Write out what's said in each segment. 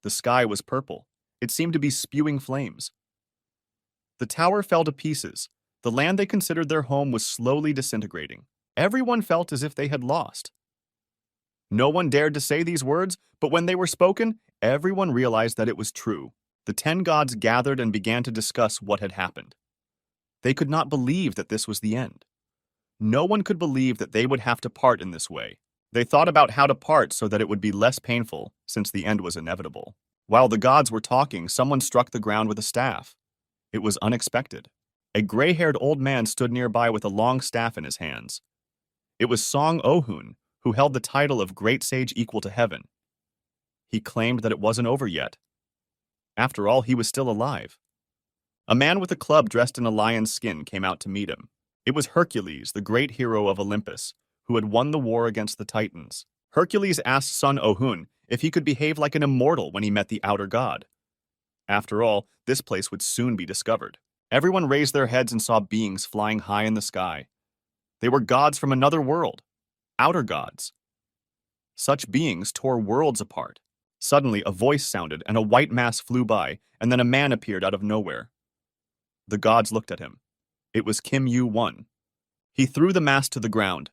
The sky was purple. It seemed to be spewing flames. The tower fell to pieces. The land they considered their home was slowly disintegrating. Everyone felt as if they had lost. No one dared to say these words, but when they were spoken, everyone realized that it was true. The 10 gods gathered and began to discuss what had happened. They could not believe that this was the end. No one could believe that they would have to part in this way. They thought about how to part so that it would be less painful, since the end was inevitable. While the gods were talking, someone struck the ground with a staff. It was unexpected. A gray-haired old man stood nearby with a long staff in his hands. It was Song Ohun, who held the title of Great Sage Equal to Heaven. He claimed that it wasn't over yet. After all, he was still alive. A man with a club dressed in a lion's skin came out to meet him. It was Hercules, the great hero of Olympus, who had won the war against the Titans. Hercules asked Sun Ohun if he could behave like an immortal when he met the outer god. After all, this place would soon be discovered. Everyone raised their heads and saw beings flying high in the sky. They were gods from another world, outer gods. Such beings tore worlds apart. Suddenly, a voice sounded and a white mass flew by, and then a man appeared out of nowhere. The gods looked at him. It was Kim Yu-won. He threw the mask to the ground.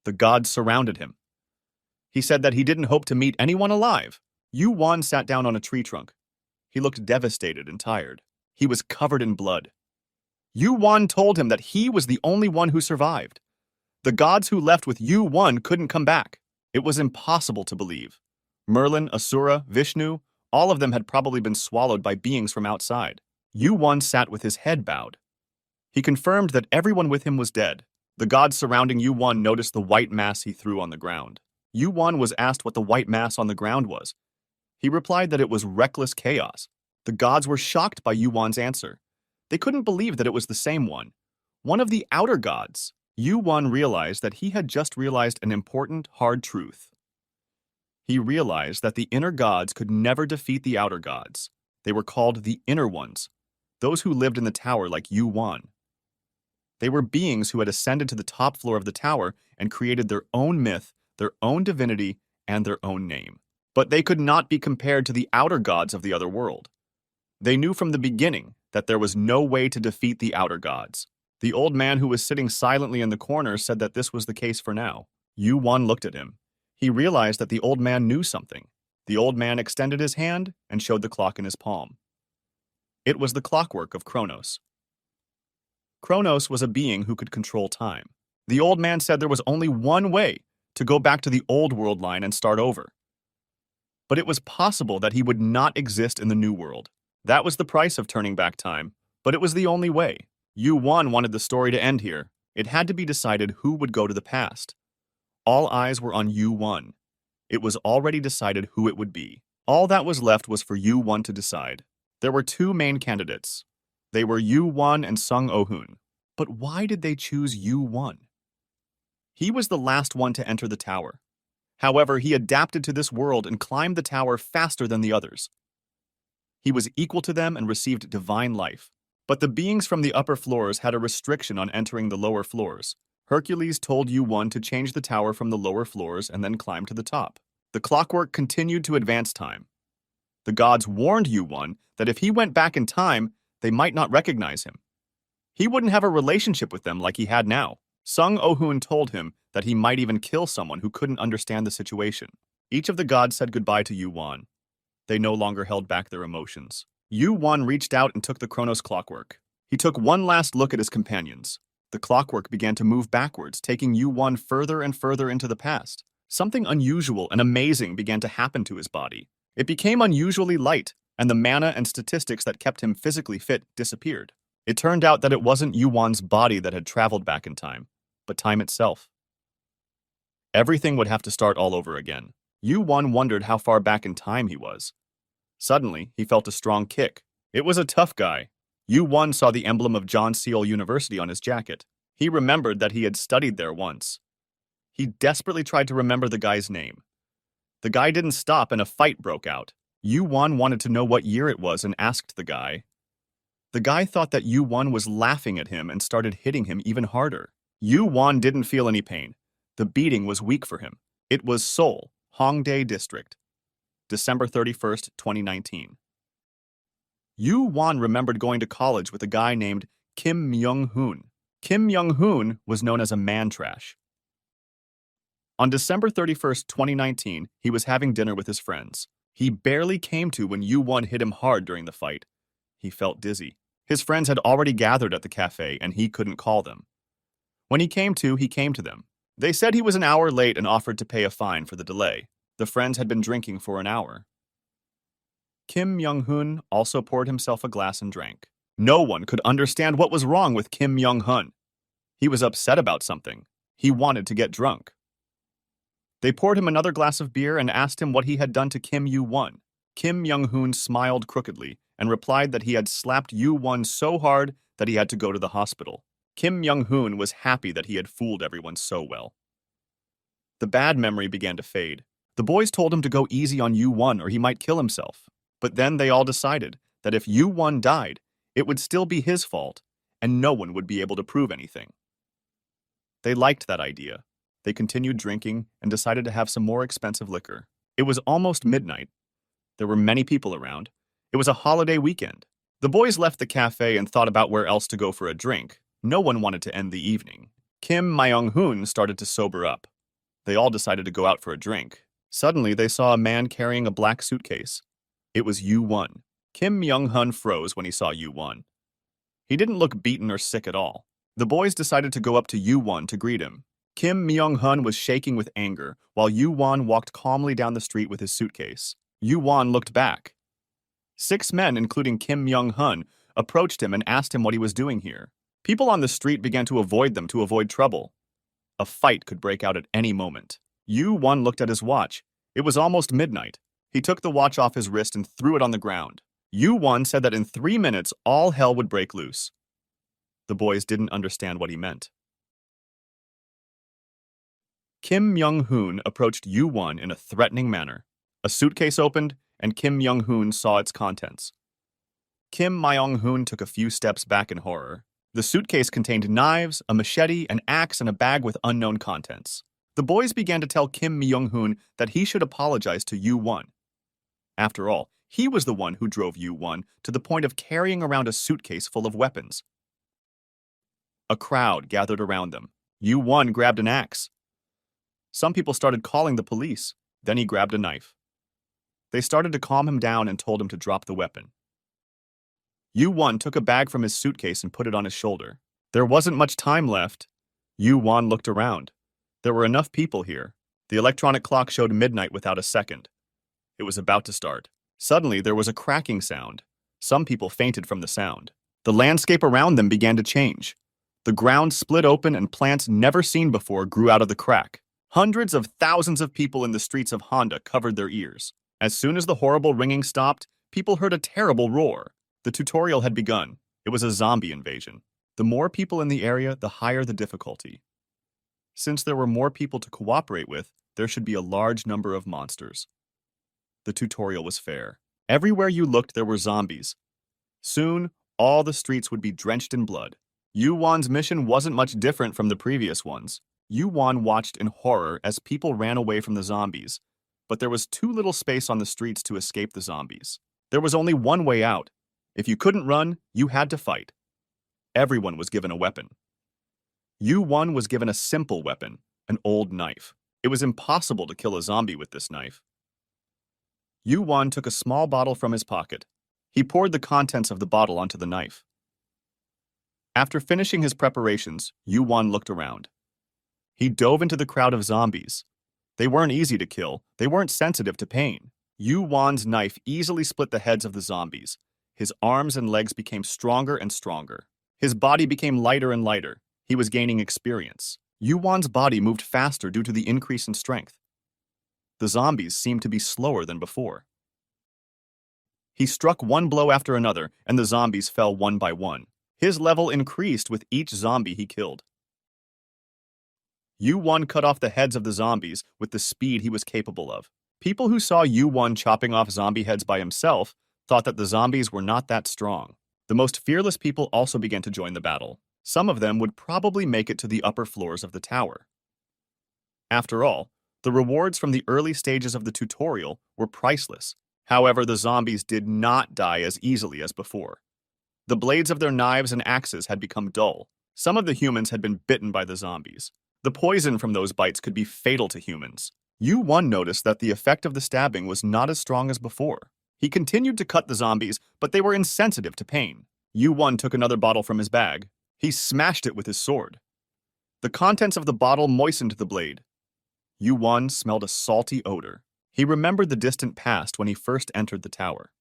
The gods surrounded him. He said that he didn't hope to meet anyone alive. Yu-won sat down on a tree trunk. He looked devastated and tired. He was covered in blood. Yu-won told him that he was the only one who survived. The gods who left with Yu-won couldn't come back. It was impossible to believe. Merlin, Asura, Vishnu, all of them had probably been swallowed by beings from outside. Yu-won sat with his head bowed. He confirmed that everyone with him was dead. The gods surrounding Yu-won noticed the white mass he threw on the ground. Yu-won was asked what the white mass on the ground was. He replied that it was reckless chaos. The gods were shocked by Yu-won's answer. They couldn't believe that it was the same one of the outer gods. Yu-won realized that he had just realized an important, hard truth. He realized that the inner gods could never defeat the outer gods. They were called the inner ones, those who lived in the tower like Yu-won. They were beings who had ascended to the top floor of the tower and created their own myth, their own divinity, and their own name. But they could not be compared to the outer gods of the other world. They knew from the beginning that there was no way to defeat the outer gods. The old man who was sitting silently in the corner said that this was the case for now. Yu-won looked at him. He realized that the old man knew something. The old man extended his hand and showed the clock in his palm. It was the clockwork of Kronos. Kronos was a being who could control time. The old man said there was only one way to go back to the old world line and start over. But it was possible that he would not exist in the new world. That was the price of turning back time, but it was the only way. Yu-won wanted the story to end here. It had to be decided who would go to the past. All eyes were on Yu-won. It was already decided who it would be. All that was left was for Yu-won to decide. There were two main candidates. They were Yu-won and Sung Ohun. But why did they choose Yu-won? He was the last one to enter the tower. However, he adapted to this world and climbed the tower faster than the others. He was equal to them and received divine life. But the beings from the upper floors had a restriction on entering the lower floors. Hercules told Yu-won to change the tower from the lower floors and then climb to the top. The clockwork continued to advance time. The gods warned Yu-won that if he went back in time, they might not recognize him. He wouldn't have a relationship with them like he had now. Sung Ohun told him that he might even kill someone who couldn't understand the situation. Each of the gods said goodbye to Yu-won. They no longer held back their emotions. Yu-won reached out and took the Kronos clockwork. He took one last look at his companions. The clockwork began to move backwards, taking Yu-won further and further into the past. Something unusual and amazing began to happen to his body. It became unusually light, and the mana and statistics that kept him physically fit disappeared. It turned out that it wasn't Yu-won's body that had traveled back in time, but time itself. Everything would have to start all over again. Yu-won wondered how far back in time he was. Suddenly, he felt a strong kick. It was a tough guy. Yu-won saw the emblem of Jeonseul University on his jacket. He remembered that he had studied there once. He desperately tried to remember the guy's name. The guy didn't stop and a fight broke out. Yu-won wanted to know what year it was and asked the guy. The guy thought that Yu-won was laughing at him and started hitting him even harder. Yu-won didn't feel any pain. The beating was weak for him. It was Seoul, Hongdae District. December 31st, 2019. Yu Wan remembered going to college with a guy named Kim Myung-hoon. Kim Myung-hoon was known as a man-trash. On December 31st, 2019, he was having dinner with his friends. He barely came to when Yu Wan hit him hard during the fight. He felt dizzy. His friends had already gathered at the cafe and he couldn't call them. When he came to them. They said he was an hour late and offered to pay a fine for the delay. The friends had been drinking for an hour. Kim Myung-hoon also poured himself a glass and drank. No one could understand what was wrong with Kim Myung-hoon. He was upset about something. He wanted to get drunk. They poured him another glass of beer and asked him what he had done to Kim Yu-won. Kim Myung-hoon smiled crookedly and replied that he had slapped Yu-won so hard that he had to go to the hospital. Kim Myung-hoon was happy that he had fooled everyone so well. The bad memory began to fade. The boys told him to go easy on Yu-won or he might kill himself. But then they all decided that if Yu-won died, it would still be his fault, and no one would be able to prove anything. They liked that idea. They continued drinking and decided to have some more expensive liquor. It was almost midnight. There were many people around. It was a holiday weekend. The boys left the cafe and thought about where else to go for a drink. No one wanted to end the evening. Kim Myung-hoon started to sober up. They all decided to go out for a drink. Suddenly, they saw a man carrying a black suitcase. It was Yu-won. Kim Myung-hoon froze when he saw Yu-won. He didn't look beaten or sick at all. The boys decided to go up to Yu-won to greet him. Kim Myung-hoon was shaking with anger, while Yu-won walked calmly down the street with his suitcase. Yu-won looked back. 6 men, including Kim Myung-hoon, approached him and asked him what he was doing here. People on the street began to avoid them to avoid trouble. A fight could break out at any moment. Yu-won looked at his watch. It was almost midnight. He took the watch off his wrist and threw it on the ground. Yu-won said that in 3 minutes, all hell would break loose. The boys didn't understand what he meant. Kim Myung-hoon approached Yu-won in a threatening manner. A suitcase opened, and Kim Myung-hoon saw its contents. Kim Myung-hoon took a few steps back in horror. The suitcase contained knives, a machete, an axe, and a bag with unknown contents. The boys began to tell Kim Myung-hoon that he should apologize to Yu-won. After all, he was the one who drove Yu-won to the point of carrying around a suitcase full of weapons. A crowd gathered around them. Yu-won grabbed an axe. Some people started calling the police. Then he grabbed a knife. They started to calm him down and told him to drop the weapon. Yu-won took a bag from his suitcase and put it on his shoulder. There wasn't much time left. Yu-won looked around. There were enough people here. The electronic clock showed midnight without a second. It was about to start. Suddenly, there was a cracking sound. Some people fainted from the sound. The landscape around them began to change. The ground split open and plants never seen before grew out of the crack. Hundreds of thousands of people in the streets of Honda covered their ears. As soon as the horrible ringing stopped, people heard a terrible roar. The tutorial had begun. It was a zombie invasion. The more people in the area, the higher the difficulty. Since there were more people to cooperate with, there should be a large number of monsters. The tutorial was fair. Everywhere you looked, there were zombies. Soon, all the streets would be drenched in blood. Yu-won's mission wasn't much different from the previous ones. Yu-won watched in horror as people ran away from the zombies, but there was too little space on the streets to escape the zombies. There was only one way out. If you couldn't run, you had to fight. Everyone was given a weapon. Yu-won was given a simple weapon, an old knife. It was impossible to kill a zombie with this knife. Yu-won took a small bottle from his pocket. He poured the contents of the bottle onto the knife. After finishing his preparations, Yu-won looked around. He dove into the crowd of zombies. They weren't easy to kill. They weren't sensitive to pain. Yu-won's knife easily split the heads of the zombies. His arms and legs became stronger and stronger. His body became lighter and lighter. He was gaining experience. Yu-won's body moved faster due to the increase in strength. The zombies seemed to be slower than before. He struck one blow after another, and the zombies fell one by one. His level increased with each zombie he killed. Yu-won cut off the heads of the zombies with the speed he was capable of. People who saw Yu-won chopping off zombie heads by himself thought that the zombies were not that strong. The most fearless people also began to join the battle. Some of them would probably make it to the upper floors of the tower. After all, The rewards from the early stages of the tutorial were priceless. However, the zombies did not die as easily as before. The blades of their knives and axes had become dull. Some of the humans had been bitten by the zombies. The poison from those bites could be fatal to humans. Yu-1 noticed that the effect of the stabbing was not as strong as before. He continued to cut the zombies, but they were insensitive to pain. Yu-1 took another bottle from his bag. He smashed it with his sword. The contents of the bottle moistened the blade. Yu-1 smelled a salty odor. He remembered the distant past when he first entered the tower.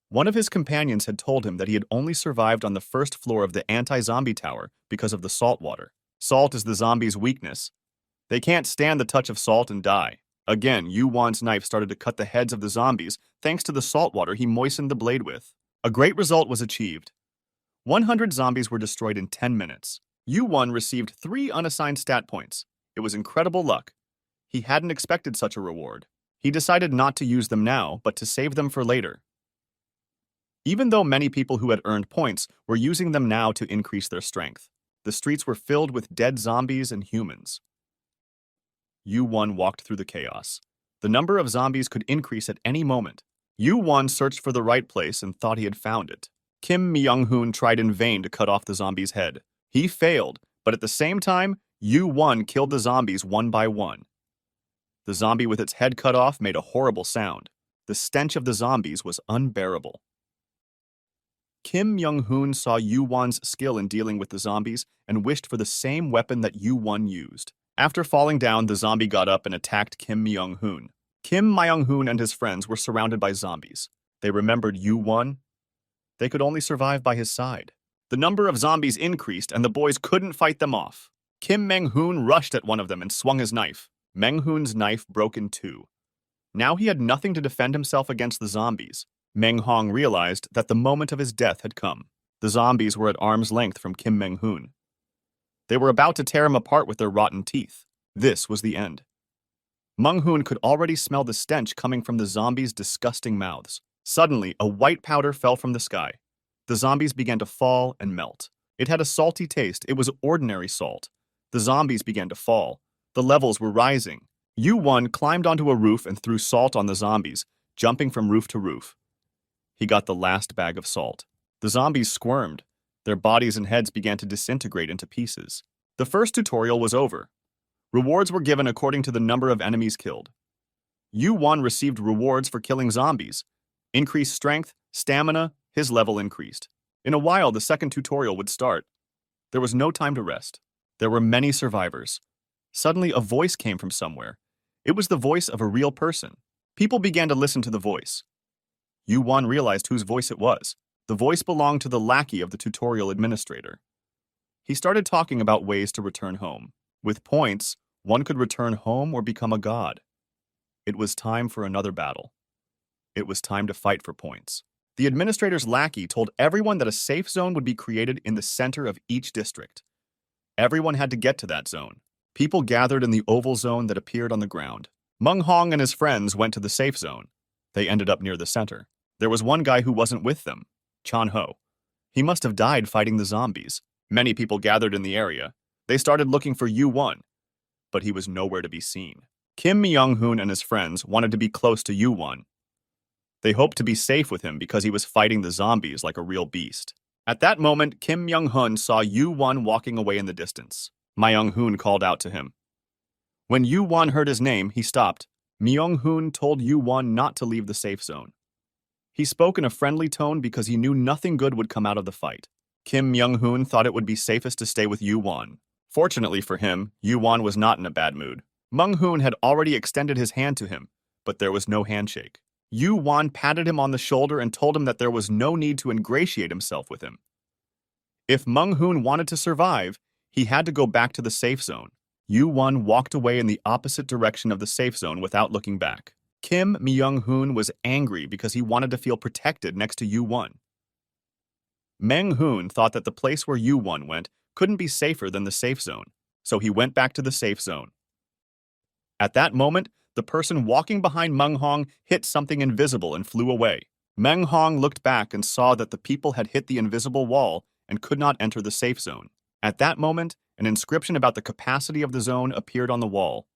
One of his companions had told him that he had only survived on the first floor of the anti-zombie tower because of the salt water. Salt is the zombies' weakness. They can't stand the touch of salt and die. Again, Yu-Wan's knife started to cut the heads of the zombies thanks to the salt water he moistened the blade with. A great result was achieved. 100 zombies were destroyed in 10 minutes. Yu-1 received 3 unassigned stat points. It was incredible luck. He hadn't expected such a reward. He decided not to use them now, but to save them for later. Even though many people who had earned points were using them now to increase their strength, the streets were filled with dead zombies and humans. Yu-1 walked through the chaos. The number of zombies could increase at any moment. Yu-1 searched for the right place and thought he had found it. Kim Myung-hoon tried in vain to cut off the zombie's head. He failed, but at the same time, Yu-1 killed the zombies one by one. The zombie with its head cut off made a horrible sound. The stench of the zombies was unbearable. Kim Myung-hoon saw Yu-Wan's skill in dealing with the zombies and wished for the same weapon that Yu-1 used. After falling down, the zombie got up and attacked Kim Myung-hoon. Kim Myung-hoon and his friends were surrounded by zombies. They remembered Yu-1. They could only survive by his side. The number of zombies increased and the boys couldn't fight them off. Kim Myung-hoon rushed at one of them and swung his knife. Myung-hoon's knife broke in two. Now he had nothing to defend himself against the zombies. Meng-hong realized that the moment of his death had come. The zombies were at arm's length from Kim Myung-hoon. They were about to tear him apart with their rotten teeth. This was the end. Myung-hoon could already smell the stench coming from the zombies' disgusting mouths. Suddenly, a white powder fell from the sky. The zombies began to fall and melt. It had a salty taste. It was ordinary salt. The zombies began to fall. The levels were rising. Yu-1 climbed onto a roof and threw salt on the zombies, jumping from roof to roof. He got the last bag of salt. The zombies squirmed. Their bodies and heads began to disintegrate into pieces. The first tutorial was over. Rewards were given according to the number of enemies killed. Yu-1 received rewards for killing zombies. Increased strength, stamina, his level increased. In a while, the second tutorial would start. There was no time to rest. There were many survivors. Suddenly, a voice came from somewhere. It was the voice of a real person. People began to listen to the voice. Yu-1 realized whose voice it was. The voice belonged to the lackey of the tutorial administrator. He started talking about ways to return home. With points, one could return home or become a god. It was time for another battle. It was time to fight for points. The administrator's lackey told everyone that a safe zone would be created in the center of each district. Everyone had to get to that zone. People gathered in the oval zone that appeared on the ground. Meng-hong and his friends went to the safe zone. They ended up near the center. There was one guy who wasn't with them, Chan-ho. He must have died fighting the zombies. Many people gathered in the area. They started looking for Yu-1, but he was nowhere to be seen. Kim Myung-hoon and his friends wanted to be close to Yu-1. They hoped to be safe with him because he was fighting the zombies like a real beast. At that moment, Kim Myung-hoon saw Yu-1 walking away in the distance. Myung-hoon called out to him. When Yu-1 heard his name, he stopped. Myung-hoon told Yu-1 not to leave the safe zone. He spoke in a friendly tone because he knew nothing good would come out of the fight. Kim Myung-hoon thought it would be safest to stay with Yu-1. Fortunately for him, Yu-1 was not in a bad mood. Myung-hoon had already extended his hand to him, but there was no handshake. Yu-1 patted him on the shoulder and told him that there was no need to ingratiate himself with him. If Myung-hoon wanted to survive, he had to go back to the safe zone. Yu-1 walked away in the opposite direction of the safe zone without looking back. Kim Myung-hoon was angry because he wanted to feel protected next to Yu-1. Meng-hoon thought that the place where Yu-1 went couldn't be safer than the safe zone, so he went back to the safe zone. At that moment, the person walking behind Meng-hong hit something invisible and flew away. Meng-hong looked back and saw that the people had hit the invisible wall and could not enter the safe zone. At that moment, an inscription about the capacity of the zone appeared on the wall.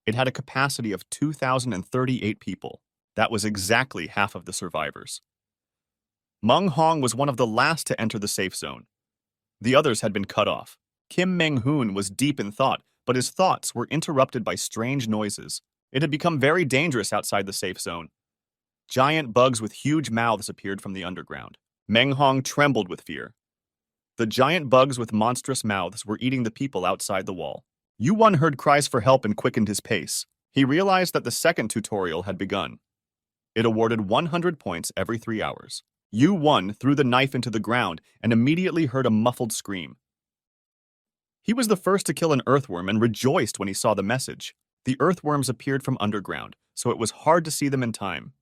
It had a capacity of 2,038 people. That was exactly half of the survivors. Meng Hong was one of the last to enter the safe zone. The others had been cut off. Kim Meng-hoon was deep in thought, but his thoughts were interrupted by strange noises. It had become very dangerous outside the safe zone. Giant bugs with huge mouths appeared from the underground. Meng Hong trembled with fear. The giant bugs with monstrous mouths were eating the people outside the wall. Yu-won heard cries for help and quickened his pace. He realized that the second tutorial had begun. It awarded 100 points every 3 hours. Yu-won threw the knife into the ground and immediately heard a muffled scream. He was the first to kill an earthworm and rejoiced when he saw the message. The earthworms appeared from underground, so it was hard to see them in time.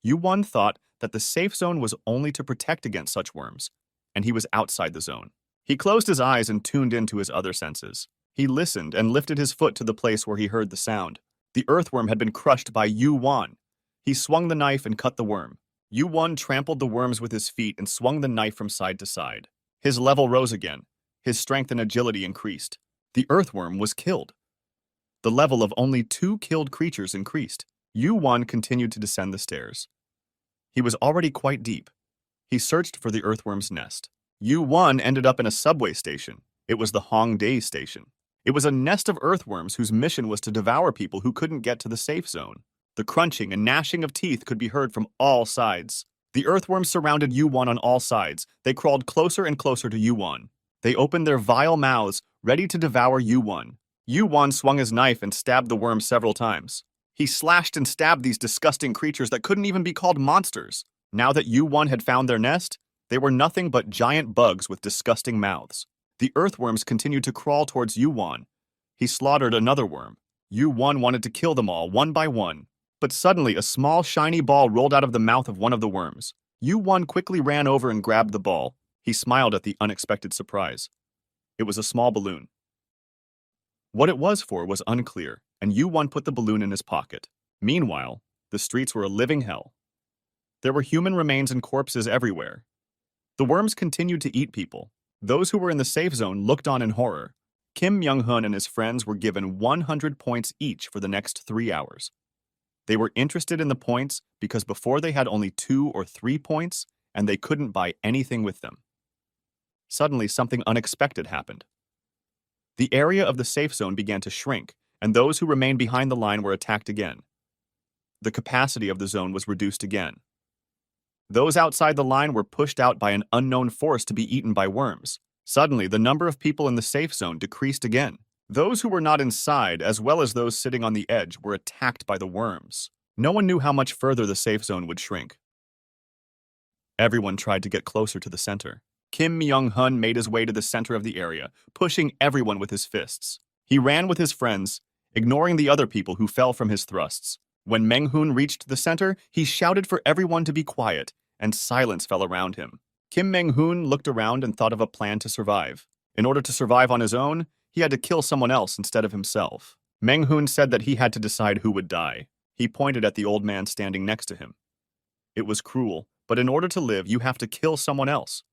Yu-won thought that the safe zone was only to protect against such worms, and he was outside the zone. He closed his eyes and tuned into his other senses. He listened and lifted his foot to the place where he heard the sound. The earthworm had been crushed by Yu-won. He swung the knife and cut the worm. Yu-won trampled the worms with his feet and swung the knife from side to side. His level rose again. His strength and agility increased. The earthworm was killed. The level of only 2 killed creatures increased. Yu-won continued to descend the stairs. He was already quite deep. He searched for the earthworm's nest. Yu-won ended up in a subway station. It was the Hongdae station. It was a nest of earthworms whose mission was to devour people who couldn't get to the safe zone. The crunching and gnashing of teeth could be heard from all sides. The earthworms surrounded Yu-won on all sides. They crawled closer and closer to Yu-won. They opened their vile mouths, ready to devour Yu-won. Yu-won swung his knife and stabbed the worm several times. He slashed and stabbed these disgusting creatures that couldn't even be called monsters. Now that Yu-won had found their nest, they were nothing but giant bugs with disgusting mouths. The earthworms continued to crawl towards Yu-won. He slaughtered another worm. Yu-won wanted to kill them all, one by one. But suddenly, a small, shiny ball rolled out of the mouth of one of the worms. Yu-won quickly ran over and grabbed the ball. He smiled at the unexpected surprise. It was a small balloon. What it was for was unclear, and Yu-won put the balloon in his pocket. Meanwhile, the streets were a living hell. There were human remains and corpses everywhere. The worms continued to eat people. Those who were in the safe zone looked on in horror. Kim Myung-hun and his friends were given 100 points each for the next 3 hours. They were interested in the points because before they had only 2 or 3 points, and they couldn't buy anything with them. Suddenly, something unexpected happened. The area of the safe zone began to shrink, and those who remained behind the line were attacked again. The capacity of the zone was reduced again. Those outside the line were pushed out by an unknown force to be eaten by worms. Suddenly, the number of people in the safe zone decreased again. Those who were not inside, as well as those sitting on the edge, were attacked by the worms. No one knew how much further the safe zone would shrink. Everyone tried to get closer to the center. Kim Myung-hun made his way to the center of the area, pushing everyone with his fists. He ran with his friends, ignoring the other people who fell from his thrusts. When Meng-hoon reached the center, he shouted for everyone to be quiet, and silence fell around him. Kim Meng-hoon looked around and thought of a plan to survive. In order to survive on his own, he had to kill someone else instead of himself. Meng-hoon said that he had to decide who would die. He pointed at the old man standing next to him. It was cruel, but in order to live, you have to kill someone else.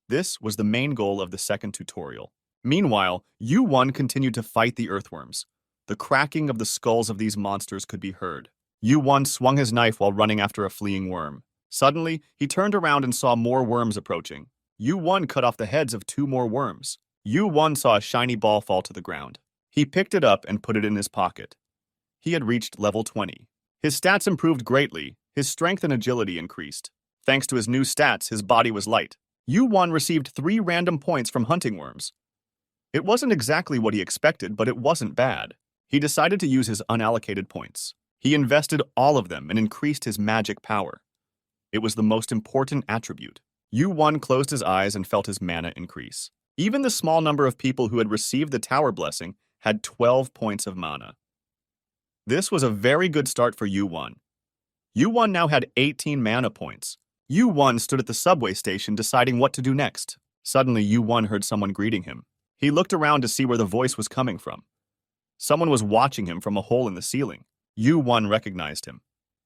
This was the main goal of the second tutorial. Meanwhile, Yu-won continued to fight the earthworms. The cracking of the skulls of these monsters could be heard. Yu-won swung his knife while running after a fleeing worm. Suddenly, he turned around and saw more worms approaching. Yu-won cut off the heads of 2 more worms. Yu-won saw a shiny ball fall to the ground. He picked it up and put it in his pocket. He had reached level 20. His stats improved greatly. His strength and agility increased. Thanks to his new stats, his body was light. Yu-won received 3 random points from hunting worms. It wasn't exactly what he expected, but it wasn't bad. He decided to use his unallocated points. He invested all of them and increased his magic power. It was the most important attribute. Yu-won closed his eyes and felt his mana increase. Even the small number of people who had received the tower blessing had 12 points of mana. This was a very good start for Yu-won. Yu-won now had 18 mana points. Yu-won stood at the subway station deciding what to do next. Suddenly, Yu-won heard someone greeting him. He looked around to see where the voice was coming from. Someone was watching him from a hole in the ceiling. Yu-won recognized him.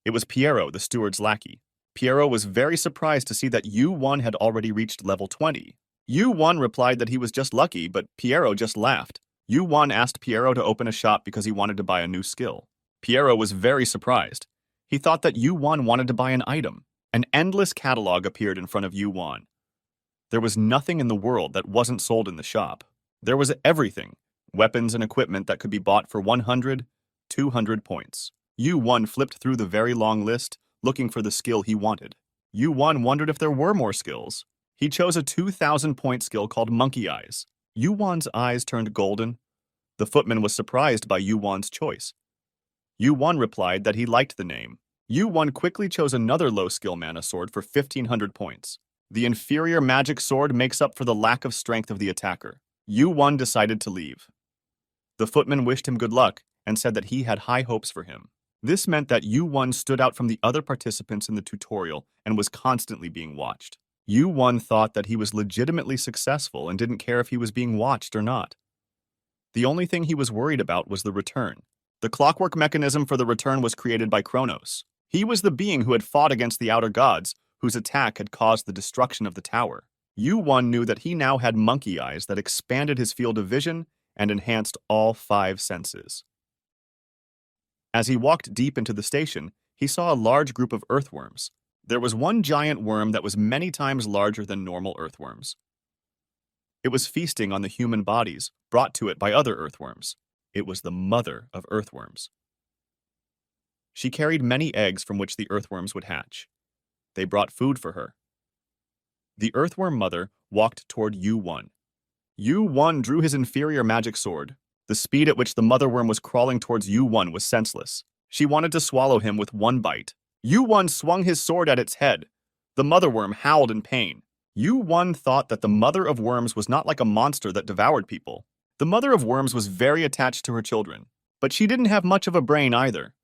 It was Piero, the steward's lackey. Piero was very surprised to see that Yu-won had already reached level 20. Yu-won replied that he was just lucky, but Piero just laughed. Yu-Wan asked Piero to open a shop because he wanted to buy a new skill. Piero was very surprised. He thought that Yu-Wan wanted to buy an item. An endless catalog appeared in front of Yu-Wan. There was nothing in the world that wasn't sold in the shop. There was everything, weapons and equipment that could be bought for 100, 200 points. Yu-Wan flipped through the very long list, looking for the skill he wanted. Yu-Wan wondered if there were more skills. He chose a 2,000-point skill called Monkey Eyes. Yu-Wan's eyes turned golden. The footman was surprised by Yu-Wan's choice. Yu-Wan replied that he liked the name. Yu-Wan quickly chose another low-skill mana sword for 1,500 points. The inferior magic sword makes up for the lack of strength of the attacker. Yu-Wan decided to leave. The footman wished him good luck and said that he had high hopes for him. This meant that Yu-Wan stood out from the other participants in the tutorial and was constantly being watched. Yu-Wan thought that he was legitimately successful and didn't care if he was being watched or not. The only thing he was worried about was the return. The clockwork mechanism for the return was created by Kronos. He was the being who had fought against the outer gods, whose attack had caused the destruction of the tower. Yu-Wan knew that he now had monkey eyes that expanded his field of vision and enhanced all 5 senses. As he walked deep into the station, he saw a large group of earthworms. There was one giant worm that was many times larger than normal earthworms. It was feasting on the human bodies brought to it by other earthworms. It was the mother of earthworms. She carried many eggs from which the earthworms would hatch. They brought food for her. The earthworm mother walked toward Yu-Wan. Yu-Wan drew his inferior magic sword. The speed at which the mother worm was crawling towards Yu-Wan was senseless. She wanted to swallow him with one bite. Yu-Wan swung his sword at its head. The mother worm howled in pain. Yu-Wan thought that the mother of worms was not like a monster that devoured people. The mother of worms was very attached to her children, but she didn't have much of a brain either.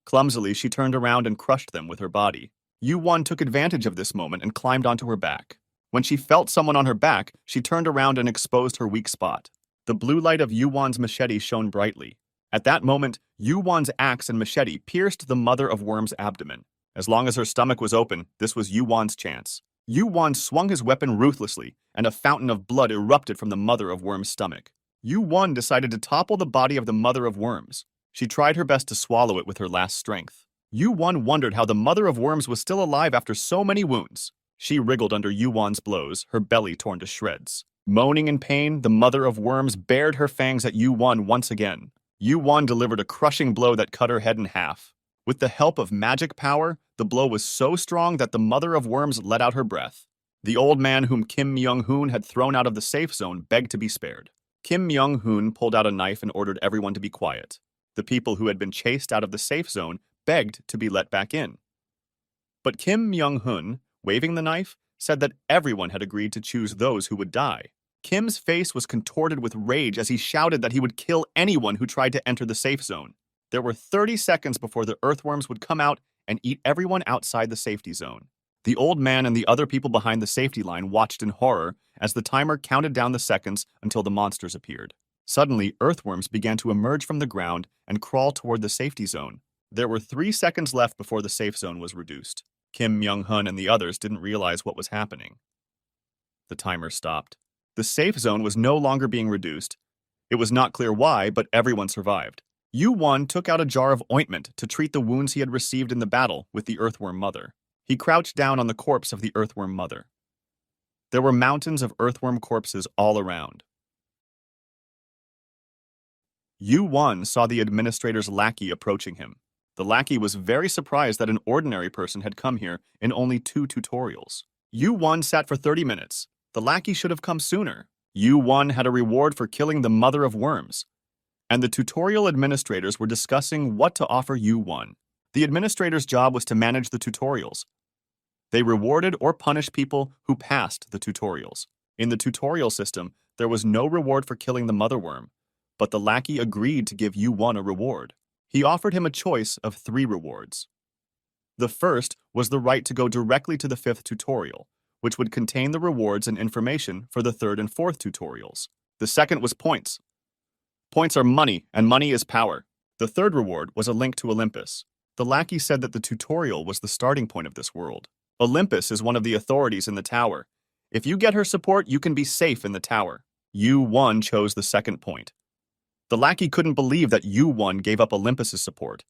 Clumsily, she turned around and crushed them with her body. Yu-Wan took advantage of this moment and climbed onto her back. When she felt someone on her back, she turned around and exposed her weak spot. The blue light of Yu-Wan's machete shone brightly. At that moment, Yu-Wan's axe and machete pierced the mother of worm's abdomen. As long as her stomach was open, this was Yu-Wan's chance. Yu-Wan swung his weapon ruthlessly, and a fountain of blood erupted from the mother of worm's stomach. Yu-Wan decided to topple the body of the mother of worms. She tried her best to swallow it with her last strength. Yu-Wan wondered how the mother of worms was still alive after so many wounds. She wriggled under Yu-Wan's blows, her belly torn to shreds. Moaning in pain, the mother of worms bared her fangs at Yu-Wan once again. Yu-Wan delivered a crushing blow that cut her head in half. With the help of magic power, the blow was so strong that the mother of worms let out her breath. The old man whom Kim Myung-hoon had thrown out of the safe zone begged to be spared. Kim Myung-hoon pulled out a knife and ordered everyone to be quiet. The people who had been chased out of the safe zone begged to be let back in. But Kim Myung-hoon, waving the knife, said that everyone had agreed to choose those who would die. Kim's face was contorted with rage as he shouted that he would kill anyone who tried to enter the safe zone. There were 30 seconds before the earthworms would come out and eat everyone outside the safety zone. The old man and the other people behind the safety line watched in horror as the timer counted down the seconds until the monsters appeared. Suddenly, earthworms began to emerge from the ground and crawl toward the safety zone. There were 3 seconds left before the safe zone was reduced. Kim Myung-hoon and the others didn't realize what was happening. The timer stopped. The safe zone was no longer being reduced. It was not clear why, but everyone survived. Yu-Wan took out a jar of ointment to treat the wounds he had received in the battle with the earthworm mother. He crouched down on the corpse of the earthworm mother. There were mountains of earthworm corpses all around. Yu-Wan saw the administrator's lackey approaching him. The lackey was very surprised that an ordinary person had come here in only 2 tutorials. Yu-Wan sat for 30 minutes. The lackey should have come sooner. Yu-Wan had a reward for killing the mother of worms, and the tutorial administrators were discussing what to offer Yu-Wan. The administrator's job was to manage the tutorials. They rewarded or punished people who passed the tutorials. In the tutorial system, there was no reward for killing the mother worm, but the lackey agreed to give Yu-Wan a reward. He offered him a choice of 3 rewards. The first was the right to go directly to the 5th tutorial, which would contain the rewards and information for the 3rd and 4th tutorials. The second was points. Points are money, and money is power. The 3rd reward was a link to Olympus. The lackey said that the tutorial was the starting point of this world. Olympus is one of the authorities in the tower. If you get her support, you can be safe in the tower. Yu-Wan chose the second point. The lackey couldn't believe that Yu-Won gave up Olympus's support.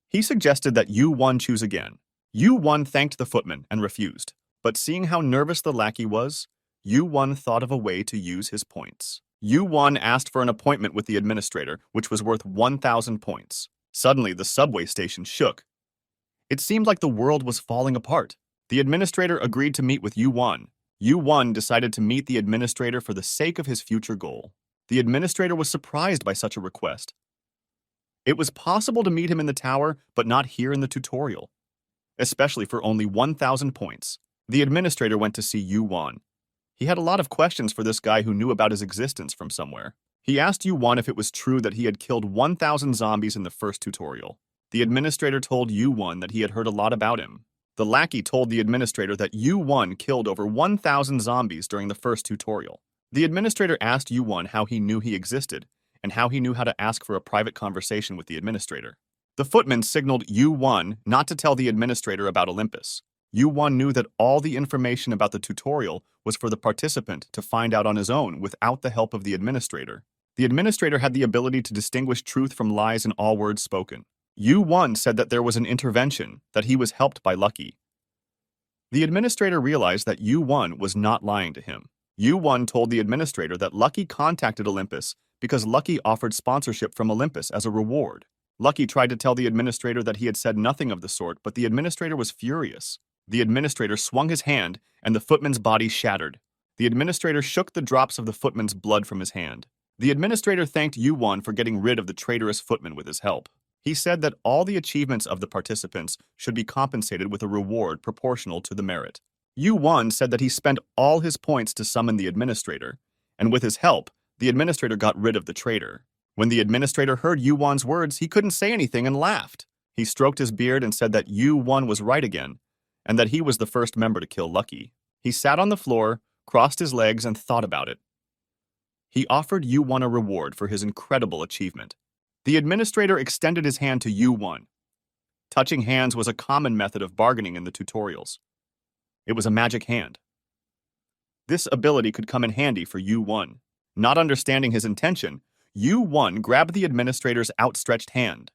He suggested that Yu-Won choose again. Yu-Won thanked the footman and refused. But seeing how nervous the lackey was, Yu-Won thought of a way to use his points. Yu-Won asked for an appointment with the administrator, which was worth 1,000 points. Suddenly, the subway station shook. It seemed like the world was falling apart. The administrator agreed to meet with Yu-Won. Yu-Won decided to meet the administrator for the sake of his future goal. The administrator was surprised by such a request. It was possible to meet him in the tower, but not here in the tutorial, especially for only 1,000 points. The administrator went to see Yu-Won. He had a lot of questions for this guy who knew about his existence from somewhere. He asked Yu-Won if it was true that he had killed 1,000 zombies in the first tutorial. The administrator told Yu-Won that he had heard a lot about him. The lackey told the administrator that Yu-Won killed over 1,000 zombies during the first tutorial. The administrator asked Yu-Won how he knew he existed, and how he knew how to ask for a private conversation with the administrator. The footman signaled Yu-Won not to tell the administrator about Olympus. Yu-Won knew that all the information about the tutorial was for the participant to find out on his own without the help of the administrator. The administrator had the ability to distinguish truth from lies in all words spoken. Yu-Won said that there was an intervention, that he was helped by Lucky. The administrator realized that Yu-Won was not lying to him. Yu-Won told the administrator that Lucky contacted Olympus because Lucky offered sponsorship from Olympus as a reward. Lucky tried to tell the administrator that he had said nothing of the sort, but the administrator was furious. The administrator swung his hand, and the footman's body shattered. The administrator shook the drops of the footman's blood from his hand. The administrator thanked Yu-Won for getting rid of the traitorous footman with his help. He said that all the achievements of the participants should be compensated with a reward proportional to the merit. Yu-Won said that he spent all his points to summon the administrator, and with his help, the administrator got rid of the traitor. When the administrator heard Yu-Won's words, he couldn't say anything and laughed. He stroked his beard and said that Yu-Won was right again, and that he was the first member to kill Lucky. He sat on the floor, crossed his legs, and thought about it. He offered Yu-Won a reward for his incredible achievement. The administrator extended his hand to Yu-Won. Touching hands was a common method of bargaining in the tutorials. It was a magic hand. This ability could come in handy for Yu-Won. Not understanding his intention, Yu-Won grabbed the administrator's outstretched hand.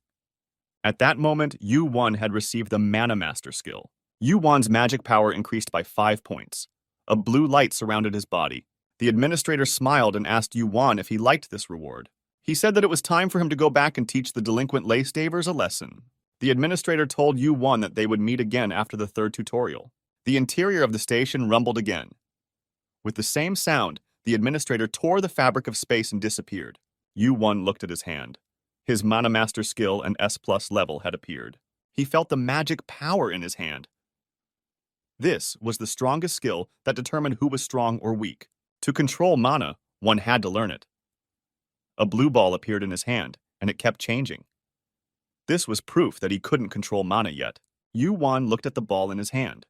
At that moment, Yu-Won had received the Mana Master skill. Yu-Won's magic power increased by 5 points. A blue light surrounded his body. The administrator smiled and asked Yu-Won if he liked this reward. He said that it was time for him to go back and teach the delinquent lace-davers a lesson. The administrator told Yu-Won that they would meet again after the third tutorial. The interior of the station rumbled again. With the same sound, the administrator tore the fabric of space and disappeared. Yu-Won looked at his hand. His Mana Master skill and S+ level had appeared. He felt the magic power in his hand. This was the strongest skill that determined who was strong or weak. To control mana, one had to learn it. A blue ball appeared in his hand, and it kept changing. This was proof that he couldn't control mana yet. Yu-Won looked at the ball in his hand.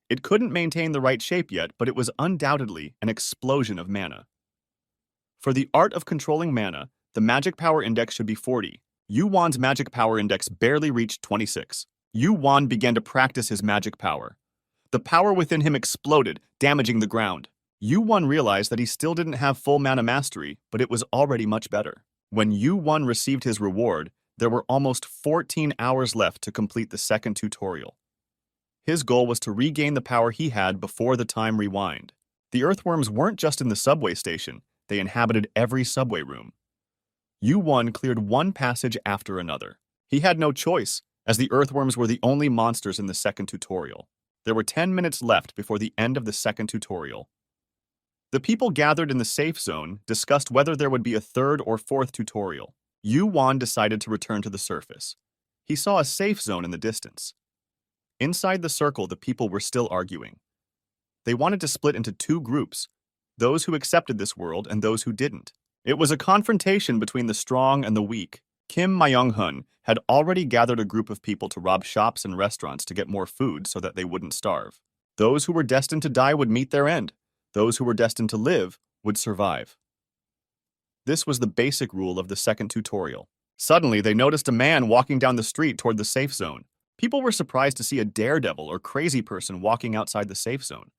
It couldn't maintain the right shape yet, but it was undoubtedly an explosion of mana. For the art of controlling mana, the magic power index should be 40. Yu-Won's magic power index barely reached 26. Yu-Won began to practice his magic power. The power within him exploded, damaging the ground. Yu-Won realized that he still didn't have full mana mastery, but it was already much better. When Yu-Won received his reward, there were almost 14 hours left to complete the second tutorial. His goal was to regain the power he had before the time rewind. The earthworms weren't just in the subway station, they inhabited every subway room. Yu-Won cleared one passage after another. He had no choice, as the earthworms were the only monsters in the second tutorial. There were 10 minutes left before the end of the second tutorial. The people gathered in the safe zone discussed whether there would be a third or fourth tutorial. Yu-Won decided to return to the surface. He saw a safe zone in the distance. Inside the circle, the people were still arguing. They wanted to split into two groups, those who accepted this world and those who didn't. It was a confrontation between the strong and the weak. Kim Myung-hun had already gathered a group of people to rob shops and restaurants to get more food so that they wouldn't starve. Those who were destined to die would meet their end. Those who were destined to live would survive. This was the basic rule of the second tutorial. Suddenly, they noticed a man walking down the street toward the safe zone. People were surprised to see a daredevil or crazy person walking outside the safe zone.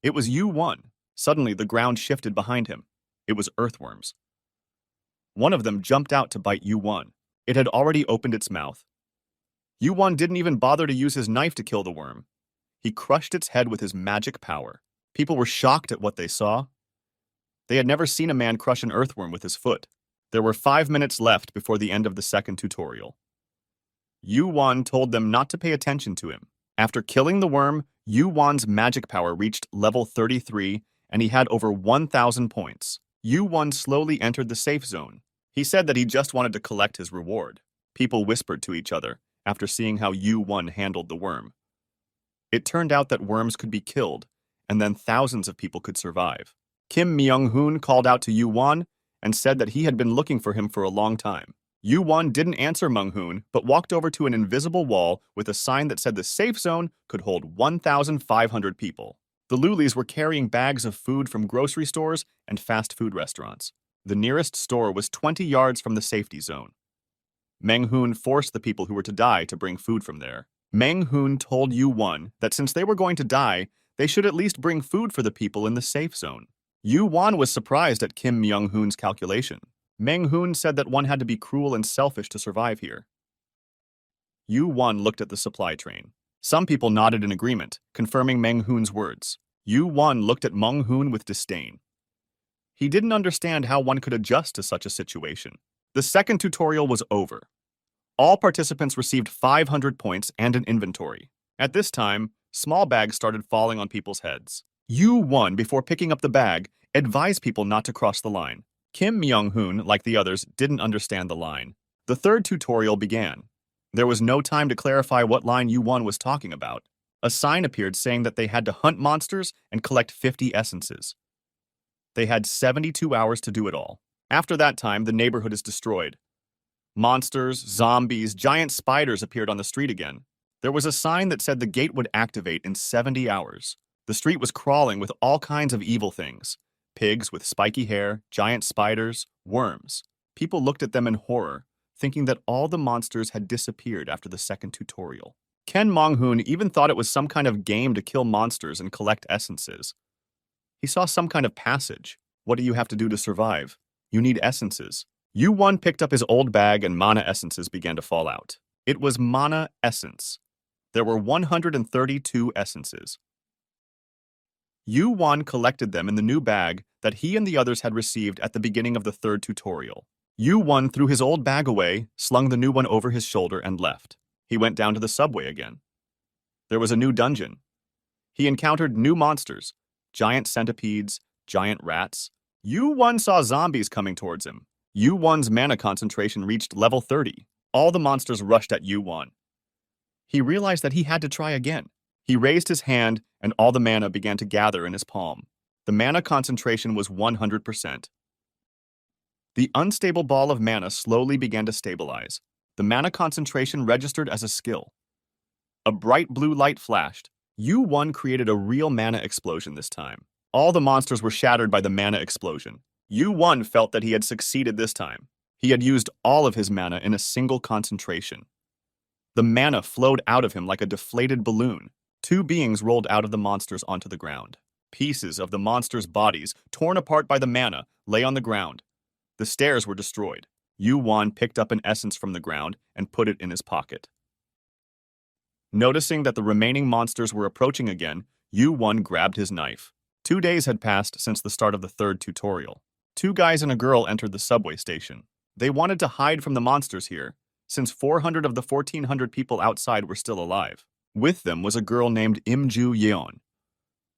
It was Yu-Won. Suddenly, the ground shifted behind him. It was earthworms. One of them jumped out to bite Yu-Won. It had already opened its mouth. Yu-Won didn't even bother to use his knife to kill the worm. He crushed its head with his magic power. People were shocked at what they saw. They had never seen a man crush an earthworm with his foot. There were 5 minutes left before the end of the second tutorial. Yu-Won told them not to pay attention to him. After killing the worm, Yu-Won's magic power reached level 33, and he had over 1,000 points. Yu-Won slowly entered the safe zone. He said that he just wanted to collect his reward. People whispered to each other after seeing how Yu-Won handled the worm. It turned out that worms could be killed, and then thousands of people could survive. Kim Myung-hoon called out to Yu-Won and said that he had been looking for him for a long time. Yu-Won didn't answer Myung-hoon, but walked over to an invisible wall with a sign that said the safe zone could hold 1,500 people. The Lulis were carrying bags of food from grocery stores and fast food restaurants. The nearest store was 20 yards from the safety zone. Myung-hoon forced the people who were to die to bring food from there. Myung-hoon told Yu-Won that since they were going to die, they should at least bring food for the people in the safe zone. Yu-Won was surprised at Kim Myung-hoon's calculation. Myung-hoon said that one had to be cruel and selfish to survive here. Yu-Won looked at the supply train. Some people nodded in agreement, confirming Myung-hoon's words. Yu-Won looked at Myung-hoon with disdain. He didn't understand how one could adjust to such a situation. The second tutorial was over. All participants received 500 points and an inventory. At this time, small bags started falling on people's heads. Yu-Won, before picking up the bag, advised people not to cross the line. Kim Myung-hoon, like the others, didn't understand the line. The third tutorial began. There was no time to clarify what line Yu-Won was talking about. A sign appeared saying that they had to hunt monsters and collect 50 essences. They had 72 hours to do it all. After that time, the neighborhood is destroyed. Monsters, zombies, giant spiders appeared on the street again. There was a sign that said the gate would activate in 70 hours. The street was crawling with all kinds of evil things. Pigs with spiky hair, giant spiders, worms. People looked at them in horror, thinking that all the monsters had disappeared after the second tutorial. Ken Myung-hoon even thought it was some kind of game to kill monsters and collect essences. He saw some kind of passage. What do you have to do to survive? You need essences. Yu-Won picked up his old bag and mana essences began to fall out. It was mana essence. There were 132 essences. Yu-Won collected them in the new bag that he and the others had received at the beginning of the third tutorial. Yu-Won threw his old bag away, slung the new one over his shoulder, and left. He went down to the subway again. There was a new dungeon. He encountered new monsters, giant centipedes, giant rats. Yu-Won saw zombies coming towards him. Yu-Won's mana concentration reached level 30. All the monsters rushed at Yu-Won. He realized that he had to try again. He raised his hand, and all the mana began to gather in his palm. The mana concentration was 100%. The unstable ball of mana slowly began to stabilize. The mana concentration registered as a skill. A bright blue light flashed. Yu-Won created a real mana explosion this time. All the monsters were shattered by the mana explosion. Yu-Won felt that he had succeeded this time. He had used all of his mana in a single concentration. The mana flowed out of him like a deflated balloon. Two beings rolled out of the monsters onto the ground. Pieces of the monsters' bodies, torn apart by the mana, lay on the ground. The stairs were destroyed. Yu-Won picked up an essence from the ground and put it in his pocket. Noticing that the remaining monsters were approaching again, Yu-Won grabbed his knife. 2 days had passed since the start of the third tutorial. 2 guys and a girl entered the subway station. They wanted to hide from the monsters here, since 400 of the 1,400 people outside were still alive. With them was a girl named Im-ju Yeon.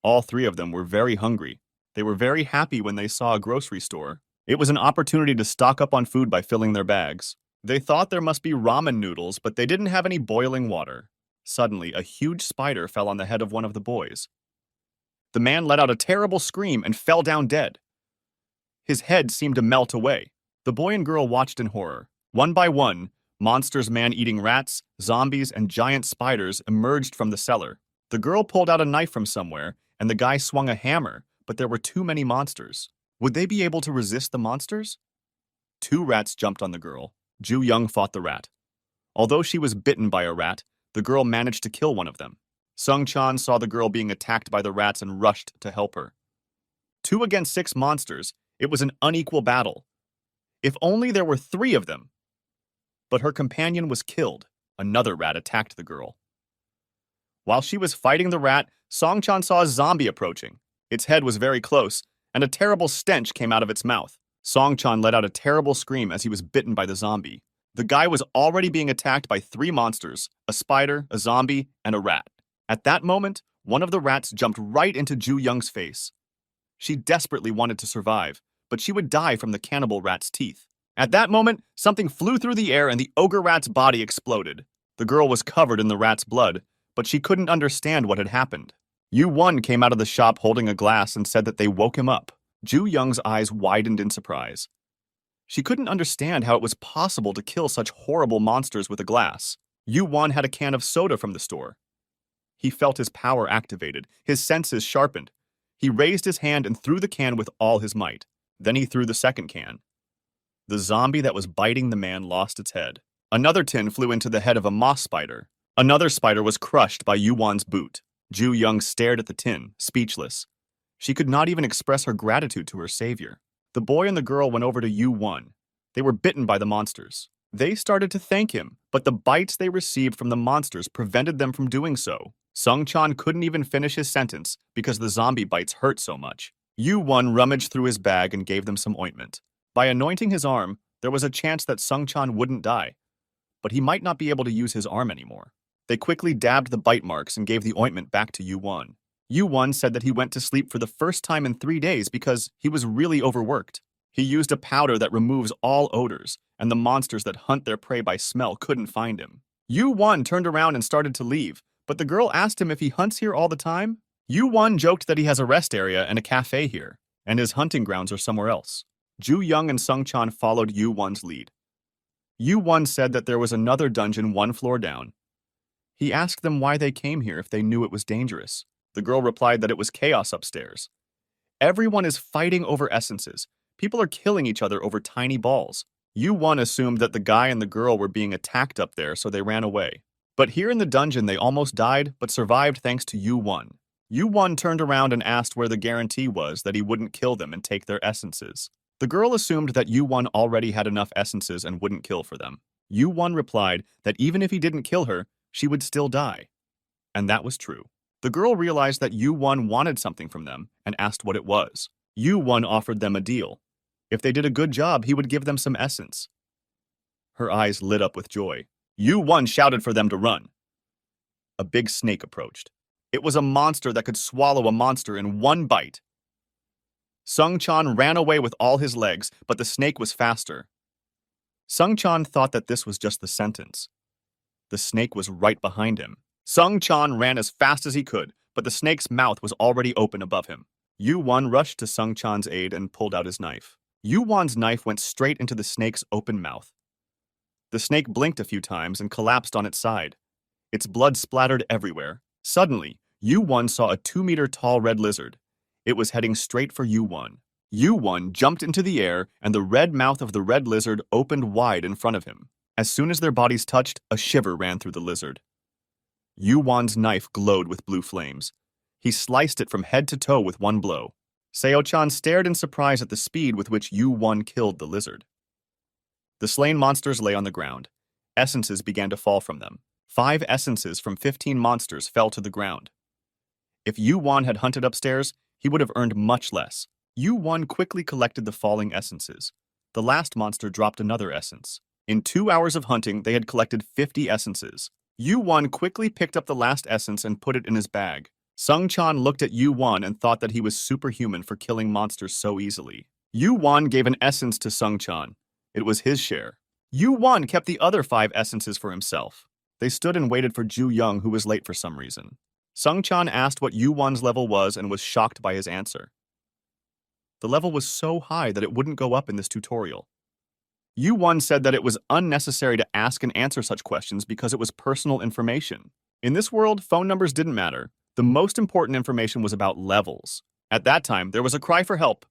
All 3 of them were very hungry. They were very happy when they saw a grocery store. It was an opportunity to stock up on food by filling their bags. They thought there must be ramen noodles, but they didn't have any boiling water. Suddenly, a huge spider fell on the head of one of the boys. The man let out a terrible scream and fell down dead. His head seemed to melt away. The boy and girl watched in horror. One by one, monsters man-eating rats, zombies, and giant spiders emerged from the cellar. The girl pulled out a knife from somewhere, and the guy swung a hammer, but there were too many monsters. Would they be able to resist the monsters? 2 rats jumped on the girl. Ju Young fought the rat. Although she was bitten by a rat, the girl managed to kill one of them. Sung Chan saw the girl being attacked by the rats and rushed to help her. 2 against 6 monsters, it was an unequal battle. If only there were 3 of them. But her companion was killed. Another rat attacked the girl. While she was fighting the rat, Songchan saw a zombie approaching. Its head was very close, and a terrible stench came out of its mouth. Songchan let out a terrible scream as he was bitten by the zombie. The guy was already being attacked by 3 monsters, a spider, a zombie, and a rat. At that moment, one of the rats jumped right into Ju Young's face. She desperately wanted to survive, but she would die from the cannibal rat's teeth. At that moment, something flew through the air and the ogre rat's body exploded. The girl was covered in the rat's blood, but she couldn't understand what had happened. Yu-Won came out of the shop holding a glass and said that they woke him up. Ju Young's eyes widened in surprise. She couldn't understand how it was possible to kill such horrible monsters with a glass. Yu-Won had a can of soda from the store. He felt his power activated, his senses sharpened. He raised his hand and threw the can with all his might. Then he threw the second can. The zombie that was biting the man lost its head. Another tin flew into the head of a moss spider. Another spider was crushed by Yu-Won's boot. Ju Young stared at the tin, speechless. She could not even express her gratitude to her savior. The boy and the girl went over to Yu-Won. They were bitten by the monsters. They started to thank him, but the bites they received from the monsters prevented them from doing so. Sung-chan couldn't even finish his sentence because the zombie bites hurt so much. Yu-Won rummaged through his bag and gave them some ointment. By anointing his arm, there was a chance that Sung-chan wouldn't die, but he might not be able to use his arm anymore. They quickly dabbed the bite marks and gave the ointment back to Yu-Won. Yu-Won said that he went to sleep for the first time in 3 days because he was really overworked. He used a powder that removes all odors, and the monsters that hunt their prey by smell couldn't find him. Yu-Won turned around and started to leave, but the girl asked him if he hunts here all the time. Yu-Won joked that he has a rest area and a cafe here, and his hunting grounds are somewhere else. Ju Young and Sung-chan followed Yu-Won's lead. Yu-Won said that there was another dungeon 1 floor down. He asked them why they came here if they knew it was dangerous. The girl replied that it was chaos upstairs. Everyone is fighting over essences. People are killing each other over tiny balls. Yu-Won assumed that the guy and the girl were being attacked up there, so they ran away. But here in the dungeon, they almost died, but survived thanks to Yu-Won. Yu-Won turned around and asked where the guarantee was that he wouldn't kill them and take their essences. The girl assumed that Yu-Won already had enough essences and wouldn't kill for them. Yu-Won replied that even if he didn't kill her, she would still die. And that was true. The girl realized that Yu-Won wanted something from them and asked what it was. Yu-Won offered them a deal. If they did a good job, he would give them some essence. Her eyes lit up with joy. Yu-Won shouted for them to run. A big snake approached. It was a monster that could swallow a monster in 1 bite. Sung-chan ran away with all his legs, but the snake was faster. Sung-chan thought that this was just the sentence. The snake was right behind him. Sung-chan ran as fast as he could, but the snake's mouth was already open above him. Yu-Won rushed to Sung-chan's aid and pulled out his knife. Yu-Won's knife went straight into the snake's open mouth. The snake blinked a few times and collapsed on its side. Its blood splattered everywhere. Suddenly, Yu-Won saw a 2-meter-tall red lizard. It was heading straight for Yu-Won. Yu-Won jumped into the air, and the red mouth of the red lizard opened wide in front of him. As soon as their bodies touched, a shiver ran through the lizard. Yu-Won's knife glowed with blue flames. He sliced it from head to toe with 1 blow. Seo-chan stared in surprise at the speed with which Yu-Won killed the lizard. The slain monsters lay on the ground. Essences began to fall from them. 5 essences from 15 monsters fell to the ground. If Yu-Won had hunted upstairs, he would have earned much less. Yu-Won quickly collected the falling essences. The last monster dropped another essence. In 2 hours of hunting, they had collected 50 essences. Yu-Won quickly picked up the last essence and put it in his bag. Sung-chan looked at Yu-Won and thought that he was superhuman for killing monsters so easily. Yu-Won gave an essence to Sung-chan. It was his share. Yu-Won kept the other 5 essences for himself. They stood and waited for Ju Young, who was late for some reason. Sung-chan asked what Yu-Won's level was and was shocked by his answer. The level was so high that it wouldn't go up in this tutorial. Yu-Won said that it was unnecessary to ask and answer such questions because it was personal information. In this world, phone numbers didn't matter. The most important information was about levels. At that time, there was a cry for help.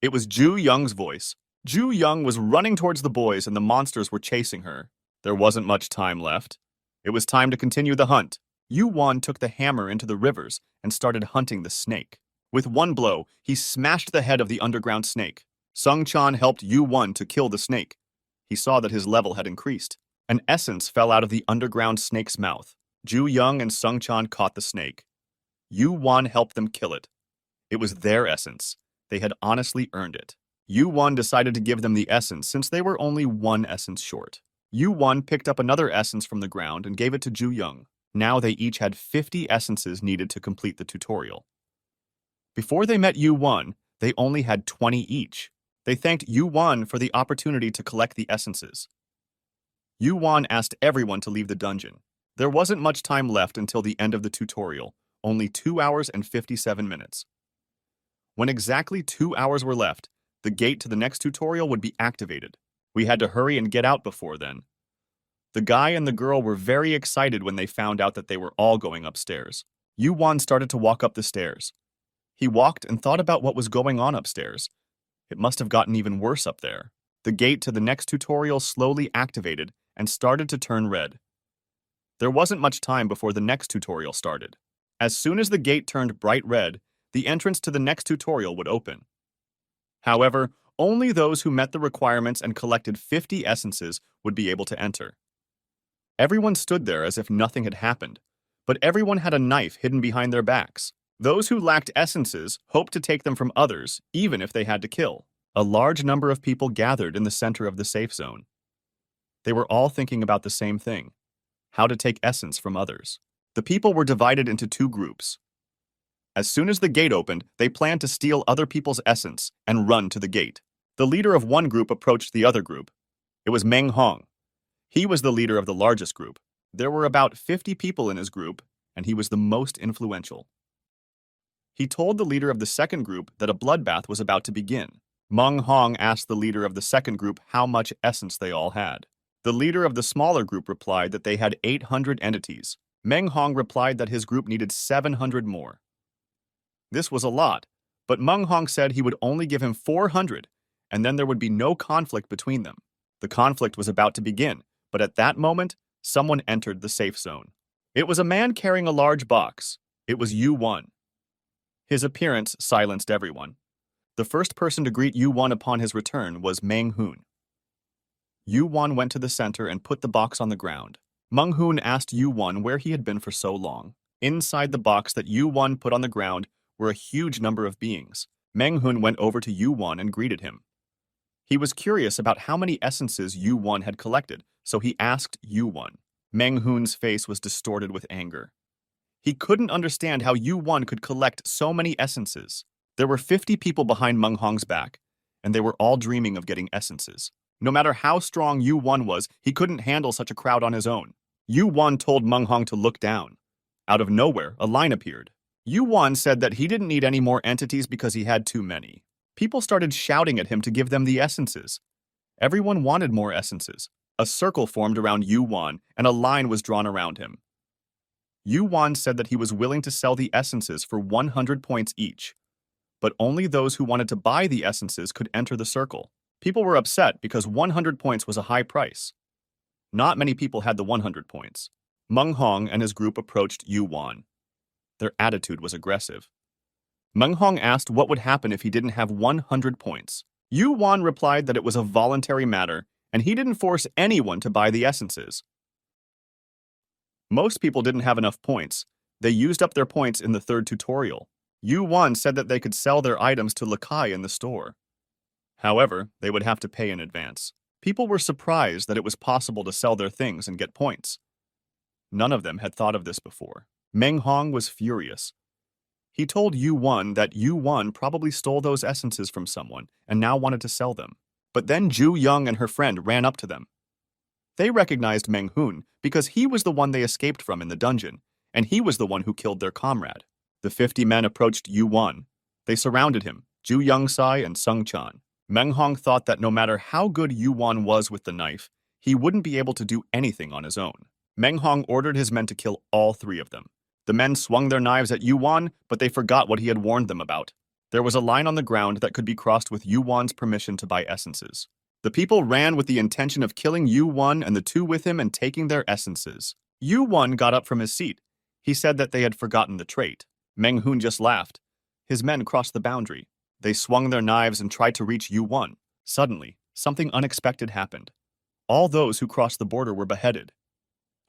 It was Ju Young's voice. Ju Young was running towards the boys and the monsters were chasing her. There wasn't much time left. It was time to continue the hunt. Yu-Won took the hammer into the rivers and started hunting the snake. With 1 blow, he smashed the head of the underground snake. Sung-chan helped Yu-won to kill the snake. He saw that his level had increased. An essence fell out of the underground snake's mouth. Ju-young and Sung-chan caught the snake. Yu-won helped them kill it. It was their essence. They had honestly earned it. Yu-won decided to give them the essence since they were only one essence short. Yu-won picked up another essence from the ground and gave it to Ju-young. Now they each had 50 essences needed to complete the tutorial. Before they met Yu-won, they only had 20 each. They thanked Yu-won for the opportunity to collect the essences. Yu-won asked everyone to leave the dungeon. There wasn't much time left until the end of the tutorial, only 2 hours and 57 minutes. When exactly 2 hours were left, the gate to the next tutorial would be activated. We had to hurry and get out before then. The guy and the girl were very excited when they found out that they were all going upstairs. Yu-won started to walk up the stairs. He walked and thought about what was going on upstairs. It must have gotten even worse up there. The gate to the next tutorial slowly activated and started to turn red. There wasn't much time before the next tutorial started. As soon as the gate turned bright red, the entrance to the next tutorial would open. However, only those who met the requirements and collected 50 essences would be able to enter. Everyone stood there as if nothing had happened, but everyone had a knife hidden behind their backs. Those who lacked essences hoped to take them from others, even if they had to kill. A large number of people gathered in the center of the safe zone. They were all thinking about the same thing: how to take essence from others. The people were divided into two groups. As soon as the gate opened, they planned to steal other people's essence and run to the gate. The leader of one group approached the other group. It was Meng Hong. He was the leader of the largest group. There were about 50 people in his group, and he was the most influential. He told the leader of the second group that a bloodbath was about to begin. Meng Hong asked the leader of the second group how much essence they all had. The leader of the smaller group replied that they had 800 entities. Meng Hong replied that his group needed 700 more. This was a lot, but Meng Hong said he would only give him 400, and then there would be no conflict between them. The conflict was about to begin, but at that moment, someone entered the safe zone. It was a man carrying a large box. It was Yu-won. His appearance silenced everyone. The first person to greet Yu-won upon his return was Meng-hoon. Yu-won went to the center and put the box on the ground. Meng-hoon asked Yu-won where he had been for so long. Inside the box that Yu-won put on the ground were a huge number of beings. Meng-hoon went over to Yu-won and greeted him. He was curious about how many essences Yu-won had collected, so he asked Yu-won. Meng-hoon's face was distorted with anger. He couldn't understand how Yu-won could collect so many essences. There were 50 people behind Meng Hong's back, and they were all dreaming of getting essences. No matter how strong Yu-won was, he couldn't handle such a crowd on his own. Yu-won told Meng Hong to look down. Out of nowhere, a line appeared. Yu-won said that he didn't need any more entities because he had too many. People started shouting at him to give them the essences. Everyone wanted more essences. A circle formed around Yu-won, and a line was drawn around him. Yu-won said that he was willing to sell the essences for 100 points each, but only those who wanted to buy the essences could enter the circle. People were upset because 100 points was a high price. Not many people had the 100 points. Meng Hong and his group approached Yu-won. Their attitude was aggressive. Meng Hong asked what would happen if he didn't have 100 points. Yu-won replied that it was a voluntary matter, and he didn't force anyone to buy the essences. Most people didn't have enough points. They used up their points in the third tutorial. Yu-won said that they could sell their items to Lakai in the store. However, they would have to pay in advance. People were surprised that it was possible to sell their things and get points. None of them had thought of this before. Meng Hong was furious. He told Yu-won that Yu-won probably stole those essences from someone and now wanted to sell them. But then Ju-young and her friend ran up to them. They recognized Meng-hoon because he was the one they escaped from in the dungeon, and he was the one who killed their comrade. The 50 men approached Yu-won. They surrounded him, Ju-young-sai and Sung-chan. Meng Hong thought that no matter how good Yu-won was with the knife, he wouldn't be able to do anything on his own. Meng Hong ordered his men to kill all 3 of them. The men swung their knives at Yu-won, but they forgot what he had warned them about. There was a line on the ground that could be crossed with Yu-won's permission to buy essences. The people ran with the intention of killing Yu-won and the 2 with him and taking their essences. Yu-won got up from his seat. He said that they had forgotten the trait. Meng-hoon just laughed. His men crossed the boundary. They swung their knives and tried to reach Yu-won. Suddenly, something unexpected happened. All those who crossed the border were beheaded.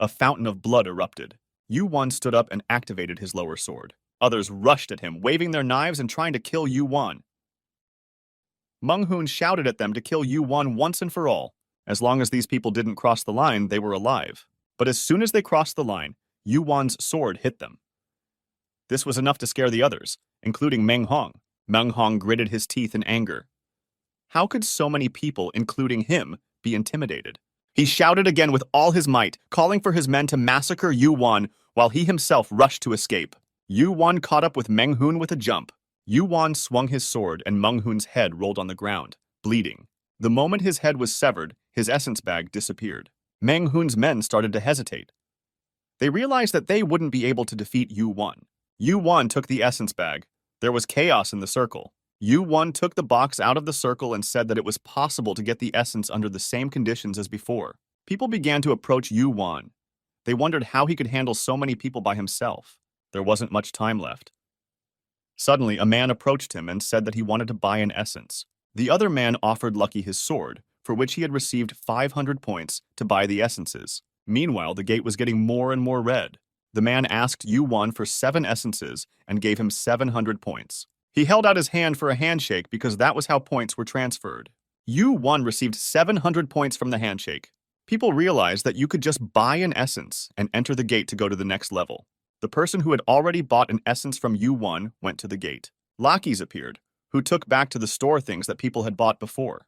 A fountain of blood erupted. Yu-won stood up and activated his lower sword. Others rushed at him, waving their knives and trying to kill Yu-won. Meng-hun shouted at them to kill Yu-won once and for all. As long as these people didn't cross the line, they were alive. But as soon as they crossed the line, Yu-won's sword hit them. This was enough to scare the others, including Meng Hong. Meng Hong gritted his teeth in anger. How could so many people, including him, be intimidated? He shouted again with all his might, calling for his men to massacre Yu-won while he himself rushed to escape. Yu-won caught up with Meng-hun with a jump. Yu-won swung his sword and Meng-hun's head rolled on the ground, bleeding. The moment his head was severed, his essence bag disappeared. Meng-hun's men started to hesitate. They realized that they wouldn't be able to defeat Yu-won. Yu-won took the essence bag. There was chaos in the circle. Yu-won took the box out of the circle and said that it was possible to get the essence under the same conditions as before. People began to approach Yu-won. They wondered how he could handle so many people by himself. There wasn't much time left. Suddenly, a man approached him and said that he wanted to buy an essence. The other man offered Lucky his sword, for which he had received 500 points to buy the essences. Meanwhile, the gate was getting more and more red. The man asked Yu-won for 7 essences and gave him 700 points. He held out his hand for a handshake because that was how points were transferred. Yu-won received 700 points from the handshake. People realized that you could just buy an essence and enter the gate to go to the next level. The person who had already bought an essence from Yu-won went to the gate. Lackeys appeared, who took back to the store things that people had bought before.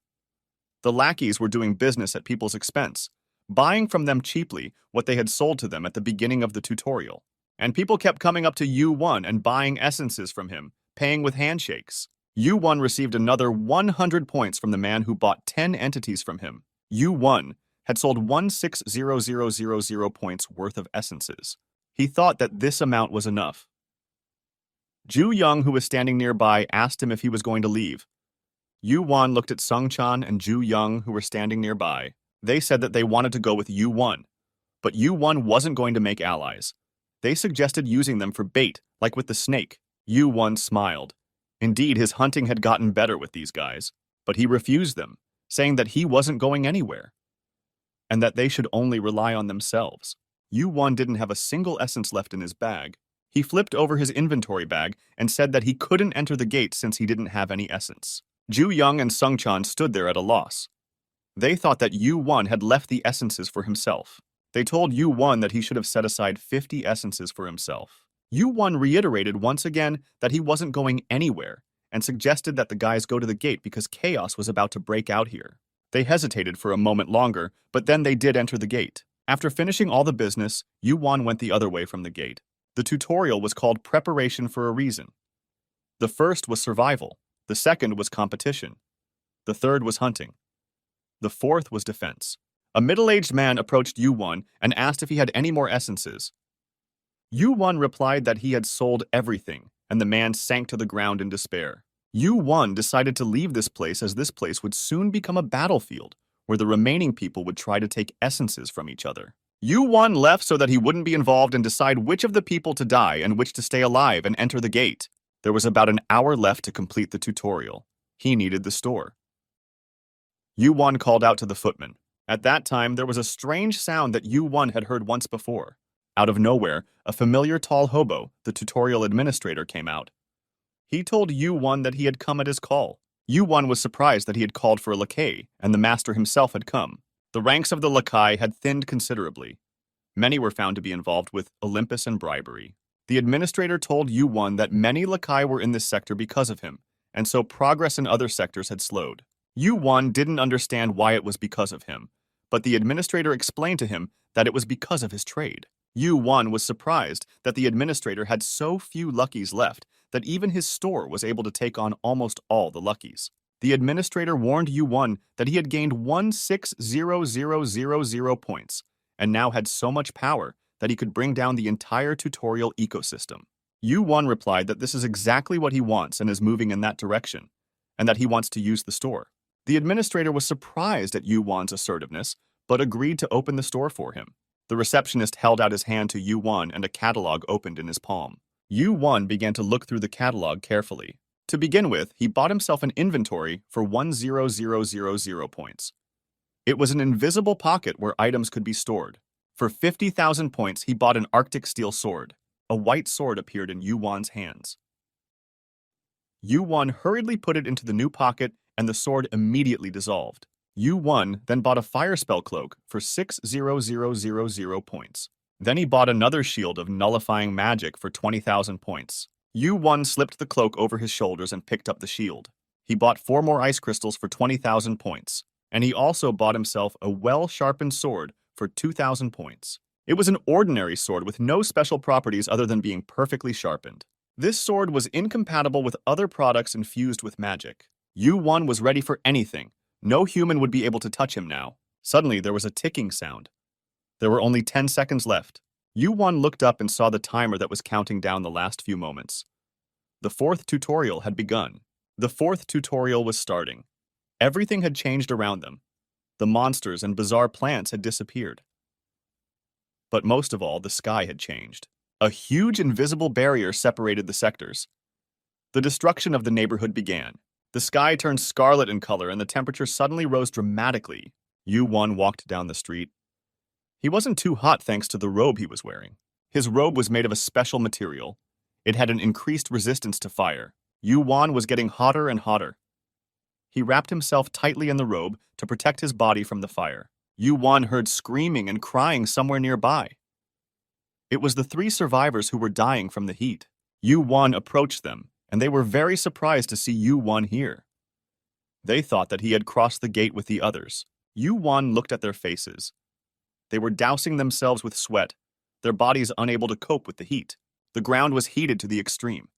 The lackeys were doing business at people's expense, buying from them cheaply what they had sold to them at the beginning of the tutorial. And people kept coming up to Yu-won and buying essences from him, paying with handshakes. Yu-won received another 100 points from the man who bought 10 entities from him. Yu-won had sold 160000 points worth of essences. He thought that this amount was enough. Ju Young, who was standing nearby, asked him if he was going to leave. Yu-won looked at Sung-chan and Ju Young, who were standing nearby. They said that they wanted to go with Yu-won, but Yu-won wasn't going to make allies. They suggested using them for bait, like with the snake. Yu-won smiled. Indeed, his hunting had gotten better with these guys, but he refused them, saying that he wasn't going anywhere, and that they should only rely on themselves. Yu-won didn't have a single essence left in his bag. He flipped over his inventory bag and said that he couldn't enter the gate since he didn't have any essence. Ju Young and Sung-chan stood there at a loss. They thought that Yu-won had left the essences for himself. They told Yu-won that he should have set aside 50 essences for himself. Yu-won reiterated once again that he wasn't going anywhere and suggested that the guys go to the gate because chaos was about to break out here. They hesitated for a moment longer, but then they did enter the gate. After finishing all the business, Yu-won went the other way from the gate. The tutorial was called Preparation for a reason. The first was survival. The second was competition. The third was hunting. The fourth was defense. A middle-aged man approached Yu-won and asked if he had any more essences. Yu-won replied that he had sold everything, and the man sank to the ground in despair. Yu-won decided to leave this place as this place would soon become a battlefield, where the remaining people would try to take essences from each other. Yu-won left so that he wouldn't be involved and decide which of the people to die and which to stay alive and enter the gate. There was about an hour left to complete the tutorial. He needed the store. Yu-won called out to the footman. At that time, there was a strange sound that Yu-won had heard once before. Out of nowhere, a familiar tall hobo, the tutorial administrator, came out. He told Yu-won that he had come at his call. Yu-won was surprised that he had called for a lackey, and the master himself had come. The ranks of the lackey had thinned considerably. Many were found to be involved with Olympus and bribery. The administrator told Yu-won that many lackey were in this sector because of him, and so progress in other sectors had slowed. Yu-won didn't understand why it was because of him, but the administrator explained to him that it was because of his trade. Yu-won was surprised that the administrator had so few luckies left that even his store was able to take on almost all the luckies. The administrator warned Yu-won that he had gained 160000 points, and now had so much power that he could bring down the entire tutorial ecosystem. Yu-won replied that this is exactly what he wants and is moving in that direction, and that he wants to use the store. The administrator was surprised at Yu-won's assertiveness, but agreed to open the store for him. The receptionist held out his hand to Yu-won and a catalog opened in his palm. Yu-won began to look through the catalog carefully. To begin with, he bought himself an inventory for 10000 points. It was an invisible pocket where items could be stored. For 50,000 points, he bought an Arctic steel sword. A white sword appeared in Yuwan's hands. Yuwan hurriedly put it into the new pocket, and the sword immediately dissolved. Yuwan then bought a fire spell cloak for 60000 points. Then he bought another shield of nullifying magic for 20,000 points. Yuwan slipped the cloak over his shoulders and picked up the shield. He bought 4 more ice crystals for 20,000 points. And he also bought himself a well-sharpened sword for 2,000 points. It was an ordinary sword with no special properties other than being perfectly sharpened. This sword was incompatible with other products infused with magic. Yuwan was ready for anything. No human would be able to touch him now. Suddenly, there was a ticking sound. There were only 10 seconds left. Yuwan looked up and saw the timer that was counting down the last few moments. The 4th tutorial had begun. The 4th tutorial was starting. Everything had changed around them. The monsters and bizarre plants had disappeared. But most of all, the sky had changed. A huge invisible barrier separated the sectors. The destruction of the neighborhood began. The sky turned scarlet in color and the temperature suddenly rose dramatically. Yuwan walked down the street. He wasn't too hot thanks to the robe he was wearing. His robe was made of a special material. It had an increased resistance to fire. Yuwan was getting hotter and hotter. He wrapped himself tightly in the robe to protect his body from the fire. Yuwan heard screaming and crying somewhere nearby. It was the 3 survivors who were dying from the heat. Yuwan approached them, and they were very surprised to see Yuwan here. They thought that he had crossed the gate with the others. Yuwan looked at their faces. They were dousing themselves with sweat, their bodies unable to cope with the heat. The ground was heated to the extreme.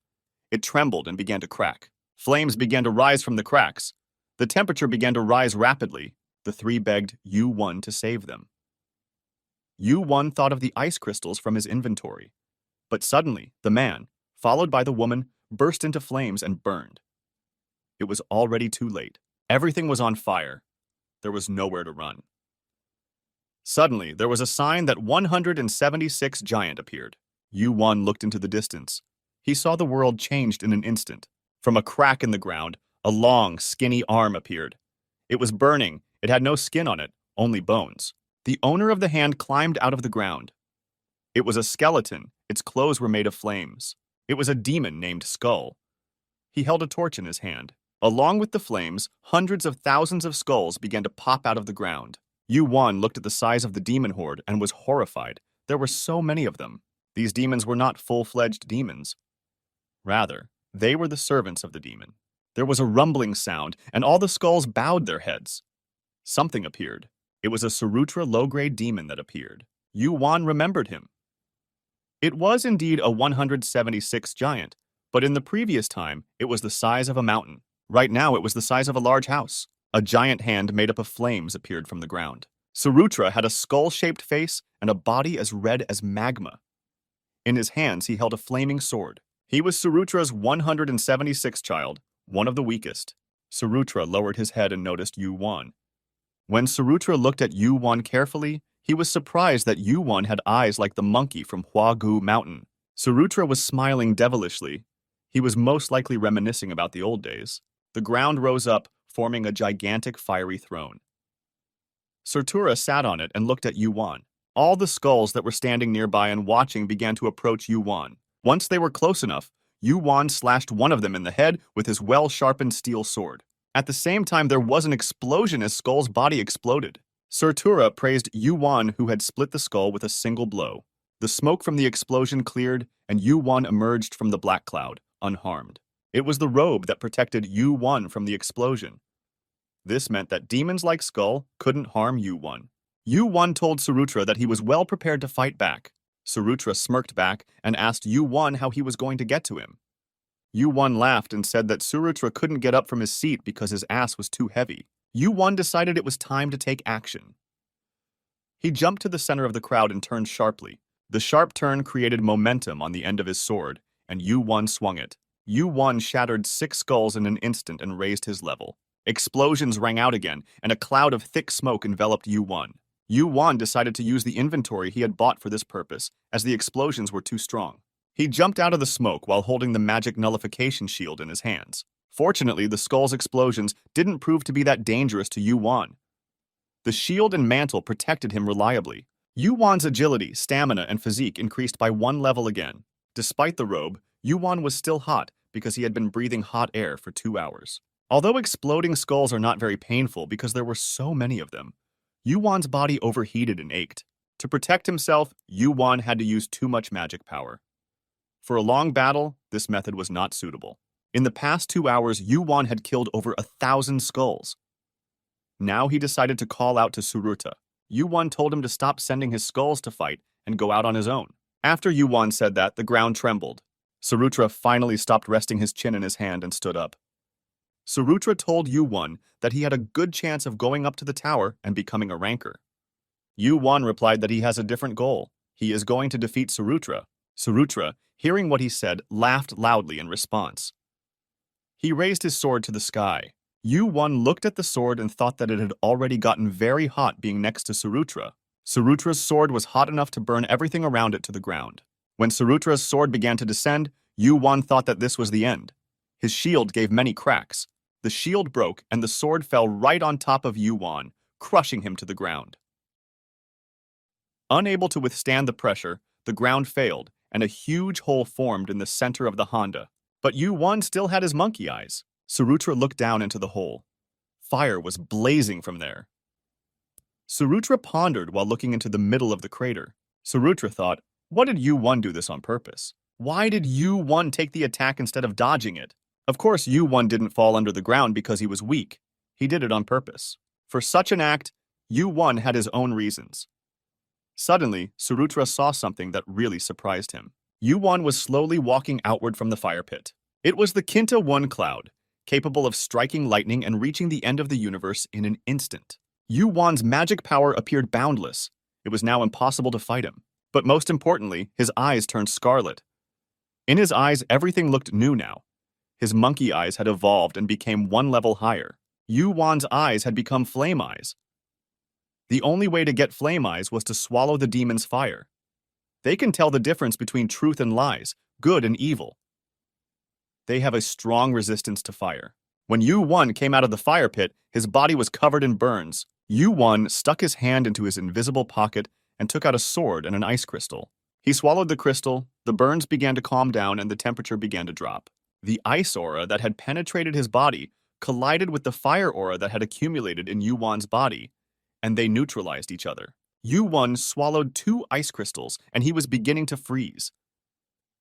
It trembled and began to crack. Flames began to rise from the cracks. The temperature began to rise rapidly. The 3 begged Yuwan to save them. Yuwan thought of the ice crystals from his inventory. But suddenly, the man, followed by the woman, burst into flames and burned. It was already too late. Everything was on fire. There was nowhere to run. Suddenly, there was a sign that 176 giant appeared. Yuwan looked into the distance. He saw the world changed in an instant. From a crack in the ground, a long, skinny arm appeared. It was burning. It had no skin on it, only bones. The owner of the hand climbed out of the ground. It was a skeleton. Its clothes were made of flames. It was a demon named Skull. He held a torch in his hand. Along with the flames, hundreds of thousands of skulls began to pop out of the ground. Yuwan looked at the size of the demon horde and was horrified. There were so many of them. These demons were not full-fledged demons. Rather, they were the servants of the demon. There was a rumbling sound, and all the skulls bowed their heads. Something appeared. It was a Sarutra low-grade demon that appeared. Yuwan remembered him. It was indeed a 176 giant, but in the previous time, it was the size of a mountain. Right now, it was the size of a large house. A giant hand made up of flames appeared from the ground. Sarutra had a skull-shaped face and a body as red as magma. In his hands, he held a flaming sword. He was Sarutra's 176th child, one of the weakest. Sarutra lowered his head and noticed Yuwan. When Sarutra looked at Yuwan carefully, he was surprised that Yuwan had eyes like the monkey from Huagu Mountain. Sarutra was smiling devilishly. He was most likely reminiscing about the old days. The ground rose up, forming a gigantic fiery throne. Sarutra sat on it and looked at Yuwan. All the skulls that were standing nearby and watching began to approach Yuwan. Once they were close enough, Yuwan slashed one of them in the head with his well-sharpened steel sword. At the same time, there was an explosion as Skull's body exploded. Sarutra praised Yuwan, who had split the skull with a single blow. The smoke from the explosion cleared, and Yuwan emerged from the black cloud, unharmed. It was the robe that protected Yuwan from the explosion. This meant that demons like Skull couldn't harm Yuwan. Yuwan told Sarutra that he was well prepared to fight back. Sarutra smirked back and asked Yuwan how he was going to get to him. Yuwan laughed and said that Sarutra couldn't get up from his seat because his ass was too heavy. Yuwan decided it was time to take action. He jumped to the center of the crowd and turned sharply. The sharp turn created momentum on the end of his sword, and Yuwan swung it. Yuwan shattered 6 skulls in an instant and raised his level. Explosions rang out again, and a cloud of thick smoke enveloped Yuwan. Yuwan decided to use the inventory he had bought for this purpose, as the explosions were too strong. He jumped out of the smoke while holding the magic nullification shield in his hands. Fortunately, the skull's explosions didn't prove to be that dangerous to Yuan. The shield and mantle protected him reliably. Yuan's agility, stamina, and physique increased by 1 level again. Despite the robe, Yuan was still hot because he had been breathing hot air for 2 hours. Although exploding skulls are not very painful because there were so many of them, Yuan's body overheated and ached. To protect himself, Yuan had to use too much magic power. For a long battle, this method was not suitable. In the past 2 hours, Yuan had killed over 1,000 skulls. Now he decided to call out to Suruta. Yuan told him to stop sending his skulls to fight and go out on his own. After Yuan said that, the ground trembled. Suruta finally stopped resting his chin in his hand and stood up. Suruta told Yuan that he had a good chance of going up to the tower and becoming a ranker. Yuan replied that he has a different goal. He is going to defeat Suruta. Suruta, hearing what he said, laughed loudly in response. He raised his sword to the sky. Yuan looked at the sword and thought that it had already gotten very hot being next to Suruta. Suruta's sword was hot enough to burn everything around it to the ground. When Suruta's sword began to descend, Yuan thought that this was the end. His shield gave many cracks. The shield broke and the sword fell right on top of Yuan, crushing him to the ground. Unable to withstand the pressure, the ground failed and a huge hole formed in the center of the Honda. But Yuan still had his monkey eyes. Suruta looked down into the hole. Fire was blazing from there. Suruta pondered while looking into the middle of the crater. Suruta thought, what did Yuan do this on purpose? Why did Yuan take the attack instead of dodging it? Of course, Yuan didn't fall under the ground because he was weak. He did it on purpose. For such an act, Yuan had his own reasons. Suddenly, Suruta saw something that really surprised him. Yuan was slowly walking outward from the fire pit. It was the Kinta 1 cloud, capable of striking lightning and reaching the end of the universe in an instant. Yuan's magic power appeared boundless. It was now impossible to fight him. But most importantly, his eyes turned scarlet. In his eyes, everything looked new now. His monkey eyes had evolved and became 1 level higher. Yuan's eyes had become flame eyes. The only way to get flame eyes was to swallow the demon's fire. They can tell the difference between truth and lies, good and evil. They have a strong resistance to fire. When Yuan came out of the fire pit, his body was covered in burns. Yuan stuck his hand into his invisible pocket and took out a sword and an ice crystal. He swallowed the crystal, the burns began to calm down and the temperature began to drop. The ice aura that had penetrated his body collided with the fire aura that had accumulated in Yuan's body, and they neutralized each other. Yuan swallowed 2 ice crystals and he was beginning to freeze.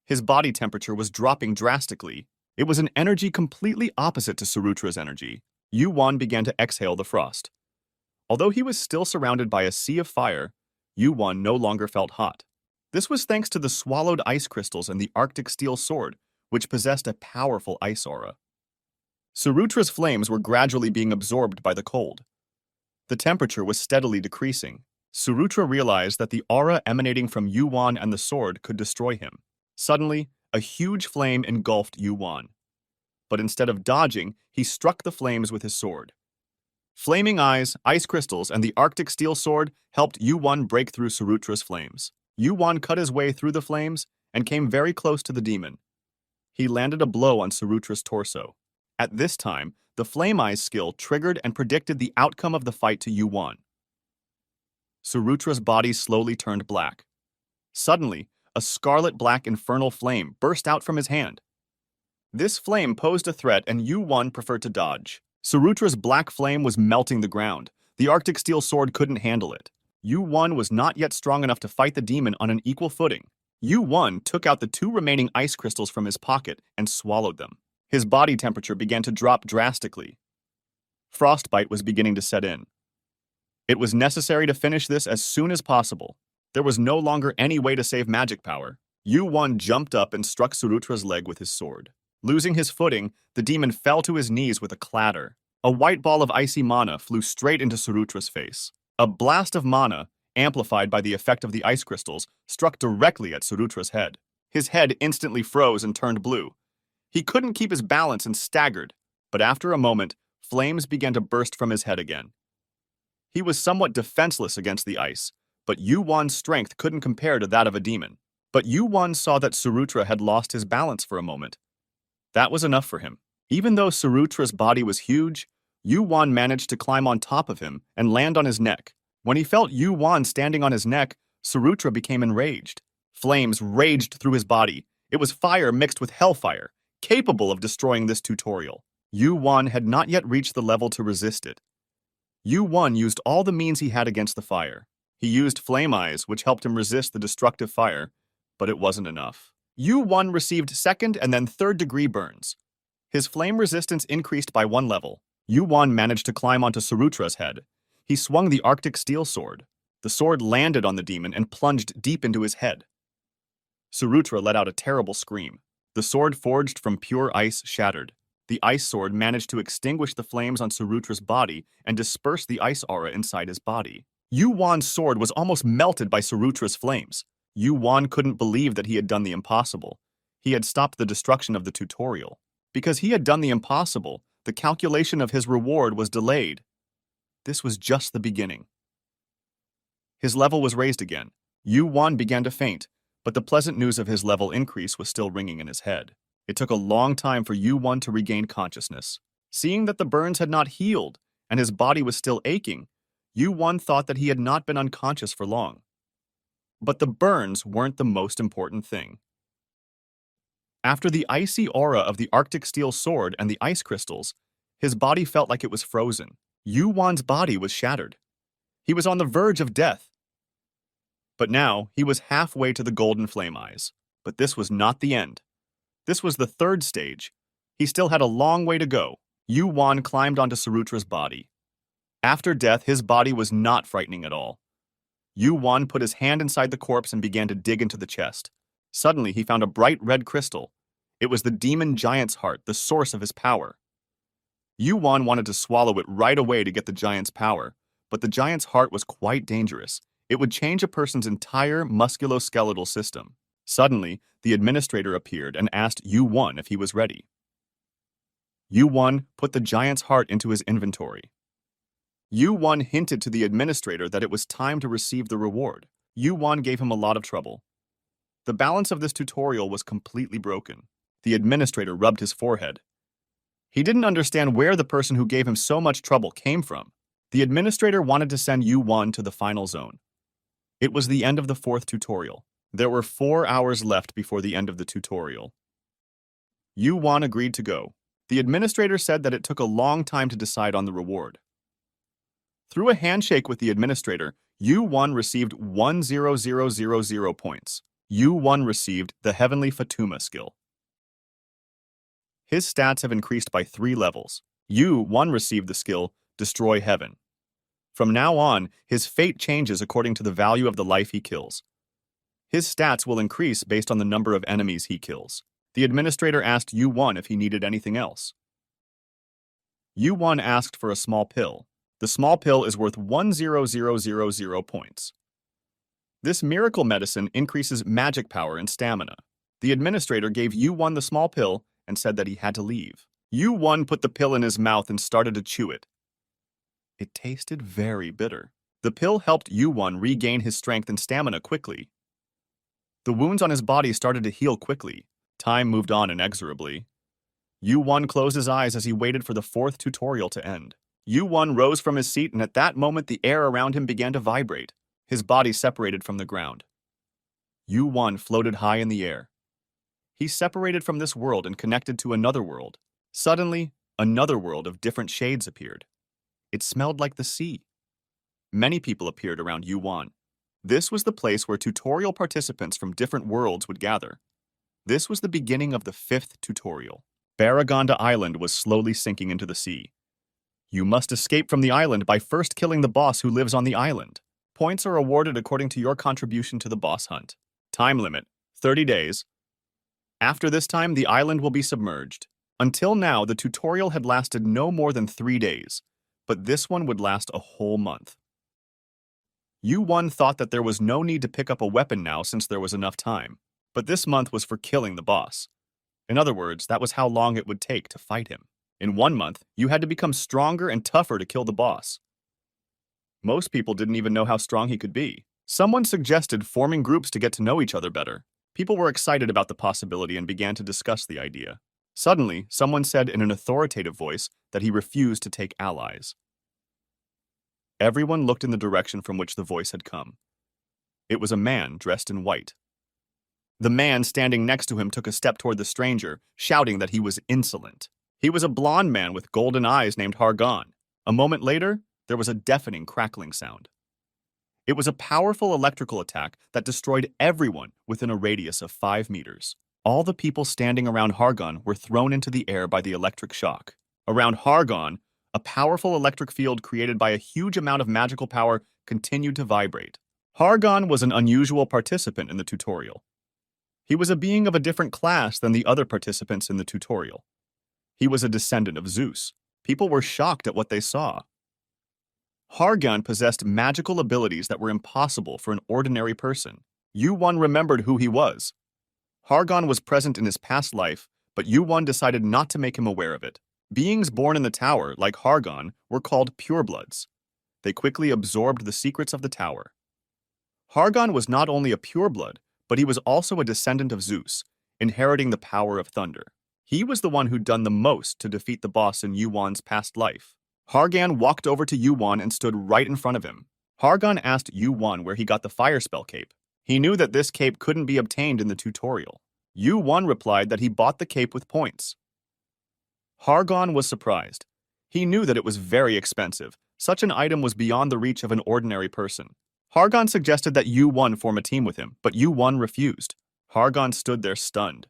His body temperature was dropping drastically. It was an energy completely opposite to Suruta's energy. Yuan began to exhale the frost. Although he was still surrounded by a sea of fire, Yuan no longer felt hot. This was thanks to the swallowed ice crystals and the Arctic steel sword, which possessed a powerful ice aura. Suruta's flames were gradually being absorbed by the cold. The temperature was steadily decreasing. Suruta realized that the aura emanating from Yuan and the sword could destroy him. Suddenly, a huge flame engulfed Yuan. But instead of dodging, he struck the flames with his sword. Flaming eyes, ice crystals, and the Arctic steel sword helped Yuan break through Suruta's flames. Yuan cut his way through the flames and came very close to the demon. He landed a blow on Suruta's torso. At this time, the Flame Eyes skill triggered and predicted the outcome of the fight to Yuan. Suruta's body slowly turned black. Suddenly, a scarlet-black infernal flame burst out from his hand. This flame posed a threat and Yuan preferred to dodge. Suruta's black flame was melting the ground. The Arctic steel sword couldn't handle it. Yuan was not yet strong enough to fight the demon on an equal footing. Yuan took out the 2 remaining ice crystals from his pocket and swallowed them. His body temperature began to drop drastically. Frostbite was beginning to set in. It was necessary to finish this as soon as possible. There was no longer any way to save magic power. Yuan jumped up and struck Suruta's leg with his sword. Losing his footing, the demon fell to his knees with a clatter. A white ball of icy mana flew straight into Suruta's face. A blast of mana, amplified by the effect of the ice crystals, struck directly at Suruta's head. His head instantly froze and turned blue. He couldn't keep his balance and staggered, but after a moment, flames began to burst from his head again. He was somewhat defenseless against the ice, but Yuan's strength couldn't compare to that of a demon. But Yu-Wan saw that Surutra had lost his balance for a moment. That was enough for him. Even though Surutra's body was huge, Yu-Wan managed to climb on top of him and land on his neck. When he felt Yu-Wan standing on his neck, Surutra became enraged. Flames raged through his body. It was fire mixed with hellfire, capable of destroying this tutorial. Yu-Wan had not yet reached the level to resist it. Yu-Wan used all the means he had against the fire. He used flame eyes, which helped him resist the destructive fire, but it wasn't enough. Yu-Wan received second and then third-degree burns. His flame resistance increased by 1 level. Yu-Wan managed to climb onto Surutra's head. He swung the Arctic Steel Sword. The sword landed on the demon and plunged deep into his head. Surutra let out a terrible scream. The sword forged from pure ice shattered. The ice sword managed to extinguish the flames on Surutra's body and disperse the ice aura inside his body. Yu-Wan's sword was almost melted by Surutra's flames. Yu-Wan couldn't believe that he had done the impossible. He had stopped the destruction of the tutorial. Because he had done the impossible, the calculation of his reward was delayed. This was just the beginning. His level was raised again. Yu-Wan began to faint, but the pleasant news of his level increase was still ringing in his head. It took a long time for Yu-Wan to regain consciousness. Seeing that the burns had not healed and his body was still aching, Yu-Wan thought that he had not been unconscious for long. But the burns weren't the most important thing. After the icy aura of the Arctic Steel Sword and the ice crystals, his body felt like it was frozen. Yu-Wan's body was shattered. He was on the verge of death. But now, he was halfway to the Golden Flame Eyes. But this was not the end. This was the third stage. He still had a long way to go. Yu-Wan climbed onto Surutra's body. After death, his body was not frightening at all. Yu-Wan put his hand inside the corpse and began to dig into the chest. Suddenly, he found a bright red crystal. It was the demon giant's heart, the source of his power. Yu-Wan wanted to swallow it right away to get the giant's power, but the giant's heart was quite dangerous. It would change a person's entire musculoskeletal system. Suddenly, the administrator appeared and asked Yu-Wan if he was ready. Yu-Wan put the giant's heart into his inventory. Yu-Wan hinted to the administrator that it was time to receive the reward. Yu-Wan gave him a lot of trouble. The balance of this tutorial was completely broken. The administrator rubbed his forehead. He didn't understand where the person who gave him so much trouble came from. The administrator wanted to send Yu-Wan to the final zone. It was the end of the 4th tutorial. There were 4 hours left before the end of the tutorial. Yu-Wan agreed to go. The administrator said that it took a long time to decide on the reward. Through a handshake with the administrator, Yu-Wan received 10000 points. Yu-Wan received the Heavenly Fatuma skill. His stats have increased by 3 levels. Yu-Wan received the skill Destroy Heaven. From now on, his fate changes according to the value of the life he kills. His stats will increase based on the number of enemies he kills. The administrator asked Yu-Wan if he needed anything else. Yu-Wan asked for a small pill. The small pill is worth 10000 points. This miracle medicine increases magic power and stamina. The administrator gave Yu-Wan the small pill and said that he had to leave. Yu-Wan put the pill in his mouth and started to chew it. It tasted very bitter. The pill helped Yu-Wan regain his strength and stamina quickly. The wounds on his body started to heal quickly. Time moved on inexorably. Yu-Wan closed his eyes as he waited for the 4th tutorial to end. Yu-Wan rose from his seat, and at that moment the air around him began to vibrate. His body separated from the ground. Yu-Wan floated high in the air. He separated from this world and connected to another world. Suddenly, another world of different shades appeared. It smelled like the sea. Many people appeared around Yu-Wan. This was the place where tutorial participants from different worlds would gather. This was the beginning of the 5th tutorial. Baragonda Island was slowly sinking into the sea. You must escape from the island by first killing the boss who lives on the island. Points are awarded according to your contribution to the boss hunt. Time limit, 30 days. After this time, the island will be submerged. Until now, the tutorial had lasted no more than 3 days, but this one would last a whole month. Yu-Wan thought that there was no need to pick up a weapon now since there was enough time, but this month was for killing the boss. In other words, that was how long it would take to fight him. In 1 month, you had to become stronger and tougher to kill the boss. Most people didn't even know how strong he could be. Someone suggested forming groups to get to know each other better. People were excited about the possibility and began to discuss the idea. Suddenly, someone said in an authoritative voice that he refused to take allies. Everyone looked in the direction from which the voice had come. It was a man dressed in white. The man standing next to him took a step toward the stranger, shouting that he was insolent. He was a blond man with golden eyes named Hargon. A moment later, there was a deafening crackling sound. It was a powerful electrical attack that destroyed everyone within a radius of 5 meters. All the people standing around Hargon were thrown into the air by the electric shock. Around Hargon, a powerful electric field created by a huge amount of magical power continued to vibrate. Hargon was an unusual participant in the tutorial. He was a being of a different class than the other participants in the tutorial. He was a descendant of Zeus. People were shocked at what they saw. Hargon possessed magical abilities that were impossible for an ordinary person. Yu-Won remembered who he was. Hargon was present in his past life, but Yu-Won decided not to make him aware of it. Beings born in the tower, like Hargon, were called purebloods. They quickly absorbed the secrets of the tower. Hargon was not only a pureblood, but he was also a descendant of Zeus, inheriting the power of thunder. He was the one who'd done the most to defeat the boss in Yu-Won's past life. Hargon walked over to Yu-Won and stood right in front of him. Hargon asked Yu-Won where he got the fire spell cape. He knew that this cape couldn't be obtained in the tutorial. Yu-Won replied that he bought the cape with points. Hargon was surprised. He knew that it was very expensive. Such an item was beyond the reach of an ordinary person. Hargon suggested that Yu-Won form a team with him, but Yu-Won refused. Hargon stood there stunned.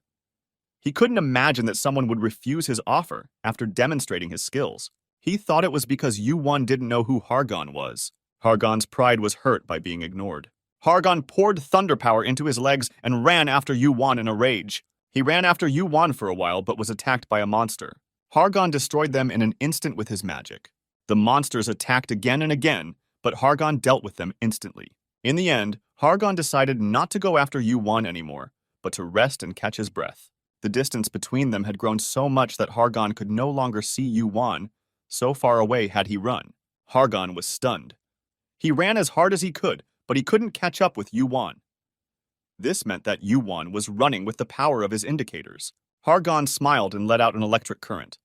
He couldn't imagine that someone would refuse his offer after demonstrating his skills. He thought it was because Yu-Won didn't know who Hargon was. Hargon's pride was hurt by being ignored. Hargon poured thunder power into his legs and ran after Yu-Won in a rage. He ran after Yu-Won for a while but was attacked by a monster. Hargon destroyed them in an instant with his magic. The monsters attacked again and again, but Hargon dealt with them instantly. In the end, Hargon decided not to go after Yu-Won anymore, but to rest and catch his breath. The distance between them had grown so much that Hargon could no longer see Yu-Won. So far away had he run. Hargon was stunned. He ran as hard as he could, but he couldn't catch up with Yu-Won. This meant that Yu-Won was running with the power of his indicators. Hargon smiled and let out an electric current.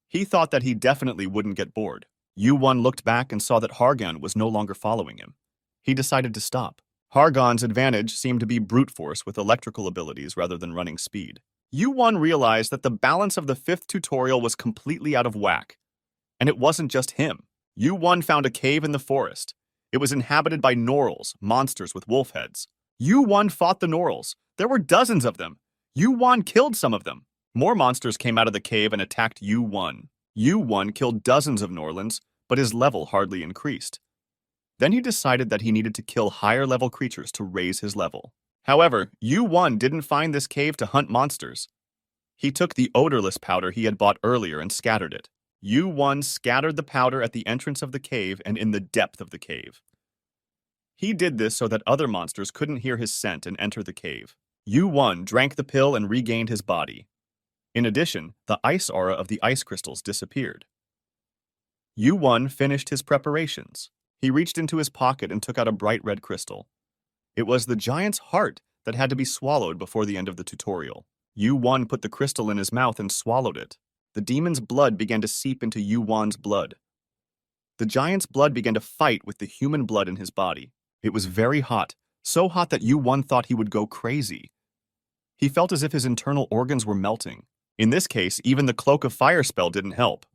He thought that he definitely wouldn't get bored. Yu-Won looked back and saw that Hargon was no longer following him. He decided to stop. Hargon's advantage seemed to be brute force with electrical abilities rather than running speed. Yu-Won realized that the balance of the 5th tutorial was completely out of whack. And it wasn't just him. Yu-Won found a cave in the forest. It was inhabited by Norals, monsters with wolf heads. Yu-Won fought the Norals. There were dozens of them. Yu-Won killed some of them. More monsters came out of the cave and attacked Yu-Won. Yu-Won killed dozens of Norlands, but his level hardly increased. Then he decided that he needed to kill higher-level creatures to raise his level. However, Yu-Won didn't find this cave to hunt monsters. He took the odorless powder he had bought earlier and scattered it. Yu-Won scattered the powder at the entrance of the cave and in the depth of the cave. He did this so that other monsters couldn't hear his scent and enter the cave. Yu-Won drank the pill and regained his body. In addition, the ice aura of the ice crystals disappeared. Yu-Won finished his preparations. He reached into his pocket and took out a bright red crystal. It was the giant's heart that had to be swallowed before the end of the tutorial. Yu-Won put the crystal in his mouth and swallowed it. The demon's blood began to seep into Yu-Won's blood. The giant's blood began to fight with the human blood in his body. It was very hot, so hot that Yu-Won thought he would go crazy. He felt as if his internal organs were melting. In this case, even the cloak of fire spell didn't help.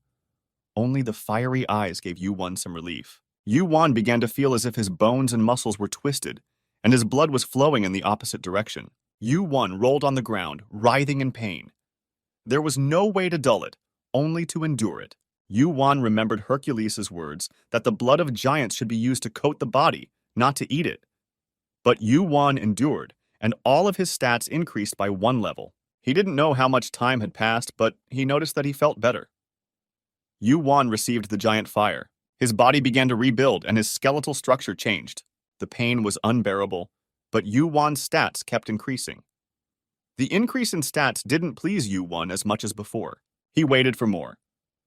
Only the fiery eyes gave Yu-Won some relief. Yu-Won began to feel as if his bones and muscles were twisted, and his blood was flowing in the opposite direction. Yu-Won rolled on the ground, writhing in pain. There was no way to dull it, only to endure it. Yu-Won remembered Hercules' words that the blood of giants should be used to coat the body, not to eat it. But Yu-Won endured, and all of his stats increased by 1 level. He didn't know how much time had passed, but he noticed that he felt better. Yu-Won received the giant fire. His body began to rebuild, and his skeletal structure changed. The pain was unbearable, but Yu-Won's stats kept increasing. The increase in stats didn't please Yu-Won as much as before. He waited for more.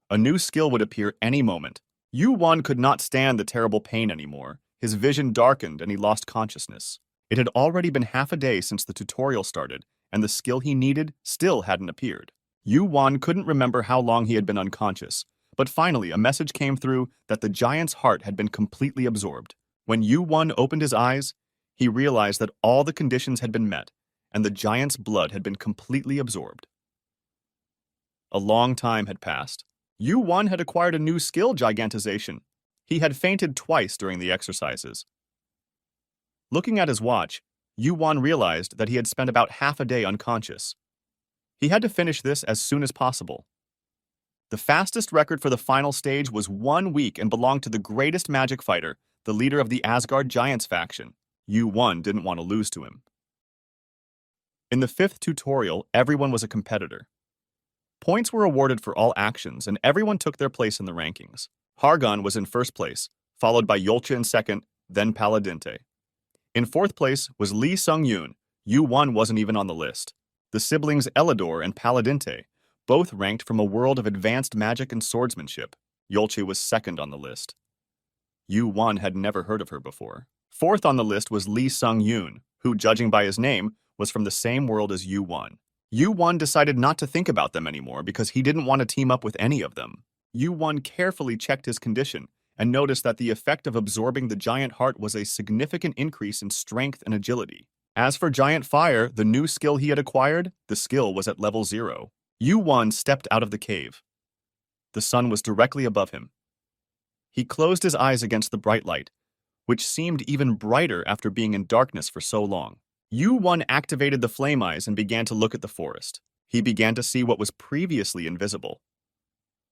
A new skill would appear any moment. Yu-Won could not stand the terrible pain anymore. His vision darkened and he lost consciousness. It had already been half a day since the tutorial started, and the skill he needed still hadn't appeared. Yu Wan couldn't remember how long he had been unconscious, but finally a message came through that the giant's heart had been completely absorbed. When Yu Wan opened his eyes, he realized that all the conditions had been met, and the giant's blood had been completely absorbed. A long time had passed. Yu Wan had acquired a new skill, gigantization. He had fainted twice during the exercises. Looking at his watch, Yu Wan realized that he had spent about half a day unconscious. He had to finish this as soon as possible. The fastest record for the final stage was 1 week and belonged to the greatest magic fighter, the leader of the Asgard Giants faction. Yu Wan didn't want to lose to him. In the 5th tutorial, everyone was a competitor. Points were awarded for all actions, and everyone took their place in the rankings. Hargon was in first place, followed by Yolcha in second, then Paladinte. In fourth place was Lee Sung-yoon. Yu Wan wasn't even on the list. The siblings Elidor and Paladinte, both ranked from a world of advanced magic and swordsmanship. Yolcha was second on the list. Yu Wan had never heard of her before. Fourth on the list was Lee Sung-yoon, who, judging by his name, was from the same world as Yu Wan. Yu Wan decided not to think about them anymore because he didn't want to team up with any of them. Yu Wan carefully checked his condition and noticed that the effect of absorbing the giant heart was a significant increase in strength and agility. As for giant fire, the new skill he had acquired, the skill was at level 0. Yu Wan stepped out of the cave. The sun was directly above him. He closed his eyes against the bright light, which seemed even brighter after being in darkness for so long. Yu Wan activated the flame eyes and began to look at the forest. He began to see what was previously invisible.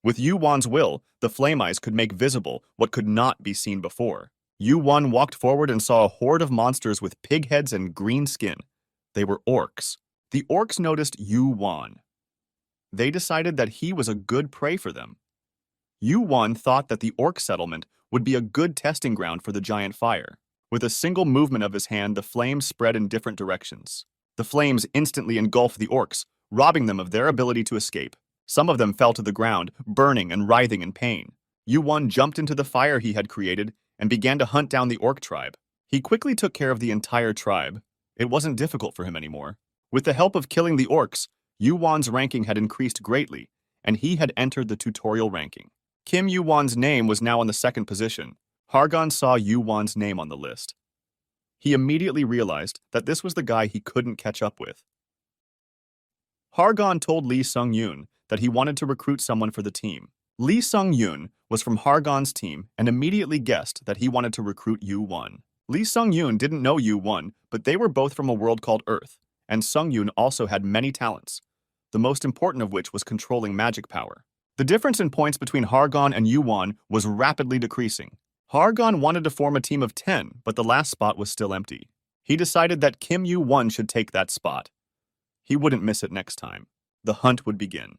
With Yu Wan's will, the flame eyes could make visible what could not be seen before. Yu Wan walked forward and saw a horde of monsters with pig heads and green skin. They were orcs. The orcs noticed Yu Wan. They decided that he was a good prey for them. Yu Wan thought that the orc settlement would be a good testing ground for the giant fire. With a single movement of his hand, the flames spread in different directions. The flames instantly engulfed the orcs, robbing them of their ability to escape. Some of them fell to the ground, burning and writhing in pain. Yu Wan jumped into the fire he had created and began to hunt down the orc tribe. He quickly took care of the entire tribe. It wasn't difficult for him anymore. With the help of killing the orcs, Yu Wan's ranking had increased greatly, and he had entered the tutorial ranking. Kim Yu Wan's name was now in the 2nd position. Hargon saw Yu Wan's name on the list. He immediately realized that this was the guy he couldn't catch up with. Hargon told Lee Sung-yoon that he wanted to recruit someone for the team. Lee Sung-yoon was from Hargon's team and immediately guessed that he wanted to recruit Yu Wan. Lee Sung-yoon didn't know Yu Wan, but they were both from a world called Earth, and Sung-yoon also had many talents, the most important of which was controlling magic power. The difference in points between Hargon and Yu Wan was rapidly decreasing. Hargon wanted to form a team of 10, but the last spot was still empty. He decided that Kim Yu Wan should take that spot. He wouldn't miss it next time. The hunt would begin.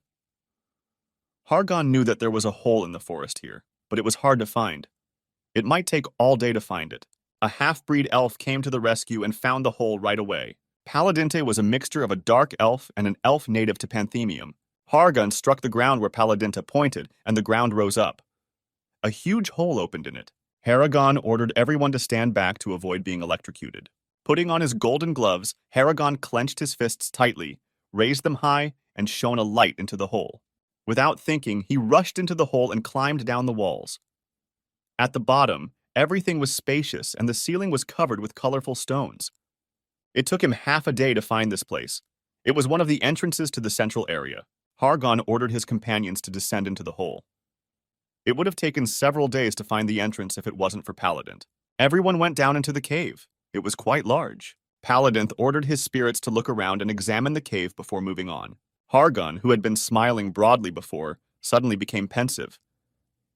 Hargon knew that there was a hole in the forest here, but it was hard to find. It might take all day to find it. A half-breed elf came to the rescue and found the hole right away. Paladinte was a mixture of a dark elf and an elf native to Panthemium. Hargon struck the ground where Paladinte pointed, and the ground rose up. A huge hole opened in it. Harrigan ordered everyone to stand back to avoid being electrocuted. Putting on his golden gloves, Harrigan clenched his fists tightly, raised them high, and shone a light into the hole. Without thinking, he rushed into the hole and climbed down the walls. At the bottom, everything was spacious and the ceiling was covered with colorful stones. It took him half a day to find this place. It was one of the entrances to the central area. Hargon ordered his companions to descend into the hole. It would have taken several days to find the entrance if it wasn't for Paladin. Everyone went down into the cave. It was quite large. Paladin ordered his spirits to look around and examine the cave before moving on. Hargon, who had been smiling broadly before, suddenly became pensive.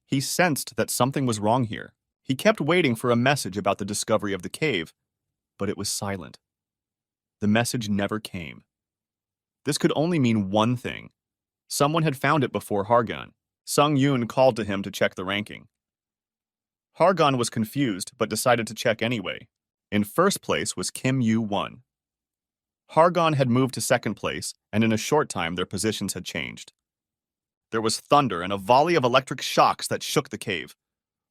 He sensed that something was wrong here. He kept waiting for a message about the discovery of the cave, but it was silent. The message never came. This could only mean one thing. Someone had found it before Hargon. Sung-yoon called to him to check the ranking. Hargon was confused, but decided to check anyway. In first place was Kim Yu Wan. Hargon had moved to second place, and in a short time their positions had changed. There was thunder and a volley of electric shocks that shook the cave.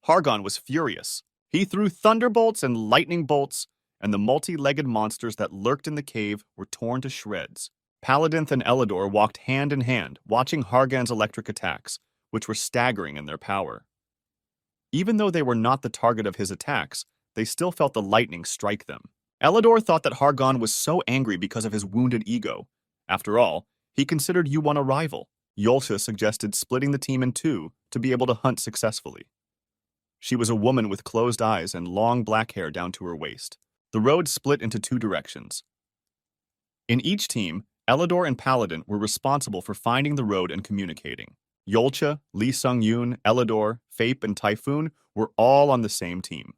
Hargon was furious. He threw thunderbolts and lightning bolts, and the multi-legged monsters that lurked in the cave were torn to shreds. Paladinth and Elidor walked hand in hand, watching Hargan's electric attacks, which were staggering in their power. Even though they were not the target of his attacks, they still felt the lightning strike them. Elidor thought that Hargan was so angry because of his wounded ego. After all, he considered Yuwon a rival. Yolcha suggested splitting the team in two to be able to hunt successfully. She was a woman with closed eyes and long black hair down to her waist. The road split into two directions. In each team, Elidor and Paladin were responsible for finding the road and communicating. Yolcha, Lee Sung-yoon, Elidor, Fape, and Typhoon were all on the same team.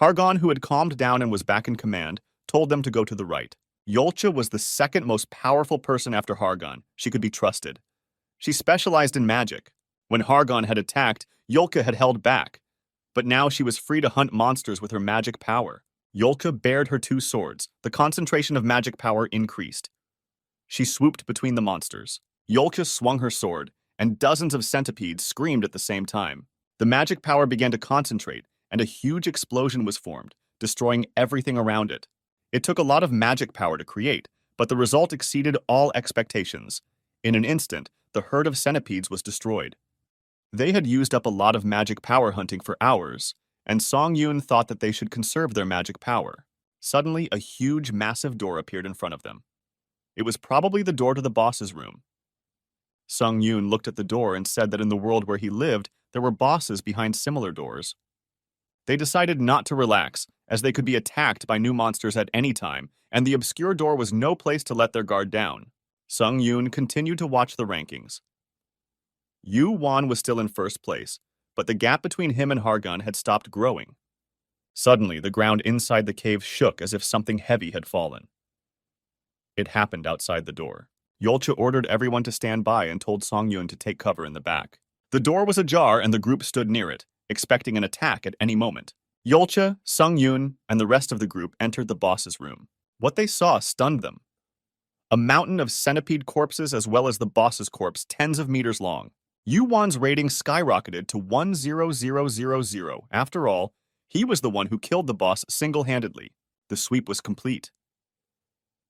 Hargan, who had calmed down and was back in command, told them to go to the right. Yolcha was the second most powerful person after Hargan. She could be trusted. She specialized in magic. When Hargan had attacked, Yolcha had held back, but now she was free to hunt monsters with her magic power. Yolcha bared her two swords. The concentration of magic power increased. She swooped between the monsters. Yolcha swung her sword, and dozens of centipedes screamed at the same time. The magic power began to concentrate, and a huge explosion was formed, destroying everything around it. It took a lot of magic power to create, but the result exceeded all expectations. In an instant, the herd of centipedes was destroyed. They had used up a lot of magic power hunting for hours, and Song-yoon thought that they should conserve their magic power. Suddenly, a huge, massive door appeared in front of them. It was probably the door to the boss's room. Sung-yoon looked at the door and said that in the world where he lived, there were bosses behind similar doors. They decided not to relax, as they could be attacked by new monsters at any time, and the obscure door was no place to let their guard down. Sung-yoon continued to watch the rankings. Yuwon was still in first place, but the gap between him and Hargan had stopped growing. Suddenly, the ground inside the cave shook as if something heavy had fallen. It happened outside the door. Yolcha ordered everyone to stand by and told Song-yoon to take cover in the back. The door was ajar and the group stood near it, expecting an attack at any moment. Yolcha, Sung-yoon, and the rest of the group entered the boss's room. What they saw stunned them. A mountain of centipede corpses as well as the boss's corpse tens of meters long. Yuwon's rating skyrocketed to 10000. After all, he was the one who killed the boss single-handedly. The sweep was complete.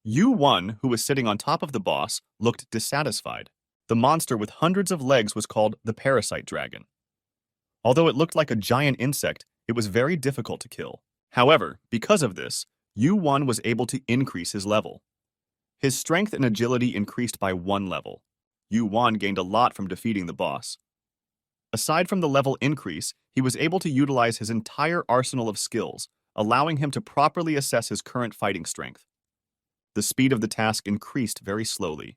Yuwon, who was sitting on top of the boss, looked dissatisfied. The monster with hundreds of legs was called the Parasite Dragon. Although it looked like a giant insect, it was very difficult to kill. However, because of this, Yuwon was able to increase his level. His strength and agility increased by 1 level. Yuwon gained a lot from defeating the boss. Aside from the level increase, he was able to utilize his entire arsenal of skills, allowing him to properly assess his current fighting strength. The speed of the task increased very slowly.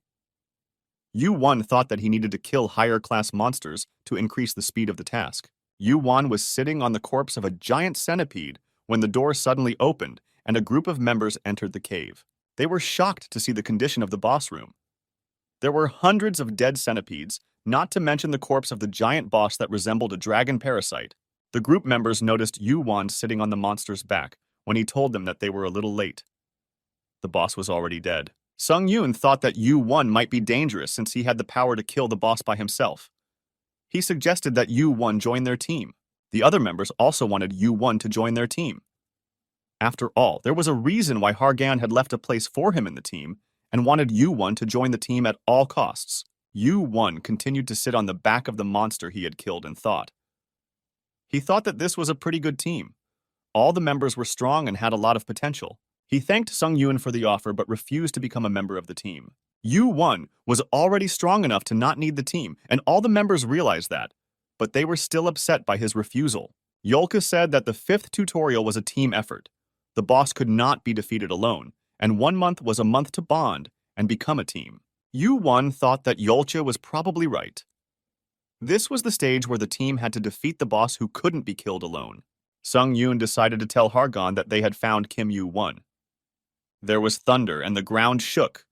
Yuwon thought that he needed to kill higher-class monsters to increase the speed of the task. Yuwon was sitting on the corpse of a giant centipede when the door suddenly opened and a group of members entered the cave. They were shocked to see the condition of the boss room. There were hundreds of dead centipedes, not to mention the corpse of the giant boss that resembled a dragon parasite. The group members noticed Yuwon sitting on the monster's back when he told them that they were a little late. The boss was already dead. Sung-yoon thought that Yuwon might be dangerous since he had the power to kill the boss by himself. He suggested that Yuwon join their team. The other members also wanted Yuwon to join their team. After all, there was a reason why Hargan had left a place for him in the team and wanted Yuwon to join the team at all costs. Yuwon continued to sit on the back of the monster he had killed and thought. He thought that this was a pretty good team. All the members were strong and had a lot of potential. He thanked Sung-yoon for the offer but refused to become a member of the team. Yuwon was already strong enough to not need the team, and all the members realized that, but they were still upset by his refusal. Yolcha said that the 5th tutorial was a team effort. The boss could not be defeated alone, and 1 month was a month to bond and become a team. Yuwon thought that Yolcha was probably right. This was the stage where the team had to defeat the boss who couldn't be killed alone. Sung-yoon decided to tell Hargan that they had found Kim Yuwon. There was thunder and the ground shook.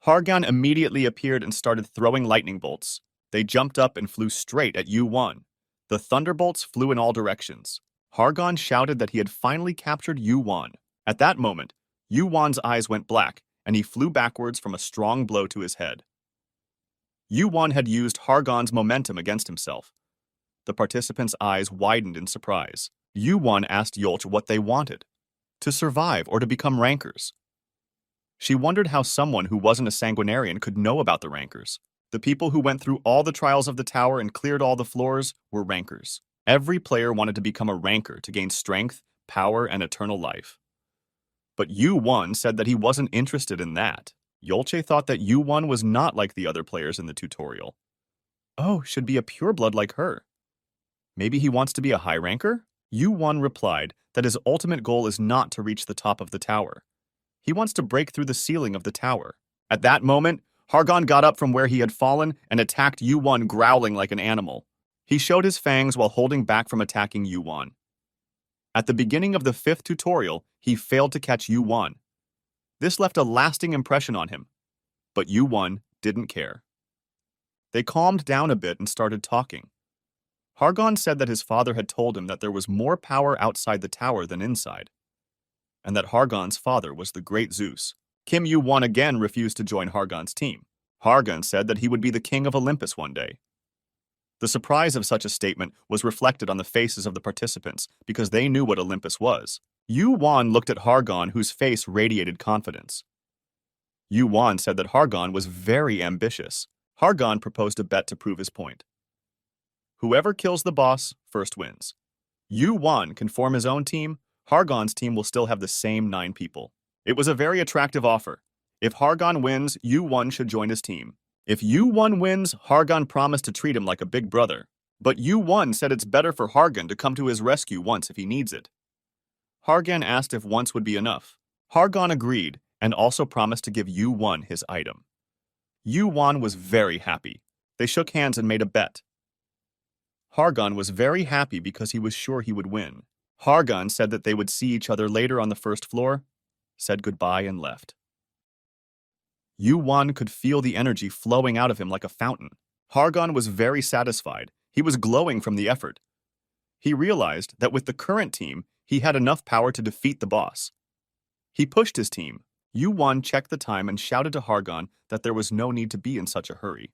Hargan immediately appeared and started throwing lightning bolts. They jumped up and flew straight at Yuwon. The thunderbolts flew in all directions. Hargan shouted that he had finally captured Yuwon. At that moment, Yuwon's eyes went black, and he flew backwards from a strong blow to his head. Yuwon had used Hargan's momentum against himself. The participants' eyes widened in surprise. Yuwon asked Yolch what they wanted. to survive or to become rankers. She wondered how someone who wasn't a sanguinarian could know about the rankers. The people who went through all the trials of the tower and cleared all the floors were rankers. Every player wanted to become a ranker to gain strength, power, and eternal life. But Yu-Won said that he wasn't interested in that. Yolche thought that Yu-Won was not like the other players in the tutorial. Oh, should be a pureblood like her. Maybe he wants to be a high ranker? Yu-Won replied that his ultimate goal is not to reach the top of the tower. He wants to break through the ceiling of the tower. At that moment, Hargon got up from where he had fallen and attacked Yu-Won, growling like an animal. He showed his fangs while holding back from attacking Yu-Won. At the beginning of the 5th tutorial, he failed to catch Yu-Won. This left a lasting impression on him, but Yu-Won didn't care. They calmed down a bit and started talking. Hargon said that his father had told him that there was more power outside the tower than inside, and that Hargon's father was the great Zeus. Kim Yu-Won again refused to join Hargon's team. Hargon said that he would be the king of Olympus one day. The surprise of such a statement was reflected on the faces of the participants because they knew what Olympus was. Yu-Won looked at Hargon, whose face radiated confidence. Yu-Won said that Hargon was very ambitious. Hargon proposed a bet to prove his point. Whoever kills the boss first wins. Yu-Won can form his own team. Hargon's team will still have the same 9 people. It was a very attractive offer. If Hargon wins, Yu-Won should join his team. If Yu-Won wins, Hargon promised to treat him like a big brother. But Yu-Won said it's better for Hargon to come to his rescue once if he needs it. Hargon asked if once would be enough. Hargon agreed and also promised to give Yu-Won his item. Yu-Won was very happy. They shook hands and made a bet. Hargon was very happy because he was sure he would win. Hargon said that they would see each other later on the 1st floor, said goodbye and left. Yu-Won could feel the energy flowing out of him like a fountain. Hargon was very satisfied. He was glowing from the effort. He realized that with the current team, he had enough power to defeat the boss. He pushed his team. Yu-Won checked the time and shouted to Hargon that there was no need to be in such a hurry.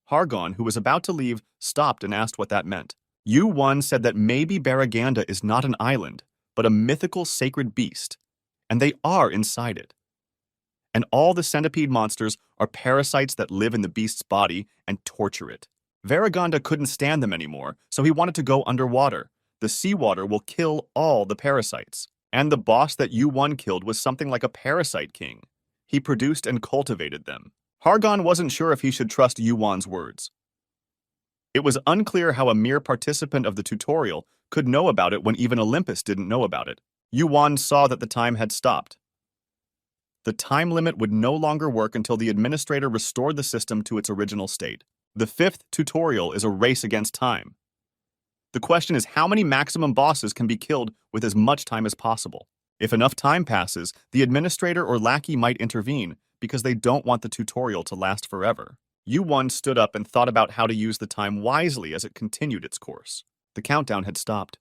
Hargon, who was about to leave, stopped and asked what that meant. Yu-Won said that maybe Baraganda is not an island, but a mythical sacred beast, and they are inside it. And all the centipede monsters are parasites that live in the beast's body and torture it. Varaganda couldn't stand them anymore, so he wanted to go underwater. The seawater will kill all the parasites. And the boss that Yu-Won killed was something like a parasite king. He produced and cultivated them. Hargon wasn't sure if he should trust Yu-Won's words. It was unclear how a mere participant of the tutorial could know about it when even Olympus didn't know about it. Yu-Won saw that the time had stopped. The time limit would no longer work until the administrator restored the system to its original state. The 5th tutorial is a race against time. The question is how many maximum bosses can be killed with as much time as possible. If enough time passes, the administrator or lackey might intervene because they don't want the tutorial to last forever. Yu-Won stood up and thought about how to use the time wisely as it continued its course. The countdown had stopped.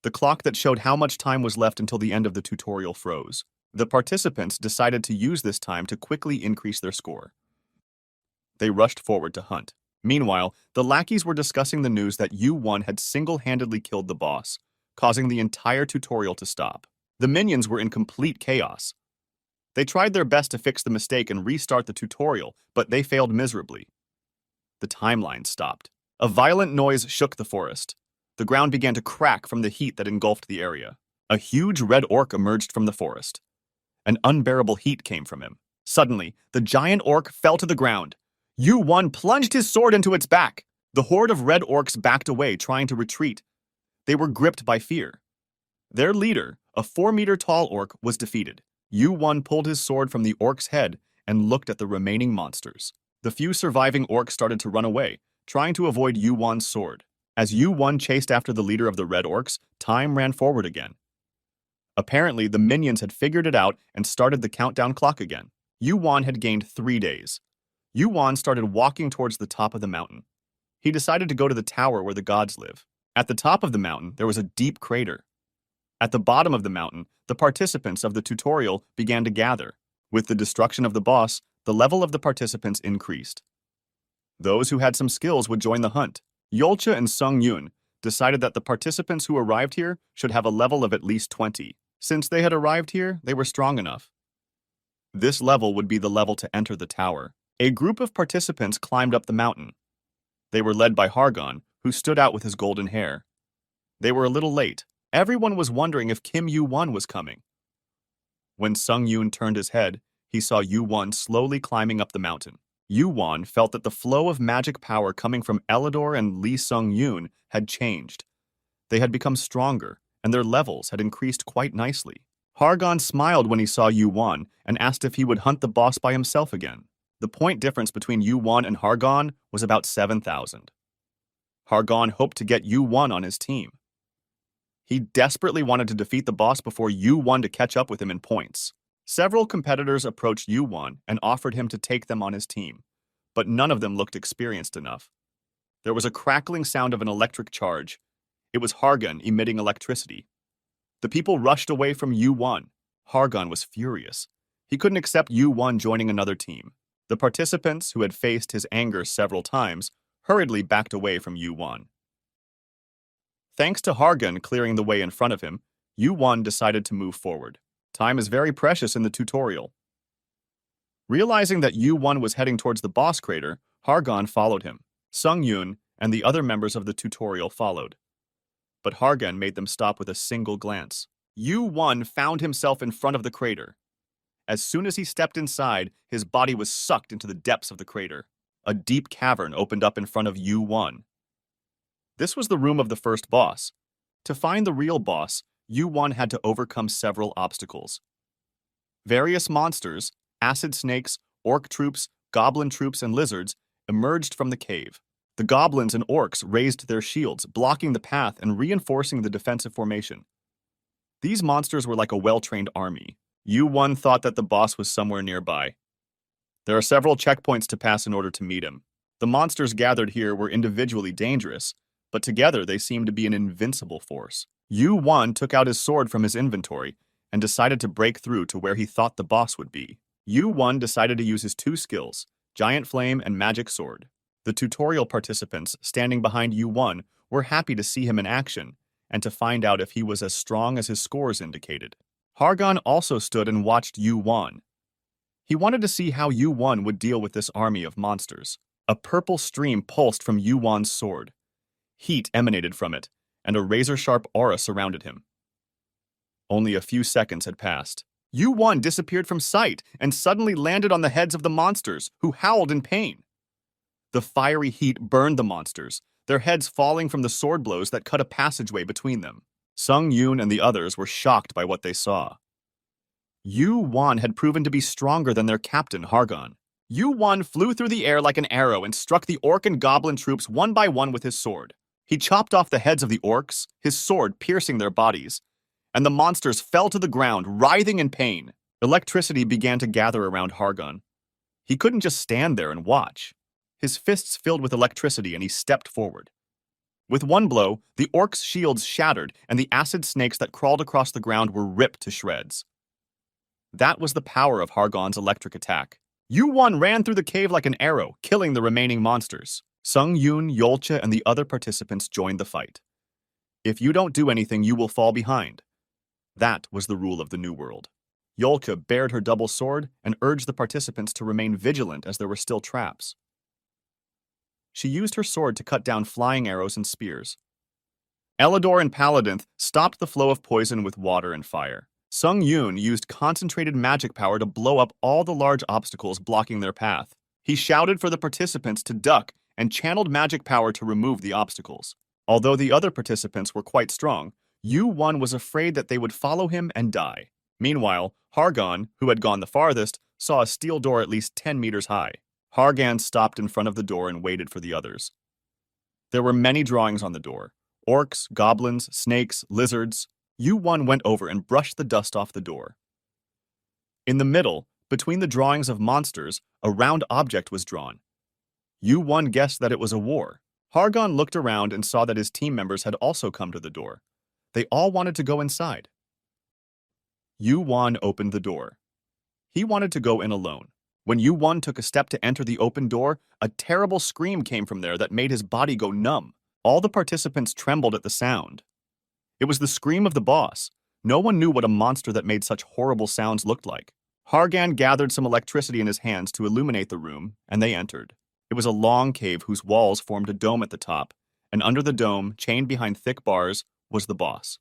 The clock that showed how much time was left until the end of the tutorial froze. The participants decided to use this time to quickly increase their score. They rushed forward to hunt. Meanwhile, the lackeys were discussing the news that Yu-Won had single-handedly killed the boss, causing the entire tutorial to stop. The minions were in complete chaos. They tried their best to fix the mistake and restart the tutorial, but they failed miserably. The timeline stopped. A violent noise shook the forest. The ground began to crack from the heat that engulfed the area. A huge red orc emerged from the forest. An unbearable heat came from him. Suddenly, the giant orc fell to the ground. Yu-Won plunged his sword into its back. The horde of red orcs backed away, trying to retreat. They were gripped by fear. Their leader, a 4-meter-tall orc, was defeated. Yu-Won pulled his sword from the orc's head and looked at the remaining monsters. The few surviving orcs started to run away, trying to avoid Yu-Won's sword. As Yu-Won chased after the leader of the red orcs, time ran forward again. Apparently, the minions had figured it out and started the countdown clock again. Yu-Won had gained 3 days. Yu-Won started walking towards the top of the mountain. He decided to go to the tower where the gods live. At the top of the mountain, there was a deep crater. At the bottom of the mountain, the participants of the tutorial began to gather. With the destruction of the boss, the level of the participants increased. Those who had some skills would join the hunt. Yolcha and Sung Yoon, decided that the participants who arrived here should have a level of at least 20. Since they had arrived here, they were strong enough. This level would be the level to enter the tower. A group of participants climbed up the mountain. They were led by Hargon, who stood out with his golden hair. They were a little late. Everyone was wondering if Kim Yu-won was coming. When Sung-yoon turned his head, he saw Yu-won slowly climbing up the mountain. Yu-won felt that the flow of magic power coming from Elidor and Lee Sung-yoon had changed. They had become stronger, and their levels had increased quite nicely. Hargon smiled when he saw Yu-won and asked if he would hunt the boss by himself again. The point difference between Yu-won and Hargon was about 7,000. Hargon hoped to get Yu-won on his team. He desperately wanted to defeat the boss before Yu-won to catch up with him in points. Several competitors approached Yu-won and offered him to take them on his team, but none of them looked experienced enough. There was a crackling sound of an electric charge. It was Hargon emitting electricity. The people rushed away from Yu-won. Hargon was furious. He couldn't accept Yu-won joining another team. The participants, who had faced his anger several times, hurriedly backed away from Yu-won. Thanks to Hargon clearing the way in front of him, Yu-won decided to move forward. Time is very precious in the tutorial. Realizing that Yu-won was heading towards the boss crater, Hargon followed him. Sung-yoon and the other members of the tutorial followed. But Hargon made them stop with a single glance. Yu-won found himself in front of the crater. As soon as he stepped inside, his body was sucked into the depths of the crater. A deep cavern opened up in front of Yu-won. This was the room of the first boss. To find the real boss, Yu-won had to overcome several obstacles. Various monsters, acid snakes, orc troops, goblin troops, and lizards emerged from the cave. The goblins and orcs raised their shields, blocking the path and reinforcing the defensive formation. These monsters were like a well-trained army. Yu-won thought that the boss was somewhere nearby. There are several checkpoints to pass in order to meet him. The monsters gathered here were individually dangerous, but together they seemed to be an invincible force. Yu-won took out his sword from his inventory and decided to break through to where he thought the boss would be. Yu-won decided to use his two skills, Giant Flame and Magic Sword. The tutorial participants standing behind Yu-won were happy to see him in action and to find out if he was as strong as his scores indicated. Hargon also stood and watched Yu-won. He wanted to see how Yu-won would deal with this army of monsters. A purple stream pulsed from Yu-won's sword. Heat emanated from it, and a razor-sharp aura surrounded him. Only a few seconds had passed. Yu-won disappeared from sight and suddenly landed on the heads of the monsters, who howled in pain. The fiery heat burned the monsters, their heads falling from the sword blows that cut a passageway between them. Sung-yoon and the others were shocked by what they saw. Yu-won had proven to be stronger than their captain, Hargon. Yu-won flew through the air like an arrow and struck the orc and goblin troops one by one with his sword. He chopped off the heads of the orcs, his sword piercing their bodies, and the monsters fell to the ground, writhing in pain. Electricity began to gather around Hargon. He couldn't just stand there and watch. His fists filled with electricity and he stepped forward. With one blow, the orcs' shields shattered and the acid snakes that crawled across the ground were ripped to shreds. That was the power of Hargon's electric attack. Yu-won ran through the cave like an arrow, killing the remaining monsters. Sung-yoon, Yolcha, and the other participants joined the fight. If you don't do anything, you will fall behind. That was the rule of the New World. Yolcha bared her double sword and urged the participants to remain vigilant as there were still traps. She used her sword to cut down flying arrows and spears. Elidor and Paladinth stopped the flow of poison with water and fire. Sung-yoon used concentrated magic power to blow up all the large obstacles blocking their path. He shouted for the participants to duck and channeled magic power to remove the obstacles. Although the other participants were quite strong, Yu-won was afraid that they would follow him and die. Meanwhile, Hargon, who had gone the farthest, saw a steel door at least 10 meters high. Hargon stopped in front of the door and waited for the others. There were many drawings on the door. Orcs, goblins, snakes, lizards. Yu-won went over and brushed the dust off the door. In the middle, between the drawings of monsters, a round object was drawn. Yu-won guessed that it was a war. Hargon looked around and saw that his team members had also come to the door. They all wanted to go inside. Yu-won opened the door. He wanted to go in alone. When Yu-won took a step to enter the open door, a terrible scream came from there that made his body go numb. All the participants trembled at the sound. It was the scream of the boss. No one knew what a monster that made such horrible sounds looked like. Hargan gathered some electricity in his hands to illuminate the room, and they entered. It was a long cave whose walls formed a dome at the top, and under the dome, chained behind thick bars, was the boss.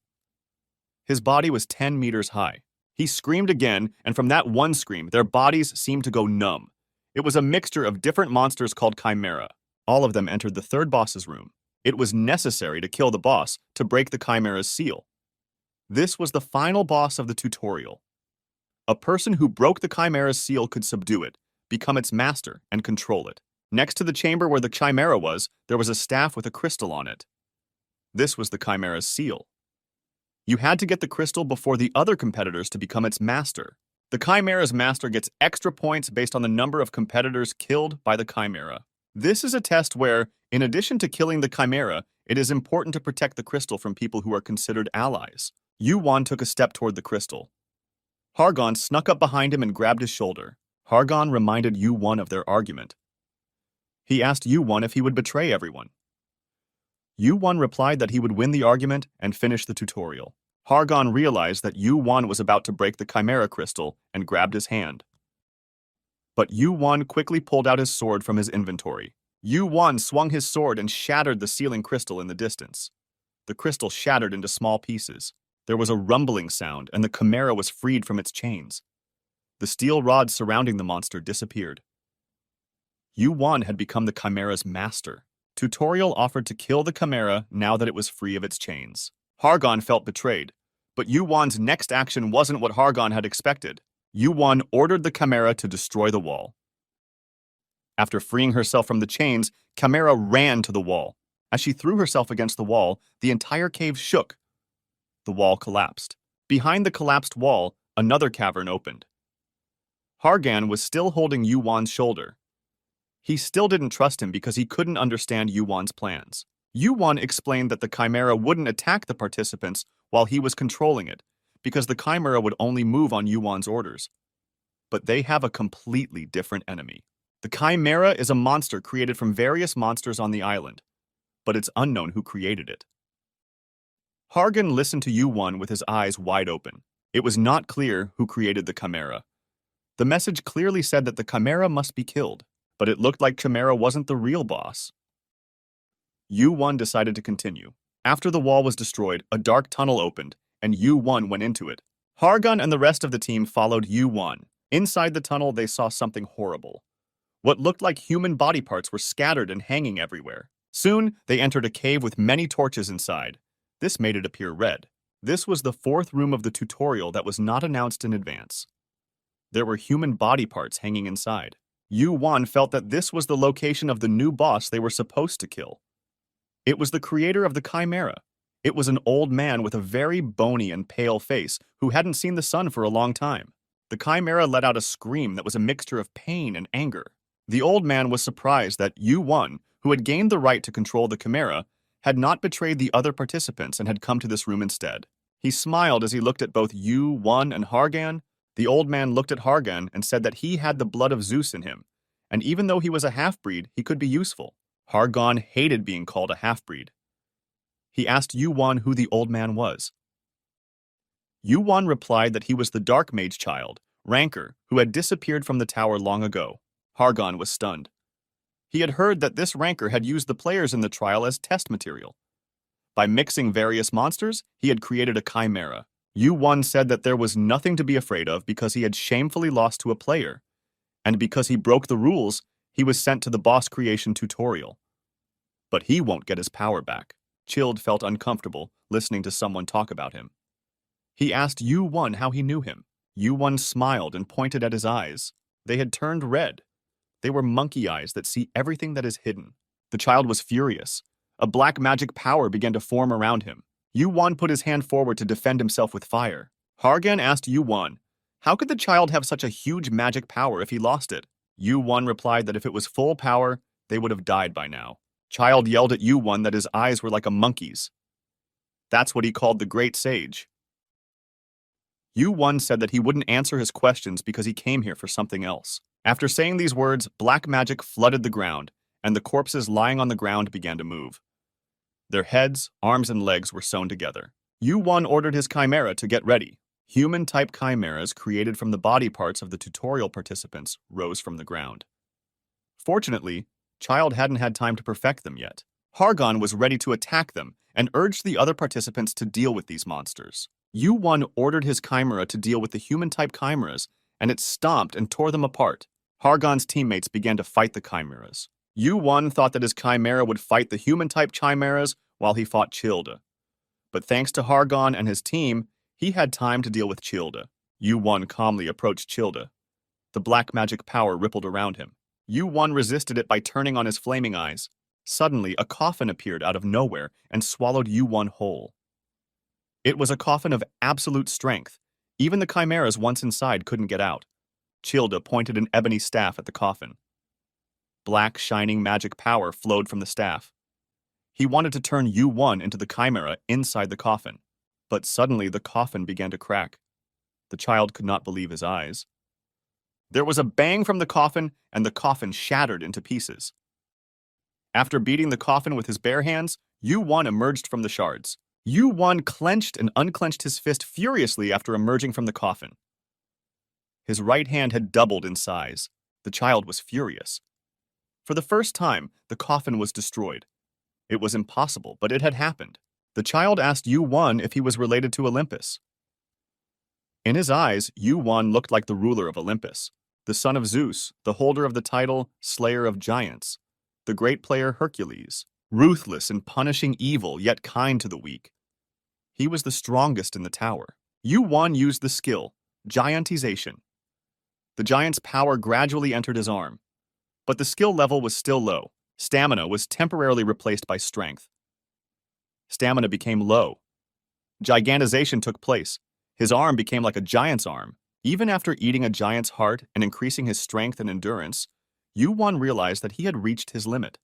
His body was 10 meters high. He screamed again, and from that one scream, their bodies seemed to go numb. It was a mixture of different monsters called Chimera. All of them entered the third boss's room. It was necessary to kill the boss to break the Chimera's seal. This was the final boss of the tutorial. A person who broke the Chimera's seal could subdue it, become its master, and control it. Next to the chamber where the Chimera was, there was a staff with a crystal on it. This was the Chimera's seal. You had to get the crystal before the other competitors to become its master. The Chimera's master gets extra points based on the number of competitors killed by the Chimera. This is a test where, in addition to killing the Chimera, it is important to protect the crystal from people who are considered allies. Yu-Wan took a step toward the crystal. Hargan snuck up behind him and grabbed his shoulder. Hargan reminded Yu-Wan of their argument. He asked Yu-Wan if he would betray everyone. Yu-Wan replied that he would win the argument and finish the tutorial. Hargan realized that Yu-Wan was about to break the Chimera crystal and grabbed his hand. But Yu-Wan quickly pulled out his sword from his inventory. Yu-Wan swung his sword and shattered the sealing crystal in the distance. The crystal shattered into small pieces. There was a rumbling sound, and the Chimera was freed from its chains. The steel rods surrounding the monster disappeared. Yu-Wan had become the Chimera's master. Tutorial offered to kill the Chimera now that it was free of its chains. Hargan felt betrayed, but Yu-Wan's next action wasn't what Hargan had expected. Yu-Wan ordered the Chimera to destroy the wall. After freeing herself from the chains, Chimera ran to the wall. As she threw herself against the wall, the entire cave shook. The wall collapsed. Behind the collapsed wall, another cavern opened. Hargan was still holding Yu-Wan's shoulder. He still didn't trust him because he couldn't understand Yu-Wan's plans. Yu-Wan explained that the Chimera wouldn't attack the participants while he was controlling it, because the Chimera would only move on Yu-Wan's orders. But they have a completely different enemy. The Chimera is a monster created from various monsters on the island, but it's unknown who created it. Hargan listened to Yu-Wan with his eyes wide open. It was not clear who created the Chimera. The message clearly said that the Chimera must be killed, but it looked like Chimera wasn't the real boss. Yu-Wan decided to continue. After the wall was destroyed, a dark tunnel opened, and Yu-Wan went into it. Hargan and the rest of the team followed Yu-Wan. Inside the tunnel, they saw something horrible. What looked like human body parts were scattered and hanging everywhere. Soon, they entered a cave with many torches inside. This made it appear red. This was the fourth room of the tutorial that was not announced in advance. There were human body parts hanging inside. Yu-Wan felt that this was the location of the new boss they were supposed to kill. It was the creator of the Chimera. It was an old man with a very bony and pale face who hadn't seen the sun for a long time. The Chimera let out a scream that was a mixture of pain and anger. The old man was surprised that Yu-Wan, who had gained the right to control the Chimera, had not betrayed the other participants and had come to this room instead. He smiled as he looked at both Yu-Wan and Hargan. The old man looked at Hargan and said that he had the blood of Zeus in him, and even though he was a half-breed, he could be useful. Hargan hated being called a half-breed. He asked Yu-Wan who the old man was. Yu-Wan replied that he was the Dark Mage child, Rancor, who had disappeared from the tower long ago. Hargan was stunned. He had heard that this Rancor had used the players in the trial as test material. By mixing various monsters, he had created a Chimera. Yu-Wan said that there was nothing to be afraid of because he had shamefully lost to a player, and because he broke the rules, he was sent to the boss creation tutorial. But he won't get his power back. Chilled felt uncomfortable listening to someone talk about him. He asked Yu-Wan how he knew him. Yu-Wan smiled and pointed at his eyes. They had turned red. They were monkey eyes that see everything that is hidden. The child was furious. A black magic power began to form around him. Yu-Wan put his hand forward to defend himself with fire. Hargan asked Yu-Wan, how could the child have such a huge magic power if he lost it? Yu-Wan replied that if it was full power, they would have died by now. Child yelled at Yu-Wan that his eyes were like a monkey's. That's what he called the Great Sage. Yu-Wan said that he wouldn't answer his questions because he came here for something else. After saying these words, black magic flooded the ground, and the corpses lying on the ground began to move. Their heads, arms, and legs were sewn together. Yu-Wan ordered his chimera to get ready. Human-type chimeras created from the body parts of the tutorial participants rose from the ground. Fortunately, Child hadn't had time to perfect them yet. Hargon was ready to attack them and urged the other participants to deal with these monsters. Yu-Wan ordered his chimera to deal with the human-type chimeras, and it stomped and tore them apart. Hargon's teammates began to fight the chimeras. Yu-Wan thought that his chimera would fight the human-type chimeras while he fought Childa. But thanks to Hargon and his team, he had time to deal with Childa. Yu-Wan calmly approached Childa. The black magic power rippled around him. Yu-Wan resisted it by turning on his flaming eyes. Suddenly, a coffin appeared out of nowhere and swallowed Yu-Wan whole. It was a coffin of absolute strength. Even the chimeras once inside couldn't get out. Childa pointed an ebony staff at the coffin. Black, shining magic power flowed from the staff. He wanted to turn Yu-Wan into the chimera inside the coffin. But suddenly the coffin began to crack. The child could not believe his eyes. There was a bang from the coffin, and the coffin shattered into pieces. After beating the coffin with his bare hands, Yu-Wan emerged from the shards. Yu-Wan clenched and unclenched his fist furiously after emerging from the coffin. His right hand had doubled in size. The child was furious. For the first time, the coffin was destroyed. It was impossible, but it had happened. The child asked Yu-Wan if he was related to Olympus. In his eyes, Yu-Wan looked like the ruler of Olympus, the son of Zeus, the holder of the title Slayer of Giants, the great player Hercules, ruthless in punishing evil yet kind to the weak. He was the strongest in the tower. Yu-Wan used the skill, Giantization. The giant's power gradually entered his arm, but the skill level was still low. Stamina was temporarily replaced by strength. Stamina became low. Gigantization took place. His arm became like a giant's arm. Even after eating a giant's heart and increasing his strength and endurance, Yu-Wan realized that he had reached his limit.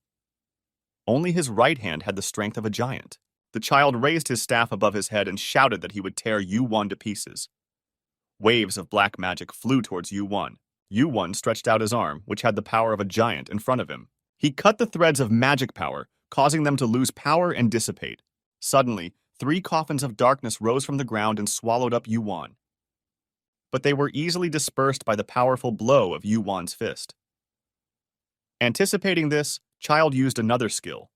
Only his right hand had the strength of a giant. The child raised his staff above his head and shouted that he would tear Yu-Wan to pieces. Waves of black magic flew towards Yu-Wan. Yu-Wan stretched out his arm, which had the power of a giant, in front of him. He cut the threads of magic power, causing them to lose power and dissipate. Suddenly, 3 coffins of darkness rose from the ground and swallowed up Yu-Wan. But they were easily dispersed by the powerful blow of Yu-Wan's fist. Anticipating this, Child used another skill.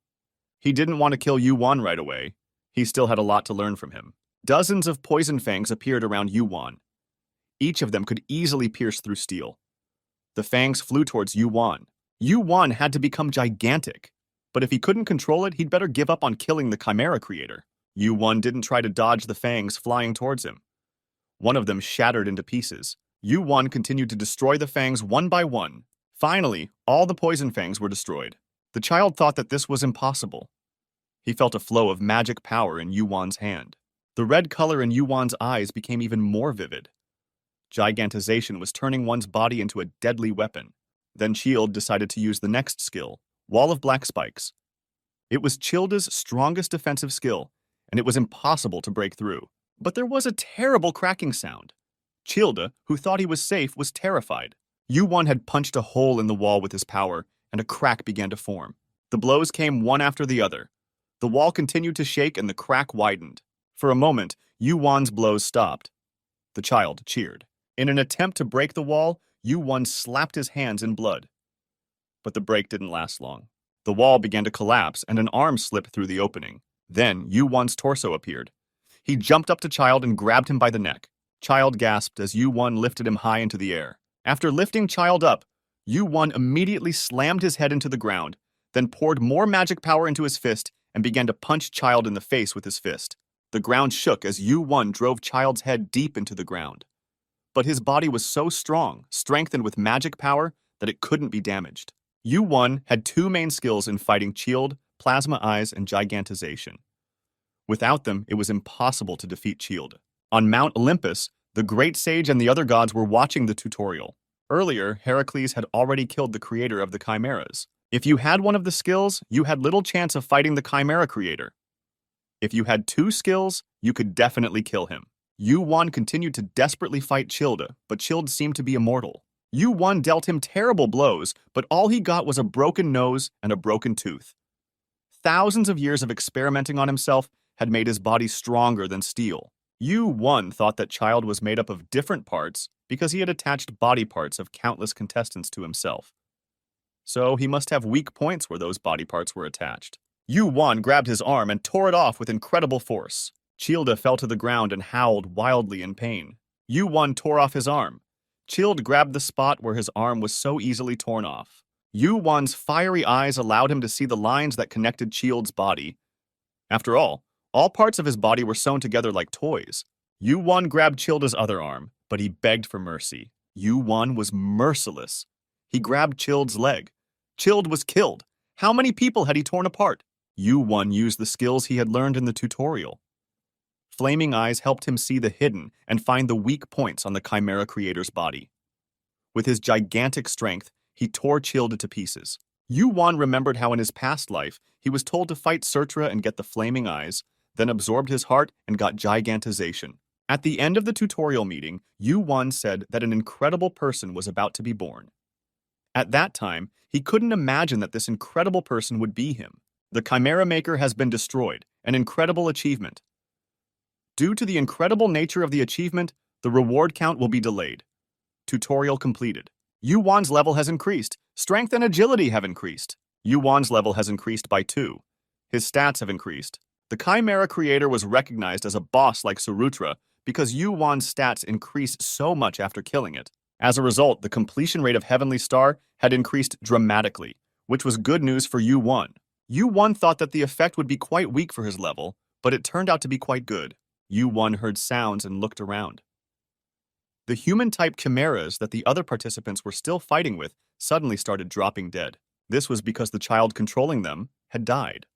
He didn't want to kill Yu-Wan right away. He still had a lot to learn from him. Dozens of poison fangs appeared around Yu-Wan. Each of them could easily pierce through steel. The fangs flew towards Yu-Wan. Yu-Wan had to become gigantic. But if he couldn't control it, he'd better give up on killing the Chimera Creator. Yu-Wan didn't try to dodge the fangs flying towards him. One of them shattered into pieces. Yu-Wan continued to destroy the fangs one by one. Finally, all the poison fangs were destroyed. The child thought that this was impossible. He felt a flow of magic power in Yu-Wan's hand. The red color in Yu-Wan's eyes became even more vivid. Gigantization was turning one's body into a deadly weapon. Then Childe decided to use the next skill, Wall of Black Spikes. It was Childe's strongest defensive skill, and it was impossible to break through. But there was a terrible cracking sound. Childe, who thought he was safe, was terrified. Yu-Wan had punched a hole in the wall with his power, and a crack began to form. The blows came one after the other. The wall continued to shake and the crack widened. For a moment, Yu-Wan's blows stopped. The child cheered. In an attempt to break the wall, Yu-Wan slapped his hands in blood. But the break didn't last long. The wall began to collapse and an arm slipped through the opening. Then Yu-Wan's torso appeared. He jumped up to Child and grabbed him by the neck. Child gasped as Yu-Wan lifted him high into the air. After lifting Child up, Yu-Wan immediately slammed his head into the ground, then poured more magic power into his fist and began to punch Child in the face with his fist. The ground shook as Yu-Wan drove Child's head deep into the ground. But his body was so strong, strengthened with magic power, that it couldn't be damaged. Yu-Wan had 2 main skills in fighting Childe, Plasma Eyes, and Gigantization. Without them, it was impossible to defeat Childe. On Mount Olympus, the Great Sage and the other gods were watching the tutorial. Earlier, Heracles had already killed the creator of the Chimeras. If you had one of the skills, you had little chance of fighting the Chimera Creator. If you had 2 skills, you could definitely kill him. Yu-Wan continued to desperately fight Childe, but Childe seemed to be immortal. Yu-Wan dealt him terrible blows, but all he got was a broken nose and a broken tooth. Thousands of years of experimenting on himself had made his body stronger than steel. Yu-1 thought that child was made up of different parts because he had attached body parts of countless contestants to himself. So he must have weak points where those body parts were attached. Yu-1 grabbed his arm and tore it off with incredible force. Childe fell to the ground and howled wildly in pain. Yu-1 tore off his arm. Childe grabbed the spot where his arm was so easily torn off. Yu-1's fiery eyes allowed him to see the lines that connected Childe's body. After all parts of his body were sewn together like toys. Yu-1 grabbed Childe's other arm, but he begged for mercy. Yu-1 was merciless. He grabbed Childe's leg. Childe was killed. How many people had he torn apart? Yu-1 used the skills he had learned in the tutorial. Flaming eyes helped him see the hidden and find the weak points on the Chimera creator's body. With his gigantic strength, he tore Childe to pieces. Yu-1 remembered how in his past life he was told to fight Surtra and get the flaming eyes, then absorbed his heart and got gigantization. At the end of the tutorial meeting, Yu-1 said that an incredible person was about to be born. At that time, he couldn't imagine that this incredible person would be him. The Chimera Maker has been destroyed, an incredible achievement. Due to the incredible nature of the achievement, the reward count will be delayed. Tutorial completed. Yu-1's level has increased. Strength and agility have increased. Yu-1's level has increased by 2. His stats have increased. The Chimera creator was recognized as a boss like Surutra because Yu-1's stats increased so much after killing it. As a result, the completion rate of Heavenly Star had increased dramatically, which was good news for Yu-1. Yu-1 thought that the effect would be quite weak for his level, but it turned out to be quite good. Yu-1 heard sounds and looked around. The human-type chimeras that the other participants were still fighting with suddenly started dropping dead. This was because the child controlling them had died.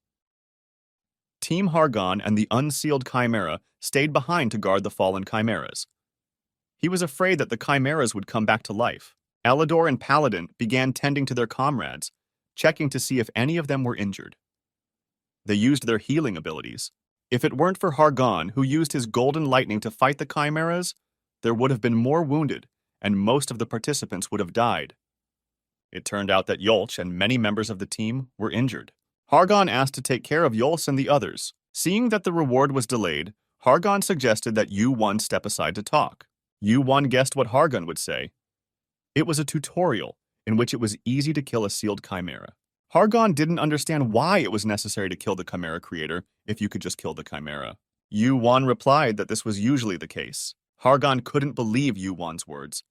Team Hargon and the unsealed chimera stayed behind to guard the fallen chimeras. He was afraid that the chimeras would come back to life. Elidor and Paladin began tending to their comrades, checking to see if any of them were injured. They used their healing abilities. If it weren't for Hargon, who used his golden lightning to fight the chimeras, there would have been more wounded, and most of the participants would have died. It turned out that Yolch and many members of the team were injured. Hargon asked to take care of Yolch and the others. Seeing that the reward was delayed, Hargon suggested that Yu-1 step aside to talk. Yu-1 guessed what Hargon would say. It was a tutorial in which it was easy to kill a sealed chimera. Hargon didn't understand why it was necessary to kill the chimera creator if you could just kill the chimera. Yu-1 replied that this was usually the case. Hargon couldn't believe Yu-1's words.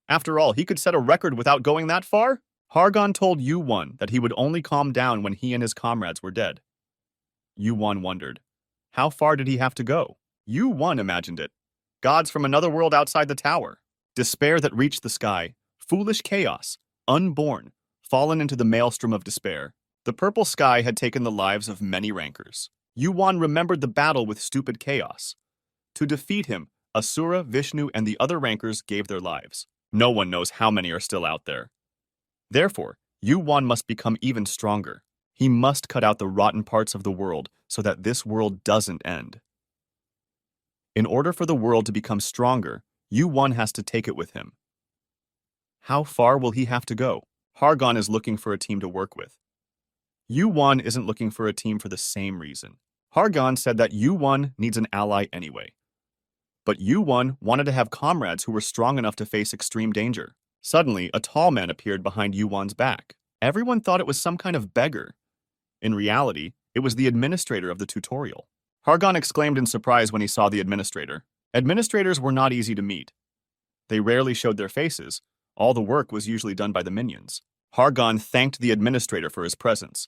After all, he could set a record without going that far? Hargon told Yu-1 that he would only calm down when he and his comrades were dead. Yu-1 wondered, how far did he have to go? Yu-1 imagined it. Gods from another world outside the tower. Despair that reached the sky. Foolish chaos. Unborn. Fallen into the maelstrom of despair. The purple sky had taken the lives of many rankers. Yu-1 remembered the battle with stupid chaos. To defeat him, Asura, Vishnu, and the other rankers gave their lives. No one knows how many are still out there. Therefore, Yu-1 must become even stronger. He must cut out the rotten parts of the world so that this world doesn't end. In order for the world to become stronger, Yu-1 has to take it with him. How far will he have to go? Hargon is looking for a team to work with. Yu-1 isn't looking for a team for the same reason. Hargon said that Yu-1 needs an ally anyway. But Yu-1 wanted to have comrades who were strong enough to face extreme danger. Suddenly, a tall man appeared behind Yu-1's back. Everyone thought it was some kind of beggar. In reality, it was the administrator of the tutorial. Hargon exclaimed in surprise when he saw the administrator. Administrators were not easy to meet. They rarely showed their faces. All the work was usually done by the minions. Hargon thanked the administrator for his presence.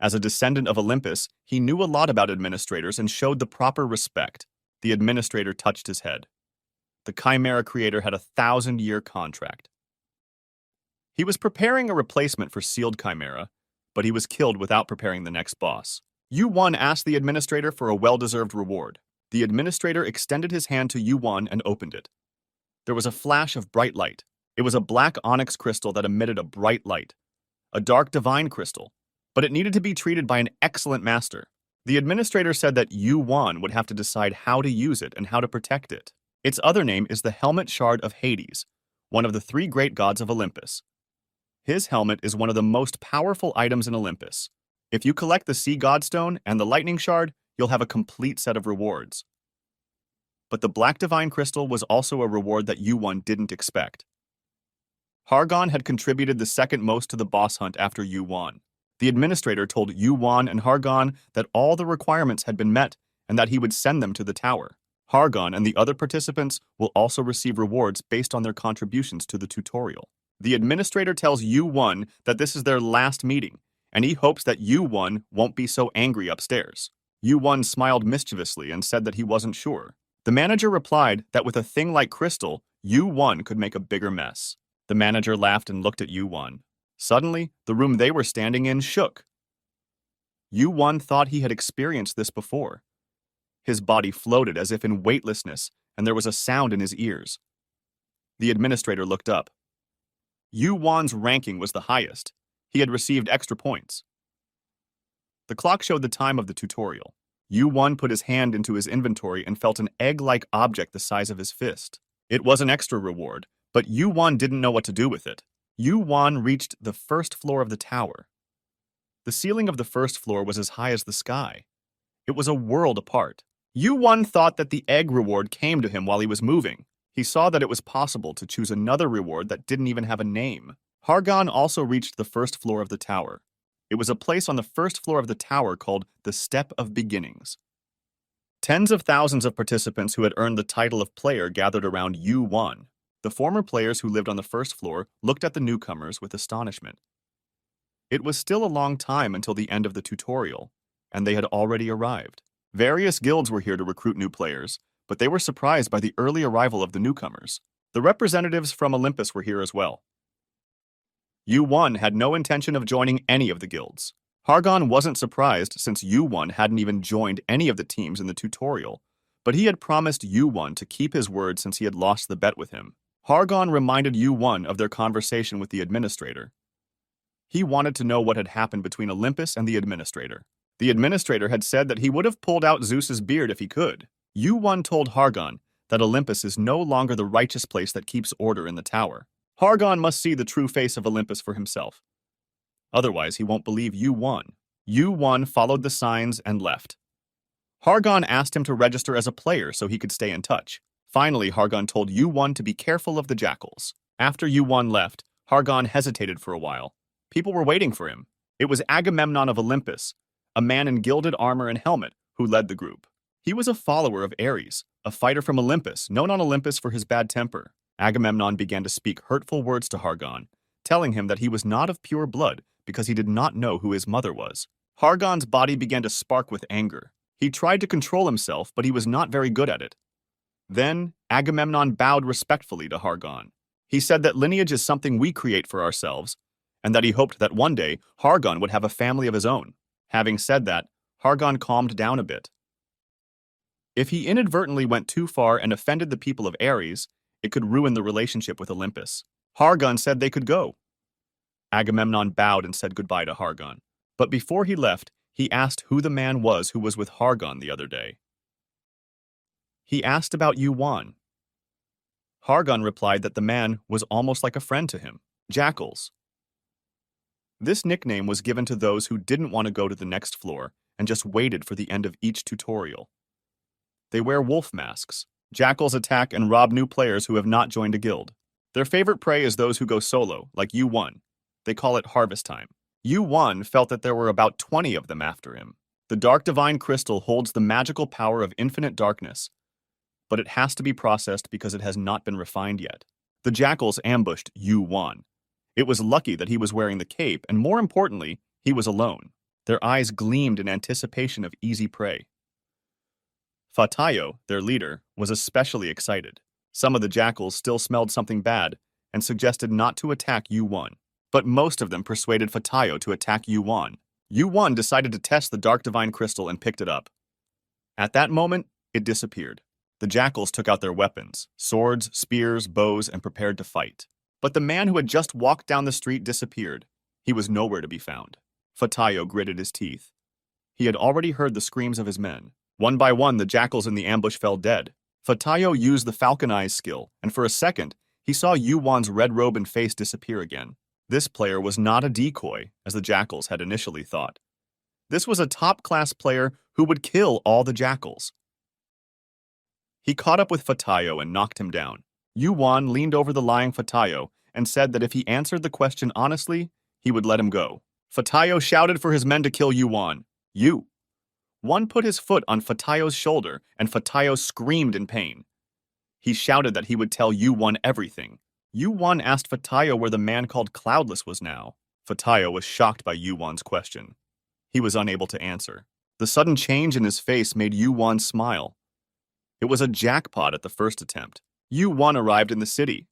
As a descendant of Olympus, he knew a lot about administrators and showed the proper respect. The administrator touched his head. The Chimera creator had a 1,000-year contract. He was preparing a replacement for Sealed Chimera, but he was killed without preparing the next boss. Yu-1 asked the administrator for a well-deserved reward. The administrator extended his hand to Yu-1 and opened it. There was a flash of bright light. It was a black onyx crystal that emitted a bright light. A dark divine crystal, but it needed to be treated by an excellent master. The administrator said that Yu-1 would have to decide how to use it and how to protect it. Its other name is the Helmet Shard of Hades, one of the 3 great gods of Olympus. His helmet is one of the most powerful items in Olympus. If you collect the Sea Godstone and the Lightning Shard, you'll have a complete set of rewards. But the Black Divine Crystal was also a reward that Yu-Won didn't expect. Hargon had contributed the second most to the boss hunt after Yu-Won. The administrator told Yu-Won and Hargon that all the requirements had been met and that he would send them to the tower. Hargon and the other participants will also receive rewards based on their contributions to the tutorial. The administrator tells Yu-Won that this is their last meeting, and he hopes that Yu-Won won't be so angry upstairs. Yu-Won smiled mischievously and said that he wasn't sure. The manager replied that with a thing like Crystal, Yu-Won could make a bigger mess. The manager laughed and looked at Yu-Won. Suddenly, the room they were standing in shook. Yu-Won thought he had experienced this before. His body floated as if in weightlessness, and there was a sound in his ears. The administrator looked up. Yu-Won's ranking was the highest. He had received extra points. The clock showed the time of the tutorial. Yu-Won put his hand into his inventory and felt an egg-like object the size of his fist. It was an extra reward, but Yu-Won didn't know what to do with it. Yu-Won reached the first floor of the tower. The ceiling of the first floor was as high as the sky. It was a world apart. Yu-Won thought that the egg reward came to him while he was moving. He saw that it was possible to choose another reward that didn't even have a name. Hargon also reached the first floor of the tower. It was a place on the first floor of the tower called the Step of Beginnings. Tens of thousands of participants who had earned the title of player gathered around Yu-Won. The former players who lived on the first floor looked at the newcomers with astonishment. It was still a long time until the end of the tutorial, and they had already arrived. Various guilds were here to recruit new players, but they were surprised by the early arrival of the newcomers. The representatives from Olympus were here as well. Yu-Won had no intention of joining any of the guilds. Hargon wasn't surprised since Yu-Won hadn't even joined any of the teams in the tutorial, but he had promised Yu-Won to keep his word since he had lost the bet with him. Hargon reminded Yu-Won of their conversation with the administrator. He wanted to know what had happened between Olympus and the administrator. The administrator had said that he would have pulled out Zeus's beard if he could. Yu-Won told Hargon that Olympus is no longer the righteous place that keeps order in the tower. Hargon must see the true face of Olympus for himself. Otherwise, he won't believe Yu-Won. Yu-Won followed the signs and left. Hargon asked him to register as a player so he could stay in touch. Finally, Hargon told Yu-Won to be careful of the jackals. After Yu-Won left, Hargon hesitated for a while. People were waiting for him. It was Agamemnon of Olympus, a man in gilded armor and helmet, who led the group. He was a follower of Ares, a fighter from Olympus, known on Olympus for his bad temper. Agamemnon began to speak hurtful words to Hargon, telling him that he was not of pure blood because he did not know who his mother was. Hargon's body began to spark with anger. He tried to control himself, but he was not very good at it. Then, Agamemnon bowed respectfully to Hargon. He said that lineage is something we create for ourselves, and that he hoped that one day Hargon would have a family of his own. Having said that, Hargon calmed down a bit. If he inadvertently went too far and offended the people of Ares, it could ruin the relationship with Olympus. Hargon said they could go. Agamemnon bowed and said goodbye to Hargon. But before he left, he asked who the man was who was with Hargon the other day. He asked about Yu-Won. Hargon replied that the man was almost like a friend to him. Jackals. This nickname was given to those who didn't want to go to the next floor and just waited for the end of each tutorial. They wear wolf masks. Jackals attack and rob new players who have not joined a guild. Their favorite prey is those who go solo, like Yu-Won. They call it harvest time. Yu-Won felt that there were about 20 of them after him. The Dark Divine Crystal holds the magical power of infinite darkness, but it has to be processed because it has not been refined yet. The jackals ambushed Yu-Won. It was lucky that he was wearing the cape, and more importantly, he was alone. Their eyes gleamed in anticipation of easy prey. Fatayo, their leader, was especially excited. Some of the jackals still smelled something bad and suggested not to attack Yu-Won, but most of them persuaded Fatayo to attack Yu-Won. Yu-Won decided to test the Dark Divine Crystal and picked it up. At that moment, it disappeared. The jackals took out their weapons, swords, spears, bows, and prepared to fight. But the man who had just walked down the street disappeared. He was nowhere to be found. Fatayo gritted his teeth. He had already heard the screams of his men. One by one, the jackals in the ambush fell dead. Fatayo used the Falcon Eyes skill, and for a second, he saw Yu-Won's red robe and face disappear again. This player was not a decoy, as the jackals had initially thought. This was a top-class player who would kill all the jackals. He caught up with Fatayo and knocked him down. Yuan leaned over the lying Fatayo and said that if he answered the question honestly, he would let him go. Fatayo shouted for his men to kill Yuan. One put his foot on Fatayo's shoulder, and Fatayo screamed in pain. He shouted that he would tell Yuan everything. Yuan asked Fatayo where the man called Cloudless was now. Fatayo was shocked by Yuan's question. He was unable to answer. The sudden change in his face made Yuan smile. It was a jackpot at the first attempt. Yuan arrived in the city.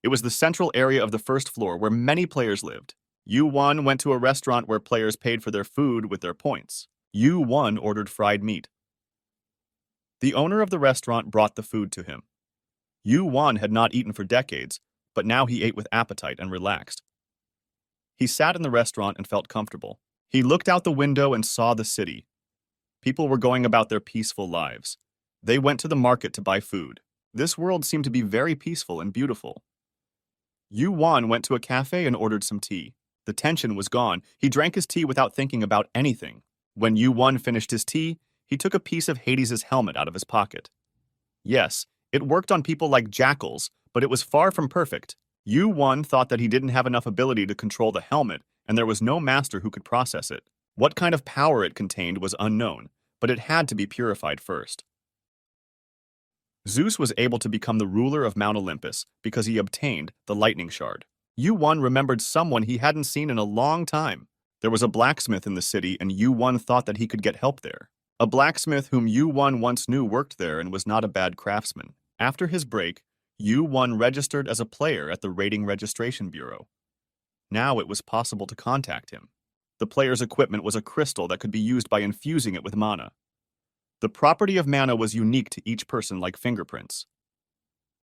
It was the central area of the first floor where many players lived. Yuan went to a restaurant where players paid for their food with their points. Yuan ordered fried meat. The owner of the restaurant brought the food to him. Yuan had not eaten for decades, but now he ate with appetite and relaxed. He sat in the restaurant and felt comfortable. He looked out the window and saw the city. People were going about their peaceful lives. They went to the market to buy food. This world seemed to be very peaceful and beautiful. Yuan went to a cafe and ordered some tea. The tension was gone. He drank his tea without thinking about anything. When Yuan finished his tea, he took a piece of Hades' helmet out of his pocket. Yes, it worked on people like jackals, but it was far from perfect. Yuan thought that he didn't have enough ability to control the helmet, and there was no master who could process it. What kind of power it contained was unknown, but it had to be purified first. Zeus was able to become the ruler of Mount Olympus because he obtained the lightning shard. Yuan remembered someone he hadn't seen in a long time. There was a blacksmith in the city, and Yuan thought that he could get help there. A blacksmith whom Yuan once knew worked there and was not a bad craftsman. After his break, Yuan registered as a player at the Rating Registration Bureau. Now it was possible to contact him. The player's equipment was a crystal that could be used by infusing it with mana. The property of mana was unique to each person like fingerprints.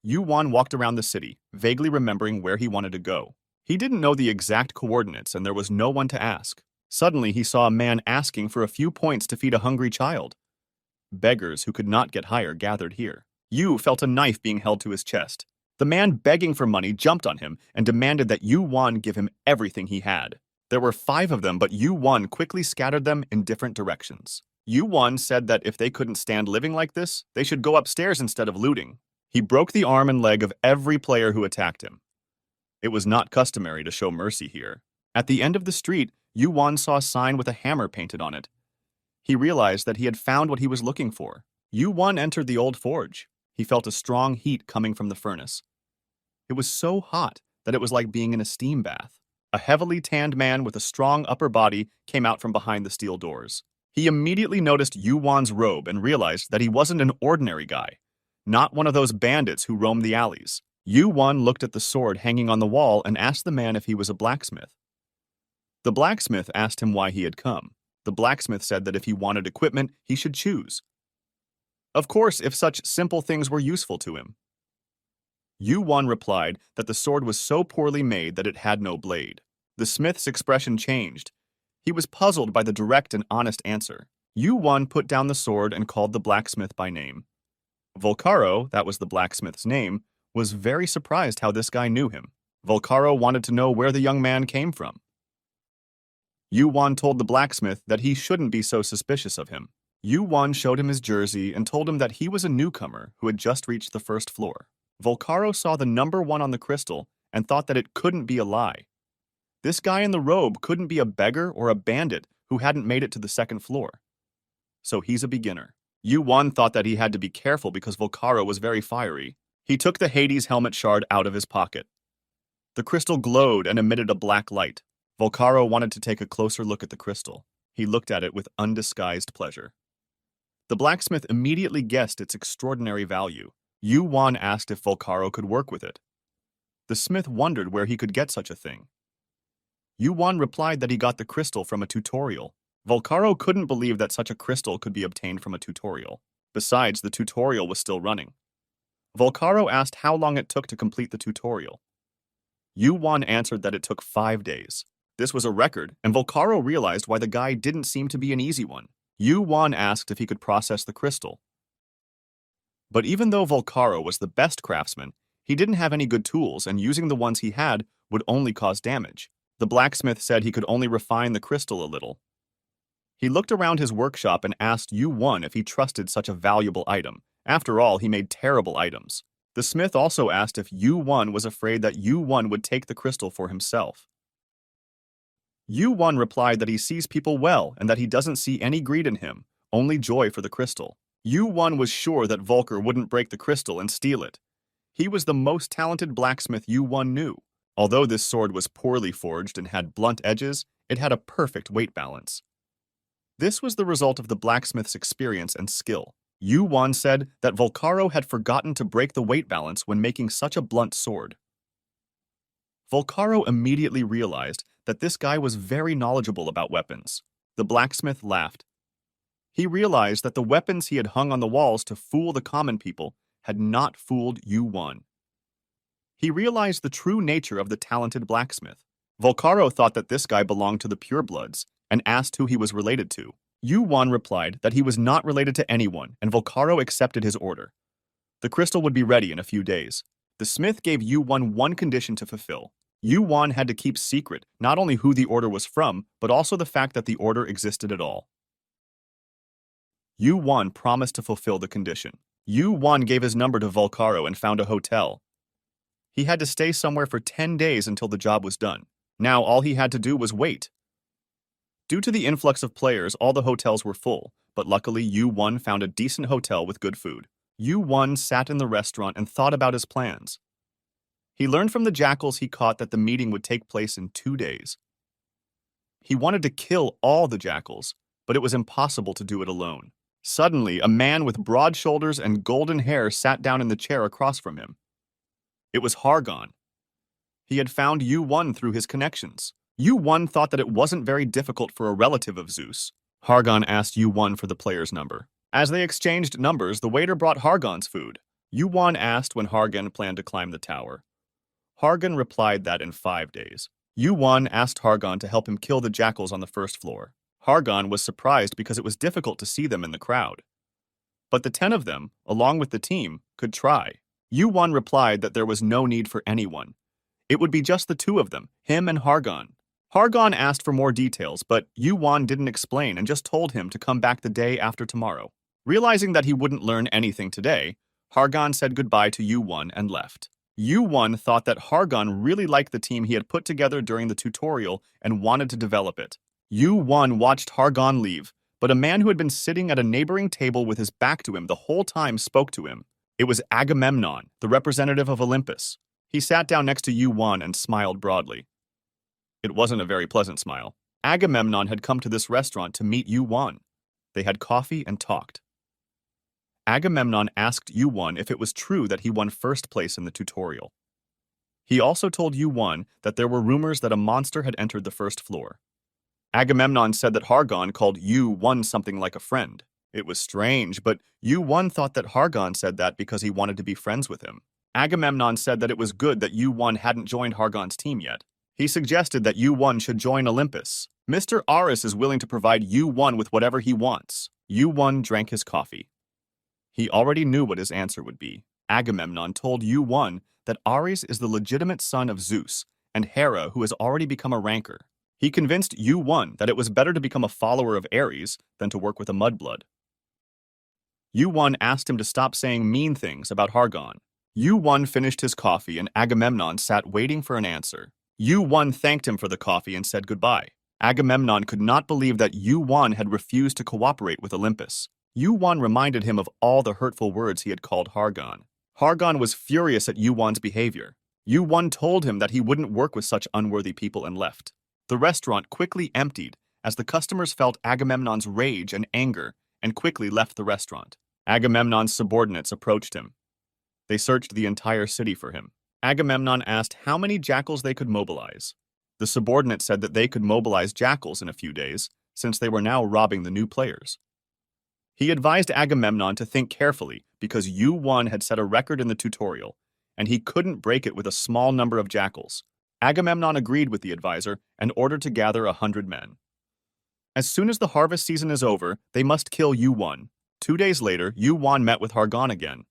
Yuan walked around the city, vaguely remembering where he wanted to go. He didn't know the exact coordinates, and there was no one to ask. Suddenly, he saw a man asking for a few points to feed a hungry child. Beggars who could not get higher gathered here. Yu felt a knife being held to his chest. The man begging for money jumped on him and demanded that Yuan give him everything he had. There were 5 of them, but Yuan quickly scattered them in different directions. Yuan said that if they couldn't stand living like this, they should go upstairs instead of looting. He broke the arm and leg of every player who attacked him. It was not customary to show mercy here. At the end of the street, Yuan saw a sign with a hammer painted on it. He realized that he had found what he was looking for. Yuan entered the old forge. He felt a strong heat coming from the furnace. It was so hot that it was like being in a steam bath. A heavily tanned man with a strong upper body came out from behind the steel doors. He immediately noticed Yuan's robe and realized that he wasn't an ordinary guy, not one of those bandits who roam the alleys. Yuan looked at the sword hanging on the wall and asked the man if he was a blacksmith. The blacksmith asked him why he had come. The blacksmith said that if he wanted equipment, he should choose. Of course, if such simple things were useful to him. Yuan replied that the sword was so poorly made that it had no blade. The smith's expression changed. He was puzzled by the direct and honest answer. Yuan put down the sword and called the blacksmith by name. Volcaro, that was the blacksmith's name, was very surprised how this guy knew him. Volcaro wanted to know where the young man came from. Yuan told the blacksmith that he shouldn't be so suspicious of him. Yuan showed him his jersey and told him that he was a newcomer who had just reached the first floor. Volcaro saw the number 1 on the crystal and thought that it couldn't be a lie. This guy in the robe couldn't be a beggar or a bandit who hadn't made it to the second floor. So he's a beginner. Yuan thought that he had to be careful because Volcaro was very fiery. He took the Hades helmet shard out of his pocket. The crystal glowed and emitted a black light. Volcaro wanted to take a closer look at the crystal. He looked at it with undisguised pleasure. The blacksmith immediately guessed its extraordinary value. Yuan asked if Volcaro could work with it. The smith wondered where he could get such a thing. Yuan replied that he got the crystal from a tutorial. Volcaro couldn't believe that such a crystal could be obtained from a tutorial. Besides, the tutorial was still running. Volcaro asked how long it took to complete the tutorial. Yuan answered that it took 5 days. This was a record, and Volcaro realized why the guy didn't seem to be an easy one. Yuan asked if he could process the crystal. But even though Volcaro was the best craftsman, he didn't have any good tools, and using the ones he had would only cause damage. The blacksmith said he could only refine the crystal a little. He looked around his workshop and asked Yu-Won if he trusted such a valuable item. After all, he made terrible items. The smith also asked if Yu-Won was afraid that Yu-Won would take the crystal for himself. Yu-Won replied that he sees people well and that he doesn't see any greed in him, only joy for the crystal. Yu-Won was sure that Volker wouldn't break the crystal and steal it. He was the most talented blacksmith Yu-Won knew. Although this sword was poorly forged and had blunt edges, it had a perfect weight balance. This was the result of the blacksmith's experience and skill. Yu-Won said that Volcaro had forgotten to break the weight balance when making such a blunt sword. Volcaro immediately realized that this guy was very knowledgeable about weapons. The blacksmith laughed. He realized that the weapons he had hung on the walls to fool the common people had not fooled Yu-Won. He realized the true nature of the talented blacksmith. Volcaro thought that this guy belonged to the purebloods and asked who he was related to. Yu-Won replied that he was not related to anyone, and Volcaro accepted his order. The crystal would be ready in a few days. The smith gave Yu-Won one condition to fulfill. Yu-Won had to keep secret not only who the order was from, but also the fact that the order existed at all. Yu-Won promised to fulfill the condition. Yu-Won gave his number to Volcaro and found a hotel. He had to stay somewhere for 10 days until the job was done. Now all he had to do was wait. Due to the influx of players, all the hotels were full, but luckily Yu-Won found a decent hotel with good food. Yu-Won sat in the restaurant and thought about his plans. He learned from the jackals he caught that the meeting would take place in 2 days. He wanted to kill all the jackals, but it was impossible to do it alone. Suddenly, a man with broad shoulders and golden hair sat down in the chair across from him. It was Hargon. He had found Yu-Won through his connections. Yu-Won thought that it wasn't very difficult for a relative of Zeus. Hargon asked Yu-Won for the player's number. As they exchanged numbers, the waiter brought Hargon's food. Yu-Won asked when Hargon planned to climb the tower. Hargon replied that in 5 days. Yu-Won asked Hargon to help him kill the jackals on the first floor. Hargon was surprised because it was difficult to see them in the crowd. But the 10 of them, along with the team, could try. Yu-Won replied that there was no need for anyone. It would be just the 2 of them, him and Hargon. Hargon asked for more details, but Yu-Won didn't explain and just told him to come back the day after tomorrow. Realizing that he wouldn't learn anything today, Hargon said goodbye to Yu-Won and left. Yu-Won thought that Hargon really liked the team he had put together during the tutorial and wanted to develop it. Yu-Won watched Hargon leave, but a man who had been sitting at a neighboring table with his back to him the whole time spoke to him. It was Agamemnon, the representative of Olympus. He sat down next to Yu-Won and smiled broadly. It wasn't a very pleasant smile. Agamemnon had come to this restaurant to meet Yu-Won. They had coffee and talked. Agamemnon asked Yu-Won if it was true that he won first place in the tutorial. He also told Yu-Won that there were rumors that a monster had entered the first floor. Agamemnon said that Hargon called Yu-Won something like a friend. It was strange, but Yu-Won thought that Hargon said that because he wanted to be friends with him. Agamemnon said that it was good that Yu-Won hadn't joined Hargon's team yet. He suggested that Yu-Won should join Olympus. Mr. Aris is willing to provide Yu-Won with whatever he wants. Yu-Won drank his coffee. He already knew what his answer would be. Agamemnon told Yu-Won that Ares is the legitimate son of Zeus and Hera, who has already become a ranker. He convinced Yu-Won that it was better to become a follower of Ares than to work with a mudblood. Yu-Won asked him to stop saying mean things about Hargon. Yu-Won finished his coffee and Agamemnon sat waiting for an answer. Yu-Won thanked him for the coffee and said goodbye. Agamemnon could not believe that Yu-Won had refused to cooperate with Olympus. Yu-Won reminded him of all the hurtful words he had called Hargon. Hargon was furious at Yu-Won's behavior. Yu-Won told him that he wouldn't work with such unworthy people and left. The restaurant quickly emptied as the customers felt Agamemnon's rage and anger and quickly left the restaurant. Agamemnon's subordinates approached him. They searched the entire city for him. Agamemnon asked how many jackals they could mobilize. The subordinate said that they could mobilize jackals in a few days, since they were now robbing the new players. He advised Agamemnon to think carefully because Yu-Won had set a record in the tutorial, and he couldn't break it with a small number of jackals. Agamemnon agreed with the advisor and ordered to gather 100 men. As soon as the harvest season is over, they must kill Yu-Won. 2 days later, Yu-Won met with Hargon again.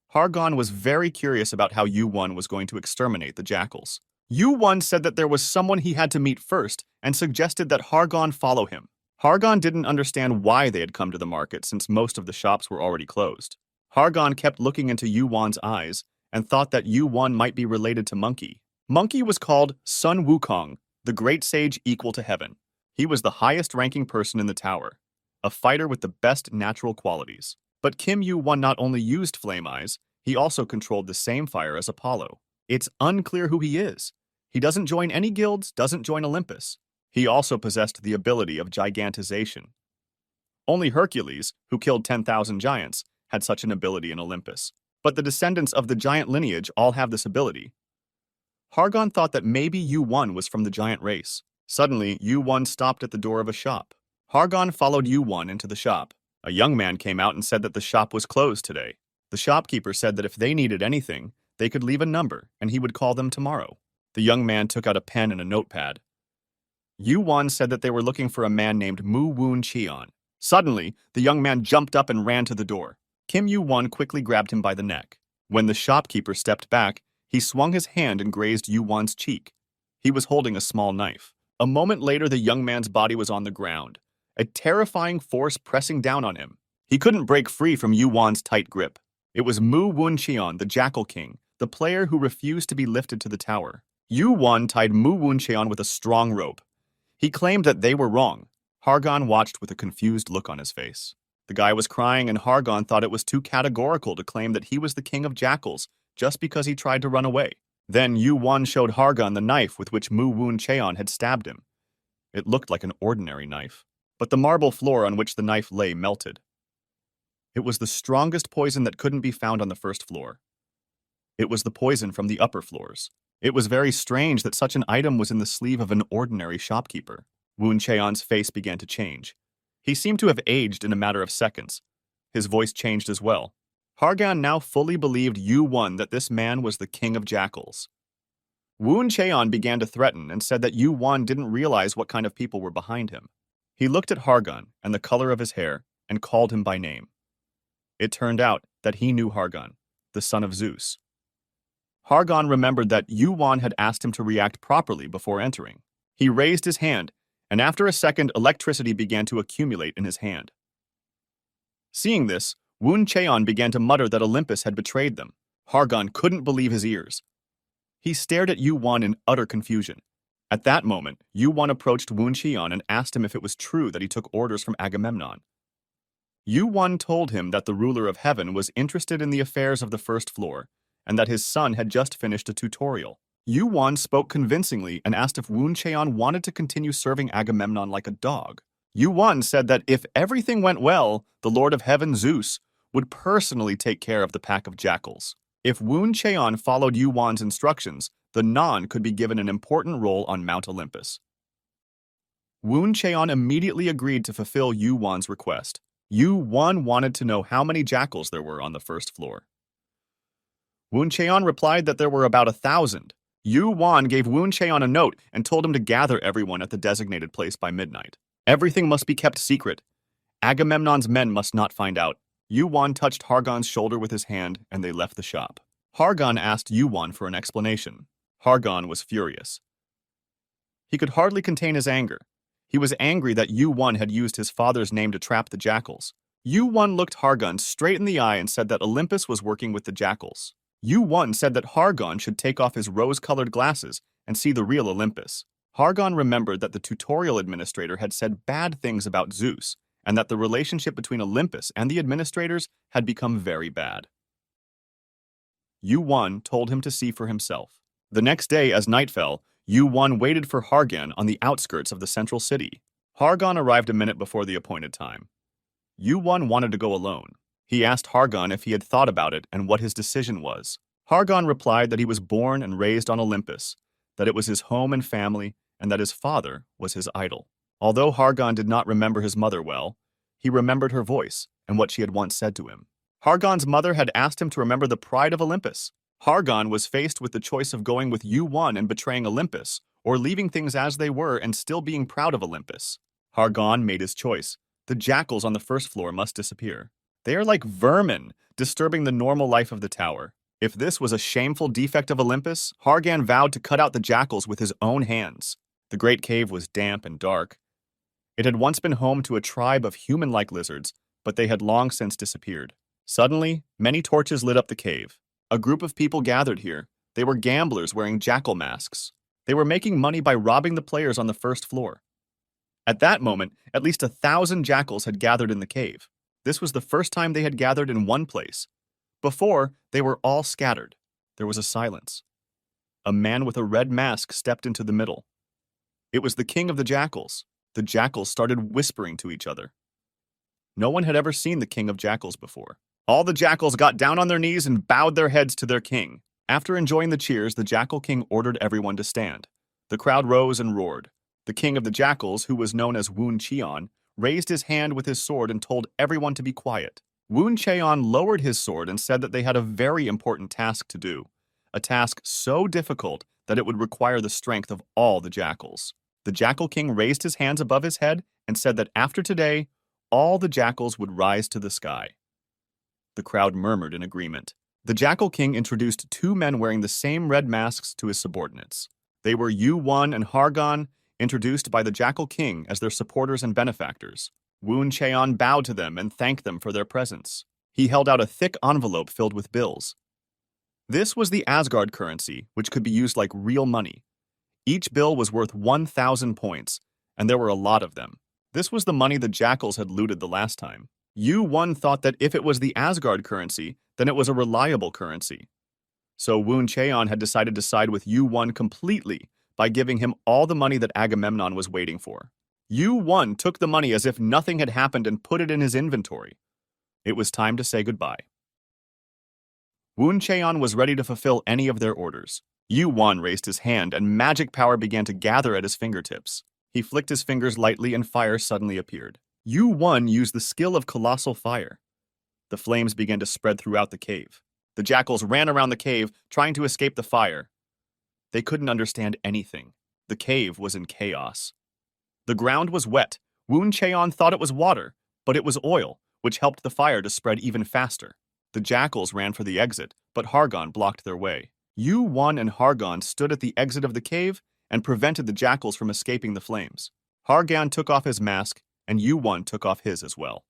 Hargon was very curious about how Yu-Won was going to exterminate the jackals. Yu-Won said that there was someone he had to meet first and suggested that Hargon follow him. Hargon didn't understand why they had come to the market since most of the shops were already closed. Hargon kept looking into Yuwan's eyes and thought that Yuwan might be related to Monkey. Monkey was called Sun Wukong, the great sage equal to heaven. He was the highest-ranking person in the tower, a fighter with the best natural qualities. But Kim Yuwan not only used flame eyes, he also controlled the same fire as Apollo. It's unclear who he is. He doesn't join any guilds, doesn't join Olympus. He also possessed the ability of gigantization. Only Hercules, who killed 10,000 giants, had such an ability in Olympus. But the descendants of the giant lineage all have this ability. Hargon thought that maybe Yuwan was from the giant race. Suddenly, Yuwan stopped at the door of a shop. Hargon followed Yuwan into the shop. A young man came out and said that the shop was closed today. The shopkeeper said that if they needed anything, they could leave a number and he would call them tomorrow. The young man took out a pen and a notepad. Yuwan said that they were looking for a man named Mu Woon Cheon. Suddenly, the young man jumped up and ran to the door. Kim Yuwan quickly grabbed him by the neck. When the shopkeeper stepped back, he swung his hand and grazed Yuwan's cheek. He was holding a small knife. A moment later, the young man's body was on the ground, a terrifying force pressing down on him. He couldn't break free from Yuwan's tight grip. It was Mu Woon Cheon, the Jackal King, the player who refused to be lifted to the tower. Yuwan tied Mu Woon Cheon with a strong rope. He claimed that they were wrong. Hargon watched with a confused look on his face. The guy was crying, and Hargon thought it was too categorical to claim that he was the king of jackals just because he tried to run away. Then Yuwan showed Hargon the knife with which Mu Woon Cheon had stabbed him. It looked like an ordinary knife, but the marble floor on which the knife lay melted. It was the strongest poison that couldn't be found on the first floor. It was the poison from the upper floors. It was very strange that such an item was in the sleeve of an ordinary shopkeeper. Woon Cheon's face began to change. He seemed to have aged in a matter of seconds. His voice changed as well. Hargon now fully believed Yuwan that this man was the king of jackals. Woon Cheon began to threaten and said that Yuwan didn't realize what kind of people were behind him. He looked at Hargon and the color of his hair and called him by name. It turned out that he knew Hargon, the son of Zeus. Hargon remembered that Yuwan had asked him to react properly before entering. He raised his hand, and after a second, electricity began to accumulate in his hand. Seeing this, Woon Cheon began to mutter that Olympus had betrayed them. Hargon couldn't believe his ears. He stared at Yuwan in utter confusion. At that moment, Yuwan approached Woon Cheon and asked him if it was true that he took orders from Agamemnon. Yuwan told him that the ruler of heaven was interested in the affairs of the first floor, and that his son had just finished a tutorial. Yuwan spoke convincingly and asked if Woon Cheon wanted to continue serving Agamemnon like a dog. Yuwan said that if everything went well, the Lord of Heaven, Zeus, would personally take care of the pack of jackals. If Woon Cheon followed Yuwan's instructions, the Non could be given an important role on Mount Olympus. Woon Cheon immediately agreed to fulfill Yuwan's request. Yuwan wanted to know how many jackals there were on the first floor. Woon Cheon replied that there were about 1,000. Yuwan gave Woon Cheon a note and told him to gather everyone at the designated place by midnight. Everything must be kept secret. Agamemnon's men must not find out. Yuwan touched Hargon's shoulder with his hand, and they left the shop. Hargon asked Yuwan for an explanation. Hargon was furious. He could hardly contain his anger. He was angry that Yuwan had used his father's name to trap the jackals. Yuwan looked Hargon straight in the eye and said that Olympus was working with the jackals. Yuwan said that Hargon should take off his rose-colored glasses and see the real Olympus. Hargon remembered that the tutorial administrator had said bad things about Zeus, and that the relationship between Olympus and the administrators had become very bad. Yuwan told him to see for himself. The next day, as night fell, Yuwan waited for Hargon on the outskirts of the central city. Hargon arrived a minute before the appointed time. Yuwan wanted to go alone. He asked Hargon if he had thought about it and what his decision was. Hargon replied that he was born and raised on Olympus, that it was his home and family, and that his father was his idol. Although Hargon did not remember his mother well, he remembered her voice and what she had once said to him. Hargon's mother had asked him to remember the pride of Olympus. Hargon was faced with the choice of going with Yuwan and betraying Olympus, or leaving things as they were and still being proud of Olympus. Hargon made his choice. The jackals on the first floor must disappear. They are like vermin, disturbing the normal life of the tower. If this was a shameful defect of Olympus, Hargon vowed to cut out the jackals with his own hands. The great cave was damp and dark. It had once been home to a tribe of human-like lizards, but they had long since disappeared. Suddenly, many torches lit up the cave. A group of people gathered here. They were gamblers wearing jackal masks. They were making money by robbing the players on the first floor. At that moment, at least 1,000 jackals had gathered in the cave. This was the first time they had gathered in one place. Before, they were all scattered. There was a silence. A man with a red mask stepped into the middle. It was the king of the jackals. The jackals started whispering to each other. No one had ever seen the king of jackals before. All the jackals got down on their knees and bowed their heads to their king. After enjoying the cheers, the jackal king ordered everyone to stand. The crowd rose and roared. The king of the jackals, who was known as Woon Cheon, raised his hand with his sword and told everyone to be quiet. Woon Cheon lowered his sword and said that they had a very important task to do, a task so difficult that it would require the strength of all the jackals. The jackal king raised his hands above his head and said that after today, all the jackals would rise to the sky. The crowd murmured in agreement. The jackal king introduced two men wearing the same red masks to his subordinates. They were Yu Won and Hargon, introduced by the jackal king as their supporters and benefactors. Woon Cheon bowed to them and thanked them for their presence. He held out a thick envelope filled with bills. This was the Asgard currency, which could be used like real money. Each bill was worth 1,000 points, and there were a lot of them. This was the money the jackals had looted the last time. Yu Won thought that if it was the Asgard currency, then it was a reliable currency. So Woon Cheon had decided to side with Yu Won completely by giving him all the money that Agamemnon was waiting for. Yu Won took the money as if nothing had happened and put it in his inventory. It was time to say goodbye. Woon Cheon was ready to fulfill any of their orders. Yu Won raised his hand and magic power began to gather at his fingertips. He flicked his fingers lightly and fire suddenly appeared. Yu Won used the skill of colossal fire. The flames began to spread throughout the cave. The jackals ran around the cave, trying to escape the fire. They couldn't understand anything. The cave was in chaos. The ground was wet. Woon Cheon thought it was water, but it was oil, which helped the fire to spread even faster. The jackals ran for the exit, but Hargon blocked their way. Yu Won and Hargon stood at the exit of the cave and prevented the jackals from escaping the flames. Hargon took off his mask, and Yu Won took off his as well.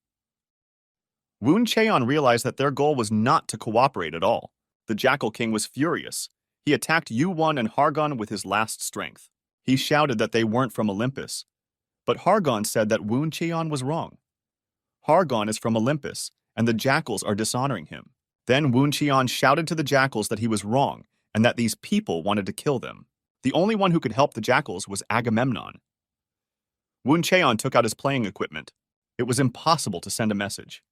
Woon Cheon realized that their goal was not to cooperate at all. The Jackal King was furious. He attacked Yu Won and Hargon with his last strength. He shouted that they weren't from Olympus. But Hargon said that Woon Cheon was wrong. Hargon is from Olympus, and the jackals are dishonoring him. Then Woon Cheon shouted to the jackals that he was wrong, and that these people wanted to kill them. The only one who could help the jackals was Agamemnon. Woon Cheon took out his playing equipment. It was impossible to send a message.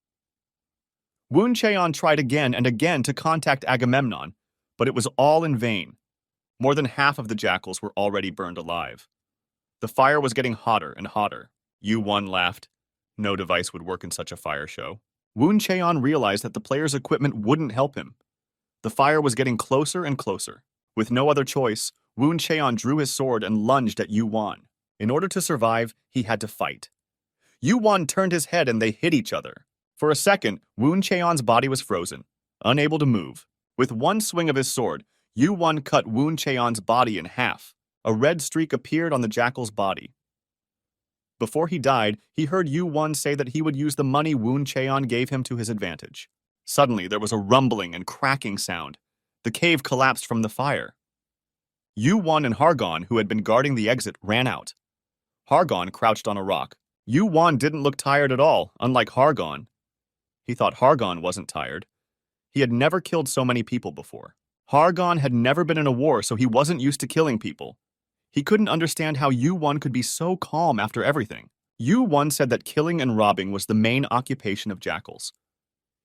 Woon Cheon tried again and again to contact Agamemnon, but it was all in vain. More than half of the jackals were already burned alive. The fire was getting hotter and hotter. Yu Won laughed. No device would work in such a fire show. Woon Cheon realized that the player's equipment wouldn't help him. The fire was getting closer and closer. With no other choice, Woon Cheon drew his sword and lunged at Yu Won. In order to survive, he had to fight. Yu Won turned his head and they hit each other. For a second, Woon Cheon's body was frozen, unable to move. With one swing of his sword, Yu Won cut Woon Cheon's body in half. A red streak appeared on the jackal's body. Before he died, he heard Yu Won say that he would use the money Woon Cheon gave him to his advantage. Suddenly, there was a rumbling and cracking sound. The cave collapsed from the fire. Yu Won and Hargon, who had been guarding the exit, ran out. Hargon crouched on a rock. Yu Won didn't look tired at all, unlike Hargon. He thought Hargon wasn't tired. He had never killed so many people before. Hargon had never been in a war, so he wasn't used to killing people. He couldn't understand how Yu Won could be so calm after everything. Yu Won said that killing and robbing was the main occupation of jackals.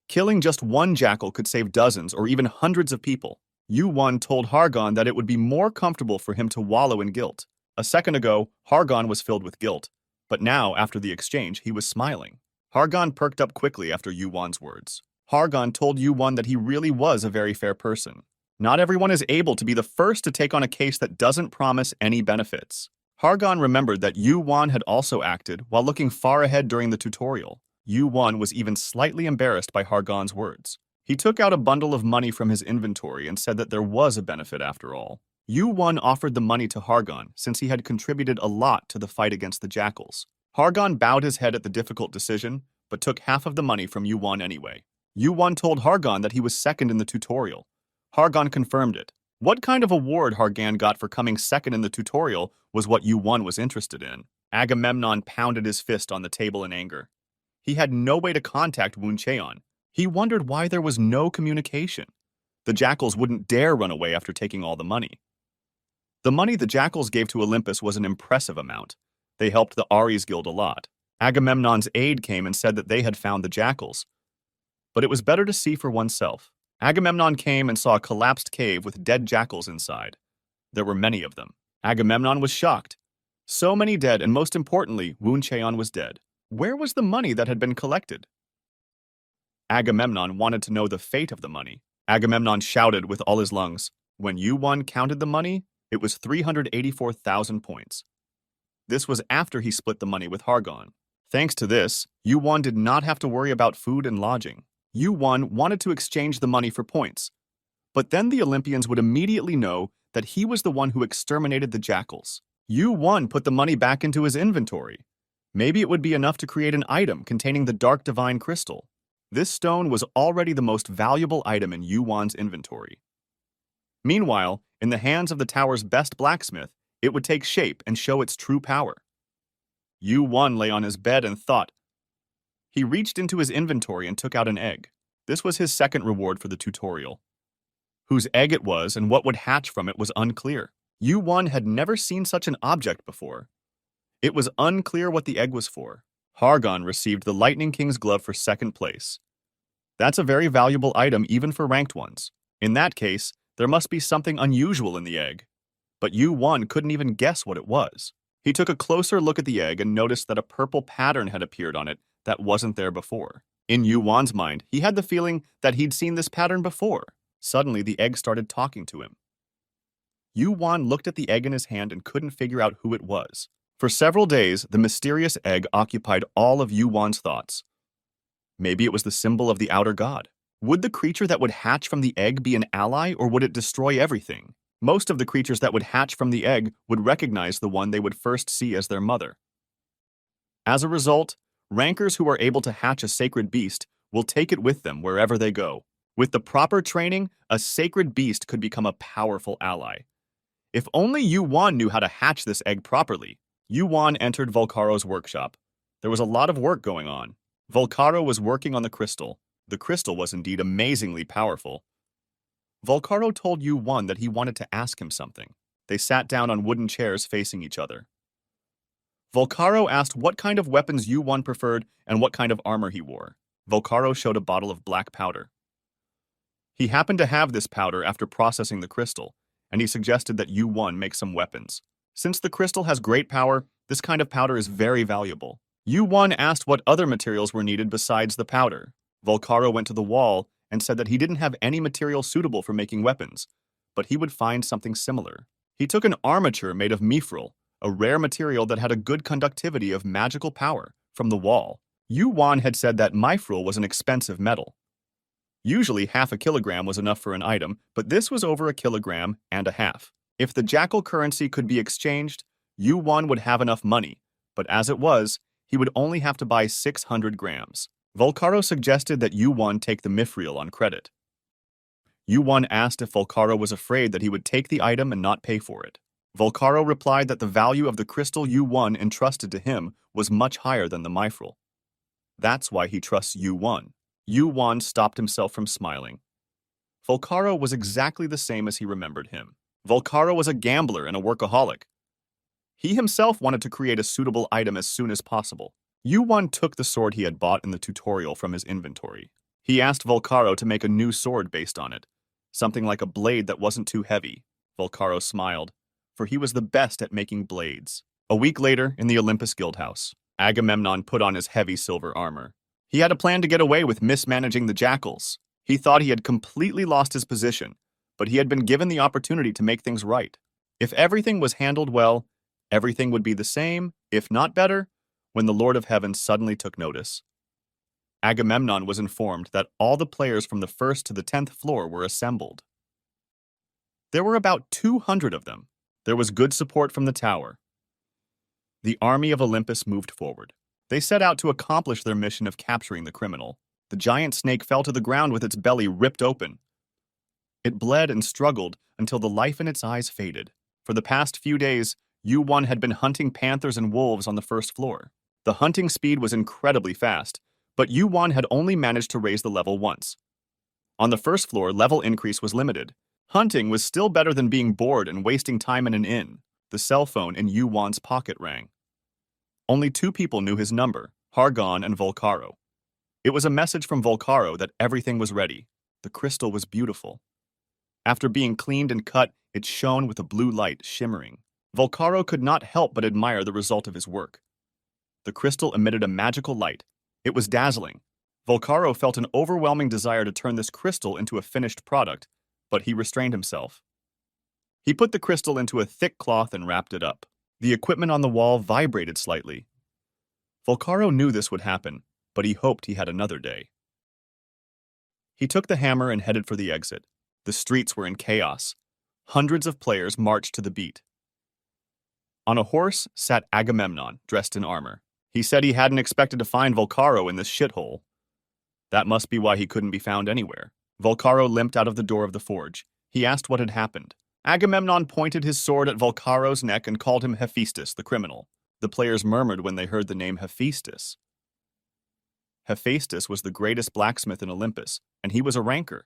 Killing just one jackal could save dozens or even hundreds of people. Yu Won told Hargon that it would be more comfortable for him to wallow in guilt. A second ago, Hargon was filled with guilt, but now, after the exchange, he was smiling. Hargon perked up quickly after Yu Won's words. Hargon told Yu Won that he really was a very fair person. Not everyone is able to be the first to take on a case that doesn't promise any benefits. Hargon remembered that Yu Won had also acted while looking far ahead during the tutorial. Yu Won was even slightly embarrassed by Hargon's words. He took out a bundle of money from his inventory and said that there was a benefit after all. Yu Won offered the money to Hargon since he had contributed a lot to the fight against the jackals. Hargon bowed his head at the difficult decision, but took half of the money from Yuan anyway. Yuan told Hargon that he was second in the tutorial. Hargon confirmed it. What kind of award Hargan got for coming second in the tutorial was what Yuan was interested in. Agamemnon pounded his fist on the table in anger. He had no way to contact Wu Cheon. He wondered why there was no communication. The jackals wouldn't dare run away after taking all the money. The money the jackals gave to Olympus was an impressive amount. They helped the Ares Guild a lot. Agamemnon's aide came and said that they had found the jackals. But it was better to see for oneself. Agamemnon came and saw a collapsed cave with dead jackals inside. There were many of them. Agamemnon was shocked. So many dead, and most importantly, Wu Cheon was dead. Where was the money that had been collected? Agamemnon wanted to know the fate of the money. Agamemnon shouted with all his lungs. When Yuan counted the money, it was 384,000 points. This was after he split the money with Hargon. Thanks to this, Yuan did not have to worry about food and lodging. Yuan wanted to exchange the money for points. But then the Olympians would immediately know that he was the one who exterminated the jackals. Yuan put the money back into his inventory. Maybe it would be enough to create an item containing the dark divine crystal. This stone was already the most valuable item in Yuan's inventory. Meanwhile, in the hands of the tower's best blacksmith, it would take shape and show its true power. Yuan lay on his bed and thought. He reached into his inventory and took out an egg. This was his second reward for the tutorial. Whose egg it was and what would hatch from it was unclear. Yuan had never seen such an object before. It was unclear what the egg was for. Hargon received the Lightning King's glove for second place. That's a very valuable item even for ranked ones. In that case, there must be something unusual in the egg. But Yuan couldn't even guess what it was. He took a closer look at the egg and noticed that a purple pattern had appeared on it that wasn't there before. In Yuan's mind, he had the feeling that he'd seen this pattern before. Suddenly, the egg started talking to him. Yuan looked at the egg in his hand and couldn't figure out who it was. For several days, the mysterious egg occupied all of Yuan's thoughts. Maybe it was the symbol of the outer god. Would the creature that would hatch from the egg be an ally, or would it destroy everything? Most of the creatures that would hatch from the egg would recognize the one they would first see as their mother. As a result, rankers who are able to hatch a sacred beast will take it with them wherever they go. With the proper training, a sacred beast could become a powerful ally. If only Yuan knew how to hatch this egg properly. Yuan entered Volcaro's workshop. There was a lot of work going on. Volcaro was working on the crystal. The crystal was indeed amazingly powerful. Volcaro told Yuan that he wanted to ask him something. They sat down on wooden chairs facing each other. Volcaro asked what kind of weapons Yuan preferred and what kind of armor he wore. Volcaro showed a bottle of black powder. He happened to have this powder after processing the crystal, and he suggested that Yuan make some weapons. Since the crystal has great power, this kind of powder is very valuable. Yuan asked what other materials were needed besides the powder. Volcaro went to the wall and said that he didn't have any material suitable for making weapons, but he would find something similar. He took an armature made of mithril, a rare material that had a good conductivity of magical power, from the wall. Yuan had said that mithril was an expensive metal. Usually half a kilogram was enough for an item, but this was over a kilogram and a half. If the jackal currency could be exchanged, Yuan would have enough money, but as it was, he would only have to buy 600 grams. Volcaro suggested that Yuan take the mithril on credit. Yuan asked if Volcaro was afraid that he would take the item and not pay for it. Volcaro replied that the value of the crystal Yuan entrusted to him was much higher than the mithril. That's why he trusts Yuan. Yuan stopped himself from smiling. Volcaro was exactly the same as he remembered him. Volcaro was a gambler and a workaholic. He himself wanted to create a suitable item as soon as possible. Yuan took the sword he had bought in the tutorial from his inventory. He asked Volcaro to make a new sword based on it, something like a blade that wasn't too heavy. Volcaro smiled, for he was the best at making blades. A week later, in the Olympus Guildhouse, Agamemnon put on his heavy silver armor. He had a plan to get away with mismanaging the jackals. He thought he had completely lost his position, but he had been given the opportunity to make things right. If everything was handled well, everything would be the same, if not better, when the Lord of Heaven suddenly took notice. Agamemnon was informed that all the players from the 1st to the 10th floor were assembled. There were about 200 of them. There was good support from the tower. The army of Olympus moved forward. They set out to accomplish their mission of capturing the criminal. The giant snake fell to the ground with its belly ripped open. It bled and struggled until the life in its eyes faded. For the past few days, Yu-1 had been hunting panthers and wolves on the first floor. The hunting speed was incredibly fast, but Yu-1 had only managed to raise the level once. On the first floor, level increase was limited. Hunting was still better than being bored and wasting time in an inn. The cell phone in Yu-1's pocket rang. Only two people knew his number, Hargon and Volcaro. It was a message from Volcaro that everything was ready. The crystal was beautiful. After being cleaned and cut, it shone with a blue light shimmering. Volcaro could not help but admire the result of his work. The crystal emitted a magical light. It was dazzling. Volcaro felt an overwhelming desire to turn this crystal into a finished product, but he restrained himself. He put the crystal into a thick cloth and wrapped it up. The equipment on the wall vibrated slightly. Volcaro knew this would happen, but he hoped he had another day. He took the hammer and headed for the exit. The streets were in chaos. Hundreds of players marched to the beat. On a horse sat Agamemnon, dressed in armor. He said he hadn't expected to find Volcaro in this shithole. That must be why he couldn't be found anywhere. Volcaro limped out of the door of the forge. He asked what had happened. Agamemnon pointed his sword at Volcaro's neck and called him Hephaestus, the criminal. The players murmured when they heard the name Hephaestus. Hephaestus was the greatest blacksmith in Olympus, and he was a ranker.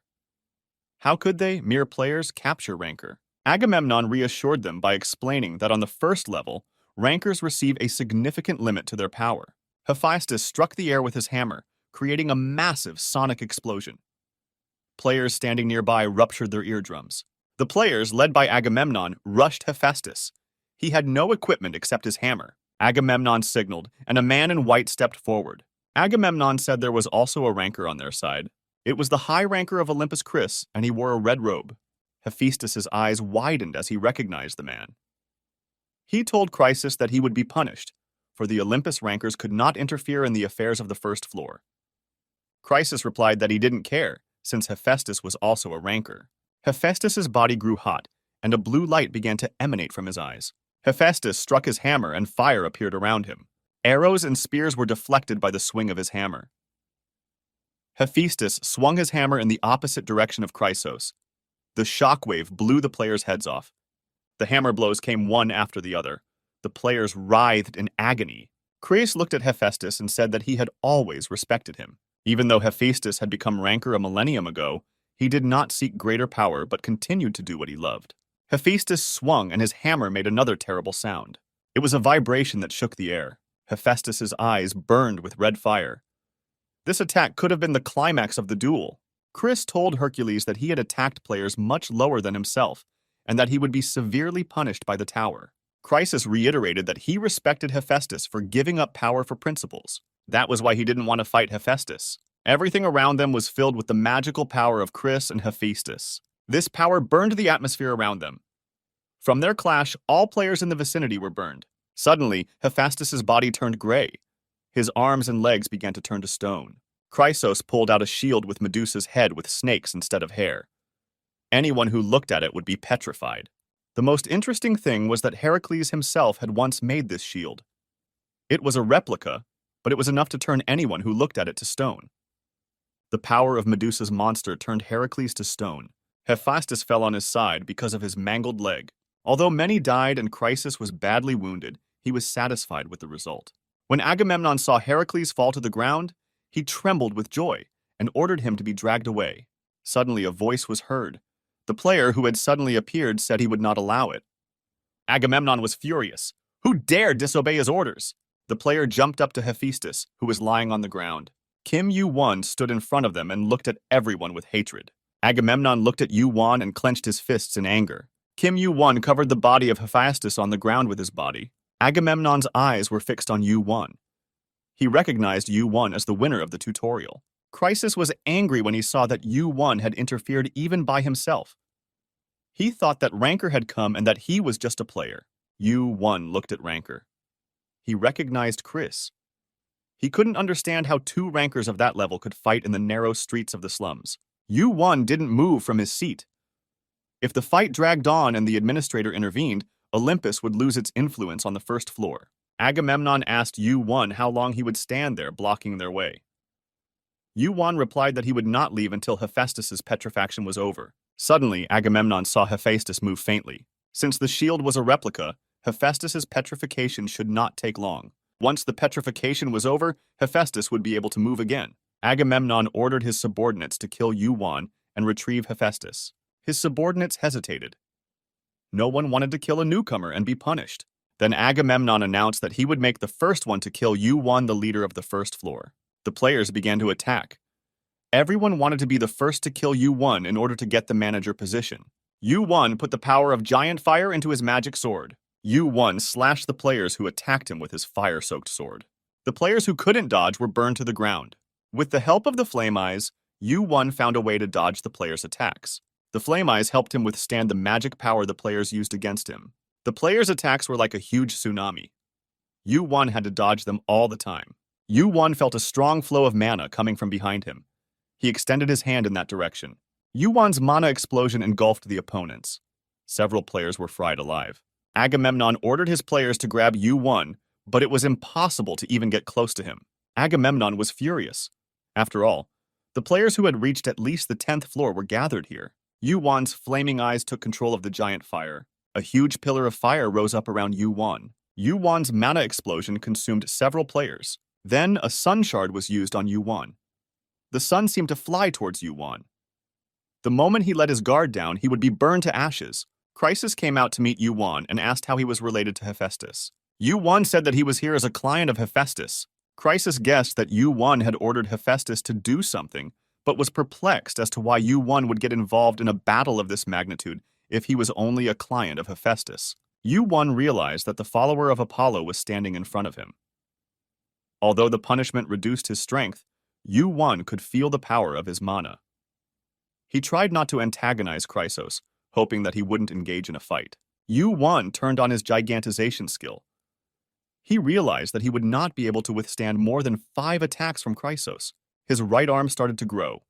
How could they, mere players, capture rancor? Agamemnon reassured them by explaining that on the first level, rankers receive a significant limit to their power. Hephaestus struck the air with his hammer, creating a massive sonic explosion. Players standing nearby ruptured their eardrums. The players, led by Agamemnon, rushed Hephaestus. He had no equipment except his hammer. Agamemnon signaled, and a man in white stepped forward. Agamemnon said there was also a ranker on their side. It was the high ranker of Olympus Chris, and he wore a red robe. Hephaestus's eyes widened as he recognized the man. He told Chrysis that he would be punished, for the Olympus rankers could not interfere in the affairs of the first floor. Chrysis replied that he didn't care, since Hephaestus was also a ranker. Hephaestus's body grew hot, and a blue light began to emanate from his eyes. Hephaestus struck his hammer, and fire appeared around him. Arrows and spears were deflected by the swing of his hammer. Hephaestus swung his hammer in the opposite direction of Chrysos. The shockwave blew the players' heads off. The hammer blows came one after the other. The players writhed in agony. Chrysis looked at Hephaestus and said that he had always respected him. Even though Hephaestus had become ranker a millennium ago, he did not seek greater power but continued to do what he loved. Hephaestus swung and his hammer made another terrible sound. It was a vibration that shook the air. Hephaestus's eyes burned with red fire. This attack could have been the climax of the duel. Chris told Hercules that he had attacked players much lower than himself, and that he would be severely punished by the tower. Chrysis reiterated that he respected Hephaestus for giving up power for principles. That was why he didn't want to fight Hephaestus. Everything around them was filled with the magical power of Chris and Hephaestus. This power burned the atmosphere around them. From their clash, all players in the vicinity were burned. Suddenly, Hephaestus's body turned gray. His arms and legs began to turn to stone. Chrysos pulled out a shield with Medusa's head with snakes instead of hair. Anyone who looked at it would be petrified. The most interesting thing was that Heracles himself had once made this shield. It was a replica, but it was enough to turn anyone who looked at it to stone. The power of Medusa's monster turned Heracles to stone. Hephaestus fell on his side because of his mangled leg. Although many died and Chrysis was badly wounded, he was satisfied with the result. When Agamemnon saw Heracles fall to the ground, he trembled with joy and ordered him to be dragged away. Suddenly a voice was heard. The player who had suddenly appeared said he would not allow it. Agamemnon was furious. Who dared disobey his orders? The player jumped up to Hephaestus, who was lying on the ground. Kim Yu-1 stood in front of them and looked at everyone with hatred. Agamemnon looked at Yu-1 and clenched his fists in anger. Kim Yu-1 covered the body of Hephaestus on the ground with his body. Agamemnon's eyes were fixed on Yu-1. He recognized Yu-1 as the winner of the tutorial. Chrysis was angry when he saw that Yu-1 had interfered even by himself. He thought that Rancor had come and that he was just a player. Yu-1 looked at Rancor. He recognized Chris. He couldn't understand how two rankers of that level could fight in the narrow streets of the slums. Yu-1 didn't move from his seat. If the fight dragged on and the administrator intervened, Olympus would lose its influence on the first floor. Agamemnon asked Yu-won how long he would stand there blocking their way. Yu-won replied that he would not leave until Hephaestus's petrifaction was over. Suddenly, Agamemnon saw Hephaestus move faintly. Since the shield was a replica, Hephaestus's petrification should not take long. Once the petrification was over, Hephaestus would be able to move again. Agamemnon ordered his subordinates to kill Yu-won and retrieve Hephaestus. His subordinates hesitated. No one wanted to kill a newcomer and be punished. Then Agamemnon announced that he would make the first one to kill Yu-won, the leader of the first floor. The players began to attack. Everyone wanted to be the first to kill Yu-won in order to get the manager position. Yu-won put the power of giant fire into his magic sword. Yu-won slashed the players who attacked him with his fire-soaked sword. The players who couldn't dodge were burned to the ground. With the help of the Flame Eyes, Yu-won found a way to dodge the players' attacks. The Flame Eyes helped him withstand the magic power the players used against him. The players' attacks were like a huge tsunami. Yu-won had to dodge them all the time. Yu-won felt a strong flow of mana coming from behind him. He extended his hand in that direction. Yu-won's mana explosion engulfed the opponents. Several players were fried alive. Agamemnon ordered his players to grab Yu-won, but it was impossible to even get close to him. Agamemnon was furious. After all, the players who had reached at least the 10th floor were gathered here. Yu-won's flaming eyes took control of the giant fire. A huge pillar of fire rose up around Yu-won. Yu-won's mana explosion consumed several players. Then a sun shard was used on Yu-won. The sun seemed to fly towards Yu-won. The moment he let his guard down, he would be burned to ashes. Chrysis came out to meet Yu-won and asked how he was related to Hephaestus. Yu-won said that he was here as a client of Hephaestus. Chrysis guessed that Yu-won had ordered Hephaestus to do something, but was perplexed as to why Yu-won would get involved in a battle of this magnitude if he was only a client of Hephaestus. Yu-won realized that the follower of Apollo was standing in front of him. Although the punishment reduced his strength, Yu-won could feel the power of his mana. He tried not to antagonize Chrysos, hoping that he wouldn't engage in a fight. Yu-won turned on his gigantization skill. He realized that he would not be able to withstand more than 5 attacks from Chrysos. His right arm started to grow.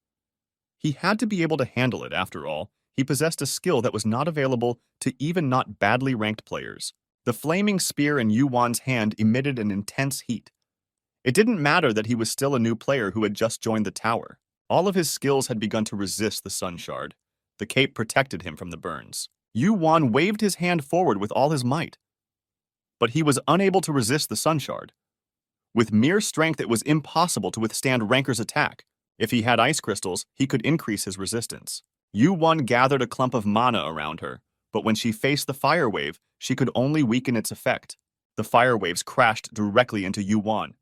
He had to be able to handle it, after all. He possessed a skill that was not available to even not badly ranked players. The flaming spear in Yu-won's hand emitted an intense heat. It didn't matter that he was still a new player who had just joined the tower. All of his skills had begun to resist the sun shard. The cape protected him from the burns. Yu-won waved his hand forward with all his might. But he was unable to resist the sun shard. With mere strength, it was impossible to withstand Ranker's attack. If he had ice crystals, he could increase his resistance. Yu-won gathered a clump of mana around her, but when she faced the fire wave, she could only weaken its effect. The fire waves crashed directly into Yu-won.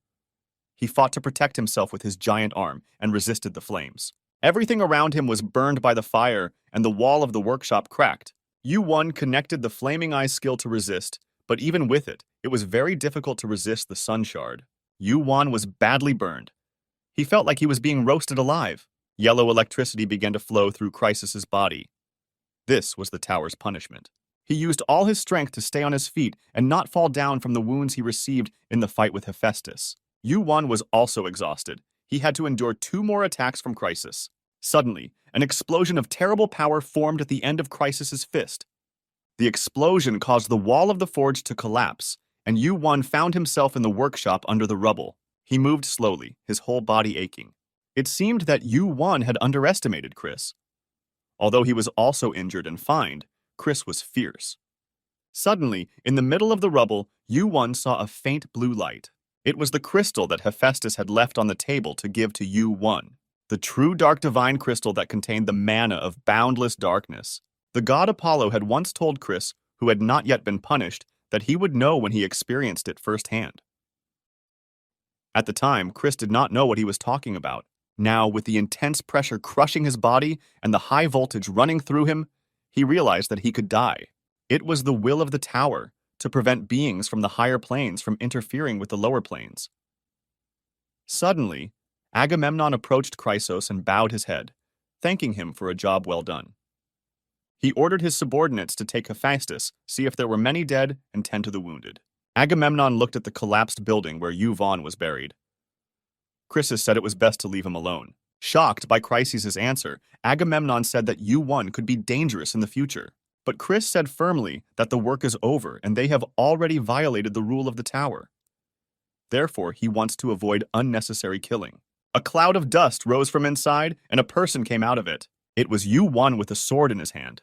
He fought to protect himself with his giant arm and resisted the flames. Everything around him was burned by the fire, and the wall of the workshop cracked. Yu-won connected the flaming eye skill to resist, but even with it, it was very difficult to resist the sun shard. Yu-won was badly burned. He felt like he was being roasted alive. Yellow electricity began to flow through Chrysis's body. This was the tower's punishment. He used all his strength to stay on his feet and not fall down from the wounds he received in the fight with Hephaestus. Yu-won was also exhausted. He had to endure 2 more attacks from Chrysis. Suddenly, an explosion of terrible power formed at the end of Chrysis's fist. The explosion caused the wall of the forge to collapse, and Yu-won found himself in the workshop under the rubble. He moved slowly, his whole body aching. It seemed that Yu-won had underestimated Chris. Although he was also injured and fined, Chris was fierce. Suddenly, in the middle of the rubble, Yu-won saw a faint blue light. It was the crystal that Hephaestus had left on the table to give to Yu-won. The true dark divine crystal that contained the mana of boundless darkness. The god Apollo had once told Chris, who had not yet been punished, that he would know when he experienced it firsthand. At the time, Chris did not know what he was talking about. Now, with the intense pressure crushing his body and the high voltage running through him, he realized that he could die. It was the will of the tower to prevent beings from the higher planes from interfering with the lower planes. Suddenly, Agamemnon approached Chrysos and bowed his head, thanking him for a job well done. He ordered his subordinates to take Hephaestus, see if there were many dead, and tend to the wounded. Agamemnon looked at the collapsed building where Yu-won was buried. Chrysis said it was best to leave him alone. Shocked by Chrysis's answer, Agamemnon said that Yu-won could be dangerous in the future. But Chris said firmly that the work is over and they have already violated the rule of the tower. Therefore, he wants to avoid unnecessary killing. A cloud of dust rose from inside, and a person came out of it. It was Yu-Wan with a sword in his hand.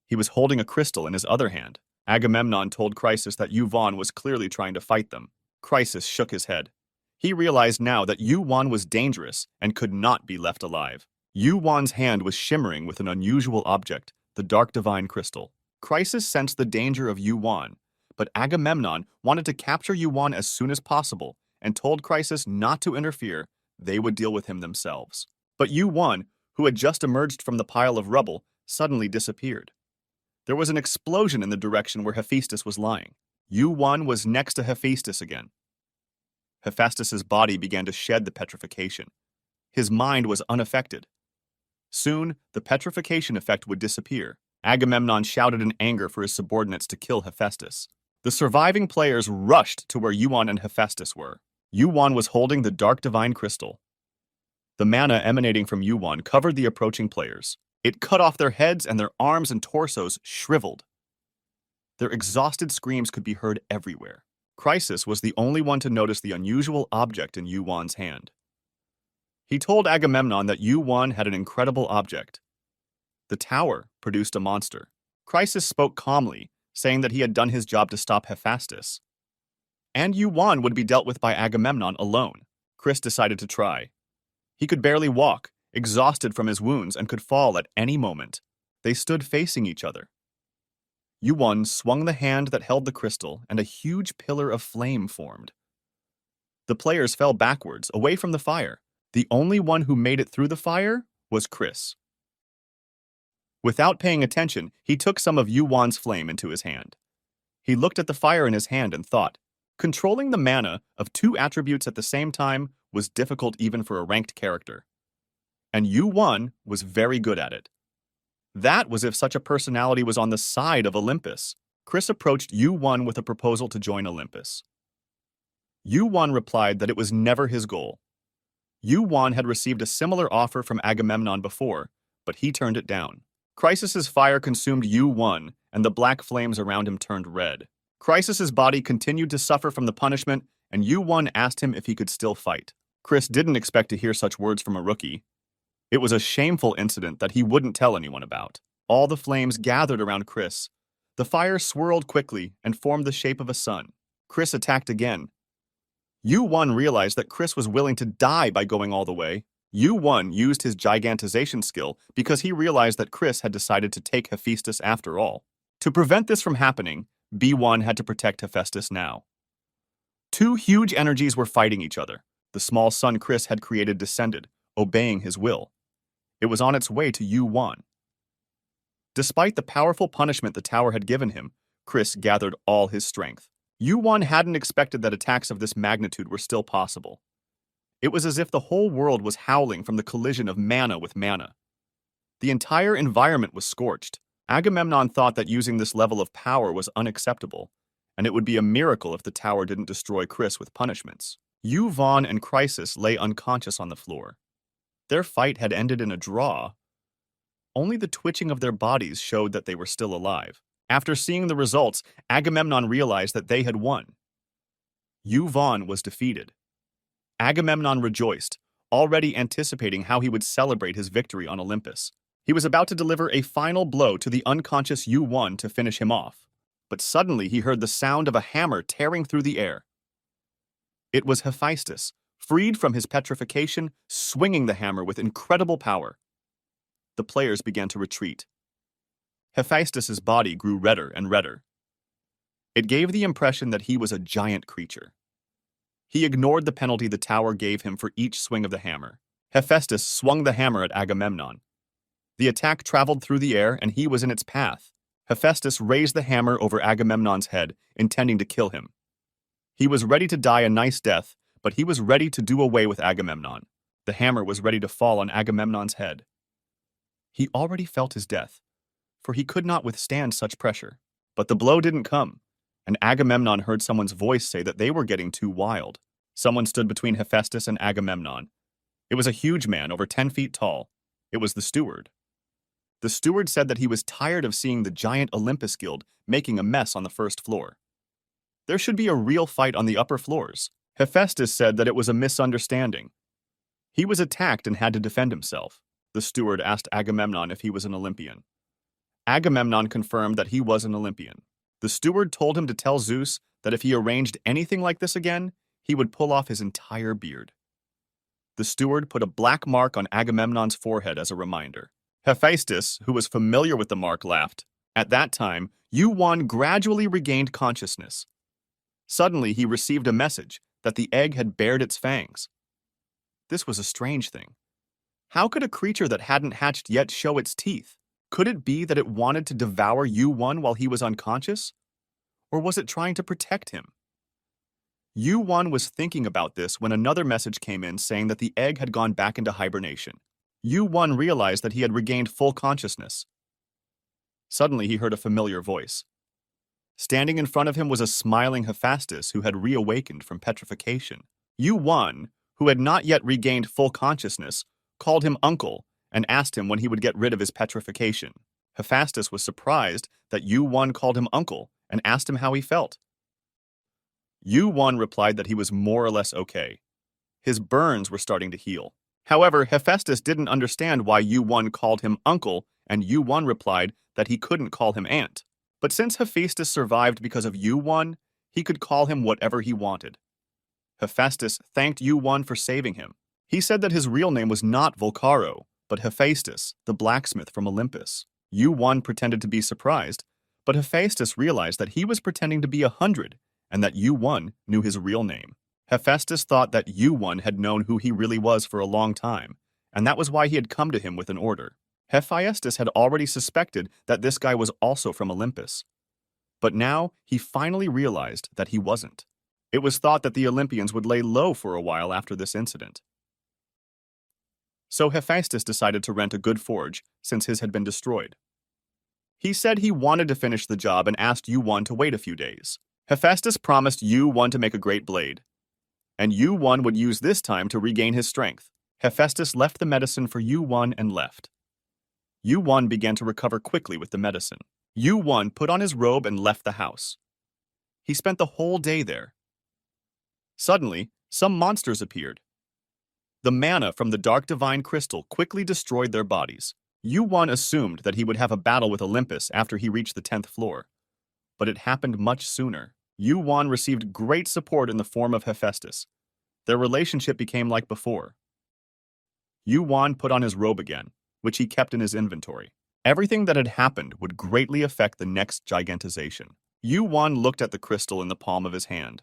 He was holding a crystal in his other hand. Agamemnon told Chrysis that Yu-Wan was clearly trying to fight them. Chrysis shook his head. He realized now that Yu-Wan was dangerous and could not be left alive. Yu-Wan's hand was shimmering with an unusual object, the dark divine crystal. Chrysis sensed the danger of Yu-Wan, but Agamemnon wanted to capture Yu-Wan as soon as possible and told Chrysis not to interfere. They would deal with him themselves. But Yu-Wan, who had just emerged from the pile of rubble, suddenly disappeared. There was an explosion in the direction where Hephaestus was lying. Yu-Wan was next to Hephaestus again. Hephaestus's body began to shed the petrification. His mind was unaffected. Soon, the petrification effect would disappear. Agamemnon shouted in anger for his subordinates to kill Hephaestus. The surviving players rushed to where Yu-Wan and Hephaestus were. Yu-Wan was holding the dark divine crystal. The mana emanating from Yu-Wan covered the approaching players. It cut off their heads and their arms and torsos shriveled. Their exhausted screams could be heard everywhere. Chrysis was the only one to notice the unusual object in Yu-Wan's hand. He told Agamemnon that Yu-Wan had an incredible object. The tower produced a monster. Chrysis spoke calmly, saying that he had done his job to stop Hephaestus. And Yu-Wan would be dealt with by Agamemnon alone. Chris decided to try. He could barely walk, exhausted from his wounds, and could fall at any moment. They stood facing each other. Yu-Wan swung the hand that held the crystal, and a huge pillar of flame formed. The players fell backwards, away from the fire. The only one who made it through the fire was Chris. Without paying attention, he took some of Yu-Wan's flame into his hand. He looked at the fire in his hand and thought, controlling the mana of two attributes at the same time was difficult even for a ranked character. And Yu-Wan was very good at it. That was if such a personality was on the side of Olympus. Chris approached Yu-Wan with a proposal to join Olympus. Yu-Wan replied that it was never his goal. Yu-Wan had received a similar offer from Agamemnon before, but he turned it down. Chrysis's fire consumed Yu-Wan, and the black flames around him turned red. Chrysis's body continued to suffer from the punishment, and Yu-Wan asked him if he could still fight. Chris didn't expect to hear such words from a rookie. It was a shameful incident that he wouldn't tell anyone about. All the flames gathered around Chris. The fire swirled quickly and formed the shape of a sun. Chris attacked again. Yu-Wan realized that Chris was willing to die by going all the way. Yu-Wan used his gigantization skill because he realized that Chris had decided to take Hephaestus after all. To prevent this from happening, B1 had to protect Hephaestus now. Two huge energies were fighting each other. The small sun Chris had created descended, obeying his will. It was on its way to Yu-Wan. Despite the powerful punishment the tower had given him, Chris gathered all his strength. Yu-Wan hadn't expected that attacks of this magnitude were still possible. It was as if the whole world was howling from the collision of mana with mana. The entire environment was scorched. Agamemnon thought that using this level of power was unacceptable, and it would be a miracle if the tower didn't destroy Chris with punishments. Yu-Wan and Chrysis lay unconscious on the floor. Their fight had ended in a draw. Only the twitching of their bodies showed that they were still alive. After seeing the results, Agamemnon realized that they had won. Yu-Wan was defeated. Agamemnon rejoiced, already anticipating how he would celebrate his victory on Olympus. He was about to deliver a final blow to the unconscious Yu-Wan to finish him off. But suddenly he heard the sound of a hammer tearing through the air. It was Hephaestus, freed from his petrification, swinging the hammer with incredible power. The players began to retreat. Hephaestus's body grew redder and redder. It gave the impression that he was a giant creature. He ignored the penalty the tower gave him for each swing of the hammer. Hephaestus swung the hammer at Agamemnon. The attack traveled through the air, and he was in its path. Hephaestus raised the hammer over Agamemnon's head, intending to kill him. He was ready to die a nice death, but he was ready to do away with Agamemnon. The hammer was ready to fall on Agamemnon's head. He already felt his death, for he could not withstand such pressure. But the blow didn't come, and Agamemnon heard someone's voice say that they were getting too wild. Someone stood between Hephaestus and Agamemnon. It was a huge man, over 10 feet tall. It was the steward. The steward said that he was tired of seeing the giant Olympus Guild making a mess on the first floor. There should be a real fight on the upper floors. Hephaestus said that it was a misunderstanding. He was attacked and had to defend himself. The steward asked Agamemnon if he was an Olympian. Agamemnon confirmed that he was an Olympian. The steward told him to tell Zeus that if he arranged anything like this again, he would pull off his entire beard. The steward put a black mark on Agamemnon's forehead as a reminder. Hephaestus, who was familiar with the mark, laughed. At that time, Yuan gradually regained consciousness. Suddenly, he received a message that the egg had bared its fangs. This was a strange thing. How could a creature that hadn't hatched yet show its teeth? Could it be that it wanted to devour Yuan while he was unconscious? Or was it trying to protect him? Yuan was thinking about this when another message came in saying that the egg had gone back into hibernation. Yuan realized that he had regained full consciousness. Suddenly, he heard a familiar voice. Standing in front of him was a smiling Hephaestus who had reawakened from petrification. Yuan, who had not yet regained full consciousness, called him uncle and asked him when he would get rid of his petrification. Hephaestus was surprised that Yuan called him uncle and asked him how he felt. Yuan replied that he was more or less okay. His burns were starting to heal. However, Hephaestus didn't understand why Yuan called him uncle, and Yuan replied that he couldn't call him aunt. But since Hephaestus survived because of Yuan, he could call him whatever he wanted. Hephaestus thanked Yuan for saving him. He said that his real name was not Volcaro, but Hephaestus, the blacksmith from Olympus. Yuan pretended to be surprised, but Hephaestus realized that he was pretending to be 100 and that Yuan knew his real name. Hephaestus thought that Yuan had known who he really was for a long time, and that was why he had come to him with an order. Hephaestus had already suspected that this guy was also from Olympus. But now he finally realized that he wasn't. It was thought that the Olympians would lay low for a while after this incident. So Hephaestus decided to rent a good forge since his had been destroyed. He said he wanted to finish the job and asked Yuan to wait a few days. Hephaestus promised Yuan to make a great blade, and Yuan would use this time to regain his strength. Hephaestus left the medicine for Yuan and left. Yuan began to recover quickly with the medicine. Yuan put on his robe and left the house. He spent the whole day there. Suddenly, some monsters appeared. The mana from the dark divine crystal quickly destroyed their bodies. Yuan assumed that he would have a battle with Olympus after he reached the 10th floor. But it happened much sooner. Yuan received great support in the form of Hephaestus. Their relationship became like before. Yuan put on his robe again, which he kept in his inventory. Everything that had happened would greatly affect the next gigantization. Yuan looked at the crystal in the palm of his hand.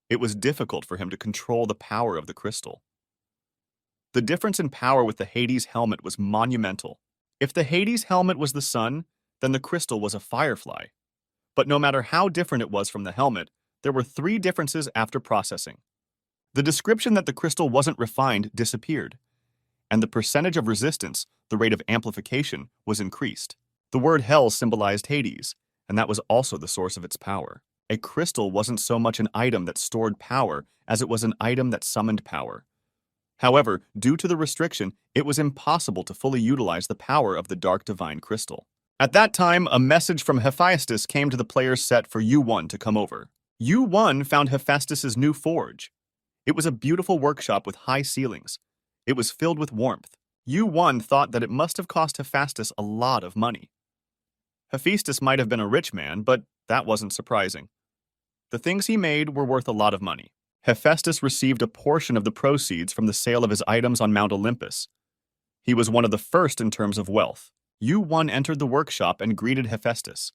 It was difficult for him to control the power of the crystal. The difference in power with the Hades helmet was monumental. If the Hades helmet was the sun, then the crystal was a firefly. But no matter how different it was from the helmet, there were 3 differences after processing. The description that the crystal wasn't refined disappeared, and the percentage of resistance, the rate of amplification, was increased. The word hell symbolized Hades, and that was also the source of its power. A crystal wasn't so much an item that stored power as it was an item that summoned power. However, due to the restriction, it was impossible to fully utilize the power of the dark divine crystal. At that time, a message from Hephaestus came to the player's set for Yuan to come over. Yuan found Hephaestus's new forge. It was a beautiful workshop with high ceilings. It was filled with warmth. Yuan thought that it must have cost Hephaestus a lot of money. Hephaestus might have been a rich man, but that wasn't surprising. The things he made were worth a lot of money. Hephaestus received a portion of the proceeds from the sale of his items on Mount Olympus. He was one of the first in terms of wealth. Yuan entered the workshop and greeted Hephaestus.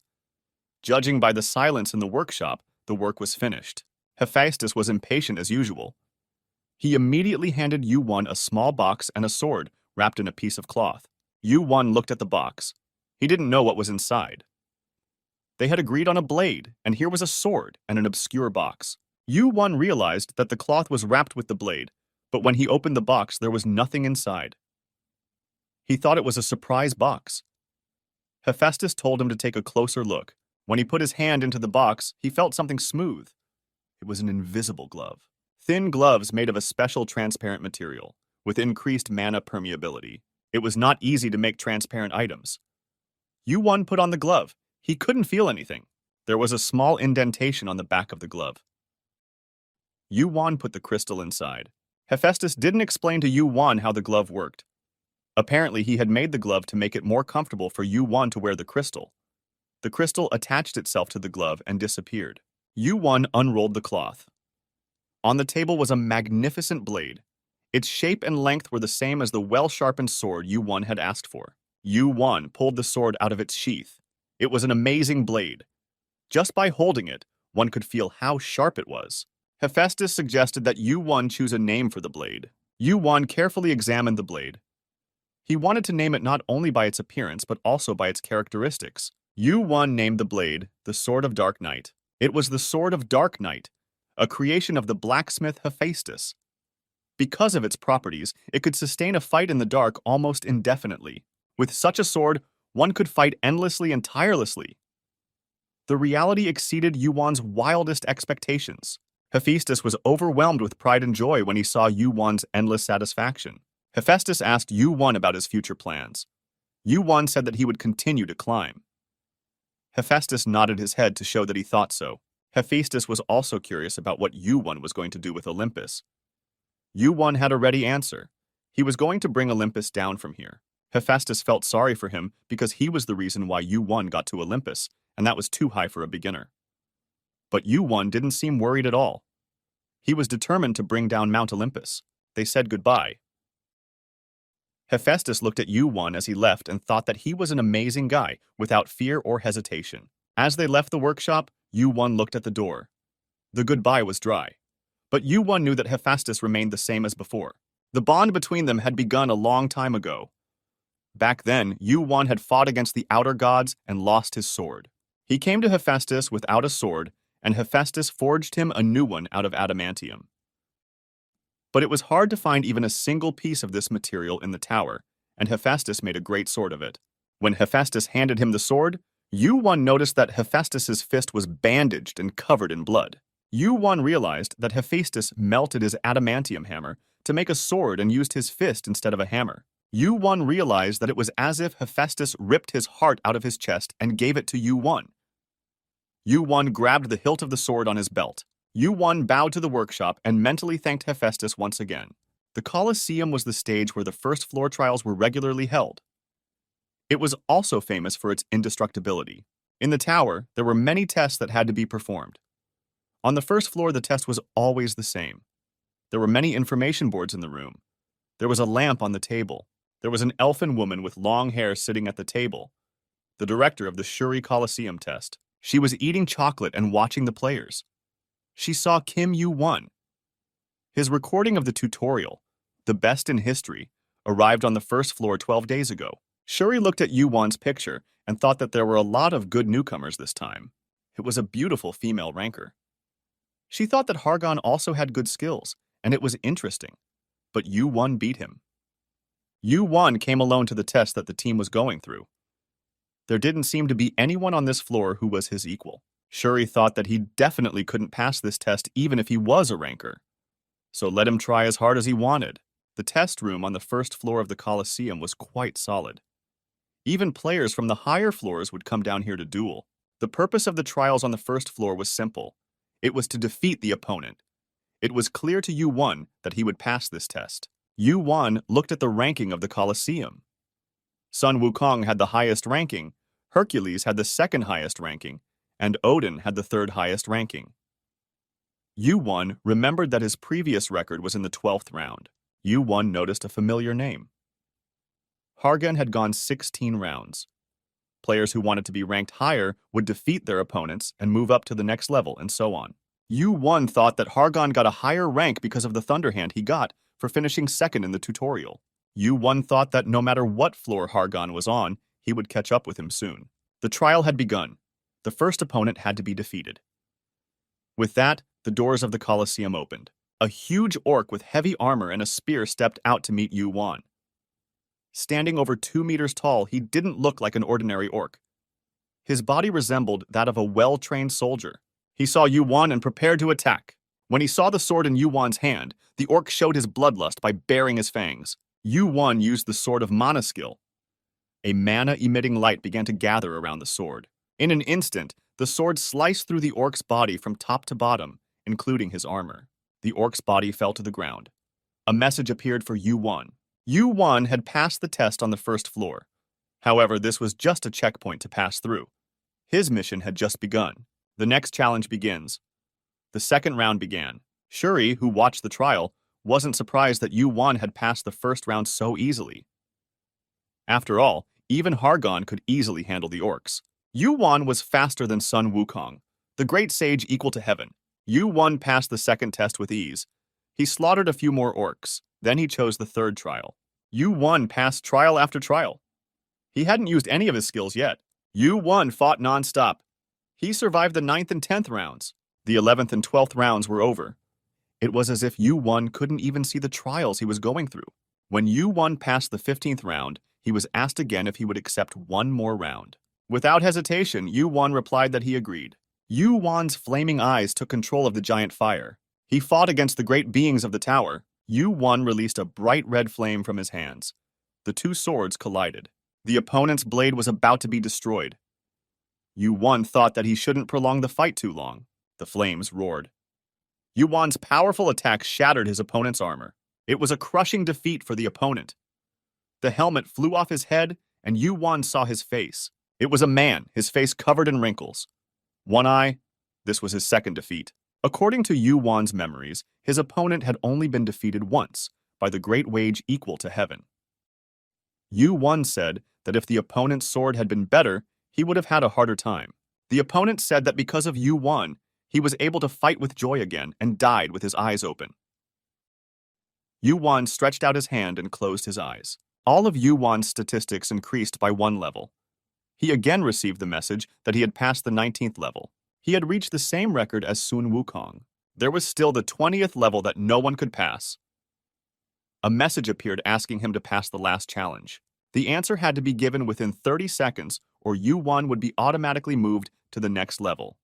Judging by the silence in the workshop, the work was finished. Hephaestus was impatient as usual. He immediately handed Yuan a small box and a sword wrapped in a piece of cloth. Yuan looked at the box. He didn't know what was inside. They had agreed on a blade, and here was a sword and an obscure box. Yuan realized that the cloth was wrapped with the blade, but when he opened the box, there was nothing inside. He thought it was a surprise box. Hephaestus told him to take a closer look. When he put his hand into the box, he felt something smooth. It was an invisible glove. Thin gloves made of a special transparent material, with increased mana permeability. It was not easy to make transparent items. Yuan put on the glove. He couldn't feel anything. There was a small indentation on the back of the glove. Yu-Wan put the crystal inside. Hephaestus didn't explain to Yu-Wan how the glove worked. Apparently, he had made the glove to make it more comfortable for Yu-Wan to wear the crystal. The crystal attached itself to the glove and disappeared. Yu-Wan unrolled the cloth. On the table was a magnificent blade. Its shape and length were the same as the well-sharpened sword Yu-Wan had asked for. Yu-Wan pulled the sword out of its sheath. It was an amazing blade. Just by holding it, one could feel how sharp it was. Hephaestus suggested that Yu-Wan choose a name for the blade. Yu-Wan carefully examined the blade. He wanted to name it not only by its appearance but also by its characteristics. Yu-Wan named the blade the Sword of Dark Night. It was the Sword of Dark Night, a creation of the blacksmith Hephaestus. Because of its properties, it could sustain a fight in the dark almost indefinitely. With such a sword, one could fight endlessly and tirelessly. The reality exceeded Yu-Wan's wildest expectations. Hephaestus was overwhelmed with pride and joy when he saw Yu-Wan's endless satisfaction. Hephaestus asked Yu-Wan about his future plans. Yu-Wan said that he would continue to climb. Hephaestus nodded his head to show that he thought so. Hephaestus was also curious about what Yu-Wan was going to do with Olympus. Yu-Wan had a ready answer. He was going to bring Olympus down from here. Hephaestus felt sorry for him because he was the reason why Yu-Wan got to Olympus, and that was too high for a beginner. But Yu-Wan didn't seem worried at all. He was determined to bring down Mount Olympus. They said goodbye. Hephaestus looked at Yu-Wan as he left and thought that he was an amazing guy, without fear or hesitation. As they left the workshop, Yu-Wan looked at the door. The goodbye was dry. But Yu-Wan knew that Hephaestus remained the same as before. The bond between them had begun a long time ago. Back then, Yu-Wan had fought against the outer gods and lost his sword. He came to Hephaestus without a sword, and Hephaestus forged him a new one out of adamantium. But it was hard to find even a single piece of this material in the tower, and Hephaestus made a great sword of it. When Hephaestus handed him the sword, Yu-Wan noticed that Hephaestus's fist was bandaged and covered in blood. Yu-Wan realized that Hephaestus melted his adamantium hammer to make a sword and used his fist instead of a hammer. Yu-Wan realized that it was as if Hephaestus ripped his heart out of his chest and gave it to Yu-Wan. Yu-Wan grabbed the hilt of the sword on his belt. Yu-Wan bowed to the workshop and mentally thanked Hephaestus once again. The Colosseum was the stage where the first floor trials were regularly held. It was also famous for its indestructibility. In the tower, there were many tests that had to be performed. On the first floor, the test was always the same. There were many information boards in the room. There was a lamp on the table. There was an elfin woman with long hair sitting at the table, the director of the Shuri Colosseum test. She was eating chocolate and watching the players. She saw Kim Yu-Wan. His recording of the tutorial, the best in history, arrived on the first floor 12 days ago. Shuri looked at Yu-Wan's picture and thought that there were a lot of good newcomers this time. It was a beautiful female ranker. She thought that Hargon also had good skills, and it was interesting. But Yu-Wan beat him. Yu-Wan came alone to the test that the team was going through. There didn't seem to be anyone on this floor who was his equal. Shuri thought that he definitely couldn't pass this test even if he was a ranker. So let him try as hard as he wanted. The test room on the first floor of the Colosseum was quite solid. Even players from the higher floors would come down here to duel. The purpose of the trials on the first floor was simple. It was to defeat the opponent. It was clear to Yu-Wan that he would pass this test. Yu-Wan looked at the ranking of the Colosseum. Sun Wukong had the highest ranking, Hercules had the second highest ranking, and Odin had the third highest ranking. Yu-Wan remembered that his previous record was in the 12th round. Yu-Wan noticed a familiar name. Hargon had gone 16 rounds. Players who wanted to be ranked higher would defeat their opponents and move up to the next level, and so on. Yu-Wan thought that Hargon got a higher rank because of the Thunderhand he got for finishing second in the tutorial. Yu-Wan thought that no matter what floor Hargon was on, he would catch up with him soon. The trial had begun. The first opponent had to be defeated. With that, the doors of the Colosseum opened. A huge orc with heavy armor and a spear stepped out to meet Yu-Wan. Standing over 2 meters tall, he didn't look like an ordinary orc. His body resembled that of a well-trained soldier. He saw Yu-Wan and prepared to attack. When he saw the sword in Yu-Wan's hand, the orc showed his bloodlust by baring his fangs. Yu-Wan used the Sword of Mana skill. A mana-emitting light began to gather around the sword. In an instant, the sword sliced through the orc's body from top to bottom, including his armor. The orc's body fell to the ground. A message appeared for Yu-Wan. Yu-Wan had passed the test on the first floor. However, this was just a checkpoint to pass through. His mission had just begun. The next challenge begins. The second round began. Shuri, who watched the trial, wasn't surprised that Yu-Wan had passed the first round so easily. After all, even Hargon could easily handle the orcs. Yu-Wan was faster than Sun Wukong, the great sage equal to heaven. Yu-Wan passed the second test with ease. He slaughtered a few more orcs. Then he chose the third trial. Yu-Wan passed trial after trial. He hadn't used any of his skills yet. Yu-Wan fought non-stop. He survived the 9th and 10th rounds. The 11th and 12th rounds were over. It was as if Yu-Wan couldn't even see the trials he was going through. When Yu-Wan passed the 15th round, he was asked again if he would accept one more round. Without hesitation, Yu-Wan replied that he agreed. Yu-Wan's flaming eyes took control of the giant fire. He fought against the great beings of the tower. Yu-Wan released a bright red flame from his hands. The two swords collided. The opponent's blade was about to be destroyed. Yu-Wan thought that he shouldn't prolong the fight too long. The flames roared. Yu-Wan's powerful attack shattered his opponent's armor. It was a crushing defeat for the opponent. The helmet flew off his head, and Yu-Wan saw his face. It was a man, his face covered in wrinkles. One eye. This was his second defeat. According to Yu-Wan's memories, his opponent had only been defeated once, by the great wage equal to heaven. Yu-Wan said that if the opponent's sword had been better, he would have had a harder time. The opponent said that because of Yu-Wan, he was able to fight with joy again and died with his eyes open. Yu-Wan stretched out his hand and closed his eyes. All of Yu-Wan's statistics increased by 1 level. He again received the message that he had passed the 19th level. He had reached the same record as Sun Wukong. There was still the 20th level that no one could pass. A message appeared asking him to pass the last challenge. The answer had to be given within 30 seconds or Yu-Wan would be automatically moved to the next level.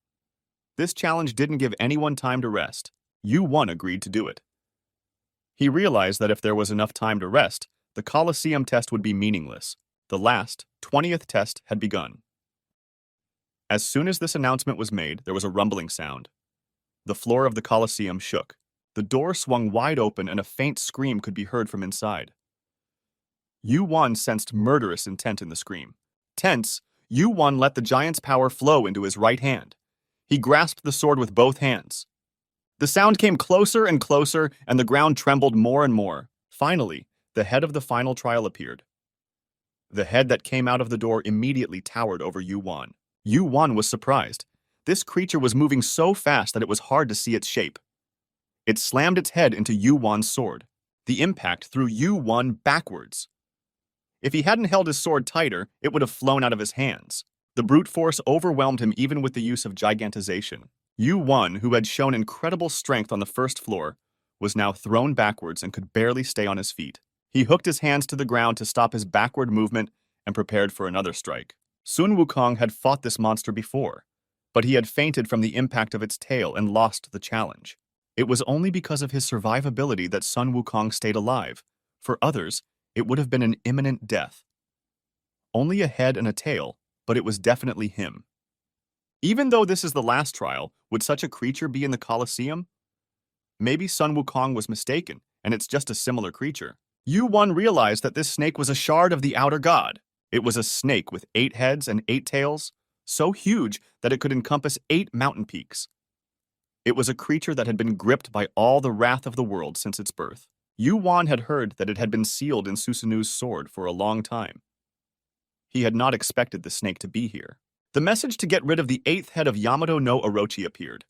This challenge didn't give anyone time to rest. Yu-Wan agreed to do it. He realized that if there was enough time to rest, the Colosseum test would be meaningless. The last, 20th test had begun. As soon as this announcement was made, there was a rumbling sound. The floor of the Colosseum shook. The door swung wide open and a faint scream could be heard from inside. Yu-Wan sensed murderous intent in the scream. Tense, Yu-Wan let the giant's power flow into his right hand. He grasped the sword with both hands. The sound came closer and closer, and the ground trembled more and more. Finally, the head of the final trial appeared. The head that came out of the door immediately towered over Yu-Wan. Yu-Wan was surprised. This creature was moving so fast that it was hard to see its shape. It slammed its head into Yu-Wan's sword. The impact threw Yu-Wan backwards. If he hadn't held his sword tighter, it would have flown out of his hands. The brute force overwhelmed him even with the use of gigantization. Yu-Wan, who had shown incredible strength on the first floor, was now thrown backwards and could barely stay on his feet. He hooked his hands to the ground to stop his backward movement and prepared for another strike. Sun Wukong had fought this monster before, but he had fainted from the impact of its tail and lost the challenge. It was only because of his survivability that Sun Wukong stayed alive. For others, it would have been an imminent death. Only a head and a tail, but it was definitely him. Even though this is the last trial, would such a creature be in the Colosseum? Maybe Sun Wukong was mistaken, and it's just a similar creature. Yu-Wan realized that this snake was a shard of the outer god. It was a snake with 8 heads and 8 tails, so huge that it could encompass 8 mountain peaks. It was a creature that had been gripped by all the wrath of the world since its birth. Yu-Wan had heard that it had been sealed in Susanu's sword for a long time. He had not expected the snake to be here. The message to get rid of the 8th head of Yamato no Orochi appeared.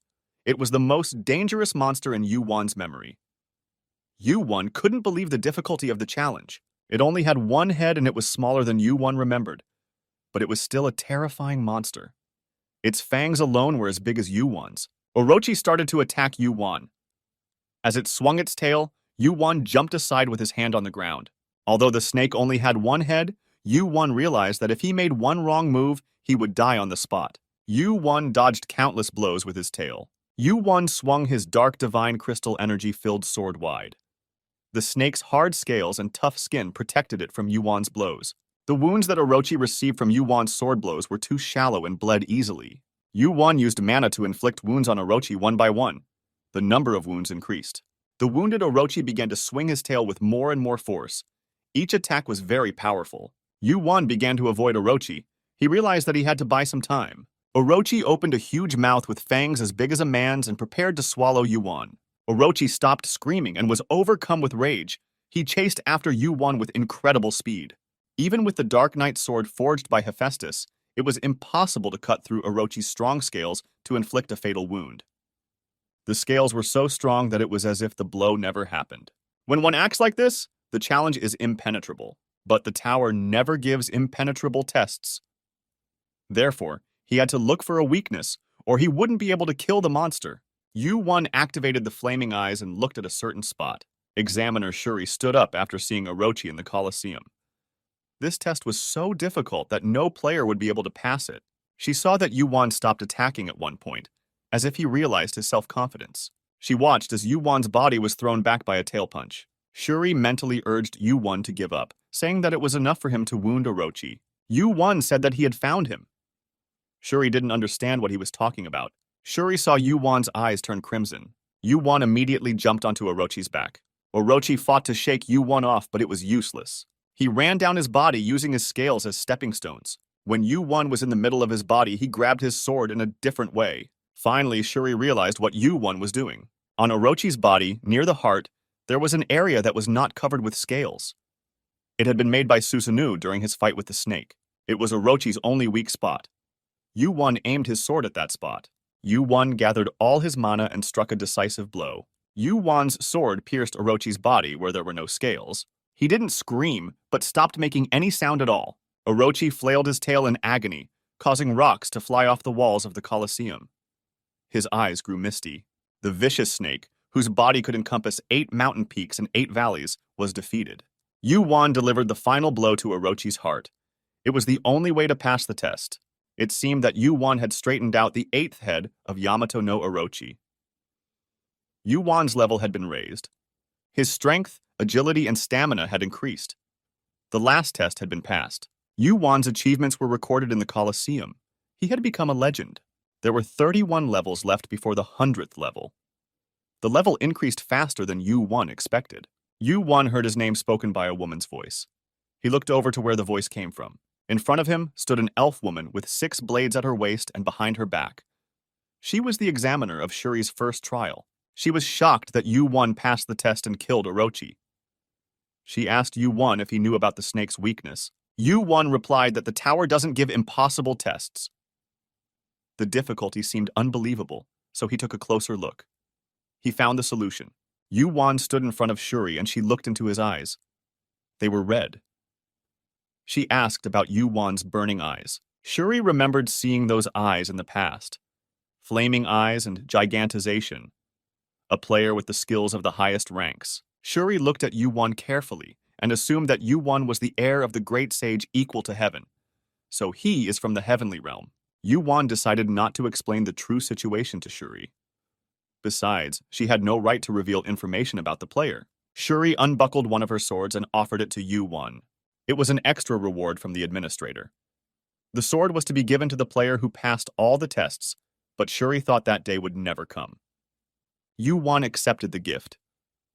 It was the most dangerous monster in Yu-Wan's memory. Yu-Wan couldn't believe the difficulty of the challenge. It only had 1 head and it was smaller than Yu-Wan remembered. But it was still a terrifying monster. Its fangs alone were as big as Yu-Wan's. Orochi started to attack Yu-Wan. As it swung its tail, Yu-Wan jumped aside with his hand on the ground. Although the snake only had 1 head, Yu-Wan realized that if he made one wrong move, he would die on the spot. Yu-Wan dodged countless blows with his tail. Yu-Wan swung his dark divine crystal energy-filled sword wide. The snake's hard scales and tough skin protected it from Yu-Wan's blows. The wounds that Orochi received from Yu-Wan's sword blows were too shallow and bled easily. Yu-Wan used mana to inflict wounds on Orochi one by one. The number of wounds increased. The wounded Orochi began to swing his tail with more and more force. Each attack was very powerful. Yu-Wan began to avoid Orochi. He realized that he had to buy some time. Orochi opened a huge mouth with fangs as big as a man's and prepared to swallow Yu-Wan. Orochi stopped screaming and was overcome with rage. He chased after Yu-Wan with incredible speed. Even with the Dark Knight sword forged by Hephaestus, it was impossible to cut through Orochi's strong scales to inflict a fatal wound. The scales were so strong that it was as if the blow never happened. When one acts like this, the challenge is impenetrable. But the tower never gives impenetrable tests. Therefore, he had to look for a weakness, or he wouldn't be able to kill the monster. Yu-Wan activated the flaming eyes and looked at a certain spot. Examiner Shuri stood up after seeing Orochi in the Colosseum. This test was so difficult that no player would be able to pass it. She saw that Yu-Wan stopped attacking at one point, as if he realized his self-confidence. She watched as Yu-Wan's body was thrown back by a tail punch. Shuri mentally urged Yu-Wan to give up, saying that it was enough for him to wound Orochi. Yu-Wan said that he had found him. Shuri didn't understand what he was talking about. Shuri saw Yu-Wan's eyes turn crimson. Yu-Wan immediately jumped onto Orochi's back. Orochi fought to shake Yu-Wan off, but it was useless. He ran down his body using his scales as stepping stones. When Yu-Wan was in the middle of his body, he grabbed his sword in a different way. Finally, Shuri realized what Yu-Wan was doing. On Orochi's body, near the heart, there was an area that was not covered with scales. It had been made by Susanoo during his fight with the snake. It was Orochi's only weak spot. Yu-Wan aimed his sword at that spot. Yu-Wan gathered all his mana and struck a decisive blow. Yu-Wan's sword pierced Orochi's body where there were no scales. He didn't scream, but stopped making any sound at all. Orochi flailed his tail in agony, causing rocks to fly off the walls of the Colosseum. His eyes grew misty. The vicious snake, whose body could encompass 8 mountain peaks and 8 valleys, was defeated. Yu-Wan delivered the final blow to Orochi's heart. It was the only way to pass the test. It seemed that Yu-Wan had straightened out the 8th head of Yamato no Orochi. Yu-Wan's level had been raised. His strength, agility, and stamina had increased. The last test had been passed. Yu-Wan's achievements were recorded in the Colosseum. He had become a legend. There were 31 levels left before the 100th level. The level increased faster than Yu-Wan expected. Yu-Wan heard his name spoken by a woman's voice. He looked over to where the voice came from. In front of him stood an elf woman with 6 blades at her waist and behind her back. She was the examiner of Shuri's first trial. She was shocked that Yu-Wan passed the test and killed Orochi. She asked Yu-Wan if he knew about the snake's weakness. Yu-Wan replied that the tower doesn't give impossible tests. The difficulty seemed unbelievable, so he took a closer look. He found the solution. Yu-Wan stood in front of Shuri and she looked into his eyes. They were red. She asked about Yu-Wan's burning eyes. Shuri remembered seeing those eyes in the past. Flaming eyes and gigantization. A player with the skills of the highest ranks. Shuri looked at Yu-Wan carefully and assumed that Yu-Wan was the heir of the great sage equal to heaven. So he is from the heavenly realm. Yu-Wan decided not to explain the true situation to Shuri. Besides, she had no right to reveal information about the player. Shuri unbuckled one of her swords and offered it to Yu-Wan. It was an extra reward from the administrator. The sword was to be given to the player who passed all the tests, but Shuri thought that day would never come. Yu-Wan accepted the gift.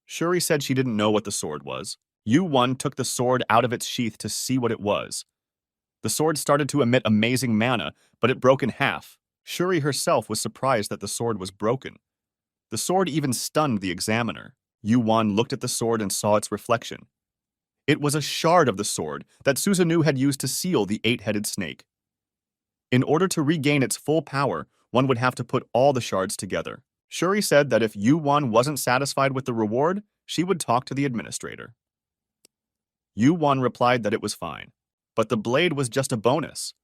Shuri said she didn't know what the sword was. Yu-Wan took the sword out of its sheath to see what it was. The sword started to emit amazing mana, but it broke in half. Shuri herself was surprised that the sword was broken. The sword even stunned the examiner. Yu-Wan looked at the sword and saw its reflection. It was a shard of the sword that Susanoo had used to seal the 8-headed snake. In order to regain its full power, one would have to put all the shards together. Shuri said that if Yu-Wan wasn't satisfied with the reward, she would talk to the administrator. Yu-Wan replied that it was fine, but the blade was just a bonus.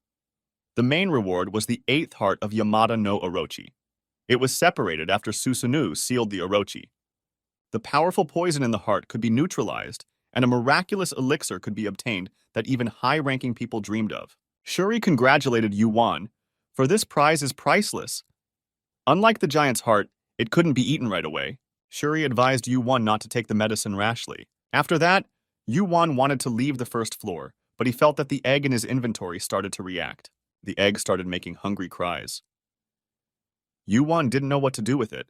The main reward was the 8th heart of Yamato no Orochi. It was separated after Susanoo sealed the Orochi. The powerful poison in the heart could be neutralized, and a miraculous elixir could be obtained that even high-ranking people dreamed of. Shuri congratulated Yu-Wan, for this prize is priceless. Unlike the giant's heart, it couldn't be eaten right away. Shuri advised Yu-Wan not to take the medicine rashly. After that, Yu-Wan wanted to leave the first floor, but he felt that the egg in his inventory started to react. The egg started making hungry cries. Yu-Wan didn't know what to do with it.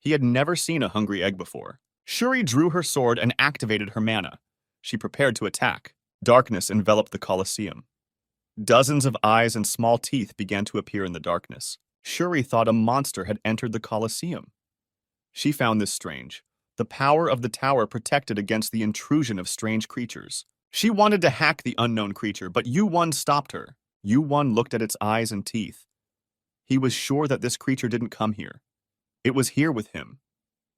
He had never seen a hungry egg before. Shuri drew her sword and activated her mana. She prepared to attack. Darkness enveloped the Colosseum. Dozens of eyes and small teeth began to appear in the darkness. Shuri thought a monster had entered the Colosseum. She found this strange. The power of the tower protected against the intrusion of strange creatures. She wanted to hack the unknown creature, but Yu-Won stopped her. Yu-Won looked at its eyes and teeth. He was sure that this creature didn't come here. It was here with him.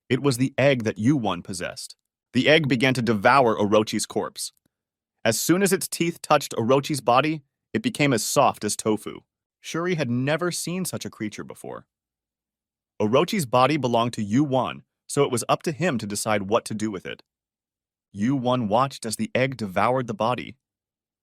It was the egg that Yu-Won possessed. The egg began to devour Orochi's corpse. As soon as its teeth touched Orochi's body, it became as soft as tofu. Shuri had never seen such a creature before. Orochi's body belonged to Yu-Won, so it was up to him to decide what to do with it. Yu-Won watched as the egg devoured the body.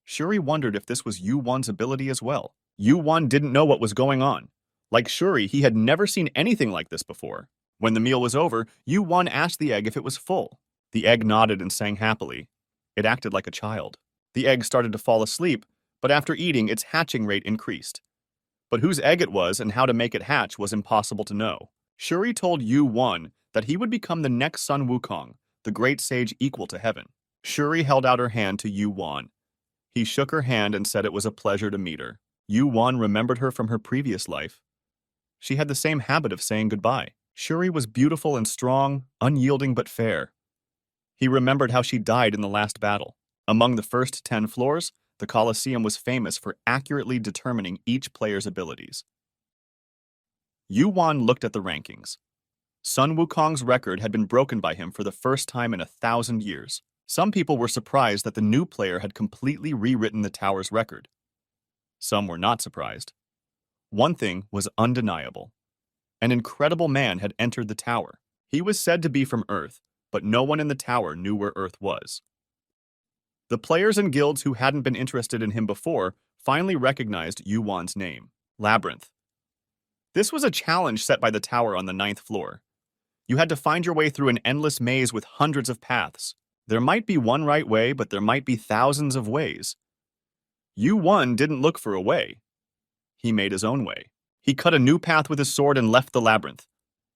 Shuri wondered if this was Yu-Won's ability as well. Yu-Won didn't know what was going on. Like Shuri, he had never seen anything like this before. When the meal was over, Yu-Won asked the egg if it was full. The egg nodded and sang happily. It acted like a child. The egg started to fall asleep, but after eating, its hatching rate increased. But whose egg it was and how to make it hatch was impossible to know. Shuri told Yu-Won that he would become the next Sun Wukong, the great sage equal to heaven. Shuri held out her hand to Yu-Won. He shook her hand and said it was a pleasure to meet her. Yu-Won remembered her from her previous life. She had the same habit of saying goodbye. Shuri was beautiful and strong, unyielding but fair. He remembered how she died in the last battle. Among the first 10 floors, the Colosseum was famous for accurately determining each player's abilities. Yu-Won looked at the rankings. Sun Wukong's record had been broken by him for the first time in 1,000 years. Some people were surprised that the new player had completely rewritten the tower's record. Some were not surprised. One thing was undeniable. An incredible man had entered the tower. He was said to be from Earth, but no one in the tower knew where Earth was. The players and guilds who hadn't been interested in him before finally recognized Yu-Won's name, Labyrinth. This was a challenge set by the tower on the 9th floor. You had to find your way through an endless maze with hundreds of paths. There might be one right way, but there might be thousands of ways. Yu-Won didn't look for a way. He made his own way. He cut a new path with his sword and left the labyrinth.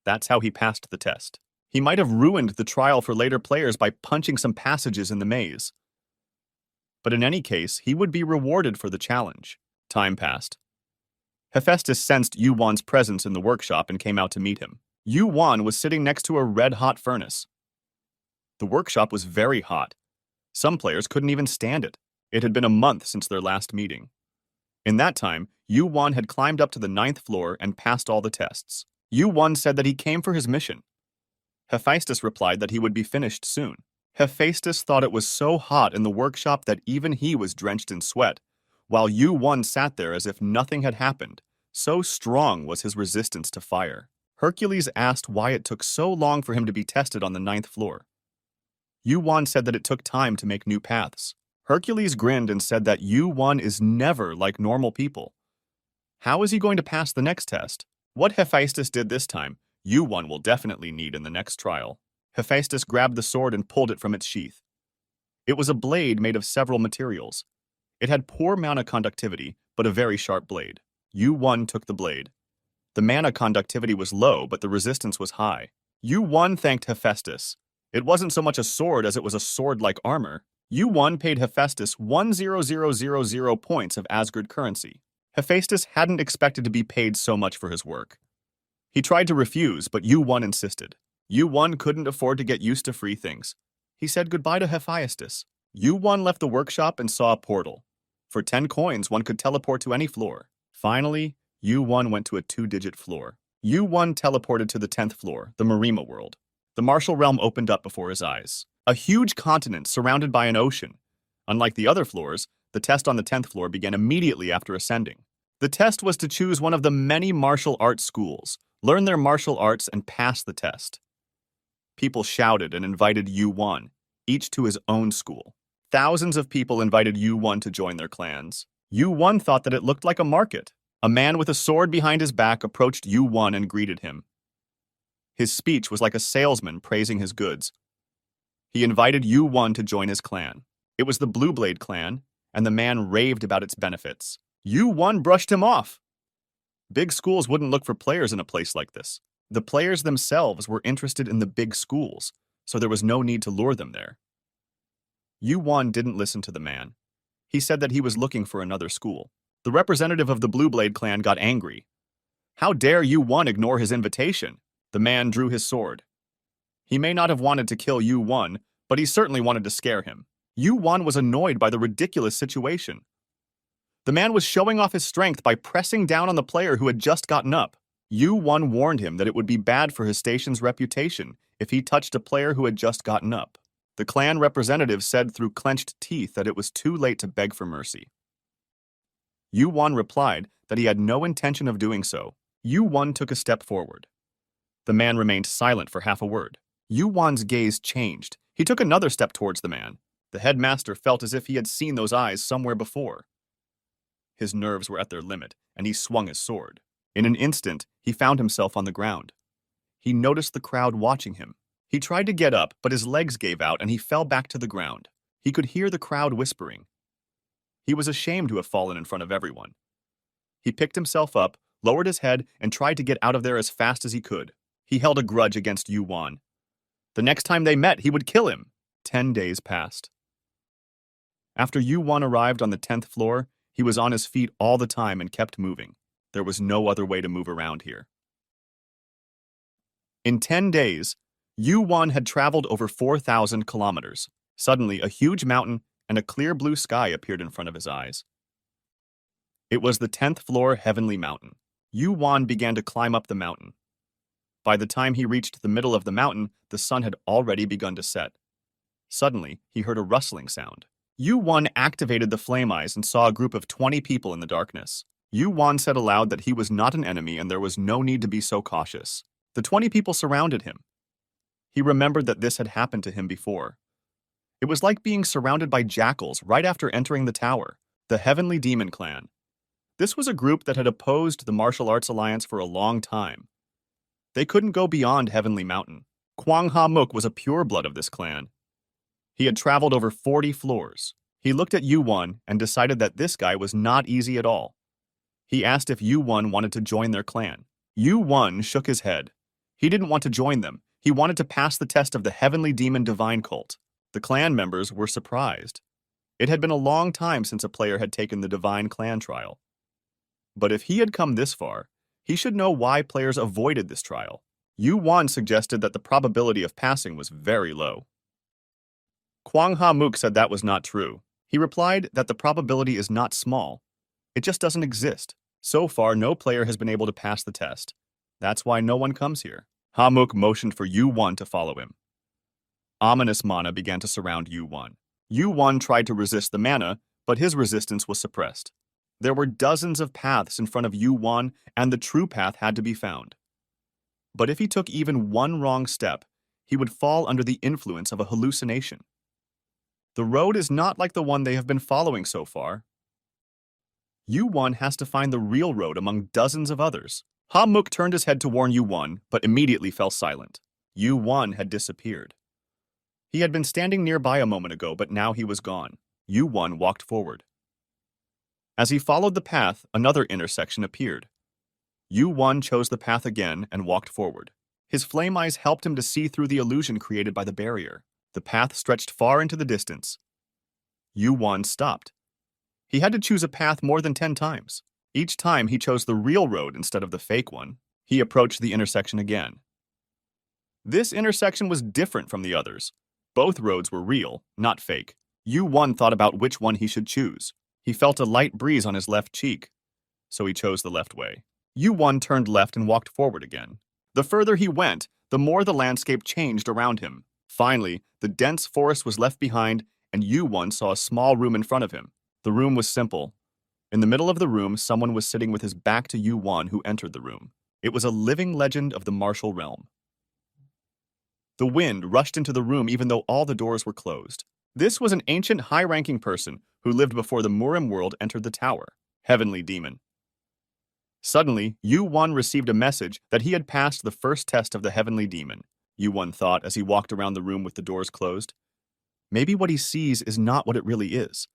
That's how he passed the test. He might have ruined the trial for later players by punching some passages in the maze. But in any case, he would be rewarded for the challenge. Time passed. Hephaestus sensed Yu-Won's presence in the workshop and came out to meet him. Yu-Won was sitting next to a red-hot furnace. The workshop was very hot. Some players couldn't even stand it. It had been a month since their last meeting. In that time, Yu-Won had climbed up to the 9th floor and passed all the tests. Yu-Won said that he came for his mission. Hephaestus replied that he would be finished soon. Hephaestus thought it was so hot in the workshop that even he was drenched in sweat, while Yu-Won sat there as if nothing had happened. So strong was his resistance to fire. Hercules asked why it took so long for him to be tested on the 9th floor. Yu-Won said that it took time to make new paths. Hercules grinned and said that Yu-Won is never like normal people. How is he going to pass the next test? What Hephaestus did this time, Yu-Won will definitely need in the next trial. Hephaestus grabbed the sword and pulled it from its sheath. It was a blade made of several materials. It had poor mana conductivity, but a very sharp blade. Yu-Won took the blade. The mana conductivity was low, but the resistance was high. Yu-Won thanked Hephaestus. It wasn't so much a sword as it was a sword-like armor. Yu-Won paid Hephaestus 1,000 points of Asgard currency. Hephaestus hadn't expected to be paid so much for his work. He tried to refuse, but Yu-Won insisted. Yu-Won couldn't afford to get used to free things. He said goodbye to Hephaestus. Yu-Won left the workshop and saw a portal. For 10 coins, one could teleport to any floor. Finally, Yu-Won went to a 2-digit floor. Yu-Won teleported to the 10th floor, the Marima world. The martial realm opened up before his eyes. A huge continent surrounded by an ocean. Unlike the other floors, the test on the 10th floor began immediately after ascending. The test was to choose one of the many martial arts schools, learn their martial arts, and pass the test. People shouted and invited Yu-Won, each to his own school. Thousands of people invited Yu-Won to join their clans. Yu-Won thought that it looked like a market. A man with a sword behind his back approached Yu-Won and greeted him. His speech was like a salesman praising his goods. He invited Yu-Won to join his clan. It was the Blue Blade clan, and the man raved about its benefits. Yu-Won brushed him off. Big schools wouldn't look for players in a place like this. The players themselves were interested in the big schools, so there was no need to lure them there. Yu-Wan didn't listen to the man. He said that he was looking for another school. The representative of the Blue Blade clan got angry. How dare Yu-Wan ignore his invitation? The man drew his sword. He may not have wanted to kill Yu-Wan, but he certainly wanted to scare him. Yu-Wan was annoyed by the ridiculous situation. The man was showing off his strength by pressing down on the player who had just gotten up. Yu-Wan warned him that it would be bad for his station's reputation if he touched a player who had just gotten up. The clan representative said through clenched teeth that it was too late to beg for mercy. Yu-Wan replied that he had no intention of doing so. Yu-Wan took a step forward. The man remained silent for half a word. Yu-Wan's gaze changed. He took another step towards the man. The headmaster felt as if he had seen those eyes somewhere before. His nerves were at their limit, and he swung his sword. In an instant, he found himself on the ground. He noticed the crowd watching him. He tried to get up, but his legs gave out and he fell back to the ground. He could hear the crowd whispering. He was ashamed to have fallen in front of everyone. He picked himself up, lowered his head, and tried to get out of there as fast as he could. He held a grudge against Yu-Wan. The next time they met, he would kill him. 10 days passed. After Yu-Wan arrived on the 10th floor, he was on his feet all the time and kept moving. There was no other way to move around here. In 10 days, Yu-Wan had traveled over 4,000 kilometers. Suddenly, a huge mountain and a clear blue sky appeared in front of his eyes. It was the 10th floor Heavenly Mountain. Yu-Wan began to climb up the mountain. By the time he reached the middle of the mountain, the sun had already begun to set. Suddenly, he heard a rustling sound. Yu-Wan activated the flame eyes and saw a group of 20 people in the darkness. Yu-Wan said aloud that he was not an enemy and there was no need to be so cautious. The 20 people surrounded him. He remembered that this had happened to him before. It was like being surrounded by jackals right after entering the tower. The Heavenly Demon Clan. This was a group that had opposed the Martial Arts Alliance for a long time. They couldn't go beyond Heavenly Mountain. Kwang Ha-Muk was a pureblood of this clan. He had traveled over 40 floors. He looked at Yu-Wan and decided that this guy was not easy at all. He asked if Yu-Wan wanted to join their clan. Yu-Wan shook his head. He didn't want to join them. He wanted to pass the test of the Heavenly Demon Divine Cult. The clan members were surprised. It had been a long time since a player had taken the Divine Clan trial. But if he had come this far, he should know why players avoided this trial. Yu-Wan suggested that the probability of passing was very low. Kwang Ha-Muk said that was not true. He replied that the probability is not small. It just doesn't exist. So far, no player has been able to pass the test. That's why no one comes here. Ha-Muk motioned for Yu-Wan to follow him. Ominous mana began to surround Yu-Wan. Yu-Wan tried to resist the mana, but his resistance was suppressed. There were dozens of paths in front of Yu-Wan, and the true path had to be found. But if he took even one wrong step, he would fall under the influence of a hallucination. The road is not like the one they have been following so far. Yu-Wan has to find the real road among dozens of others. Ha-Muk turned his head to warn Yu-Wan, but immediately fell silent. Yu-Wan had disappeared. He had been standing nearby a moment ago, but now he was gone. Yu-Wan walked forward. As he followed the path, another intersection appeared. Yu-Wan chose the path again and walked forward. His flame eyes helped him to see through the illusion created by the barrier. The path stretched far into the distance. Yu-Wan stopped. He had to choose a path more than 10 times. Each time he chose the real road instead of the fake one. He approached the intersection again. This intersection was different from the others. Both roads were real, not fake. Yu-Wan thought about which one he should choose. He felt a light breeze on his left cheek, so he chose the left way. Yu-Wan turned left and walked forward again. The further he went, the more the landscape changed around him. Finally, the dense forest was left behind, and Yu-Wan saw a small room in front of him. The room was simple. In the middle of the room, someone was sitting with his back to Yu-Wan who entered the room. It was a living legend of the martial realm. The wind rushed into the room even though all the doors were closed. This was an ancient high-ranking person who lived before the Murim world entered the tower. Heavenly Demon. Suddenly, Yu-Wan received a message that he had passed the first test of the Heavenly Demon. Yu-Wan thought as he walked around the room with the doors closed. Maybe what he sees is not what it really is.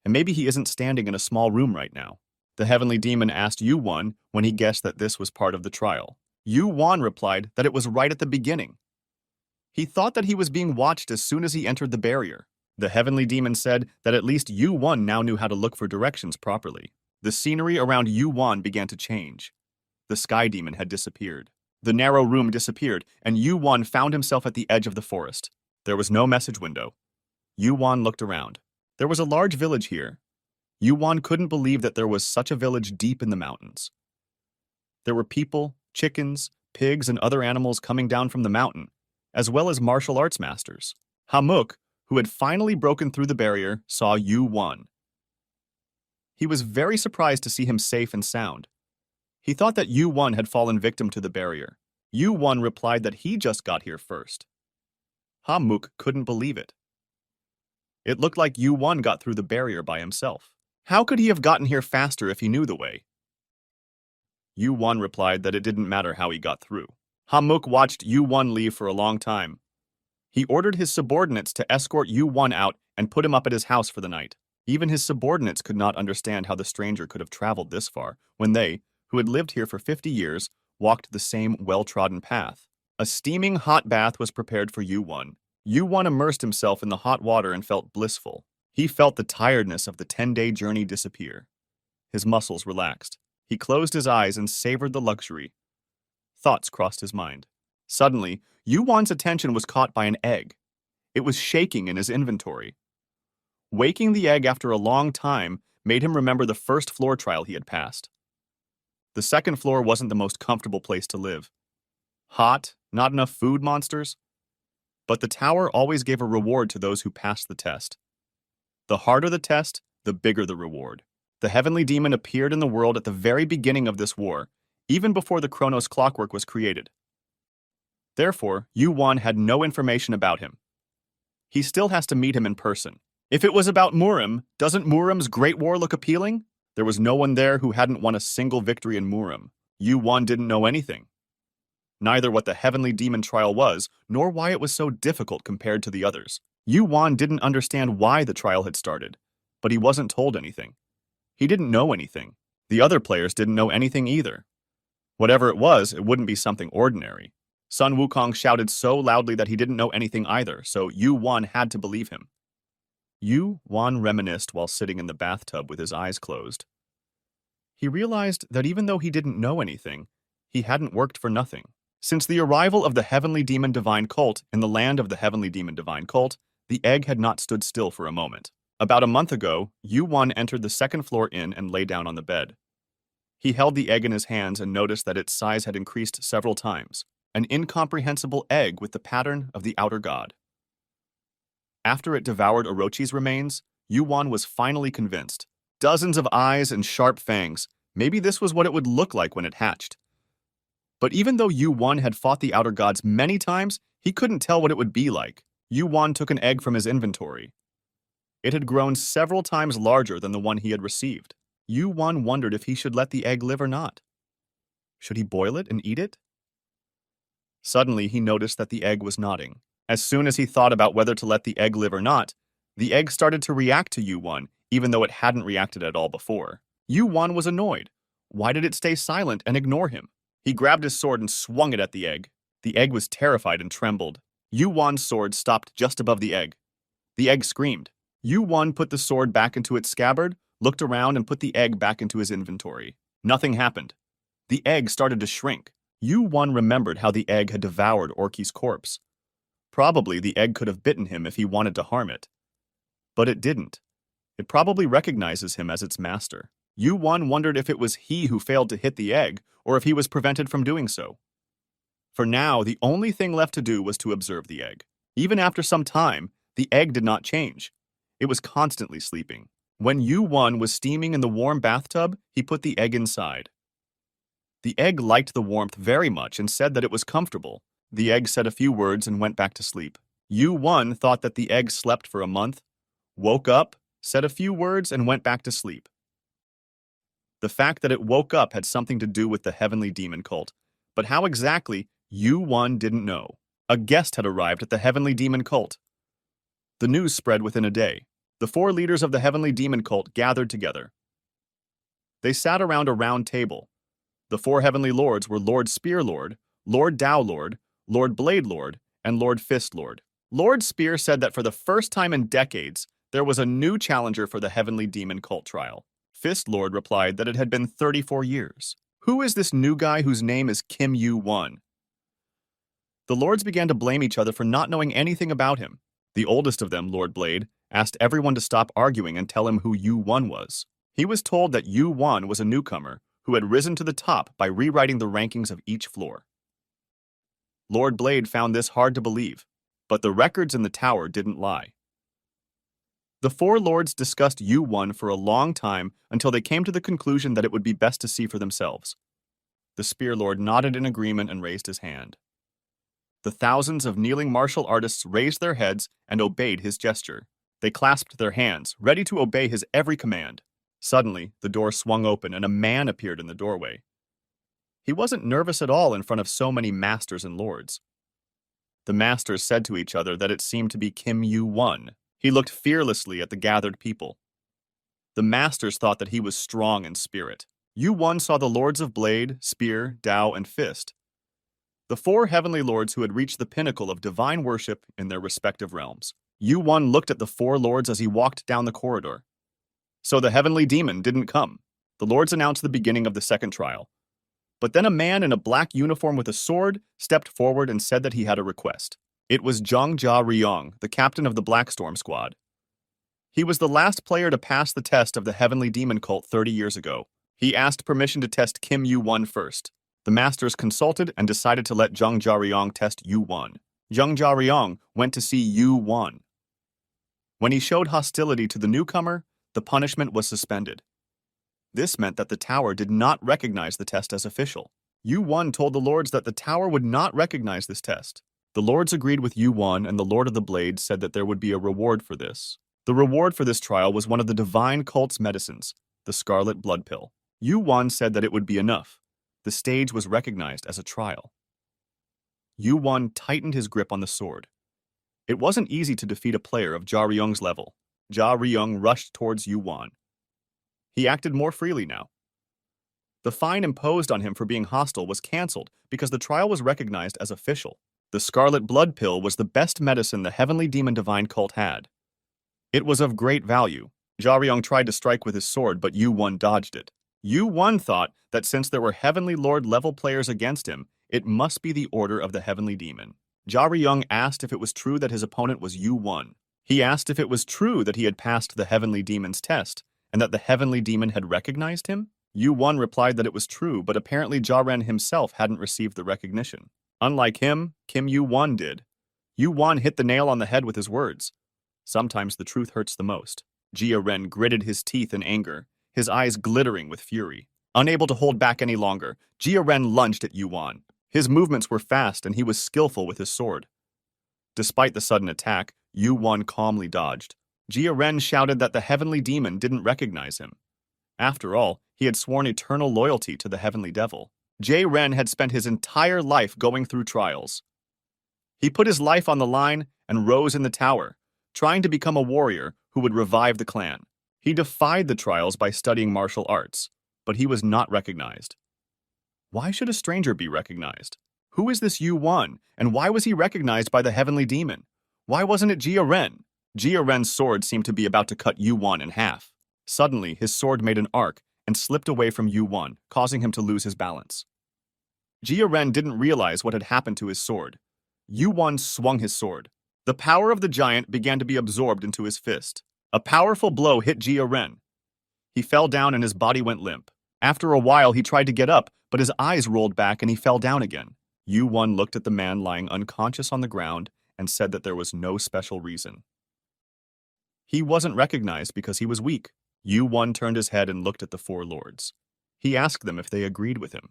And maybe he isn't standing in a small room right now. The Heavenly Demon asked Yu-Wan when he guessed that this was part of the trial. Yu Wan replied that it was right at the beginning. He thought that he was being watched as soon as he entered the barrier. The heavenly demon said that at least Yu Wan now knew how to look for directions properly. The scenery around Yu Wan began to change. The sky demon had disappeared. The narrow room disappeared, and Yu Wan found himself at the edge of the forest. There was no message window. Yu Wan looked around. There was a large village here. Yu Wan couldn't believe that there was such a village deep in the mountains. There were people, chickens, pigs, and other animals coming down from the mountain, as well as martial arts masters. Hamuk, who had finally broken through the barrier, saw Yu Wan. He was very surprised to see him safe and sound. He thought that Yu Wan had fallen victim to the barrier. Yu Wan replied that he just got here first. Hamuk couldn't believe it. It looked like Yu Wan got through the barrier by himself. How could he have gotten here faster if he knew the way? Yu Wan replied that it didn't matter how he got through. Hamuk watched Yu Wan leave for a long time. He ordered his subordinates to escort Yu Wan out and put him up at his house for the night. Even his subordinates could not understand how the stranger could have traveled this far when they, who had lived here for 50 years, walked the same well-trodden path. A steaming hot bath was prepared for Yu Wan. Yu Wan immersed himself in the hot water and felt blissful. He felt the tiredness of the 10-day journey disappear. His muscles relaxed. He closed his eyes and savored the luxury. Thoughts crossed his mind. Suddenly, Yu Wan's attention was caught by an egg. It was shaking in his inventory. Waking the egg after a long time made him remember the first floor trial he had passed. The second floor wasn't the most comfortable place to live. Hot, not enough food monsters. But the tower always gave a reward to those who passed the test. The harder the test, the bigger the reward. The heavenly demon appeared in the world at the very beginning of this war, even before the Chronos clockwork was created. Therefore, Yu Wan had no information about him. He still has to meet him in person. If it was about Murim, doesn't Murim's Great War look appealing? There was no one there who hadn't won a single victory in Murim. Yu Wan didn't know anything. Neither what the heavenly demon trial was, nor why it was so difficult compared to the others. Yu Wan didn't understand why the trial had started, but he wasn't told anything. He didn't know anything. The other players didn't know anything either. Whatever it was, it wouldn't be something ordinary. Sun Wukong shouted so loudly that he didn't know anything either, so Yu Wan had to believe him. Yu Wan reminisced while sitting in the bathtub with his eyes closed. He realized that even though he didn't know anything, he hadn't worked for nothing. Since the arrival of the Heavenly Demon Divine Cult in the land of the Heavenly Demon Divine Cult, the egg had not stood still for a moment. About a month ago, Yu Wan entered the second floor inn and lay down on the bed. He held the egg in his hands and noticed that its size had increased several times. An incomprehensible egg with the pattern of the outer god. After it devoured Orochi's remains, Yu Wan was finally convinced. Dozens of eyes and sharp fangs. Maybe this was what it would look like when it hatched. But even though Yu Wan had fought the outer gods many times, he couldn't tell what it would be like. Yu Wan took an egg from his inventory. It had grown several times larger than the one he had received. Yu Wan wondered if he should let the egg live or not. Should he boil it and eat it? Suddenly, he noticed that the egg was nodding. As soon as he thought about whether to let the egg live or not, the egg started to react to Yu Wan, even though it hadn't reacted at all before. Yu Wan was annoyed. Why did it stay silent and ignore him? He grabbed his sword and swung it at the egg. The egg was terrified and trembled. Yu Wan's sword stopped just above the egg. The egg screamed. Yu Wan put the sword back into its scabbard, looked around, and put the egg back into his inventory. Nothing happened. The egg started to shrink. Yu Wan remembered how the egg had devoured Orki's corpse. Probably the egg could have bitten him if he wanted to harm it. But it didn't. It probably recognizes him as its master. Yu Wan wondered if it was he who failed to hit the egg, or if he was prevented from doing so. For now, the only thing left to do was to observe the egg. Even after some time, the egg did not change. It was constantly sleeping. When Yu Wan was steaming in the warm bathtub, he put the egg inside. The egg liked the warmth very much and said that it was comfortable. The egg said a few words and went back to sleep. Yu Wan thought that the egg slept for a month, woke up, said a few words, and went back to sleep. The fact that it woke up had something to do with the heavenly demon cult, but how exactly, Yu Wan didn't know. A guest had arrived at the heavenly demon cult. The news spread within a day. The 4 leaders of the heavenly demon cult gathered together. They sat around a round table. The four heavenly lords were Lord Spear Lord, Lord Tao Lord, Lord Blade Lord, and Lord Fist Lord. Lord Spear said that for the first time in decades, there was a new challenger for the heavenly demon cult trial. Fist Lord replied that it had been 34 years. Who is this new guy whose name is Kim Yu-won? The lords began to blame each other for not knowing anything about him. The oldest of them, Lord Blade, asked everyone to stop arguing and tell him who Yu-won was. He was told that Yu-won was a newcomer who had risen to the top by rewriting the rankings of each floor. Lord Blade found this hard to believe, but the records in the tower didn't lie. The four lords discussed Yu-won for a long time until they came to the conclusion that it would be best to see for themselves. The Spear Lord nodded in agreement and raised his hand. The thousands of kneeling martial artists raised their heads and obeyed his gesture. They clasped their hands, ready to obey his every command. Suddenly, the door swung open and a man appeared in the doorway. He wasn't nervous at all in front of so many masters and lords. The masters said to each other that it seemed to be Kim Yu-won. He looked fearlessly at the gathered people. The masters thought that he was strong in spirit. Yu-won saw the lords of Blade, Spear, Tao, and Fist. The four heavenly lords who had reached the pinnacle of divine worship in their respective realms. Yu-won looked at the four lords as he walked down the corridor. So the heavenly demon didn't come. The lords announced the beginning of the second trial. But then a man in a black uniform with a sword stepped forward and said that he had a request. It was Zhang Jia Ryong, the captain of the Black Storm Squad. He was the last player to pass the test of the heavenly demon cult 30 years ago. He asked permission to test Kim Yu-won first. The masters consulted and decided to let Zhang Jia Ryong test Yu-won. Zhang Jia Ryong went to see Yu-won. When he showed hostility to the newcomer, the punishment was suspended. This meant that the tower did not recognize the test as official. Yu-won told the lords that the tower would not recognize this test. The lords agreed with Yu-won, and the Lord of the Blade said that there would be a reward for this. The reward for this trial was one of the divine cult's medicines, the Scarlet Blood Pill. Yu-won said that it would be enough. The stage was recognized as a trial. Yu-won tightened his grip on the sword. It wasn't easy to defeat a player of Jia Ryong's level. Jia Ryong rushed towards Yu-won. He acted more freely now. The fine imposed on him for being hostile was cancelled because the trial was recognized as official. The Scarlet Blood Pill was the best medicine the Heavenly Demon Divine Cult had. It was of great value. Jia Ryong tried to strike with his sword, but Yu-won dodged it. Yu-won thought that since there were Heavenly Lord level players against him, it must be the order of the Heavenly Demon. Jia Ryong asked if it was true that his opponent was Yu-won. He asked if it was true that he had passed the Heavenly Demon's test, and that the Heavenly Demon had recognized him. Yu-won replied that it was true, but apparently Jia Ren himself hadn't received the recognition. Unlike him, Kim Yu-won did. Yu-won hit the nail on the head with his words. Sometimes the truth hurts the most. Jia Ren gritted his teeth in anger, his eyes glittering with fury. Unable to hold back any longer, Jia Ren lunged at Yu-won. His movements were fast and he was skillful with his sword. Despite the sudden attack, Yu-won calmly dodged. Jia Ren shouted that the Heavenly Demon didn't recognize him. After all, he had sworn eternal loyalty to the Heavenly Devil. Jia Ren had spent his entire life going through trials. He put his life on the line and rose in the tower, trying to become a warrior who would revive the clan. He defied the trials by studying martial arts, but he was not recognized. Why should a stranger be recognized? Who is this Yu-won, and why was he recognized by the Heavenly Demon? Why wasn't it Jia Ren? Jia Ren's sword seemed to be about to cut Yu-won in half. Suddenly, his sword made an arc and slipped away from Yu-won, causing him to lose his balance. Jia Ren didn't realize what had happened to his sword. Yu-won swung his sword. The power of the giant began to be absorbed into his fist. A powerful blow hit Jia Ren. He fell down and his body went limp. After a while, he tried to get up, but his eyes rolled back and he fell down again. Yu-won looked at the man lying unconscious on the ground and said that there was no special reason. He wasn't recognized because he was weak. Yu-won turned his head and looked at the four lords. He asked them if they agreed with him.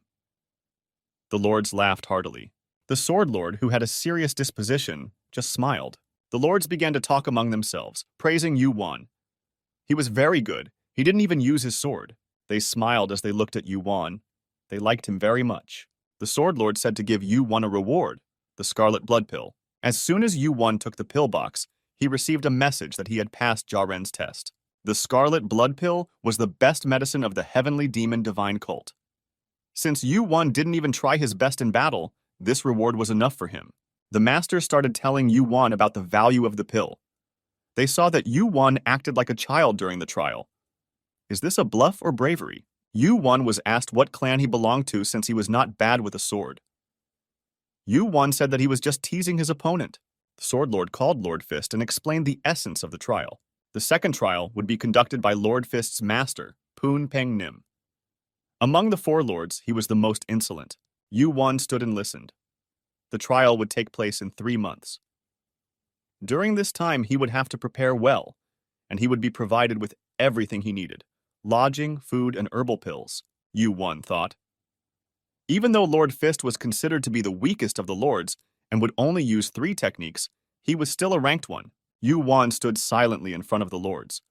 The lords laughed heartily. The Sword Lord, who had a serious disposition, just smiled. The lords began to talk among themselves, praising Yu-won. He was very good. He didn't even use his sword. They smiled as they looked at Yu-won. They liked him very much. The Sword Lord said to give Yu-won a reward, the Scarlet Blood Pill. As soon as Yu-won took the pill box, he received a message that he had passed Jia Ren's test. The Scarlet Blood Pill was the best medicine of the Heavenly Demon Divine Cult. Since Yu-Wan didn't even try his best in battle, this reward was enough for him. The masters started telling Yu-Wan about the value of the pill. They saw that Yu-Wan acted like a child during the trial. Is this a bluff or bravery? Yu-Wan was asked what clan he belonged to since he was not bad with a sword. Yu-Wan said that he was just teasing his opponent. The Sword Lord called Lord Fist and explained the essence of the trial. The second trial would be conducted by Lord Fist's master, Poon Peng Nim. Among the four lords, he was the most insolent. Yu-Wan stood and listened. The trial would take place in 3 months. During this time, he would have to prepare well, and he would be provided with everything he needed: lodging, food, and herbal pills, Yu-Wan thought. Even though Lord Fist was considered to be the weakest of the lords and would only use 3 techniques, he was still a ranked one. Yu-Wan stood silently in front of the lords.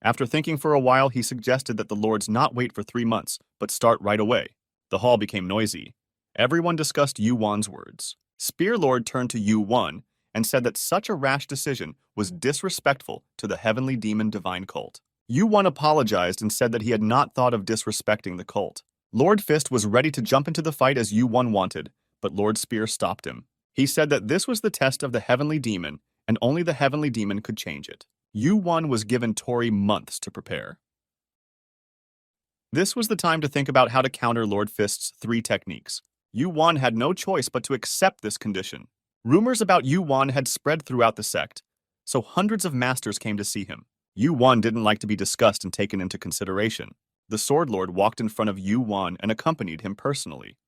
After thinking for a while, he suggested that the lords not wait for 3 months, but start right away. The hall became noisy. Everyone discussed Yu-Wan's words. Spear Lord turned to Yu-Wan and said that such a rash decision was disrespectful to the heavenly demon divine cult. Yu-Wan apologized and said that he had not thought of disrespecting the cult. Lord Fist was ready to jump into the fight as Yu-Wan wanted, but Lord Spear stopped him. He said that this was the test of the heavenly demon, and only the heavenly demon could change it. Yu-Wan was given Tori months to prepare. This was the time to think about how to counter Lord Fist's 3 techniques. Yu-Wan had no choice but to accept this condition. Rumors about Yu-Wan had spread throughout the sect, so hundreds of masters came to see him. Yu-Wan didn't like to be discussed and taken into consideration. The Sword Lord walked in front of Yu-Wan and accompanied him personally.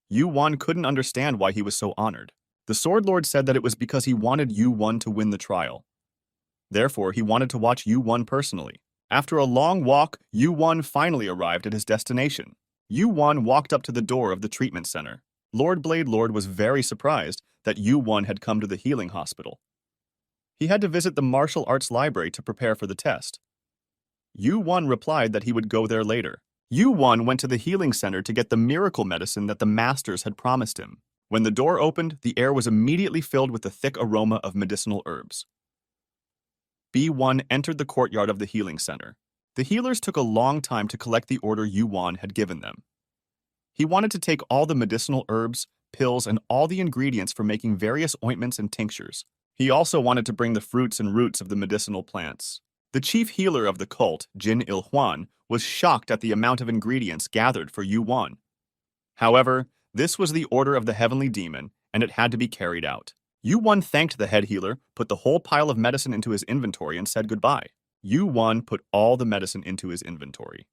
Yu-Wan couldn't understand why he was so honored. The Sword Lord said that it was because he wanted Yu-Wan to win the trial. Therefore, he wanted to watch Yu-Wan personally. After a long walk, Yu-Wan finally arrived at his destination. Yu-Wan walked up to the door of the treatment center. Lord Blade Lord was very surprised that Yu-Wan had come to the healing hospital. He had to visit the martial arts library to prepare for the test. Yu-Wan replied that he would go there later. Yu-Wan went to the healing center to get the miracle medicine that the masters had promised him. When the door opened, the air was immediately filled with the thick aroma of medicinal herbs. B1 entered the courtyard of the healing center. The healers took a long time to collect the order Yu-Wan had given them. He wanted to take all the medicinal herbs, pills, and all the ingredients for making various ointments and tinctures. He also wanted to bring the fruits and roots of the medicinal plants. The chief healer of the cult, Jin Il-Huan, was shocked at the amount of ingredients gathered for Yu-Wan. However, this was the order of the heavenly demon, and it had to be carried out. Yu-Wan thanked the head healer, put the whole pile of medicine into his inventory, and said goodbye. Yu-Wan put all the medicine into his inventory.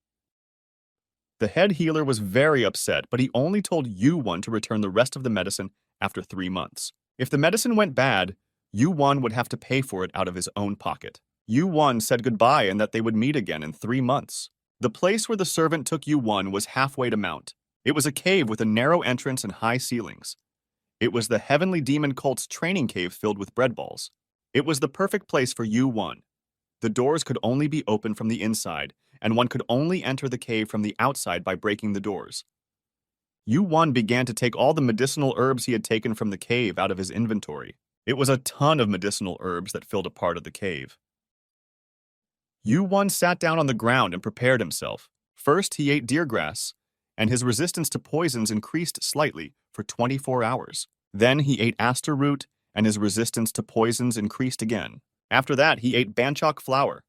The head healer was very upset, but he only told Yu-Wan to return the rest of the medicine after 3 months. If the medicine went bad, Yu-Wan would have to pay for it out of his own pocket. Yu-Wan said goodbye and that they would meet again in 3 months. The place where the servant took Yu-Wan was halfway to Mount. It was a cave with a narrow entrance and high ceilings. It was the heavenly demon cult's training cave filled with bread balls. It was the perfect place for Yu-Wan. The doors could only be opened from the inside, and one could only enter the cave from the outside by breaking the doors. Yu-Wan began to take all the medicinal herbs he had taken from the cave out of his inventory. It was a ton of medicinal herbs that filled a part of the cave. Yu-Wan sat down on the ground and prepared himself. First, he ate deer grass, and his resistance to poisons increased slightly for 24 hours. Then he ate aster root, and his resistance to poisons increased again. After that, he ate banchok flower.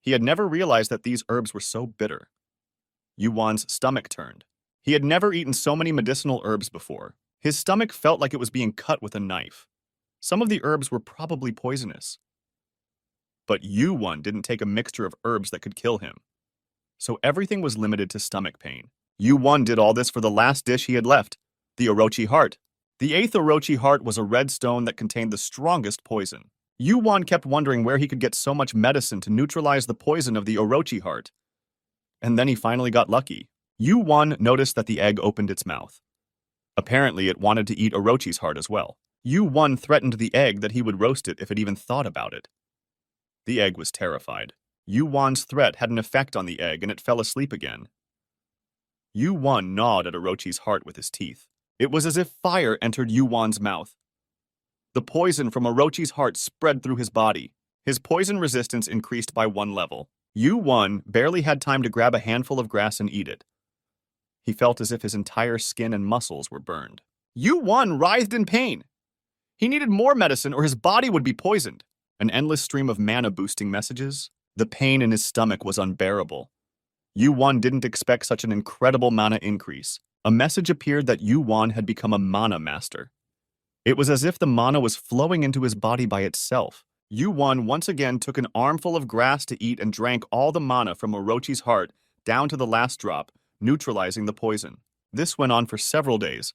He had never realized that these herbs were so bitter. Yu-Wan's stomach turned. He had never eaten so many medicinal herbs before. His stomach felt like it was being cut with a knife. Some of the herbs were probably poisonous. But Yu-Wan didn't take a mixture of herbs that could kill him. So everything was limited to stomach pain. Yu-Wan did all this for the last dish he had left, the Orochi heart. The 8th Orochi heart was a red stone that contained the strongest poison. Yu-Wan kept wondering where he could get so much medicine to neutralize the poison of the Orochi heart. And then he finally got lucky. Yu-Wan noticed that the egg opened its mouth. Apparently, it wanted to eat Orochi's heart as well. Yu-Wan threatened the egg that he would roast it if it even thought about it. The egg was terrified. Yu-Wan's threat had an effect on the egg, and it fell asleep again. Yu-Wan gnawed at Orochi's heart with his teeth. It was as if fire entered Yu-Wan's mouth. The poison from Orochi's heart spread through his body. His poison resistance increased by 1 level. Yu-Wan barely had time to grab a handful of grass and eat it. He felt as if his entire skin and muscles were burned. Yu-Wan writhed in pain. He needed more medicine or his body would be poisoned. An endless stream of mana-boosting messages. The pain in his stomach was unbearable. Yu-Wan didn't expect such an incredible mana increase. A message appeared that Yu-Wan had become a mana master. It was as if the mana was flowing into his body by itself. Yu-Wan once again took an armful of grass to eat and drank all the mana from Orochi's heart down to the last drop, neutralizing the poison. This went on for several days.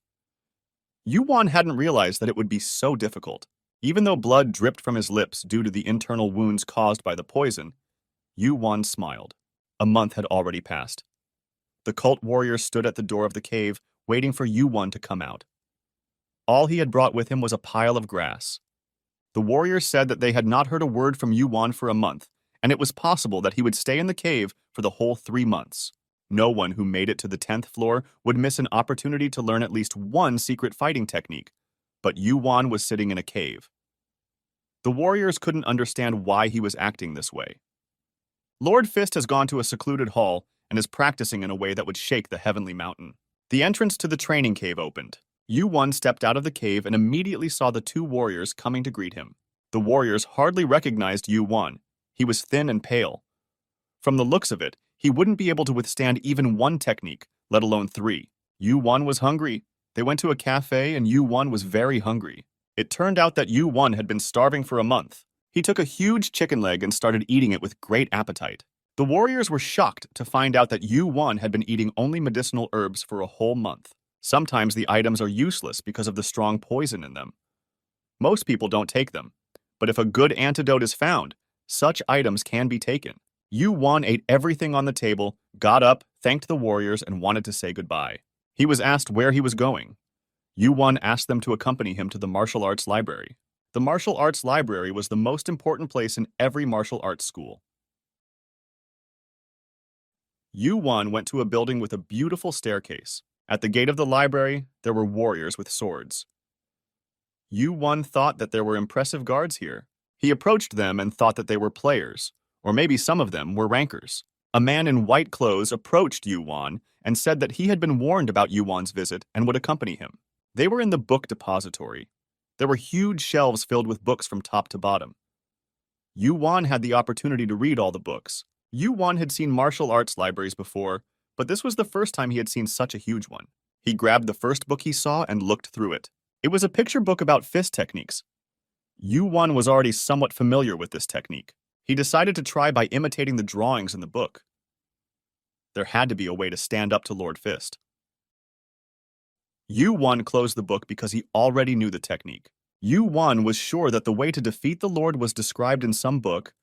Yu-Wan hadn't realized that it would be so difficult. Even though blood dripped from his lips due to the internal wounds caused by the poison, Yu-Wan smiled. A month had already passed. The cult warrior stood at the door of the cave, waiting for Yu-Wan to come out. All he had brought with him was a pile of grass. The warrior said that they had not heard a word from Yu-Wan for a month, and it was possible that he would stay in the cave for the whole 3 months. No one who made it to the 10th floor would miss an opportunity to learn at least one secret fighting technique, but Yu-Wan was sitting in a cave. The warriors couldn't understand why he was acting this way. Lord Fist has gone to a secluded hall and is practicing in a way that would shake the heavenly mountain. The entrance to the training cave opened. Yu-Wan stepped out of the cave and immediately saw the 2 warriors coming to greet him. The warriors hardly recognized Yu-Wan. He was thin and pale. From the looks of it, he wouldn't be able to withstand even one technique, let alone 3. Yu-Wan was hungry. They went to a cafe and Yu-Wan was very hungry. It turned out that Yu-Wan had been starving for a month. He took a huge chicken leg and started eating it with great appetite. The warriors were shocked to find out that Yu-Wan had been eating only medicinal herbs for a whole month. Sometimes the items are useless because of the strong poison in them. Most people don't take them, but if a good antidote is found, such items can be taken. Yu-Wan ate everything on the table, got up, thanked the warriors, and wanted to say goodbye. He was asked where he was going. Yu-Wan asked them to accompany him to the martial arts library. The martial arts library was the most important place in every martial arts school. Yu-Wan went to a building with a beautiful staircase. At the gate of the library, there were warriors with swords. Yu-Wan thought that there were impressive guards here. He approached them and thought that they were players, or maybe some of them were rankers. A man in white clothes approached Yu-Wan and said that he had been warned about Yu-Wan's visit and would accompany him. They were in the book depository. There were huge shelves filled with books from top to bottom. Yu-Wan had the opportunity to read all the books. Yu-Wan had seen martial arts libraries before, but this was the first time he had seen such a huge one. He grabbed the first book he saw and looked through it. It was a picture book about fist techniques. Yu-Wan was already somewhat familiar with this technique. He decided to try by imitating the drawings in the book. There had to be a way to stand up to Lord Fist. Yu-Wan closed the book because he already knew the technique. Yu-Wan was sure that the way to defeat the Lord was described in some book,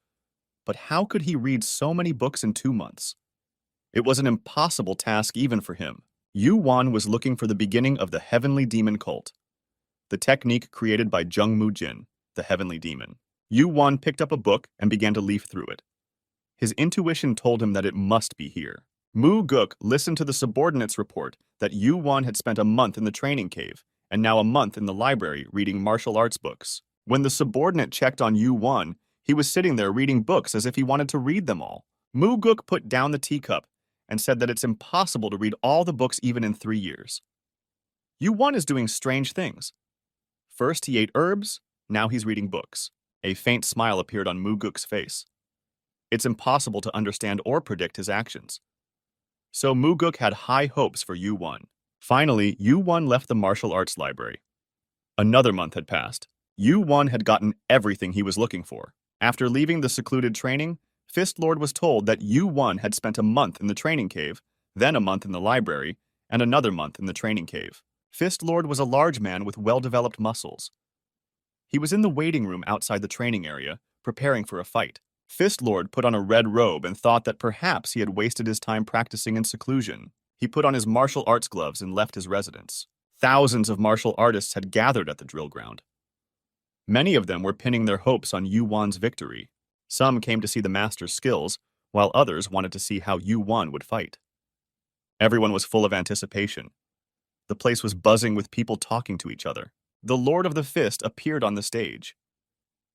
but how could he read so many books in 2 months? It was an impossible task even for him. Yu-Wan was looking for the beginning of the Heavenly Demon Cult, the technique created by Jung-Mu Jin, the Heavenly Demon. Yu-Wan picked up a book and began to leaf through it. His intuition told him that it must be here. Mu-Guk listened to the subordinates' report that Yu-Wan had spent a month in the training cave and now a month in the library reading martial arts books. When the subordinate checked on Yu-Wan, he was sitting there reading books as if he wanted to read them all. Mu-Guk put down the teacup and said that it's impossible to read all the books even in 3 years. Yu-Wan is doing strange things. First he ate herbs, now he's reading books. A faint smile appeared on Mu-Guk's face. It's impossible to understand or predict his actions. So Mu-Guk had high hopes for Yu-Wan. Finally, Yu-Wan left the martial arts library. Another month had passed. Yu-Wan had gotten everything he was looking for. After leaving the secluded training, Fist Lord was told that Yu-Wan had spent a month in the training cave, then a month in the library, and another month in the training cave. Fist Lord was a large man with well-developed muscles. He was in the waiting room outside the training area, preparing for a fight. Fist Lord put on a red robe and thought that perhaps he had wasted his time practicing in seclusion. He put on his martial arts gloves and left his residence. Thousands of martial artists had gathered at the drill ground. Many of them were pinning their hopes on Yu-Wan's victory. Some came to see the master's skills, while others wanted to see how Yu-Wan would fight. Everyone was full of anticipation. The place was buzzing with people talking to each other. The Lord of the Fist appeared on the stage.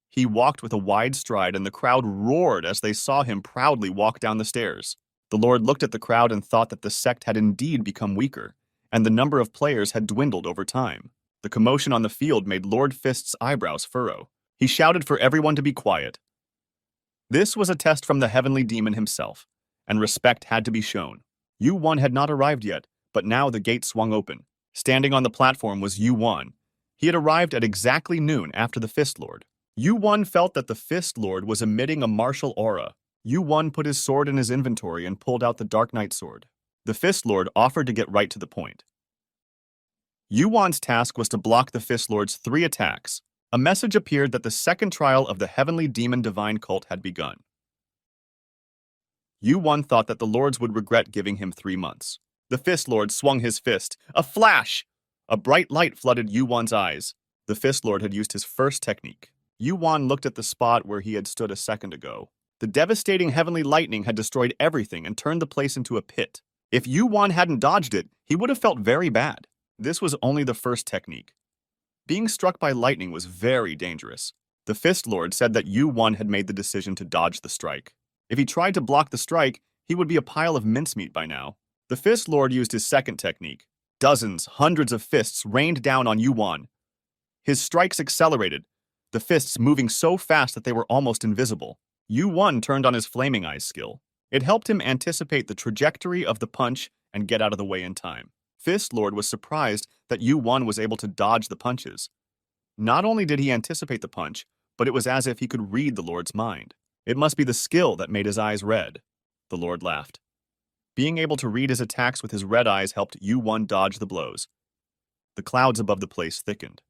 He walked with a wide stride and the crowd roared as they saw him proudly walk down the stairs. The Lord looked at the crowd and thought that the sect had indeed become weaker, and the number of players had dwindled over time. The commotion on the field made Lord Fist's eyebrows furrow. He shouted for everyone to be quiet. This was a test from the heavenly demon himself, and respect had to be shown. Yu-Wan had not arrived yet, but now the gate swung open. Standing on the platform was Yu-Wan. He had arrived at exactly noon after the Fist Lord. Yu-Wan felt that the Fist Lord was emitting a martial aura. Yu-Wan put his sword in his inventory and pulled out the Dark Knight sword. The Fist Lord offered to get right to the point. Yu-Wan's task was to block the Fist Lord's 3 attacks. A message appeared that the second trial of the heavenly demon divine cult had begun. Yu-Wan thought that the lords would regret giving him 3 months. The Fist Lord swung his fist. A flash! A bright light flooded Yu-Wan's eyes. The Fist Lord had used his first technique. Yu-Wan looked at the spot where he had stood a second ago. The devastating heavenly lightning had destroyed everything and turned the place into a pit. If Yu-Wan hadn't dodged it, he would have felt very bad. This was only the first technique. Being struck by lightning was very dangerous. The Fist Lord said that Yu-Wan had made the decision to dodge the strike. If he tried to block the strike, he would be a pile of mincemeat by now. The Fist Lord used his second technique. Dozens, hundreds of fists rained down on Yu-Wan. His strikes accelerated, the fists moving so fast that they were almost invisible. Yu-Wan turned on his Flaming Eyes skill. It helped him anticipate the trajectory of the punch and get out of the way in time. Fist Lord was surprised that Yu-Wan was able to dodge the punches. Not only did he anticipate the punch, but it was as if he could read the Lord's mind. It must be the skill that made his eyes red. The Lord laughed. Being able to read his attacks with his red eyes helped Yu-Wan dodge the blows. The clouds above the place thickened.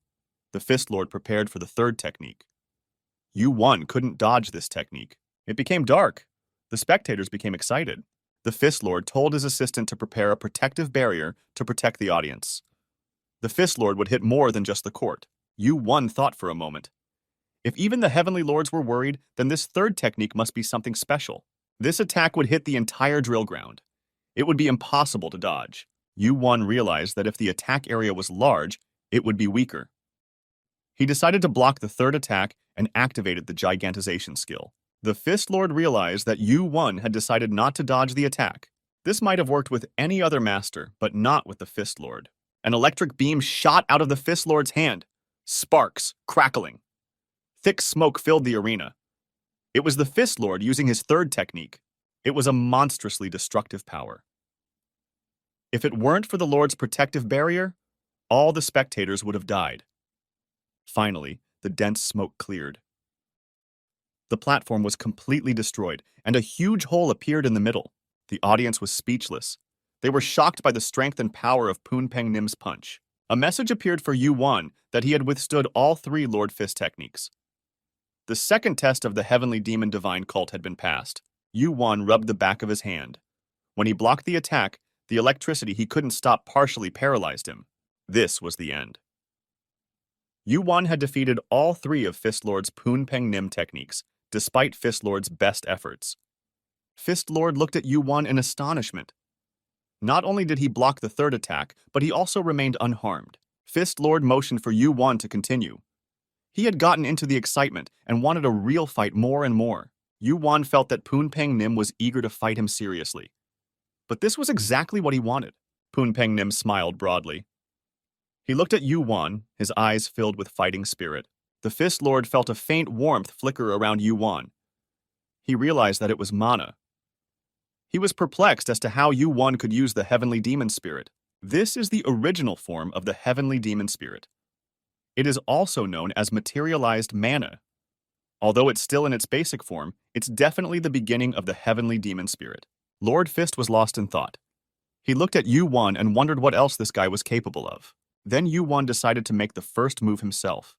The Fist Lord prepared for the third technique. Yu-Wan couldn't dodge this technique. It became dark. The spectators became excited. The Fist Lord told his assistant to prepare a protective barrier to protect the audience. The Fist Lord would hit more than just the court. Yu-Wan thought for a moment. If even the Heavenly Lords were worried, then this third technique must be something special. This attack would hit the entire drill ground. It would be impossible to dodge. Yu-Wan realized that if the attack area was large, it would be weaker. He decided to block the third attack and activated the gigantization skill. The Fist Lord realized that Yu-Wan had decided not to dodge the attack. This might have worked with any other master, but not with the Fist Lord. An electric beam shot out of the Fist Lord's hand. Sparks, crackling. Thick smoke filled the arena. It was the Fist Lord using his third technique. It was a monstrously destructive power. If it weren't for the Lord's protective barrier, all the spectators would have died. Finally, the dense smoke cleared. The platform was completely destroyed, and a huge hole appeared in the middle. The audience was speechless. They were shocked by the strength and power of Poon Peng Nim's punch. A message appeared for Yu-Wan that he had withstood all 3 Lord Fist techniques. The second test of the Heavenly Demon Divine Cult had been passed. Yu-Wan rubbed the back of his hand. When he blocked the attack, the electricity he couldn't stop partially paralyzed him. This was the end. Yu-Wan had defeated all 3 of Fist Lord's Poon Peng Nim techniques, despite Fist Lord's best efforts. Fist Lord looked at Yu-Wan in astonishment. Not only did he block the third attack, but he also remained unharmed. Fist Lord motioned for Yu-Wan to continue. He had gotten into the excitement and wanted a real fight more and more. Yu-Wan felt that Poon Peng Nim was eager to fight him seriously. But this was exactly what he wanted. Poon Peng Nim smiled broadly. He looked at Yu-Wan, his eyes filled with fighting spirit. The Fist Lord felt a faint warmth flicker around Yu-Wan. He realized that it was mana. He was perplexed as to how Yu-Wan could use the Heavenly Demon Spirit. This is the original form of the Heavenly Demon Spirit. It is also known as materialized mana. Although it's still in its basic form, it's definitely the beginning of the Heavenly Demon Spirit. Lord Fist was lost in thought. He looked at Yu-Wan and wondered what else this guy was capable of. Then Yu-Wan decided to make the first move himself.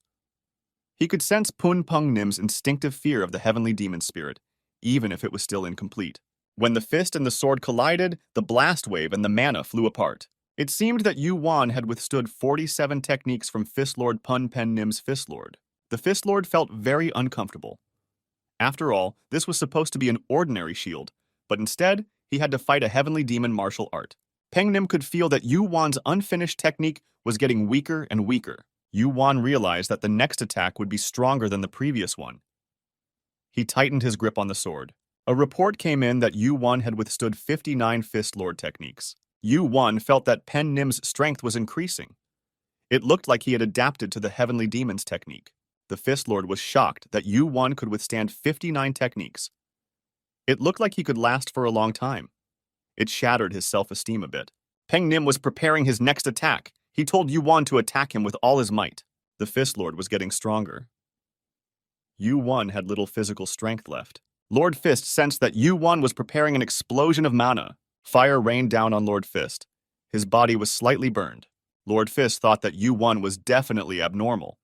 He could sense Poon Peng Nim's instinctive fear of the Heavenly Demon Spirit, even if it was still incomplete. When the fist and the sword collided, the blast wave and the mana flew apart. It seemed that Yu-Wan had withstood 47 techniques from Fist Lord Poon Peng Nim's Fist Lord. The Fist Lord felt very uncomfortable. After all, this was supposed to be an ordinary shield, but instead, he had to fight a heavenly demon martial art. Peng Nim could feel that Yu-Wan's unfinished technique was getting weaker and weaker. Yu-Wan realized that the next attack would be stronger than the previous one. He tightened his grip on the sword. A report came in that Yu-Wan had withstood 59 Fist Lord techniques. Yu-Wan felt that Pen Nim's strength was increasing. It looked like he had adapted to the Heavenly Demon's technique. The Fist Lord was shocked that Yu-Wan could withstand 59 techniques. It looked like he could last for a long time. It shattered his self-esteem a bit. Peng Nim was preparing his next attack. He told Yu-Wan to attack him with all his might. The Fist Lord was getting stronger. Yu-Wan had little physical strength left. Lord Fist sensed that Yu-Wan was preparing an explosion of mana. Fire rained down on Lord Fist. His body was slightly burned. Lord Fist thought that Yu-Wan was definitely abnormal.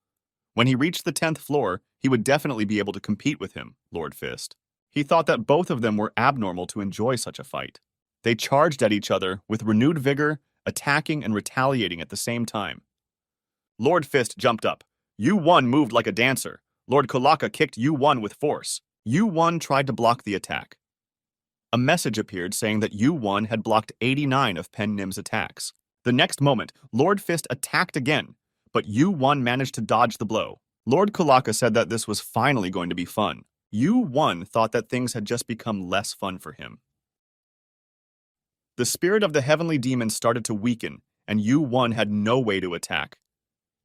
When he reached the 10th floor, he would definitely be able to compete with him, Lord Fist. He thought that both of them were abnormal to enjoy such a fight. They charged at each other with renewed vigor, attacking and retaliating at the same time. Lord Fist jumped up. Yu-Wan moved like a dancer. Lord Kulaka kicked Yu-Wan with force. Yu-Wan tried to block the attack. A message appeared saying that Yu-Wan had blocked 89 of Pen Nim's attacks. The next moment, Lord Fist attacked again, but Yu-Wan managed to dodge the blow. Lord Kulaka said that this was finally going to be fun. Yu-Wan thought that things had just become less fun for him. The spirit of the Heavenly Demon started to weaken, and Yu-Wan had no way to attack.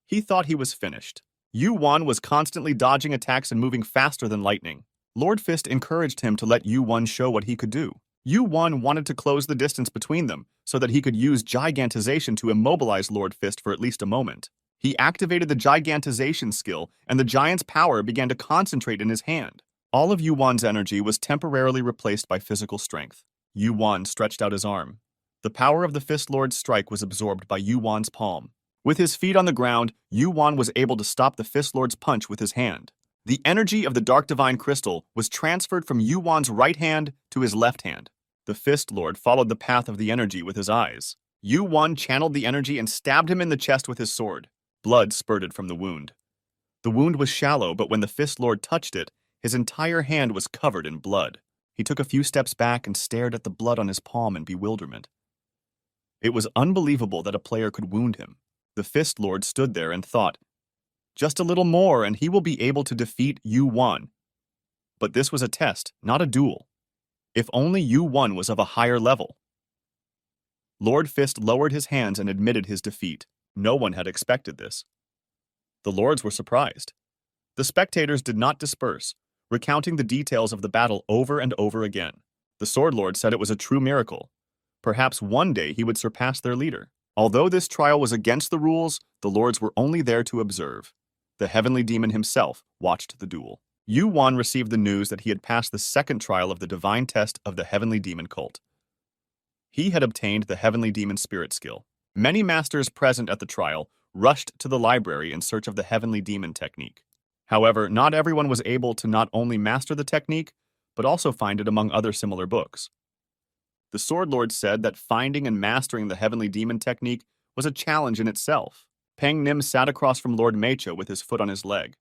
He thought he was finished. Yu-Wan was constantly dodging attacks and moving faster than lightning. Lord Fist encouraged him to let Yu-Wan show what he could do. Yu-Wan wanted to close the distance between them so that he could use gigantization to immobilize Lord Fist for at least a moment. He activated the gigantization skill, and the giant's power began to concentrate in his hand. All of Yu-Wan's energy was temporarily replaced by physical strength. Yu-Wan stretched out his arm. The power of the Fist Lord's strike was absorbed by Yu-Wan's palm. With his feet on the ground, Yu-Wan was able to stop the Fist Lord's punch with his hand. The energy of the Dark Divine Crystal was transferred from Yu-Wan's right hand to his left hand. The Fist Lord followed the path of the energy with his eyes. Yu-Wan channeled the energy and stabbed him in the chest with his sword. Blood spurted from the wound. The wound was shallow, but when the Fist Lord touched it, his entire hand was covered in blood. He took a few steps back and stared at the blood on his palm in bewilderment. It was unbelievable that a player could wound him. The Fist Lord stood there and thought, just a little more and he will be able to defeat Yu-Wan. But this was a test, not a duel. If only Yu-Wan was of a higher level. Lord Fist lowered his hands and admitted his defeat. No one had expected this. The lords were surprised. The spectators did not disperse, recounting the details of the battle over and over again. The Sword Lord said it was a true miracle. Perhaps one day he would surpass their leader. Although this trial was against the rules, the lords were only there to observe. The Heavenly Demon himself watched the duel. Yu-Wan received the news that he had passed the second trial of the divine test of the Heavenly Demon cult. He had obtained the Heavenly Demon spirit skill. Many masters present at the trial rushed to the library in search of the Heavenly Demon technique. However, not everyone was able to not only master the technique, but also find it among other similar books. The Sword Lord said that finding and mastering the Heavenly Demon technique was a challenge in itself. Peng Nim sat across from Lord Mecha with his foot on his leg.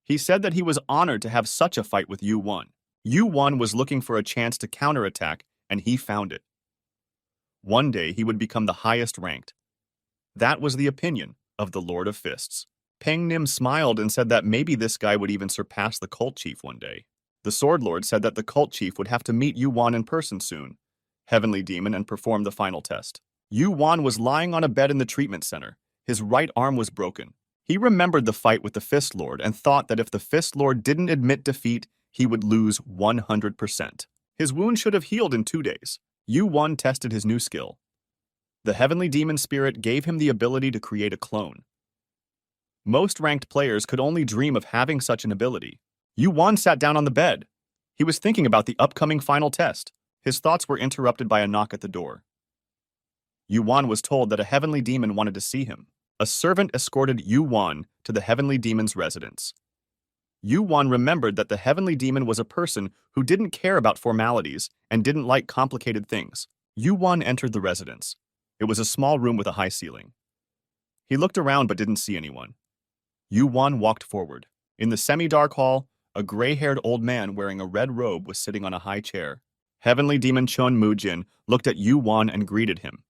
He said that he was honored to have such a fight with Yu-Wan. Yu-Wan was looking for a chance to counterattack, and he found it. One day he would become the highest ranked. That was the opinion of the Lord of Fists. Peng Nim smiled and said that maybe this guy would even surpass the cult chief one day. The Sword Lord said that the cult chief would have to meet Yu-Wan in person soon, Heavenly Demon, and perform the final test. Yu-Wan was lying on a bed in the treatment center. His right arm was broken. He remembered the fight with the Fist Lord and thought that if the Fist Lord didn't admit defeat, he would lose 100%. His wound should have healed in 2 days. Yu-Wan tested his new skill. The Heavenly Demon Spirit gave him the ability to create a clone. Most ranked players could only dream of having such an ability. Yu-Wan sat down on the bed. He was thinking about the upcoming final test. His thoughts were interrupted by a knock at the door. Yu-Wan was told that a Heavenly Demon wanted to see him. A servant escorted Yu-Wan to the Heavenly Demon's residence. Yu-Wan remembered that the Heavenly Demon was a person who didn't care about formalities and didn't like complicated things. Yu-Wan entered the residence. It was a small room with a high ceiling. He looked around but didn't see anyone. Yu-Wan walked forward. In the semi-dark hall, a gray-haired old man wearing a red robe was sitting on a high chair. Heavenly Demon Chun Mu-jin looked at Yu-Wan and greeted him.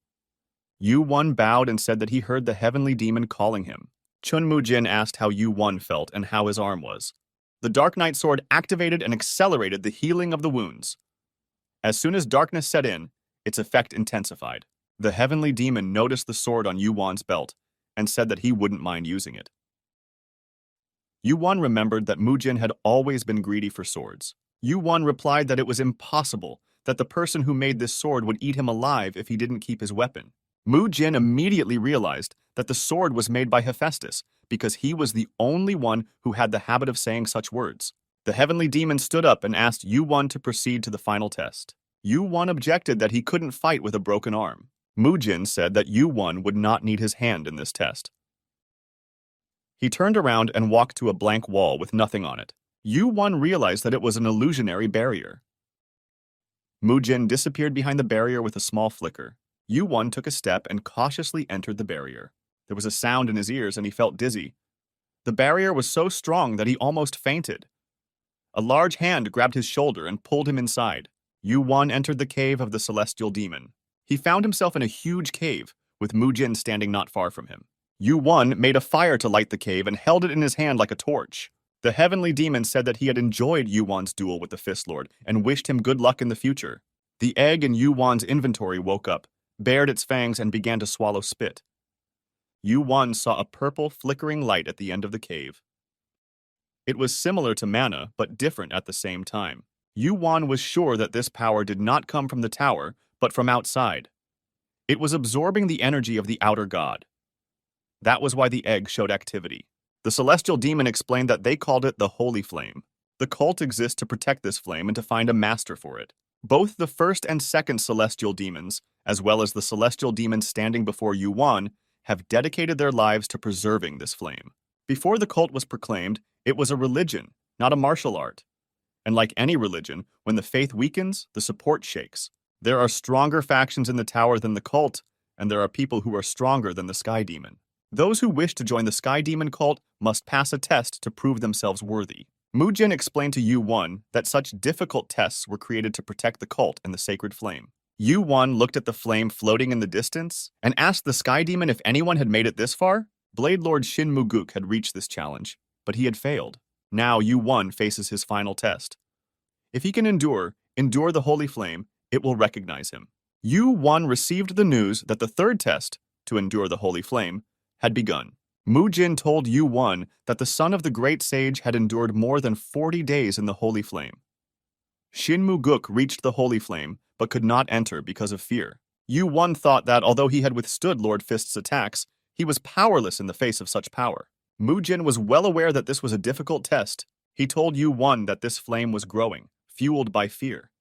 Yu-Wan bowed and said that he heard the Heavenly Demon calling him. Chun Mu-jin asked how Yu-Wan felt and how his arm was. The Dark Knight sword activated and accelerated the healing of the wounds. As soon as darkness set in, its effect intensified. The heavenly demon noticed the sword on Yuan's belt and said that he wouldn't mind using it. Yuan remembered that Mujin had always been greedy for swords. Yuan replied that it was impossible that the person who made this sword would eat him alive if he didn't keep his weapon. Mujin immediately realized that the sword was made by Hephaestus because he was the only one who had the habit of saying such words. The heavenly demon stood up and asked Yuan to proceed to the final test. Yuan objected that he couldn't fight with a broken arm. Mujin said that Yuan would not need his hand in this test. He turned around and walked to a blank wall with nothing on it. Yuan realized that it was an illusionary barrier. Mujin disappeared behind the barrier with a small flicker. Yuan took a step and cautiously entered the barrier. There was a sound in his ears and he felt dizzy. The barrier was so strong that he almost fainted. A large hand grabbed his shoulder and pulled him inside. Yuan entered the cave of the celestial demon. He found himself in a huge cave, with Mujin standing not far from him. Yuan made a fire to light the cave and held it in his hand like a torch. The heavenly demon said that he had enjoyed Yuan's duel with the Fist Lord and wished him good luck in the future. The egg in Yuan's inventory woke up, bared its fangs, and began to swallow spit. Yuan saw a purple, flickering light at the end of the cave. It was similar to mana, but different at the same time. Yuan was sure that this power did not come from the tower, but from outside. It was absorbing the energy of the outer god. That was why the egg showed activity. The celestial demon explained that they called it the Holy Flame. The cult exists to protect this flame and to find a master for it. Both the first and second celestial demons, as well as the celestial demon standing before Yuan, have dedicated their lives to preserving this flame. Before the cult was proclaimed, it was a religion, not a martial art. And like any religion, when the faith weakens, the support shakes. There are stronger factions in the tower than the cult, and there are people who are stronger than the Sky Demon. Those who wish to join the Sky Demon cult must pass a test to prove themselves worthy. Mujin explained to Yuan that such difficult tests were created to protect the cult and the sacred flame. Yuan looked at the flame floating in the distance and asked the Sky Demon if anyone had made it this far. Blade Lord Shin Muguk had reached this challenge, but he had failed. Now Yuan faces his final test. If he can endure the holy flame, it will recognize him. Yuan received the news that the third test, to endure the holy flame, had begun. Mujin told Yuan that the son of the great sage had endured more than 40 days in the holy flame. Shin Muguk reached the holy flame, but could not enter because of fear. Yuan thought that although he had withstood Lord Fist's attacks, he was powerless in the face of such power. Mujin was well aware that this was a difficult test. He told Yuan that this flame was growing, fueled by fear.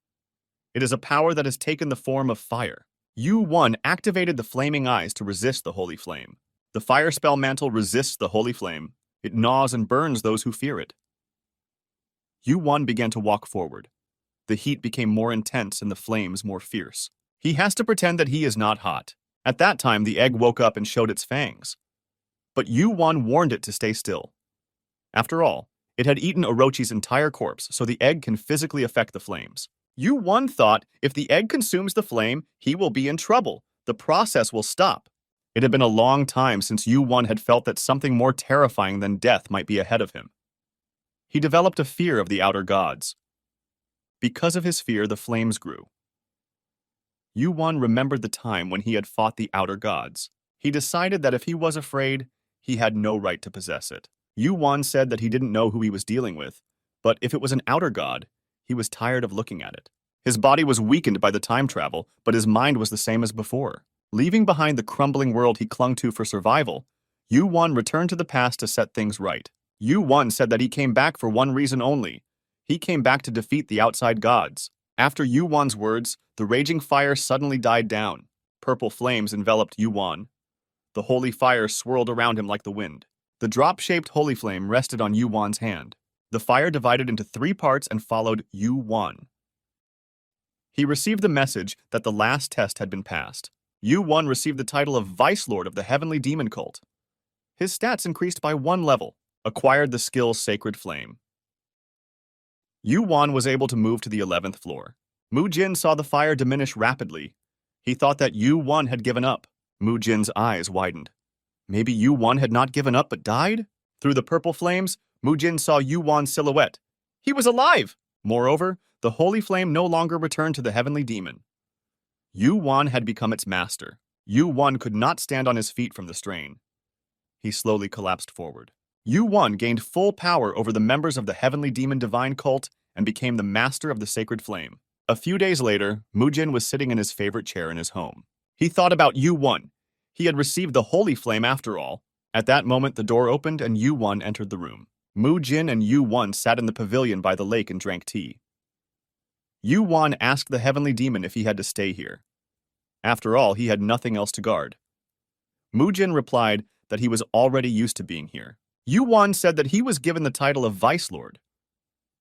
It is a power that has taken the form of fire. Yuan activated the flaming eyes to resist the holy flame. The fire spell mantle resists the holy flame. It gnaws and burns those who fear it. Yuan began to walk forward. The heat became more intense and the flames more fierce. He has to pretend that he is not hot. At that time, the egg woke up and showed its fangs. But Yuan warned it to stay still. After all, it had eaten Orochi's entire corpse, so the egg can physically affect the flames. Yuan thought if the egg consumes the flame, he will be in trouble. The process will stop. It had been a long time since Yuan had felt that something more terrifying than death might be ahead of him. He developed a fear of the outer gods. Because of his fear, the flames grew. Yuan remembered the time when he had fought the outer gods. He decided that if he was afraid, he had no right to possess it. Yuan said that he didn't know who he was dealing with, but if it was an outer god, he was tired of looking at it. His body was weakened by the time travel, but his mind was the same as before. Leaving behind the crumbling world he clung to for survival, Yuan returned to the past to set things right. Yuan said that he came back for one reason only. He came back to defeat the outside gods. After Yuan's words, the raging fire suddenly died down. Purple flames enveloped Yuan. The holy fire swirled around him like the wind. The drop-shaped holy flame rested on Yuan's hand. The fire divided into 3 parts and followed Yuan. He received the message that the last test had been passed. Yuan received the title of Vice Lord of the Heavenly Demon Cult. His stats increased by 1 level, acquired the skill Sacred Flame. Yuan was able to move to the 11th floor. Mujin saw the fire diminish rapidly. He thought that Yuan had given up. Mujin's eyes widened. Maybe Yuan had not given up but died? Through the purple flames, Mujin saw Yu Wan's silhouette. He was alive! Moreover, the holy flame no longer returned to the heavenly demon. Yu Wan had become its master. Yu Wan could not stand on his feet from the strain. He slowly collapsed forward. Yu Wan gained full power over the members of the heavenly demon divine cult and became the master of the sacred flame. A few days later, Mujin was sitting in his favorite chair in his home. He thought about Yu Wan. He had received the holy flame after all. At that moment, the door opened and Yu Wan entered the room. Mujin and Yu Wan sat in the pavilion by the lake and drank tea. Yu Wan asked the heavenly demon if he had to stay here. After all, he had nothing else to guard. Mujin replied that he was already used to being here. Yu Wan said that he was given the title of Vice Lord,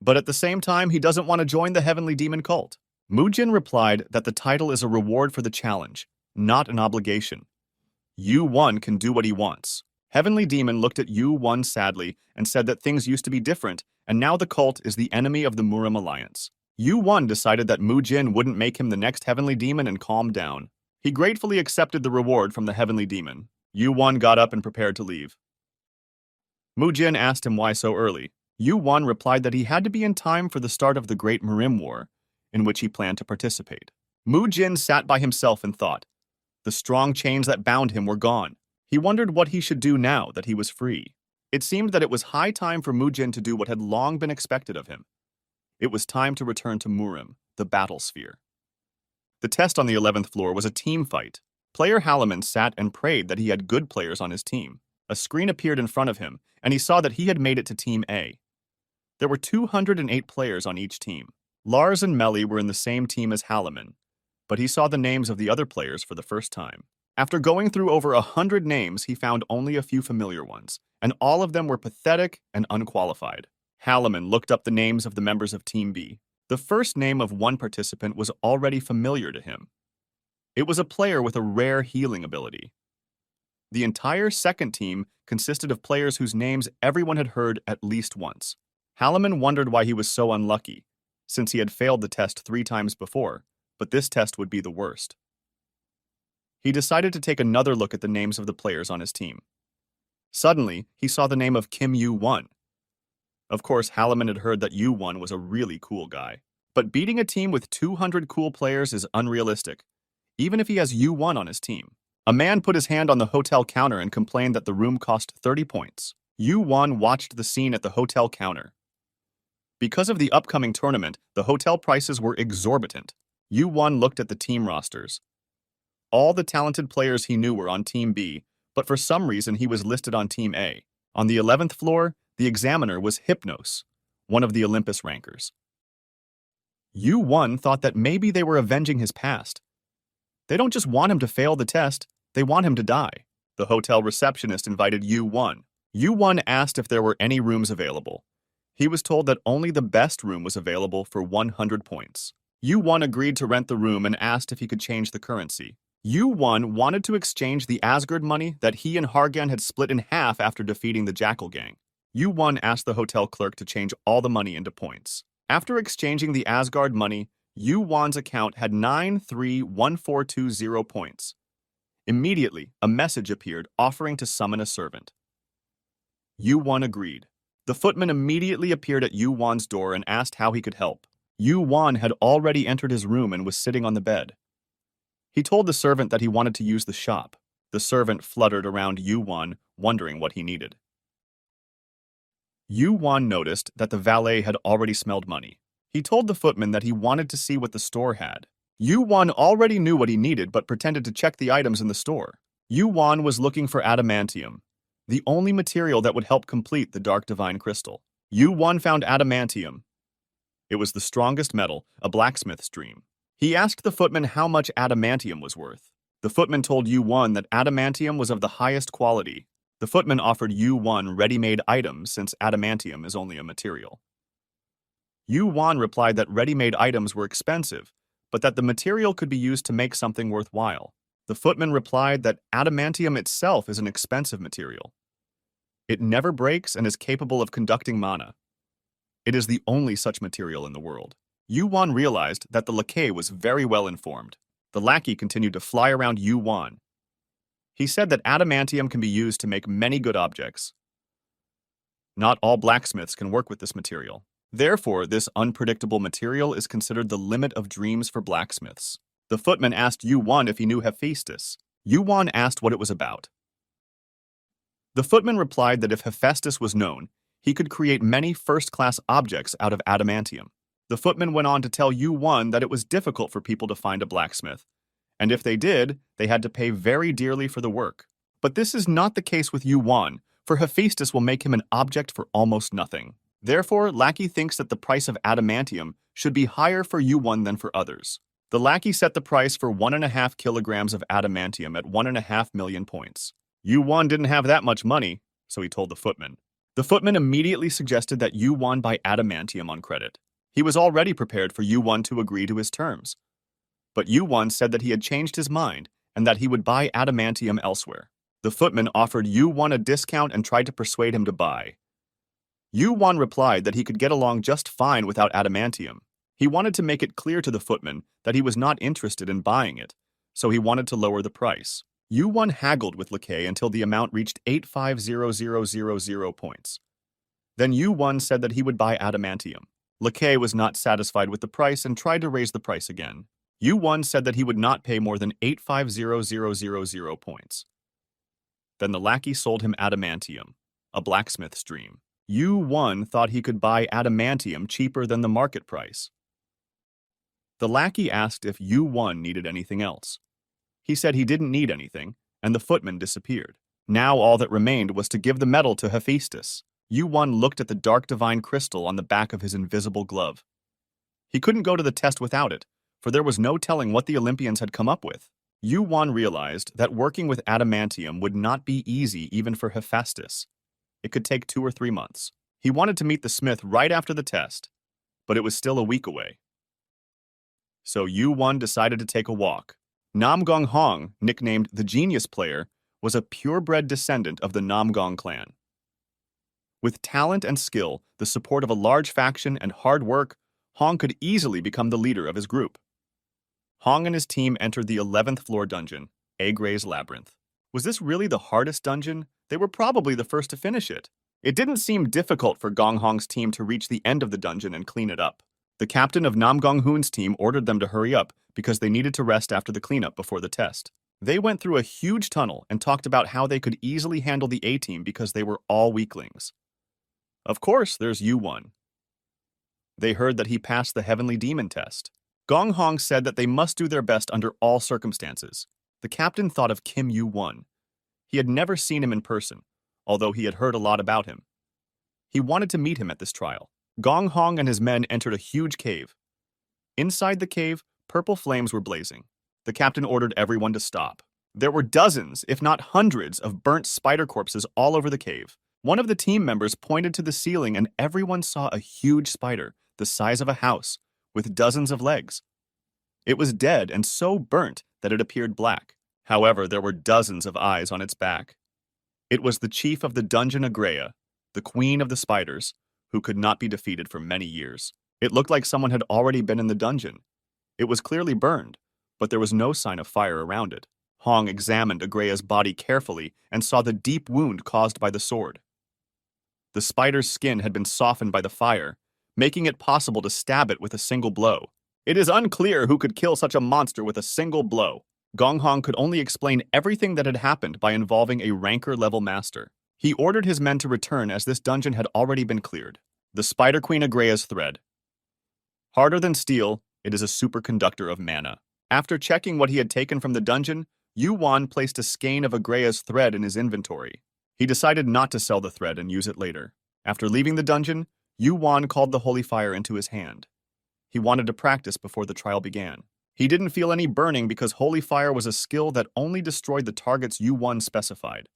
but at the same time, he doesn't want to join the heavenly demon cult. Mujin replied that the title is a reward for the challenge, not an obligation. Yu Wan can do what he wants. Heavenly Demon looked at Yu Wan sadly and said that things used to be different, and now the cult is the enemy of the Murim Alliance. Yu Wan decided that Mujin wouldn't make him the next Heavenly Demon and calmed down. He gratefully accepted the reward from the Heavenly Demon. Yu Wan got up and prepared to leave. Mujin asked him why so early. Yu Wan replied that he had to be in time for the start of the Great Murim War, in which he planned to participate. Mujin sat by himself and thought. The strong chains that bound him were gone. He wondered what he should do now that he was free. It seemed that it was high time for Mujin to do what had long been expected of him. It was time to return to Murim, the battle sphere. The test on the 11th floor was a team fight. Player Halloman sat and prayed that he had good players on his team. A screen appeared in front of him, and he saw that he had made it to Team A. There were 208 players on each team. Lars and Melly were in the same team as Halloman, but he saw the names of the other players for the first time. After going through over 100 names, he found only a few familiar ones, and all of them were pathetic and unqualified. Halloman looked up the names of the members of Team B. The first name of one participant was already familiar to him. It was a player with a rare healing ability. The entire second team consisted of players whose names everyone had heard at least once. Halloman wondered why he was so unlucky, since he had failed the test 3 times before, but this test would be the worst. He decided to take another look at the names of the players on his team. Suddenly, he saw the name of Kim Yu-won. Of course, Halloman had heard that Yu-won was a really cool guy. But beating a team with 200 cool players is unrealistic, even if he has Yu-won on his team. A man put his hand on the hotel counter and complained that the room cost 30 points. Yu-won watched the scene at the hotel counter. Because of the upcoming tournament, the hotel prices were exorbitant. Yu-won looked at the team rosters. All the talented players he knew were on Team B, but for some reason he was listed on Team A. On the 11th floor, the examiner was Hypnos, one of the Olympus rankers. Yu-won thought that maybe they were avenging his past. They don't just want him to fail the test, they want him to die. The hotel receptionist invited Yu-won. Yu-won asked if there were any rooms available. He was told that only the best room was available for 100 points. Yu-won agreed to rent the room and asked if he could change the currency. Yu-won wanted to exchange the Asgard money that he and Hargan had split in half after defeating the Jackal Gang. Yu-won asked the hotel clerk to change all the money into points. After exchanging the Asgard money, Yu-won's account had 931420 points. Immediately, a message appeared offering to summon a servant. Yu-won agreed. The footman immediately appeared at Yu-won's door and asked how he could help. Yu-won had already entered his room and was sitting on the bed. He told the servant that he wanted to use the shop. The servant fluttered around Yu-won, wondering what he needed. Yu-won noticed that the valet had already smelled money. He told the footman that he wanted to see what the store had. Yu-won already knew what he needed but pretended to check the items in the store. Yu-won was looking for adamantium, the only material that would help complete the Dark Divine Crystal. Yu-won found adamantium. It was the strongest metal, a blacksmith's dream. He asked the footman how much adamantium was worth. The footman told Yu-won that adamantium was of the highest quality. The footman offered Yu-won ready-made items since adamantium is only a material. Yu-won replied that ready-made items were expensive, but that the material could be used to make something worthwhile. The footman replied that adamantium itself is an expensive material. It never breaks and is capable of conducting mana. It is the only such material in the world. Yu-won realized that the lackey was very well informed. The lackey continued to fly around Yu-won. He said that adamantium can be used to make many good objects. Not all blacksmiths can work with this material. Therefore, this unpredictable material is considered the limit of dreams for blacksmiths. The footman asked Yu-won if he knew Hephaestus. Yu-won asked what it was about. The footman replied that if Hephaestus was known, he could create many first-class objects out of adamantium. The footman went on to tell Yu-won that it was difficult for people to find a blacksmith, and if they did, they had to pay very dearly for the work. But this is not the case with Yu-won, for Hephaestus will make him an object for almost nothing. Therefore, lackey thinks that the price of adamantium should be higher for Yu-won than for others. The lackey set the price for 1.5 kilograms of adamantium at 1.5 million points. Yu-won didn't have that much money, so he told the footman. The footman immediately suggested that Yu-won buy adamantium on credit. He was already prepared for Yu-won to agree to his terms. But Yu-won said that he had changed his mind and that he would buy adamantium elsewhere. The footman offered Yu-won a discount and tried to persuade him to buy. Yu-won replied that he could get along just fine without adamantium. He wanted to make it clear to the footman that he was not interested in buying it, so he wanted to lower the price. Yu-won haggled with lackey until the amount reached 85,000 points. Then Yu-won said that he would buy adamantium. Lackey was not satisfied with the price and tried to raise the price again. Yu-won said that he would not pay more than 85,000 points. Then the lackey sold him adamantium, a blacksmith's dream. Yu-won thought he could buy adamantium cheaper than the market price. The lackey asked if Yu-won needed anything else. He said he didn't need anything, and the footman disappeared. Now all that remained was to give the medal to Hephaestus. Yu-won looked at the dark divine crystal on the back of his invisible glove. He couldn't go to the test without it, for there was no telling what the Olympians had come up with. Yu-won realized that working with adamantium would not be easy even for Hephaestus. It could take 2 or 3 months. He wanted to meet the smith right after the test, but it was still a week away. So Yu-won decided to take a walk. Namgong-hong, nicknamed the Genius Player, was a purebred descendant of the Namgong clan. With talent and skill, the support of a large faction, and hard work, Hong could easily become the leader of his group. Hong and his team entered the 11th floor dungeon, Agray's Labyrinth. Was this really the hardest dungeon? They were probably the first to finish it. It didn't seem difficult for Gong Hong's team to reach the end of the dungeon and clean it up. The captain of Nam Gong-hoon's team ordered them to hurry up because they needed to rest after the cleanup before the test. They went through a huge tunnel and talked about how they could easily handle the A-team because they were all weaklings. Of course, there's Yu-won. They heard that he passed the Heavenly Demon test. Gong Hong said that they must do their best under all circumstances. The captain thought of Kim Yu-won. He had never seen him in person, although he had heard a lot about him. He wanted to meet him at this trial. Gong Hong and his men entered a huge cave. Inside the cave, purple flames were blazing. The captain ordered everyone to stop. There were dozens, if not hundreds, of burnt spider corpses all over the cave. One of the team members pointed to the ceiling and everyone saw a huge spider, the size of a house, with dozens of legs. It was dead and so burnt that it appeared black. However, there were dozens of eyes on its back. It was the chief of the dungeon Agraya, the queen of the spiders, who could not be defeated for many years. It looked like someone had already been in the dungeon. It was clearly burned, but there was no sign of fire around it. Hong examined Agraya's body carefully and saw the deep wound caused by the sword. The spider's skin had been softened by the fire, making it possible to stab it with a single blow. It is unclear who could kill such a monster with a single blow. Gong Hong could only explain everything that had happened by involving a ranker-level master. He ordered his men to return as this dungeon had already been cleared. The Spider Queen Agraya's thread. Harder than steel, it is a superconductor of mana. After checking what he had taken from the dungeon, Yu-won placed a skein of Agraya's thread in his inventory. He decided not to sell the thread and use it later. After leaving the dungeon, Yu-won called the holy fire into his hand. He wanted to practice before the trial began. He didn't feel any burning because holy fire was a skill that only destroyed the targets Yu-won specified.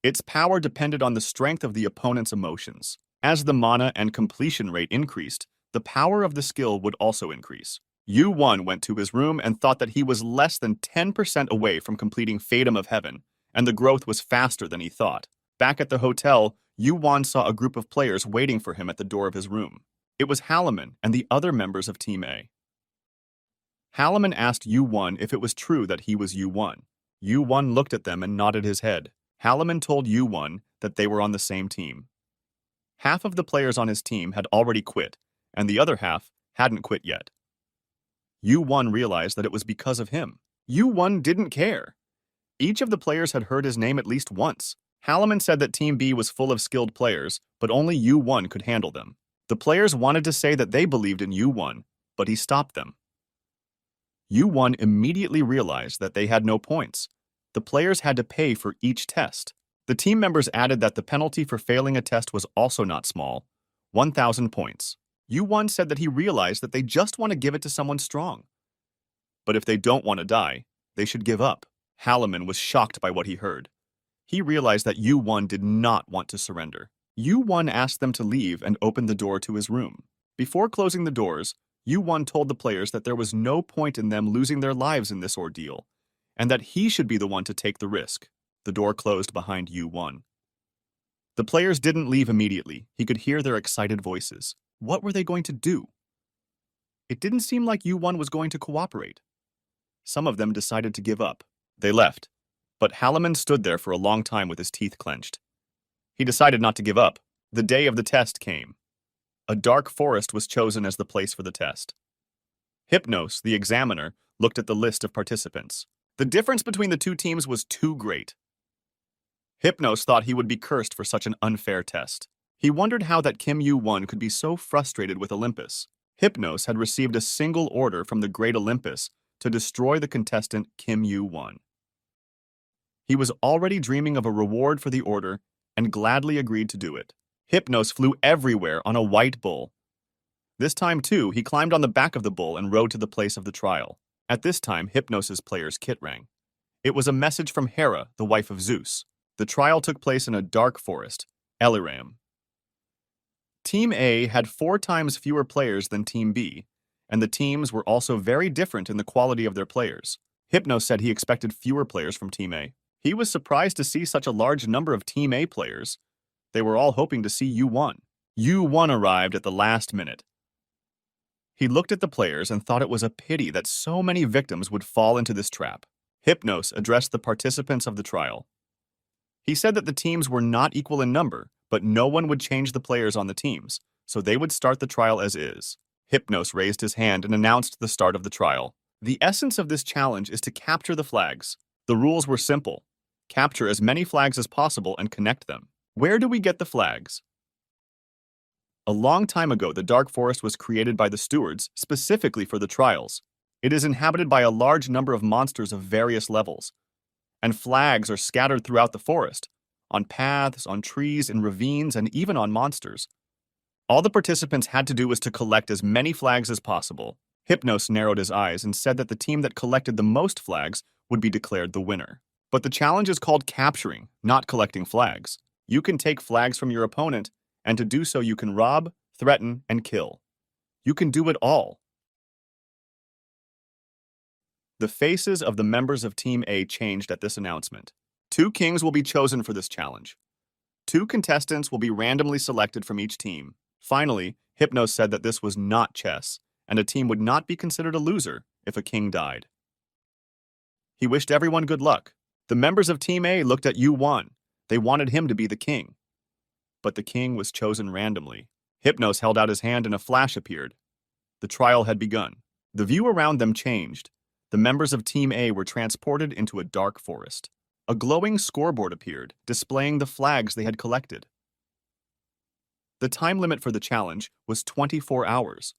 Its power depended on the strength of the opponent's emotions. As the mana and completion rate increased, the power of the skill would also increase. Yu-won went to his room and thought that he was less than 10% away from completing Fatum of Heaven, and the growth was faster than he thought. Back at the hotel, Yu-won saw a group of players waiting for him at the door of his room. It was Halliman and the other members of Team A. Halliman asked Yu-won if it was true that he was Yu-won. Yu-won looked at them and nodded his head. Halliman told Yu-won that they were on the same team. Half of the players on his team had already quit, and the other half hadn't quit yet. Yu-Won realized that it was because of him. Yu-Won didn't care. Each of the players had heard his name at least once. Halliman said that Team B was full of skilled players, but only Yu-Won could handle them. The players wanted to say that they believed in Yu-Won, but he stopped them. Yu-Won immediately realized that they had no points. The players had to pay for each test. The team members added that the penalty for failing a test was also not small, 1,000 points. Yu-Won said that he realized that they just want to give it to someone strong. But if they don't want to die, they should give up. Halliman was shocked by what he heard. He realized that Yu-Won did not want to surrender. Yu-Won asked them to leave and opened the door to his room. Before closing the doors, Yu-Won told the players that there was no point in them losing their lives in this ordeal, and that he should be the one to take the risk. The door closed behind Yu-Won. The players didn't leave immediately. He could hear their excited voices. What were they going to do? It didn't seem like Yu-Won was going to cooperate. Some of them decided to give up. They left, but Halliman stood there for a long time with his teeth clenched. He decided not to give up. The day of the test came. A dark forest was chosen as the place for the test. Hypnos, the examiner, looked at the list of participants. The difference between the two teams was too great. Hypnos thought he would be cursed for such an unfair test. He wondered how that Kim Yu-Won could be so frustrated with Olympus. Hypnos had received a single order from the great Olympus to destroy the contestant Kim Yu-Won. He was already dreaming of a reward for the order and gladly agreed to do it. Hypnos flew everywhere on a white bull. This time, too, he climbed on the back of the bull and rode to the place of the trial. At this time, Hypnos' player's kit rang. It was a message from Hera, the wife of Zeus. The trial took place in a dark forest, Eliram. Team A had 4 times fewer players than Team B, and the teams were also very different in the quality of their players. Hypnos said he expected fewer players from Team A. He was surprised to see such a large number of Team A players. They were all hoping to see Yu-Won. Yu-Won arrived at the last minute. He looked at the players and thought it was a pity that so many victims would fall into this trap. Hypnos addressed the participants of the trial. He said that the teams were not equal in number, but no one would change the players on the teams, so they would start the trial as is. Hypnos raised his hand and announced the start of the trial. The essence of this challenge is to capture the flags. The rules were simple. Capture as many flags as possible and connect them. Where do we get the flags? A long time ago, the Dark Forest was created by the stewards specifically for the trials. It is inhabited by a large number of monsters of various levels, and flags are scattered throughout the forest, on paths, on trees, in ravines, and even on monsters. All the participants had to do was to collect as many flags as possible. Hypnos narrowed his eyes and said that the team that collected the most flags would be declared the winner. But the challenge is called capturing, not collecting flags. You can take flags from your opponent, and to do so you can rob, threaten, and kill. You can do it all. The faces of the members of Team A changed at this announcement. 2 kings will be chosen for this challenge. 2 contestants will be randomly selected from each team. Finally, Hypnos said that this was not chess, and a team would not be considered a loser if a king died. He wished everyone good luck. The members of Team A looked at Yu-Won. They wanted him to be the king. But the king was chosen randomly. Hypnos held out his hand and a flash appeared. The trial had begun. The view around them changed. The members of Team A were transported into a dark forest. A glowing scoreboard appeared, displaying the flags they had collected. The time limit for the challenge was 24 hours.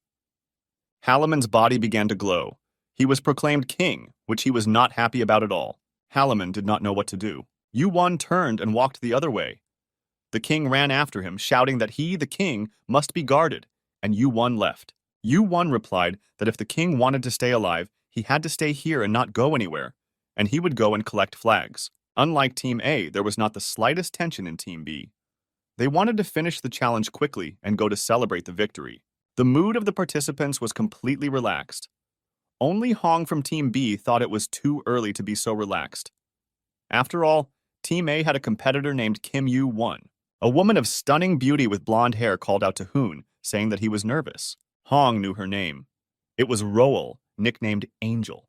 Halliman's body began to glow. He was proclaimed king, which he was not happy about at all. Halliman did not know what to do. Yu-Won turned and walked the other way. The king ran after him, shouting that he, the king, must be guarded, and Yu-Won left. Yu-Won replied that if the king wanted to stay alive, he had to stay here and not go anywhere, and he would go and collect flags. Unlike Team A, there was not the slightest tension in Team B. They wanted to finish the challenge quickly and go to celebrate the victory. The mood of the participants was completely relaxed. Only Hong from Team B thought it was too early to be so relaxed. After all, Team A had a competitor named Kim Yu-Won. A woman of stunning beauty with blonde hair called out to Hoon, saying that he was nervous. Hong knew her name. It was Roel, nicknamed Angel.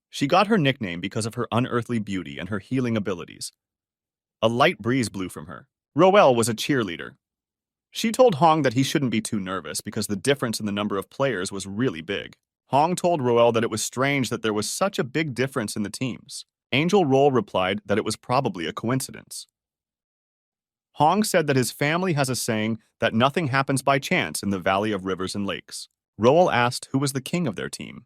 She got her nickname because of her unearthly beauty and her healing abilities. A light breeze blew from her. Roel was a cheerleader. She told Hong that he shouldn't be too nervous because the difference in the number of players was really big. Hong told Roel that it was strange that there was such a big difference in the teams. Angel Roel replied that it was probably a coincidence. Hong said that his family has a saying that nothing happens by chance in the Valley of Rivers and Lakes. Roel asked who was the king of their team.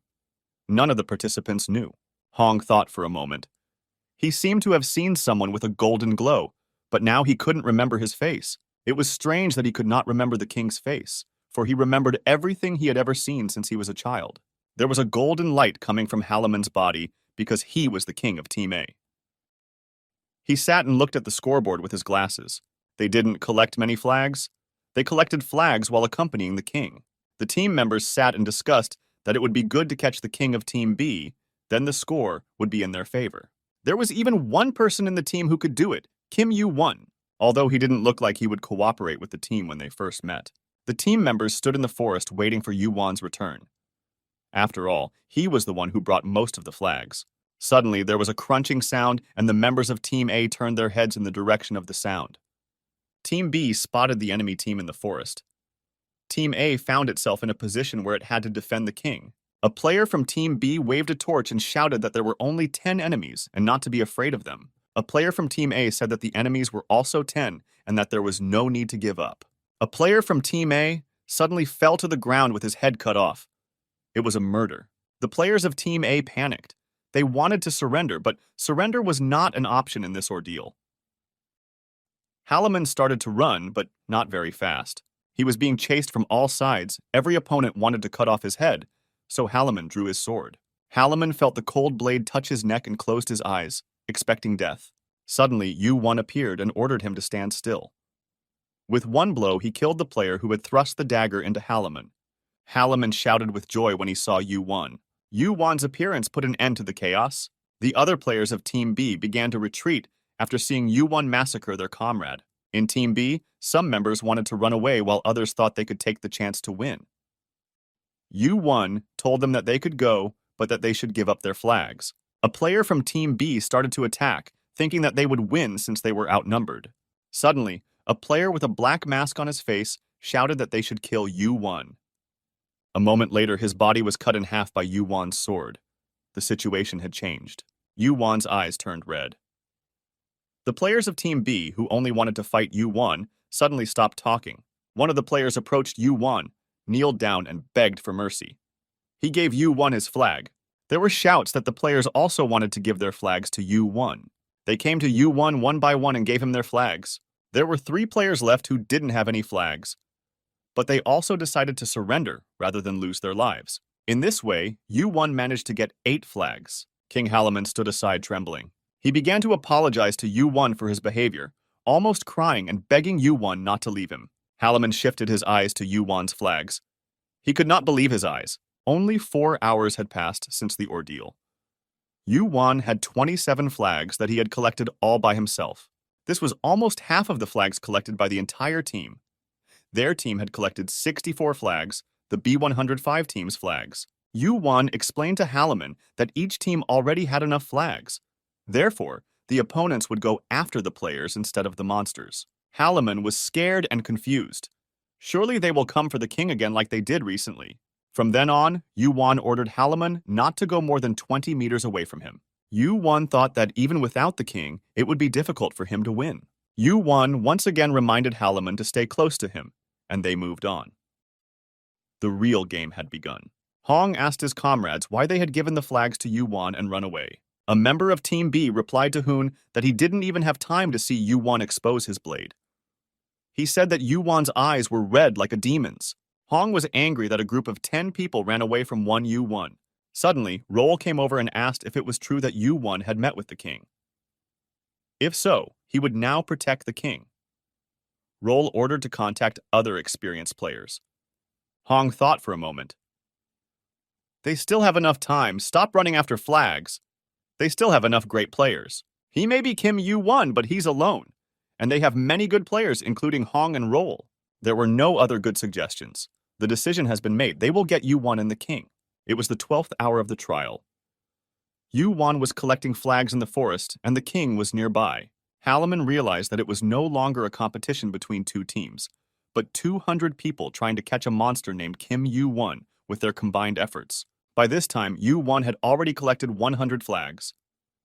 None of the participants knew. Hong thought for a moment. He seemed to have seen someone with a golden glow, but now he couldn't remember his face. It was strange that he could not remember the king's face, for he remembered everything he had ever seen since he was a child. There was a golden light coming from Halaman's body because he was the king of Team A. He sat and looked at the scoreboard with his glasses. They didn't collect many flags. They collected flags while accompanying the king. The team members sat and discussed that it would be good to catch the king of Team B, then the score would be in their favor. There was even one person in the team who could do it, Kim Yu-won, although he didn't look like he would cooperate with the team when they first met. The team members stood in the forest waiting for Yu-won's return. After all, he was the one who brought most of the flags. Suddenly, there was a crunching sound, and the members of Team A turned their heads in the direction of the sound. Team B spotted the enemy team in the forest. Team A found itself in a position where it had to defend the king. A player from Team B waved a torch and shouted that there were only 10 enemies and not to be afraid of them. A player from Team A said that the enemies were also 10 and that there was no need to give up. A player from Team A suddenly fell to the ground with his head cut off. It was a murder. The players of Team A panicked. They wanted to surrender, but surrender was not an option in this ordeal. Halaman started to run, but not very fast. He was being chased from all sides. Every opponent wanted to cut off his head, so Halaman drew his sword. Halaman felt the cold blade touch his neck and closed his eyes, expecting death. Suddenly, Yu-won appeared and ordered him to stand still. With one blow, he killed the player who had thrust the dagger into Halaman. Halaman shouted with joy when he saw Yu-won. Yu-won's appearance put an end to the chaos. The other players of Team B began to retreat after seeing Yu-won massacre their comrade. In Team B, some members wanted to run away while others thought they could take the chance to win. Yu-won told them that they could go, but that they should give up their flags. A player from Team B started to attack, thinking that they would win since they were outnumbered. Suddenly, a player with a black mask on his face shouted that they should kill Yu-won. A moment later, his body was cut in half by Yu-won's sword. The situation had changed. Yu-won's eyes turned red. The players of Team B, who only wanted to fight Yu-won, suddenly stopped talking. One of the players approached Yu-won, kneeled down, and begged for mercy. He gave Yu-won his flag. There were shouts that the players also wanted to give their flags to Yu-won. They came to Yu-won one by one and gave him their flags. There were 3 players left who didn't have any flags, but they also decided to surrender rather than lose their lives. In this way, Yu-won managed to get 8 flags. King Halaman stood aside trembling. He began to apologize to Yu-won for his behavior, almost crying and begging Yu-won not to leave him. Halaman shifted his eyes to Yu-won's flags. He could not believe his eyes. Only 4 hours had passed since the ordeal. Yu-won had 27 flags that he had collected all by himself. This was almost half of the flags collected by the entire team. Their team had collected 64 flags, the B105 team's flags. Yu-won explained to Halaman that each team already had enough flags. Therefore, the opponents would go after the players instead of the monsters. Halaman was scared and confused. Surely they will come for the king again like they did recently. From then on, Yu-won ordered Halaman not to go more than 20 meters away from him. Yu-won thought that even without the king, it would be difficult for him to win. Yu-won once again reminded Halaman to stay close to him, and they moved on. The real game had begun. Hong asked his comrades why they had given the flags to Yu-won and run away. A member of Team B replied to Hoon that he didn't even have time to see Yu-won expose his blade. He said that Yu-won's eyes were red like a demon's. Hong was angry that a group of 10 people ran away from one Yu-won. Suddenly, Roel came over and asked if it was true that Yu-won had met with the king. If so, he would now protect the king. Roel ordered to contact other experienced players. Hong thought for a moment. They still have enough time. Stop running after flags. They still have enough great players. He may be Kim Yu-won, but he's alone. And they have many good players, including Hong and Roel. There were no other good suggestions. The decision has been made. They will get Yu-won and the king. It was the 12th hour of the trial. Yu-won was collecting flags in the forest, and the king was nearby. Halaman realized that it was no longer a competition between 2 teams, but 200 people trying to catch a monster named Kim Yu-won with their combined efforts. By this time, Yu-won had already collected 100 flags.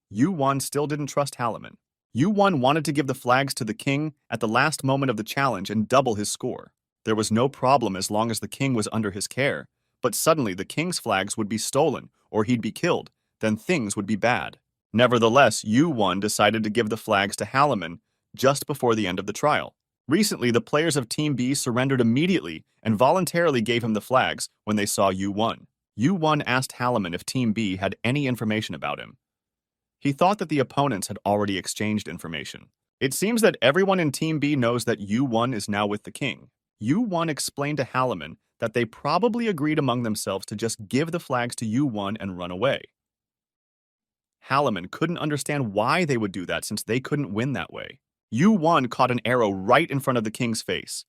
Yu-won still didn't trust Halaman. Yu-won wanted to give the flags to the king at the last moment of the challenge and double his score. There was no problem as long as the king was under his care, but suddenly the king's flags would be stolen or he'd be killed, then things would be bad. Nevertheless, Yu-won decided to give the flags to Halaman just before the end of the trial. Recently, the players of Team B surrendered immediately and voluntarily gave him the flags when they saw Yu-won. Yu-won asked Halaman if Team B had any information about him. He thought that the opponents had already exchanged information. It seems that everyone in Team B knows that Yu-won is now with the king. Yu-won explained to Halaman that they probably agreed among themselves to just give the flags to Yu-won and run away. Halaman couldn't understand why they would do that since they couldn't win that way. Yu-won caught an arrow right in front of the king's face.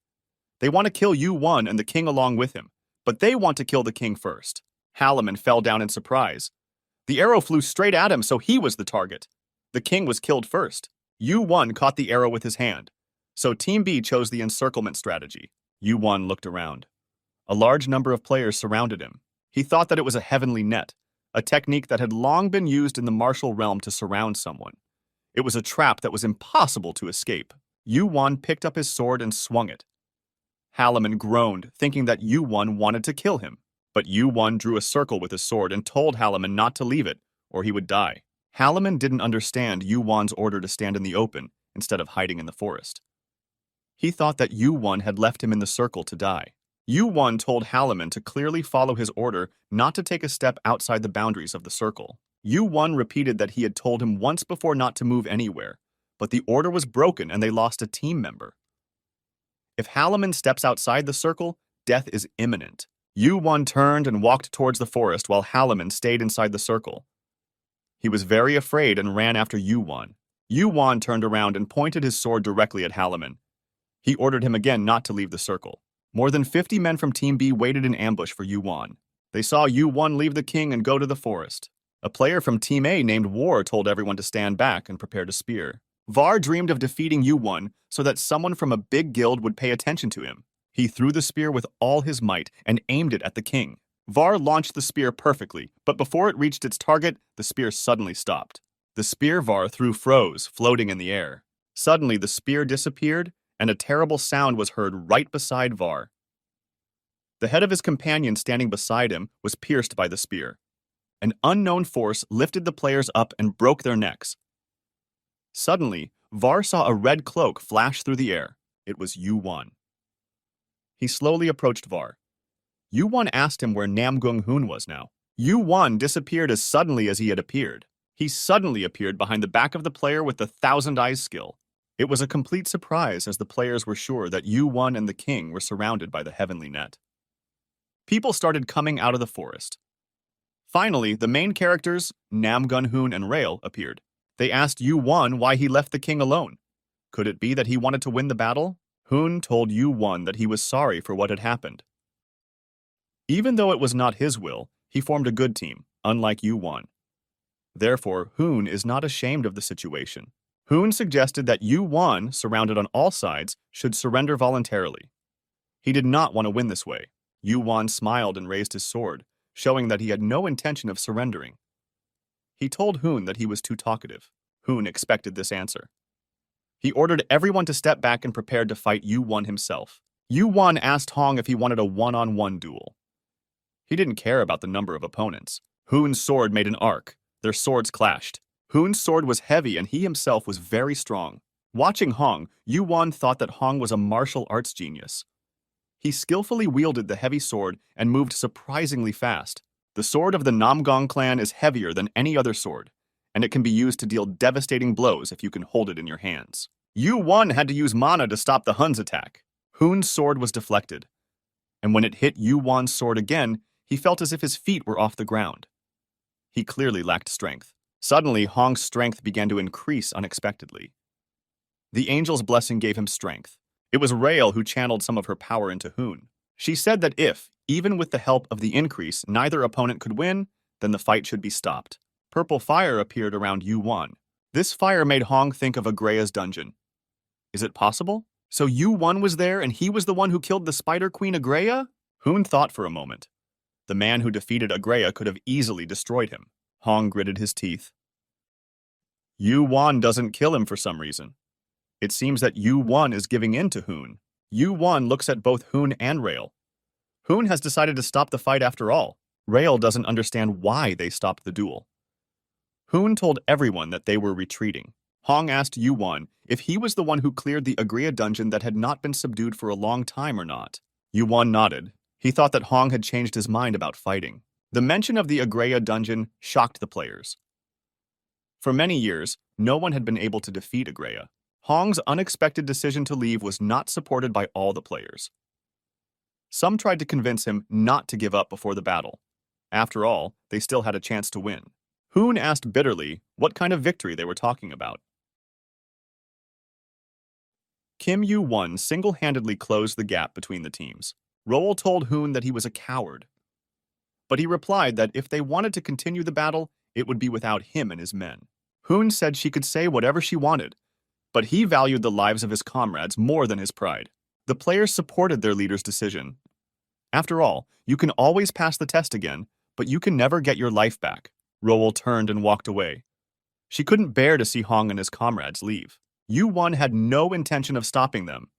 They want to kill Yu-won and the king along with him, but they want to kill the king first. Halaman fell down in surprise. The arrow flew straight at him, so he was the target. The king was killed first. Yu-won caught the arrow with his hand, so Team B chose the encirclement strategy. Yu-won looked around. A large number of players surrounded him. He thought that it was a heavenly net, a technique that had long been used in the martial realm to surround someone. It was a trap that was impossible to escape. Yu-won picked up his sword and swung it. Halaman groaned, thinking that Yu-won wanted to kill him. But Yu-won drew a circle with his sword and told Halaman not to leave it, or he would die. Halaman didn't understand Yu-won's order to stand in the open instead of hiding in the forest. He thought that Yu-won had left him in the circle to die. Yu-won told Halaman to clearly follow his order not to take a step outside the boundaries of the circle. Yu-won repeated that he had told him once before not to move anywhere, but the order was broken and they lost a team member. If Halaman steps outside the circle, death is imminent. Yu-won turned and walked towards the forest while Halaman stayed inside the circle. He was very afraid and ran after Yu-won. Yu-won turned around and pointed his sword directly at Halaman. He ordered him again not to leave the circle. More than 50 men from Team B waited in ambush for Yu-won. They saw Yu-won leave the king and go to the forest. A player from Team A named War told everyone to stand back and prepare to spear. Var dreamed of defeating Yu-won so that someone from a big guild would pay attention to him. He threw the spear with all his might and aimed it at the king. Var launched the spear perfectly, but before it reached its target, the spear suddenly stopped. The spear Var threw froze, floating in the air. Suddenly, the spear disappeared, and a terrible sound was heard right beside Var. The head of his companion standing beside him was pierced by the spear. An unknown force lifted the players up and broke their necks. Suddenly, Var saw a red cloak flash through the air. It was Yu-won. He slowly approached Var. Yu-won asked him where Namgung-hoon was now. Yu-won disappeared as suddenly as he had appeared. He suddenly appeared behind the back of the player with the Thousand Eyes skill. It was a complete surprise as the players were sure that Yu-won and the king were surrounded by the heavenly net. People started coming out of the forest. Finally, the main characters, Namgung-hoon and Rail, appeared. They asked Yu-won why he left the king alone. Could it be that he wanted to win the battle? Hoon told Yu-won that he was sorry for what had happened. Even though it was not his will, he formed a good team, unlike Yu-won. Therefore, Hoon is not ashamed of the situation. Hoon suggested that Yu-won, surrounded on all sides, should surrender voluntarily. He did not want to win this way. Yu-won smiled and raised his sword, showing that he had no intention of surrendering. He told Hoon that he was too talkative. Hoon expected this answer. He ordered everyone to step back and prepared to fight Yu-won himself. Yu-won asked Hong if he wanted a one-on-one duel. He didn't care about the number of opponents. Hoon's sword made an arc. Their swords clashed. Hoon's sword was heavy and he himself was very strong. Watching Hong, Yu-won thought that Hong was a martial arts genius. He skillfully wielded the heavy sword and moved surprisingly fast. The sword of the Namgang clan is heavier than any other sword, and it can be used to deal devastating blows if you can hold it in your hands. Yu-won had to use mana to stop the Hun's attack. Hoon's sword was deflected, and when it hit Yu-won's sword again, he felt as if his feet were off the ground. He clearly lacked strength. Suddenly, Hong's strength began to increase unexpectedly. The angel's blessing gave him strength. It was Rael who channeled some of her power into Hoon. She said that if, even with the help of the increase, neither opponent could win, then the fight should be stopped. Purple fire appeared around Yu-won. This fire made Hong think of Agrea's dungeon. Is it possible? So Yu-Won was there and he was the one who killed the Spider Queen Agreya? Hoon thought for a moment. The man who defeated Agreya could have easily destroyed him. Hong gritted his teeth. Yu-Won doesn't kill him for some reason. It seems that Yu-Won is giving in to Hoon. Yu-Won looks at both Hoon and Rail. Hoon has decided to stop the fight after all. Rail doesn't understand why they stopped the duel. Hoon told everyone that they were retreating. Hong asked Yu-Won if he was the one who cleared the Agreya dungeon that had not been subdued for a long time or not. Yu-Won nodded. He thought that Hong had changed his mind about fighting. The mention of the Agreya dungeon shocked the players. For many years, no one had been able to defeat Agreya. Hong's unexpected decision to leave was not supported by all the players. Some tried to convince him not to give up before the battle. After all, they still had a chance to win. Hoon asked bitterly what kind of victory they were talking about. Kim Yu-Won single-handedly closed the gap between the teams. Roel told Hoon that he was a coward. But he replied that if they wanted to continue the battle, it would be without him and his men. Hoon said she could say whatever she wanted, but he valued the lives of his comrades more than his pride. The players supported their leader's decision. After all, you can always pass the test again, but you can never get your life back. Roel turned and walked away. She couldn't bear to see Hong and his comrades leave. Yu-Won had no intention of stopping them.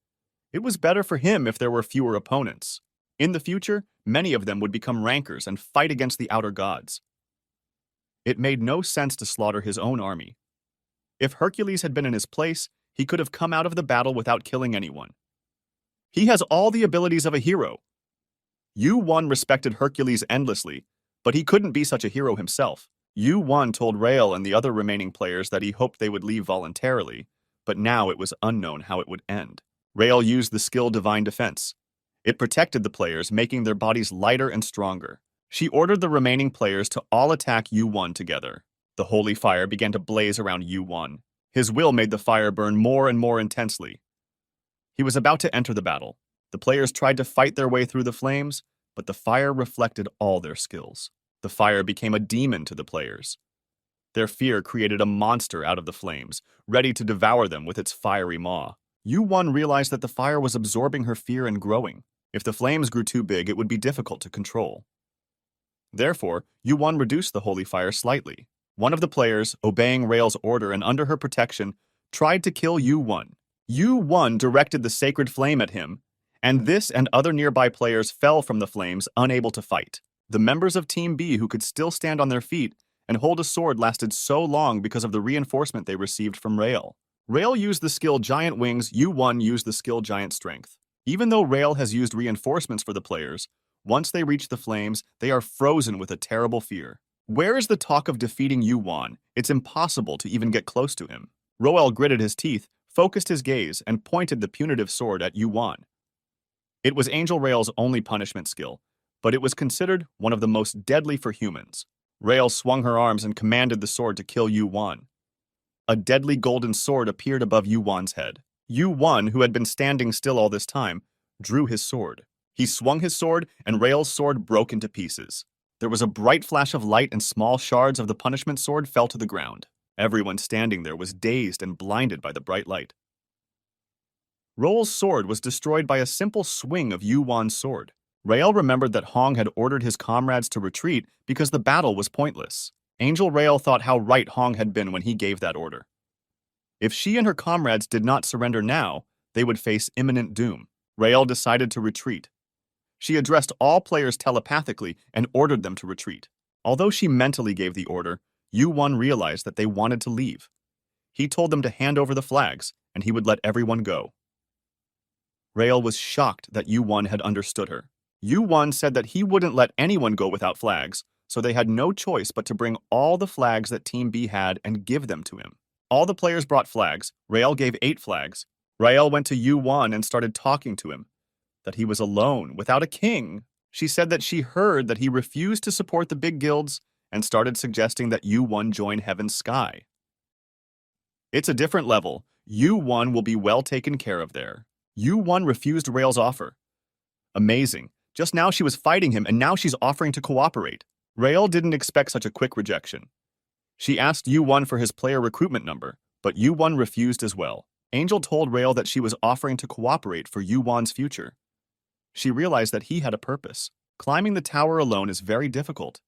It was better for him if there were fewer opponents. In the future, many of them would become rankers and fight against the outer gods. It made no sense to slaughter his own army. If Hercules had been in his place, he could have come out of the battle without killing anyone. He has all the abilities of a hero. Yu-Won respected Hercules endlessly, but he couldn't be such a hero himself. Yu-Won told Rael and the other remaining players that he hoped they would leave voluntarily, but now it was unknown how it would end. Rael used the skill Divine Defense. It protected the players, making their bodies lighter and stronger. She ordered the remaining players to all attack Yu-Won together. The holy fire began to blaze around Yu-Won. His will made the fire burn more and more intensely. He was about to enter the battle. The players tried to fight their way through the flames, but the fire reflected all their skills. The fire became a demon to the players. Their fear created a monster out of the flames, ready to devour them with its fiery maw. Yu-Won realized that the fire was absorbing her fear and growing. If the flames grew too big, it would be difficult to control. Therefore, Yu-Won reduced the holy fire slightly. One of the players, obeying Rael's order and under her protection, tried to kill Yu-Won. Yu-Won directed the sacred flame at him, and this and other nearby players fell from the flames, unable to fight. The members of Team B who could still stand on their feet and hold a sword lasted so long because of the reinforcement they received from Rael. Rael used the skill Giant Wings, Yu-Won used the skill Giant Strength. Even though Rael has used reinforcements for the players, once they reach the flames, they are frozen with a terrible fear. Where is the talk of defeating Yu-Won? It's impossible to even get close to him. Roel gritted his teeth, focused his gaze, and pointed the punitive sword at Yu-Won. It was Angel Rael's only punishment skill, but it was considered one of the most deadly for humans. Rael swung her arms and commanded the sword to kill Yu-Won. A deadly golden sword appeared above Yu-Won's head. Yu-Won, who had been standing still all this time, drew his sword. He swung his sword, and Rael's sword broke into pieces. There was a bright flash of light, and small shards of the punishment sword fell to the ground. Everyone standing there was dazed and blinded by the bright light. Roel's sword was destroyed by a simple swing of Yu-Won's sword. Rael remembered that Hong had ordered his comrades to retreat because the battle was pointless. Angel Rael thought how right Hong had been when he gave that order. If she and her comrades did not surrender now, they would face imminent doom. Rael decided to retreat. She addressed all players telepathically and ordered them to retreat. Although she mentally gave the order, Yu-Won realized that they wanted to leave. He told them to hand over the flags, and he would let everyone go. Rael was shocked that Yu-Won had understood her. Yu-Won said that he wouldn't let anyone go without flags, so they had no choice but to bring all the flags that Team B had and give them to him. All the players brought flags. Rael gave 8 flags. Rael went to Yu-Won and started talking to him. That he was alone, without a king. She said that she heard that he refused to support the big guilds and started suggesting that Yu-Won join Heaven's Sky. It's a different level. Yu-Won will be well taken care of there. Yu-Won refused Rael's offer. Amazing. Just now she was fighting him and now she's offering to cooperate. Rael didn't expect such a quick rejection. She asked Yu-Won for his player recruitment number, but Yu-Won refused as well. Angel told Rael that she was offering to cooperate for Yu Wan's future. She realized that he had a purpose. Climbing the tower alone is very difficult,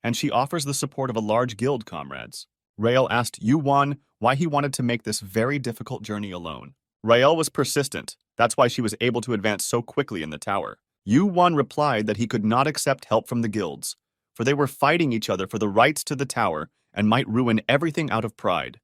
and she offers the support of a large guild comrades. Rael asked Yu Wan why he wanted to make this very difficult journey alone. Rael was persistent, that's why she was able to advance so quickly in the tower. Yu Wan replied that he could not accept help from the guilds, for they were fighting each other for the rights to the tower and might ruin everything out of pride.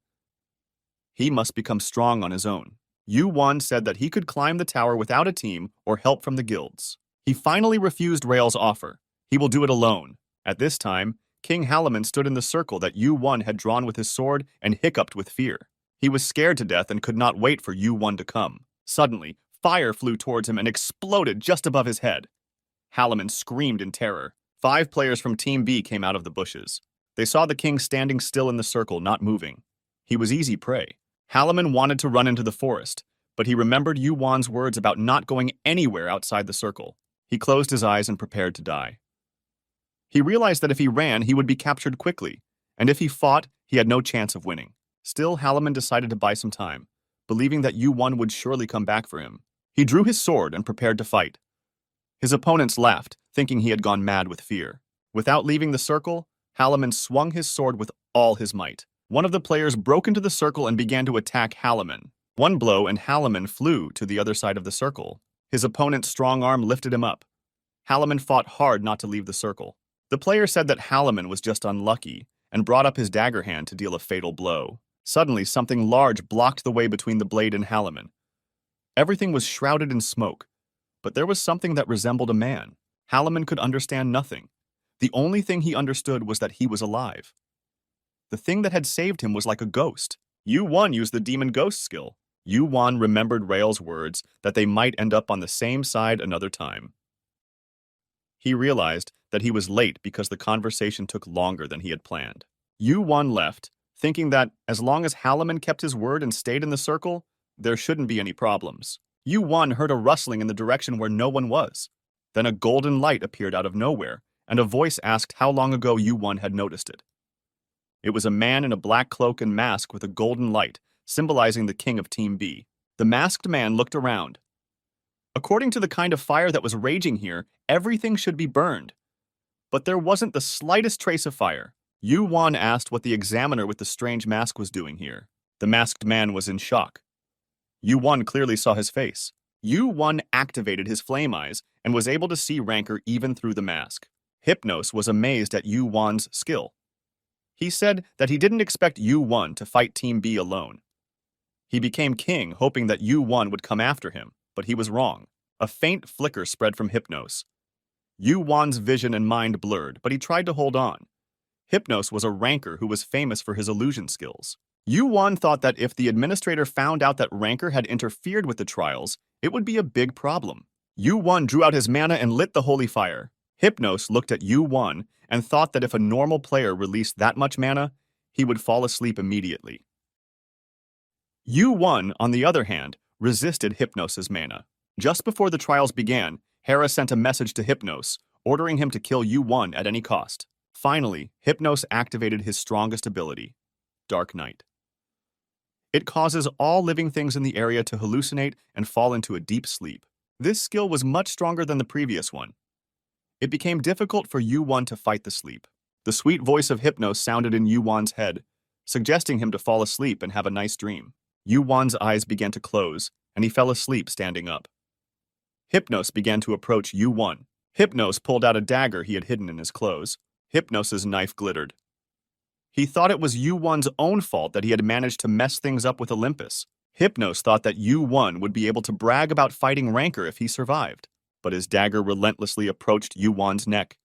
He must become strong on his own. Yu Wan said that he could climb the tower without a team or help from the guilds. He finally refused Rael's offer. He will do it alone. At this time, King Halaman stood in the circle that Yu Wan had drawn with his sword and hiccuped with fear. He was scared to death and could not wait for Yu Wan to come. Suddenly, fire flew towards him and exploded just above his head. Halaman screamed in terror. 5 players from Team B came out of the bushes. They saw the king standing still in the circle, not moving. He was easy prey. Halaman wanted to run into the forest, but he remembered Yu Wan's words about not going anywhere outside the circle. He closed his eyes and prepared to die. He realized that if he ran, he would be captured quickly, and if he fought, he had no chance of winning. Still, Halaman decided to buy some time, believing that Yu Wan would surely come back for him. He drew his sword and prepared to fight. His opponents laughed, thinking he had gone mad with fear. Without leaving the circle, Halaman swung his sword with all his might. One of the players broke into the circle and began to attack Halaman. One blow and Halaman flew to the other side of the circle. His opponent's strong arm lifted him up. Halaman fought hard not to leave the circle. The player said that Halaman was just unlucky and brought up his dagger hand to deal a fatal blow. Suddenly, something large blocked the way between the blade and Halaman. Everything was shrouded in smoke, but there was something that resembled a man. Halaman could understand nothing. The only thing he understood was that he was alive. The thing that had saved him was like a ghost. Yu Wan used the demon ghost skill. Yu Wan remembered Rael's words that they might end up on the same side another time. He realized that he was late because the conversation took longer than he had planned. Yu Wan left, thinking that as long as Halaman kept his word and stayed in the circle, there shouldn't be any problems. Yu Wan heard a rustling in the direction where no one was. Then a golden light appeared out of nowhere, and a voice asked how long ago Yu Wan had noticed it. It was a man in a black cloak and mask with a golden light, symbolizing the king of Team B. The masked man looked around. According to the kind of fire that was raging here, everything should be burned. But there wasn't the slightest trace of fire. Yu Wan asked what the examiner with the strange mask was doing here. The masked man was in shock. Yu Wan clearly saw his face. Yu Wan activated his flame eyes and was able to see rancor even through the mask. Hypnos was amazed at Yu Wan's skill. He said that he didn't expect Yu Wan to fight Team B alone. He became king, hoping that Yu Wan would come after him, but he was wrong. A faint flicker spread from Hypnos. Yu Wan's vision and mind blurred, but he tried to hold on. Hypnos was a rancor who was famous for his illusion skills. Yu Wan thought that if the administrator found out that rancor had interfered with the trials, it would be a big problem. Yu Wan drew out his mana and lit the holy fire. Hypnos looked at Yu Wan and thought that if a normal player released that much mana, he would fall asleep immediately. Yu Wan, on the other hand, resisted Hypnos' mana. Just before the trials began, Hera sent a message to Hypnos, ordering him to kill Yu Wan at any cost. Finally, Hypnos activated his strongest ability, Dark Night. It causes all living things in the area to hallucinate and fall into a deep sleep. This skill was much stronger than the previous one. It became difficult for Yu Wan to fight the sleep. The sweet voice of Hypnos sounded in Yu Wan's head, suggesting him to fall asleep and have a nice dream. Yu Wan's eyes began to close, and he fell asleep standing up. Hypnos began to approach Yu Wan. Hypnos pulled out a dagger he had hidden in his clothes. Hypnos' knife glittered. He thought it was Yu Wan's own fault that he had managed to mess things up with Olympus. Hypnos thought that Yu Wan would be able to brag about fighting rancor if he survived, but his dagger relentlessly approached Yu Wan's neck.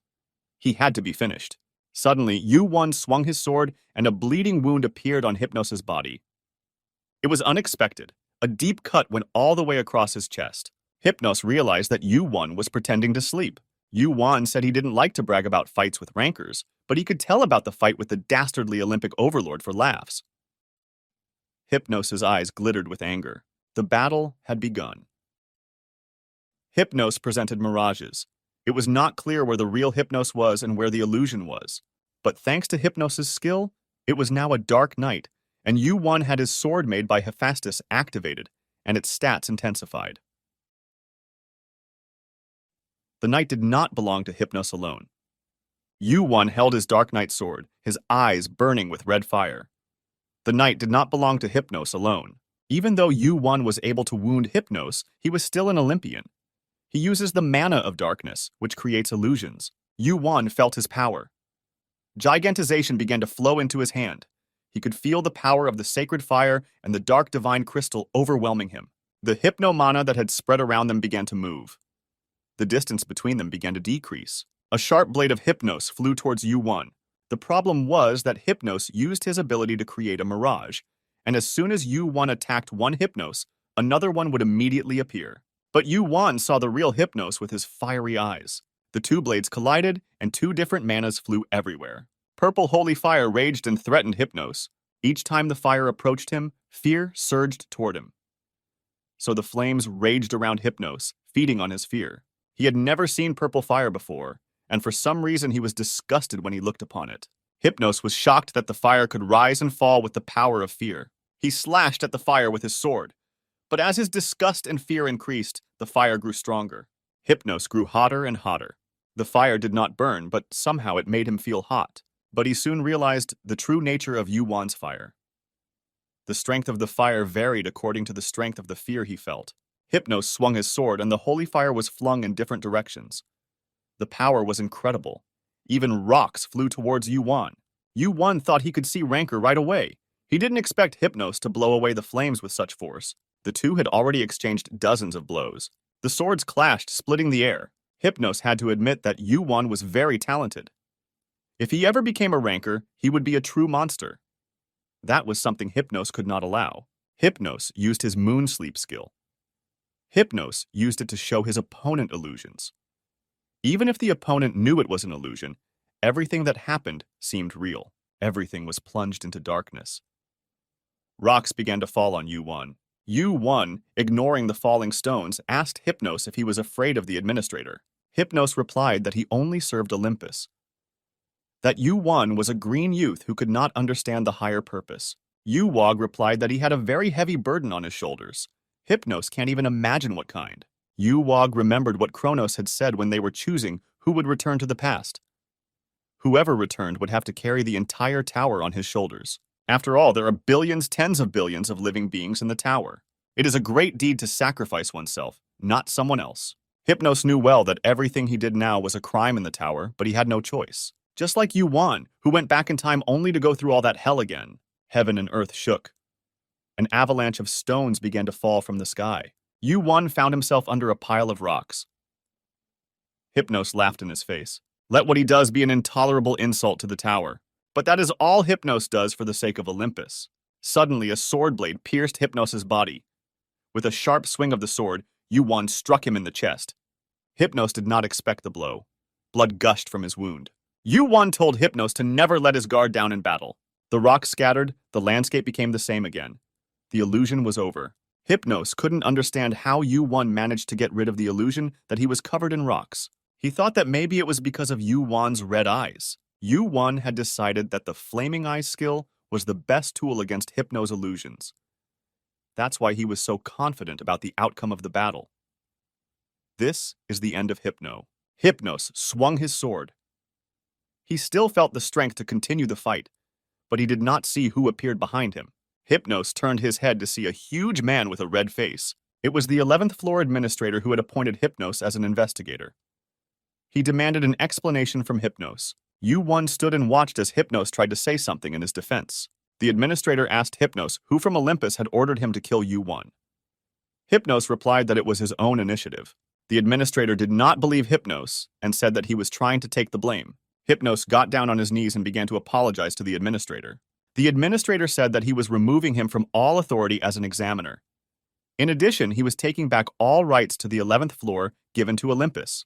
He had to be finished. Suddenly, Yu Wan swung his sword, and a bleeding wound appeared on Hypnos' body. It was unexpected. A deep cut went all the way across his chest. Hypnos realized that Yu Wan was pretending to sleep. Yu Wan said he didn't like to brag about fights with rancors, but he could tell about the fight with the dastardly Olympic overlord for laughs. Hypnos' eyes glittered with anger. The battle had begun. Hypnos presented mirages. It was not clear where the real Hypnos was and where the illusion was. But thanks to Hypnos' skill, it was now a dark night, and Yu-1 had his sword made by Hephaestus activated, and its stats intensified. The knight did not belong to Hypnos alone. Yu-1 held his Dark Knight sword, his eyes burning with red fire. The knight did not belong to Hypnos alone. Even though Yu-1 was able to wound Hypnos, he was still an Olympian. He uses the mana of darkness, which creates illusions. Yu-1 felt his power. Gigantization began to flow into his hand. He could feel the power of the sacred fire and the dark divine crystal overwhelming him. The hypno-mana that had spread around them began to move. The distance between them began to decrease. A sharp blade of Hypnos flew towards Yu-1. The problem was that Hypnos used his ability to create a mirage, and as soon as Yu-1 attacked one Hypnos, another one would immediately appear. But Yu-1 saw the real Hypnos with his fiery eyes. The two blades collided, and two different manas flew everywhere. Purple holy fire raged and threatened Hypnos. Each time the fire approached him, fear surged toward him. So the flames raged around Hypnos, feeding on his fear. He had never seen purple fire before, and for some reason he was disgusted when he looked upon it. Hypnos was shocked that the fire could rise and fall with the power of fear. He slashed at the fire with his sword. But as his disgust and fear increased, the fire grew stronger. Hypnos grew hotter and hotter. The fire did not burn, but somehow it made him feel hot. But he soon realized the true nature of Yu-1's fire. The strength of the fire varied according to the strength of the fear he felt. Hypnos swung his sword, and the holy fire was flung in different directions. The power was incredible. Even rocks flew towards Yu-1. Yu-1 thought he could see rancor right away. He didn't expect Hypnos to blow away the flames with such force. The two had already exchanged dozens of blows. The swords clashed, splitting the air. Hypnos had to admit that Yu-1 was very talented. If he ever became a rancor, he would be a true monster. That was something Hypnos could not allow. Hypnos used his moon sleep skill. Hypnos used it to show his opponent illusions. Even if the opponent knew it was an illusion, everything that happened seemed real. Everything was plunged into darkness. Rocks began to fall on Yu-1. Yu-1, ignoring the falling stones, asked Hypnos if he was afraid of the administrator. Hypnos replied that he only served Olympus. That Yu-1 was a green youth who could not understand the higher purpose. Yu-Wog replied that he had a very heavy burden on his shoulders. Hypnos can't even imagine what kind. Yu-Wog remembered what Kronos had said when they were choosing who would return to the past. Whoever returned would have to carry the entire tower on his shoulders. After all, there are billions, tens of billions of living beings in the tower. It is a great deed to sacrifice oneself, not someone else. Hypnos knew well that everything he did now was a crime in the tower, but he had no choice. Just like Yu-1, who went back in time only to go through all that hell again. Heaven and earth shook. An avalanche of stones began to fall from the sky. Yu-1 found himself under a pile of rocks. Hypnos laughed in his face. Let what he does be an intolerable insult to the tower. But that is all Hypnos does for the sake of Olympus. Suddenly, a sword blade pierced Hypnos' body. With a sharp swing of the sword, Yu-1 struck him in the chest. Hypnos did not expect the blow. Blood gushed from his wound. Yu-1 told Hypnos to never let his guard down in battle. The rocks scattered, the landscape became the same again. The illusion was over. Hypnos couldn't understand how Yu-1 managed to get rid of the illusion that he was covered in rocks. He thought that maybe it was because of Yu-1's red eyes. Yu-1 had decided that the Flaming Eyes skill was the best tool against Hypnos' illusions. That's why he was so confident about the outcome of the battle. This is the end of Hypno. Hypnos swung his sword. He still felt the strength to continue the fight, but he did not see who appeared behind him. Hypnos turned his head to see a huge man with a red face. It was the 11th floor administrator who had appointed Hypnos as an investigator. He demanded an explanation from Hypnos. Yu-1 stood and watched as Hypnos tried to say something in his defense. The administrator asked Hypnos who from Olympus had ordered him to kill Yu-1. Hypnos replied that it was his own initiative. The administrator did not believe Hypnos and said that he was trying to take the blame. Hypnos got down on his knees and began to apologize to the administrator. The administrator said that he was removing him from all authority as an examiner. In addition, he was taking back all rights to the 11th floor given to Olympus.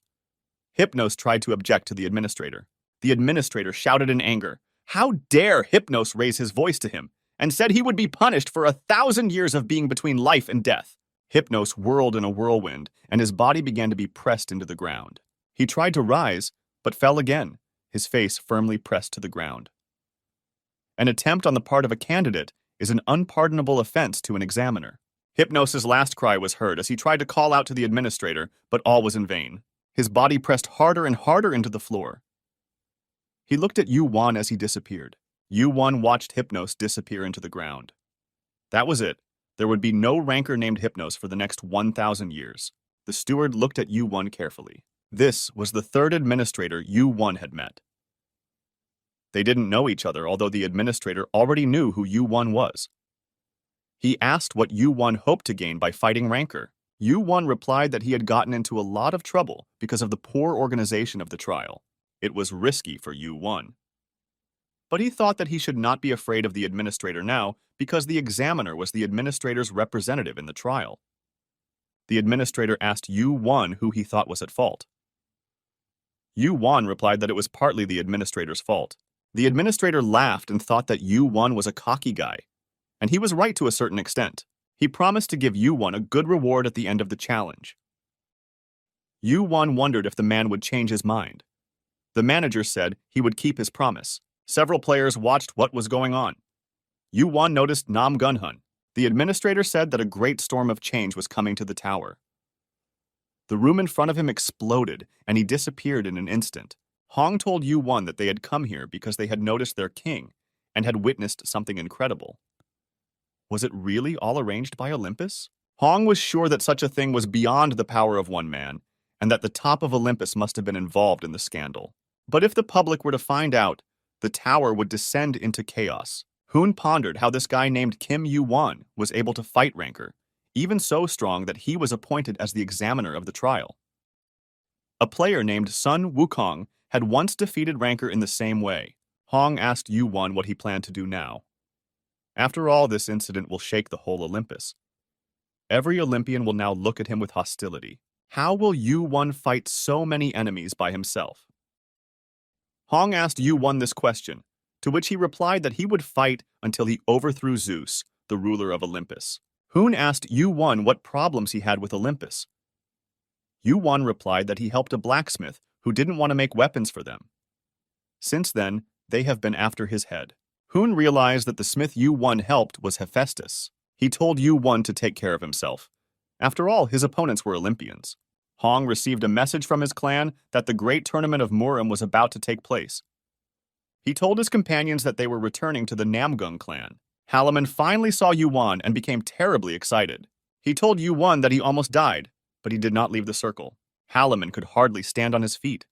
Hypnos tried to object to the administrator. The administrator shouted in anger, "How dare Hypnos raise his voice to him?" and said he would be punished for 1,000 years of being between life and death. Hypnos whirled in a whirlwind, and his body began to be pressed into the ground. He tried to rise, but fell again, his face firmly pressed to the ground. An attempt on the part of a candidate is an unpardonable offense to an examiner. Hypnos's last cry was heard as he tried to call out to the administrator, but all was in vain. His body pressed harder and harder into the floor. He looked at Yu-Wan as he disappeared. Yu-Wan watched Hypnos disappear into the ground. That was it. There would be no ranker named Hypnos for the next 1,000 years. The steward looked at Yu-Wan carefully. This was the third administrator Yu-Wan had met. They didn't know each other, although the administrator already knew who Yu-Wan was. He asked what Yu-Wan hoped to gain by fighting rancor. Yu-Wan replied that he had gotten into a lot of trouble because of the poor organization of the trial. It was risky for Yu-Wan. But he thought that he should not be afraid of the administrator now because the examiner was the administrator's representative in the trial. The administrator asked Yu-Wan who he thought was at fault. Yu-Wan replied that it was partly the administrator's fault. The administrator laughed and thought that Yu-Wan was a cocky guy, and he was right to a certain extent. He promised to give Yu-Wan a good reward at the end of the challenge. Yu-Wan wondered if the man would change his mind. The manager said he would keep his promise. Several players watched what was going on. Yu-Wan noticed Nam Gunhun. The administrator said that a great storm of change was coming to the tower. The room in front of him exploded, and he disappeared in an instant. Hong told Yu-Wan that they had come here because they had noticed their king and had witnessed something incredible. Was it really all arranged by Olympus? Hong was sure that such a thing was beyond the power of one man, and that the top of Olympus must have been involved in the scandal. But if the public were to find out, the tower would descend into chaos. Hoon pondered how this guy named Kim Yu-Wan was able to fight rancor, even so strong that he was appointed as the examiner of the trial. A player named Sun Wukong had once defeated rancor in the same way. Hong asked Yu-Wan what he planned to do now. After all, this incident will shake the whole Olympus. Every Olympian will now look at him with hostility. How will Yu-Wan fight so many enemies by himself? Hong asked Yu-Wan this question, to which he replied that he would fight until he overthrew Zeus, the ruler of Olympus. Hoon asked Yu-Wan what problems he had with Olympus. Yu-Wan replied that he helped a blacksmith who didn't want to make weapons for them. Since then, they have been after his head. Hoon realized that the smith Yu-Wan helped was Hephaestus. He told Yu-Wan to take care of himself. After all, his opponents were Olympians. Hong received a message from his clan that the great tournament of Murim was about to take place. He told his companions that they were returning to the Namgung clan. Halaman finally saw Yu-Wan and became terribly excited. He told Yu-Wan that he almost died, but he did not leave the circle. Halaman could hardly stand on his feet.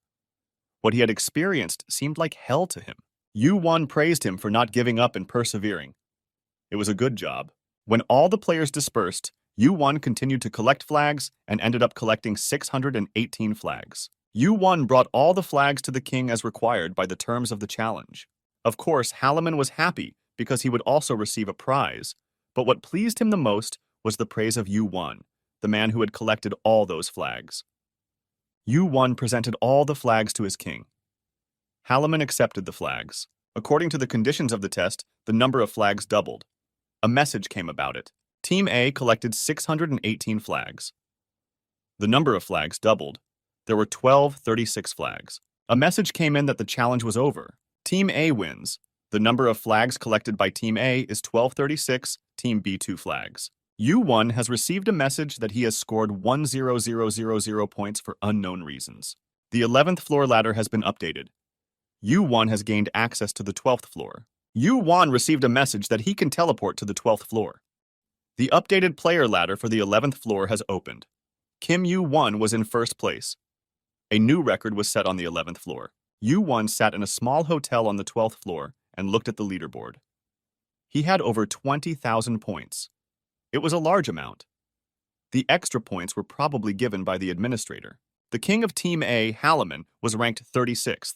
What he had experienced seemed like hell to him. Yu-Wan praised him for not giving up and persevering. It was a good job. When all the players dispersed, Yu-Wan continued to collect flags and ended up collecting 618 flags. Yu-Wan brought all the flags to the king as required by the terms of the challenge. Of course, Halaman was happy because he would also receive a prize, but what pleased him the most was the praise of Yu-Wan, the man who had collected all those flags. Yu-Wan presented all the flags to his king. Halaman accepted the flags. According to the conditions of the test, the number of flags doubled. A message came about it. Team A collected 618 flags. The number of flags doubled. There were 1236 flags. A message came in that the challenge was over. Team A wins. The number of flags collected by Team A is 1236, Team B 2 flags. Yu-Wan has received a message that he has scored 10000 points for unknown reasons. The 11th floor ladder has been updated. Yu-Wan has gained access to the 12th floor. Yu-Wan received a message that he can teleport to the 12th floor. The updated player ladder for the 11th floor has opened. Kim Yu-Wan was in first place. A new record was set on the 11th floor. Yu-Wan sat in a small hotel on the 12th floor and looked at the leaderboard. He had over 20,000 points. It was a large amount. The extra points were probably given by the administrator. The king of Team A, Halaman, was ranked 36th.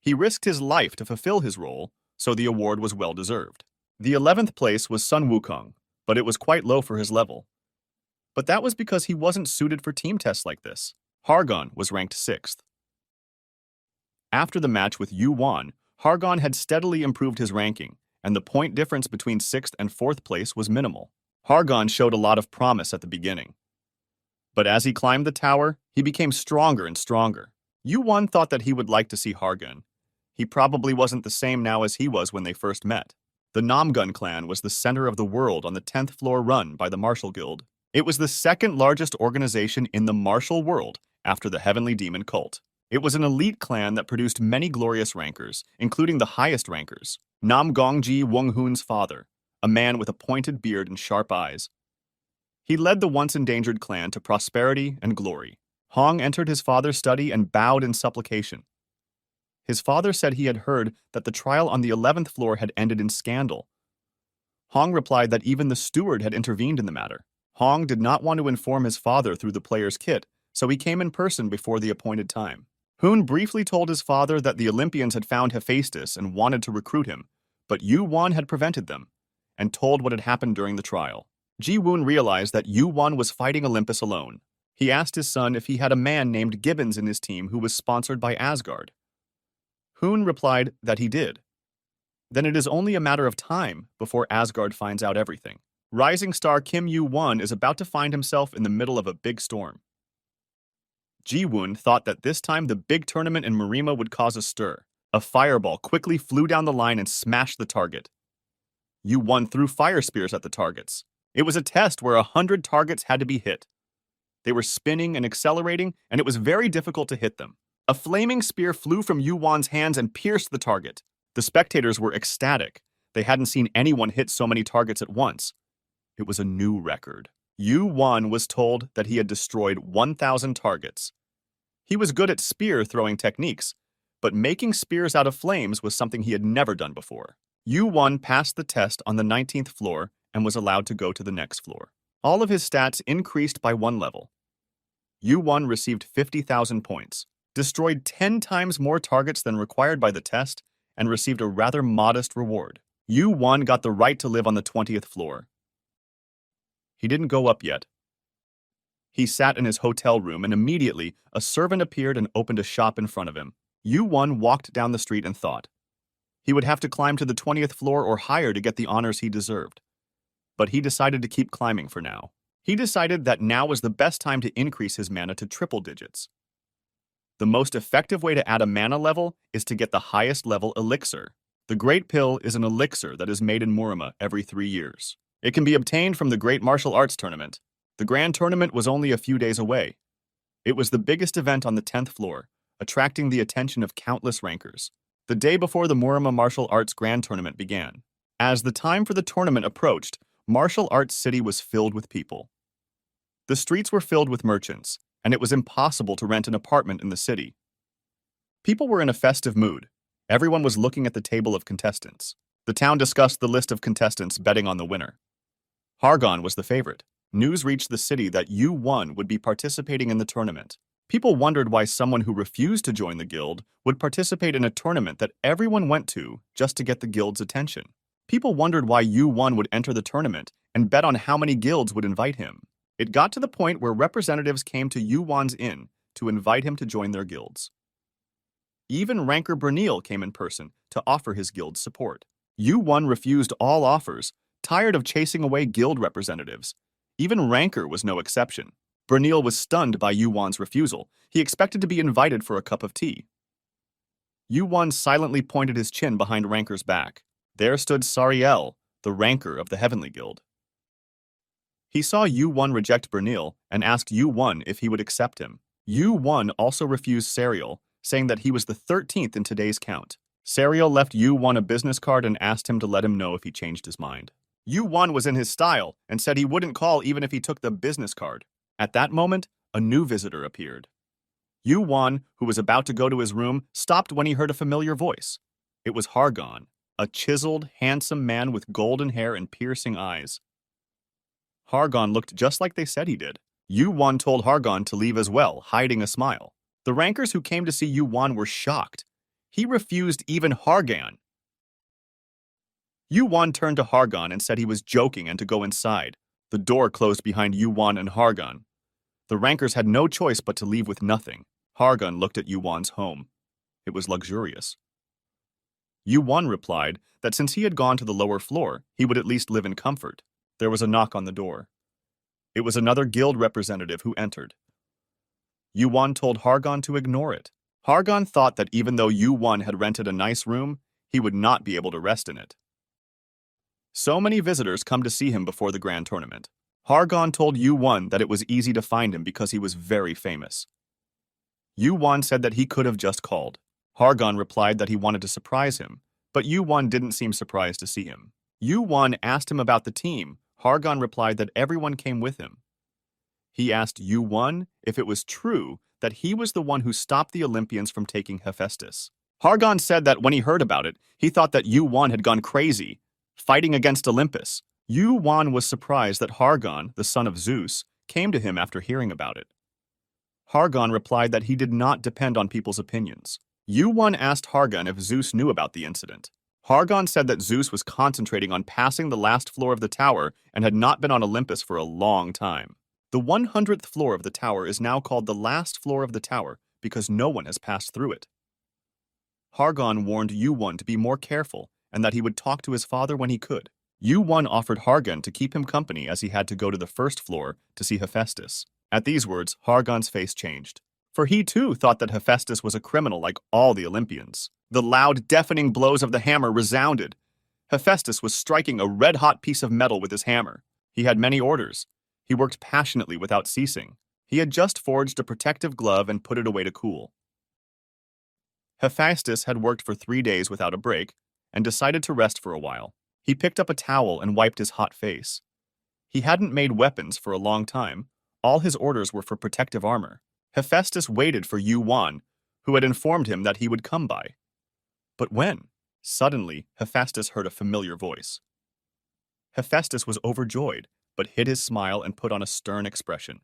He risked his life to fulfill his role, so the award was well-deserved. The 11th place was Sun Wukong, but it was quite low for his level. But that was because he wasn't suited for team tests like this. Hargon was ranked 6th. After the match with Yu-Wan, Hargon had steadily improved his ranking, and the point difference between 6th and 4th place was minimal. Hargon showed a lot of promise at the beginning. But as he climbed the tower, he became stronger and stronger. Yu-Wan thought that he would like to see Hargon. He probably wasn't the same now as he was when they first met. The Namgun clan was the center of the world on the 10th floor run by the Martial Guild. It was the second largest organization in the martial world after the Heavenly Demon Cult. It was an elite clan that produced many glorious rankers, including the highest rankers, Nam Gongji Wonghun's father, a man with a pointed beard and sharp eyes. He led the once-endangered clan to prosperity and glory. Hong entered his father's study and bowed in supplication. His father said he had heard that the trial on the 11th floor had ended in scandal. Hong replied that even the steward had intervened in the matter. Hong did not want to inform his father through the player's kit, so he came in person before the appointed time. Hoon briefly told his father that the Olympians had found Hephaestus and wanted to recruit him, but Yu Wan had prevented them, and told what had happened during the trial. Ji Woon realized that Yu Wan was fighting Olympus alone. He asked his son if he had a man named Gibbons in his team who was sponsored by Asgard. Hoon replied that he did. Then it is only a matter of time before Asgard finds out everything. Rising star Kim Yu-won is about to find himself in the middle of a big storm. Ji-woon thought that this time the big tournament in Marima would cause a stir. A fireball quickly flew down the line and smashed the target. Yu-won threw fire spears at the targets. It was a test where 100 targets had to be hit. They were spinning and accelerating, and it was very difficult to hit them. A flaming spear flew from Yu-won's hands and pierced the target. The spectators were ecstatic. They hadn't seen anyone hit so many targets at once. It was a new record. Yu-won was told that he had destroyed 1,000 targets. He was good at spear-throwing techniques, but making spears out of flames was something he had never done before. Yu-won passed the test on the 19th floor and was allowed to go to the next floor. All of his stats increased by 1 level. Yu-won received 50,000 points, destroyed 10 times more targets than required by the test, and received a rather modest reward. Yu-won got the right to live on the 20th floor. He didn't go up yet. He sat in his hotel room and immediately a servant appeared and opened a shop in front of him. Yu-won walked down the street and thought he would have to climb to the 20th floor or higher to get the honors he deserved. But he decided to keep climbing for now. He decided that now was the best time to increase his mana to triple digits. The most effective way to add a mana level is to get the highest level elixir. The Great Pill is an elixir that is made in Murima every 3 years. It can be obtained from the Great Martial Arts Tournament. The Grand Tournament was only a few days away. It was the biggest event on the 10th floor, attracting the attention of countless rankers. The day before the Murima Martial Arts Grand Tournament began. As the time for the tournament approached, Martial Arts City was filled with people. The streets were filled with merchants, and it was impossible to rent an apartment in the city. People were in a festive mood. Everyone was looking at the table of contestants. The town discussed the list of contestants betting on the winner. Hargon was the favorite. News reached the city that Yu-won would be participating in the tournament. People wondered why someone who refused to join the guild would participate in a tournament that everyone went to just to get the guild's attention. People wondered why Yu-won would enter the tournament and bet on how many guilds would invite him. It got to the point where representatives came to Yu-won's inn to invite him to join their guilds. Even ranker Bernil came in person to offer his guild's support. Yu-won refused all offers, tired of chasing away guild representatives. Even ranker was no exception. Bernil was stunned by Yu-won's refusal. He expected to be invited for a cup of tea. Yu-won silently pointed his chin behind ranker's back. There stood Sariel, the ranker of the Heavenly Guild. He saw Yu-won reject Bernil and asked Yu-won if he would accept him. Yu-won also refused Sariel, saying that he was the 13th in today's count. Sariel left Yu-won a business card and asked him to let him know if he changed his mind. Yu-won was in his style and said he wouldn't call even if he took the business card. At that moment, a new visitor appeared. Yu-won, who was about to go to his room, stopped when he heard a familiar voice. It was Hargon, a chiseled, handsome man with golden hair and piercing eyes. Hargon looked just like they said he did. Yu-won told Hargon to leave as well, hiding a smile. The rankers who came to see Yu-won were shocked. He refused even Hargon. Yu-won turned to Hargon and said he was joking and to go inside. The door closed behind Yu-won and Hargon. The rankers had no choice but to leave with nothing. Hargon looked at Yu-won's home. It was luxurious. Yu-won replied that since he had gone to the lower floor, he would at least live in comfort. There was a knock on the door. It was another guild representative who entered. Yu-won told Hargon to ignore it. Hargon thought that even though Yu-won had rented a nice room, he would not be able to rest in it. So many visitors come to see him before the grand tournament. Hargon told Yu-won that it was easy to find him because he was very famous. Yu-won said that he could have just called. Hargon replied that he wanted to surprise him, but Yu-won didn't seem surprised to see him. Yu-won asked him about the team. Hargon replied that everyone came with him. He asked Yu-won if it was true that he was the one who stopped the Olympians from taking Hephaestus. Hargon said that when he heard about it, he thought that Yu-won had gone crazy, fighting against Olympus. Yu-won was surprised that Hargon, the son of Zeus, came to him after hearing about it. Hargon replied that he did not depend on people's opinions. Yu-won asked Hargon if Zeus knew about the incident. Hargon said that Zeus was concentrating on passing the last floor of the tower and had not been on Olympus for a long time. The 100th floor of the tower is now called the last floor of the tower because no one has passed through it. Hargon warned Yu-won to be more careful and that he would talk to his father when he could. Yu-won offered Hargon to keep him company as he had to go to the first floor to see Hephaestus. At these words, Hargon's face changed, for he too thought that Hephaestus was a criminal like all the Olympians. The loud, deafening blows of the hammer resounded. Hephaestus was striking a red-hot piece of metal with his hammer. He had many orders. He worked passionately without ceasing. He had just forged a protective glove and put it away to cool. Hephaestus had worked for 3 days without a break and decided to rest for a while. He picked up a towel and wiped his hot face. He hadn't made weapons for a long time. All his orders were for protective armor. Hephaestus waited for Yu-won, who had informed him that he would come by. But when? Suddenly, Hephaestus heard a familiar voice. Hephaestus was overjoyed, but hid his smile and put on a stern expression.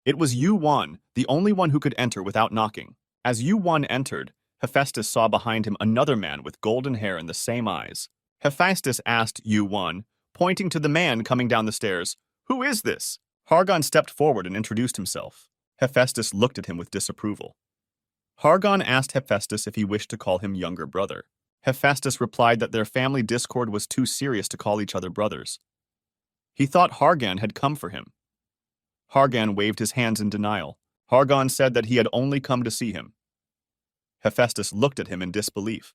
It was Yu-won, the only one who could enter without knocking. As Yu-won entered, Hephaestus saw behind him another man with golden hair and the same eyes. Hephaestus asked Yu-won, pointing to the man coming down the stairs, "Who is this?" Hargon stepped forward and introduced himself. Hephaestus looked at him with disapproval. Hargon asked Hephaestus if he wished to call him younger brother. Hephaestus replied that their family discord was too serious to call each other brothers. He thought Hargon had come for him. Hargon waved his hands in denial. Hargon said that he had only come to see him. Hephaestus looked at him in disbelief.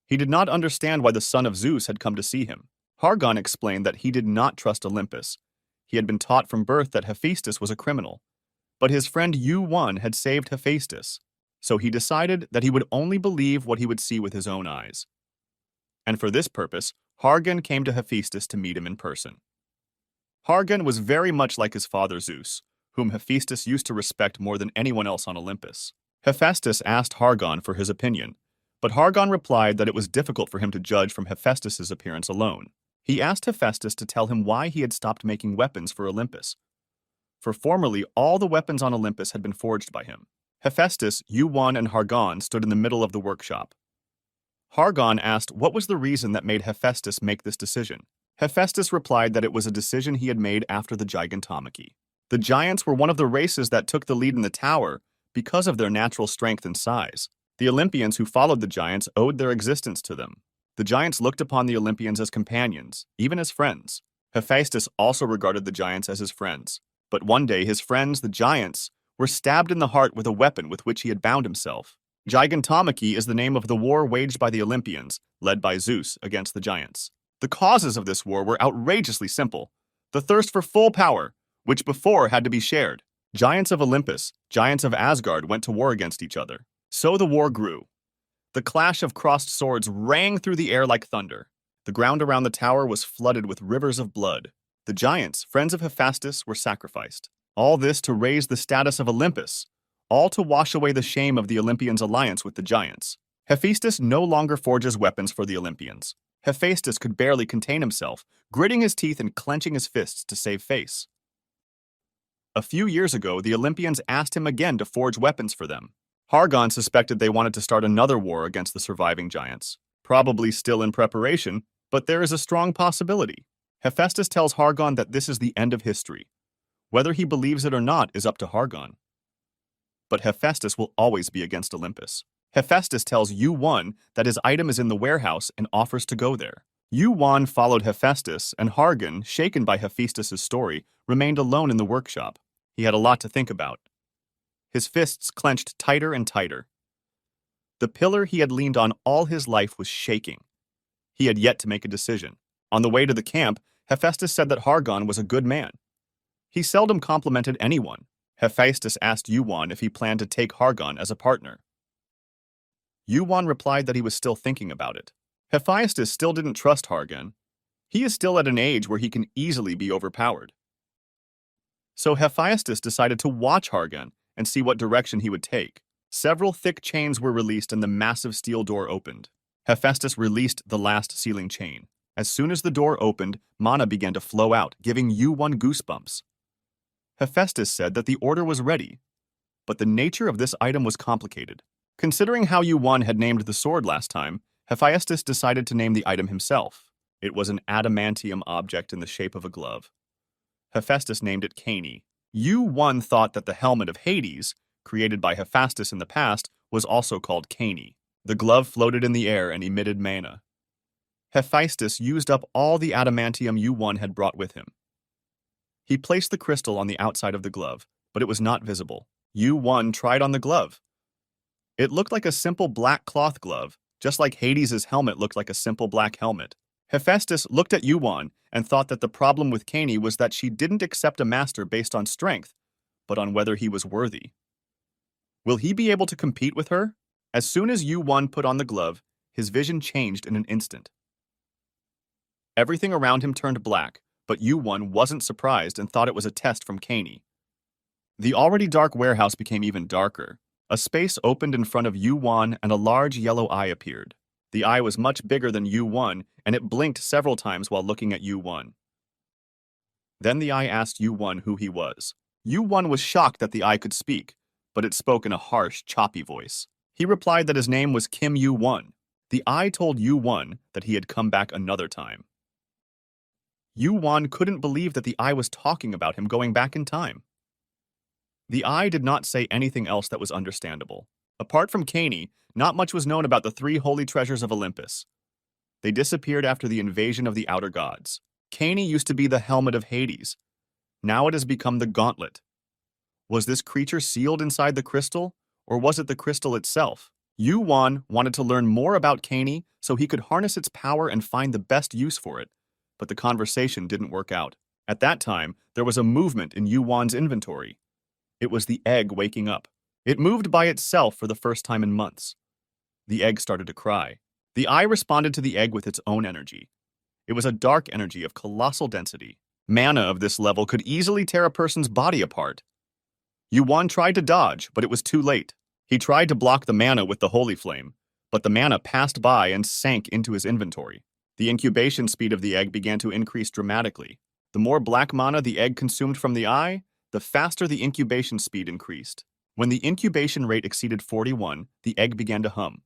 He did not understand why the son of Zeus had come to see him. Hargon explained that he did not trust Olympus. He had been taught from birth that Hephaestus was a criminal. But his friend Yu-won had saved Hephaestus, so he decided that he would only believe what he would see with his own eyes. And for this purpose, Hargon came to Hephaestus to meet him in person. Hargon was very much like his father Zeus, whom Hephaestus used to respect more than anyone else on Olympus. Hephaestus asked Hargon for his opinion, but Hargon replied that it was difficult for him to judge from Hephaestus's appearance alone. He asked Hephaestus to tell him why he had stopped making weapons for Olympus, for formerly all the weapons on Olympus had been forged by him. Hephaestus, Yu-won, and Hargon stood in the middle of the workshop. Hargon asked what was the reason that made Hephaestus make this decision. Hephaestus replied that it was a decision he had made after the Gigantomachy. The giants were one of the races that took the lead in the tower because of their natural strength and size. The Olympians who followed the giants owed their existence to them. The giants looked upon the Olympians as companions, even as friends. Hephaestus also regarded the giants as his friends. But one day his friends, the giants, were stabbed in the heart with a weapon with which he had bound himself. Gigantomachy is the name of the war waged by the Olympians, led by Zeus, against the giants. The causes of this war were outrageously simple. The thirst for full power, which before had to be shared. Giants of Olympus, giants of Asgard went to war against each other. So the war grew. The clash of crossed swords rang through the air like thunder. The ground around the tower was flooded with rivers of blood. The giants, friends of Hephaestus, were sacrificed. All this to raise the status of Olympus, all to wash away the shame of the Olympians' alliance with the giants. Hephaestus no longer forges weapons for the Olympians. Hephaestus could barely contain himself, gritting his teeth and clenching his fists to save face. A few years ago, the Olympians asked him again to forge weapons for them. Hargon suspected they wanted to start another war against the surviving giants. Probably still in preparation, but there is a strong possibility. Hephaestus tells Hargon that this is the end of history. Whether he believes it or not is up to Hargon. But Hephaestus will always be against Olympus. Hephaestus tells Yu-won that his item is in the warehouse and offers to go there. Yu-won followed Hephaestus, and Hargon, shaken by Hephaestus's story, remained alone in the workshop. He had a lot to think about. His fists clenched tighter and tighter. The pillar he had leaned on all his life was shaking. He had yet to make a decision. On the way to the camp, Hephaestus said that Hargon was a good man. He seldom complimented anyone. Hephaestus asked Yuan if he planned to take Hargon as a partner. Yuan replied that he was still thinking about it. Hephaestus still didn't trust Hargon. He is still at an age where he can easily be overpowered. So Hephaestus decided to watch Hargon and see what direction he would take. Several thick chains were released and the massive steel door opened. Hephaestus released the last sealing chain. As soon as the door opened, mana began to flow out, giving Yuan goosebumps. Hephaestus said that the order was ready, but the nature of this item was complicated. Considering how Yuan had named the sword last time, Hephaestus decided to name the item himself. It was an adamantium object in the shape of a glove. Hephaestus named it Kani. Yuan thought that the helmet of Hades, created by Hephaestus in the past, was also called Kani. The glove floated in the air and emitted mana. Hephaestus used up all the adamantium Yuan had brought with him. He placed the crystal on the outside of the glove, but it was not visible. Yuan tried on the glove. It looked like a simple black cloth glove, just like Hades' helmet looked like a simple black helmet. Hephaestus looked at Yuan and thought that the problem with Kani was that she didn't accept a master based on strength, but on whether he was worthy. Will he be able to compete with her? As soon as Yuan put on the glove, his vision changed in an instant. Everything around him turned black, but Yuan wasn't surprised and thought it was a test from Kani. The already dark warehouse became even darker. A space opened in front of Yuan and a large yellow eye appeared. The eye was much bigger than Yuan, and it blinked several times while looking at Yuan. Then the eye asked Yuan who he was. Yuan was shocked that the eye could speak, but it spoke in a harsh, choppy voice. He replied that his name was Kim Yuan. The eye told Yuan that he had come back another time. Yuan couldn't believe that the eye was talking about him going back in time. The eye did not say anything else that was understandable. Apart from Kani, not much was known about the three holy treasures of Olympus. They disappeared after the invasion of the outer gods. Kani used to be the helmet of Hades. Now it has become the gauntlet. Was this creature sealed inside the crystal, or was it the crystal itself? Yuan wanted to learn more about Kani so he could harness its power and find the best use for it, but the conversation didn't work out. At that time, there was a movement in Yuan's inventory. It was the egg waking up. It moved by itself for the first time in months. The egg started to cry. The eye responded to the egg with its own energy. It was a dark energy of colossal density. Mana of this level could easily tear a person's body apart. Yuan tried to dodge, but it was too late. He tried to block the mana with the holy flame, but the mana passed by and sank into his inventory. The incubation speed of the egg began to increase dramatically. The more black mana the egg consumed from the eye, the faster the incubation speed increased. When the incubation rate exceeded 41, the egg began to hum.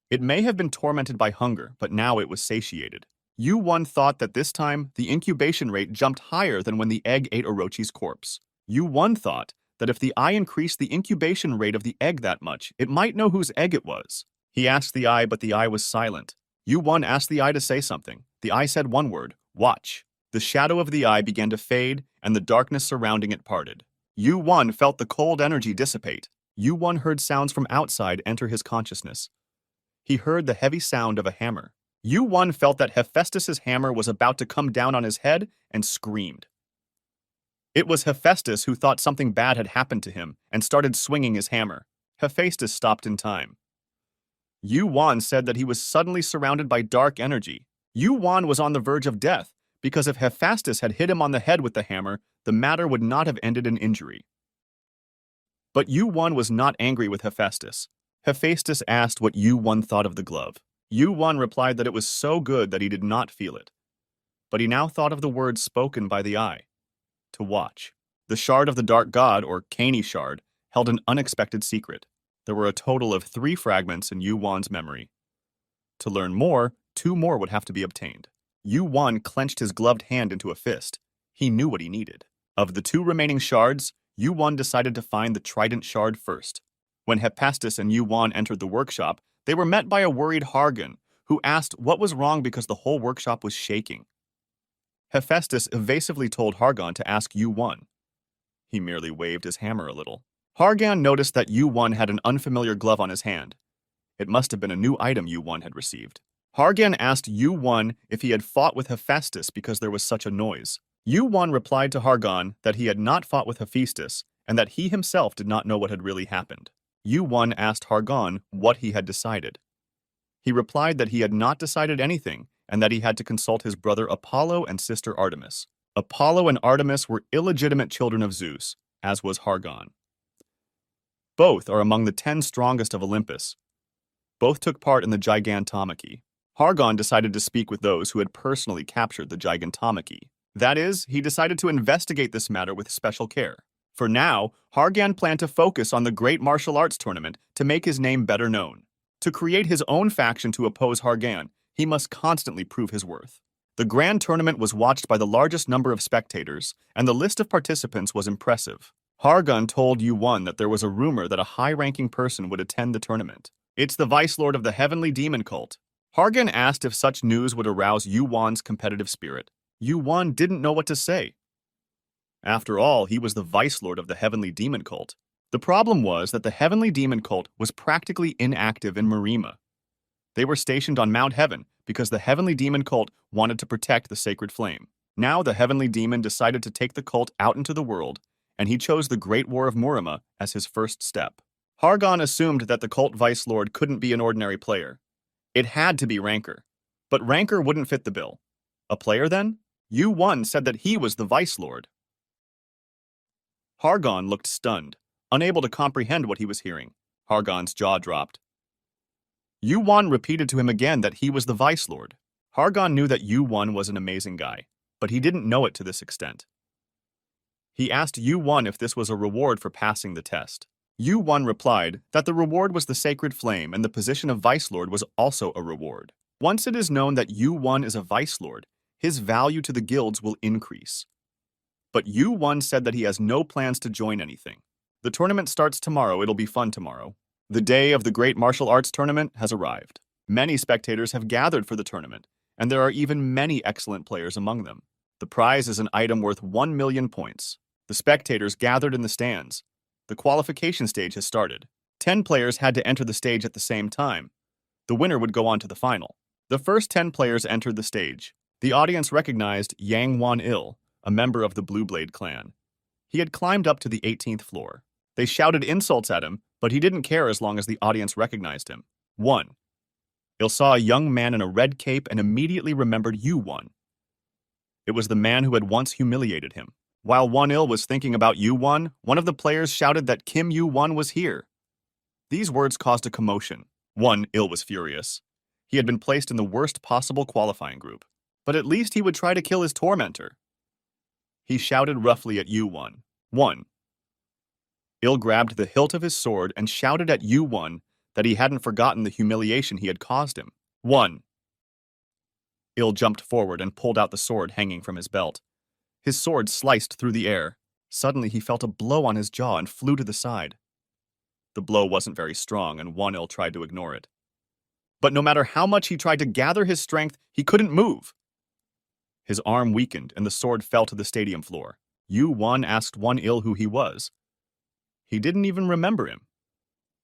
It may have been tormented by hunger, but now it was satiated. Yuan thought that this time, the incubation rate jumped higher than when the egg ate Orochi's corpse. Yuan thought that if the eye increased the incubation rate of the egg that much, it might know whose egg it was. He asked the eye, but the eye was silent. Yuan asked the eye to say something. The eye said one word, watch. The shadow of the eye began to fade, and the darkness surrounding it parted. Yuan felt the cold energy dissipate. Yuan heard sounds from outside enter his consciousness. He heard the heavy sound of a hammer. Yuan felt that Hephaestus's hammer was about to come down on his head and screamed. It was Hephaestus who thought something bad had happened to him and started swinging his hammer. Hephaestus stopped in time. Yuan said that he was suddenly surrounded by dark energy. Yuan was on the verge of death, because if Hephaestus had hit him on the head with the hammer, the matter would not have ended in injury. But Yuan was not angry with Hephaestus. Hephaestus asked what Yuan thought of the glove. Yuan replied that it was so good that he did not feel it. But he now thought of the words spoken by the eye. To watch. The shard of the dark god, or Kani shard, held an unexpected secret. There were a total of 3 fragments in Yuan's memory. To learn more, 2 more would have to be obtained. Yuan clenched his gloved hand into a fist. He knew what he needed. Of the 2 remaining shards, Yuan decided to find the trident shard first. When Hephaestus and Yuan entered the workshop, they were met by a worried Hargon, who asked what was wrong because the whole workshop was shaking. Hephaestus evasively told Hargon to ask Yuan. He merely waved his hammer a little. Hargon noticed that Yuan had an unfamiliar glove on his hand. It must have been a new item Yuan had received. Hargan asked Yu-Won if he had fought with Hephaestus because there was such a noise. Yu-Won replied to Hargan that he had not fought with Hephaestus and that he himself did not know what had really happened. Yu-Won asked Hargan what he had decided. He replied that he had not decided anything and that he had to consult his brother Apollo and sister Artemis. Apollo and Artemis were illegitimate children of Zeus, as was Hargan. Both are among the 10 strongest of Olympus. Both took part in the Gigantomachy. Hargan decided to speak with those who had personally captured the Gigantomachy. That is, he decided to investigate this matter with special care. For now, Hargan planned to focus on the Great Martial Arts Tournament to make his name better known. To create his own faction to oppose Hargan, he must constantly prove his worth. The grand tournament was watched by the largest number of spectators, and the list of participants was impressive. Hargan told Yu-Won that there was a rumor that a high-ranking person would attend the tournament. It's the Vice Lord of the Heavenly Demon Cult. Hargan asked if such news would arouse Yu-Won's competitive spirit. Yu-Won didn't know what to say. After all, he was the Vice Lord of the Heavenly Demon Cult. The problem was that the Heavenly Demon Cult was practically inactive in Marima. They were stationed on Mount Heaven because the Heavenly Demon Cult wanted to protect the sacred flame. Now the Heavenly Demon decided to take the cult out into the world, and he chose the Great War of Marima as his first step. Hargan assumed that the cult Vice Lord couldn't be an ordinary player. It had to be Rancor. But Rancor wouldn't fit the bill. A player then? Yu-Won said that he was the Vice Lord. Hargan looked stunned, unable to comprehend what he was hearing. Hargan's jaw dropped. Yu-Won repeated to him again that he was the Vice Lord. Hargan knew that Yu-Won was an amazing guy, but he didn't know it to this extent. He asked Yu-Won if this was a reward for passing the test. Yu-Won replied that the reward was the sacred flame and the position of Vice Lord was also a reward. Once it is known that Yu-Won is a Vice Lord, his value to the guilds will increase. But Yu-Won said that he has no plans to join anything. The tournament starts tomorrow. It'll be fun tomorrow. The day of the Great Martial Arts Tournament has arrived. Many spectators have gathered for the tournament, and there are even many excellent players among them. The prize is an item worth 1 million points. The spectators gathered in the stands. The qualification stage has started. 10 players had to enter the stage at the same time. The winner would go on to the final. The first 10 players entered the stage. The audience recognized Yang Won-il, a member of the Blue Blade clan. He had climbed up to the 18th floor. They shouted insults at him, but he didn't care as long as the audience recognized him. 1. Il saw a young man in a red cape and immediately remembered Yu-Won. It was the man who had once humiliated him. While Won-il was thinking about Yu-Won, one of the players shouted that Kim Yu-Won was here. These words caused a commotion. Won-il was furious. He had been placed in the worst possible qualifying group. But at least he would try to kill his tormentor. He shouted roughly at Yu-Won. 1. Il grabbed the hilt of his sword and shouted at Yu-Won that he hadn't forgotten the humiliation he had caused him. 1. Il jumped forward and pulled out the sword hanging from his belt. His sword sliced through the air. Suddenly he felt a blow on his jaw and flew to the side. The blow wasn't very strong and Won-il tried to ignore it. But no matter how much he tried to gather his strength, he couldn't move. His arm weakened and the sword fell to the stadium floor. Yu-Won asked Won-il who he was. He didn't even remember him.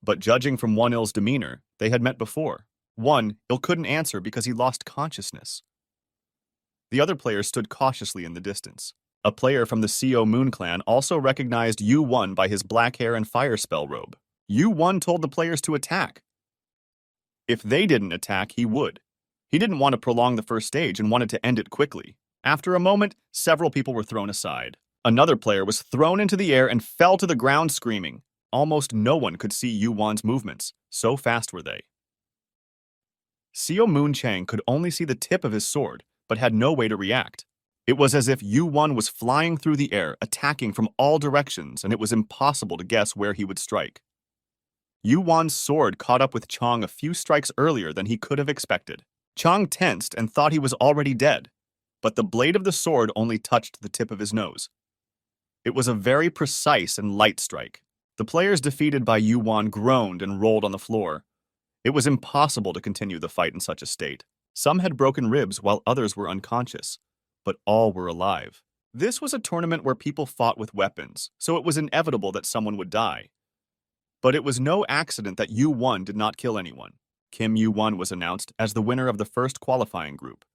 But judging from Won-il's demeanor, they had met before. Won-il couldn't answer because he lost consciousness. The other players stood cautiously in the distance. A player from the Co Moon clan also recognized Yu-Won by his black hair and fire spell robe. Yu-Won told the players to attack. If they didn't attack, he would. He didn't want to prolong the first stage and wanted to end it quickly. After a moment, several people were thrown aside. Another player was thrown into the air and fell to the ground screaming. Almost no one could see Yu-Won's movements, so fast were they. Co Moon Chang could only see the tip of his sword, but had no way to react. It was as if Yu-Won was flying through the air, attacking from all directions, and it was impossible to guess where he would strike. Yu-Won's sword caught up with Chang a few strikes earlier than he could have expected. Chang tensed and thought he was already dead, but the blade of the sword only touched the tip of his nose. It was a very precise and light strike. The players defeated by Yu-Won groaned and rolled on the floor. It was impossible to continue the fight in such a state. Some had broken ribs while others were unconscious, but all were alive. This was a tournament where people fought with weapons, so it was inevitable that someone would die. But it was no accident that Yu-Won did not kill anyone. Kim Yu-won was announced as the winner of the first qualifying group.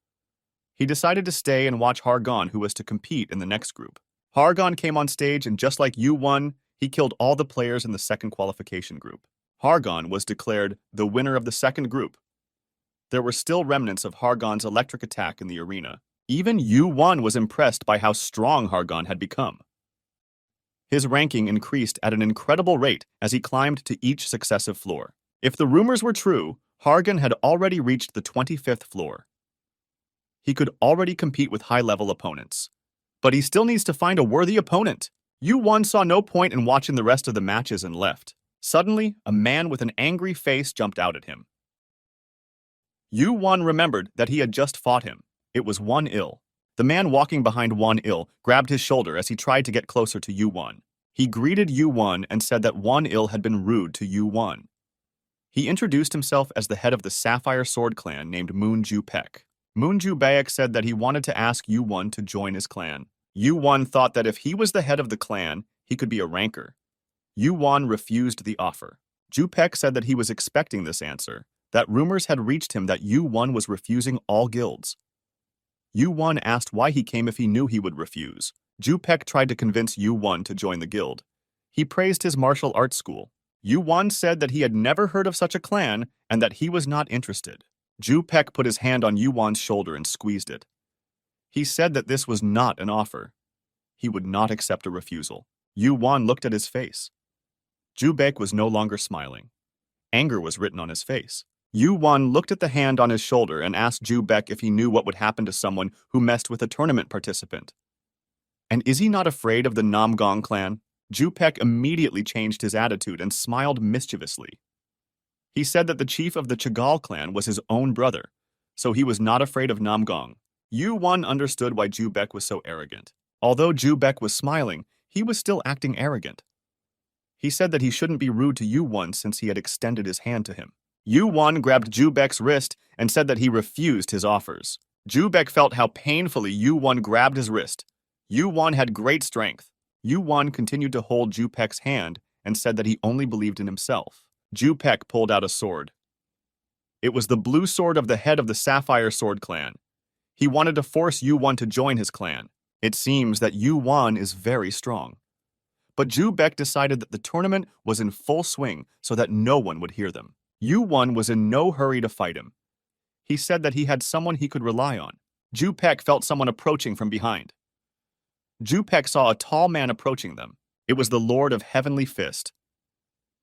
He decided to stay and watch Hargon, who was to compete in the next group. Hargon came on stage, and just like Yu-won, he killed all the players in the second qualification group. Hargon was declared the winner of the second group. There were still remnants of Hargon's electric attack in the arena. Even Yu-won was impressed by how strong Hargon had become. His ranking increased at an incredible rate as he climbed to each successive floor. If the rumors were true, Hargon had already reached the 25th floor. He could already compete with high-level opponents. But he still needs to find a worthy opponent. Yu-won saw no point in watching the rest of the matches and left. Suddenly, a man with an angry face jumped out at him. Yu-won remembered that he had just fought him. It was Won-il. The man walking behind Won-il grabbed his shoulder as he tried to get closer to Yu-won. He greeted Yu-won and said that Won-il had been rude to Yu-won. He introduced himself as the head of the Sapphire Sword clan named Moon-ju-baek. Moon-ju-baek said that he wanted to ask Yu-won to join his clan. Yu-won thought that if he was the head of the clan, he could be a ranker. Yu-won refused the offer. Ju-baek said that he was expecting this answer, that rumors had reached him that Yu-won was refusing all guilds. Yu-won asked why he came if he knew he would refuse. Ju-baek tried to convince Yu-won to join the guild. He praised his martial arts school. Yu-won said that he had never heard of such a clan and that he was not interested. Ju-baek put his hand on Yu-won's shoulder and squeezed it. He said that this was not an offer. He would not accept a refusal. Yu-won looked at his face. Ju-baek was no longer smiling. Anger was written on his face. Yu-won looked at the hand on his shoulder and asked Ju-baek if he knew what would happen to someone who messed with a tournament participant. And is he not afraid of the Namgong clan? Ju-baek immediately changed his attitude and smiled mischievously. He said that the chief of the Chagall clan was his own brother, so he was not afraid of Namgong. Yu-won understood why Ju-baek was so arrogant. Although Ju-baek was smiling, he was still acting arrogant. He said that he shouldn't be rude to Yu-won since he had extended his hand to him. Yu-won grabbed Ju-baek's wrist and said that he refused his offers. Ju-baek felt how painfully Yu-won grabbed his wrist. Yu-won had great strength. Yu-won continued to hold Ju-baek's hand and said that he only believed in himself. Ju-baek pulled out a sword. It was the blue sword of the head of the Sapphire Sword clan. He wanted to force Yu-won to join his clan. It seems that Yu-won is very strong. But Ju-baek decided that the tournament was in full swing so that no one would hear them. Yu-won was in no hurry to fight him. He said that he had someone he could rely on. Ju-baek felt someone approaching from behind. Ju-baek saw a tall man approaching them. It was the Lord of Heavenly Fist.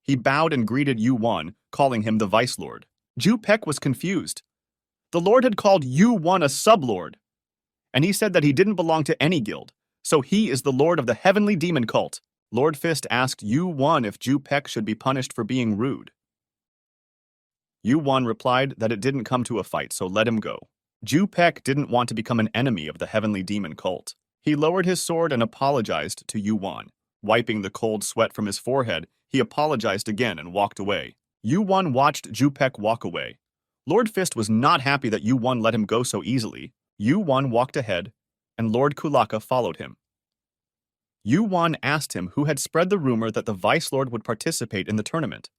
He bowed and greeted Yu-won, calling him the Vice Lord. Ju-baek was confused. The Lord had called Yu-won a sub-lord, and he said that he didn't belong to any guild, so he is the Lord of the Heavenly Demon Cult. Lord Fist asked Yu-won if Ju-baek should be punished for being rude. Yu-won replied that it didn't come to a fight, so let him go. Ju-baek didn't want to become an enemy of the Heavenly Demon Cult. He lowered his sword and apologized to Yu-won. Wiping the cold sweat from his forehead, he apologized again and walked away. Yu-won watched Ju-baek walk away. Lord Fist was not happy that Yu-won let him go so easily. Yu-won walked ahead, and Lord Kulaka followed him. Yu-won asked him who had spread the rumor that the Vice Lord would participate in the tournament.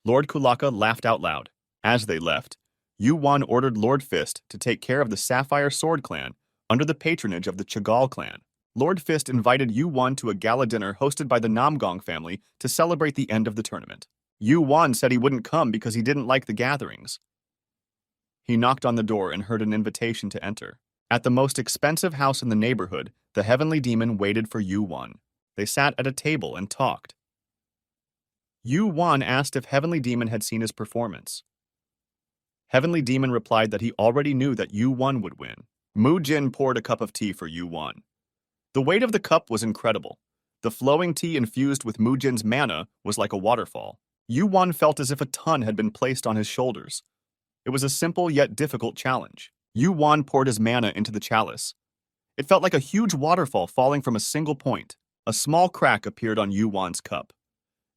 Lord Kulaka laughed out loud. As they left, Yu-won ordered Lord Fist to take care of the Sapphire Sword clan under the patronage of the Chagall clan. Lord Fist invited Yu-won to a gala dinner hosted by the Namgong family to celebrate the end of the tournament. Yu-won said he wouldn't come because he didn't like the gatherings. He knocked on the door and heard an invitation to enter. At the most expensive house in the neighborhood, the Heavenly Demon waited for Yu-won. They sat at a table and talked. Yu-won asked if Heavenly Demon had seen his performance. Heavenly Demon replied that he already knew that Yu-won would win. Mu-jin poured a cup of tea for Yu-won. The weight of the cup was incredible. The flowing tea infused with Mu-jin's mana was like a waterfall. Yu-won felt as if a ton had been placed on his shoulders. It was a simple yet difficult challenge. Yu-won poured his mana into the chalice. It felt like a huge waterfall falling from a single point. A small crack appeared on Yu-won's cup.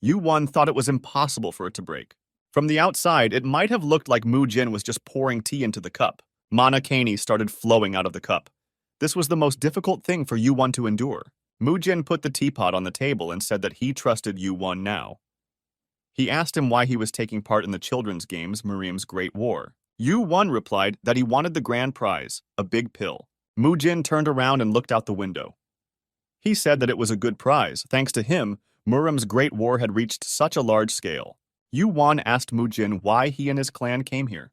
Yu-won thought it was impossible for it to break. From the outside, it might have looked like Mu-jin was just pouring tea into the cup. Mana Kani started flowing out of the cup. This was the most difficult thing for Yu-won to endure. Mu-jin put the teapot on the table and said that he trusted Yu-won now. He asked him why he was taking part in the children's games Miriam's Great War. Yu-won replied that he wanted the grand prize, a big pill. Mu-jin turned around and looked out the window. He said that it was a good prize. Thanks to him, Miriam's Great War had reached such a large scale. Yu-won asked Mu-jin why he and his clan came here.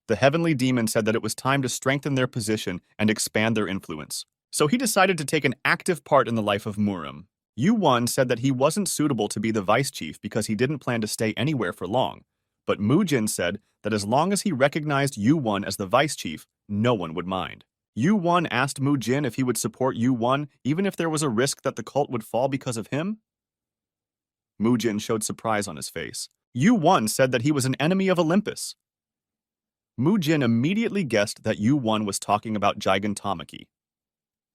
The heavenly demon said that it was time to strengthen their position and expand their influence. So he decided to take an active part in the life of Miriam. Yu-won said that he wasn't suitable to be the vice chief because he didn't plan to stay anywhere for long. But Mu-jin said that as long as he recognized Yu-won as the vice chief, no one would mind. Yu-won asked Mu-jin if he would support Yu-won even if there was a risk that the cult would fall because of him. Mu-jin showed surprise on his face. Yu-won said that he was an enemy of Olympus. Mu-jin immediately guessed that Yu-won was talking about gigantomachy.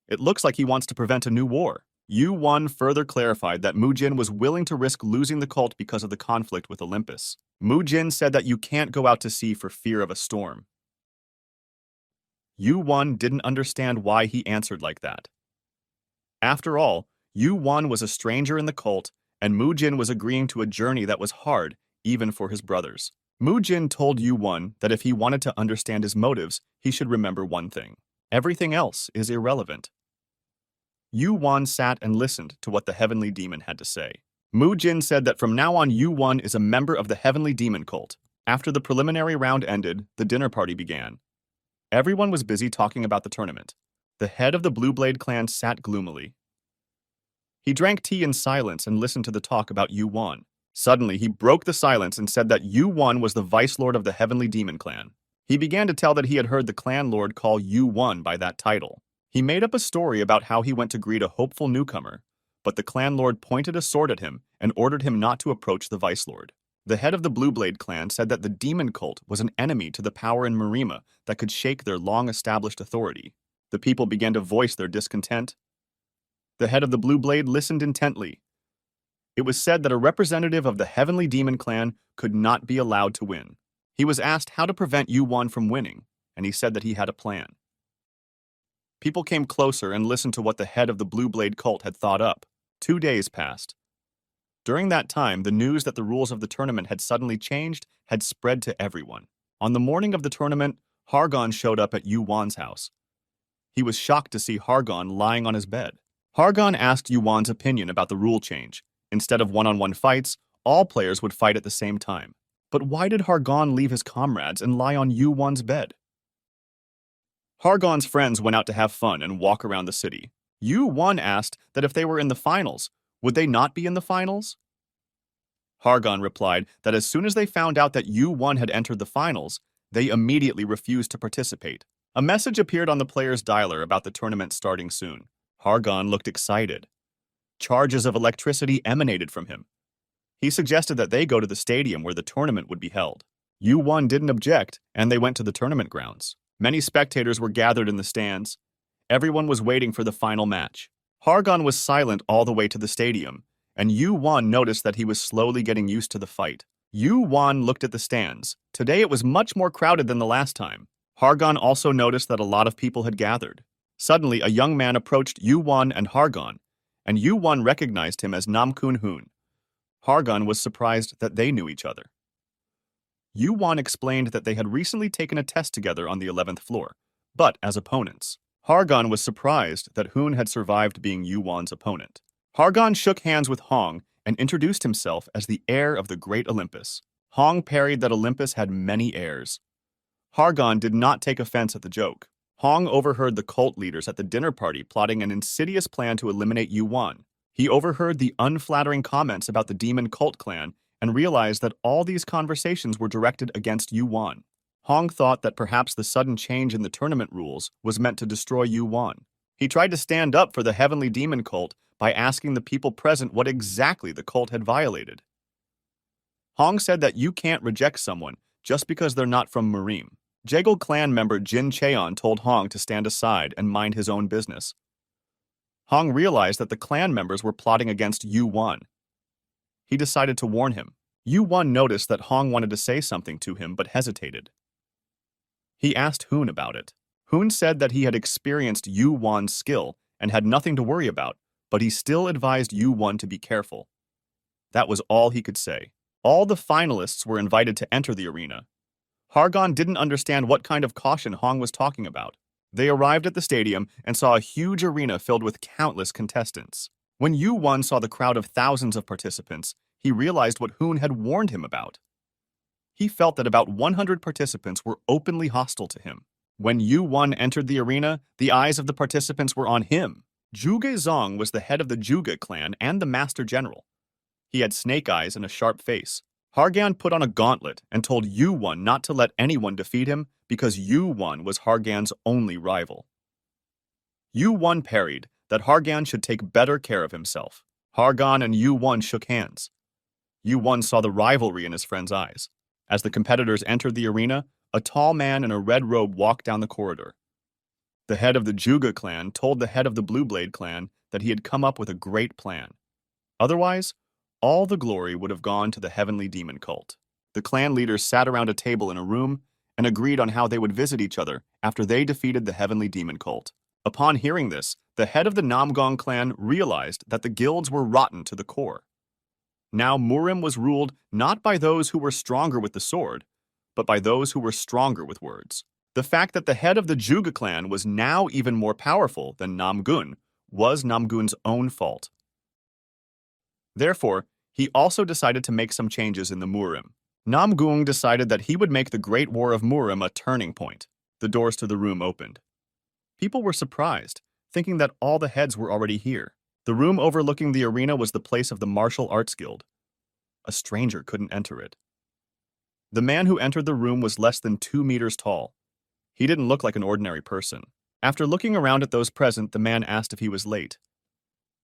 It looks like he wants to prevent a new war. Yu-won further clarified that Mu-jin was willing to risk losing the cult because of the conflict with Olympus. Mu-jin said that you can't go out to sea for fear of a storm. Yu-won didn't understand why he answered like that. After all, Yu-won was a stranger in the cult, and Mu-jin was agreeing to a journey that was hard, even for his brothers. Mu-jin told Yu-won that if he wanted to understand his motives, he should remember one thing. Everything else is irrelevant. Yu-won sat and listened to what the heavenly demon had to say. Mu-jin said that from now on Yu-won is a member of the heavenly demon cult. After the preliminary round ended, the dinner party began. Everyone was busy talking about the tournament. The head of the Blue Blade clan sat gloomily. He drank tea in silence and listened to the talk about Yu-won. Suddenly, he broke the silence and said that Yu-won was the vice lord of the heavenly demon clan. He began to tell that he had heard the clan lord call Yu-won by that title. He made up a story about how he went to greet a hopeful newcomer, but the clan lord pointed a sword at him and ordered him not to approach the vice lord. The head of the Blue Blade clan said that the demon cult was an enemy to the power in Marima that could shake their long-established authority. The people began to voice their discontent. The head of the Blue Blade listened intently. It was said that a representative of the heavenly demon clan could not be allowed to win. He was asked how to prevent Yu-won from winning, and he said that he had a plan. People came closer and listened to what the head of the Blue Blade cult had thought up. 2 days passed. During that time, the news that the rules of the tournament had suddenly changed had spread to everyone. On the morning of the tournament, Hargon showed up at Yu-won's house. He was shocked to see Hargon lying on his bed. Hargon asked Yu-won's opinion about the rule change. Instead of one-on-one fights, all players would fight at the same time. But why did Hargon leave his comrades and lie on Yu-won's bed? Hargon's friends went out to have fun and walk around the city. Yu-won asked that if they were in the finals, would they not be in the finals? Hargon replied that as soon as they found out that Yu-won had entered the finals, they immediately refused to participate. A message appeared on the player's dialer about the tournament starting soon. Hargon looked excited. Charges of electricity emanated from him. He suggested that they go to the stadium where the tournament would be held. Yu-won didn't object, and they went to the tournament grounds. Many spectators were gathered in the stands. Everyone was waiting for the final match. Hargon was silent all the way to the stadium, and Yu-won noticed that he was slowly getting used to the fight. Yu-won looked at the stands. Today it was much more crowded than the last time. Hargon also noticed that a lot of people had gathered. Suddenly, a young man approached Yu-won and Hargon, and Yu-won recognized him as Nam-kun-hoon. Hargon was surprised that they knew each other. Yu-won explained that they had recently taken a test together on the 11th floor, but as opponents. Hargon was surprised that Hoon had survived being Yu-won's opponent. Hargon shook hands with Hong and introduced himself as the heir of the great Olympus. Hong parried that Olympus had many heirs. Hargon did not take offense at the joke. Hong overheard the cult leaders at the dinner party plotting an insidious plan to eliminate Yu-won. He overheard the unflattering comments about the demon cult clan and realized that all these conversations were directed against Yu-won. Hong thought that perhaps the sudden change in the tournament rules was meant to destroy Yu-won. He tried to stand up for the heavenly demon cult by asking the people present what exactly the cult had violated. Hong said that you can't reject someone just because they're not from Marime. Jegal clan member Jin Cheon told Hong to stand aside and mind his own business. Hong realized that the clan members were plotting against Yu-won. He decided to warn him. Yu-won noticed that Hong wanted to say something to him but hesitated. He asked Hoon about it. Hoon said that he had experienced Yu-won's skill and had nothing to worry about, but he still advised Yu-won to be careful. That was all he could say. All the finalists were invited to enter the arena. Hargon didn't understand what kind of caution Hong was talking about. They arrived at the stadium and saw a huge arena filled with countless contestants. When Yu-won saw the crowd of thousands of participants, he realized what Hoon had warned him about. He felt that about 100 participants were openly hostile to him. When Yu-won entered the arena, the eyes of the participants were on him. Zhuge Zong was the head of the Zhuge clan and the master general. He had snake eyes and a sharp face. Hargan put on a gauntlet and told Yu-won not to let anyone defeat him because Yu-won was Hargan's only rival. Yu-won parried that Hargan should take better care of himself. Hargan and Yu-won shook hands. Yu-won saw the rivalry in his friend's eyes. As the competitors entered the arena, a tall man in a red robe walked down the corridor. The head of the Zhuge clan told the head of the Blue Blade clan that he had come up with a great plan. Otherwise, all the glory would have gone to the Heavenly Demon cult. The clan leaders sat around a table in a room and agreed on how they would visit each other after they defeated the Heavenly Demon cult. Upon hearing this, the head of the Namgong clan realized that the guilds were rotten to the core. Now Murim was ruled not by those who were stronger with the sword, but by those who were stronger with words. The fact that the head of the Zhuge clan was now even more powerful than Namgun was Namgun's own fault. Therefore, he also decided to make some changes in the Murim. Namgung decided that he would make the Great War of Murim a turning point. The doors to the room opened. People were surprised, thinking that all the heads were already here. The room overlooking the arena was the place of the martial arts guild. A stranger couldn't enter it. The man who entered the room was less than 2 meters tall. He didn't look like an ordinary person. After looking around at those present, the man asked if he was late.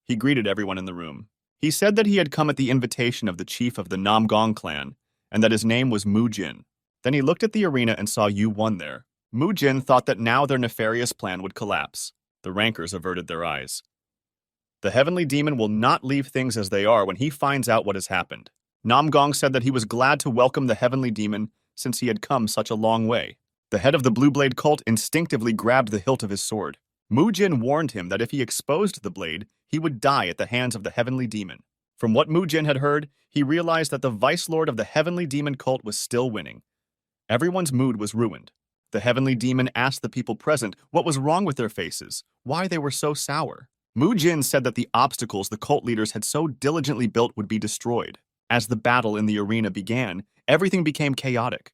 He greeted everyone in the room. He said that he had come at the invitation of the chief of the Namgong clan, and that his name was Mu Jin. Then he looked at the arena and saw Yu-won there. Mu Jin thought that now their nefarious plan would collapse. The rankers averted their eyes. The Heavenly Demon will not leave things as they are when he finds out what has happened. Namgong said that he was glad to welcome the Heavenly Demon since he had come such a long way. The head of the Blue Blade cult instinctively grabbed the hilt of his sword. Mu Jin warned him that if he exposed the blade, he would die at the hands of the Heavenly Demon. From what Mu Jin had heard, he realized that the Vice Lord of the Heavenly Demon cult was still winning. Everyone's mood was ruined. The Heavenly Demon asked the people present what was wrong with their faces, why they were so sour. Mu Jin said that the obstacles the cult leaders had so diligently built would be destroyed. As the battle in the arena began, everything became chaotic.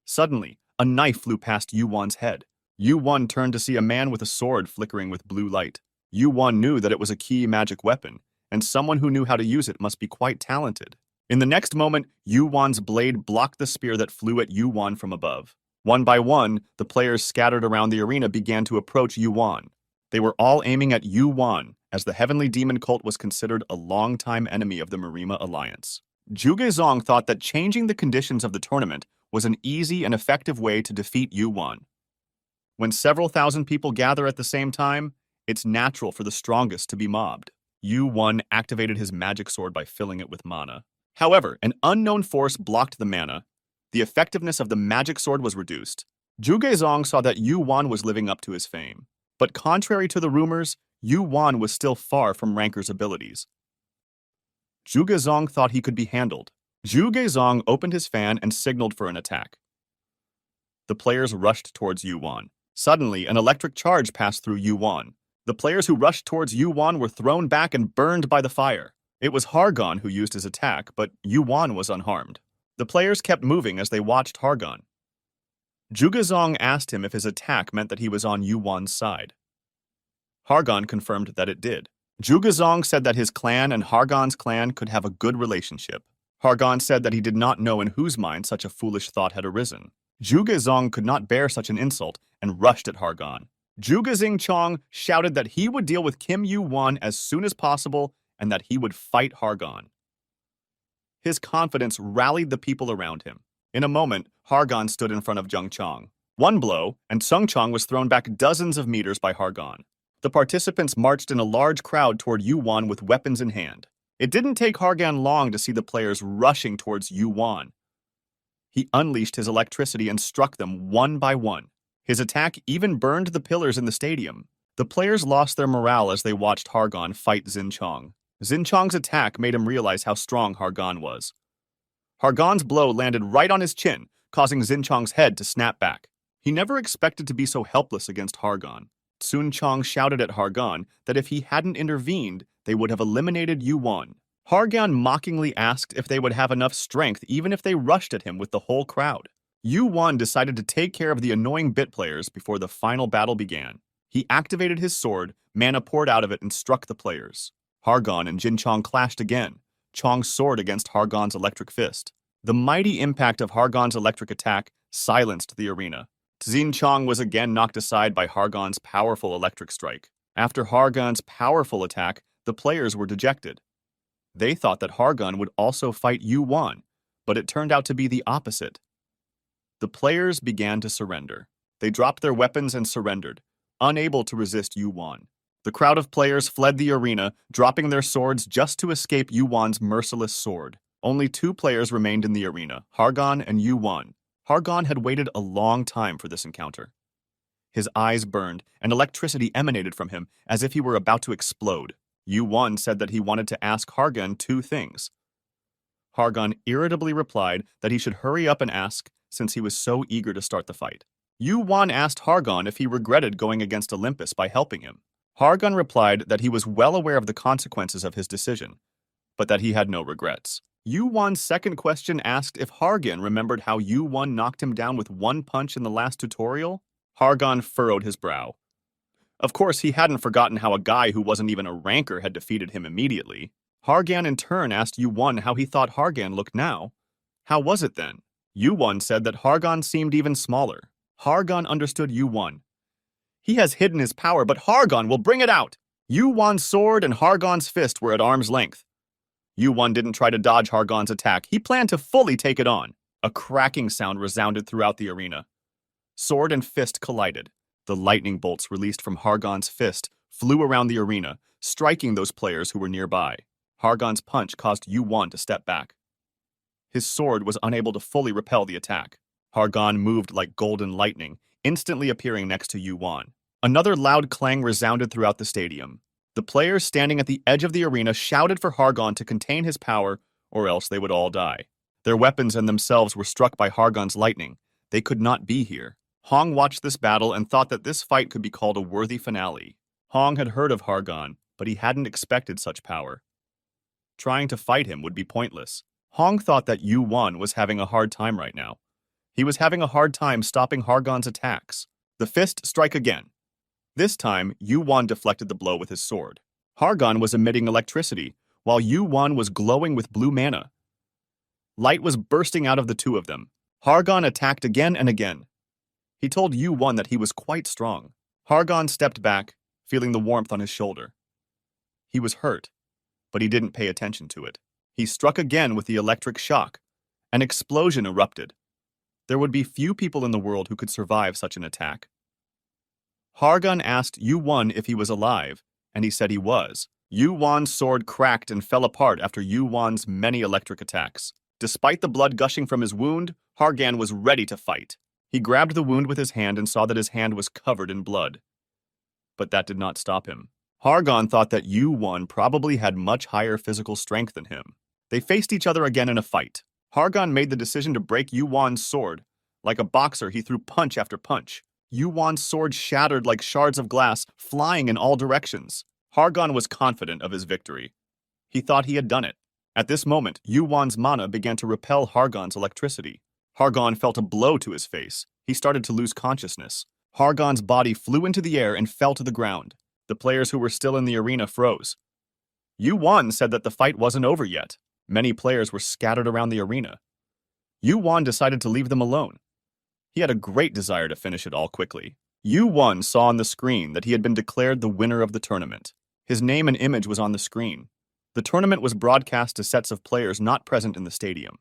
Suddenly, a knife flew past Yu-won's head. Yu-won turned to see a man with a sword flickering with blue light. Yu-won knew that it was a key magic weapon, and someone who knew how to use it must be quite talented. In the next moment, Yu-won's blade blocked the spear that flew at Yu-won from above. One by one, the players scattered around the arena began to approach Yu-won. They were all aiming at Yu-won, as the Heavenly Demon cult was considered a longtime enemy of the Marima Alliance. Zhuge Zong thought that changing the conditions of the tournament was an easy and effective way to defeat Yu-won. When several thousand people gather at the same time, it's natural for the strongest to be mobbed. Yu-won activated his magic sword by filling it with mana. However, an unknown force blocked the mana. The effectiveness of the magic sword was reduced. Zhuge Zong saw that Yu-won was living up to his fame. But contrary to the rumors, Yu-won was still far from Ranker's abilities. Zhuge Zong thought he could be handled. Zhuge Zong opened his fan and signaled for an attack. The players rushed towards Yu-won. Suddenly, an electric charge passed through Yu-won. The players who rushed towards Yu-won were thrown back and burned by the fire. It was Hargon who used his attack, but Yu-won was unharmed. The players kept moving as they watched Hargon. Zhuge Zong asked him if his attack meant that he was on Yu-won's side. Hargon confirmed that it did. Zhuge Zong said that his clan and Hargon's clan could have a good relationship. Hargon said that he did not know in whose mind such a foolish thought had arisen. Zhuge Zong could not bear such an insult and rushed at Hargon. Zhuge Xingchong shouted that he would deal with Kim Yu-won as soon as possible and that he would fight Hargon. His confidence rallied the people around him. In a moment, Hargon stood in front of Zheng Chong. One blow, and Zheng Chong was thrown back dozens of meters by Hargon. The participants marched in a large crowd toward Yu-won with weapons in hand. It didn't take Hargon long to see the players rushing towards Yu-won. He unleashed his electricity and struck them one by one. His attack even burned the pillars in the stadium. The players lost their morale as they watched Hargon fight Xinchong. Xinchong's attack made him realize how strong Hargan was. Hargan's blow landed right on his chin, causing Xinchong's head to snap back. He never expected to be so helpless against Hargan. Sun Chong shouted at Hargan that if he hadn't intervened, they would have eliminated Yuan. Hargan mockingly asked if they would have enough strength even if they rushed at him with the whole crowd. Yuan decided to take care of the annoying bit players before the final battle began. He activated his sword, mana poured out of it and struck the players. Hargan and Jin Chong clashed again, Chong's sword against Hargan's electric fist. The mighty impact of Hargan's electric attack silenced the arena. Xin Chong was again knocked aside by Hargan's powerful electric strike. After Hargan's powerful attack, the players were dejected. They thought that Hargan would also fight Yuan, but it turned out to be the opposite. The players began to surrender. They dropped their weapons and surrendered, unable to resist Yuan. The crowd of players fled the arena, dropping their swords just to escape Yuan's merciless sword. Only 2 players remained in the arena, Hargan and Yuan. Hargan had waited a long time for this encounter. His eyes burned, and electricity emanated from him as if he were about to explode. Yuan said that he wanted to ask Hargan 2 things. Hargan irritably replied that he should hurry up and ask, since he was so eager to start the fight. Yuan asked Hargan if he regretted going against Olympus by helping him. Hargan replied that he was well aware of the consequences of his decision, but that he had no regrets. Yuan's second question asked if Hargan remembered how Yuan knocked him down with 1 punch in the last tutorial. Hargan furrowed his brow. Of course, he hadn't forgotten how a guy who wasn't even a ranker had defeated him immediately. Hargan in turn asked Yuan how he thought Hargan looked now. How was it then? Yuan said that Hargan seemed even smaller. Hargan understood Yuan. He has hidden his power, but Hargan will bring it out. Yuan's sword and Hargan's fist were at arm's length. Yuan didn't try to dodge Hargan's attack. He planned to fully take it on. A cracking sound resounded throughout the arena. Sword and fist collided. The lightning bolts released from Hargan's fist flew around the arena, striking those players who were nearby. Hargan's punch caused Yuan to step back. His sword was unable to fully repel the attack. Hargan moved like golden lightning, instantly appearing next to Yuan. Another loud clang resounded throughout the stadium. The players standing at the edge of the arena shouted for Hargan to contain his power, or else they would all die. Their weapons and themselves were struck by Hargan's lightning. They could not be here. Hong watched this battle and thought that this fight could be called a worthy finale. Hong had heard of Hargan, but he hadn't expected such power. Trying to fight him would be pointless. Hong thought that Yuan was having a hard time right now. He was having a hard time stopping Hargan's attacks. The fist strike again. This time, Yuan deflected the blow with his sword. Hargan was emitting electricity, while Yuan was glowing with blue mana. Light was bursting out of the 2 of them. Hargan attacked again and again. He told Yuan that he was quite strong. Hargan stepped back, feeling the warmth on his shoulder. He was hurt, but he didn't pay attention to it. He struck again with the electric shock. An explosion erupted. There would be few people in the world who could survive such an attack. Hargan asked Yuan if he was alive, and he said he was. Yuan's sword cracked and fell apart after Yuan's many electric attacks. Despite the blood gushing from his wound, Hargan was ready to fight. He grabbed the wound with his hand and saw that his hand was covered in blood. But that did not stop him. Hargan thought that Yuan probably had much higher physical strength than him. They faced each other again in a fight. Hargan made the decision to break Yuan's sword. Like a boxer, he threw punch after punch. Yuan's sword shattered like shards of glass, flying in all directions. Hargan was confident of his victory. He thought he had done it. At this moment, Yuan's mana began to repel Hargan's electricity. Hargan felt a blow to his face. He started to lose consciousness. Hargan's body flew into the air and fell to the ground. The players who were still in the arena froze. Yuan said that the fight wasn't over yet. Many players were scattered around the arena. Yuan decided to leave them alone. He had a great desire to finish it all quickly. Yuan saw on the screen that he had been declared the winner of the tournament. His name and image was on the screen. The tournament was broadcast to sets of players not present in the stadium.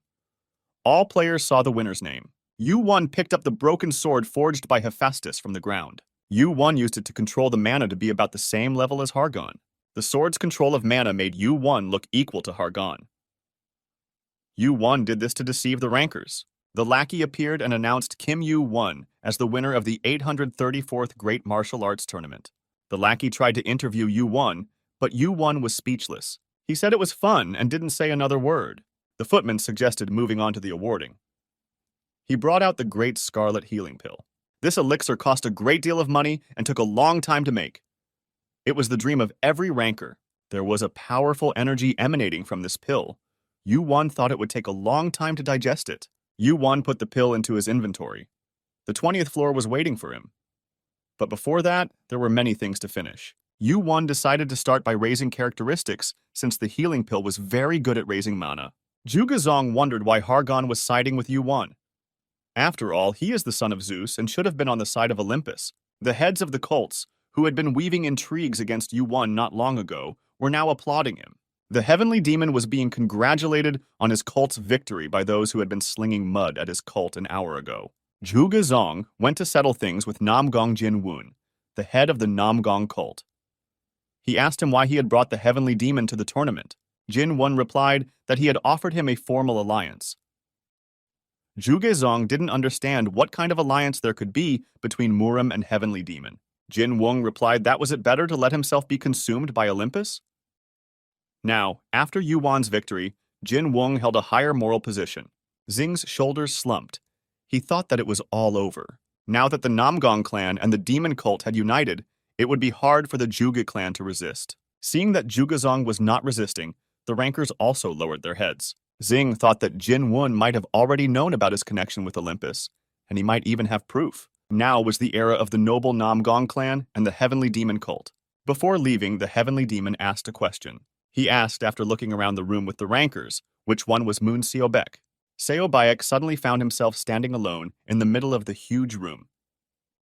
All players saw the winner's name. Yuan picked up the broken sword forged by Hephaestus from the ground. Yuan used it to control the mana to be about the same level as Hargan. The sword's control of mana made Yuan look equal to Hargan. Yuan did this to deceive the rankers. The lackey appeared and announced Kim Yu-won as the winner of the 834th Great Martial Arts Tournament. The lackey tried to interview Yu-won, but Yu-won was speechless. He said it was fun and didn't say another word. The footman suggested moving on to the awarding. He brought out the Great Scarlet Healing Pill. This elixir cost a great deal of money and took a long time to make. It was the dream of every ranker. There was a powerful energy emanating from this pill. Yu-Wan thought it would take a long time to digest it. Yu-Wan put the pill into his inventory. The 20th floor was waiting for him. But before that, there were many things to finish. Yu-Wan decided to start by raising characteristics since the healing pill was very good at raising mana. Zhuge wondered why Hargon was siding with Yu-Wan. After all, he is the son of Zeus and should have been on the side of Olympus. The heads of the cults, who had been weaving intrigues against Yu-Wan not long ago, were now applauding him. The heavenly demon was being congratulated on his cult's victory by those who had been slinging mud at his cult an hour ago. Zhuge went to settle things with Namgong Jinwun, the head of the Namgong cult. He asked him why he had brought the heavenly demon to the tournament. Jinwun replied that he had offered him a formal alliance. Zhuge didn't understand what kind of alliance there could be between Murim and heavenly demon. Jinwun replied that was it better to let himself be consumed by Olympus? Now, after Yu-Wan's victory, Jinwun held a higher moral position. Xing's shoulders slumped. He thought that it was all over. Now that the Namgong clan and the demon cult had united, it would be hard for the Zhuge clan to resist. Seeing that Zhuge was not resisting, the rankers also lowered their heads. Xing thought that Jinwun might have already known about his connection with Olympus, and he might even have proof. Now was the era of the noble Namgong clan and the heavenly demon cult. Before leaving, the heavenly demon asked a question. He asked after looking around the room with the rankers, which one was Moon Seobek. Seobek suddenly found himself standing alone in the middle of the huge room.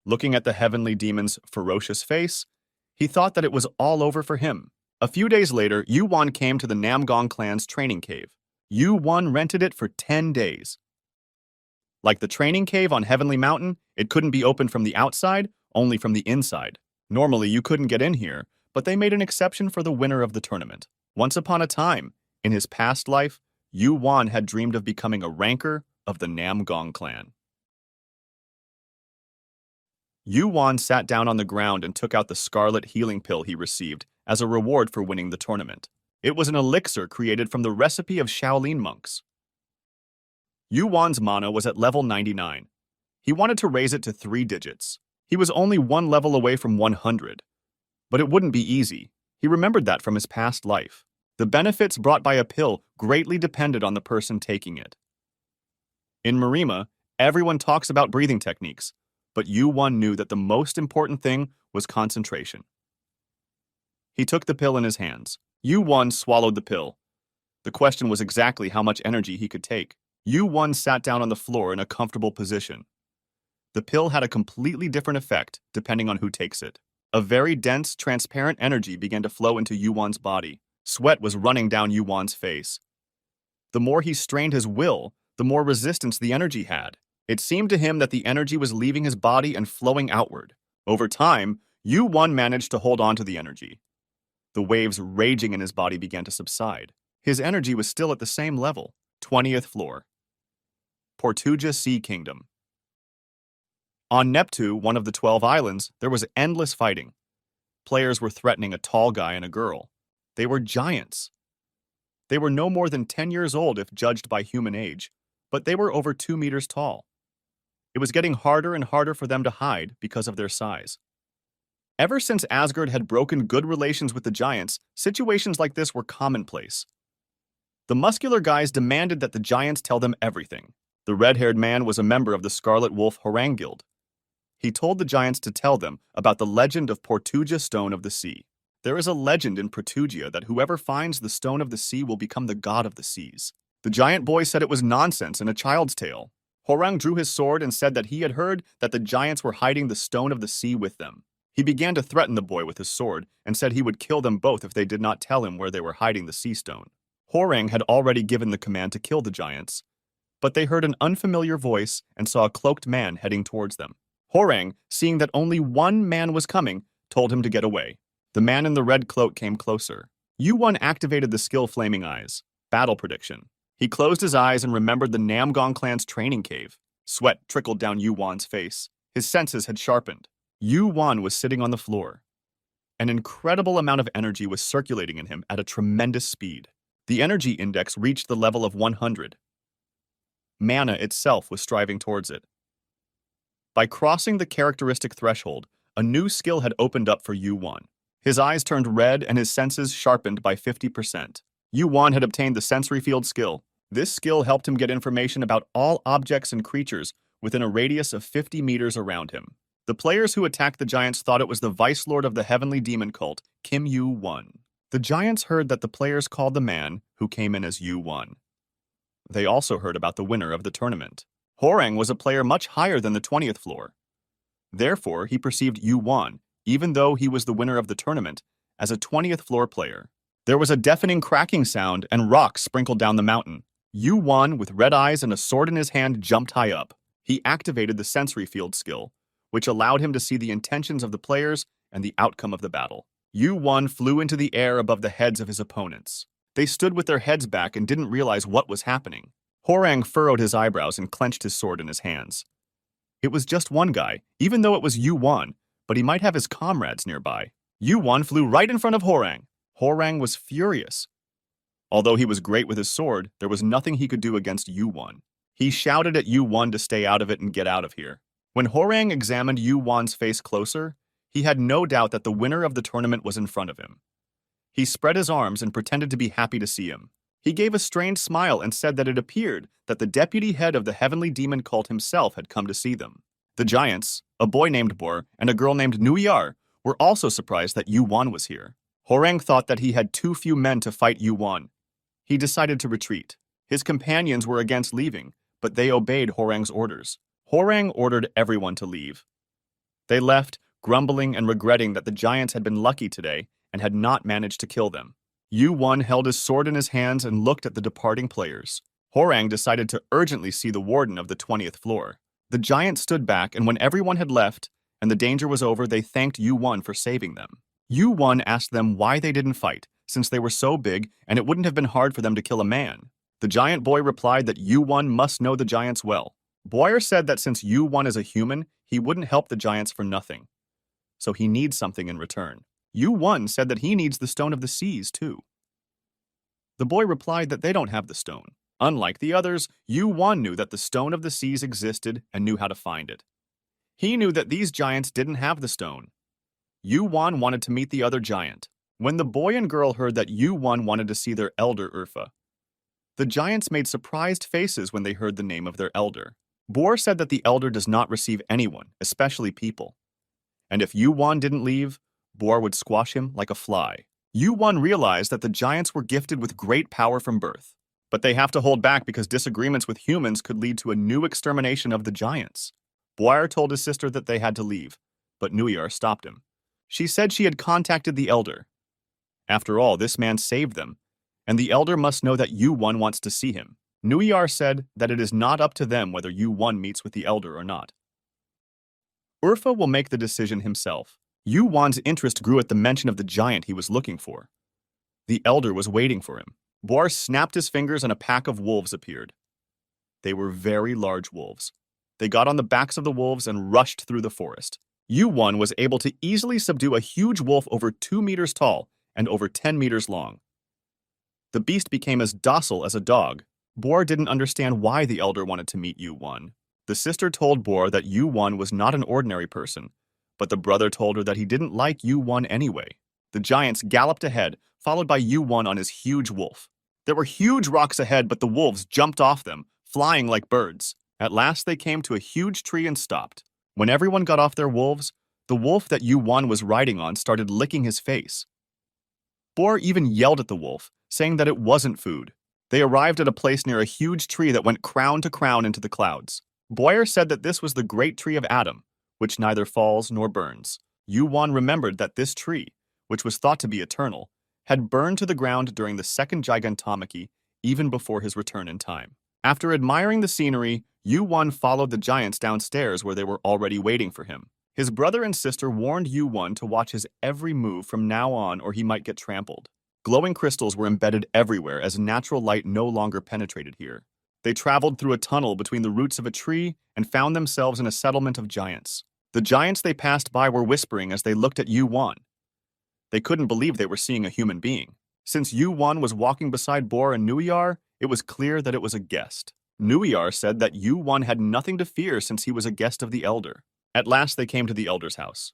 Looking at the heavenly demon's ferocious face, he thought that it was all over for him. A few days later, Yu-Wan came to the Namgong clan's training cave. Yu-Wan rented it for 10 days. Like the training cave on Heavenly Mountain, it couldn't be opened from the outside, only from the inside. Normally, you couldn't get in here, but they made an exception for the winner of the tournament. Once upon a time, in his past life, Yu-Wan had dreamed of becoming a ranker of the Namgong clan. Yu-Wan sat down on the ground and took out the scarlet healing pill he received as a reward for winning the tournament. It was an elixir created from the recipe of Shaolin monks. Yu-Wan's mana was at level 99. He wanted to raise it to 3 digits. He was only 1 level away from 100. But it wouldn't be easy. He remembered that from his past life. The benefits brought by a pill greatly depended on the person taking it. In Marima, everyone talks about breathing techniques, but Yu-Wan knew that the most important thing was concentration. He took the pill in his hands. Yu-Wan swallowed the pill. The question was exactly how much energy he could take. Yu-Wan sat down on the floor in a comfortable position. The pill had a completely different effect depending on who takes it. A very dense, transparent energy began to flow into Yu-Wan's body. Sweat was running down Yu-Wan's face. The more he strained his will, the more resistance the energy had. It seemed to him that the energy was leaving his body and flowing outward. Over time, Yu-Wan managed to hold on to the energy. The waves raging in his body began to subside. His energy was still at the same level. 20th floor. Portuga Sea Kingdom. On Neptune, one of the 12 islands, there was endless fighting. Players were threatening a tall guy and a girl. They were giants. They were no more than 10 years old if judged by human age, but they were over 2 meters tall. It was getting harder and harder for them to hide because of their size. Ever since Asgard had broken good relations with the giants, situations like this were commonplace. The muscular guys demanded that the giants tell them everything. The red-haired man was a member of the Scarlet Wolf Harang Guild. He told the giants to tell them about the legend of Portuga Stone of the Sea. There is a legend in Portugia that whoever finds the Stone of the Sea will become the god of the seas. The giant boy said it was nonsense and a child's tale. Harang drew his sword and said that he had heard that the giants were hiding the Stone of the Sea with them. He began to threaten the boy with his sword and said he would kill them both if they did not tell him where they were hiding the sea stone. Harang had already given the command to kill the giants, but they heard an unfamiliar voice and saw a cloaked man heading towards them. Harang, seeing that only one man was coming, told him to get away. The man in the red cloak came closer. Yu-Wan activated the skill Flaming Eyes. Battle prediction. He closed his eyes and remembered the Namgong clan's training cave. Sweat trickled down Yu-Wan's face. His senses had sharpened. Yu-Wan was sitting on the floor. An incredible amount of energy was circulating in him at a tremendous speed. The energy index reached the level of 100. Mana itself was striving towards it. By crossing the characteristic threshold, a new skill had opened up for Yu-Wan. His eyes turned red and his senses sharpened by 50%. Yu-Wan had obtained the sensory field skill. This skill helped him get information about all objects and creatures within a radius of 50 meters around him. The players who attacked the giants thought it was the vice lord of the heavenly demon cult, Kim Yu-Won. The giants heard that the players called the man who came in as Yu-Won. They also heard about the winner of the tournament. Horang was a player much higher than the 20th floor. Therefore, he perceived Yu-Won, even though he was the winner of the tournament, as a 20th floor player. There was a deafening cracking sound and rocks sprinkled down the mountain. Yu-Won, with red eyes and a sword in his hand, jumped high up. He activated the sensory field skill, which allowed him to see the intentions of the players and the outcome of the battle. Yu-Won flew into the air above the heads of his opponents. They stood with their heads back and didn't realize what was happening. Horang furrowed his eyebrows and clenched his sword in his hands. It was just one guy, even though it was Yu-Won, but he might have his comrades nearby. Yu-Won flew right in front of Horang. Horang was furious. Although he was great with his sword, there was nothing he could do against Yu-Won. He shouted at Yu-Won to stay out of it and get out of here. When Horang examined Yu-Won's face closer, he had no doubt that the winner of the tournament was in front of him. He spread his arms and pretended to be happy to see him. He gave a strange smile and said that it appeared that the deputy head of the heavenly demon cult himself had come to see them. The giants, a boy named Bor and a girl named Nuyar, were also surprised that Yu-Won was here. Horang thought that he had too few men to fight Yu-Won. He decided to retreat. His companions were against leaving, but they obeyed Horang's orders. Horang ordered everyone to leave. They left, grumbling and regretting that the giants had been lucky today and had not managed to kill them. Yu-Won held his sword in his hands and looked at the departing players. Horang decided to urgently see the warden of the 20th floor. The giants stood back, and when everyone had left and the danger was over, they thanked Yu-Won for saving them. Yu-Won asked them why they didn't fight, since they were so big and it wouldn't have been hard for them to kill a man. The giant boy replied that Yu-Won must know the giants well. Boyer said that since Yu-Won is a human, he wouldn't help the giants for nothing. So he needs something in return. Yu-Won said that he needs the Stone of the Seas, too. The boy replied that they don't have the stone. Unlike the others, Yu-Won knew that the Stone of the Seas existed and knew how to find it. He knew that these giants didn't have the stone. Yu-Won wanted to meet the other giant. When the boy and girl heard that Yu-Won wanted to see their elder Urfa, the giants made surprised faces when they heard the name of their elder. Bor said that the elder does not receive anyone, especially people. And if Yu-Won didn't leave, Bor would squash him like a fly. Yu-Won realized that the giants were gifted with great power from birth, but they have to hold back because disagreements with humans could lead to a new extermination of the giants. Boyer told his sister that they had to leave, but Nuyar stopped him. She said she had contacted the elder. After all, this man saved them, and the elder must know that Yu-Won wants to see him. Nuyar said that it is not up to them whether Yu-Won meets with the elder or not. Urfa will make the decision himself. Yu-Won's interest grew at the mention of the giant he was looking for. The elder was waiting for him. Boar snapped his fingers and a pack of wolves appeared. They were very large wolves. They got on the backs of the wolves and rushed through the forest. Yu-Won was able to easily subdue a huge wolf over 2 meters tall and over 10 meters long. The beast became as docile as a dog. Boar didn't understand why the elder wanted to meet Yu-Won. The sister told Boar that Yu-Won was not an ordinary person, but the brother told her that he didn't like Yu-Won anyway. The giants galloped ahead, followed by Yu-Won on his huge wolf. There were huge rocks ahead, but the wolves jumped off them, flying like birds. At last they came to a huge tree and stopped. When everyone got off their wolves, the wolf that Yu-Won was riding on started licking his face. Boar even yelled at the wolf, saying that it wasn't food. They arrived at a place near a huge tree that went crown to crown into the clouds. Boyer said that this was the great tree of Adam, which neither falls nor burns. Yu-Won remembered that this tree, which was thought to be eternal, had burned to the ground during the second gigantomachy, even before his return in time. After admiring the scenery, Yu-Won followed the giants downstairs where they were already waiting for him. His brother and sister warned Yu-Won to watch his every move from now on or he might get trampled. Glowing crystals were embedded everywhere as natural light no longer penetrated here. They traveled through a tunnel between the roots of a tree and found themselves in a settlement of giants. The giants they passed by were whispering as they looked at Yu-Won. They couldn't believe they were seeing a human being. Since Yu-Wan was walking beside Bor and Nuyar, it was clear that it was a guest. Nuyar said that Yu-Wan had nothing to fear since he was a guest of the Elder. At last they came to the Elder's house.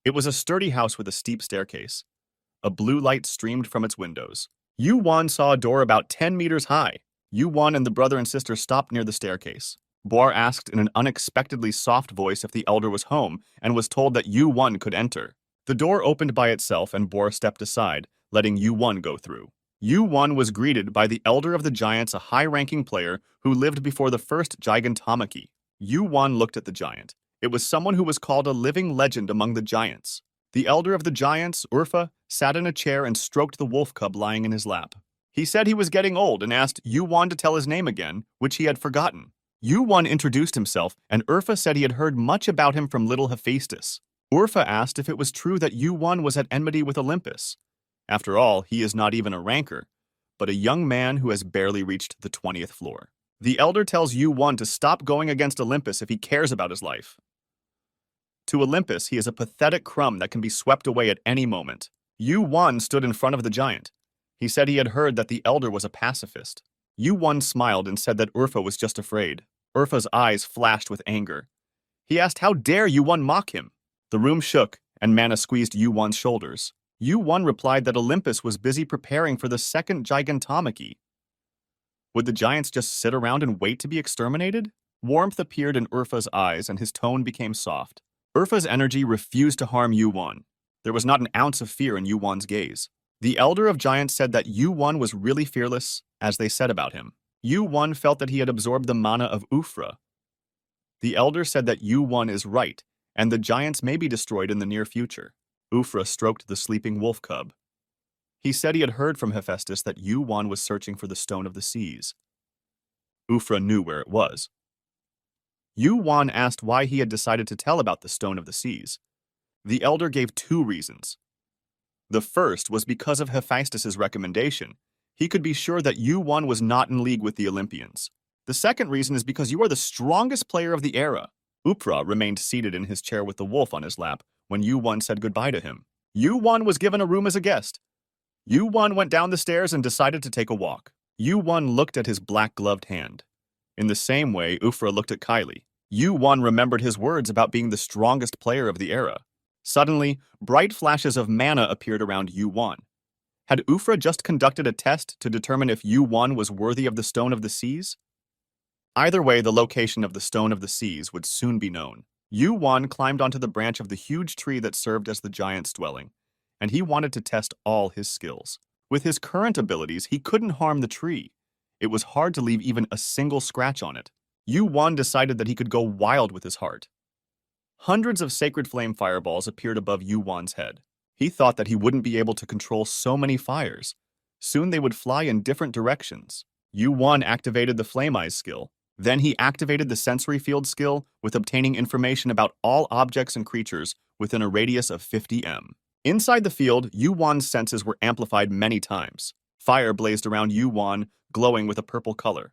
It was a sturdy house with a steep staircase. A blue light streamed from its windows. Yu-Wan saw a door about 10 meters high. Yu-Wan and the brother and sister stopped near the staircase. Bor asked in an unexpectedly soft voice if the Elder was home and was told that Yu-Wan could enter. The door opened by itself and Bor stepped aside, letting Yu-Wan go through. Yu-Wan was greeted by the Elder of the Giants, a high-ranking player who lived before the first Gigantomachy. Yu-Wan looked at the giant. It was someone who was called a living legend among the giants. The Elder of the Giants, Urfa, sat in a chair and stroked the wolf cub lying in his lap. He said he was getting old and asked Yu-Wan to tell his name again, which he had forgotten. Yu-Wan introduced himself, and Urfa said he had heard much about him from little Hephaestus. Urfa asked if it was true that Yu-Wan was at enmity with Olympus. After all, he is not even a ranker, but a young man who has barely reached the 20th floor. The Elder tells Yu-Wan to stop going against Olympus if he cares about his life. To Olympus, he is a pathetic crumb that can be swept away at any moment. Yu-Wan stood in front of the giant. He said he had heard that the Elder was a pacifist. Yu-Wan smiled and said that Urfa was just afraid. Urfa's eyes flashed with anger. He asked how dare Yu-Wan mock him. The room shook, and Mana squeezed Yu-Wan's shoulders. Yu-Wan replied that Olympus was busy preparing for the second Gigantomachy. Would the giants just sit around and wait to be exterminated? Warmth appeared in Urfa's eyes, and his tone became soft. Urfa's energy refused to harm Yu-Wan. There was not an ounce of fear in Yu-Wan's gaze. The Elder of Giants said that Yu-Wan was really fearless, as they said about him. Yu-Wan felt that he had absorbed the mana of Ufra. The Elder said that Yu-Wan is right, and the giants may be destroyed in the near future. Ufra stroked the sleeping wolf cub. He said he had heard from Hephaestus that Yu-Wan was searching for the Stone of the Seas. Ufra knew where it was. Yu-Wan asked why he had decided to tell about the Stone of the Seas. The Elder gave 2 reasons. The first was because of Hephaestus's recommendation. He could be sure that Yu-Wan was not in league with the Olympians. The second reason is because you are the strongest player of the era. Ufra remained seated in his chair with the wolf on his lap when Yu-Wan said goodbye to him. Yu-Wan was given a room as a guest. Yu-Wan went down the stairs and decided to take a walk. Yu-Wan looked at his black-gloved hand. In the same way, Ufra looked at Kylie. Yu-Wan remembered his words about being the strongest player of the era. Suddenly, bright flashes of mana appeared around Yu-Wan. Had Ufra just conducted a test to determine if Yu-Wan was worthy of the Stone of the Seas? Either way, the location of the Stone of the Seas would soon be known. Yu-Wan climbed onto the branch of the huge tree that served as the giant's dwelling, and he wanted to test all his skills. With his current abilities, he couldn't harm the tree. It was hard to leave even a single scratch on it. Yu-Wan decided that he could go wild with his heart. Hundreds of sacred flame fireballs appeared above Yu-Wan's head. He thought that he wouldn't be able to control so many fires. Soon they would fly in different directions. Yu-Wan activated the Flame Eyes skill. Then he activated the Sensory Field skill with obtaining information about all objects and creatures within a radius of 50 m. Inside the field, Yu-Wan's senses were amplified many times. Fire blazed around Yu-Wan, glowing with a purple color.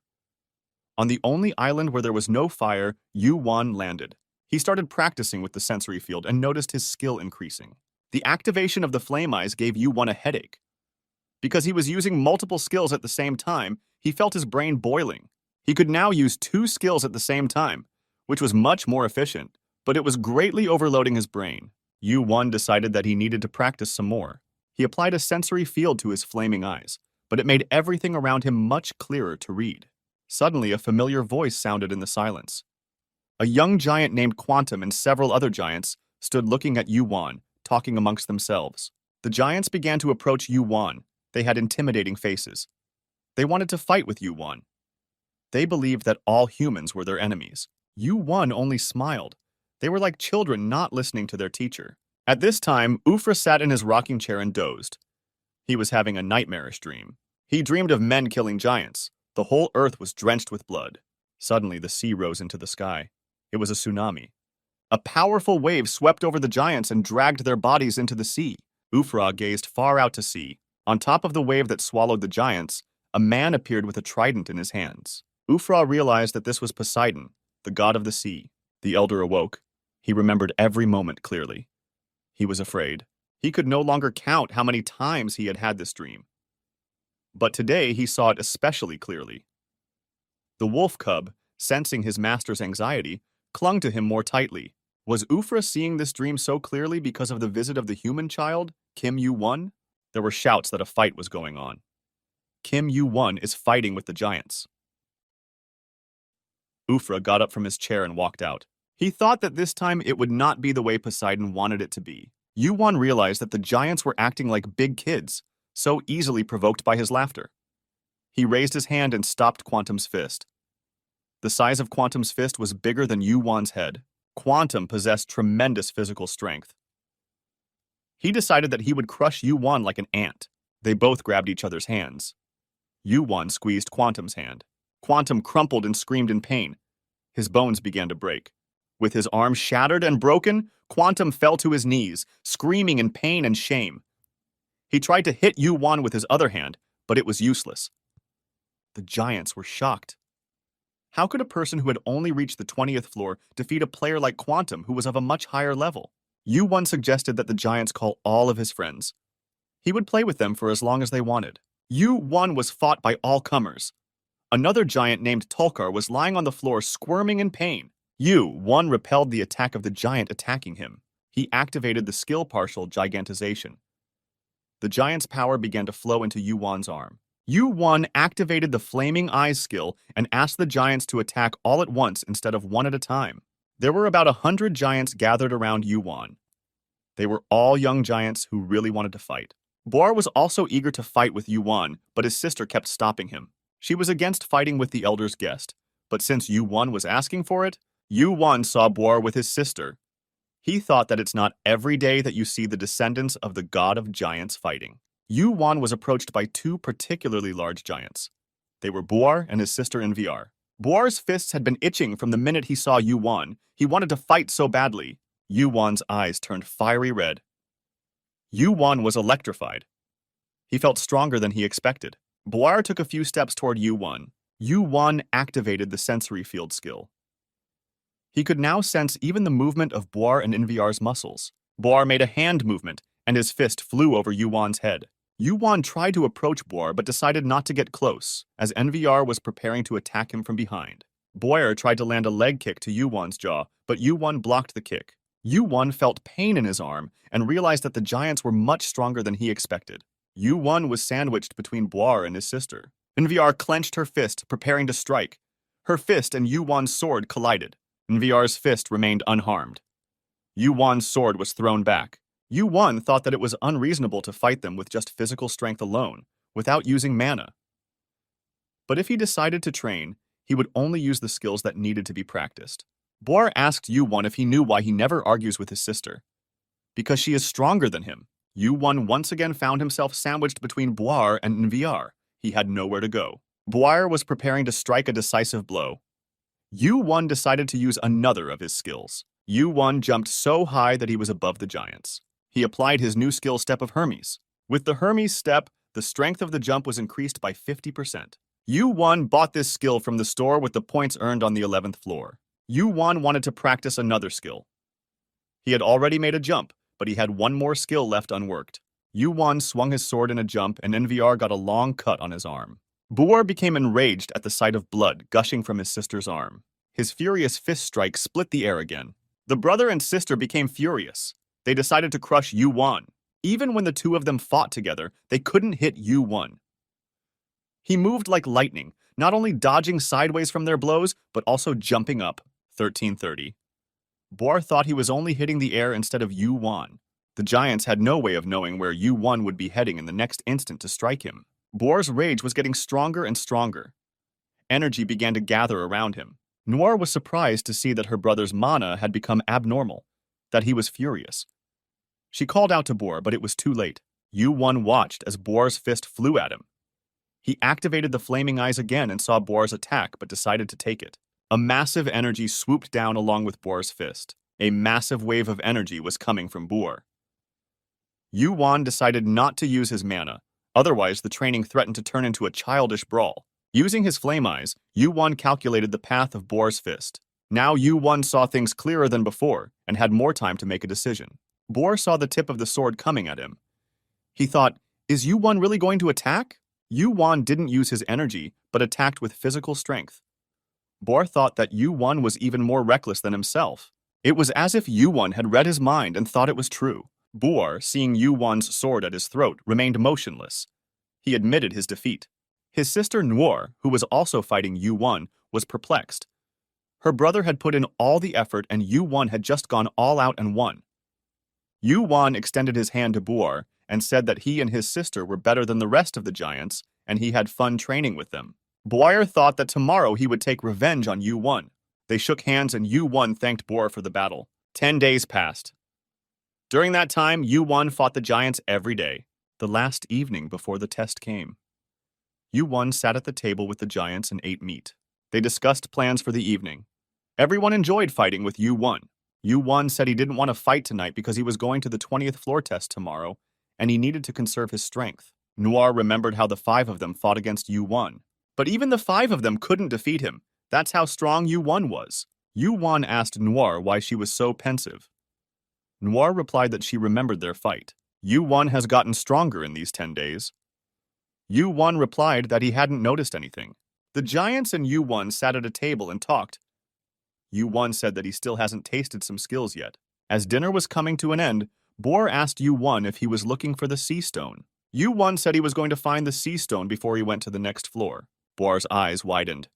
On the only island where there was no fire, Yu-Wan landed. He started practicing with the sensory field and noticed his skill increasing. The activation of the Flame Eyes gave Yu-Wan a headache. Because he was using multiple skills at the same time, he felt his brain boiling. He could now use 2 skills at the same time, which was much more efficient, but it was greatly overloading his brain. Yu-Wan decided that he needed to practice some more. He applied a sensory field to his flaming eyes, but it made everything around him much clearer to read. Suddenly, a familiar voice sounded in the silence. A young giant named Quantum and several other giants stood looking at Yu-Wan, talking amongst themselves. The giants began to approach Yu-Wan. They had intimidating faces. They wanted to fight with Yu-Wan. They believed that all humans were their enemies. Yu-Wan only smiled. They were like children not listening to their teacher. At this time, Ufra sat in his rocking chair and dozed. He was having a nightmarish dream. He dreamed of men killing giants. The whole earth was drenched with blood. Suddenly, the sea rose into the sky. It was a tsunami. A powerful wave swept over the giants and dragged their bodies into the sea. Ufra gazed far out to sea. On top of the wave that swallowed the giants, a man appeared with a trident in his hands. Ufra realized that this was Poseidon, the god of the sea. The elder awoke. He remembered every moment clearly. He was afraid. He could no longer count how many times he had had this dream. But today he saw it especially clearly. The wolf cub, sensing his master's anxiety, clung to him more tightly. Was Ufra seeing this dream so clearly because of the visit of the human child, Kim Yu-won? There were shouts that a fight was going on. Kim Yu-won is fighting with the giants. Ufra got up from his chair and walked out. He thought that this time it would not be the way Poseidon wanted it to be. Yu-won realized that the giants were acting like big kids, so easily provoked by his laughter. He raised his hand and stopped Quantum's fist. The size of Quantum's fist was bigger than Yu-won's head. Quantum possessed tremendous physical strength. He decided that he would crush Yu-won like an ant. They both grabbed each other's hands. Yu-won squeezed Quantum's hand. Quantum crumpled and screamed in pain. His bones began to break. With his arm shattered and broken, Quantum fell to his knees, screaming in pain and shame. He tried to hit Yu-won with his other hand, but it was useless. The giants were shocked. How could a person who had only reached the 20th floor defeat a player like Quantum who was of a much higher level? Yu-won suggested that the giants call all of his friends. He would play with them for as long as they wanted. Yu-won was fought by all comers. Another giant named Tulkar was lying on the floor squirming in pain. Yu-won repelled the attack of the giant attacking him. He activated the skill partial gigantization. The giant's power began to flow into Yu-won's arm. Yu-won activated the Flaming Eyes skill and asked the giants to attack all at once instead of one at a time. There were about 100 giants gathered around Yu-won. They were all young giants who really wanted to fight. Boar was also eager to fight with Yu-won, but his sister kept stopping him. She was against fighting with the elder's guest, but since Yu-won was asking for it, Yu-won saw Boar with his sister. He thought that it's not every day that you see the descendants of the god of giants fighting. Yu-won was approached by two particularly large giants. They were Boar and his sister in VR. Boar's fists had been itching from the minute he saw Yu-won. He wanted to fight so badly. Yu-won's eyes turned fiery red. Yu-won was electrified. He felt stronger than he expected. Boar took a few steps toward Yu-won. Yu-won activated the sensory field skill. He could now sense even the movement of Boar and Invyar's muscles. Boar made a hand movement, and his fist flew over Yu-won's head. Yu-won tried to approach Boar but decided not to get close, as Envyar was preparing to attack him from behind. Boar tried to land a leg kick to Yu-won's jaw, but Yu-won blocked the kick. Yu-won felt pain in his arm and realized that the giants were much stronger than he expected. Yu-won was sandwiched between Boar and his sister. Envyar clenched her fist, preparing to strike. Her fist and Yu-won's sword collided. Envyar's fist remained unharmed. Yu-won's sword was thrown back. Yu-won thought that it was unreasonable to fight them with just physical strength alone, without using mana. But if he decided to train, he would only use the skills that needed to be practiced. Boar asked Yu-won if he knew why he never argues with his sister. Because she is stronger than him. Yu-won once again found himself sandwiched between Boar and Envyar. He had nowhere to go. Boar was preparing to strike a decisive blow. Yu-won decided to use another of his skills. Yu-won jumped so high that he was above the giants. He applied his new skill step of Hermes. With the Hermes step, the strength of the jump was increased by 50%. Yu-won bought this skill from the store with the points earned on the 11th floor. Yu-won wanted to practice another skill. He had already made a jump, but he had one more skill left unworked. Yu-won swung his sword in a jump, and Envyar got a long cut on his arm. Boar became enraged at the sight of blood gushing from his sister's arm. His furious fist strike split the air again. The brother and sister became furious. They decided to crush Yu-won. Even when the two of them fought together, they couldn't hit Yu-won. He moved like lightning, not only dodging sideways from their blows, but also jumping up. 1330. Boar thought he was only hitting the air instead of Yu-won. The giants had no way of knowing where Yu-won would be heading in the next instant to strike him. Boar's rage was getting stronger and stronger. Energy began to gather around him. Noir was surprised to see that her brother's mana had become abnormal, that he was furious. She called out to Boar, but it was too late. Yu-won watched as Boar's fist flew at him. He activated the Flaming Eyes again and saw Boar's attack, but decided to take it. A massive energy swooped down along with Boar's fist. A massive wave of energy was coming from Boar. Yu-won decided not to use his mana, otherwise the training threatened to turn into a childish brawl. Using his Flame Eyes, Yu-won calculated the path of Boar's fist. Now Yu-won saw things clearer than before and had more time to make a decision. Boar saw the tip of the sword coming at him. He thought, is Yu-Won really going to attack? Yu-Won didn't use his energy, but attacked with physical strength. Boar thought that Yu-Won was even more reckless than himself. It was as if Yu-Won had read his mind and thought it was true. Boar, seeing Yu-Won's sword at his throat, remained motionless. He admitted his defeat. His sister Noor, who was also fighting Yu-Won, was perplexed. Her brother had put in all the effort and Yu-Won had just gone all out and won. Yu-Won extended his hand to Boar and said that he and his sister were better than the rest of the giants and he had fun training with them. Boar thought that tomorrow he would take revenge on Yu-Won. They shook hands and Yu-Won thanked Boar for the battle. 10 days passed. During that time, Yu-Won fought the giants every day, the last evening before the test came. Yu-Won sat at the table with the giants and ate meat. They discussed plans for the evening. Everyone enjoyed fighting with Yu-Won. Yu-Won said he didn't want to fight tonight because he was going to the 20th floor test tomorrow, and he needed to conserve his strength. Noir remembered how the 5 of them fought against Yu-Won. But even the 5 of them couldn't defeat him. That's how strong Yu-Won was. Yu-Won asked Noir why she was so pensive. Noir replied that she remembered their fight. Yu-Won has gotten stronger in these 10 days. Yu-Won replied that he hadn't noticed anything. The giants and Yu-Won sat at a table and talked. Yu-Won said that he still hasn't tasted some skills yet. As dinner was coming to an end, Boar asked Yu-Won if he was looking for the sea stone. Yu-Won said he was going to find the sea stone before he went to the next floor. Boar's eyes widened.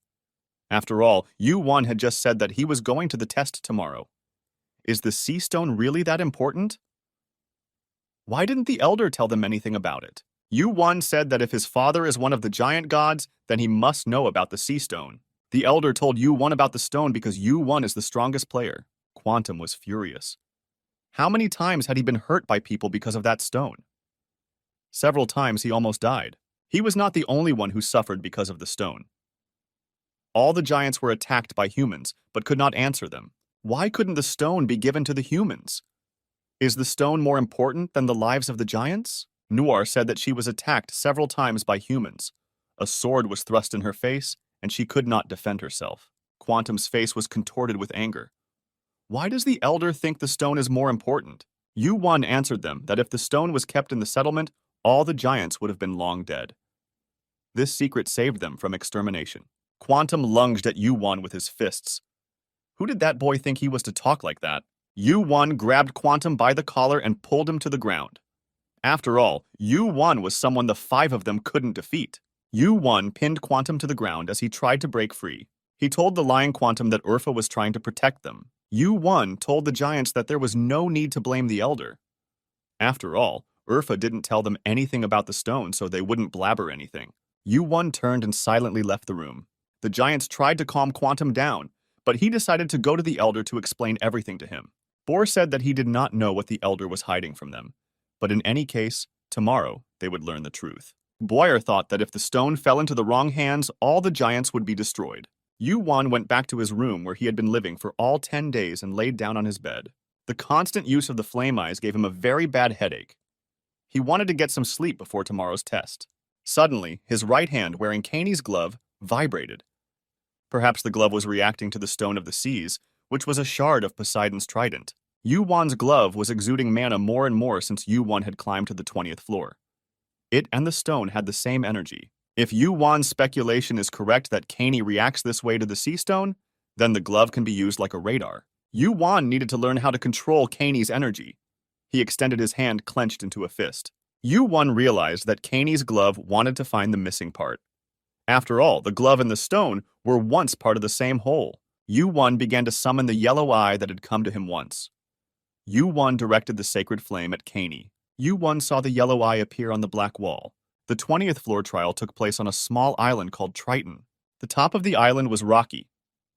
After all, Yu-Won had just said that he was going to the test tomorrow. Is the sea stone really that important? Why didn't the elder tell them anything about it? Yu-Won said that if his father is one of the giant gods, then he must know about the sea stone. The elder told Yu-Won about the stone because Yu-Won is the strongest player. Quantum was furious. How many times had he been hurt by people because of that stone? Several times he almost died. He was not the only one who suffered because of the stone. All the giants were attacked by humans, but could not answer them. Why couldn't the stone be given to the humans? Is the stone more important than the lives of the giants? Noir said that she was attacked several times by humans. A sword was thrust in her face, and she could not defend herself. Quantum's face was contorted with anger. Why does the elder think the stone is more important? Yu-Won answered them that if the stone was kept in the settlement, all the giants would have been long dead. This secret saved them from extermination. Quantum lunged at Yu-Won with his fists. Who did that boy think he was to talk like that? Yu-Won grabbed Quantum by the collar and pulled him to the ground. After all, Yu-Won was someone the 5 of them couldn't defeat. Yu-Won pinned Quantum to the ground as he tried to break free. He told the lying Quantum that Urfa was trying to protect them. Yu-Won told the giants that there was no need to blame the elder. After all, Urfa didn't tell them anything about the stone, so they wouldn't blabber anything. Yu-Won turned and silently left the room. The giants tried to calm Quantum down, but he decided to go to the elder to explain everything to him. Boar said that he did not know what the elder was hiding from them, but in any case, tomorrow they would learn the truth. Boyer thought that if the stone fell into the wrong hands, all the giants would be destroyed. Yu-Won went back to his room where he had been living for all 10 days and laid down on his bed. The constant use of the flame eyes gave him a very bad headache. He wanted to get some sleep before tomorrow's test. Suddenly, his right hand, wearing Kanei's glove, vibrated. Perhaps the glove was reacting to the stone of the seas, which was a shard of Poseidon's trident. Yu-Won's glove was exuding mana more and more since Yu-Won had climbed to the 20th floor. It and the stone had the same energy. If Yu-Won's speculation is correct that Kanei reacts this way to the sea stone, then the glove can be used like a radar. Yu-Won needed to learn how to control Kanei's energy. He extended his hand clenched into a fist. Yu-Won realized that Kanei's glove wanted to find the missing part. After all, the glove and the stone were once part of the same whole. Yu-Won began to summon the yellow eye that had come to him once. Yu-Won directed the sacred flame at Kanei. Yu-Won saw the yellow eye appear on the black wall. The 20th floor trial took place on a small island called Triton. The top of the island was rocky.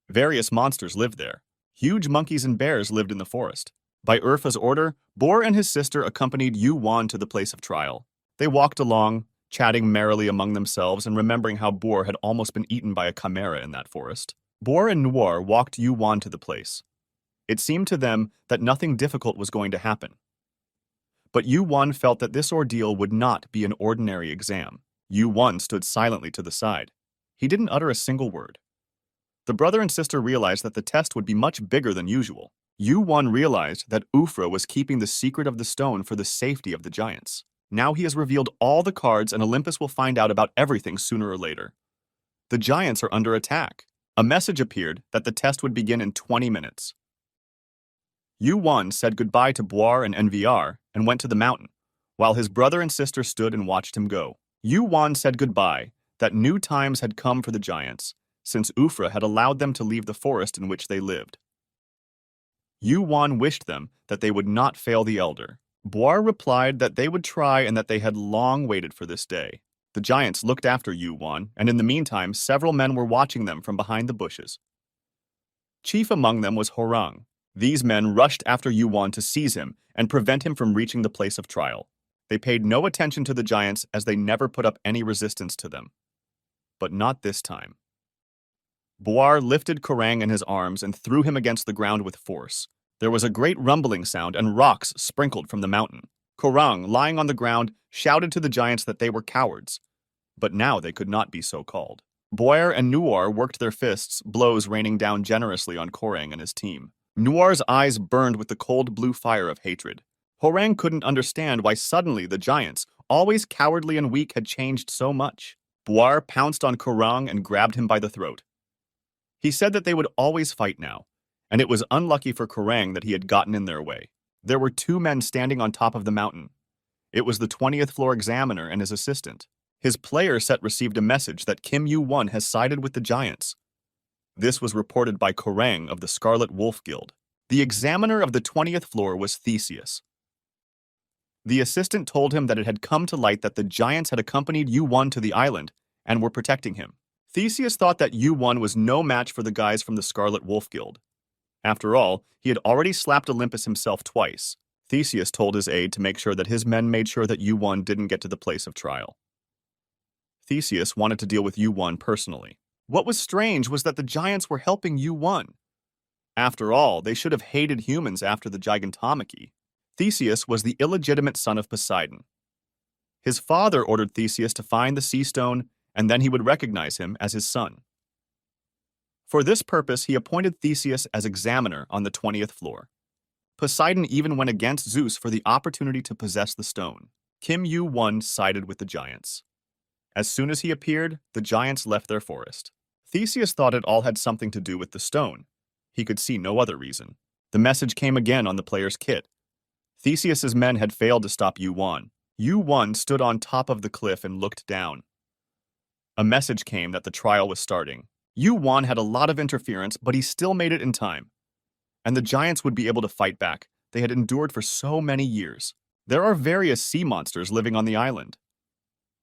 Various monsters lived there. Huge monkeys and bears lived in the forest. By Urfa's order, Boar and his sister accompanied Yu-Won to the place of trial. They walked along, chatting merrily among themselves and remembering how Boar had almost been eaten by a chimera in that forest. Boar and Noir walked Yu-Won to the place. It seemed to them that nothing difficult was going to happen. But Yu-Won felt that this ordeal would not be an ordinary exam. Yu-Won stood silently to the side. He didn't utter a single word. The brother and sister realized that the test would be much bigger than usual. Yu-Won realized that Ufra was keeping the secret of the stone for the safety of the giants. Now he has revealed all the cards and Olympus will find out about everything sooner or later. The giants are under attack. A message appeared that the test would begin in 20 minutes. Yu-Won said goodbye to Boar and NVR and went to the mountain, while his brother and sister stood and watched him go. Yu-Won said goodbye, that new times had come for the giants, since Ufra had allowed them to leave the forest in which they lived. Yu-Won wished them that they would not fail the elder. Boar replied that they would try and that they had long waited for this day. The giants looked after Yu-Won, and in the meantime several men were watching them from behind the bushes. Chief among them was Horang. These men rushed after Yu-Won to seize him and prevent him from reaching the place of trial. They paid no attention to the giants as they never put up any resistance to them. But not this time. Boar lifted Korang in his arms and threw him against the ground with force. There was a great rumbling sound and rocks sprinkled from the mountain. Korang, lying on the ground, shouted to the giants that they were cowards. But now they could not be so called. Boar and Nuar worked their fists, blows raining down generously on Korang and his team. Nuar's eyes burned with the cold blue fire of hatred. Horang couldn't understand why suddenly the giants, always cowardly and weak, had changed so much. Boar pounced on Korang and grabbed him by the throat. He said that they would always fight now, and it was unlucky for Korang that he had gotten in their way. There were two men standing on top of the mountain. It was the 20th floor examiner and his assistant. His player set received a message that Kim Yu-Won has sided with the giants. This was reported by Korang of the Scarlet Wolf Guild. The examiner of the 20th floor was Theseus. The assistant told him that it had come to light that the giants had accompanied Yu-Won to the island and were protecting him. Theseus thought that Yu-Won was no match for the guys from the Scarlet Wolf Guild. After all, he had already slapped Olympus himself twice. Theseus told his aide to make sure that his men made sure that Yu-Won didn't get to the place of trial. Theseus wanted to deal with Yu-Won personally. What was strange was that the giants were helping Yu-Won. After all, they should have hated humans after the Gigantomachy. Theseus was the illegitimate son of Poseidon. His father ordered Theseus to find the sea stone, and then he would recognize him as his son. For this purpose, he appointed Theseus as examiner on the 20th floor. Poseidon even went against Zeus for the opportunity to possess the stone. Kim Yu-Won sided with the giants. As soon as he appeared, the giants left their forest. Theseus thought it all had something to do with the stone. He could see no other reason. The message came again on the player's kit. Theseus's men had failed to stop Yu-Won. Yu-Won stood on top of the cliff and looked down. A message came that the trial was starting. Yu-Won had a lot of interference, but he still made it in time. And the giants would be able to fight back. They had endured for so many years. There are various sea monsters living on the island.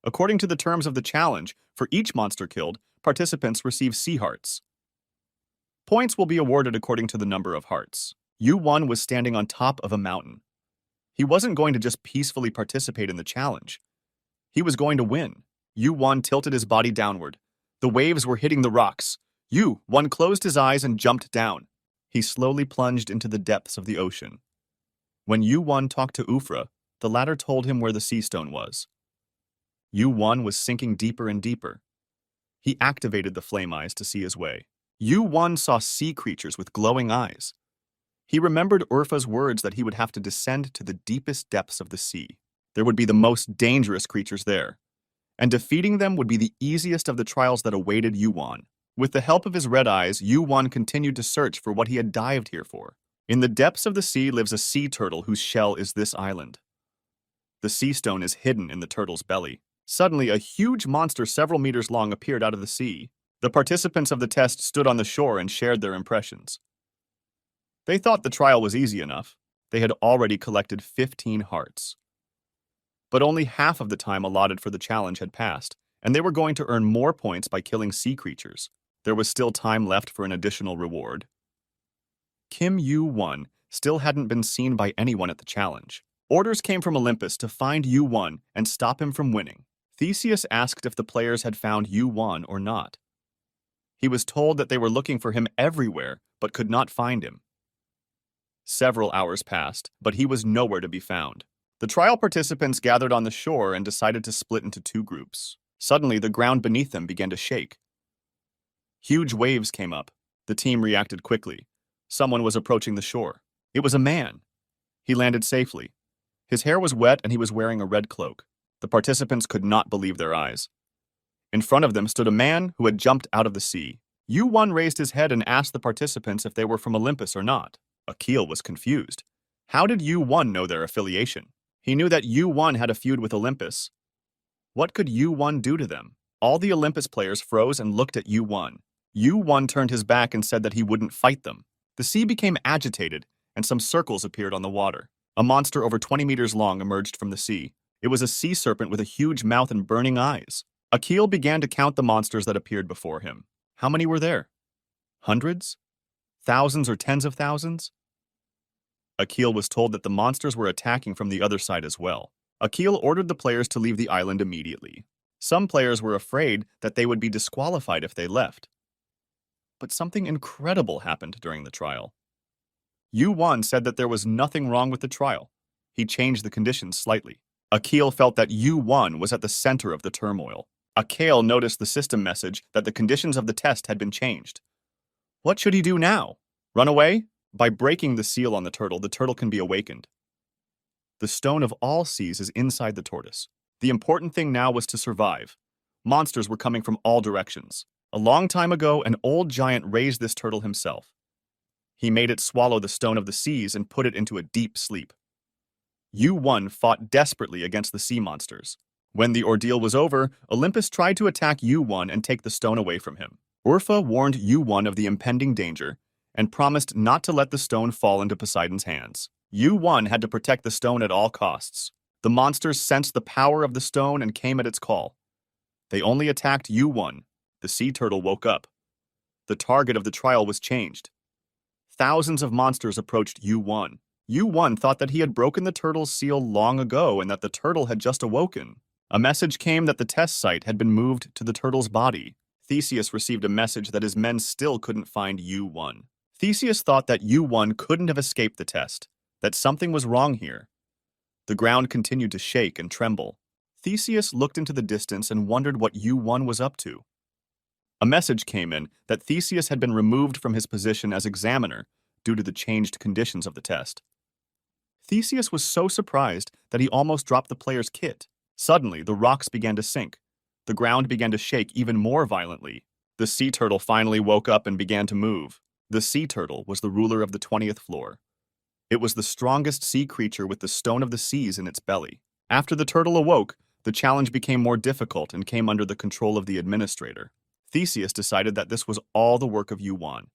According to the terms of the challenge, for each monster killed, participants receive sea hearts. Points will be awarded according to the number of hearts. Yu-Won was standing on top of a mountain. He wasn't going to just peacefully participate in the challenge. He was going to win. Yu-Won tilted his body downward. The waves were hitting the rocks. Yu-Won closed his eyes and jumped down. He slowly plunged into the depths of the ocean. When Yu-Won talked to Ufra, the latter told him where the sea stone was. Yu-Won was sinking deeper and deeper. He activated the flame eyes to see his way. Yu-Won saw sea creatures with glowing eyes. He remembered Urfa's words that he would have to descend to the deepest depths of the sea. There would be the most dangerous creatures there, and defeating them would be the easiest of the trials that awaited Yu-Won. With the help of his red eyes, Yu-Won continued to search for what he had dived here for. In the depths of the sea lives a sea turtle whose shell is this island. The sea stone is hidden in the turtle's belly. Suddenly, a huge monster several meters long appeared out of the sea. The participants of the test stood on the shore and shared their impressions. They thought the trial was easy enough. They had already collected 15 hearts. But only half of the time allotted for the challenge had passed, and they were going to earn more points by killing sea creatures. There was still time left for an additional reward. Kim Yu-Won still hadn't been seen by anyone at the challenge. Orders came from Olympus to find Yu-Won and stop him from winning. Theseus asked if the players had found Yu-Won or not. He was told that they were looking for him everywhere, but could not find him. Several hours passed, but he was nowhere to be found. The trial participants gathered on the shore and decided to split into two groups. Suddenly, the ground beneath them began to shake. Huge waves came up. The team reacted quickly. Someone was approaching the shore. It was a man. He landed safely. His hair was wet and he was wearing a red cloak. The participants could not believe their eyes. In front of them stood a man who had jumped out of the sea. Yu-Won raised his head and asked the participants if they were from Olympus or not. Akil was confused. How did Yu-Won know their affiliation? He knew that Yu-Won had a feud with Olympus. What could Yu-Won do to them? All the Olympus players froze and looked at Yu-Won. Yu-Won turned his back and said that he wouldn't fight them. The sea became agitated, and some circles appeared on the water. A monster over 20 meters long emerged from the sea. It was a sea serpent with a huge mouth and burning eyes. Akil began to count the monsters that appeared before him. How many were there? Hundreds? Thousands or tens of thousands? Akil was told that the monsters were attacking from the other side as well. Akil ordered the players to leave the island immediately. Some players were afraid that they would be disqualified if they left. But something incredible happened during the trial. Yu-Won said that there was nothing wrong with the trial. He changed the conditions slightly. Akil felt that Yu-Won was at the center of the turmoil. Akil noticed the system message that the conditions of the test had been changed. What should he do now? Run away? By breaking the seal on the turtle can be awakened. The stone of all seas is inside the tortoise. The important thing now was to survive. Monsters were coming from all directions. A long time ago, an old giant raised this turtle himself. He made it swallow the stone of the seas and put it into a deep sleep. Yu-Won fought desperately against the sea monsters. When the ordeal was over, Olympus tried to attack Yu-Won and take the stone away from him. Urfa warned Yu-Won of the impending danger and promised not to let the stone fall into Poseidon's hands. Yu-Won had to protect the stone at all costs. The monsters sensed the power of the stone and came at its call. They only attacked Yu-Won. The sea turtle woke up. The target of the trial was changed. Thousands of monsters approached Yu-Won. Yu-Won thought that he had broken the turtle's seal long ago and that the turtle had just awoken. A message came that the test site had been moved to the turtle's body. Theseus received a message that his men still couldn't find Yu-Won. Theseus thought that Yu-Won couldn't have escaped the test, that something was wrong here. The ground continued to shake and tremble. Theseus looked into the distance and wondered what Yu-Won was up to. A message came in that Theseus had been removed from his position as examiner due to the changed conditions of the test. Theseus was so surprised that he almost dropped the player's kit. Suddenly, the rocks began to sink. The ground began to shake even more violently. The sea turtle finally woke up and began to move. The sea turtle was the ruler of the 20th floor. It was the strongest sea creature with the stone of the seas in its belly. After the turtle awoke, the challenge became more difficult and came under the control of the administrator. Theseus decided that this was all the work of Yu-Won.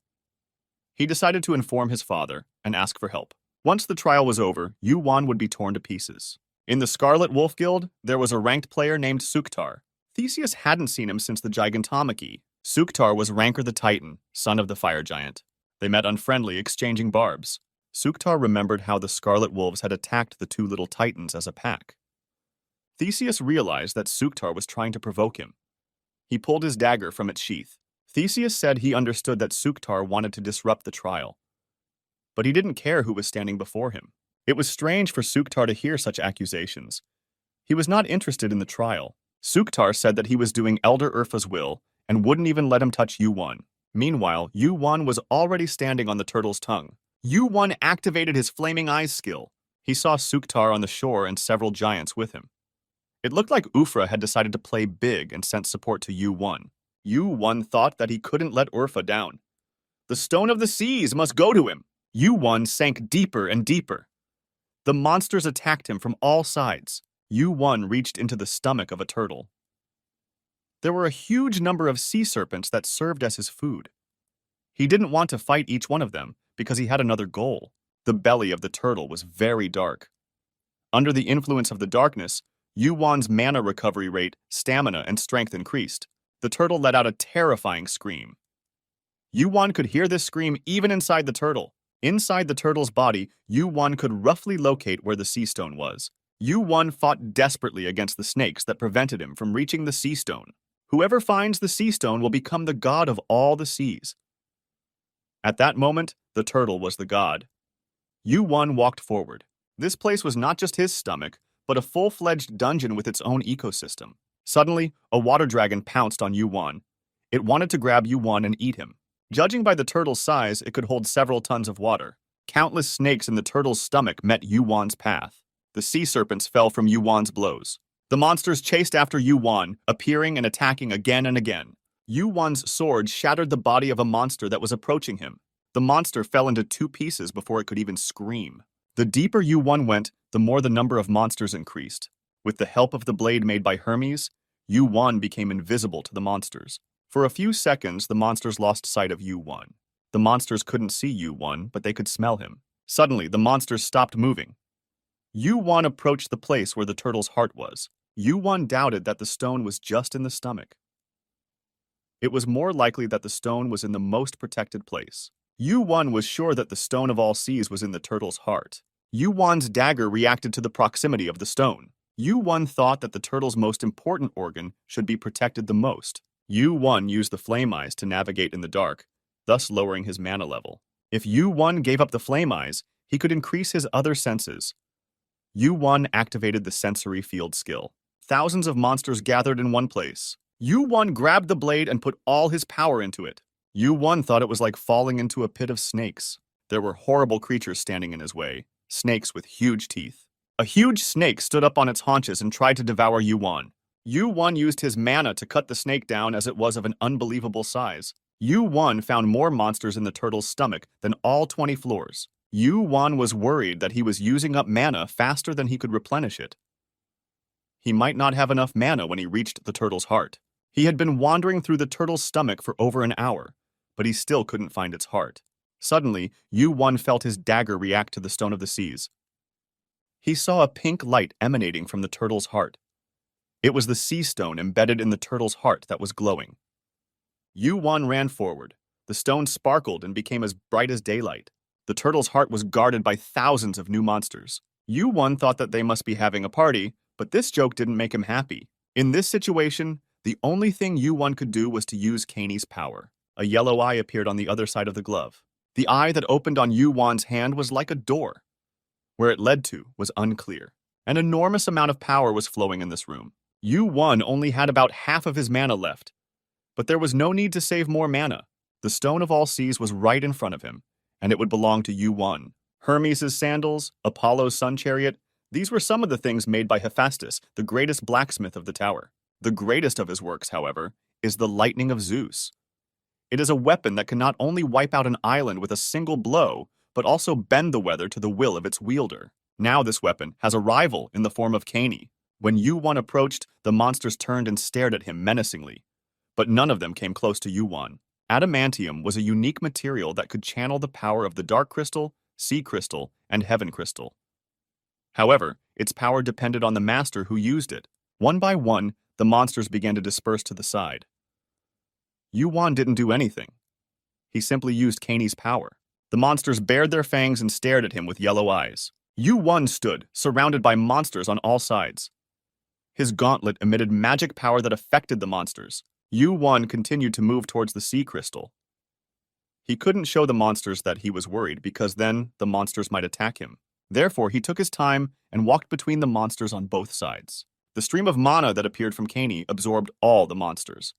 He decided to inform his father and ask for help. Once the trial was over, Yu-Won would be torn to pieces. In the Scarlet Wolf Guild, there was a ranked player named Suktar. Theseus hadn't seen him since the Gigantomachy. Suktar was Ranker the Titan, son of the fire giant. They met unfriendly, exchanging barbs. Suktar remembered how the Scarlet Wolves had attacked the two little titans as a pack. Theseus realized that Suktar was trying to provoke him. He pulled his dagger from its sheath. Theseus said he understood that Suktar wanted to disrupt the trial. But he didn't care who was standing before him. It was strange for Suktar to hear such accusations. He was not interested in the trial. Suktar said that he was doing Elder Urfa's will and wouldn't even let him touch Yu-Won. Meanwhile, Yu-Won was already standing on the turtle's tongue. Yu-Won activated his Flaming Eyes skill. He saw Suktar on the shore and several giants with him. It looked like Urfa had decided to play big and sent support to Yu-Won. Yu-Won thought that he couldn't let Urfa down. The stone of the seas must go to him. Yu-Won sank deeper and deeper. The monsters attacked him from all sides. Yu-Won reached into the stomach of a turtle. There were a huge number of sea serpents that served as his food. He didn't want to fight each one of them because he had another goal. The belly of the turtle was very dark. Under the influence of the darkness, Yu-Won's mana recovery rate, stamina, and strength increased. The turtle let out a terrifying scream. Yu-Won could hear this scream even inside the turtle. Inside the turtle's body, Yu-Won could roughly locate where the sea stone was. Yu-Won fought desperately against the snakes that prevented him from reaching the sea stone. Whoever finds the sea stone will become the god of all the seas. At that moment, the turtle was the god. Yu-Won walked forward. This place was not just his stomach, but a full-fledged dungeon with its own ecosystem. Suddenly, a water dragon pounced on Yu-Won. It wanted to grab Yu-Won and eat him. Judging by the turtle's size, it could hold several tons of water. Countless snakes in the turtle's stomach met Yuan's path. The sea serpents fell from Yuan's blows. The monsters chased after Yuan, appearing and attacking again and again. Yuan's sword shattered the body of a monster that was approaching him. The monster fell into two pieces before it could even scream. The deeper Yuan went, the more the number of monsters increased. With the help of the blade made by Hermes, Yuan became invisible to the monsters. For a few seconds, the monsters lost sight of Yuan. The monsters couldn't see Yuan, but they could smell him. Suddenly, the monsters stopped moving. Yuan approached the place where the turtle's heart was. Yuan doubted that the stone was just in the stomach. It was more likely that the stone was in the most protected place. Yuan was sure that the stone of all seas was in the turtle's heart. Yuan's dagger reacted to the proximity of the stone. Yuan thought that the turtle's most important organ should be protected the most. Yuan used the flame eyes to navigate in the dark, thus lowering his mana level. If Yuan gave up the flame eyes, he could increase his other senses. Yuan activated the sensory field skill. Thousands of monsters gathered in one place. Yuan grabbed the blade and put all his power into it. Yuan thought it was like falling into a pit of snakes. There were horrible creatures standing in his way, snakes with huge teeth. A huge snake stood up on its haunches and tried to devour Yuan. Yuan used his mana to cut the snake down as it was of an unbelievable size. Yuan found more monsters in the turtle's stomach than all 20 floors. Yuan was worried that he was using up mana faster than he could replenish it. He might not have enough mana when he reached the turtle's heart. He had been wandering through the turtle's stomach for over an hour, but he still couldn't find its heart. Suddenly, Yuan felt his dagger react to the stone of the seas. He saw a pink light emanating from the turtle's heart. It was the sea stone embedded in the turtle's heart that was glowing. Yuan ran forward. The stone sparkled and became as bright as daylight. The turtle's heart was guarded by thousands of new monsters. Yuan thought that they must be having a party, but this joke didn't make him happy. In this situation, the only thing Yuan could do was to use Kanei's power. A yellow eye appeared on the other side of the glove. The eye that opened on Yuan's hand was like a door. Where it led to was unclear. An enormous amount of power was flowing in this room. Yuan only had about half of his mana left, but there was no need to save more mana. The stone of all seas was right in front of him, and it would belong to Yuan. Hermes' sandals, Apollo's sun chariot, these were some of the things made by Hephaestus, the greatest blacksmith of the tower. The greatest of his works, however, is the lightning of Zeus. It is a weapon that can not only wipe out an island with a single blow, but also bend the weather to the will of its wielder. Now this weapon has a rival in the form of Kanei. When Yuan approached, the monsters turned and stared at him menacingly. But none of them came close to Yuan. Adamantium was a unique material that could channel the power of the dark crystal, sea crystal, and heaven crystal. However, its power depended on the master who used it. One by one, the monsters began to disperse to the side. Yuan didn't do anything. He simply used Kanei's power. The monsters bared their fangs and stared at him with yellow eyes. Yuan stood, surrounded by monsters on all sides. His gauntlet emitted magic power that affected the monsters. Yuan continued to move towards the sea crystal. He couldn't show the monsters that he was worried because then the monsters might attack him. Therefore, he took his time and walked between the monsters on both sides. The stream of mana that appeared from Kanei absorbed all the monsters.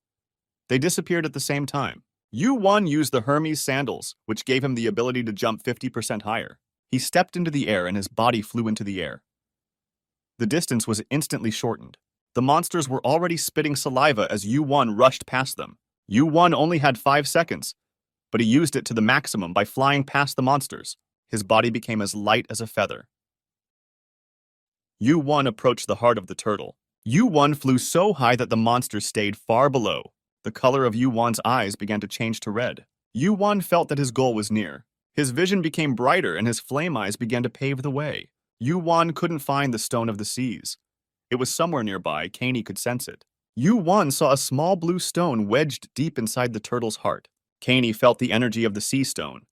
They disappeared at the same time. Yuan used the Hermes sandals, which gave him the ability to jump 50% higher. He stepped into the air and his body flew into the air. The distance was instantly shortened. The monsters were already spitting saliva as Yuan rushed past them. Yuan only had 5 seconds, but he used it to the maximum by flying past the monsters. His body became as light as a feather. Yuan approached the heart of the turtle. Yuan flew so high that the monsters stayed far below. The color of Yuan's eyes began to change to red. Yuan felt that his goal was near. His vision became brighter and his flame eyes began to pave the way. Yuan couldn't find the stone of the seas. It was somewhere nearby, Kanei could sense it. Yuan saw a small blue stone wedged deep inside the turtle's heart. Kanei felt the energy of the sea stone.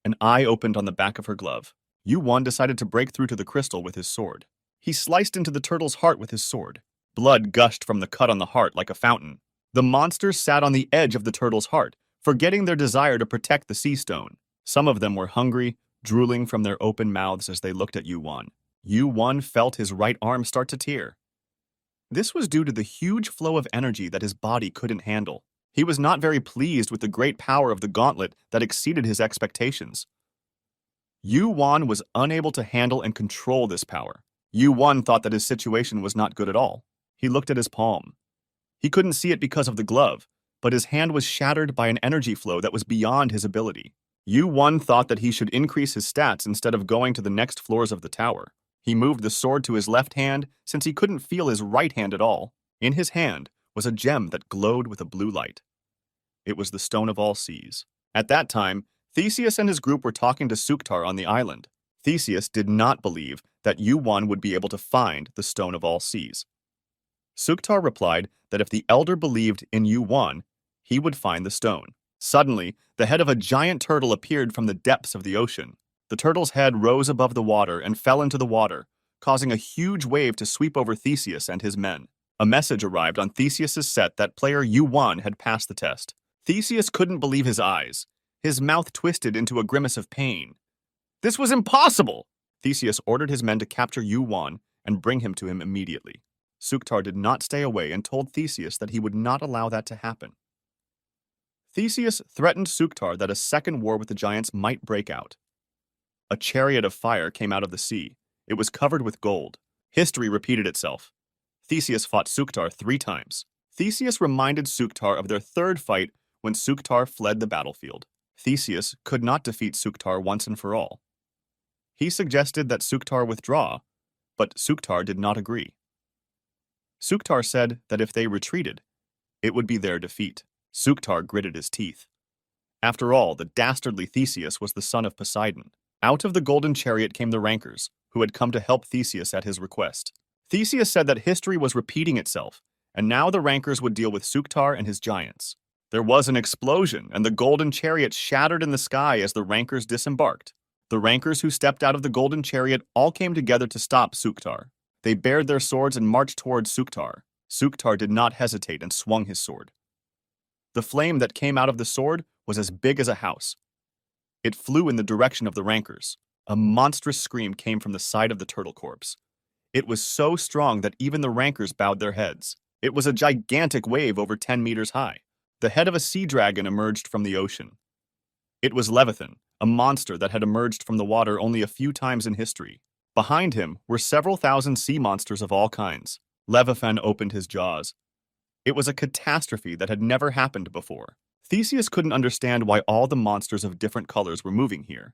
An eye opened on the back of her glove. Yuan decided to break through to the crystal with his sword. He sliced into the turtle's heart with his sword. Blood gushed from the cut on the heart like a fountain. The monsters sat on the edge of the turtle's heart, forgetting their desire to protect the sea stone. Some of them were hungry, drooling from their open mouths as they looked at Yuan. Yuan felt his right arm start to tear. This was due to the huge flow of energy that his body couldn't handle. He was not very pleased with the great power of the gauntlet that exceeded his expectations. Yu-Wan was unable to handle and control this power. Yu-Wan thought that his situation was not good at all. He looked at his palm. He couldn't see it because of the glove, but his hand was shattered by an energy flow that was beyond his ability. Yu-Wan thought that he should increase his stats instead of going to the next floors of the tower. He moved the sword to his left hand since he couldn't feel his right hand at all. In his hand was a gem that glowed with a blue light. It was the Stone of All Seas. At that time, Theseus and his group were talking to Suktar on the island. Theseus did not believe that Yu-Wan would be able to find the Stone of All Seas. Suktar replied that if the elder believed in Yu-Wan, he would find the stone. Suddenly, the head of a giant turtle appeared from the depths of the ocean. The turtle's head rose above the water and fell into the water, causing a huge wave to sweep over Theseus and his men. A message arrived on Theseus's set that player Yu-Wan had passed the test. Theseus couldn't believe his eyes. His mouth twisted into a grimace of pain. This was impossible! Theseus ordered his men to capture Yu-Wan and bring him to him immediately. Suktar did not stay away and told Theseus that he would not allow that to happen. Theseus threatened Suktar that a second war with the giants might break out. A chariot of fire came out of the sea. It was covered with gold. History repeated itself. Theseus fought Suktar 3 times. Theseus reminded Suktar of their third fight when Suktar fled the battlefield. Theseus could not defeat Suktar once and for all. He suggested that Suktar withdraw, but Suktar did not agree. Suktar said that if they retreated, it would be their defeat. Suktar gritted his teeth. After all, the dastardly Theseus was the son of Poseidon. Out of the golden chariot came the rankers, who had come to help Theseus at his request. Theseus said that history was repeating itself, and now the rankers would deal with Suktar and his giants. There was an explosion, and the golden chariot shattered in the sky as the rankers disembarked. The rankers who stepped out of the golden chariot all came together to stop Suktar. They bared their swords and marched towards Suktar. Suktar did not hesitate and swung his sword. The flame that came out of the sword was as big as a house. It flew in the direction of the rankers. A monstrous scream came from the side of the turtle corpse. It was so strong that even the rankers bowed their heads. It was a gigantic wave over 10 meters high. The head of a sea dragon emerged from the ocean. It was Leviathan, a monster that had emerged from the water only a few times in history. Behind him were several thousand sea monsters of all kinds. Leviathan opened his jaws. It was a catastrophe that had never happened before. Theseus couldn't understand why all the monsters of different colors were moving here,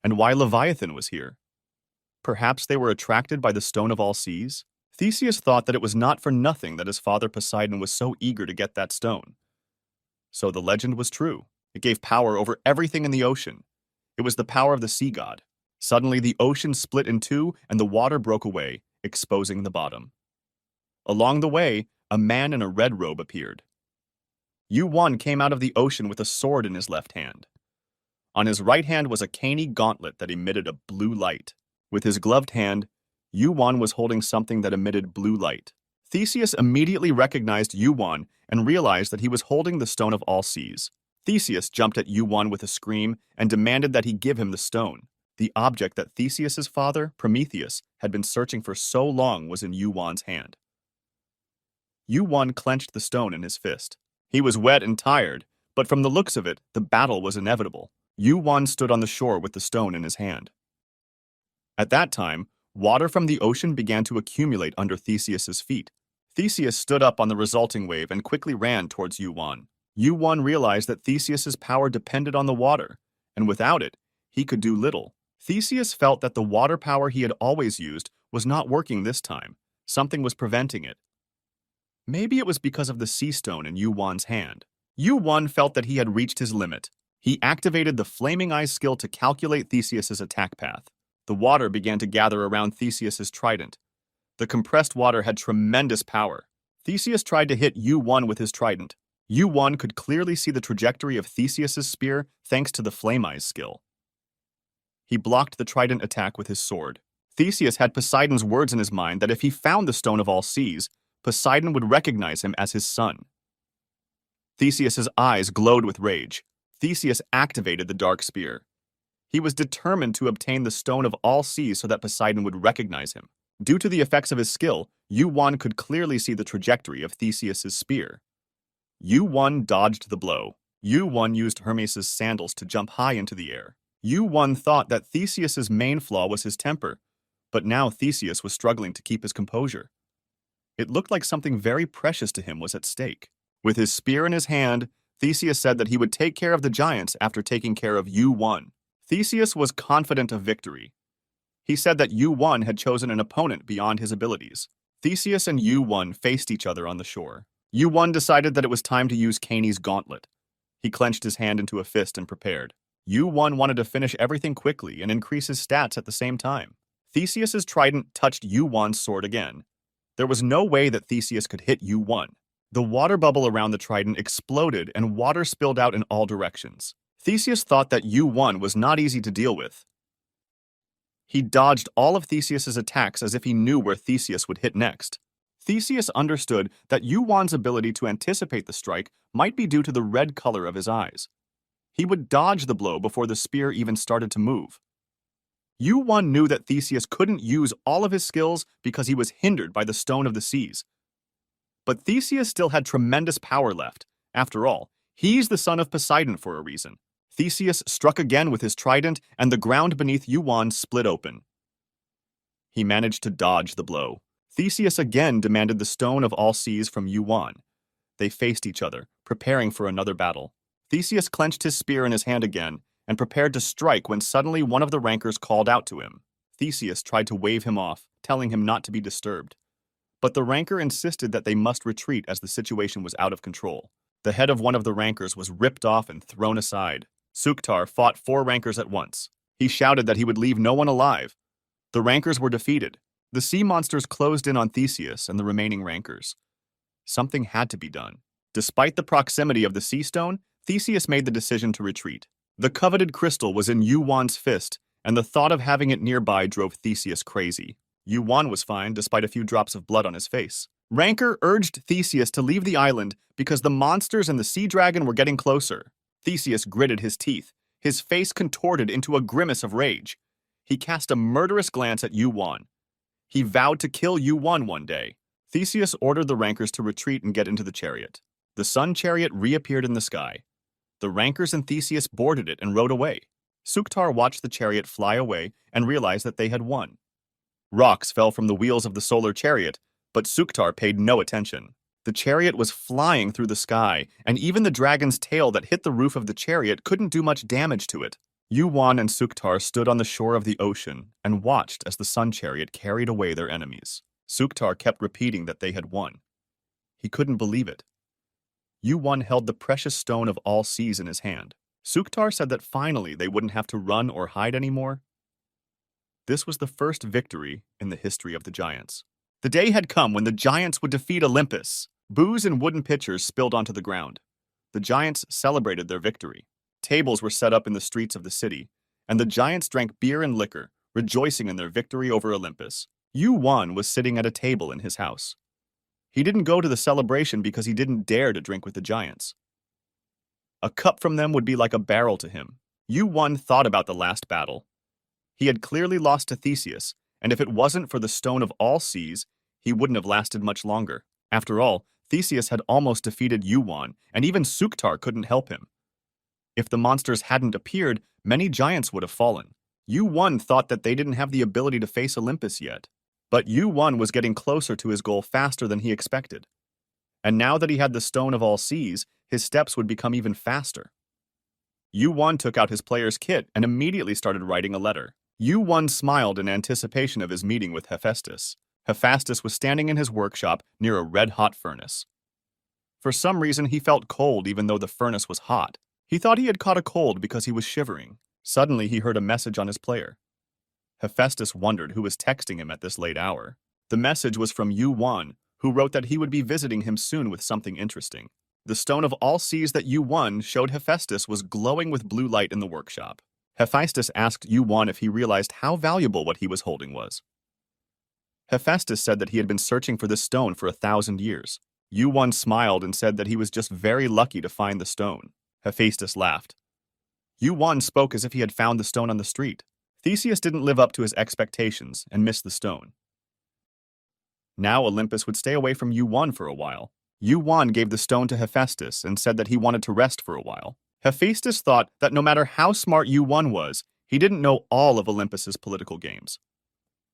and why Leviathan was here. Perhaps they were attracted by the Stone of All Seas? Theseus thought that it was not for nothing that his father Poseidon was so eager to get that stone. So the legend was true. It gave power over everything in the ocean. It was the power of the sea god. Suddenly, the ocean split in two and the water broke away, exposing the bottom. Along the way, a man in a red robe appeared. Yu-Wan came out of the ocean with a sword in his left hand. On his right hand was a caney gauntlet that emitted a blue light. With his gloved hand, Yu-Wan was holding something that emitted blue light. Theseus immediately recognized Yu-Wan and realized that he was holding the Stone of All Seas. Theseus jumped at Yu-Wan with a scream and demanded that he give him the stone. The object that Theseus's father, Prometheus, had been searching for so long was in Yu-Wan's hand. Yu-Wan clenched the stone in his fist. He was wet and tired, but from the looks of it, the battle was inevitable. Yu-Wan stood on the shore with the stone in his hand. At that time, water from the ocean began to accumulate under Theseus's feet. Theseus stood up on the resulting wave and quickly ran towards Yu-Wan. Yu-Wan realized that Theseus's power depended on the water, and without it, he could do little. Theseus felt that the water power he had always used was not working this time. Something was preventing it. Maybe it was because of the sea stone in Yu-Wan's hand. Yu-Wan felt that he had reached his limit. He activated the Flaming Eyes skill to calculate Theseus's attack path. The water began to gather around Theseus's trident. The compressed water had tremendous power. Theseus tried to hit Yu-Wan with his trident. Yu-Wan could clearly see the trajectory of Theseus's spear thanks to the Flame Eyes skill. He blocked the trident attack with his sword. Theseus had Poseidon's words in his mind that if he found the Stone of All Seas, Poseidon would recognize him as his son. Theseus's eyes glowed with rage. Theseus activated the dark spear. He was determined to obtain the Stone of All Seas so that Poseidon would recognize him. Due to the effects of his skill, Yu-Wan could clearly see the trajectory of Theseus's spear. Yu-Wan dodged the blow. Yu-Wan used Hermes' sandals to jump high into the air. Yu-1 thought that Theseus's main flaw was his temper, but now Theseus was struggling to keep his composure. It looked like something very precious to him was at stake. With his spear in his hand, Theseus said that he would take care of the giants after taking care of Yu-1. Theseus was confident of victory. He said that Yu-1 had chosen an opponent beyond his abilities. Theseus and Yu-1 faced each other on the shore. Yu-1 decided that it was time to use Kanei's gauntlet. He clenched his hand into a fist and prepared. Yu-1 wanted to finish everything quickly and increase his stats at the same time. Theseus's trident touched Yu-1's sword again. There was no way that Theseus could hit Yu-1. The water bubble around the trident exploded and water spilled out in all directions. Theseus thought that Yu-1 was not easy to deal with. He dodged all of Theseus's attacks as if he knew where Theseus would hit next. Theseus understood that Yu-1's ability to anticipate the strike might be due to the red color of his eyes. He would dodge the blow before the spear even started to move. Yu-1 knew that Theseus couldn't use all of his skills because he was hindered by the Stone of the Seas. But Theseus still had tremendous power left. After all, he's the son of Poseidon for a reason. Theseus struck again with his trident, and the ground beneath Yu-1 split open. He managed to dodge the blow. Theseus again demanded the Stone of All Seas from Yu-1. They faced each other, preparing for another battle. Theseus clenched his spear in his hand again and prepared to strike when suddenly one of the rankers called out to him. Theseus tried to wave him off, telling him not to be disturbed. But the ranker insisted that they must retreat as the situation was out of control. The head of one of the rankers was ripped off and thrown aside. Suktar fought 4 rankers at once. He shouted that he would leave no one alive. The rankers were defeated. The sea monsters closed in on Theseus and the remaining rankers. Something had to be done. Despite the proximity of the sea stone, Theseus made the decision to retreat. The coveted crystal was in Yu-1's fist, and the thought of having it nearby drove Theseus crazy. Yu-1 was fine, despite a few drops of blood on his face. Ranker urged Theseus to leave the island because the monsters and the sea dragon were getting closer. Theseus gritted his teeth, his face contorted into a grimace of rage. He cast a murderous glance at Yu-1. He vowed to kill Yu-1 one day. Theseus ordered the rankers to retreat and get into the chariot. The sun chariot reappeared in the sky. The rankers and Theseus boarded it and rode away. Suktar watched the chariot fly away and realized that they had won. Rocks fell from the wheels of the solar chariot, but Suktar paid no attention. The chariot was flying through the sky, and even the dragon's tail that hit the roof of the chariot couldn't do much damage to it. Yu-1 and Suktar stood on the shore of the ocean and watched as the sun chariot carried away their enemies. Suktar kept repeating that they had won. He couldn't believe it. Yu-1 held the precious stone of all seas in his hand. Suktar said that finally they wouldn't have to run or hide anymore. This was the first victory in the history of the giants. The day had come when the giants would defeat Olympus. Booze and wooden pitchers spilled onto the ground. The giants celebrated their victory. Tables were set up in the streets of the city, and the giants drank beer and liquor, rejoicing in their victory over Olympus. Yu-1 was sitting at a table in his house. He didn't go to the celebration because he didn't dare to drink with the giants. A cup from them would be like a barrel to him. Yu-1 thought about the last battle. He had clearly lost to Theseus, and if it wasn't for the Stone of All Seas, he wouldn't have lasted much longer. After all, Theseus had almost defeated Yu-1, and even Suktar couldn't help him. If the monsters hadn't appeared, many giants would have fallen. Yu-1 thought that they didn't have the ability to face Olympus yet. But Yu-1 was getting closer to his goal faster than he expected. And now that he had the Stone of All Seas, his steps would become even faster. Yu-1 took out his player's kit and immediately started writing a letter. Yu-1 smiled in anticipation of his meeting with Hephaestus. Hephaestus was standing in his workshop near a red-hot furnace. For some reason, he felt cold even though the furnace was hot. He thought he had caught a cold because he was shivering. Suddenly, he heard a message on his player. Hephaestus wondered who was texting him at this late hour. The message was from Yu-1, who wrote that he would be visiting him soon with something interesting. The Stone of All Seas that Yu-1 showed Hephaestus was glowing with blue light in the workshop. Hephaestus asked Yu-1 if he realized how valuable what he was holding was. Hephaestus said that he had been searching for this stone for 1,000 years. Yu-1 smiled and said that he was just very lucky to find the stone. Hephaestus laughed. Yu-1 spoke as if he had found the stone on the street. Theseus didn't live up to his expectations and missed the stone. Now Olympus would stay away from Yu-1 for a while. Yu-1 gave the stone to Hephaestus and said that he wanted to rest for a while. Hephaestus thought that no matter how smart Yu-1 was, he didn't know all of Olympus's political games.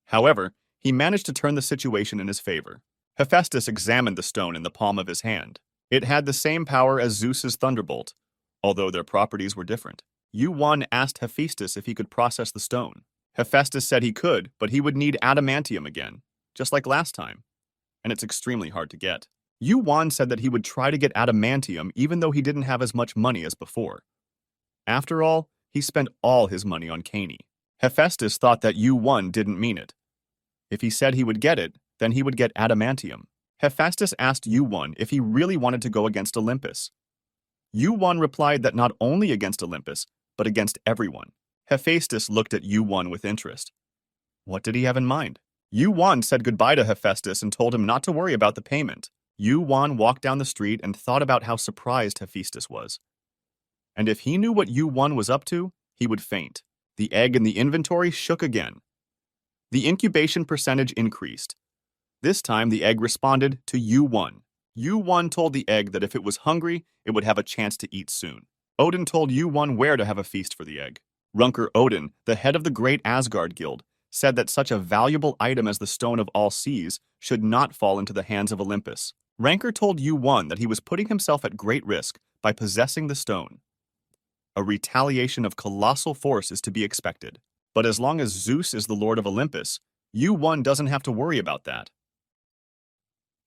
However, he managed to turn the situation in his favor. Hephaestus examined the stone in the palm of his hand. It had the same power as Zeus's thunderbolt, although their properties were different. Yu-1 asked Hephaestus if he could process the stone. Hephaestus said he could, but he would need adamantium again, just like last time, and it's extremely hard to get. Yu-1 said that he would try to get adamantium even though he didn't have as much money as before. After all, he spent all his money on Caney. Hephaestus thought that Yu-1 didn't mean it. If he said he would get it, then he would get adamantium. Hephaestus asked Yu-1 if he really wanted to go against Olympus. Yu-1 replied that not only against Olympus, but against everyone. Hephaestus looked at Yu-1 with interest. What did he have in mind? Yu-1 said goodbye to Hephaestus and told him not to worry about the payment. Yu-1 walked down the street and thought about how surprised Hephaestus was. And if he knew what Yu-1 was up to, he would faint. The egg in the inventory shook again. The incubation percentage increased. This time the egg responded to Yu-1. Yu-1 told the egg that if it was hungry, it would have a chance to eat soon. Odin told Yu-1 where to have a feast for the egg. Runker Odin, the head of the Great Asgard Guild, said that such a valuable item as the Stone of All Seas should not fall into the hands of Olympus. Ranker told Yu-1 that he was putting himself at great risk by possessing the stone. A retaliation of colossal force is to be expected. But as long as Zeus is the Lord of Olympus, Yu-1 doesn't have to worry about that.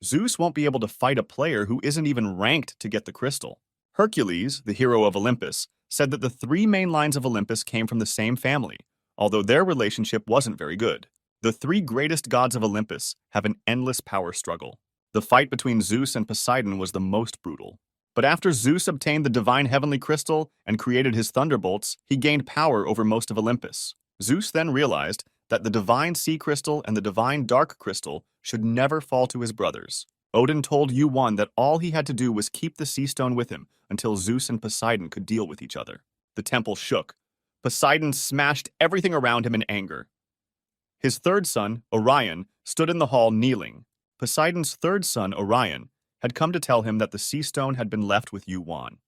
Zeus won't be able to fight a player who isn't even ranked to get the crystal. Hercules, the hero of Olympus, said that the three main lines of Olympus came from the same family, although their relationship wasn't very good. The three greatest gods of Olympus have an endless power struggle. The fight between Zeus and Poseidon was the most brutal. But after Zeus obtained the divine heavenly crystal and created his thunderbolts, he gained power over most of Olympus. Zeus then realized that the divine sea crystal and the divine dark crystal should never fall to his brothers. Odin told Yu-1 that all he had to do was keep the sea stone with him until Zeus and Poseidon could deal with each other. The temple shook. Poseidon smashed everything around him in anger. His third son, Orion, stood in the hall kneeling. Poseidon's third son, Orion, had come to tell him that the sea stone had been left with Yu-1.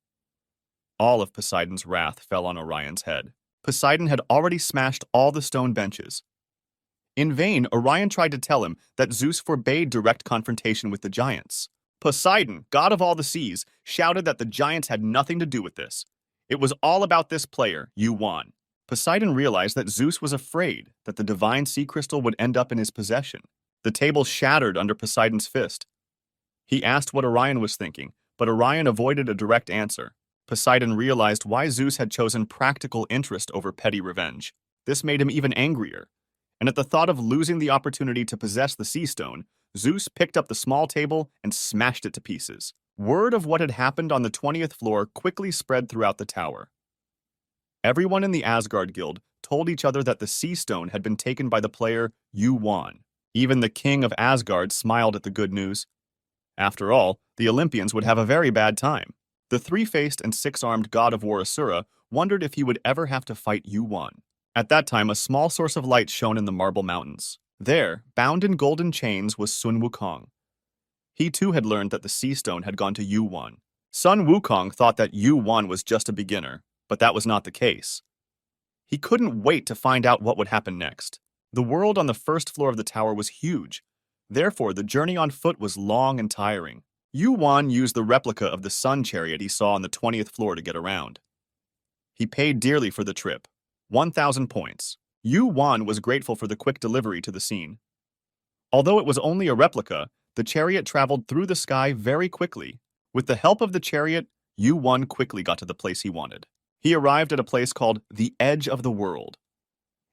All of Poseidon's wrath fell on Orion's head. Poseidon had already smashed all the stone benches. In vain, Orion tried to tell him that Zeus forbade direct confrontation with the giants. Poseidon, god of all the seas, shouted that the giants had nothing to do with this. It was all about this player, Yu-1. Poseidon realized that Zeus was afraid that the divine sea crystal would end up in his possession. The table shattered under Poseidon's fist. He asked what Orion was thinking, but Orion avoided a direct answer. Poseidon realized why Zeus had chosen practical interest over petty revenge. This made him even angrier. And at the thought of losing the opportunity to possess the sea stone, Zeus picked up the small table and smashed it to pieces. Word of what had happened on the 20th floor quickly spread throughout the tower. Everyone in the Asgard Guild told each other that the sea stone had been taken by the player Yu-1. Even the king of Asgard smiled at the good news. After all, the Olympians would have a very bad time. The three-faced and six-armed god of war Asura wondered if he would ever have to fight Yu-1. At that time, a small source of light shone in the marble mountains. There, bound in golden chains, was Sun Wukong. He too had learned that the sea stone had gone to Yu-1. Sun Wukong thought that Yu-1 was just a beginner, but that was not the case. He couldn't wait to find out what would happen next. The world on the first floor of the tower was huge. Therefore, the journey on foot was long and tiring. Yu-1 used the replica of the sun chariot he saw on the 20th floor to get around. He paid dearly for the trip. 1,000 points. Yu-1 was grateful for the quick delivery to the scene. Although it was only a replica, the chariot traveled through the sky very quickly. With the help of the chariot, Yu-1 quickly got to the place he wanted. He arrived at a place called the Edge of the World.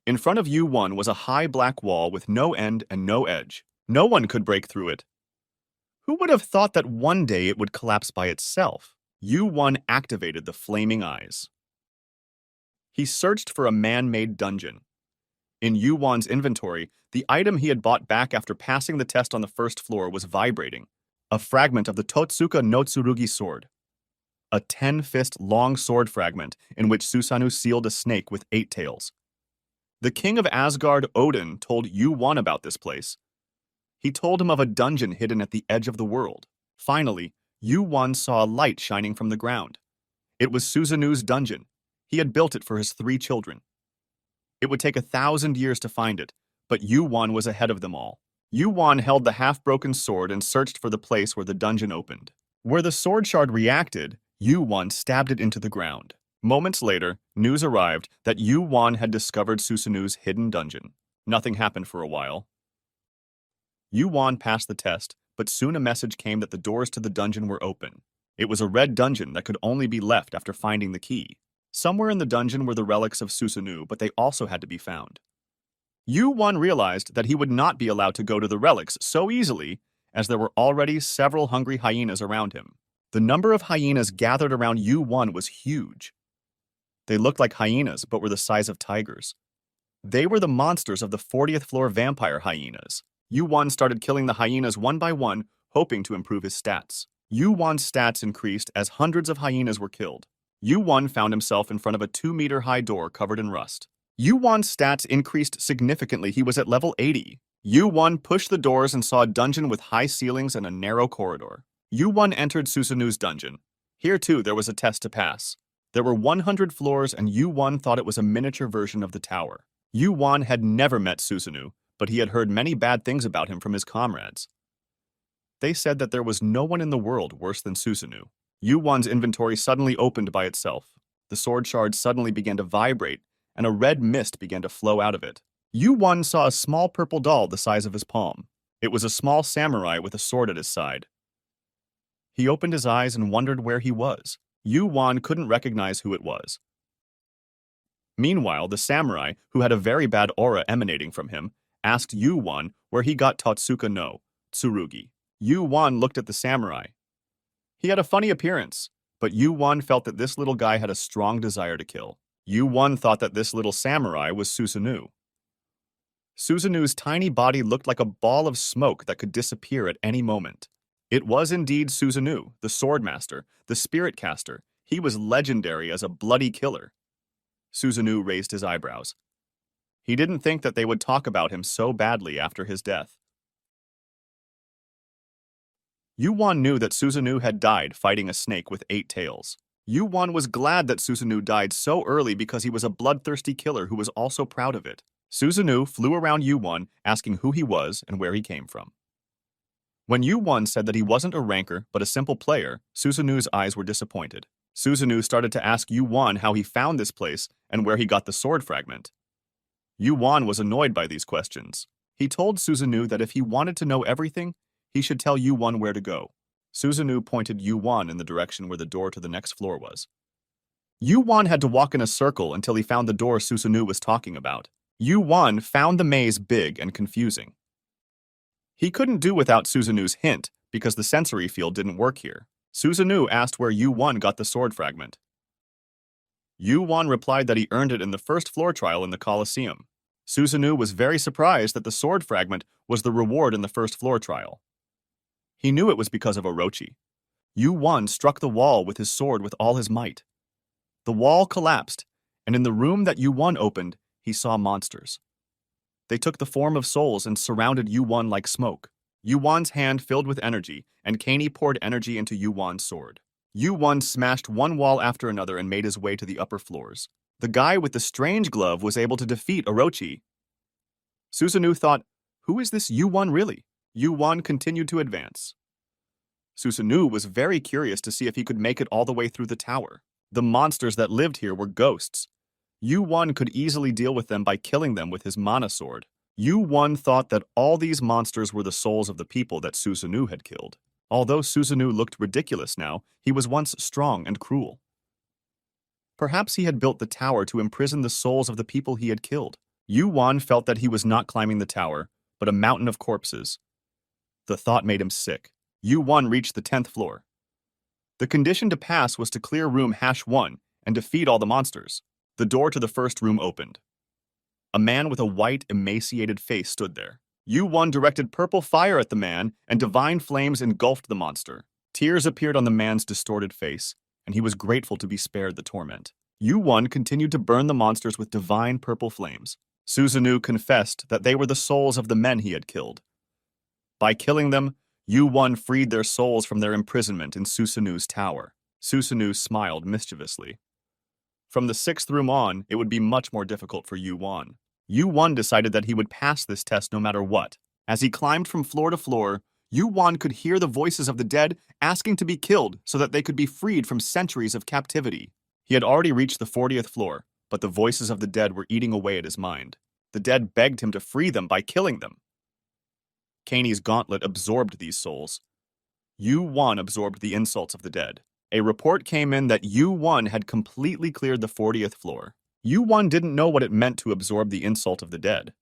In front of Yu-1 was a high black wall with no end and no edge. No one could break through it. Who would have thought that one day it would collapse by itself? Yu-1 activated the flaming eyes. He searched for a man-made dungeon. In Yu-1's inventory, the item he had bought back after passing the test on the first floor was vibrating. A fragment of the Totsuka no Tsurugi sword. A 10-fist long sword fragment in which Susanoo sealed a snake with 8 tails. The king of Asgard, Odin, told Yu-1 about this place. He told him of a dungeon hidden at the edge of the world. Finally, Yu-1 saw a light shining from the ground. It was Susanu's dungeon. He had built it for his 3 children. It would take 1,000 years to find it, but Yuan was ahead of them all. Yuan held the half-broken sword and searched for the place where the dungeon opened. Where the sword shard reacted, Yuan stabbed it into the ground. Moments later, news arrived that Yuan had discovered Susanu's hidden dungeon. Nothing happened for a while. Yuan passed the test, but soon a message came that the doors to the dungeon were open. It was a red dungeon that could only be left after finding the key. Somewhere in the dungeon were the relics of Susanu, but they also had to be found. Yuan realized that he would not be allowed to go to the relics so easily, as there were already several hungry hyenas around him. The number of hyenas gathered around Yuan was huge. They looked like hyenas, but were the size of tigers. They were the monsters of the 40th floor vampire hyenas. Yuan started killing the hyenas one by one, hoping to improve his stats. Yuan's stats increased as hundreds of hyenas were killed. Yuan found himself in front of a 2-meter-high door covered in rust. Yuan's stats increased significantly. He was at level 80. Yuan pushed the doors and saw a dungeon with high ceilings and a narrow corridor. Yuan entered Susanu's dungeon. Here, too, there was a test to pass. There were 100 floors, and Yuan thought it was a miniature version of the tower. Yuan had never met Susanu, but he had heard many bad things about him from his comrades. They said that there was no one in the world worse than Susanu. Yuan's inventory suddenly opened by itself. The sword shard suddenly began to vibrate, and a red mist began to flow out of it. Yuan saw a small purple doll the size of his palm. It was a small samurai with a sword at his side. He opened his eyes and wondered where he was. Yuan couldn't recognize who it was. Meanwhile, the samurai, who had a very bad aura emanating from him, asked Yuan where he got Totsuka no Tsurugi. Yuan looked at the samurai. He had a funny appearance, but Yuan felt that this little guy had a strong desire to kill. Yuan thought that this little samurai was Susanu. Susanu's tiny body looked like a ball of smoke that could disappear at any moment. It was indeed Susanu, the swordmaster, the spirit caster. He was legendary as a bloody killer. Susanu raised his eyebrows. He didn't think that they would talk about him so badly after his death. Yuan knew that Susanu had died fighting a snake with 8 tails. Yuan was glad that Susanu died so early because he was a bloodthirsty killer who was also proud of it. Susanu flew around Yuan, asking who he was and where he came from. When Yuan said that he wasn't a ranker but a simple player, Susanu's eyes were disappointed. Susanu started to ask Yuan how he found this place and where he got the sword fragment. Yuan was annoyed by these questions. He told Susanu that if he wanted to know everything, he should tell Yuan where to go. Susanu pointed Yuan in the direction where the door to the next floor was. Yuan had to walk in a circle until he found the door Susanu was talking about. Yuan found the maze big and confusing. He couldn't do without Susanu's hint because the sensory field didn't work here. Susanu asked where Yuan got the sword fragment. Yuan replied that he earned it in the first floor trial in the Colosseum. Susanu was very surprised that the sword fragment was the reward in the first floor trial. He knew it was because of Orochi. Yuan struck the wall with his sword with all his might. The wall collapsed, and in the room that Yuan opened, he saw monsters. They took the form of souls and surrounded Yuan like smoke. Yuan's hand filled with energy, and Kanei poured energy into Yuan's sword. Yuan smashed one wall after another and made his way to the upper floors. The guy with the strange glove was able to defeat Orochi. Susanu thought, who is this Yuan really? Yuan continued to advance. Susanu was very curious to see if he could make it all the way through the tower. The monsters that lived here were ghosts. Yuan could easily deal with them by killing them with his mana sword. Yuan thought that all these monsters were the souls of the people that Susanu had killed. Although Susanu looked ridiculous now, he was once strong and cruel. Perhaps he had built the tower to imprison the souls of the people he had killed. Yuan felt that he was not climbing the tower, but a mountain of corpses. The thought made him sick. Yuan reached the 10th floor. The condition to pass was to clear room #1 and defeat all the monsters. The door to the first room opened. A man with a white, emaciated face stood there. Yuan directed purple fire at the man, and divine flames engulfed the monster. Tears appeared on the man's distorted face, and he was grateful to be spared the torment. Yuan continued to burn the monsters with divine purple flames. Susanu confessed that they were the souls of the men he had killed. By killing them, Yuan freed their souls from their imprisonment in Susanu's tower. Susanoo smiled mischievously. From the sixth room on, it would be much more difficult for Yu-won. Yu-won decided that he would pass this test no matter what. As he climbed from floor to floor, Yu-won could hear the voices of the dead asking to be killed so that they could be freed from centuries of captivity. He had already reached the 40th floor, but the voices of the dead were eating away at his mind. The dead begged him to free them by killing them. Kanei's gauntlet absorbed these souls. Yu-won absorbed the insults of the dead. A report came in that Yu-won had completely cleared the 40th floor. Yu-won didn't know what it meant to absorb the insult of the dead.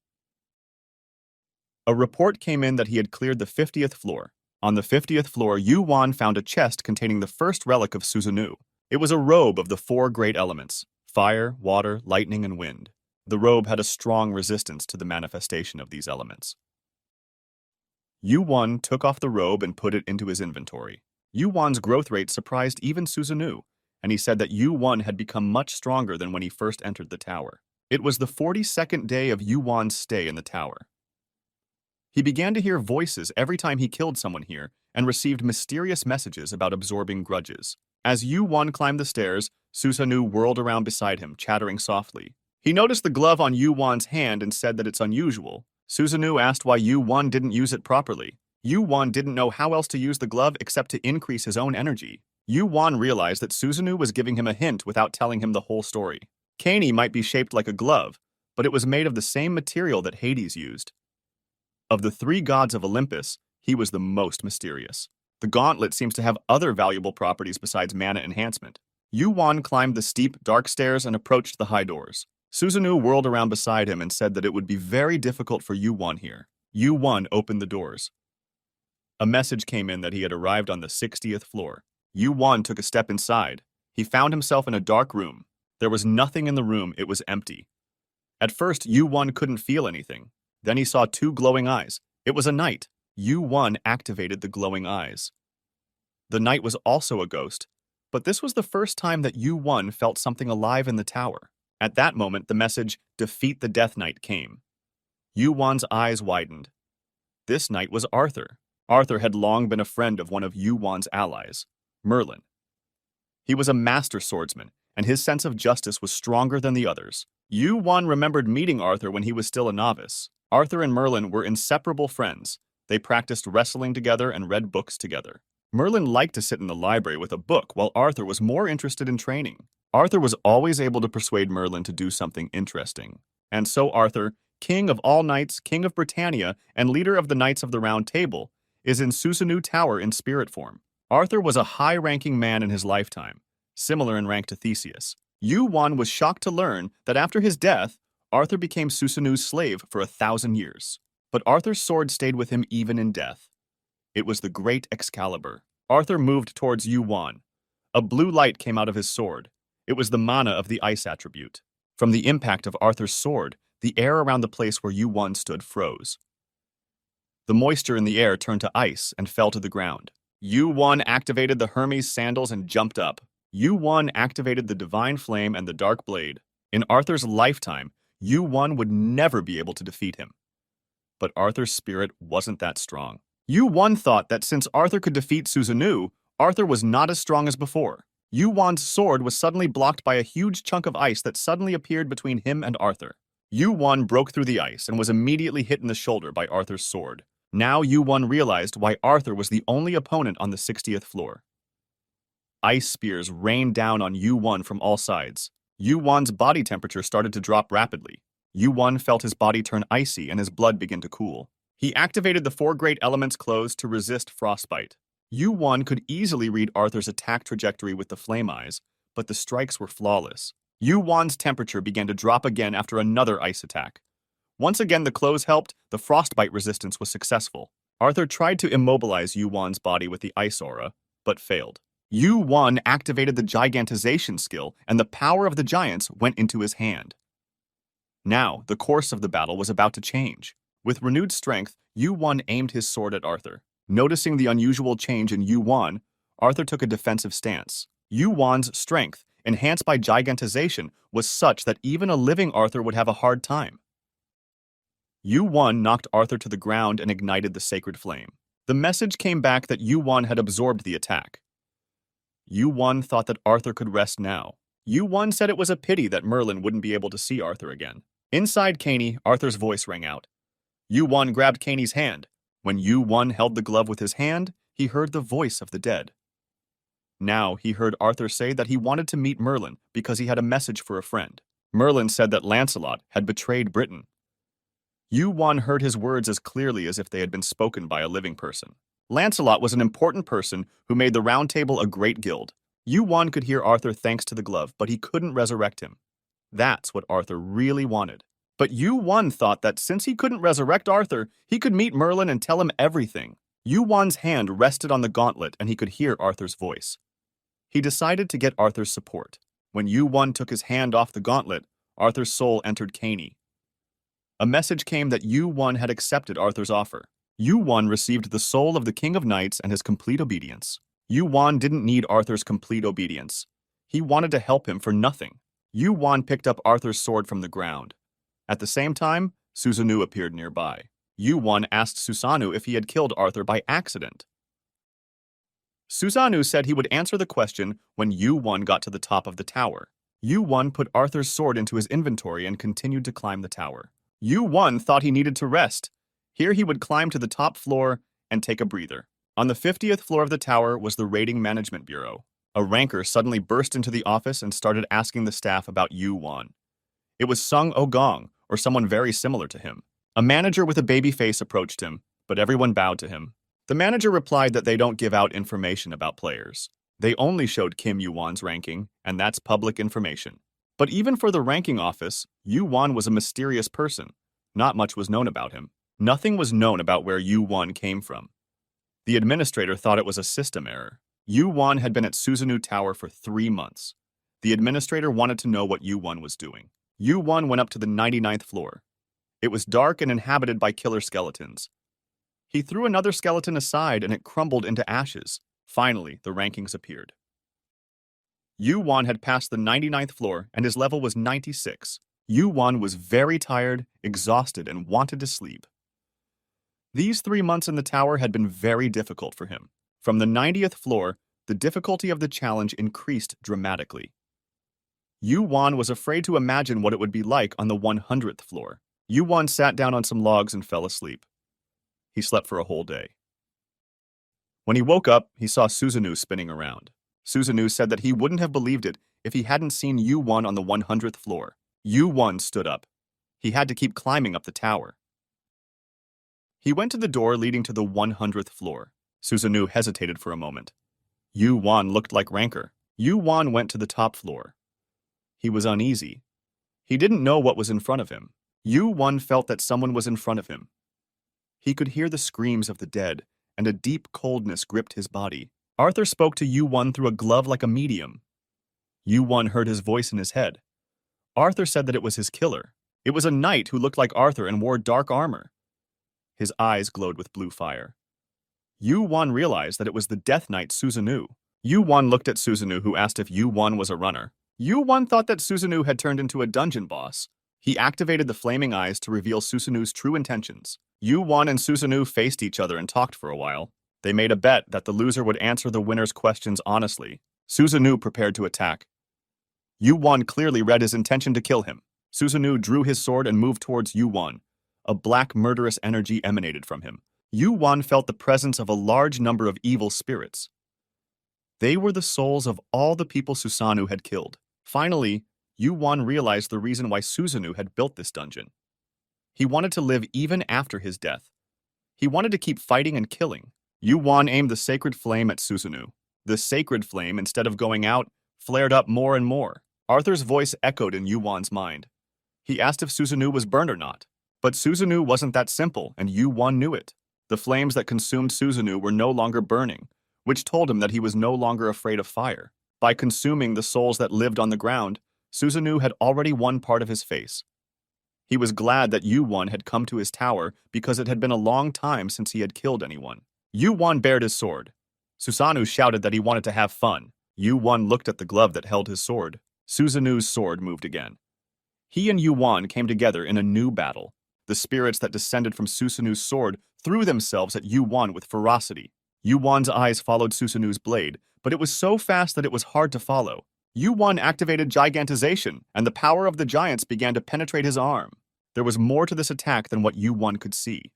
A report came in that he had cleared the 50th floor. On the 50th floor, Yu-won found a chest containing the first relic of Susanoo. It was a robe of the four great elements: fire, water, lightning, and wind. The robe had a strong resistance to the manifestation of these elements. Yu-won took off the robe and put it into his inventory. Yu-won's growth rate surprised even Susanoo, and he said that Yu-won had become much stronger than when he first entered the tower. It was the 42nd day of Yu-won's stay in the tower. He began to hear voices every time he killed someone here and received mysterious messages about absorbing grudges. As Yu-won climbed the stairs, Susanoo whirled around beside him, chattering softly. He noticed the glove on Yu-won's hand and said that it's unusual. Susanoo asked why Yu-won didn't use it properly. Yu-won didn't know how else to use the glove except to increase his own energy. Yu-won realized that Susanoo was giving him a hint without telling him the whole story. Kanei might be shaped like a glove, but it was made of the same material that Hades used. Of the three gods of Olympus, he was the most mysterious. The gauntlet seems to have other valuable properties besides mana enhancement. Yu-won climbed the steep, dark stairs and approached the high doors. Susanoo whirled around beside him and said that it would be very difficult for Yu-won here. Yu-won opened the doors. A message came in that he had arrived on the 60th floor. Yu-won took a step inside. He found himself in a dark room. There was nothing in the room, it was empty. At first, Yu-won couldn't feel anything. Then he saw two glowing eyes. It was a knight. Yu-won activated the glowing eyes. The knight was also a ghost, but this was the first time that Yu-won felt something alive in the tower. At that moment, the message, "Defeat the Death Knight," came. Yu-won's eyes widened. This knight was Arthur. Arthur had long been a friend of one of Yu-won's allies, Merlin. He was a master swordsman, and his sense of justice was stronger than the others. Yu-won remembered meeting Arthur when he was still a novice. Arthur and Merlin were inseparable friends. They practiced wrestling together and read books together. Merlin liked to sit in the library with a book, while Arthur was more interested in training. Arthur was always able to persuade Merlin to do something interesting. And so Arthur, king of all knights, king of Britannia, and leader of the Knights of the Round Table, is in Susanoo Tower in spirit form. Arthur was a high-ranking man in his lifetime, similar in rank to Theseus. Yu-won was shocked to learn that after his death, Arthur became Susanoo's slave for 1,000 years. But Arthur's sword stayed with him even in death. It was the great Excalibur. Arthur moved towards Yu-won. A blue light came out of his sword. It was the mana of the ice attribute. From the impact of Arthur's sword, the air around the place where Yu-won stood froze. The moisture in the air turned to ice and fell to the ground. Yu-won activated the Hermes sandals and jumped up. Yu-won activated the Divine Flame and the Dark Blade. In Arthur's lifetime, Yu-won would never be able to defeat him. But Arthur's spirit wasn't that strong. Yu-won thought that since Arthur could defeat Susanoo, Arthur was not as strong as before. Yu-won's sword was suddenly blocked by a huge chunk of ice that suddenly appeared between him and Arthur. Yu-won broke through the ice and was immediately hit in the shoulder by Arthur's sword. Now Yu-won realized why Arthur was the only opponent on the 60th floor. Ice spears rained down on Yu-won from all sides. Yu-won's body temperature started to drop rapidly. Yu-won felt his body turn icy and his blood begin to cool. He activated the four great elements clothes to resist frostbite. Yu-won could easily read Arthur's attack trajectory with the flame eyes, but the strikes were flawless. Yu-won's temperature began to drop again after another ice attack. Once again the clothes helped, the frostbite resistance was successful. Arthur tried to immobilize Yu-won's body with the ice aura, but failed. Yu-won activated the gigantization skill, and the power of the giants went into his hand. Now, the course of the battle was about to change. With renewed strength, Yu-won aimed his sword at Arthur. Noticing the unusual change in Yu-won, Arthur took a defensive stance. Yu-won's strength, enhanced by gigantization, was such that even a living Arthur would have a hard time. Yu-won knocked Arthur to the ground and ignited the sacred flame. The message came back that Yu-won had absorbed the attack. Yu-Won thought that Arthur could rest now. Yu-Won said it was a pity that Merlin wouldn't be able to see Arthur again. Inside Caney, Arthur's voice rang out. Yu-Won grabbed Caney's hand. When Yu-Won held the glove with his hand, he heard the voice of the dead. Now he heard Arthur say that he wanted to meet Merlin because he had a message for a friend. Merlin said that Lancelot had betrayed Britain. Yu-Won heard his words as clearly as if they had been spoken by a living person. Lancelot was an important person who made the Round Table a great guild. Yu-Won could hear Arthur thanks to the glove, but he couldn't resurrect him. That's what Arthur really wanted. But Yu-Won thought that since he couldn't resurrect Arthur, he could meet Merlin and tell him everything. Yu-Won's hand rested on the gauntlet and he could hear Arthur's voice. He decided to get Arthur's support. When Yu-Won took his hand off the gauntlet, Arthur's soul entered Caney. A message came that Yu-Won had accepted Arthur's offer. Yu-Won received the soul of the King of Knights and his complete obedience. Yu-Won didn't need Arthur's complete obedience. He wanted to help him for nothing. Yu-Won picked up Arthur's sword from the ground. At the same time, Susanoo appeared nearby. Yu-Won asked Susanoo if he had killed Arthur by accident. Susanoo said he would answer the question when Yu-Won got to the top of the tower. Yu-Won put Arthur's sword into his inventory and continued to climb the tower. Yu-Won thought he needed to rest. Here he would climb to the top floor and take a breather. On the 50th floor of the tower was the Rating Management Bureau. A ranker suddenly burst into the office and started asking the staff about Yu-Won. It was Sung Ogong, or someone very similar to him. A manager with a baby face approached him, but everyone bowed to him. The manager replied that they don't give out information about players. They only showed Kim Yu-Won's ranking, and that's public information. But even for the ranking office, Yu-Won was a mysterious person. Not much was known about him. Nothing was known about where Yu-Won came from. The administrator thought it was a system error. Yu-Won had been at Susanoo Tower for 3 months. The administrator wanted to know what Yu-Won was doing. Yu-Won went up to the 99th floor. It was dark and inhabited by killer skeletons. He threw another skeleton aside and it crumbled into ashes. Finally, the rankings appeared. Yu-Won had passed the 99th floor and his level was 96. Yu-Won was very tired, exhausted, and wanted to sleep. These 3 months in the tower had been very difficult for him. From the 90th floor, the difficulty of the challenge increased dramatically. Yu-Won was afraid to imagine what it would be like on the 100th floor. Yu-Won sat down on some logs and fell asleep. He slept for a whole day. When he woke up, he saw Susanoo spinning around. Susanoo said that he wouldn't have believed it if he hadn't seen Yu-Won on the 100th floor. Yu-Won stood up. He had to keep climbing up the tower. He went to the door leading to the 100th floor. Susanoo hesitated for a moment. Yu-Won looked like Ranker. Yu-Won went to the top floor. He was uneasy. He didn't know what was in front of him. Yu-Won felt that someone was in front of him. He could hear the screams of the dead, and a deep coldness gripped his body. Arthur spoke to Yu-Won through a glove like a medium. Yu-Won heard his voice in his head. Arthur said that it was his killer. It was a knight who looked like Arthur and wore dark armor. His eyes glowed with blue fire. Yu-Won realized that it was the Death Knight Susanoo. Yu-Won looked at Susanoo, who asked if Yu-Won was a runner. Yu-Won thought that Susanoo had turned into a dungeon boss. He activated the flaming eyes to reveal Susanoo's true intentions. Yu-Won and Susanoo faced each other and talked for a while. They made a bet that the loser would answer the winner's questions honestly. Susanoo prepared to attack. Yu-Won clearly read his intention to kill him. Susanoo drew his sword and moved towards Yu-Won. A black murderous energy emanated from him. Yu-Won felt the presence of a large number of evil spirits. They were the souls of all the people Susanoo had killed. Finally, Yu-Won realized the reason why Susanoo had built this dungeon. He wanted to live even after his death. He wanted to keep fighting and killing. Yu-Won aimed the sacred flame at Susanoo. The sacred flame, instead of going out, flared up more and more. Arthur's voice echoed in Yu-Won's mind. He asked if Susanoo was burned or not. But Susanoo wasn't that simple, and Yu-Won knew it. The flames that consumed Susanoo were no longer burning, which told him that he was no longer afraid of fire. By consuming the souls that lived on the ground, Susanoo had already won part of his face. He was glad that Yu-Won had come to his tower because it had been a long time since he had killed anyone. Yu-Won bared his sword. Susanoo shouted that he wanted to have fun. Yu-Won looked at the glove that held his sword. Susanoo's sword moved again. He and Yu-Won came together in a new battle. The spirits that descended from Susanoo's sword threw themselves at Yu-Won with ferocity. Yu-Won's eyes followed Susanoo's blade, but it was so fast that it was hard to follow. Yu-1 activated gigantization, and the power of the giants began to penetrate his arm. There was more to this attack than what Yu-1 could see.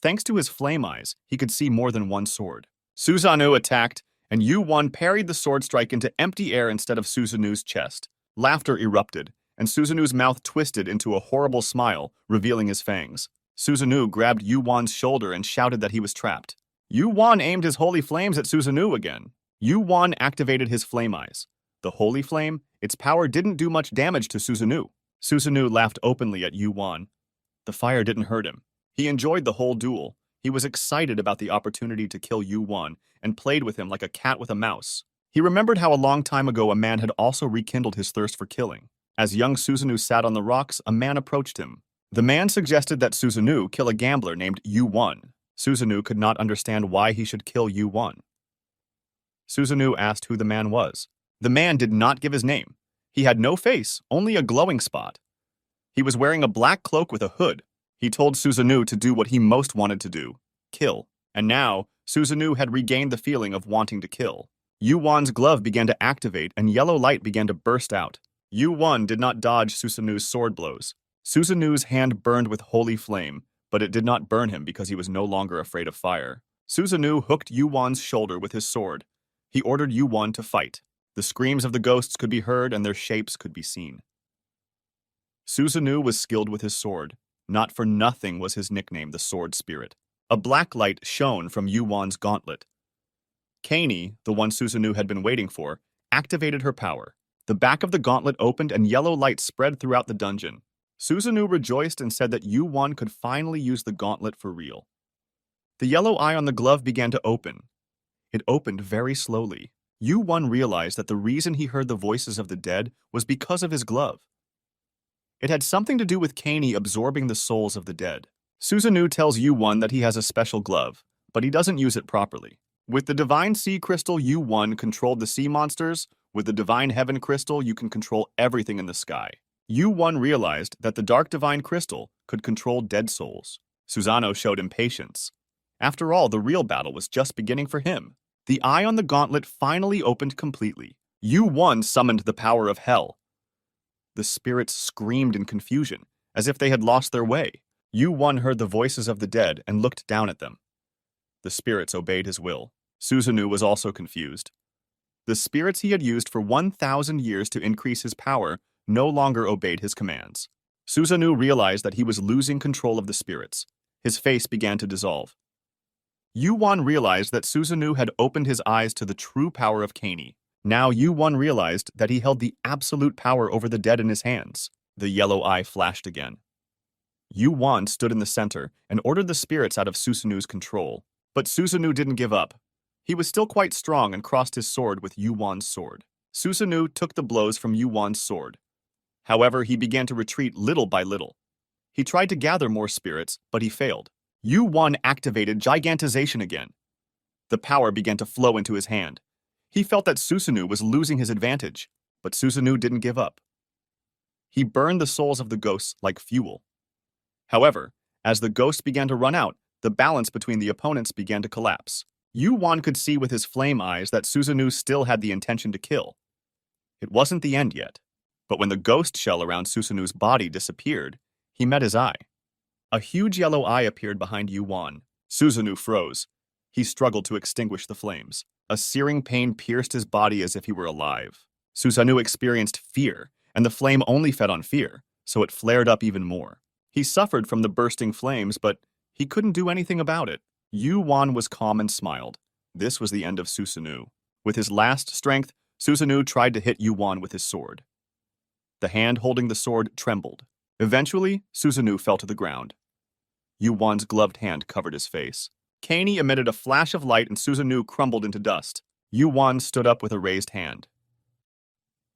Thanks to his flame eyes, he could see more than one sword. Susanoo attacked, and Yu-1 parried the sword strike into empty air instead of Susanoo's chest. Laughter erupted, and Susanoo's mouth twisted into a horrible smile, revealing his fangs. Susanoo grabbed Yu-1's shoulder and shouted that he was trapped. Yu-1 aimed his holy flames at Susanoo again. Yu-1 activated his flame eyes. The holy flame, its power didn't do much damage to Susanoo. Susanoo laughed openly at Yu-1. The fire didn't hurt him. He enjoyed the whole duel. He was excited about the opportunity to kill Yu-1 and played with him like a cat with a mouse. He remembered how a long time ago a man had also rekindled his thirst for killing. As young Susanoo sat on the rocks, a man approached him. The man suggested that Susanoo kill a gambler named Yu-1. Susanoo could not understand why he should kill Yu-1. Susanoo asked who the man was. The man did not give his name. He had no face, only a glowing spot. He was wearing a black cloak with a hood. He told Susanoo to do what he most wanted to do, kill. And now, Susanoo had regained the feeling of wanting to kill. Yu-1's glove began to activate and yellow light began to burst out. Yu-1 did not dodge Susanoo's sword blows. Susanoo's hand burned with holy flame, but it did not burn him because he was no longer afraid of fire. Susanoo hooked Yu-1's shoulder with his sword. He ordered Yu-1 to fight. The screams of the ghosts could be heard and their shapes could be seen. Susanoo was skilled with his sword. Not for nothing was his nickname the Sword Spirit. A black light shone from Yu-1's gauntlet. Kaney, the one Susanoo had been waiting for, activated her power. The back of the gauntlet opened and yellow light spread throughout the dungeon. Susanoo rejoiced and said that Yu-1 could finally use the gauntlet for real. The yellow eye on the glove began to open. It opened very slowly. Yu-1 realized that the reason he heard the voices of the dead was because of his glove. It had something to do with Kaney absorbing the souls of the dead. Susanoo tells Yu-1 that he has a special glove, but he doesn't use it properly. With the Divine Sea Crystal, Yu-1 controlled the sea monsters. With the Divine Heaven Crystal, you can control everything in the sky. Yu-1 realized that the Dark Divine Crystal could control dead souls. Susanoo showed impatience. After all, the real battle was just beginning for him. The eye on the gauntlet finally opened completely. Yu-1 summoned the power of hell. The spirits screamed in confusion, as if they had lost their way. Yu-1 heard the voices of the dead and looked down at them. The spirits obeyed his will. Susanoo was also confused. The spirits he had used for 1,000 years to increase his power no longer obeyed his commands. Susanoo realized that he was losing control of the spirits. His face began to dissolve. Yu-1 realized that Susanoo had opened his eyes to the true power of Kaney. Now Yu-1 realized that he held the absolute power over the dead in his hands. The yellow eye flashed again. Yu-1 stood in the center and ordered the spirits out of Susanoo's control. But Susanoo didn't give up. He was still quite strong and crossed his sword with Yu-1's sword. Susanoo took the blows from Yu-1's sword. However, he began to retreat little by little. He tried to gather more spirits, but he failed. Yu-1 activated gigantization again. The power began to flow into his hand. He felt that Susanoo was losing his advantage, but Susanoo didn't give up. He burned the souls of the ghosts like fuel. However, as the ghosts began to run out, the balance between the opponents began to collapse. Yu-1 could see with his flame eyes that Susanoo still had the intention to kill. It wasn't the end yet, but when the ghost shell around Susanoo's body disappeared, he met his eye. A huge yellow eye appeared behind Yu-1. Susanoo froze. He struggled to extinguish the flames. A searing pain pierced his body as if he were alive. Susanoo experienced fear, and the flame only fed on fear, so it flared up even more. He suffered from the bursting flames, but he couldn't do anything about it. Yu-1 was calm and smiled. This was the end of Susanoo. With his last strength, Susanoo tried to hit Yu-1 with his sword. The hand holding the sword trembled. Eventually, Susanoo fell to the ground. Yu-1's gloved hand covered his face. Kaney emitted a flash of light and Susanoo crumbled into dust. Yu-1 stood up with a raised hand.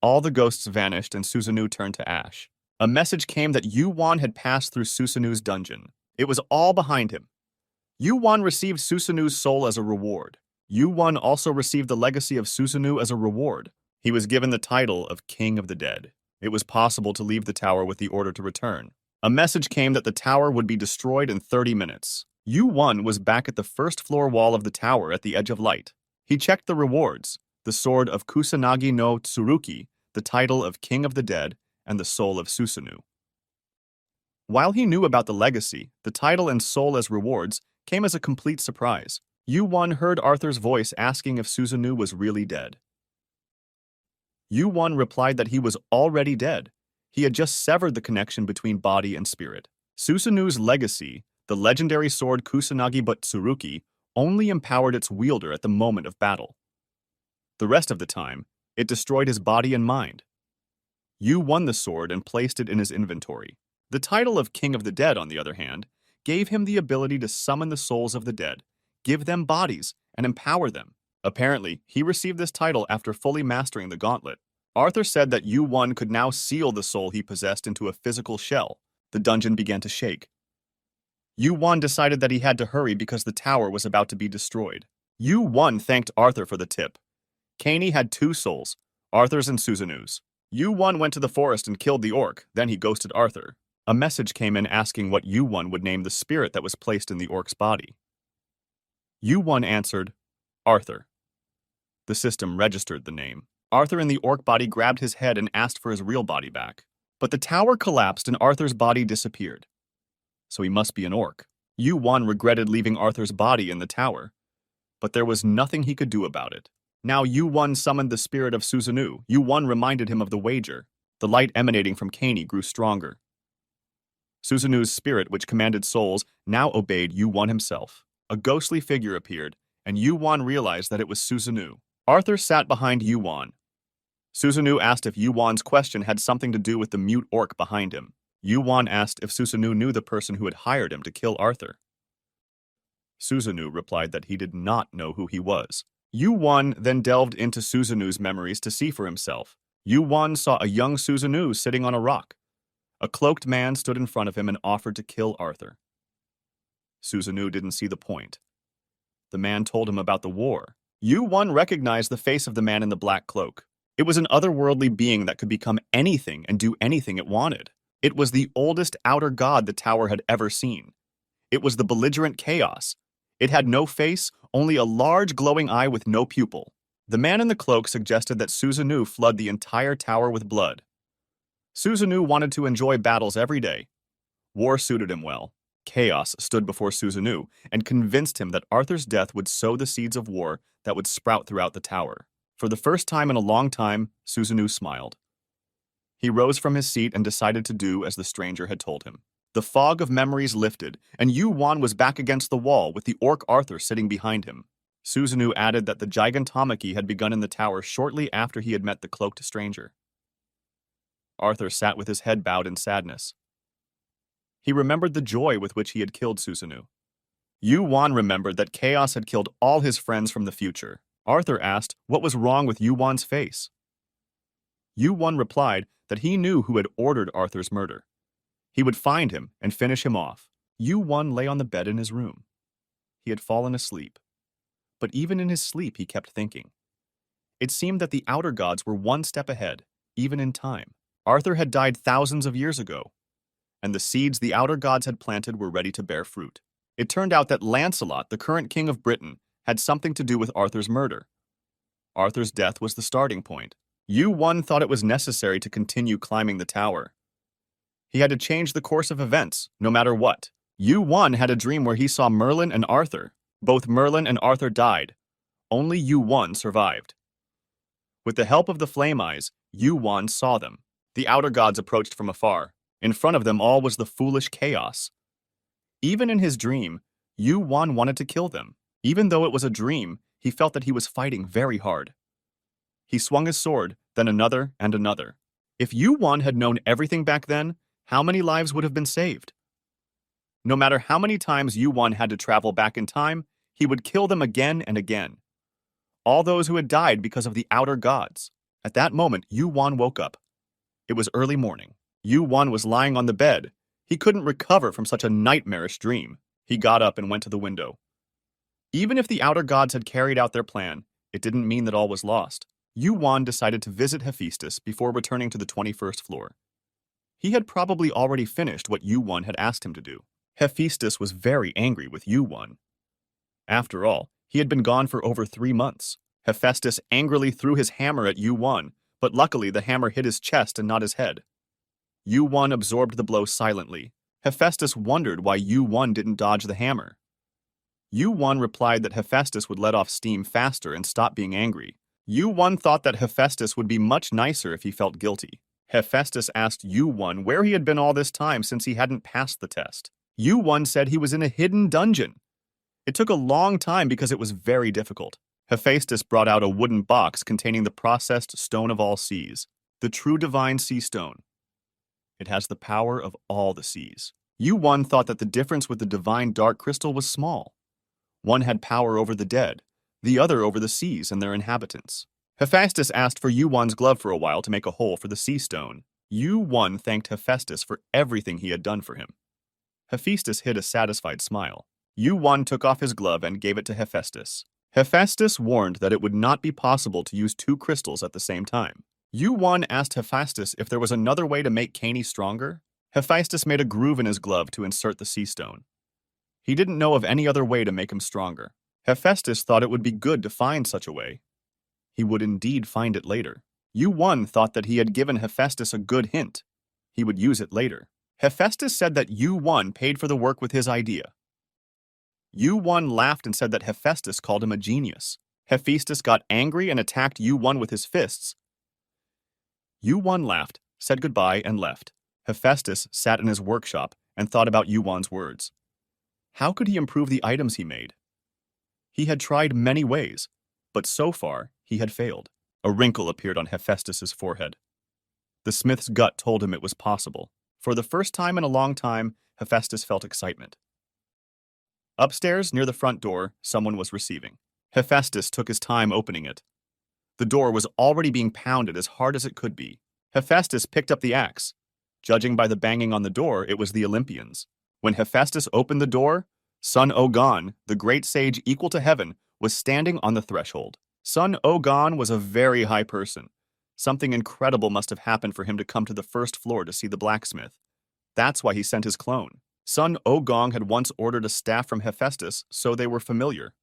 All the ghosts vanished and Susanoo turned to ash. A message came that Yu-1 had passed through Susanoo's dungeon. It was all behind him. Yu-1 received Susanoo's soul as a reward. Yu-1 also received the legacy of Susanoo as a reward. He was given the title of King of the Dead. It was possible to leave the tower with the order to return. A message came that the tower would be destroyed in 30 minutes. Yu-1 was back at the first floor wall of the tower at the edge of light. He checked the rewards, the sword of Kusanagi no Tsuruki, the title of King of the Dead, and the soul of Susanoo. While he knew about the legacy, the title and soul as rewards came as a complete surprise. Yu-Won heard Arthur's voice asking if Susanoo was really dead. Yu-Won replied that he was already dead. He had just severed the connection between body and spirit. Susanoo's legacy, the legendary sword Kusanagi but Tsuruki, only empowered its wielder at the moment of battle. The rest of the time, it destroyed his body and mind. Yu won the sword and placed it in his inventory. The title of King of the Dead, on the other hand, gave him the ability to summon the souls of the dead, give them bodies, and empower them. Apparently, he received this title after fully mastering the gauntlet. Arthur said that Yu-Won could now seal the soul he possessed into a physical shell. The dungeon began to shake. Yu-Won decided that he had to hurry because the tower was about to be destroyed. Yu-Won thanked Arthur for the tip. Kaney had two souls, Arthur's and Susanoo's. Yu-Won went to the forest and killed the orc, then he ghosted Arthur. A message came in asking what Yu-Won would name the spirit that was placed in the orc's body. Yu-Won answered, Arthur. The system registered the name. Arthur in the orc body grabbed his head and asked for his real body back. But the tower collapsed and Arthur's body disappeared. So he must be an orc. Yu-Won regretted leaving Arthur's body in the tower, but there was nothing he could do about it. Now Yu-Won summoned the spirit of Susanoo. Yu-Won reminded him of the wager. The light emanating from Kaney grew stronger. Susanoo's spirit, which commanded souls, now obeyed Yu-Won himself. A ghostly figure appeared, and Yu-Won realized that it was Susanoo. Arthur sat behind Yu-Won. Susanoo asked if Yu-Won's question had something to do with the mute orc behind him. Yu-Won asked if Susanoo knew the person who had hired him to kill Arthur. Susanoo replied that he did not know who he was. Yu-Won then delved into Susanoo's memories to see for himself. Yu-Won saw a young Susanoo sitting on a rock. A cloaked man stood in front of him and offered to kill Arthur. Susanoo didn't see the point. The man told him about the war. Yu-Won recognized the face of the man in the black cloak. It was an otherworldly being that could become anything and do anything it wanted. It was the oldest outer god the tower had ever seen. It was the belligerent chaos. It had no face, only a large glowing eye with no pupil. The man in the cloak suggested that Susanoo flood the entire tower with blood. Susanoo wanted to enjoy battles every day. War suited him well. Chaos stood before Susanoo and convinced him that Arthur's death would sow the seeds of war that would sprout throughout the tower. For the first time in a long time, Susanoo smiled. He rose from his seat and decided to do as the stranger had told him. The fog of memories lifted, and Yu-Won was back against the wall with the orc Arthur sitting behind him. Susanoo added that the gigantomachy had begun in the tower shortly after he had met the cloaked stranger. Arthur sat with his head bowed in sadness. He remembered the joy with which he had killed Susanoo. Yu-Won remembered that chaos had killed all his friends from the future. Arthur asked what was wrong with Yu-Won's face. Yu-Won replied that he knew who had ordered Arthur's murder. He would find him and finish him off. Yu-Won lay on the bed in his room. He had fallen asleep. But even in his sleep he kept thinking. It seemed that the outer gods were one step ahead, even in time. Arthur had died thousands of years ago, and the seeds the outer gods had planted were ready to bear fruit. It turned out that Lancelot, the current king of Britain, had something to do with Arthur's murder. Arthur's death was the starting point. Yu-Won thought it was necessary to continue climbing the tower. He had to change the course of events, no matter what. Yu-Won had a dream where he saw Merlin and Arthur. Both Merlin and Arthur died. Only Yu-Won survived. With the help of the Flame Eyes, Yu-Won saw them. The outer gods approached from afar. In front of them all was the foolish chaos. Even in his dream, Yu-Won wanted to kill them. Even though it was a dream, he felt that he was fighting very hard. He swung his sword, then another and another. If Yu-Won had known everything back then, how many lives would have been saved? No matter how many times Yu-Won had to travel back in time, he would kill them again and again. All those who had died because of the outer gods. At that moment, Yu-Won woke up. It was early morning. Yu-Won was lying on the bed. He couldn't recover from such a nightmarish dream. He got up and went to the window. Even if the outer gods had carried out their plan, it didn't mean that all was lost. Yu-Won decided to visit Hephaestus before returning to the 21st floor. He had probably already finished what Yu-Won had asked him to do. Hephaestus was very angry with Yu-Won. After all, He had been gone for over 3 months. Hephaestus angrily threw his hammer at Yu-1, but luckily the hammer hit his chest and not his head. Yu-1 absorbed the blow silently. Hephaestus wondered why Yu-1 didn't dodge the hammer. Yu-1 replied that Hephaestus would let off steam faster and stop being angry. Yu-1 thought that Hephaestus would be much nicer if he felt guilty. Hephaestus asked Yu-1 where he had been all this time since he hadn't passed the test. Yu-1 said he was in a hidden dungeon. It took a long time because it was very difficult. Hephaestus brought out a wooden box containing the processed stone of all seas, the true divine sea stone. It has the power of all the seas. Yu-1 thought that the difference with the divine dark crystal was small. One had power over the dead, the other over the seas and their inhabitants. Hephaestus asked for Yu-1's glove for a while to make a hole for the sea stone. Yu-1 thanked Hephaestus for everything he had done for him. Hephaestus hid a satisfied smile. Yu-1 took off his glove and gave it to Hephaestus. Hephaestus warned that it would not be possible to use two crystals at the same time. Yu-1 asked Hephaestus if there was another way to make Kani stronger. Hephaestus made a groove in his glove to insert the sea stone. He didn't know of any other way to make him stronger. Hephaestus thought it would be good to find such a way. He would indeed find it later. Yu-1 thought that he had given Hephaestus a good hint. He would use it later. Hephaestus said that Yu-1 paid for the work with his idea. Yu-1 laughed and said that Hephaestus called him a genius. Hephaestus got angry and attacked Yu-1 with his fists. Yu-1 laughed, said goodbye, and left. Hephaestus sat in his workshop and thought about Yu-1's words. How could he improve the items he made? He had tried many ways, but so far he had failed. A wrinkle appeared on Hephaestus's forehead. The smith's gut told him it was possible. For the first time in a long time, Hephaestus felt excitement. Upstairs, near the front door, someone was receiving. Hephaestus took his time opening it. The door was already being pounded as hard as it could be. Hephaestus picked up the axe. Judging by the banging on the door, it was the Olympians. When Hephaestus opened the door, Sun Ogan, the great sage equal to heaven, was standing on the threshold. Sun Ogan was a very high person. Something incredible must have happened for him to come to the first floor to see the blacksmith. That's why he sent his clone. Sun Ogong had once ordered a staff from Hephaestus, so they were familiar.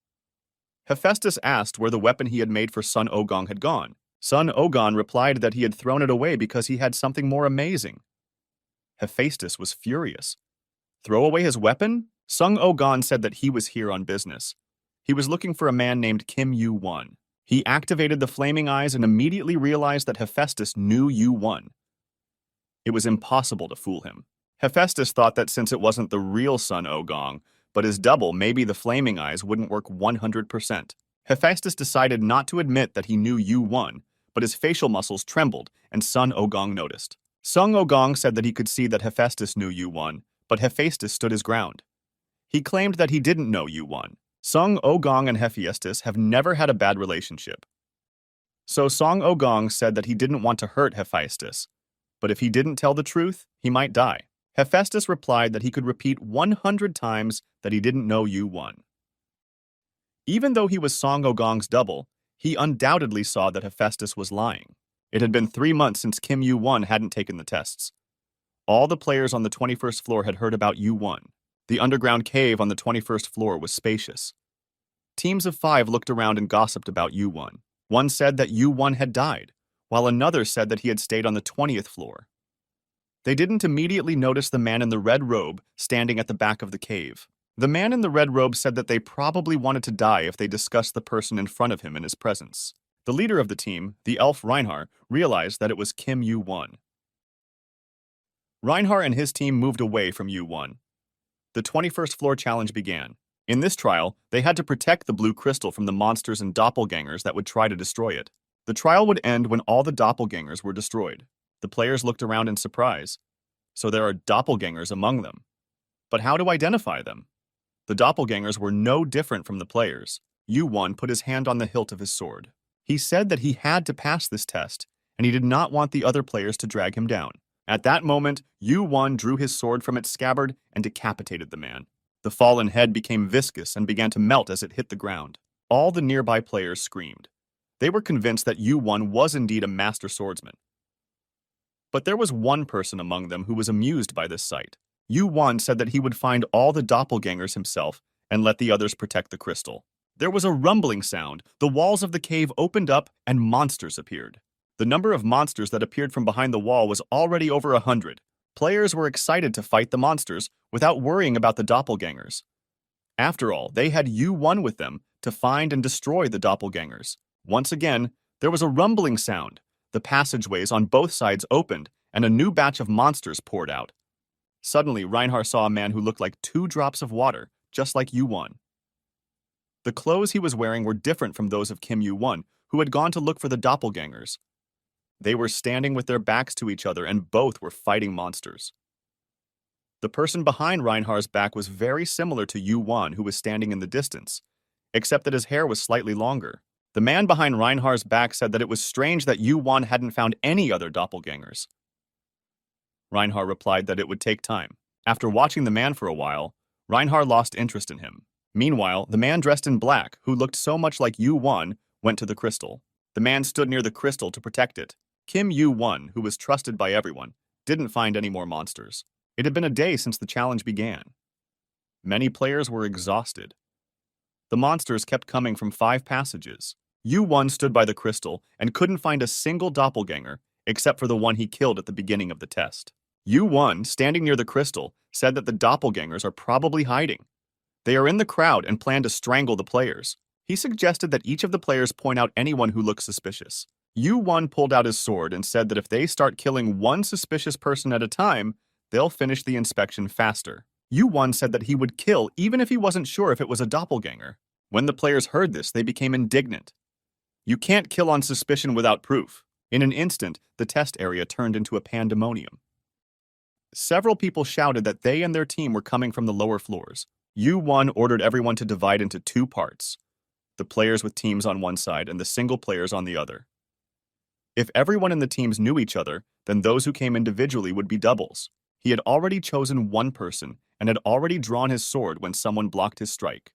Hephaestus asked where the weapon he had made for Sun Ogong had gone. Sun Ogon replied that he had thrown it away because he had something more amazing. Hephaestus was furious. Throw away his weapon? Sun Ogon said that he was here on business. He was looking for a man named Kim Yu-1. He activated the flaming eyes and immediately realized that Hephaestus knew Yu-1. It was impossible to fool him. Hephaestus thought that since it wasn't the real Sun Ogong, but his double, maybe the flaming eyes wouldn't work 100%. Hephaestus decided not to admit that he knew Yu-1, but his facial muscles trembled, and Sun Ogong noticed. Sun Ogong said that he could see that Hephaestus knew Yu-1, but Hephaestus stood his ground. He claimed that he didn't know Yu-1. Sun Ogong and Hephaestus have never had a bad relationship. So Sun Ogong said that he didn't want to hurt Hephaestus, but if he didn't tell the truth, he might die. Hephaestus replied that he could repeat 100 times that he didn't know Yu-1. Even though he was Sun Ogong's double, he undoubtedly saw that Hephaestus was lying. It had been 3 months since Kim Yu-1 hadn't taken the tests. All the players on the 21st floor had heard about Yu-1. The underground cave on the 21st floor was spacious. Teams of 5 looked around and gossiped about Yu-1. One said that Yu-1 had died, while another said that he had stayed on the 20th floor. They didn't immediately notice the man in the red robe standing at the back of the cave. The man in the red robe said that they probably wanted to die if they discussed the person in front of him in his presence. The leader of the team, the elf Reinhardt, realized that it was Kim Yu-1. Reinhardt and his team moved away from Yu-1. The 21st floor challenge began. In this trial, they had to protect the blue crystal from the monsters and doppelgangers that would try to destroy it. The trial would end when all the doppelgangers were destroyed. The players looked around in surprise. So there are doppelgangers among them. But how to identify them? The doppelgangers were no different from the players. Yu-1 put his hand on the hilt of his sword. He said that he had to pass this test, and he did not want the other players to drag him down. At that moment, Yu-1 drew his sword from its scabbard and decapitated the man. The fallen head became viscous and began to melt as it hit the ground. All the nearby players screamed. They were convinced that Yu-1 was indeed a master swordsman. But there was one person among them who was amused by this sight. Yu-1 said that he would find all the doppelgangers himself and let the others protect the crystal. There was a rumbling sound, the walls of the cave opened up, and monsters appeared. The number of monsters that appeared from behind the wall was already over 100. Players were excited to fight the monsters without worrying about the doppelgangers. After all, they had U1 with them to find and destroy the doppelgangers. Once again, there was a rumbling sound. The passageways on both sides opened, and a new batch of monsters poured out. Suddenly, Reinhardt saw a man who looked like 2 drops of water, just like U1. The clothes he was wearing were different from those of Kim U1, who had gone to look for the doppelgangers. They were standing with their backs to each other, and both were fighting monsters. The person behind Reinhardt's back was very similar to U1, who was standing in the distance, except that his hair was slightly longer. The man behind Reinhardt's back said that it was strange that U1 hadn't found any other doppelgangers. Reinhardt replied that it would take time. After watching the man for a while, Reinhardt lost interest in him. Meanwhile, the man dressed in black, who looked so much like U1, went to the crystal. The man stood near the crystal to protect it. Kim U1, who was trusted by everyone, didn't find any more monsters. It had been a day since the challenge began. Many players were exhausted. The monsters kept coming from 5 passages. U1 stood by the crystal and couldn't find a single doppelganger except for the one he killed at the beginning of the test. U1, standing near the crystal, said that the doppelgangers are probably hiding. They are in the crowd and plan to strangle the players. He suggested that each of the players point out anyone who looks suspicious. U1 pulled out his sword and said that if they start killing one suspicious person at a time, they'll finish the inspection faster. U1 said that he would kill even if he wasn't sure if it was a doppelganger. When the players heard this, they became indignant. You can't kill on suspicion without proof. In an instant, the test area turned into a pandemonium. Several people shouted that they and their team were coming from the lower floors. U1 ordered everyone to divide into 2 parts, the players with teams on one side and the single players on the other. If everyone in the teams knew each other, then those who came individually would be doubles. He had already chosen one person and had already drawn his sword when someone blocked his strike.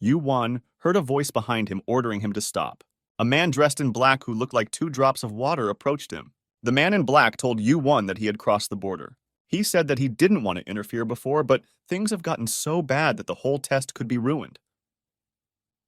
U1 heard a voice behind him ordering him to stop. A man dressed in black who looked like 2 drops of water approached him. The man in black told U1 that he had crossed the border. He said that he didn't want to interfere before, but things have gotten so bad that the whole test could be ruined.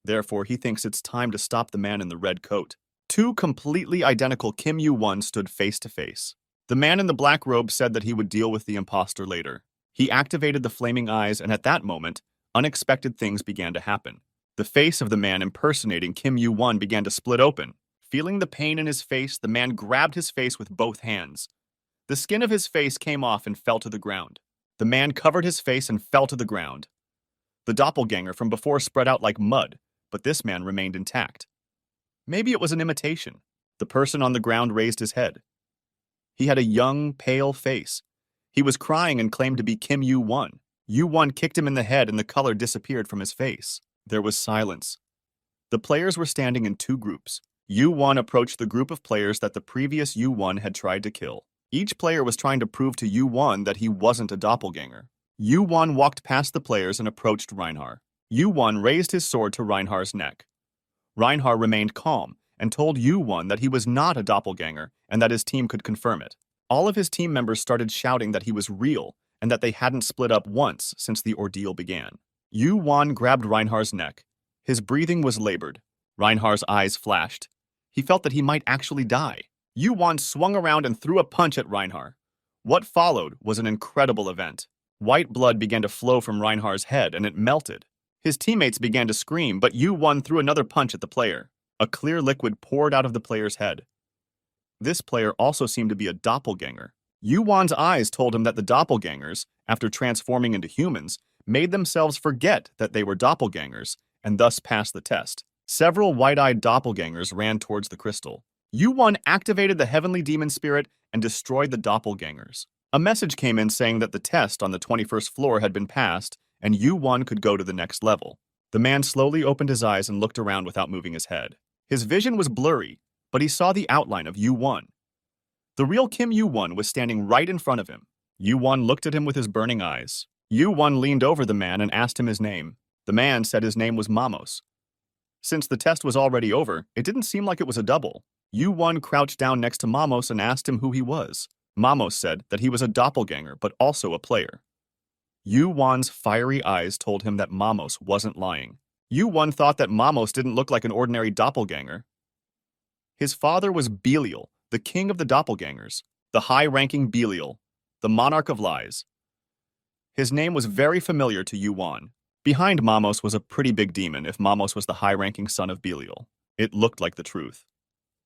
Therefore, he thinks it's time to stop the man in the red coat. 2 completely identical Kim U1 stood face to face. The man in the black robe said that he would deal with the imposter later. He activated the flaming eyes, and at that moment, unexpected things began to happen. The face of the man impersonating Kim U1 began to split open. Feeling the pain in his face, the man grabbed his face with both hands. The skin of his face came off and fell to the ground. The man covered his face and fell to the ground. The doppelganger from before spread out like mud, but this man remained intact. Maybe it was an imitation. The person on the ground raised his head. He had a young, pale face. He was crying and claimed to be Kim U1. U1 kicked him in the head and the color disappeared from his face. There was silence. The players were standing in 2 groups. U1 approached the group of players that the previous U1 had tried to kill. Each player was trying to prove to U1 that he wasn't a doppelganger. U1 walked past the players and approached Reinhardt. U1 raised his sword to Reinhardt's neck. Reinhardt remained calm and told U1 that he was not a doppelganger and that his team could confirm it. All of his team members started shouting that he was real and that they hadn't split up once since the ordeal began. U1 grabbed Reinhardt's neck. His breathing was labored. Reinhardt's eyes flashed. He felt that he might actually die. U1 swung around and threw a punch at Reinhardt. What followed was an incredible event. White blood began to flow from Reinhardt's head and it melted. His teammates began to scream, but U1 threw another punch at the player. A clear liquid poured out of the player's head. This player also seemed to be a doppelganger. U1's eyes told him that the doppelgangers, after transforming into humans, made themselves forget that they were doppelgangers and thus passed the test. Several white-eyed doppelgangers ran towards the crystal. U1 activated the heavenly demon spirit and destroyed the doppelgangers. A message came in saying that the test on the 21st floor had been passed and U1 could go to the next level. The man slowly opened his eyes and looked around without moving his head. His vision was blurry, but he saw the outline of U1. The real Kim U1 was standing right in front of him. U1 looked at him with his burning eyes. U1 leaned over the man and asked him his name. The man said his name was Mamos. Since the test was already over, it didn't seem like it was a double. U1 crouched down next to Mamos and asked him who he was. Mamos said that he was a doppelganger, but also a player. U1's fiery eyes told him that Mamos wasn't lying. Yu-Won thought that Mamos didn't look like an ordinary doppelganger. His father was Belial, the king of the doppelgangers, the high-ranking Belial, the monarch of lies. His name was very familiar to Yu-Won. Behind Mamos was a pretty big demon if Mamos was the high-ranking son of Belial. It looked like the truth.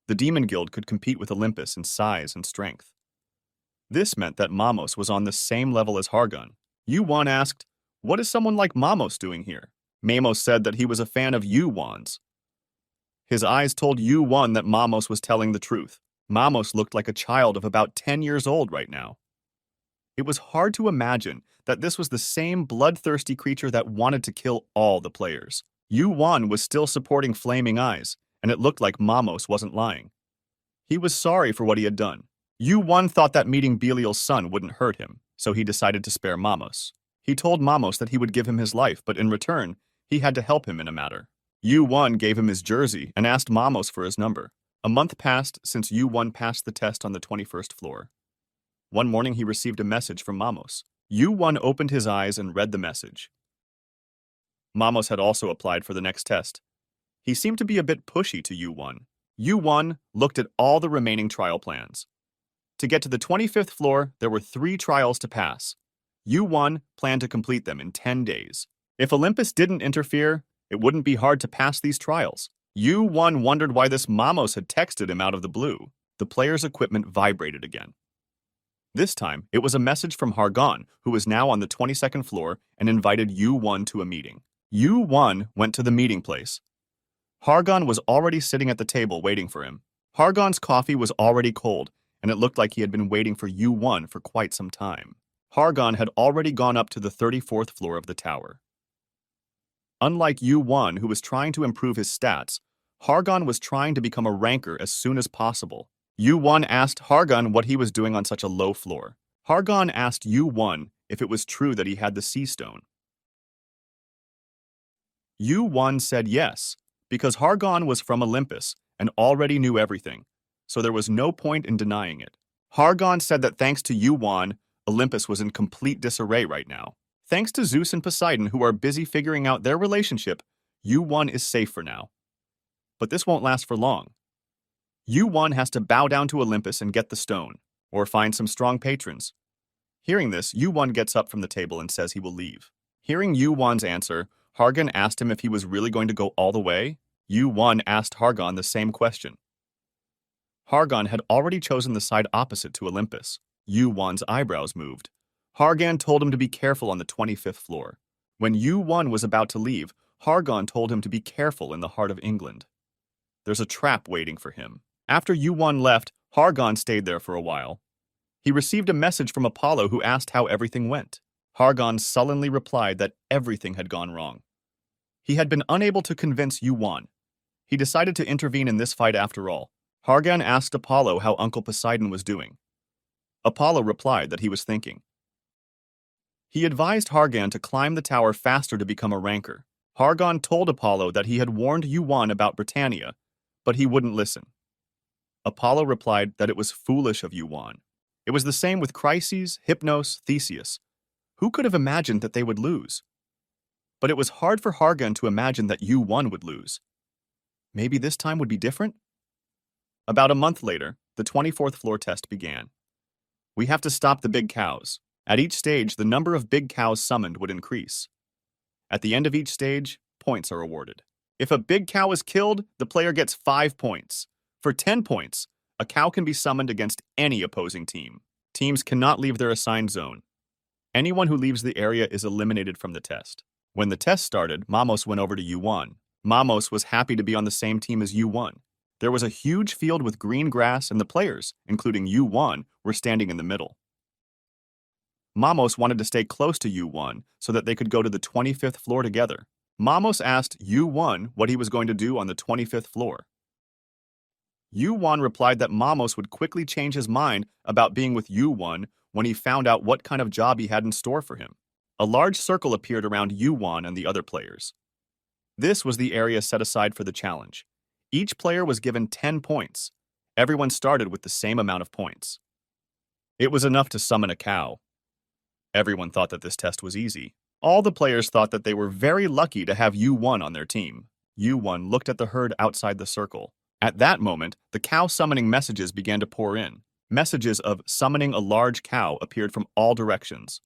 The Demon Guild could compete with Olympus in size and strength. This meant that Mamos was on the same level as Hargun. Yu-Won asked, "What is someone like Mamos doing here?" Mamos said that he was a fan of Yu-Won's. His eyes told Yu-Won that Mamos was telling the truth. Mamos looked like a child of about 10 years old right now. It was hard to imagine that this was the same bloodthirsty creature that wanted to kill all the players. Yu-Won was still supporting Flaming Eyes, and it looked like Mamos wasn't lying. He was sorry for what he had done. Yu-Won thought that meeting Belial's son wouldn't hurt him, so he decided to spare Mamos. He told Mamos that he would give him his life, but in return, he had to help him in a matter. Yu-Won gave him his jersey and asked Mamos for his number. A month passed since Yu-Won passed the test on the 21st floor. One morning he received a message from Mamos. Yu-Won opened his eyes and read the message. Mamos had also applied for the next test. He seemed to be a bit pushy to Yu-Won. Yu-Won looked at all the remaining trial plans. To get to the 25th floor, there were 3 trials to pass. Yu-Won planned to complete them in 10 days. If Olympus didn't interfere, it wouldn't be hard to pass these trials. Yu-Won wondered why this Mamos had texted him out of the blue. The player's equipment vibrated again. This time, it was a message from Hargun, who was now on the 22nd floor and invited Yu-Won to a meeting. Yu-Won went to the meeting place. Hargun was already sitting at the table waiting for him. Hargun's coffee was already cold, and it looked like he had been waiting for Yu-Won for quite some time. Hargun had already gone up to the 34th floor of the tower. Unlike Yu-Won, who was trying to improve his stats, Hargun was trying to become a ranker as soon as possible. Yu-Won asked Hargun what he was doing on such a low floor. Hargun asked Yu-Won if it was true that he had the sea stone. Yu-Won said yes, because Hargun was from Olympus and already knew everything, so there was no point in denying it. Hargun said that thanks to Yu-Won, Olympus was in complete disarray right now. Thanks to Zeus and Poseidon, who are busy figuring out their relationship, Yu-Won is safe for now. But this won't last for long. Yu-Won has to bow down to Olympus and get the stone, or find some strong patrons. Hearing this, Yu-Won gets up from the table and says he will leave. Hearing Yu-Won's answer, Hargun asked him if he was really going to go all the way. Yu-Won asked Hargun the same question. Hargun had already chosen the side opposite to Olympus. Yu-Won's eyebrows moved. Hargun told him to be careful on the 25th floor. When Yu-Won was about to leave, Hargun told him to be careful in the heart of England. There's a trap waiting for him. After Yu-Won left, Hargun stayed there for a while. He received a message from Apollo who asked how everything went. Hargun sullenly replied that everything had gone wrong. He had been unable to convince Yu-Won. He decided to intervene in this fight after all. Hargun asked Apollo how Uncle Poseidon was doing. Apollo replied that he was thinking. He advised Hargun to climb the tower faster to become a ranker. Hargun told Apollo that he had warned Yu-Won about Britannia, but he wouldn't listen. Apollo replied that it was foolish of Yu-Won. It was the same with Chryses, Hypnos, Theseus. Who could have imagined that they would lose? But it was hard for Hargun to imagine that Yu-Won would lose. Maybe this time would be different? About a month later, the 24th floor test began. We have to stop the big cows. At each stage, the number of big cows summoned would increase. At the end of each stage, points are awarded. If a big cow is killed, the player gets 5 points. For 10 points, a cow can be summoned against any opposing team. Teams cannot leave their assigned zone. Anyone who leaves the area is eliminated from the test. When the test started, Mamos went over to Yu-Won. Mamos was happy to be on the same team as Yu-Won. There was a huge field with green grass and the players, including Yu-Won, were standing in the middle. Mamos wanted to stay close to Yu-Won so that they could go to the 25th floor together. Mamos asked Yu-Won what he was going to do on the 25th floor. Yu-Won replied that Mamos would quickly change his mind about being with Yu-Won when he found out what kind of job he had in store for him. A large circle appeared around Yu-Won and the other players. This was the area set aside for the challenge. Each player was given 10 points. Everyone started with the same amount of points. It was enough to summon a cow. Everyone thought that this test was easy. All the players thought that they were very lucky to have Yu-1 on their team. Yu-1 looked at the herd outside the circle. At that moment, the cow summoning messages began to pour in. Messages of summoning a large cow appeared from all directions.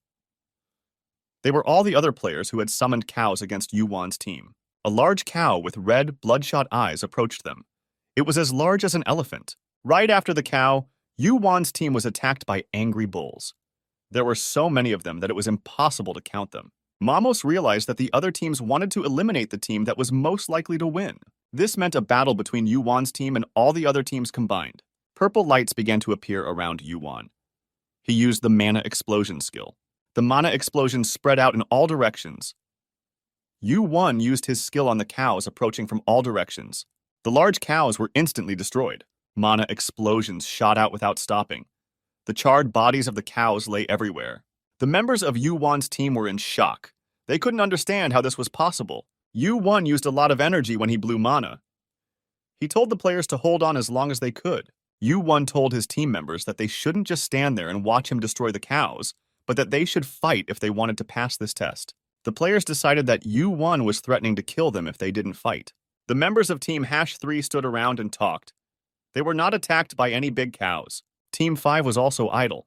They were all the other players who had summoned cows against Yu-1's team. A large cow with red, bloodshot eyes approached them. It was as large as an elephant. Right after the cow, Yu-1's team was attacked by angry bulls. There were so many of them that it was impossible to count them. Mamos realized that the other teams wanted to eliminate the team that was most likely to win. This meant a battle between Yu-1's team and all the other teams combined. Purple lights began to appear around Yu-1. He used the mana explosion skill. The mana explosion spread out in all directions. Yu-1 used his skill on the cows approaching from all directions. The large cows were instantly destroyed. Mana explosions shot out without stopping. The charred bodies of the cows lay everywhere. The members of Yu-1's team were in shock. They couldn't understand how this was possible. Yu-1 used a lot of energy when he blew mana. He told the players to hold on as long as they could. Yu-1 told his team members that they shouldn't just stand there and watch him destroy the cows, but that they should fight if they wanted to pass this test. The players decided that Yu-1 was threatening to kill them if they didn't fight. The members of Team #3 stood around and talked. They were not attacked by any big cows. Team 5 was also idle.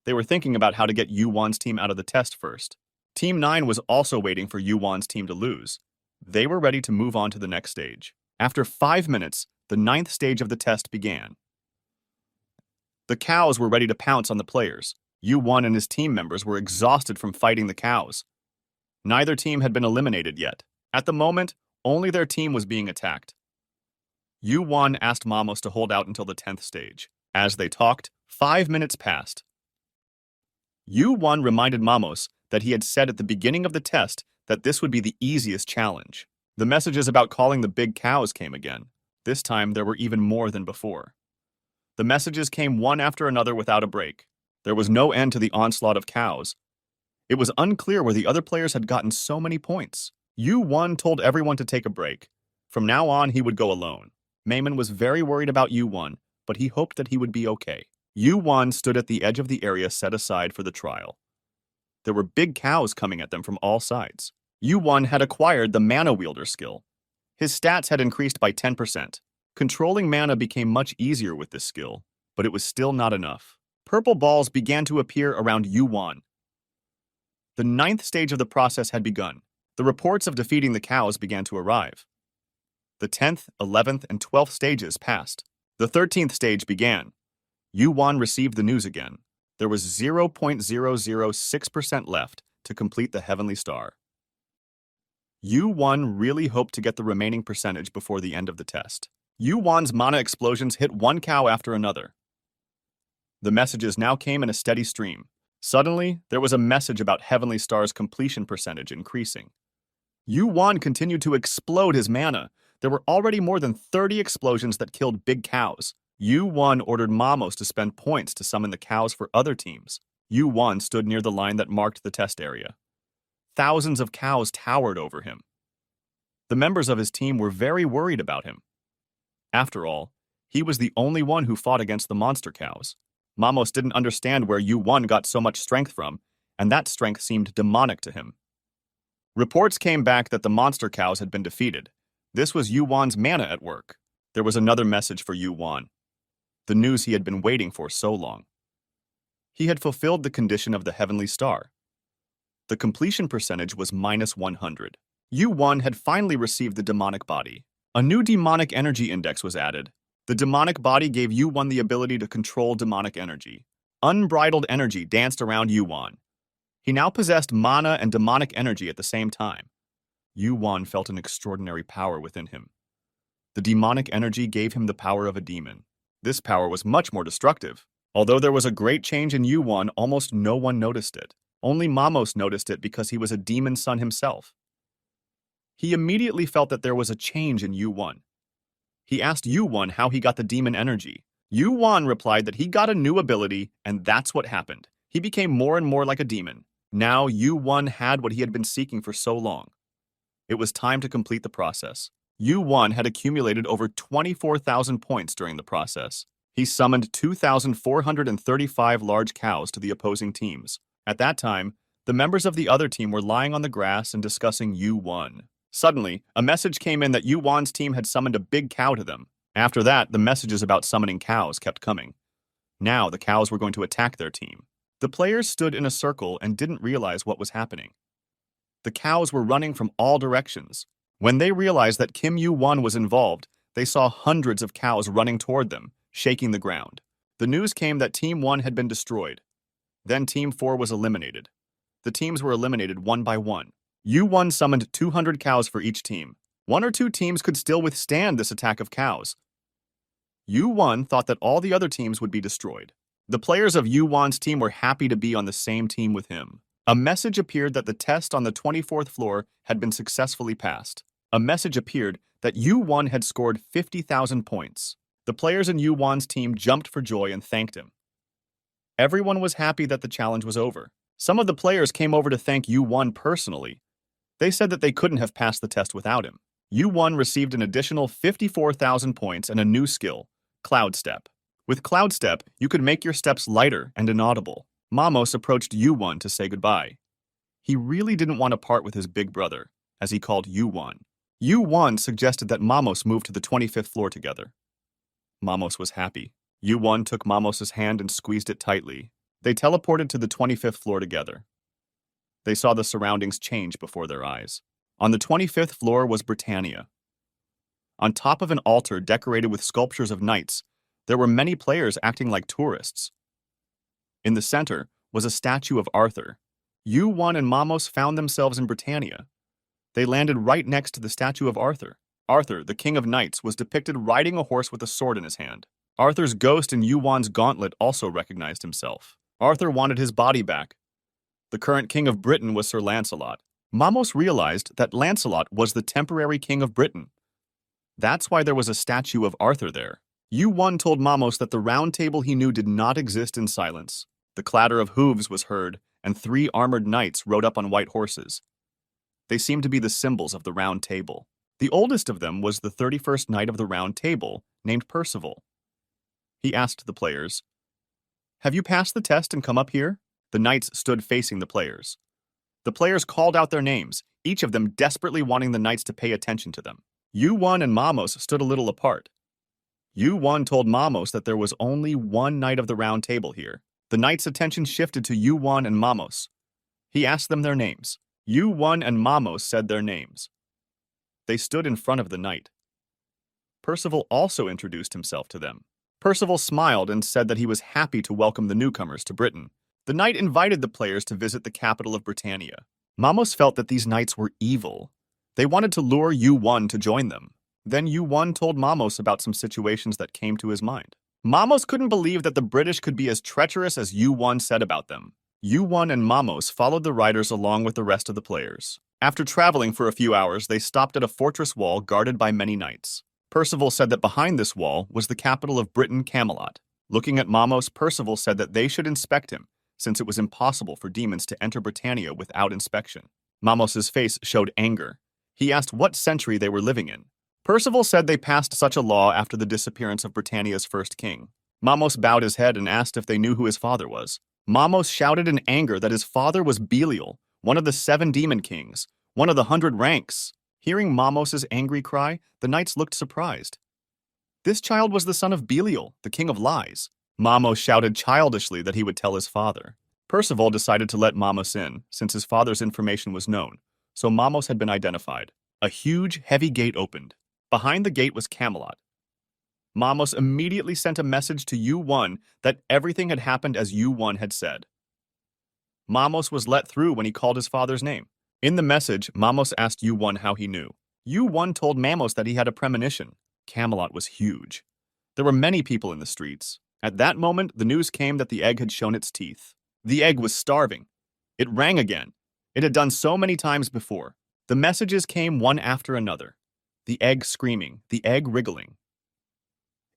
They were thinking about how to get Yu-1's team out of the test first. Team 9 was also waiting for Yu-1's team to lose. They were ready to move on to the next stage. After 5 minutes, the 9th stage of the test began. The cows were ready to pounce on the players. Yu-1 and his team members were exhausted from fighting the cows. Neither team had been eliminated yet. At the moment, only their team was being attacked. Yu-1 asked Mamos to hold out until the 10th stage. As they talked, 5 minutes passed. Yu-1 reminded Mamos that he had said at the beginning of the test that this would be the easiest challenge. The messages about calling the big cows came again. This time, there were even more than before. The messages came one after another without a break. There was no end to the onslaught of cows. It was unclear where the other players had gotten so many points. Yu-1 told everyone to take a break. From now on, he would go alone. Mayman was very worried about Yu-1, but he hoped that he would be okay. Yu-1 stood at the edge of the area set aside for the trial. There were big cows coming at them from all sides. Yu-1 had acquired the Mana Wielder skill. His stats had increased by 10%. Controlling mana became much easier with this skill, but it was still not enough. Purple balls began to appear around Yu-1. The 9th stage of the process had begun. The reports of defeating the cows began to arrive. The 10th, 11th, and 12th stages passed. The 13th stage began. Yu-1 received the news again. There was 0.006% left to complete the Heavenly Star. Yu-1 really hoped to get the remaining percentage before the end of the test. Yu-1's mana explosions hit one cow after another. The messages now came in a steady stream. Suddenly, there was a message about Heavenly Star's completion percentage increasing. Yu-1 continued to explode his mana. There were already more than 30 explosions that killed big cows. Yu-1 ordered Mamos to spend points to summon the cows for other teams. Yu-1 stood near the line that marked the test area. Thousands of cows towered over him. The members of his team were very worried about him. After all, he was the only one who fought against the monster cows. Mamos didn't understand where Yu-1 got so much strength from, and that strength seemed demonic to him. Reports came back that the monster cows had been defeated. This was Yu-1's mana at work. There was another message for Yu-1. The news he had been waiting for so long. He had fulfilled the condition of the Heavenly Star. The completion percentage was -100. Yu-1 had finally received the demonic body. A new demonic energy index was added. The demonic body gave Yu-1 the ability to control demonic energy. Unbridled energy danced around Yu-1. He now possessed mana and demonic energy at the same time. Yu-1 felt an extraordinary power within him. The demonic energy gave him the power of a demon. This power was much more destructive. Although there was a great change in Yu-1, almost no one noticed it. Only Mamos noticed it because he was a demon son himself. He immediately felt that there was a change in Yu-1. He asked Yu-1 how he got the demon energy. Yu-1 replied that he got a new ability, and that's what happened. He became more and more like a demon. Now Yu-1 had what he had been seeking for so long. It was time to complete the process. Yu-1 had accumulated over 24,000 points during the process. He summoned 2,435 large cows to the opposing teams. At that time, The members of the other team were lying on the grass and discussing Yu-1. Suddenly, a message came in that Yu-1's team had summoned a big cow to them. After that, the messages about summoning cows kept coming. Now, the cows were going to attack their team. The players stood in a circle and didn't realize what was happening. The cows were running from all directions. When they realized that Kim Yu-1 was involved, they saw hundreds of cows running toward them, shaking the ground. The news came that Team 1 had been destroyed. Then Team 4 was eliminated. The teams were eliminated one by one. Yu-1 summoned 200 cows for each team. One or two teams could still withstand this attack of cows. Yu-1 thought that all the other teams would be destroyed. The players of Yu-1's team were happy to be on the same team with him. A message appeared that the test on the 24th floor had been successfully passed. A message appeared that Yu-1 had scored 50,000 points. The players in Yu-1's team jumped for joy and thanked him. Everyone was happy that the challenge was over. Some of the players came over to thank Yu-1 personally. They said that they couldn't have passed the test without him. Yu-1 received an additional 54,000 points and a new skill, Cloud Step. With Cloud Step, you could make your steps lighter and inaudible. Mamos approached Yu-1 to say goodbye. He really didn't want to part with his big brother, as he called Yu-1. Yu-1 suggested that Mamos move to the 25th floor together. Mamos was happy. Yu-1 took Mamos's hand and squeezed it tightly. They teleported to the 25th floor together. They saw the surroundings change before their eyes. On the 25th floor was Britannia. On top of an altar decorated with sculptures of knights, there were many players acting like tourists. In the center was a statue of Arthur. Yu-1 and Mamos found themselves in Britannia. They landed right next to the statue of Arthur. Arthur, the king of knights, was depicted riding a horse with a sword in his hand. Arthur's ghost in Yu-1's gauntlet also recognized himself. Arthur wanted his body back. The current king of Britain was Sir Lancelot. Mamos realized that Lancelot was the temporary king of Britain. That's why there was a statue of Arthur there. Yu-1 told Mamos that the round table he knew did not exist in silence. The clatter of hooves was heard, and 3 armored knights rode up on white horses. They seemed to be the symbols of the round table. The oldest of them was the 31st knight of the round table, named Percival. He asked the players, "Have you passed the test and come up here?" The knights stood facing the players. The players called out their names, each of them desperately wanting the knights to pay attention to them. Yu-1 and Mamos stood a little apart. Yu-1 told Mamos that there was only one knight of the round table here. The knights' attention shifted to Yu-1 and Mamos. He asked them their names. Yu-1 and Mamos said their names. They stood in front of the knight. Percival also introduced himself to them. Percival smiled and said that he was happy to welcome the newcomers to Britain. The knight invited the players to visit the capital of Britannia. Mamos felt that these knights were evil. They wanted to lure Yu-1 to join them. Then Yu-1 told Mamos about some situations that came to his mind. Mamos couldn't believe that the British could be as treacherous as Yu-1 said about them. Yu-1 and Mamos followed the riders along with the rest of the players. After traveling for a few hours, they stopped at a fortress wall guarded by many knights. Percival said that behind this wall was the capital of Britain, Camelot. Looking at Mamos, Percival said that they should inspect him, since it was impossible for demons to enter Britannia without inspection. Mamos's face showed anger. He asked what century they were living in. Percival said they passed such a law after the disappearance of Britannia's first king. Mamos bowed his head and asked if they knew who his father was. Mamos shouted in anger that his father was Belial, one of the 7 demon kings, one of the 100 ranks. Hearing Mamos's angry cry, the knights looked surprised. This child was the son of Belial, the king of lies. Mamos shouted childishly that he would tell his father. Percival decided to let Mamos in, since his father's information was known, so Mamos had been identified. A huge, heavy gate opened. Behind the gate was Camelot. Mamos immediately sent a message to Yu-1 that everything had happened as Yu-1 had said. Mamos was let through when he called his father's name. In the message, Mamos asked Yu-1 how he knew. Yu-1 told Mamos that he had a premonition. Camelot was huge. There were many people in the streets. At that moment, the news came that the egg had shown its teeth. The egg was starving. It rang again. It had done so many times before. The messages came one after another. The egg screaming, the egg wriggling.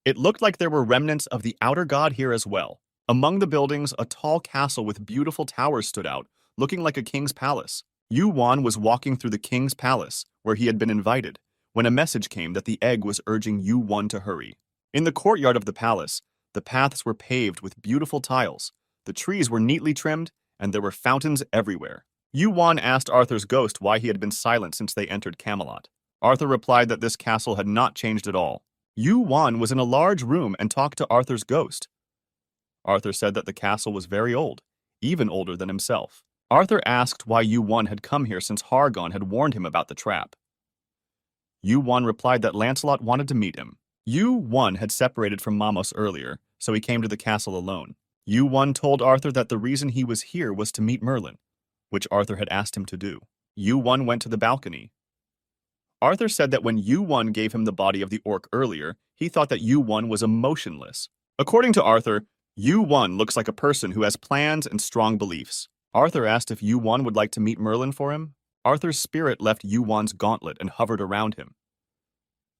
It looked like there were remnants of the outer god here as well. Among the buildings, a tall castle with beautiful towers stood out, looking like a king's palace. Yu-1 was walking through the king's palace, where he had been invited, when a message came that the egg was urging Yu-1 to hurry. In the courtyard of the palace, the paths were paved with beautiful tiles, the trees were neatly trimmed, and there were fountains everywhere. Yuan asked Arthur's ghost why he had been silent since they entered Camelot. Arthur replied that this castle had not changed at all. Yuan was in a large room and talked to Arthur's ghost. Arthur said that the castle was very old, even older than himself. Arthur asked why Yuan had come here since Hargon had warned him about the trap. Yuan replied that Lancelot wanted to meet him. Yuan had separated from Mamos earlier, so he came to the castle alone. Yuan told Arthur that the reason he was here was to meet Merlin, which Arthur had asked him to do. Yuan went to the balcony. Arthur said that when Yuan gave him the body of the orc earlier, he thought that Yuan was emotionless. According to Arthur, Yuan looks like a person who has plans and strong beliefs. Arthur asked if Yuan would like to meet Merlin for him. Arthur's spirit left Yuan's gauntlet and hovered around him.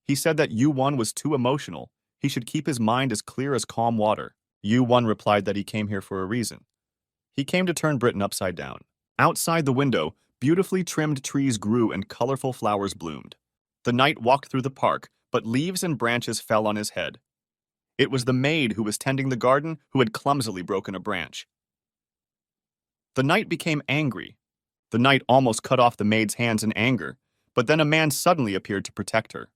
He said that Yuan was too emotional. He should keep his mind as clear as calm water. Yuan replied that he came here for a reason. He came to turn Britain upside down. Outside the window, beautifully trimmed trees grew and colorful flowers bloomed. The knight walked through the park, but leaves and branches fell on his head. It was the maid who was tending the garden who had clumsily broken a branch. The knight became angry. The knight almost cut off the maid's hands in anger, but then a man suddenly appeared to protect her.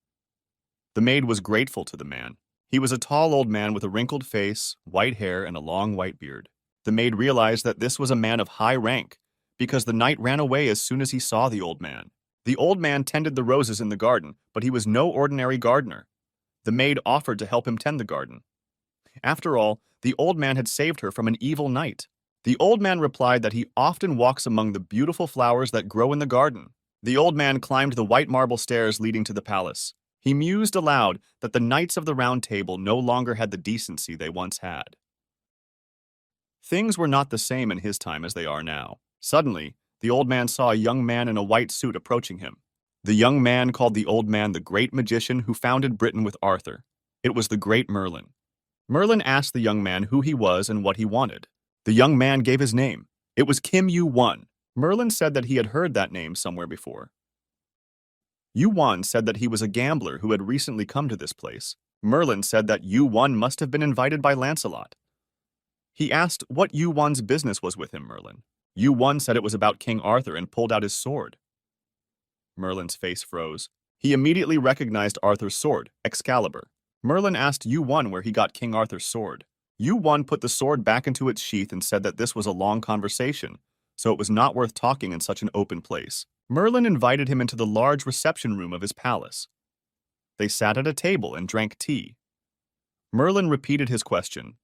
The maid was grateful to the man. He was a tall old man with a wrinkled face, white hair, and a long white beard. The maid realized that this was a man of high rank, because the knight ran away as soon as he saw the old man. The old man tended the roses in the garden, but he was no ordinary gardener. The maid offered to help him tend the garden. After all, the old man had saved her from an evil knight. The old man replied that he often walks among the beautiful flowers that grow in the garden. The old man climbed the white marble stairs leading to the palace. He mused aloud that the knights of the Round Table no longer had the decency they once had. Things were not the same in his time as they are now. Suddenly, the old man saw a young man in a white suit approaching him. The young man called the old man the great magician who founded Britain with Arthur. It was the great Merlin. Merlin asked the young man who he was and what he wanted. The young man gave his name. It was Kim Yuan. Merlin said that he had heard that name somewhere before. Yuan said that he was a gambler who had recently come to this place. Merlin said that Yuan must have been invited by Lancelot. He asked what Yuan's business was with him, Merlin. Yuan said it was about King Arthur and pulled out his sword. Merlin's face froze. He immediately recognized Arthur's sword, Excalibur. Merlin asked Yuan where he got King Arthur's sword. Yuan put the sword back into its sheath and said that this was a long conversation, so it was not worth talking in such an open place. Merlin invited him into the large reception room of his palace. They sat at a table and drank tea. Merlin repeated his question.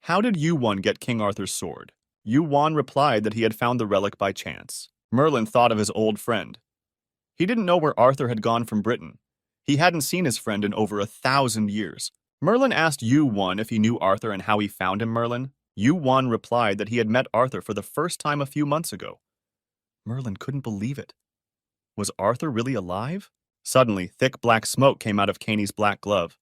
How did Yuan get King Arthur's sword? Yuan replied that he had found the relic by chance. Merlin thought of his old friend. He didn't know where Arthur had gone from Britain. He hadn't seen his friend in over 1,000 years. Merlin asked Yuan if he knew Arthur and how he found him, Merlin. Yuan replied that he had met Arthur for the first time a few months ago. Merlin couldn't believe it. Was Arthur really alive? Suddenly, thick black smoke came out of Caney's black glove.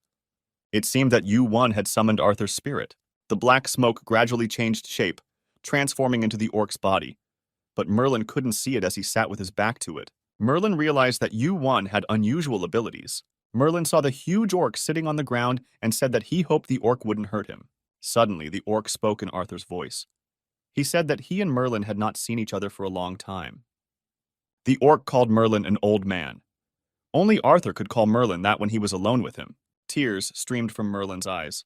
It seemed that Yuan had summoned Arthur's spirit. The black smoke gradually changed shape, transforming into the orc's body. But Merlin couldn't see it as he sat with his back to it. Merlin realized that Yuan had unusual abilities. Merlin saw the huge orc sitting on the ground and said that he hoped the orc wouldn't hurt him. Suddenly, the orc spoke in Arthur's voice. He said that he and Merlin had not seen each other for a long time. The orc called Merlin an old man. Only Arthur could call Merlin that when he was alone with him. Tears streamed from Merlin's eyes.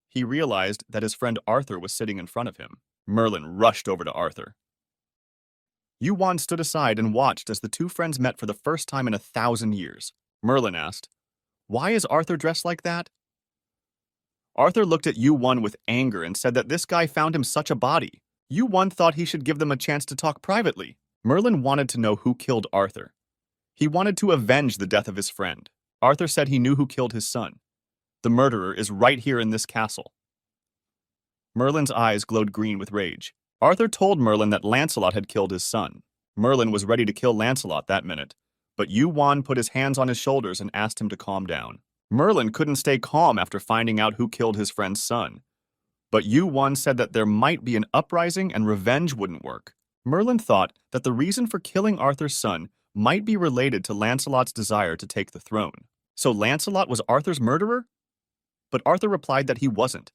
He realized that his friend Arthur was sitting in front of him. Merlin rushed over to Arthur. Yuan stood aside and watched as the two friends met for the first time in 1,000 years. Merlin asked, "Why is Arthur dressed like that?" Arthur looked at Yuan with anger and said that this guy found him such a body. Yuan thought he should give them a chance to talk privately. Merlin wanted to know who killed Arthur. He wanted to avenge the death of his friend. Arthur said he knew who killed his son. The murderer is right here in this castle. Merlin's eyes glowed green with rage. Arthur told Merlin that Lancelot had killed his son. Merlin was ready to kill Lancelot that minute, but Yuan put his hands on his shoulders and asked him to calm down. Merlin couldn't stay calm after finding out who killed his friend's son. But Yuan said that there might be an uprising and revenge wouldn't work. Merlin thought that the reason for killing Arthur's son might be related to Lancelot's desire to take the throne. So Lancelot was Arthur's murderer? But Arthur replied that he wasn't.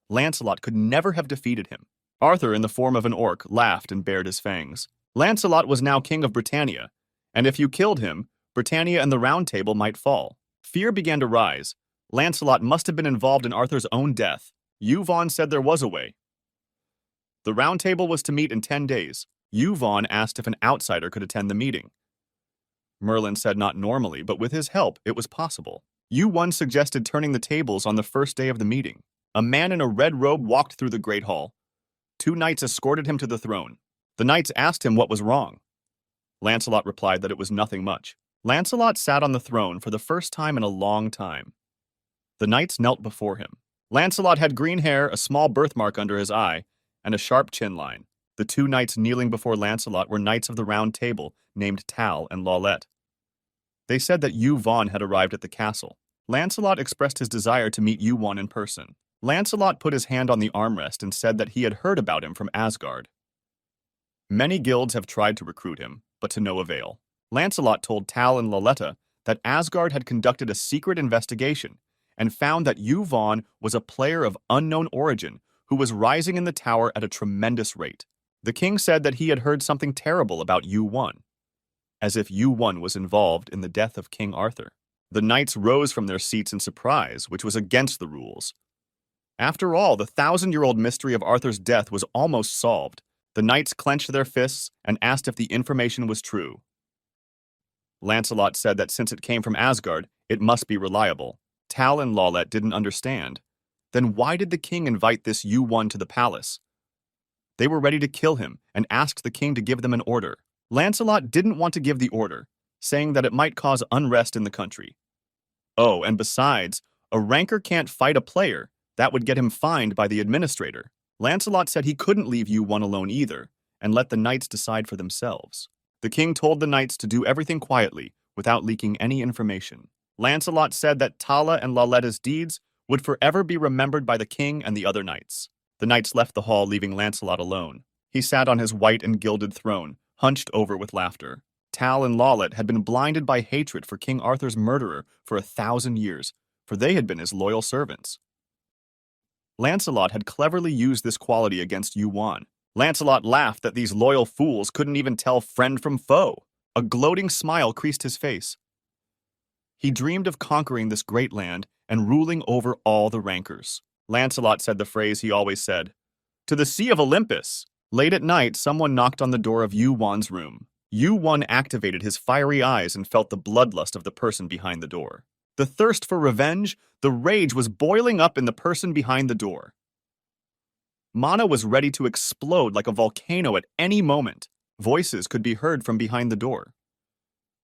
Lancelot could never have defeated him. Arthur, in the form of an orc, laughed and bared his fangs. Lancelot was now king of Britannia, and if you killed him, Britannia and the Round Table might fall. Fear began to rise. Lancelot must have been involved in Arthur's own death. Hugh Vaughan said there was a way. The Round Table was to meet in 10 days. Hugh Vaughan asked if an outsider could attend the meeting. Merlin said not normally, but with his help, it was possible. Hugh Vaughan suggested turning the tables on the first day of the meeting. A man in a red robe walked through the great hall. 2 knights escorted him to the throne. The knights asked him what was wrong. Lancelot replied that it was nothing much. Lancelot sat on the throne for the first time in a long time. The knights knelt before him. Lancelot had green hair, a small birthmark under his eye, and a sharp chin line. The 2 knights kneeling before Lancelot were knights of the Round Table, named Tal and Laulette. They said that Hugh Vaughan had arrived at the castle. Lancelot expressed his desire to meet Hugh Vaughan in person. Lancelot put his hand on the armrest and said that he had heard about him from Asgard. Many guilds have tried to recruit him, but to no avail. Lancelot told Tal and Laulette that Asgard had conducted a secret investigation and found that Hugh Vaughan was a player of unknown origin who was rising in the tower at a tremendous rate. The king said that he had heard something terrible about Hugh Vaughan, as if Hugh Vaughan was involved in the death of King Arthur. The knights rose from their seats in surprise, which was against the rules. After all, the 1,000-year-old mystery of Arthur's death was almost solved. The knights clenched their fists and asked if the information was true. Lancelot said that since it came from Asgard, it must be reliable. Tal and Laulette didn't understand. Then why did the king invite this Hugh Vaughan to the palace? They were ready to kill him and asked the king to give them an order. Lancelot didn't want to give the order, saying that it might cause unrest in the country. Oh, and besides, a ranker can't fight a player. That would get him fined by the administrator. Lancelot said he couldn't leave Hugh Vaughan alone either, and let the knights decide for themselves. The king told the knights to do everything quietly, without leaking any information. Lancelot said that Tala and Laulette's deeds would forever be remembered by the king and the other knights. The knights left the hall, leaving Lancelot alone. He sat on his white and gilded throne, hunched over with laughter. Tal and Laulette had been blinded by hatred for King Arthur's murderer for 1,000 years, for they had been his loyal servants. Lancelot had cleverly used this quality against Hugh Vaughan. Lancelot laughed that these loyal fools couldn't even tell friend from foe. A gloating smile creased his face. He dreamed of conquering this great land and ruling over all the rankers. Lancelot said the phrase he always said, "To the Sea of Olympus!" Late at night, someone knocked on the door of Hugh Vaughan's room. Hugh Vaughan activated his fiery eyes and felt the bloodlust of the person behind the door. The thirst for revenge, the rage was boiling up in the person behind the door. Mana was ready to explode like a volcano at any moment. Voices could be heard from behind the door.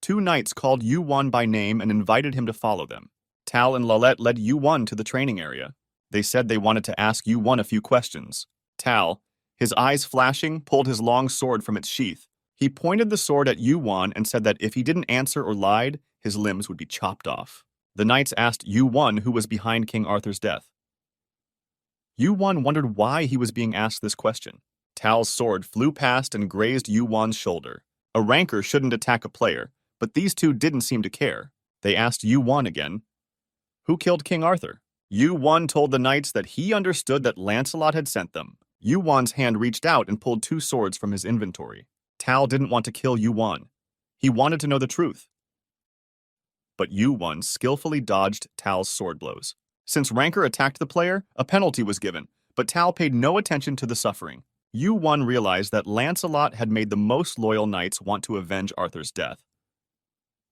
2 knights called Hugh Vaughan by name and invited him to follow them. Tal and Laulette led Hugh Vaughan to the training area. They said they wanted to ask Hugh Vaughan a few questions. Tal, his eyes flashing, pulled his long sword from its sheath. He pointed the sword at Hugh Vaughan and said that if he didn't answer or lied, his limbs would be chopped off. The knights asked Hugh Vaughan who was behind King Arthur's death. Hugh Vaughan wondered why he was being asked this question. Tal's sword flew past and grazed Hugh Vaughan's shoulder. A ranker shouldn't attack a player, but these 2 didn't seem to care. They asked Hugh Vaughan again, "Who killed King Arthur?" Hugh Vaughan told the knights that he understood that Lancelot had sent them. Hugh Vaughan's hand reached out and pulled 2 swords from his inventory. Tal didn't want to kill Hugh Vaughan. He wanted to know the truth. But Hugh Vaughan skillfully dodged Tal's sword blows. Since Ranker attacked the player, a penalty was given, but Tal paid no attention to the suffering. Hugh Vaughan realized that Lancelot had made the most loyal knights want to avenge Arthur's death.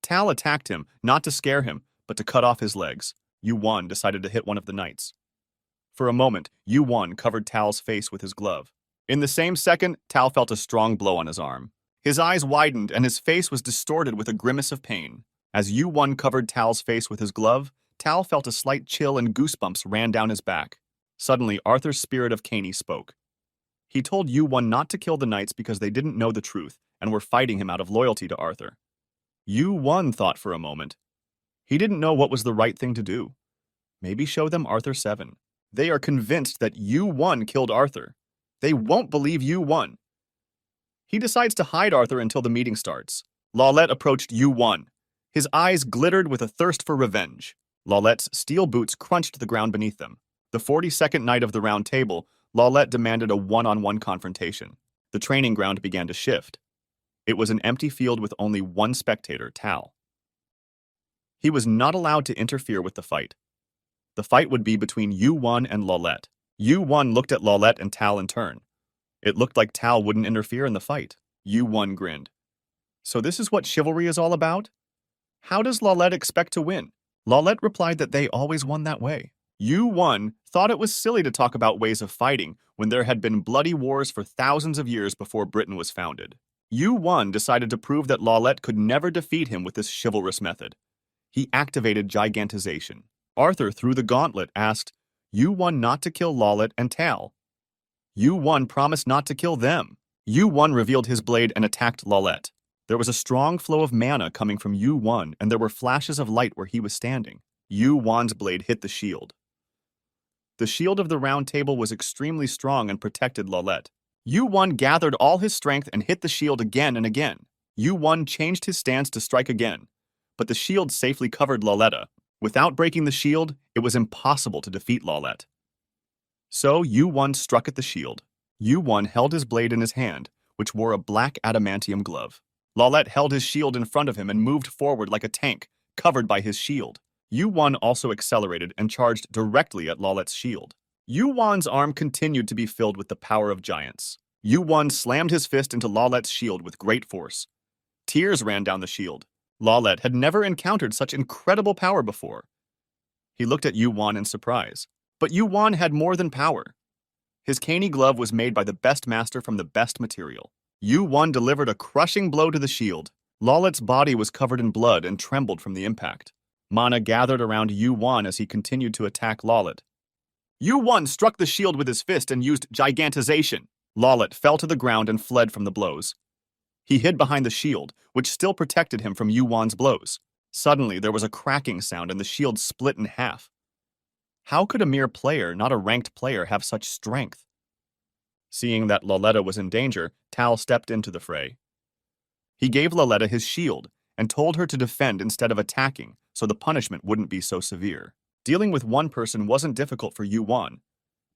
Tal attacked him, not to scare him, but to cut off his legs. Hugh Vaughan decided to hit one of the knights. For a moment, Hugh Vaughan covered Tal's face with his glove. In the same second, Tal felt a strong blow on his arm. His eyes widened and his face was distorted with a grimace of pain. As Hugh Vaughan covered Tal's face with his glove, Tal felt a slight chill and goosebumps ran down his back. Suddenly, Arthur's spirit of Caney spoke. He told Hugh Vaughan not to kill the knights because they didn't know the truth and were fighting him out of loyalty to Arthur. Hugh Vaughan thought for a moment. He didn't know what was the right thing to do. Maybe show them Arthur 7. They are convinced that Hugh Vaughan killed Arthur. They won't believe Hugh Vaughan. He decides to hide Arthur until the meeting starts. Laulette approached Hugh Vaughan. His eyes glittered with a thirst for revenge. Laulette's steel boots crunched the ground beneath them. The 42nd Knight of the Round Table, Lawlette demanded a one-on-one confrontation. The training ground began to shift. It was an empty field with only one spectator, Tal. He was not allowed to interfere with the fight. The fight would be between Yu-Won and Lawlette. Yu-Won looked at Lawlette and Tal in turn. It looked like Tal wouldn't interfere in the fight. Yu-Won grinned. So this is what chivalry is all about? How does Lawlette expect to win? Lawlette replied that they always won that way. Yu-Won thought it was silly to talk about ways of fighting when there had been bloody wars for thousands of years before Britain was founded. Yu-Won decided to prove that Lawlette could never defeat him with this chivalrous method. He activated gigantization. Arthur threw the gauntlet, asked Yu-Won not to kill Lawlette and Tal. Yu-Won promised not to kill them. Yu-Won revealed his blade and attacked Lawlette. There was a strong flow of mana coming from Yu-Won, and there were flashes of light where he was standing. Yu-Won's blade hit the shield. The shield of the round table was extremely strong and protected Lawlette. Yu-Won gathered all his strength and hit the shield again and again. Yu-Won changed his stance to strike again, but the shield safely covered Lawlette. Without breaking the shield, it was impossible to defeat Lawlette. So Yu-Won struck at the shield. Yu-Won held his blade in his hand, which wore a black adamantium glove. Lawlette held his shield in front of him and moved forward like a tank, covered by his shield. Yu-Won also accelerated and charged directly at Lawlette's shield. Yu-Won's arm continued to be filled with the power of giants. Yu-Won slammed his fist into Lawlette's shield with great force. Tears ran down the shield. Lawlette had never encountered such incredible power before. He looked at Yu-Won in surprise. But Yu-Won had more than power. His caney glove was made by the best master from the best material. Yu-Won delivered a crushing blow to the shield. Lawlette's body was covered in blood and trembled from the impact. Mana gathered around Yu-Won as he continued to attack Lawlette. Yu-Won struck the shield with his fist and used gigantization. Lawlette fell to the ground and fled from the blows. He hid behind the shield, which still protected him from Yu-Won's blows. Suddenly, there was a cracking sound and the shield split in half. How could a mere player, not a ranked player, have such strength? Seeing that Lawlette was in danger, Tal stepped into the fray. He gave Lawlette his shield and told her to defend instead of attacking, so the punishment wouldn't be so severe. Dealing with one person wasn't difficult for Yu-Won,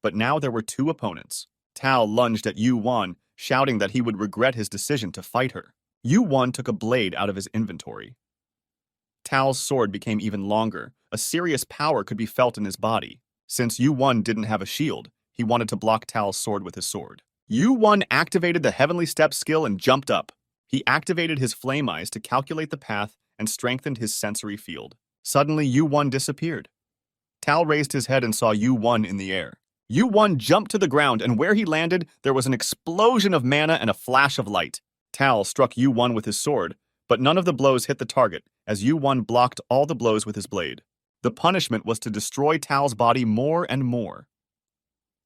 but now there were two opponents. Tal lunged at Yu-Won, shouting that he would regret his decision to fight her. Yu-Won took a blade out of his inventory. Tal's sword became even longer. A serious power could be felt in his body. Since Yu-Won didn't have a shield, he wanted to block Tal's sword with his sword. Yu-Won activated the Heavenly Step skill and jumped up. He activated his flame eyes to calculate the path and strengthened his sensory field. Suddenly, Yu-Won disappeared. Tal raised his head and saw Yu-Won in the air. Yu-Won jumped to the ground, and where he landed, there was an explosion of mana and a flash of light. Tal struck Yu-Won with his sword, but none of the blows hit the target, as Yu-Won blocked all the blows with his blade. The punishment was to destroy Tal's body more and more.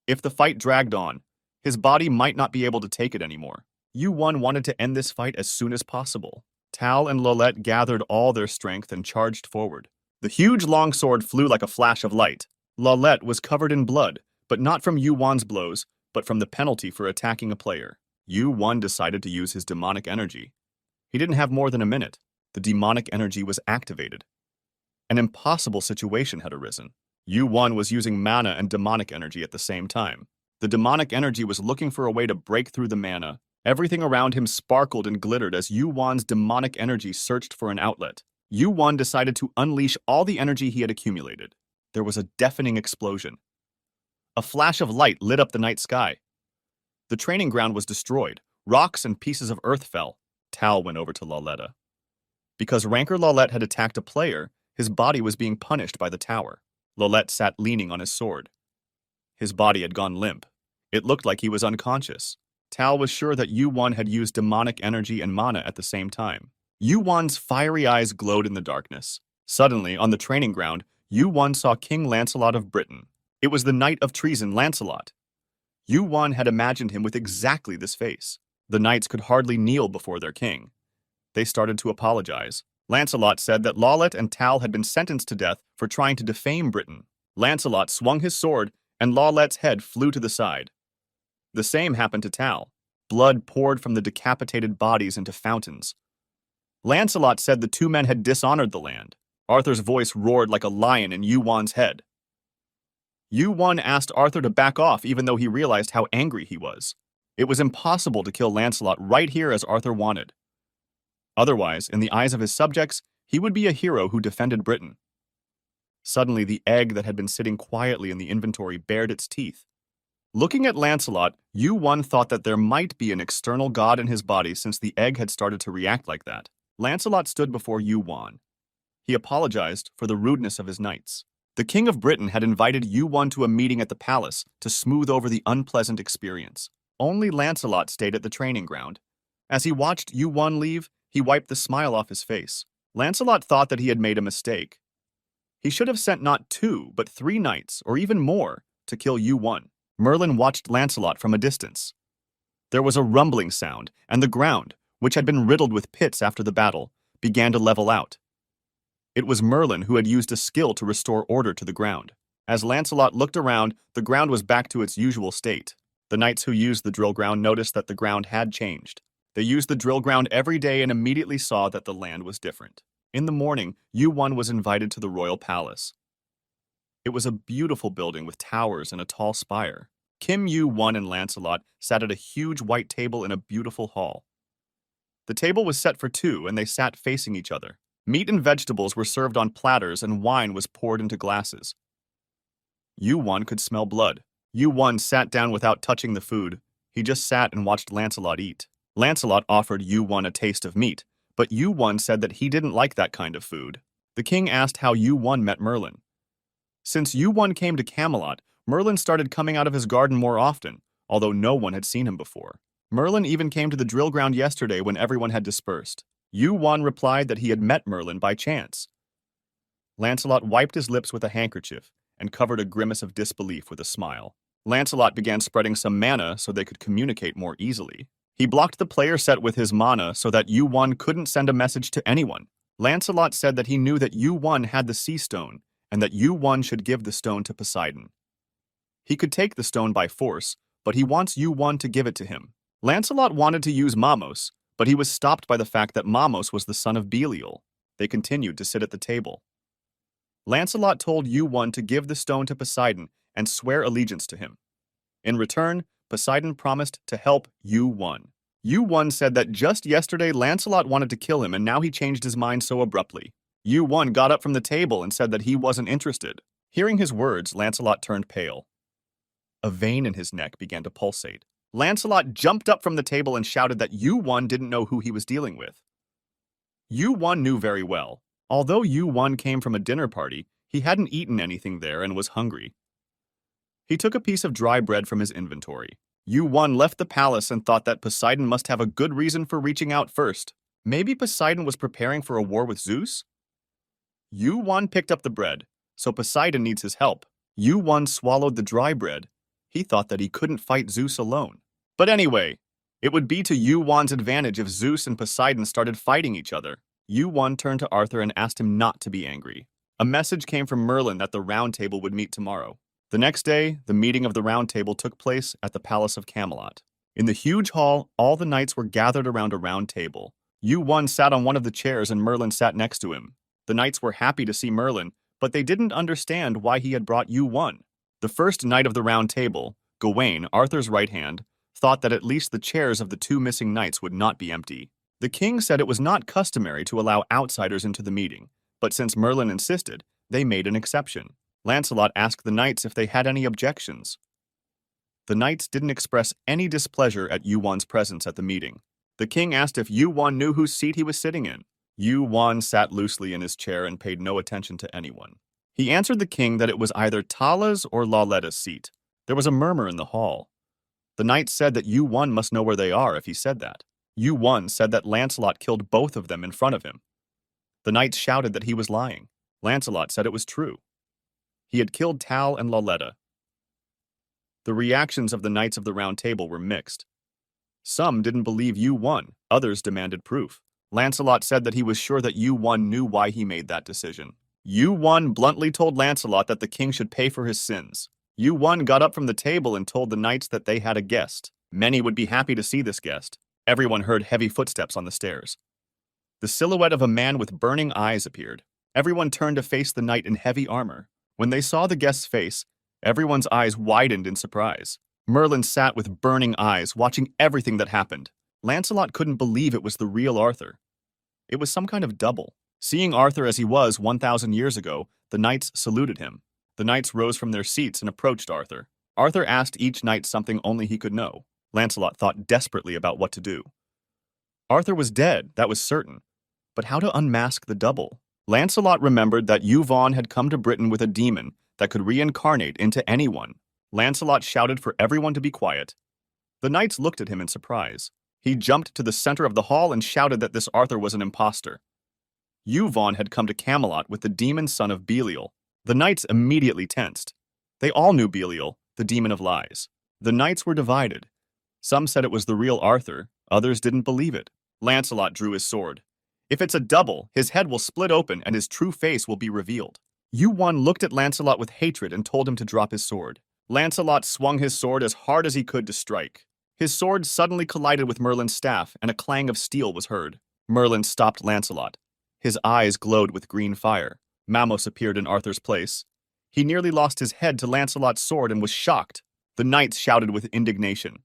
If the fight dragged on, his body might not be able to take it anymore. Yu-Won wanted to end this fight as soon as possible. Tal and Lawlette gathered all their strength and charged forward. The huge long sword flew like a flash of light. Lawlette was covered in blood, but not from Yu-Won's blows, but from the penalty for attacking a player. Yu-Won decided to use his demonic energy. He didn't have more than a minute. The demonic energy was activated. An impossible situation had arisen. Yu-Won was using mana and demonic energy at the same time. The demonic energy was looking for a way to break through the mana. Everything around him sparkled and glittered as Yu-Won's demonic energy searched for an outlet. Yu-Won decided to unleash all the energy he had accumulated. There was a deafening explosion. A flash of light lit up the night sky. The training ground was destroyed. Rocks and pieces of earth fell. Tal went over to Lawlette. Because Ranker Lawlette had attacked a player, his body was being punished by the tower. Lawlette sat leaning on his sword. His body had gone limp. It looked like he was unconscious. Tal was sure that Yu-Won had used demonic energy and mana at the same time. Yu-Won's fiery eyes glowed in the darkness. Suddenly, on the training ground, Yu-Won saw King Lancelot of Britain. It was the knight of treason, Lancelot. Yu-Won had imagined him with exactly this face. The knights could hardly kneel before their king. They started to apologize. Lancelot said that Lawlette and Tal had been sentenced to death for trying to defame Britain. Lancelot swung his sword, and Lawlette's head flew to the side. The same happened to Tal. Blood poured from the decapitated bodies into fountains. Lancelot said the two men had dishonored the land. Arthur's voice roared like a lion in Yu-Won's head. Yu-Won asked Arthur to back off even though he realized how angry he was. It was impossible to kill Lancelot right here as Arthur wanted. Otherwise, in the eyes of his subjects, he would be a hero who defended Britain. Suddenly, the egg that had been sitting quietly in the inventory bared its teeth. Looking at Lancelot, Yu-Won thought that there might be an external god in his body since the egg had started to react like that. Lancelot stood before Yu-Won. He apologized for the rudeness of his knights. The King of Britain had invited Yu-Won to a meeting at the palace to smooth over the unpleasant experience. Only Lancelot stayed at the training ground. As he watched Yu-Won leave, he wiped the smile off his face. Lancelot thought that he had made a mistake. He should have sent not 2, but 3 knights, or even more, to kill Yu-Won. Merlin watched Lancelot from a distance. There was a rumbling sound, and the ground, which had been riddled with pits after the battle, began to level out. It was Merlin who had used a skill to restore order to the ground. As Lancelot looked around, the ground was back to its usual state. The knights who used the drill ground noticed that the ground had changed. They used the drill ground every day and immediately saw that the land was different. In the morning, Yu-Won was invited to the royal palace. It was a beautiful building with towers and a tall spire. Kim Yu-Won and Lancelot sat at a huge white table in a beautiful hall. The table was set for 2, and they sat facing each other. Meat and vegetables were served on platters, and wine was poured into glasses. Yu-Won could smell blood. Yu-Won sat down without touching the food. He just sat and watched Lancelot eat. Lancelot offered Yu-Won a taste of meat, but Yu-Won said that he didn't like that kind of food. The king asked how Yu-Won met Merlin. Since Yu-Won came to Camelot, Merlin started coming out of his garden more often, although no one had seen him before. Merlin even came to the drill ground yesterday when everyone had dispersed. Yu-Won replied that he had met Merlin by chance. Lancelot wiped his lips with a handkerchief and covered a grimace of disbelief with a smile. Lancelot began spreading some mana so they could communicate more easily. He blocked the player set with his mana so that Yu-Won couldn't send a message to anyone. Lancelot said that he knew that Yu-Won had the sea stone and that Yu-Won should give the stone to Poseidon. He could take the stone by force, but he wants Yu-Won to give it to him. Lancelot wanted to use Mamos, but he was stopped by the fact that Mamos was the son of Belial. They continued to sit at the table. Lancelot told Yu-Won to give the stone to Poseidon and swear allegiance to him. In return, Poseidon promised to help Yu-Won. Yu-Won said that just yesterday Lancelot wanted to kill him and now he changed his mind so abruptly. Yu-Won got up from the table and said that he wasn't interested. Hearing his words, Lancelot turned pale. A vein in his neck began to pulsate. Lancelot jumped up from the table and shouted that Yu-Won didn't know who he was dealing with. Yu-Won knew very well. Although Yu-Won came from a dinner party, he hadn't eaten anything there and was hungry. He took a piece of dry bread from his inventory. Yu-Won left the palace and thought that Poseidon must have a good reason for reaching out first. Maybe Poseidon was preparing for a war with Zeus? Yu-Won picked up the bread, so Poseidon needs his help. Yu-Won swallowed the dry bread. He thought that he couldn't fight Zeus alone. But anyway, it would be to Yu-Won's advantage if Zeus and Poseidon started fighting each other. Yu-Won turned to Arthur and asked him not to be angry. A message came from Merlin that the Round Table would meet tomorrow. The next day, the meeting of the Round Table took place at the Palace of Camelot. In the huge hall, all the knights were gathered around a round table. Yu-Won sat on one of the chairs and Merlin sat next to him. The knights were happy to see Merlin, but they didn't understand why he had brought Yu-Won. The first knight of the Round Table, Gawain, Arthur's right hand, thought that at least the chairs of the 2 missing knights would not be empty. The king said it was not customary to allow outsiders into the meeting, but since Merlin insisted, they made an exception. Lancelot asked the knights if they had any objections. The knights didn't express any displeasure at Yu-Won's presence at the meeting. The king asked if Yu-Won knew whose seat he was sitting in. Yu-Won sat loosely in his chair and paid no attention to anyone. He answered the king that it was either Tala's or Lauletta's seat. There was a murmur in the hall. The knights said that Yu-Won must know where they are if he said that. Yu-Won said that Lancelot killed both of them in front of him. The knights shouted that he was lying. Lancelot said it was true. He had killed Tal and Lauletta. The reactions of the knights of the Round Table were mixed. Some didn't believe Yu-Won, others demanded proof. Lancelot said that he was sure that Yu-Won knew why he made that decision. Yu-Won bluntly told Lancelot that the king should pay for his sins. Yu-Won got up from the table and told the knights that they had a guest. Many would be happy to see this guest. Everyone heard heavy footsteps on the stairs. The silhouette of a man with burning eyes appeared. Everyone turned to face the knight in heavy armor. When they saw the guest's face, Everyone's eyes widened in surprise. Merlin sat with burning eyes, watching everything that happened. Lancelot couldn't believe it was the real Arthur. It was some kind of double. Seeing Arthur as he was 1,000 years ago, the knights saluted him. The knights rose from their seats and approached Arthur. Arthur asked each knight something only he could know. Lancelot thought desperately about what to do. Arthur was dead, that was certain. But how to unmask the double? Lancelot remembered that Yvonne had come to Britain with a demon that could reincarnate into anyone. Lancelot shouted for everyone to be quiet. The knights looked at him in surprise. He jumped to the center of the hall and shouted that this Arthur was an impostor. Yvonne had come to Camelot with the demon son of Belial. The knights immediately tensed. They all knew Belial, the demon of lies. The knights were divided. Some said it was the real Arthur, others didn't believe it. Lancelot drew his sword. If it's a double, his head will split open and his true face will be revealed. Yvonne looked at Lancelot with hatred and told him to drop his sword. Lancelot swung his sword as hard as he could to strike. His sword suddenly collided with Merlin's staff, and a clang of steel was heard. Merlin stopped Lancelot. His eyes glowed with green fire. Mamos appeared in Arthur's place. He nearly lost his head to Lancelot's sword and was shocked. The knights shouted with indignation.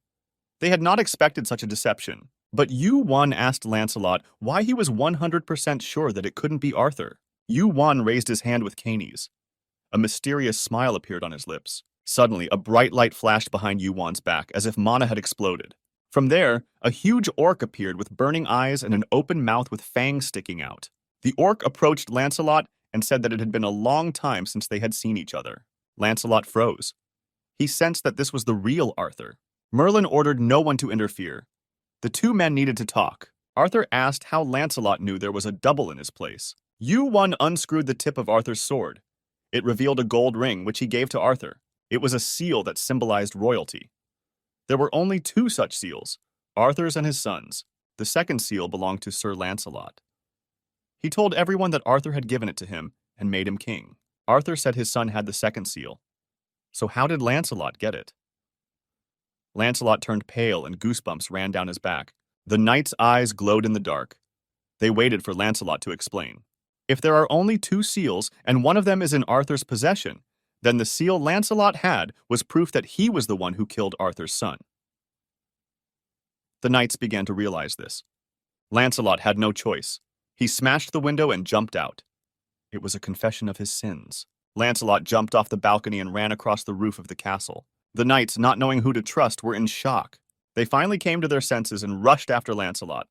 They had not expected such a deception. But Yvonne asked Lancelot why he was 100% sure that it couldn't be Arthur. Yvonne raised his hand with Canes. A mysterious smile appeared on his lips. Suddenly, a bright light flashed behind Yvonne's back, as if mana had exploded. From there, a huge orc appeared with burning eyes and an open mouth with fangs sticking out. The orc approached Lancelot and said that it had been a long time since they had seen each other. Lancelot froze. He sensed that this was the real Arthur. Merlin ordered no one to interfere. The two men needed to talk. Arthur asked how Lancelot knew there was a double in his place. Yvonne unscrewed the tip of Arthur's sword. It revealed a gold ring, which he gave to Arthur. It was a seal that symbolized royalty. There were only two such seals, Arthur's and his son's. The second seal belonged to Sir Lancelot. He told everyone that Arthur had given it to him and made him king. Arthur said his son had the second seal. So how did Lancelot get it? Lancelot turned pale and goosebumps ran down his back. The knights' eyes glowed in the dark. They waited for Lancelot to explain. If there are only two seals and one of them is in Arthur's possession, then the seal Lancelot had was proof that he was the one who killed Arthur's son. The knights began to realize this. Lancelot had no choice. He smashed the window and jumped out. It was a confession of his sins. Lancelot jumped off the balcony and ran across the roof of the castle. The knights, not knowing who to trust, were in shock. They finally came to their senses and rushed after Lancelot.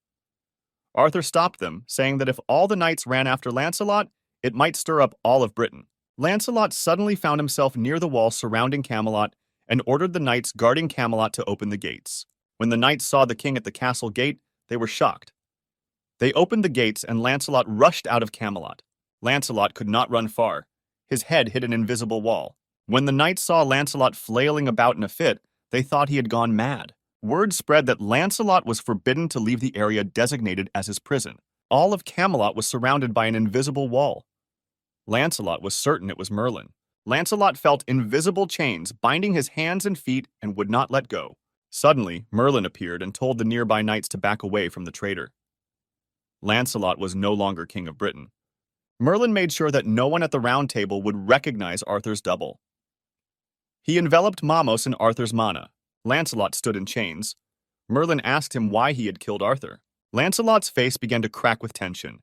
Arthur stopped them, saying that if all the knights ran after Lancelot, it might stir up all of Britain. Lancelot suddenly found himself near the wall surrounding Camelot and ordered the knights guarding Camelot to open the gates. When the knights saw the king at the castle gate, they were shocked. They opened the gates and Lancelot rushed out of Camelot. Lancelot could not run far. His head hit an invisible wall. When the knights saw Lancelot flailing about in a fit, they thought he had gone mad. Word spread that Lancelot was forbidden to leave the area designated as his prison. All of Camelot was surrounded by an invisible wall. Lancelot was certain it was Merlin. Lancelot felt invisible chains binding his hands and feet and would not let go. Suddenly, Merlin appeared and told the nearby knights to back away from the traitor. Lancelot was no longer king of Britain. Merlin made sure that no one at the round table would recognize Arthur's double. He enveloped Mamos in Arthur's mana. Lancelot stood in chains. Merlin asked him why he had killed Arthur. Lancelot's face began to crack with tension.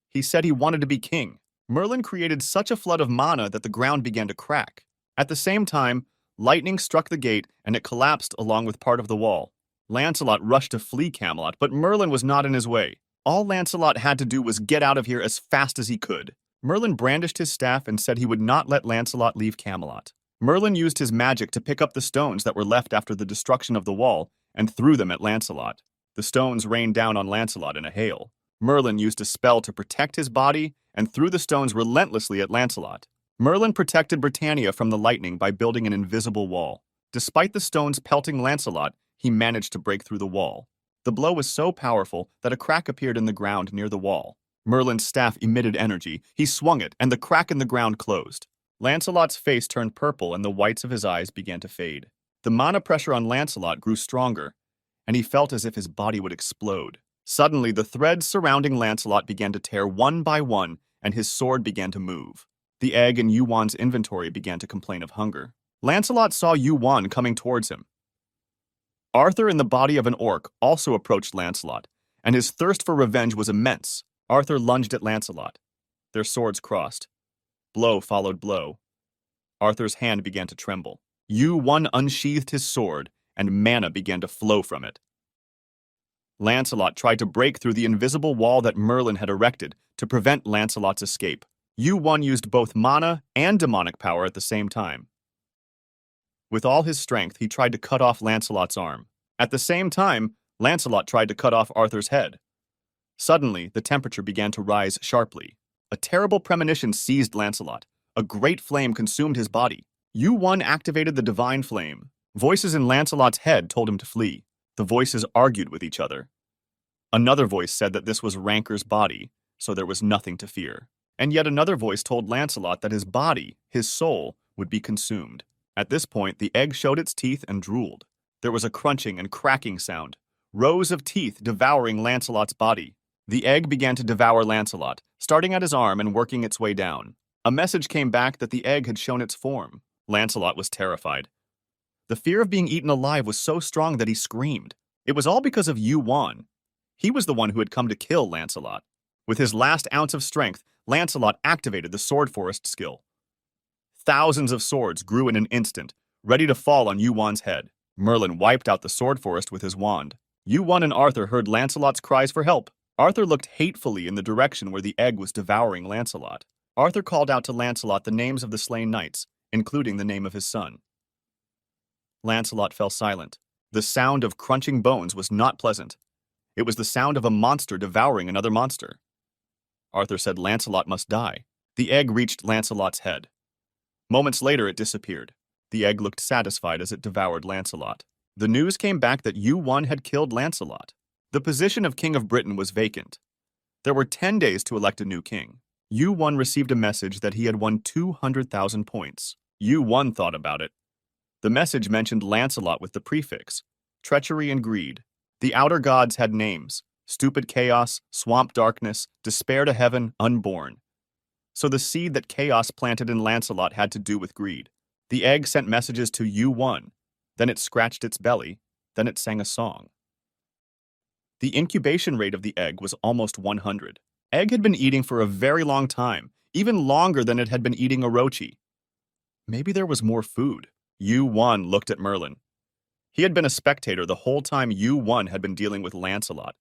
He said he wanted to be king. Merlin created such a flood of mana that the ground began to crack. At the same time, lightning struck the gate and it collapsed along with part of the wall. Lancelot rushed to flee Camelot, but Merlin was not in his way. All Lancelot had to do was get out of here as fast as he could. Merlin brandished his staff and said he would not let Lancelot leave Camelot. Merlin used his magic to pick up the stones that were left after the destruction of the wall and threw them at Lancelot. The stones rained down on Lancelot in a hail. Merlin used a spell to protect his body and threw the stones relentlessly at Lancelot. Merlin protected Britannia from the lightning by building an invisible wall. Despite the stones pelting Lancelot, he managed to break through the wall. The blow was so powerful that a crack appeared in the ground near the wall. Merlin's staff emitted energy. He swung it, and the crack in the ground closed. Lancelot's face turned purple, and the whites of his eyes began to fade. The mana pressure on Lancelot grew stronger, and he felt as if his body would explode. Suddenly, the threads surrounding Lancelot began to tear one by one, and his sword began to move. The egg in Yuan's inventory began to complain of hunger. Lancelot saw Yu-Wan coming towards him. Arthur in the body of an orc also approached Lancelot, and his thirst for revenge was immense. Arthur lunged at Lancelot. Their swords crossed. Blow followed blow. Arthur's hand began to tremble. Yu-Wan unsheathed his sword, and mana began to flow from it. Lancelot tried to break through the invisible wall that Merlin had erected to prevent Lancelot's escape. Yu-Wan used both mana and demonic power at the same time. With all his strength, he tried to cut off Lancelot's arm. At the same time, Lancelot tried to cut off Arthur's head. Suddenly, the temperature began to rise sharply. A terrible premonition seized Lancelot. A great flame consumed his body. Yu-Wan activated the divine flame. Voices in Lancelot's head told him to flee. The voices argued with each other. Another voice said that this was Ranker's body, so there was nothing to fear. And yet another voice told Lancelot that his body, his soul, would be consumed. At this point, the egg showed its teeth and drooled. There was a crunching and cracking sound. Rows of teeth devouring Lancelot's body. The egg began to devour Lancelot, starting at his arm and working its way down. A message came back that the egg had shown its form. Lancelot was terrified. The fear of being eaten alive was so strong that he screamed. It was all because of Yu-Wan. He was the one who had come to kill Lancelot. With his last ounce of strength, Lancelot activated the Sword Forest skill. Thousands of swords grew in an instant, ready to fall on Yu-Wan's head. Merlin wiped out the Sword Forest with his wand. Yu-Wan and Arthur heard Lancelot's cries for help. Arthur looked hatefully in the direction where the egg was devouring Lancelot. Arthur called out to Lancelot the names of the slain knights, including the name of his son. Lancelot fell silent. The sound of crunching bones was not pleasant. It was the sound of a monster devouring another monster. Arthur said Lancelot must die. The egg reached Lancelot's head. Moments later, it disappeared. The egg looked satisfied as it devoured Lancelot. The news came back that Yu-Wan had killed Lancelot. The position of King of Britain was vacant. There were 10 days to elect a new king. Yu-Wan received a message that he had won 200,000 points. Yu-Wan thought about it. The message mentioned Lancelot with the prefix, treachery and greed. The outer gods had names, stupid chaos, swamp darkness, despair to heaven, unborn. So the seed that chaos planted in Lancelot had to do with greed. The egg sent messages to Yu-Wan, then it scratched its belly, then it sang a song. The incubation rate of the egg was almost 100. Egg had been eating for a very long time, even longer than it had been eating Orochi. Maybe there was more food. Yu-Wan looked at Merlin. He had been a spectator the whole time Yu-Wan had been dealing with Lancelot.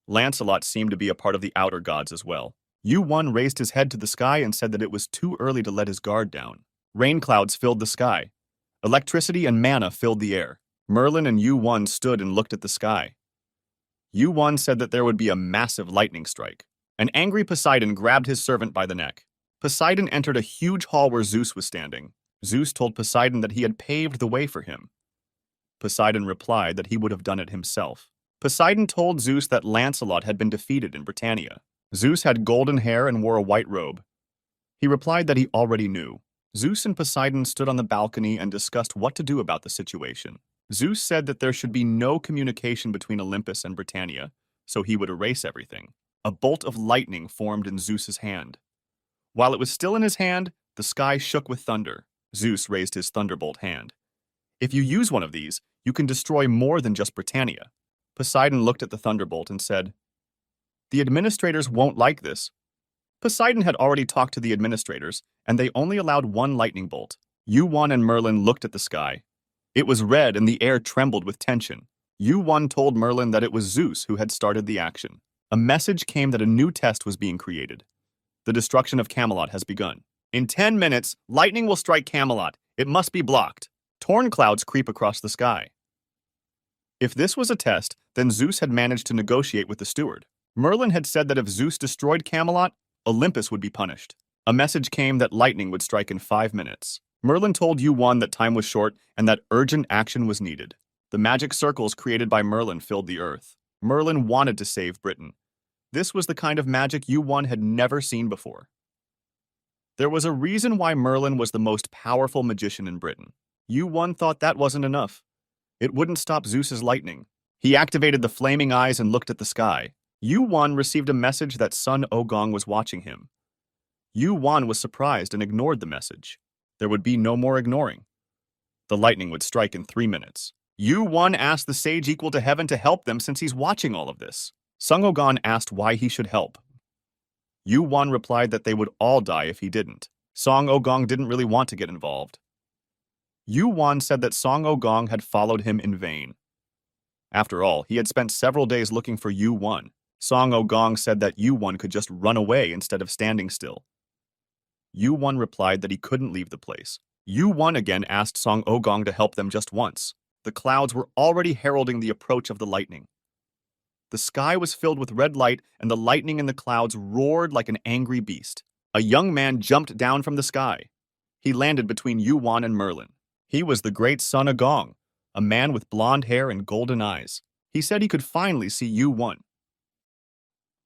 Lancelot seemed to be a part of the outer gods as well. Yu-Wan raised his head to the sky and said that it was too early to let his guard down. Rain clouds filled the sky. Electricity and mana filled the air. Merlin and Yu-Wan stood and looked at the sky. Yu-Wan said that there would be a massive lightning strike. An angry Poseidon grabbed his servant by the neck. Poseidon entered a huge hall where Zeus was standing. Zeus told Poseidon that he had paved the way for him. Poseidon replied that he would have done it himself. Poseidon told Zeus that Lancelot had been defeated in Britannia. Zeus had golden hair and wore a white robe. He replied that he already knew. Zeus and Poseidon stood on the balcony and discussed what to do about the situation. Zeus said that there should be no communication between Olympus and Britannia, so he would erase everything. A bolt of lightning formed in Zeus's hand. While it was still in his hand, the sky shook with thunder. Zeus raised his thunderbolt hand. If you use one of these, you can destroy more than just Britannia. Poseidon looked at the thunderbolt and said, "The administrators won't like this." Poseidon had already talked to the administrators, and they only allowed one lightning bolt. Yu-Wan and Merlin looked at the sky. It was red and the air trembled with tension. Yu-Wan told Merlin that it was Zeus who had started the action. A message came that a new test was being created. The destruction of Camelot has begun. In 10 minutes, lightning will strike Camelot. It must be blocked. Torn clouds creep across the sky. If this was a test, then Zeus had managed to negotiate with the steward. Merlin had said that if Zeus destroyed Camelot, Olympus would be punished. A message came that lightning would strike in 5 minutes. Merlin told Yu-Wan that time was short and that urgent action was needed. The magic circles created by Merlin filled the earth. Merlin wanted to save Britain. This was the kind of magic Yu-Wan had never seen before. There was a reason why Merlin was the most powerful magician in Britain. Yu-Wan thought that wasn't enough. It wouldn't stop Zeus's lightning. He activated the flaming eyes and looked at the sky. Yu-Wan received a message that Sun Ogong was watching him. Yu-Wan was surprised and ignored the message. There would be no more ignoring. The lightning would strike in 3 minutes. Yu-won asked the sage equal to heaven to help them since he's watching all of this. Sung Ogang asked why he should help. Yu-won replied that they would all die if he didn't. Song Ogang didn't really want to get involved. Yu-won said that Song Ogang had followed him in vain. After all, he had spent several days looking for Yu-won. Song Ogang said that Yu-won could just run away instead of standing still. Yu-won replied that he couldn't leave the place. Yu-won again asked Song Ogang to help them just once. The clouds were already heralding the approach of the lightning. The sky was filled with red light, and the lightning in the clouds roared like an angry beast. A young man jumped down from the sky. He landed between Yu-won and Merlin. He was the great Sun Ogang, a man with blonde hair and golden eyes. He said he could finally see Yu-won.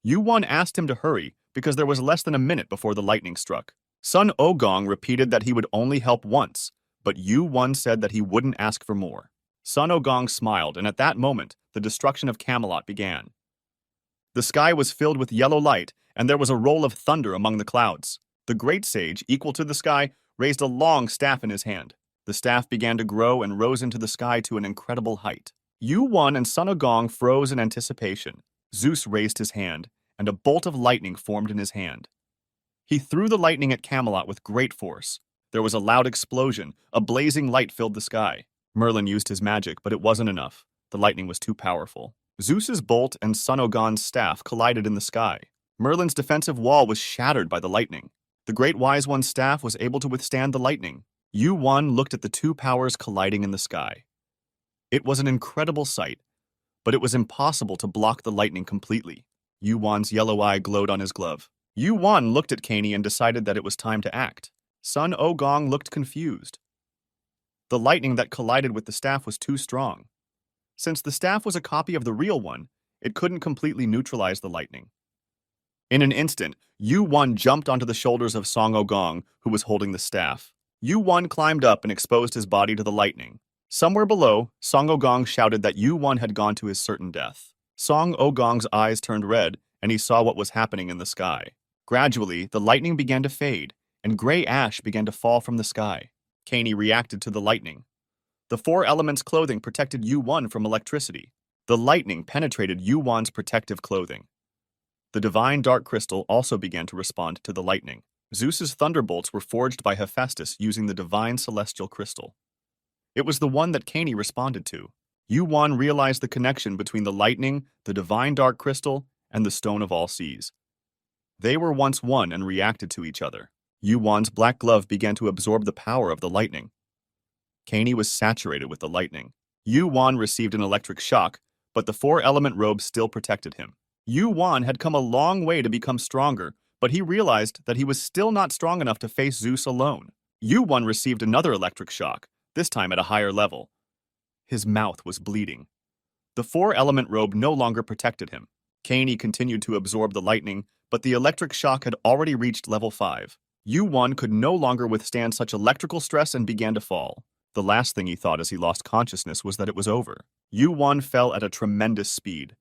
Yu-won asked him to hurry because there was less than a minute before the lightning struck. Sun Ogang repeated that he would only help once, but Yu-won said that he wouldn't ask for more. Sun Ogang smiled, and at that moment, the destruction of Camelot began. The sky was filled with yellow light, and there was a roll of thunder among the clouds. The great sage, equal to the sky, raised a long staff in his hand. The staff began to grow and rose into the sky to an incredible height. Yu-won and Sun Ogang froze in anticipation. Zeus raised his hand, and a bolt of lightning formed in his hand. He threw the lightning at Camelot with great force. There was a loud explosion. A blazing light filled the sky. Merlin used his magic, but it wasn't enough. The lightning was too powerful. Zeus's bolt and Sun Ogang's staff collided in the sky. Merlin's defensive wall was shattered by the lightning. The Great Wise One's staff was able to withstand the lightning. Yu-won looked at the two powers colliding in the sky. It was an incredible sight, but it was impossible to block the lightning completely. Yu-won's yellow eye glowed on his glove. Yu-won looked at Kaney and decided that it was time to act. Sun Ogang looked confused. The lightning that collided with the staff was too strong. Since the staff was a copy of the real one, it couldn't completely neutralize the lightning. In an instant, Yu-won jumped onto the shoulders of Song Ogang, who was holding the staff. Yu-won climbed up and exposed his body to the lightning. Somewhere below, Song Ogang shouted that Yu-won had gone to his certain death. Song Ogang's eyes turned red, and he saw what was happening in the sky. Gradually, the lightning began to fade, and gray ash began to fall from the sky. Kaney reacted to the lightning. The four elements' clothing protected Yu-won from electricity. The lightning penetrated Yu-won's protective clothing. The divine dark crystal also began to respond to the lightning. Zeus's thunderbolts were forged by Hephaestus using the divine celestial crystal. It was the one that Kaney responded to. Yu-won realized the connection between the lightning, the divine dark crystal, and the stone of all seas. They were once one and reacted to each other. Yu-won's black glove began to absorb the power of the lightning. Kaney was saturated with the lightning. Yu-won received an electric shock, but the four-element robe still protected him. Yu-won had come a long way to become stronger, but he realized that he was still not strong enough to face Zeus alone. Yu-won received another electric shock, this time at a higher level. His mouth was bleeding. The four-element robe no longer protected him. Kaney continued to absorb the lightning, but the electric shock had already reached level 5. Yu-won could no longer withstand such electrical stress and began to fall. The last thing he thought as he lost consciousness was that it was over. Yu-won fell at a tremendous speed.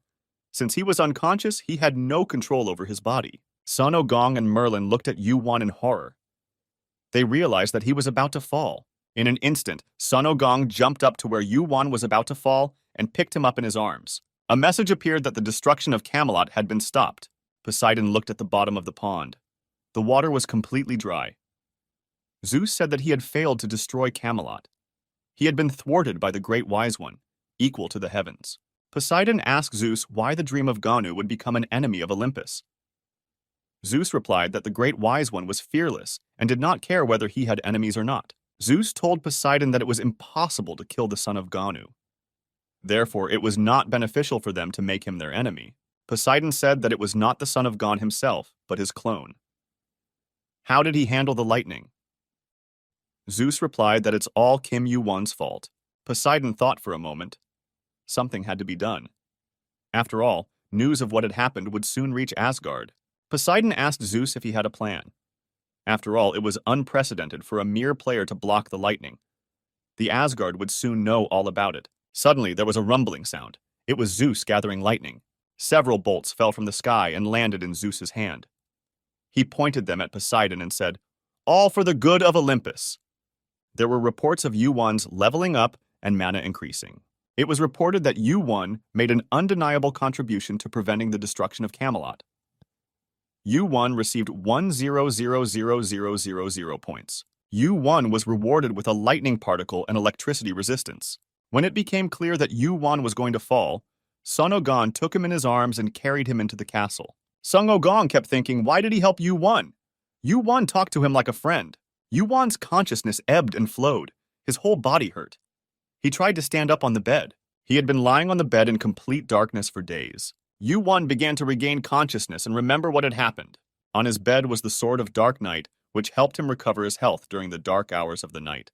Since he was unconscious, he had no control over his body. Sun Ogang and Merlin looked at Yu-won in horror. They realized that he was about to fall. In an instant, Sun Ogang jumped up to where Yu-won was about to fall and picked him up in his arms. A message appeared that the destruction of Camelot had been stopped. Poseidon looked at the bottom of the pond. The water was completely dry. Zeus said that he had failed to destroy Camelot. He had been thwarted by the Great Wise One, equal to the heavens. Poseidon asked Zeus why the dream of Ganu would become an enemy of Olympus. Zeus replied that the Great Wise One was fearless and did not care whether he had enemies or not. Zeus told Poseidon that it was impossible to kill the son of Ganu. Therefore, it was not beneficial for them to make him their enemy. Poseidon said that it was not the son of Gon himself, but his clone. How did he handle the lightning? Zeus replied that it's all Kim Yu-won's fault. Poseidon thought for a moment. Something had to be done. After all, news of what had happened would soon reach Asgard. Poseidon asked Zeus if he had a plan. After all, it was unprecedented for a mere player to block the lightning. The Asgard would soon know all about it. Suddenly, there was a rumbling sound. It was Zeus gathering lightning. Several bolts fell from the sky and landed in Zeus's hand. He pointed them at Poseidon and said, "All for the good of Olympus." There were reports of Yuwan's leveling up and mana increasing. It was reported that Yuwan made an undeniable contribution to preventing the destruction of Camelot. Yuwan received 1,000,000 points. Yuwan was rewarded with a lightning particle and electricity resistance. When it became clear that Yuwan was going to fall, Sun Ogong took him in his arms and carried him into the castle. Sun Ogong kept thinking, why did he help Yuwan? Yuwan talked to him like a friend. Yuwan's consciousness ebbed and flowed. His whole body hurt. He tried to stand up on the bed. He had been lying on the bed in complete darkness for days. Yuwan began to regain consciousness and remember what had happened. On his bed was the Sword of Dark Night, which helped him recover his health during the dark hours of the night.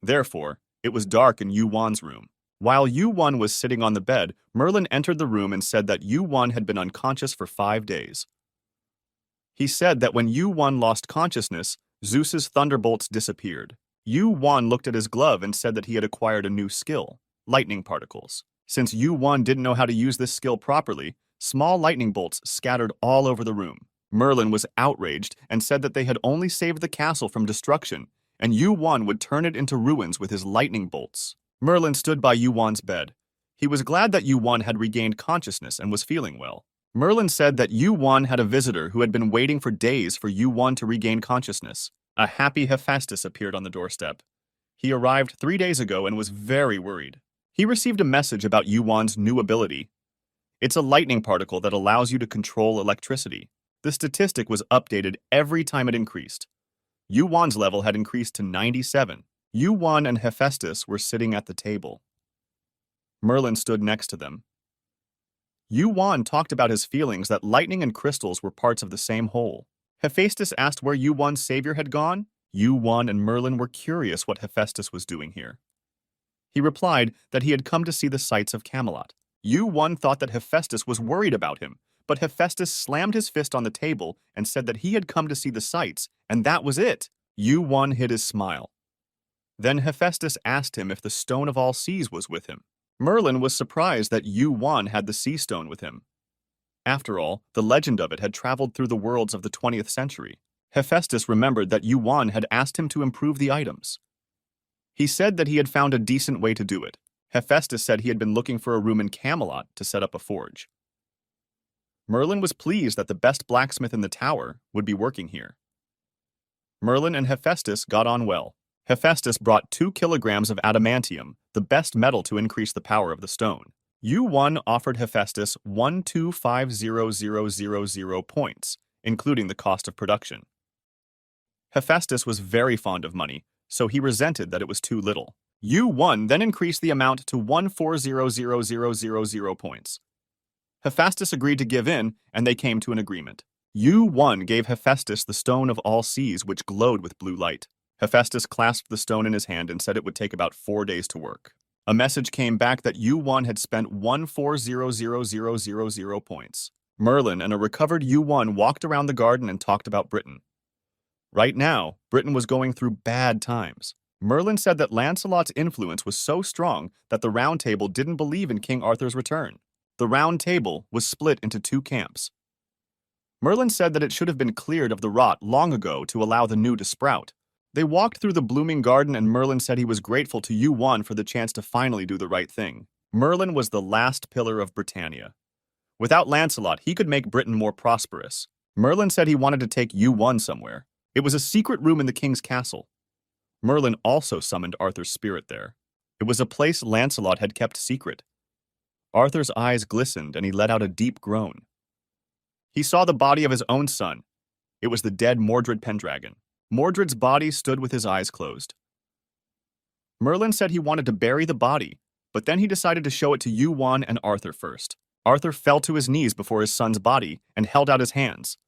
Therefore, it was dark in Yuwan's room. While Yuwan was sitting on the bed, Merlin entered the room and said that Yuwan had been unconscious for 5 days. He said that when Yuwan lost consciousness, Zeus's thunderbolts disappeared. Yuwan looked at his glove and said that he had acquired a new skill, lightning particles. Since Yuwan didn't know how to use this skill properly, small lightning bolts scattered all over the room. Merlin was outraged and said that they had only saved the castle from destruction, and Yuwan would turn it into ruins with his lightning bolts. Merlin stood by Yuwan's bed. He was glad that Yuwan had regained consciousness and was feeling well. Merlin said that Yuwan had a visitor who had been waiting for days for Yuwan to regain consciousness. A happy Hephaestus appeared on the doorstep. He arrived 3 days ago and was very worried. He received a message about Yuwan's new ability. It's a lightning particle that allows you to control electricity. The statistic was updated every time it increased. Yuwan's level had increased to 97. Yuwan and Hephaestus were sitting at the table. Merlin stood next to them. Yuwan talked about his feelings that lightning and crystals were parts of the same whole. Hephaestus asked where Yuwan's savior had gone. Yuwan and Merlin were curious what Hephaestus was doing here. He replied that he had come to see the sights of Camelot. Yuwan thought that Hephaestus was worried about him, but Hephaestus slammed his fist on the table and said that he had come to see the sights, and that was it. Yuwan hid his smile. Then Hephaestus asked him if the Stone of All Seas was with him. Merlin was surprised that Yuwan had the Sea Stone with him. After all, the legend of it had traveled through the worlds of the 20th century. Hephaestus remembered that Yuwan had asked him to improve the items. He said that he had found a decent way to do it. Hephaestus said he had been looking for a room in Camelot to set up a forge. Merlin was pleased that the best blacksmith in the tower would be working here. Merlin and Hephaestus got on well. Hephaestus brought 2 kilograms of adamantium, the best metal to increase the power of the stone. Yuwan offered Hephaestus 125,000 points, including the cost of production. Hephaestus was very fond of money, so he resented that it was too little. Yuwan then increased the amount to 140,000 points. Hephaestus agreed to give in, and they came to an agreement. Yuwan gave Hephaestus the Stone of All Seas, which glowed with blue light. Hephaestus clasped the stone in his hand and said it would take about 4 days to work. A message came back that Yuwan had spent 140,000 points. Merlin and a recovered Yuwan walked around the garden and talked about Britain. Right now, Britain was going through bad times. Merlin said that Lancelot's influence was so strong that the Round Table didn't believe in King Arthur's return. The Round Table was split into 2 camps. Merlin said that it should have been cleared of the rot long ago to allow the new to sprout. They walked through the blooming garden and Merlin said he was grateful to Yuwan for the chance to finally do the right thing. Merlin was the last pillar of Britannia. Without Lancelot, he could make Britain more prosperous. Merlin said he wanted to take Yuwan somewhere. It was a secret room in the king's castle. Merlin also summoned Arthur's spirit there. It was a place Lancelot had kept secret. Arthur's eyes glistened and he let out a deep groan. He saw the body of his own son. It was the dead Mordred Pendragon. Mordred's body stood with his eyes closed. Merlin said he wanted to bury the body, but then he decided to show it to Yuwan and Arthur first. Arthur fell to his knees before his son's body and held out his hands.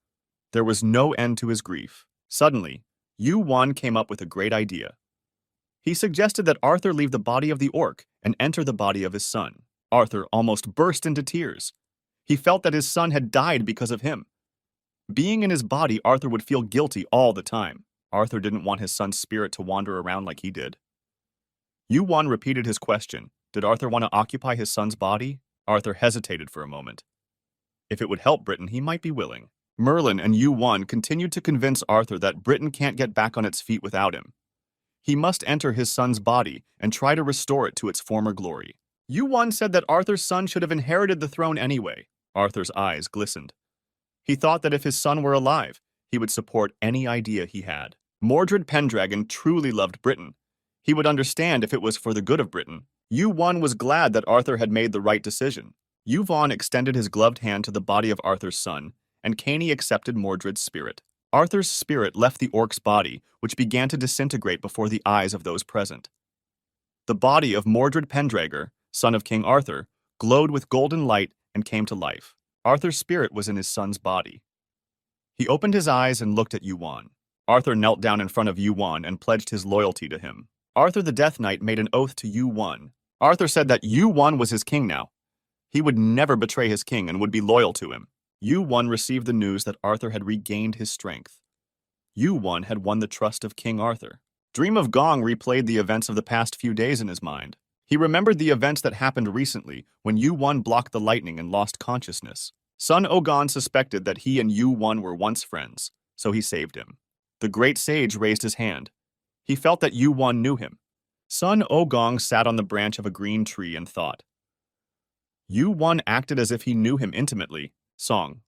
There was no end to his grief. Suddenly, Yuwan came up with a great idea. He suggested that Arthur leave the body of the orc and enter the body of his son. Arthur almost burst into tears. He felt that his son had died because of him. Being in his body, Arthur would feel guilty all the time. Arthur didn't want his son's spirit to wander around like he did. Yuwan repeated his question. Did Arthur want to occupy his son's body? Arthur hesitated for a moment. If it would help Britain, he might be willing. Merlin and Yuwan continued to convince Arthur that Britain can't get back on its feet without him. He must enter his son's body and try to restore it to its former glory. Yu-Wan said that Arthur's son should have inherited the throne anyway. Arthur's eyes glistened. He thought that if his son were alive, he would support any idea he had. Mordred Pendragon truly loved Britain. He would understand if it was for the good of Britain. Yu-Wan was glad that Arthur had made the right decision. Yu-Wan extended his gloved hand to the body of Arthur's son, and Caney accepted Mordred's spirit. Arthur's spirit left the orc's body, which began to disintegrate before the eyes of those present. The body of Mordred Pendragon, son of King Arthur, glowed with golden light and came to life. Arthur's spirit was in his son's body. He opened his eyes and looked at Yu-Wan. Arthur knelt down in front of Yu-Wan and pledged his loyalty to him. Arthur the Death Knight made an oath to Yu-Wan. Arthur said that Yu-Wan was his king now. He would never betray his king and would be loyal to him. Yu-Wan received the news that Arthur had regained his strength. Yu-Wan had won the trust of King Arthur. Dream of Gong replayed the events of the past few days in his mind. He remembered the events that happened recently when Yu-Wan blocked the lightning and lost consciousness. Sun Ogon suspected that he and Yu-Wan were once friends, so he saved him. The great sage raised his hand. He felt that Yu-Wan knew him. Sun Ogong sat on the branch of a green tree and thought. Yu-Wan acted as if he knew him intimately. Song.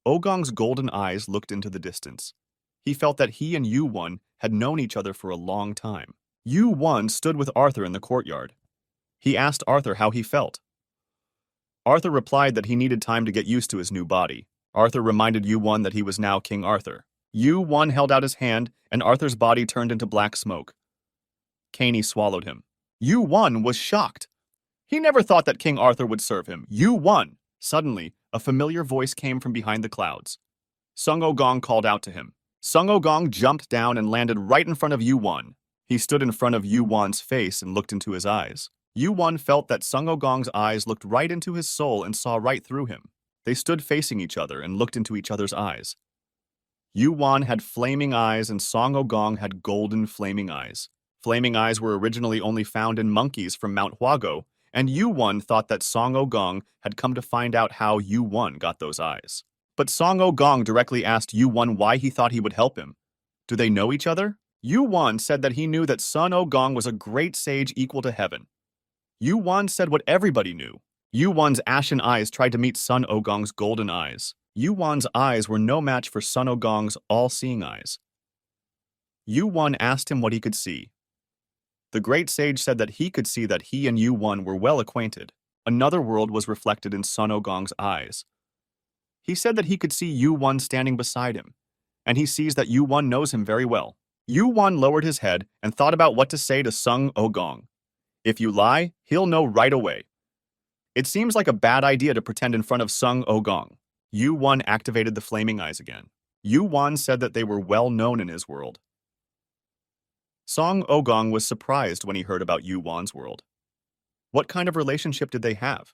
Ogong's golden eyes looked into the distance. He felt that he and Yu-Wan had known each other for a long time. Yu-Wan stood with Arthur in the courtyard. He asked Arthur how he felt. Arthur replied that he needed time to get used to his new body. Arthur reminded Yu-Wan that he was now King Arthur. Yu-Wan held out his hand, and Arthur's body turned into black smoke. Caney swallowed him. Yu-Wan was shocked. He never thought that King Arthur would serve him. Yu-Wan! Suddenly, a familiar voice came from behind the clouds. Sung Ogong called out to him. Sung Ogong jumped down and landed right in front of Yu-Wan. He stood in front of Yu-Wan's face and looked into his eyes. Yu-Wan felt that Sung Ogong's eyes looked right into his soul and saw right through him. They stood facing each other and looked into each other's eyes. Yu-Wan had flaming eyes and Song Ogong had golden flaming eyes. Flaming eyes were originally only found in monkeys from Mount Huago, and Yu-Wan thought that Song Ogong had come to find out how Yu-Wan got those eyes. But Song Ogong directly asked Yu-Wan why he thought he would help him. Do they know each other? Yu-Wan said that he knew that Sun Ogong was a great sage equal to heaven. Yu-Wan said what everybody knew. Yu-Wan's ashen eyes tried to meet Sun Ogong's golden eyes. Yu-Wan's eyes were no match for Sun Ogong's all-seeing eyes. Yu-Wan asked him what he could see. The great sage said that he could see that he and Yu-Wan were well acquainted. Another world was reflected in Sun Ogong's eyes. He said that he could see Yu-Wan standing beside him, and he sees that Yu-Wan knows him very well. Yu-Wan lowered his head and thought about what to say to Sung Ogong. If you lie, he'll know right away. It seems like a bad idea to pretend in front of Sung Ogong. Yu-Wan activated the flaming eyes again. Yu-Wan said that they were well known in his world. Song Ogong was surprised when he heard about Yu-Wan's world. What kind of relationship did they have?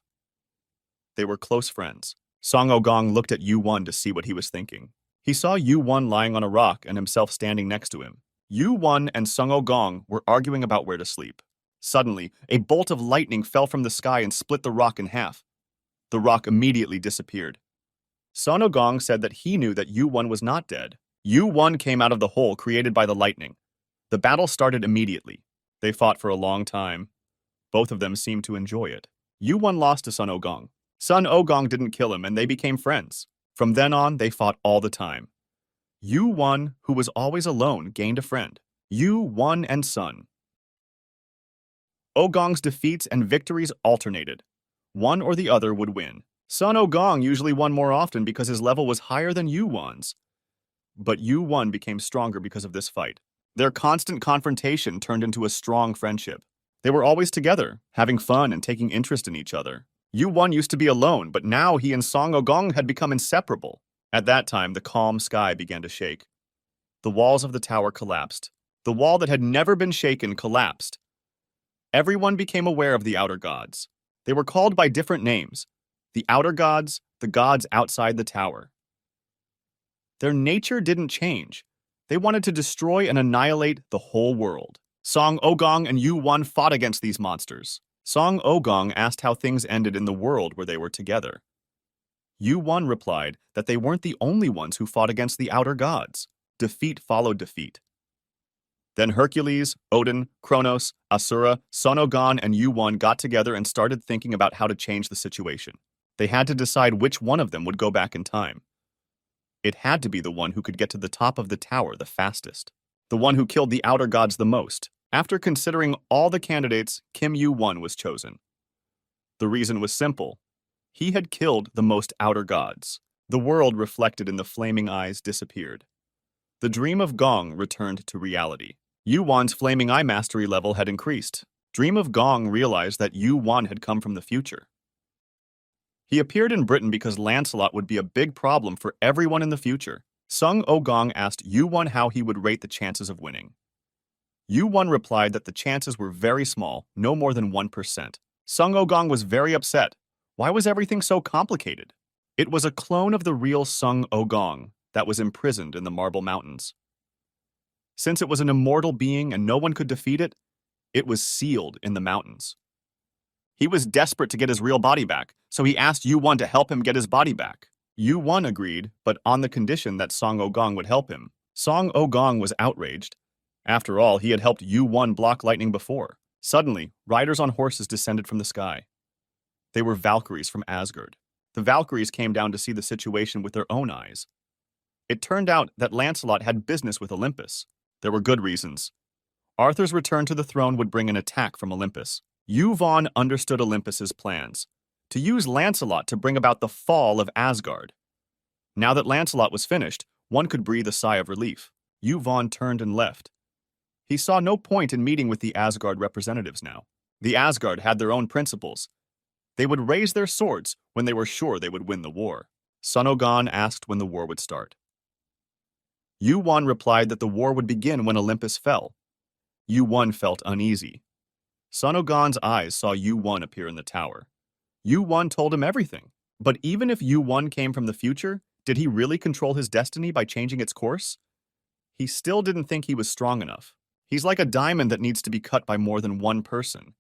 They were close friends. Song Ogong looked at Yu-Wan to see what he was thinking. He saw Yu-Wan lying on a rock and himself standing next to him. Yu-Wan and Sung Ogong were arguing about where to sleep. Suddenly, a bolt of lightning fell from the sky and split the rock in half. The rock immediately disappeared. Sun Ogong said that he knew that Yu-Wan was not dead. Yu-Wan came out of the hole created by the lightning. The battle started immediately. They fought for a long time. Both of them seemed to enjoy it. Yu-Wan lost to Sun Ogong. Sun Ogong didn't kill him and they became friends. From then on, they fought all the time. Yu-Wan, who was always alone, gained a friend. Yu-Wan and Sun. Ogong's defeats and victories alternated. One or the other would win. Sun Ogong usually won more often because his level was higher than Yu-Wan's. But Yu-Wan became stronger because of this fight. Their constant confrontation turned into a strong friendship. They were always together, having fun and taking interest in each other. Yu-Wan used to be alone, but now he and Song Ogong had become inseparable. At that time, the calm sky began to shake. The walls of the tower collapsed. The wall that had never been shaken collapsed. Everyone became aware of the outer gods. They were called by different names. The outer gods, the gods outside the tower. Their nature didn't change. They wanted to destroy and annihilate the whole world. Song Ogong and Yu-Wan fought against these monsters. Song Ogong asked how things ended in the world where they were together. Yu-Wan replied that they weren't the only ones who fought against the outer gods. Defeat followed defeat. Then Hercules, Odin, Kronos, Asura, Sonogon, and Yu-Won got together and started thinking about how to change the situation. They had to decide which one of them would go back in time. It had to be the one who could get to the top of the tower the fastest. The one who killed the outer gods the most. After considering all the candidates, Kim Yu-Won was chosen. The reason was simple. He had killed the most outer gods. The world reflected in the flaming eyes disappeared. The dream of Gong returned to reality. Yu-Won's flaming eye mastery level had increased. Dream of Gong realized that Yu-Won had come from the future. He appeared in Britain because Lancelot would be a big problem for everyone in the future. Sung O-Gong asked Yu-Won how he would rate the chances of winning. Yu-Won replied that the chances were very small, no more than 1%. Sung O-Gong was very upset. Why was everything so complicated? It was a clone of the real Sung O-Gong that was imprisoned in the Marble Mountains. Since it was an immortal being and no one could defeat it, it was sealed in the mountains. He was desperate to get his real body back, so he asked Yu-Won to help him get his body back. Yu-Won agreed, but on the condition that Song O-Gong would help him. Song O-Gong was outraged. After all, he had helped Yu-Won block lightning before. Suddenly, riders on horses descended from the sky. They were Valkyries from Asgard. The Valkyries came down to see the situation with their own eyes. It turned out that Lancelot had business with Olympus. There were good reasons. Arthur's return to the throne would bring an attack from Olympus. Yu-Won understood Olympus's plans, to use Lancelot to bring about the fall of Asgard. Now that Lancelot was finished, one could breathe a sigh of relief. Yu-Won turned and left. He saw no point in meeting with the Asgard representatives now. The Asgard had their own principles. They would raise their swords when they were sure they would win the war. Sonogon asked when the war would start. Yu-Won replied that the war would begin when Olympus fell. Yu-Won felt uneasy. Sonogon's eyes saw Yu-Won appear in the tower. Yu-Won told him everything. But even if Yu-Won came from the future, did he really control his destiny by changing its course? He still didn't think he was strong enough. He's like a diamond that needs to be cut by more than one person.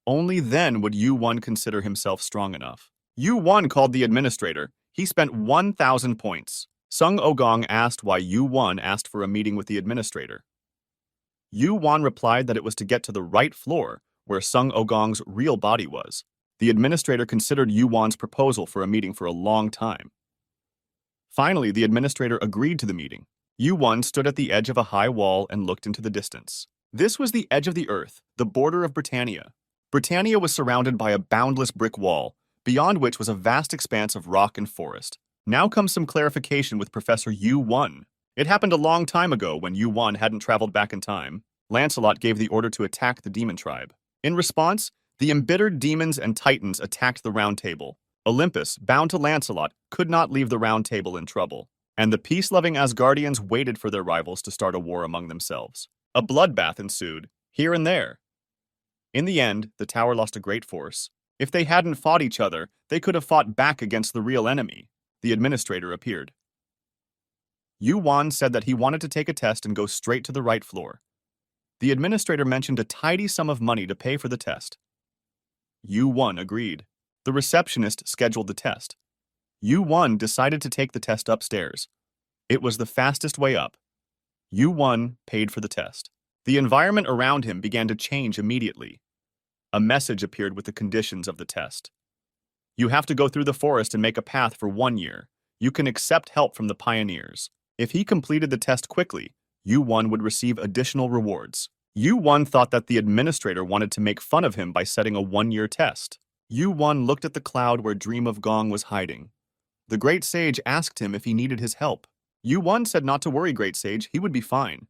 Only then would Yu-Won consider himself strong enough. Yu-Won called the administrator. He spent 1,000 points. Sung O-Gong asked why Yu-Won asked for a meeting with the administrator. Yu-Won replied that it was to get to the right floor, where Sung O-Gong's real body was. The administrator considered Yu-Won's proposal for a meeting for a long time. Finally, the administrator agreed to the meeting. Yu-Won stood at the edge of a high wall and looked into the distance. This was the edge of the earth, the border of Britannia. Britannia was surrounded by a boundless brick wall, beyond which was a vast expanse of rock and forest. Now comes some clarification with Professor Yu-Won. It happened a long time ago when Yu-Won hadn't traveled back in time. Lancelot gave the order to attack the demon tribe. In response, the embittered demons and titans attacked the Round Table. Olympus, bound to Lancelot, could not leave the Round Table in trouble. And the peace-loving Asgardians waited for their rivals to start a war among themselves. A bloodbath ensued, here and there. In the end, the tower lost a great force. If they hadn't fought each other, they could have fought back against the real enemy. The administrator appeared. Yu-Won said that he wanted to take a test and go straight to the right floor. The administrator mentioned a tidy sum of money to pay for the test. Yu-Won agreed. The receptionist scheduled the test. Yu-Won decided to take the test upstairs. It was the fastest way up. Yu-Won paid for the test. The environment around him began to change immediately. A message appeared with the conditions of the test. You have to go through the forest and make a path for 1 year. You can accept help from the pioneers. If he completed the test quickly, Yu-Won would receive additional rewards. Yu-Won thought that the administrator wanted to make fun of him by setting a 1-year test. Yu-Won looked at the cloud where Dream of Gong was hiding. The Great Sage asked him if he needed his help. Yu-Won said not to worry, Great Sage, he would be fine.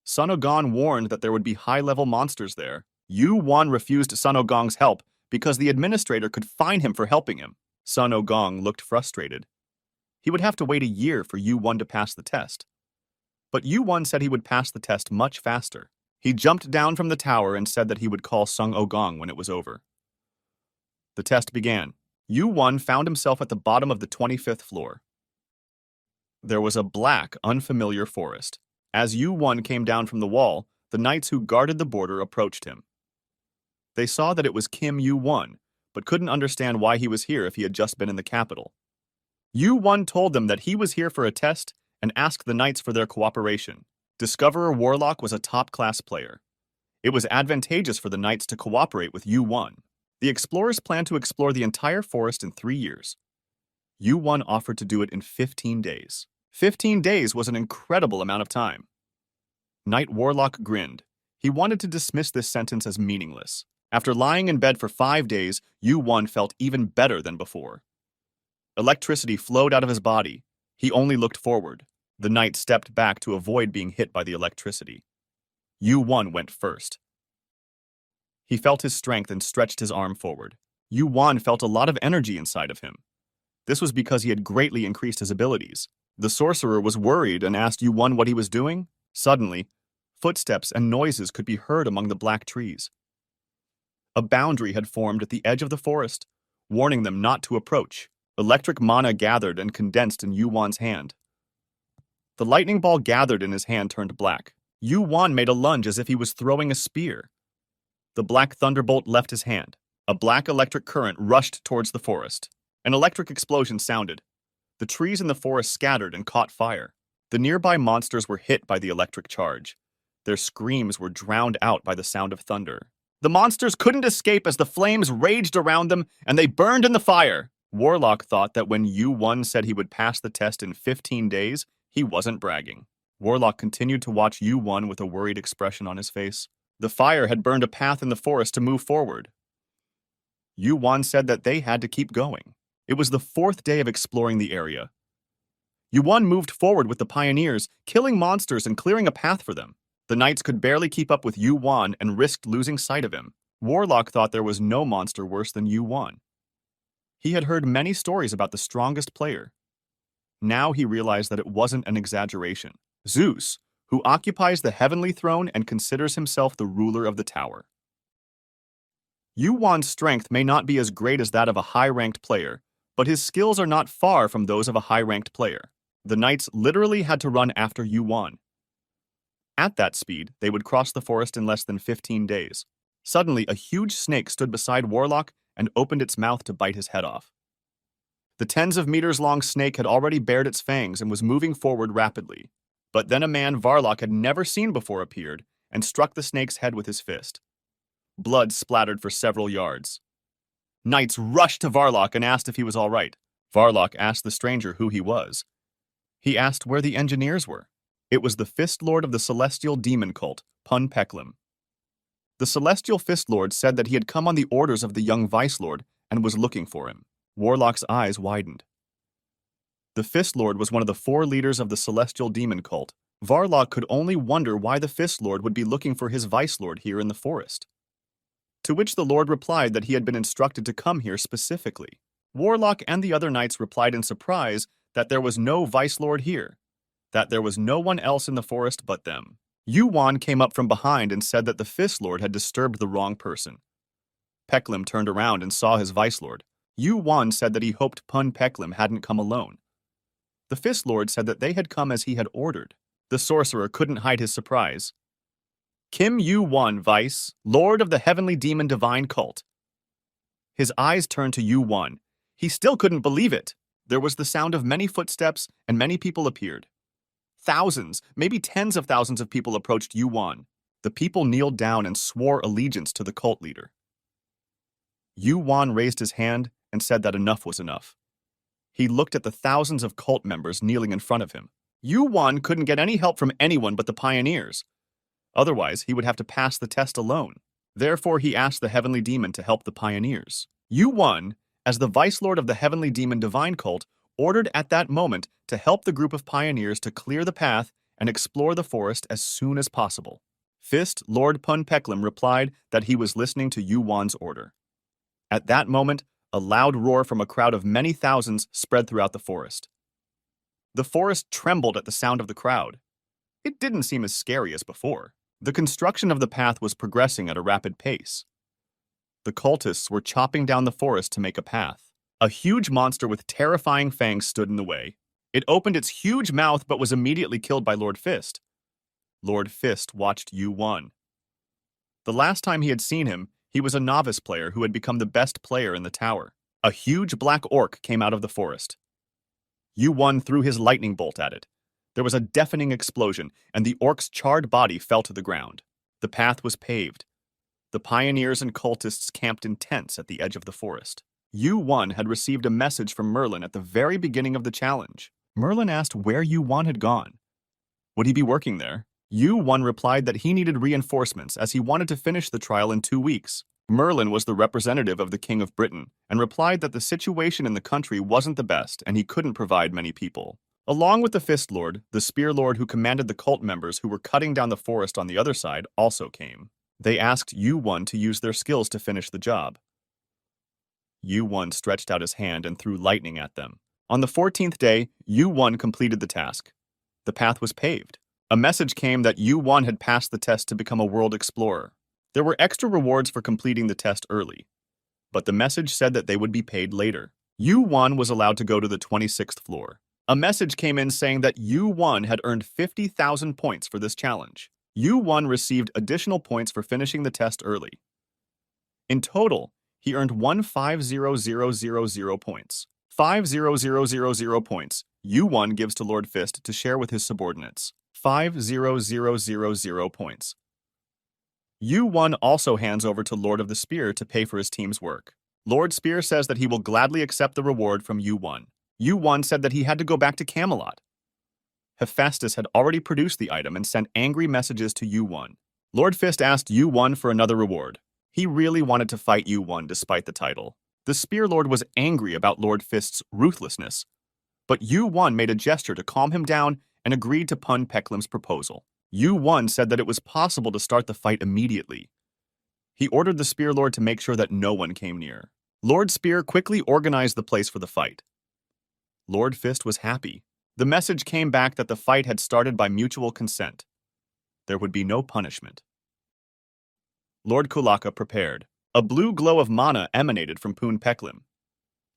Sun O-Gong warned that there would be high-level monsters there. Yu-Won refused Sun O-Gong's help because the administrator could fine him for helping him. Sun O-Gong looked frustrated. He would have to wait a year for Yu-Won to pass the test. But Yu-Won said he would pass the test much faster. He jumped down from the tower and said that he would call Sung O-Gong when it was over. The test began. Yu-Won found himself at the bottom of the 25th floor. There was a black, unfamiliar forest. As Yu-Won came down from the wall, the knights who guarded the border approached him. They saw that it was Kim Yu-Won, but couldn't understand why he was here if he had just been in the capital. Yu-Won told them that he was here for a test and asked the knights for their cooperation. Discoverer Warlock was a top-class player. It was advantageous for the knights to cooperate with Yu-1. The explorers planned to explore the entire forest in 3 years. Yu-1 offered to do it in 15 days. 15 days was an incredible amount of time. Knight Warlock grinned. He wanted to dismiss this sentence as meaningless. After lying in bed for 5 days, Yu-1 felt even better than before. Electricity flowed out of his body. He only looked forward. The knight stepped back to avoid being hit by the electricity. Yu-1 went first. He felt his strength and stretched his arm forward. Yu-1 felt a lot of energy inside of him. This was because he had greatly increased his abilities. The sorcerer was worried and asked Yu-1 what he was doing. Suddenly, footsteps and noises could be heard among the black trees. A boundary had formed at the edge of the forest, warning them not to approach. Electric mana gathered and condensed in Yu-1's hand. The lightning ball gathered in his hand turned black. Yu-1 made a lunge as if he was throwing a spear. The black thunderbolt left his hand. A black electric current rushed towards the forest. An electric explosion sounded. The trees in the forest scattered and caught fire. The nearby monsters were hit by the electric charge. Their screams were drowned out by the sound of thunder. The monsters couldn't escape as the flames raged around them and they burned in the fire. Warlock thought that when Yu-1 said he would pass the test in 15 days, he wasn't bragging. Warlock continued to watch Yu-1 with a worried expression on his face. The fire had burned a path in the forest to move forward. Yu-1 said that they had to keep going. It was the 4th day of exploring the area. Yu-1 moved forward with the pioneers, killing monsters and clearing a path for them. The knights could barely keep up with Yu-1 and risked losing sight of him. Warlock thought there was no monster worse than Yu-1. He had heard many stories about the strongest player. Now he realized that it wasn't an exaggeration. Zeus, who occupies the heavenly throne and considers himself the ruler of the tower. Yu-1's strength may not be as great as that of a high-ranked player, but his skills are not far from those of a high-ranked player. The knights literally had to run after Yu-1. At that speed, they would cross the forest in less than 15 days. Suddenly, a huge snake stood beside Warlock and opened its mouth to bite his head off. The tens of meters long snake had already bared its fangs and was moving forward rapidly. But then a man Varlock had never seen before appeared and struck the snake's head with his fist. Blood splattered for several yards. Knights rushed to Varlock and asked if he was all right. Varlock asked the stranger who he was. He asked where the engineers were. It was the Fist Lord of the Celestial Demon Cult, Pun Peklim. The Celestial Fist Lord said that he had come on the orders of the young Vice Lord and was looking for him. Warlock's eyes widened. The Fist Lord was one of the 4 leaders of the Celestial Demon Cult. Varlock could only wonder why the Fist Lord would be looking for his Vice Lord here in the forest. To which the Lord replied that he had been instructed to come here specifically. Warlock and the other knights replied in surprise that there was no Vice Lord here, that there was no one else in the forest but them. Yu-1 came up from behind and said that the Fist Lord had disturbed the wrong person. Peklim turned around and saw his Vice Lord. Yu-1 said that he hoped Pun Peklim hadn't come alone. The Fist Lord said that they had come as he had ordered. The sorcerer couldn't hide his surprise. Kim Yu-1, Vice, Lord of the Heavenly Demon Divine Cult. His eyes turned to Yu-1. He still couldn't believe it. There was the sound of many footsteps, and many people appeared. Thousands, maybe tens of thousands of people approached Yu-1. The people kneeled down and swore allegiance to the cult leader. Yu-1 raised his hand and said that enough was enough. He looked at the thousands of cult members kneeling in front of him. Yu-1 couldn't get any help from anyone but the pioneers. Otherwise, he would have to pass the test alone. Therefore, he asked the Heavenly Demon to help the pioneers. Yu-1, as the Vice Lord of the Heavenly Demon Divine Cult, ordered at that moment to help the group of pioneers to clear the path and explore the forest as soon as possible. Fist Lord Pun Peklim replied that he was listening to Yu-1's order. At that moment, a loud roar from a crowd of many thousands spread throughout the forest. The forest trembled at the sound of the crowd. It didn't seem as scary as before. The construction of the path was progressing at a rapid pace. The cultists were chopping down the forest to make a path. A huge monster with terrifying fangs stood in the way. It opened its huge mouth but was immediately killed by Lord Fist. Lord Fist watched Yu-1. The last time he had seen him, he was a novice player who had become the best player in the tower. A huge black orc came out of the forest. Yu-1 threw his lightning bolt at it. There was a deafening explosion, and the orc's charred body fell to the ground. The path was paved. The pioneers and cultists camped in tents at the edge of the forest. Yu-1 had received a message from Merlin at the very beginning of the challenge. Merlin asked where Yu-1 had gone. Would he be working there? Yu-1 replied that he needed reinforcements as he wanted to finish the trial in 2 weeks. Merlin was the representative of the King of Britain and replied that the situation in the country wasn't the best and he couldn't provide many people. Along with the Fist Lord, the Spear Lord who commanded the cult members who were cutting down the forest on the other side also came. They asked Yu-1 to use their skills to finish the job. Yu-1 stretched out his hand and threw lightning at them. On the 14th day, Yu-1 completed the task. The path was paved. A message came that Yu-1 had passed the test to become a world explorer. There were extra rewards for completing the test early, but the message said that they would be paid later. Yu-1 was allowed to go to the 26th floor. A message came in saying that Yu-1 had earned 50,000 points for this challenge. Yu-1 received additional points for finishing the test early. In total, he earned 150,000 points. 50,000 points Yu-1 gives to Lord Fist to share with his subordinates. 50,000 points. Yu-1 also hands over to Lord of the Spear to pay for his team's work. Lord Spear says that he will gladly accept the reward from Yu-1. Yu-1 said that he had to go back to Camelot. Hephaestus had already produced the item and sent angry messages to Yu-1. Lord Fist asked Yu-1 for another reward. He really wanted to fight Yu-1 despite the title. The Spear Lord was angry about Lord Fist's ruthlessness, but Yu-1 made a gesture to calm him down and agreed to Pun Peklim's proposal. Yu-1 said that it was possible to start the fight immediately. He ordered the Spear Lord to make sure that no one came near. Lord Spear quickly organized the place for the fight. Lord Fist was happy. The message came back that the fight had started by mutual consent. There would be no punishment. Lord Kulaka prepared. A blue glow of mana emanated from Pun Peklim.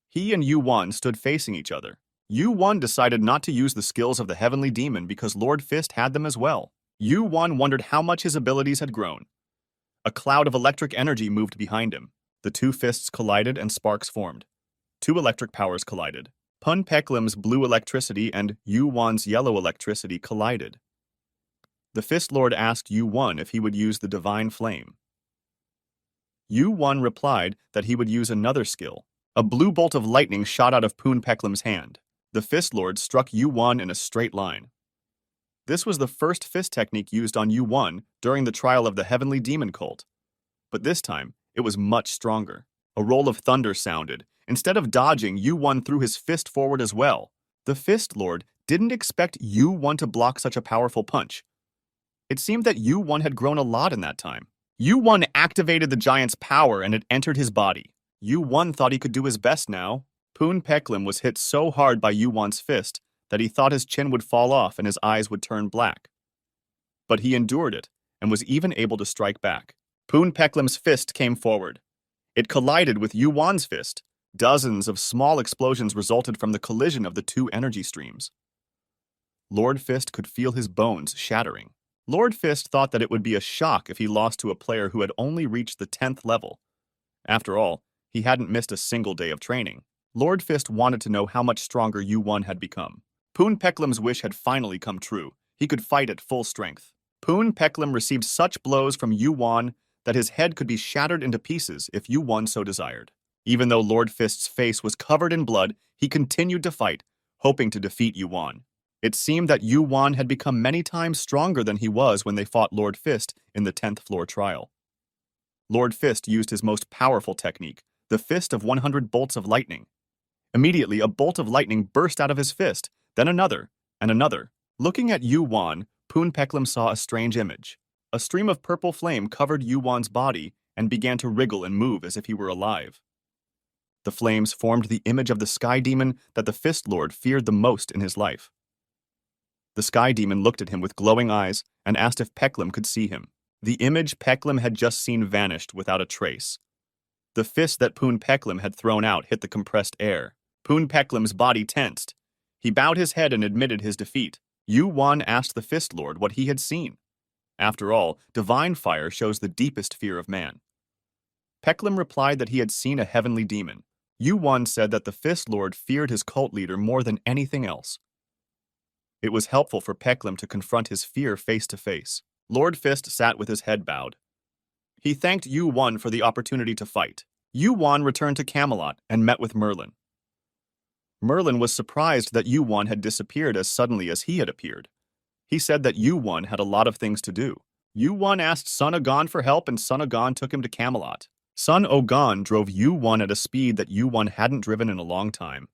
He and Yu-1 stood facing each other. Yu-1 decided not to use the skills of the Heavenly Demon because Lord Fist had them as well. Yu-1 wondered how much his abilities had grown. A cloud of electric energy moved behind him. The two fists collided and sparks formed. Two electric powers collided. Pun Peklim's blue electricity and Yu-1's yellow electricity collided. The Fist Lord asked Yu-1 if he would use the Divine Flame. Yu-1 replied that he would use another skill. A blue bolt of lightning shot out of Pun Peklim's hand. The Fist Lord struck Yu-1 in a straight line. This was the first fist technique used on Yu-1 during the trial of the Heavenly Demon Cult. But this time, it was much stronger. A roll of thunder sounded. Instead of dodging, Yu-1 threw his fist forward as well. The Fist Lord didn't expect Yu-1 to block such a powerful punch. It seemed that Yu-1 had grown a lot in that time. Yu-1 activated the giant's power and it entered his body. Yu-1 thought he could do his best now. Pun Peklim was hit so hard by Yu-1's fist that he thought his chin would fall off and his eyes would turn black. But he endured it and was even able to strike back. Pun Peklim's fist came forward. It collided with Yu-1's fist. Dozens of small explosions resulted from the collision of the two energy streams. Lord Fist could feel his bones shattering. Lord Fist thought that it would be a shock if he lost to a player who had only reached the 10th level. After all, he hadn't missed a single day of training. Lord Fist wanted to know how much stronger Yu-1 had become. Pun Peklim's wish had finally come true. He could fight at full strength. Pun Peklim received such blows from Yu-1 that his head could be shattered into pieces if Yu-1 so desired. Even though Lord Fist's face was covered in blood, he continued to fight, hoping to defeat Yu-1. It seemed that Yu-1 had become many times stronger than he was when they fought Lord Fist in the 10th floor trial. Lord Fist used his most powerful technique, the Fist of 100 bolts of lightning. Immediately, a bolt of lightning burst out of his fist, then another, and another. Looking at Yu-1, Pun Peklim saw a strange image. A stream of purple flame covered Yu-1's body and began to wriggle and move as if he were alive. The flames formed the image of the Sky Demon that the Fist Lord feared the most in his life. The Sky Demon looked at him with glowing eyes and asked if Peklim could see him. The image Peklim had just seen vanished without a trace. The fist that Pun Peklim had thrown out hit the compressed air. Pun Peklim's body tensed. He bowed his head and admitted his defeat. Yu-1 asked the Fist Lord what he had seen. After all, divine fire shows the deepest fear of man. Peklim replied that he had seen a heavenly demon. Yu-1 said that the Fist Lord feared his cult leader more than anything else. It was helpful for Peklim to confront his fear face to face. Lord Fist sat with his head bowed. He thanked Yu Wan for the opportunity to fight. Yu Wan returned to Camelot and met with Merlin. Merlin was surprised that Yu Wan had disappeared as suddenly as he had appeared. He said that Yu Wan had a lot of things to do. Yu Wan asked Sun Ogan for help and Sun Ogan took him to Camelot. Sun Ogan drove Yu Wan at a speed that Yu Wan hadn't driven in a long time.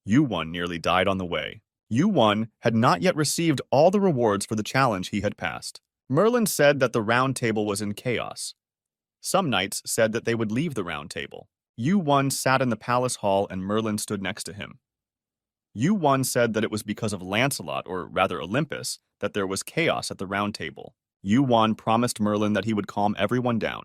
Yu Wan nearly died on the way. Yu Wan had not yet received all the rewards for the challenge he had passed. Merlin said that the round table was in chaos. Some knights said that they would leave the round table. Yu Wan sat in the palace hall and Merlin stood next to him. Yu Wan said that it was because of Lancelot, or rather Olympus, that there was chaos at the round table. Yu Wan promised Merlin that he would calm everyone down.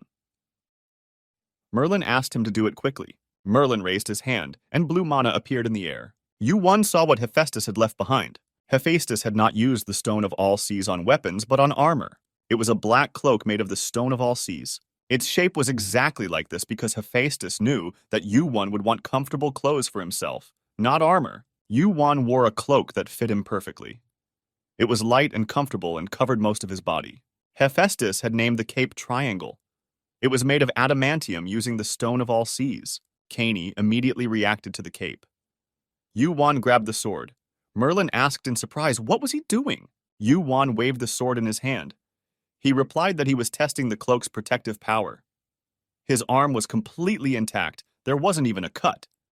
Merlin asked him to do it quickly. Merlin raised his hand, and blue mana appeared in the air. Yu Wan saw what Hephaestus had left behind. Hephaestus had not used the Stone of All Seas on weapons, but on armor. It was a black cloak made of the Stone of All Seas. Its shape was exactly like this because Hephaestus knew that Yu Wan would want comfortable clothes for himself, not armor. Yu Wan wore a cloak that fit him perfectly. It was light and comfortable and covered most of his body. Hephaestus had named the cape Triangle. It was made of adamantium using the Stone of All Seas. Caney immediately reacted to the cape. Yu Wan grabbed the sword. Merlin asked in surprise, what was he doing? Yu Wan waved the sword in his hand. He replied that he was testing the cloak's protective power. His arm was completely intact. There wasn't even a cut.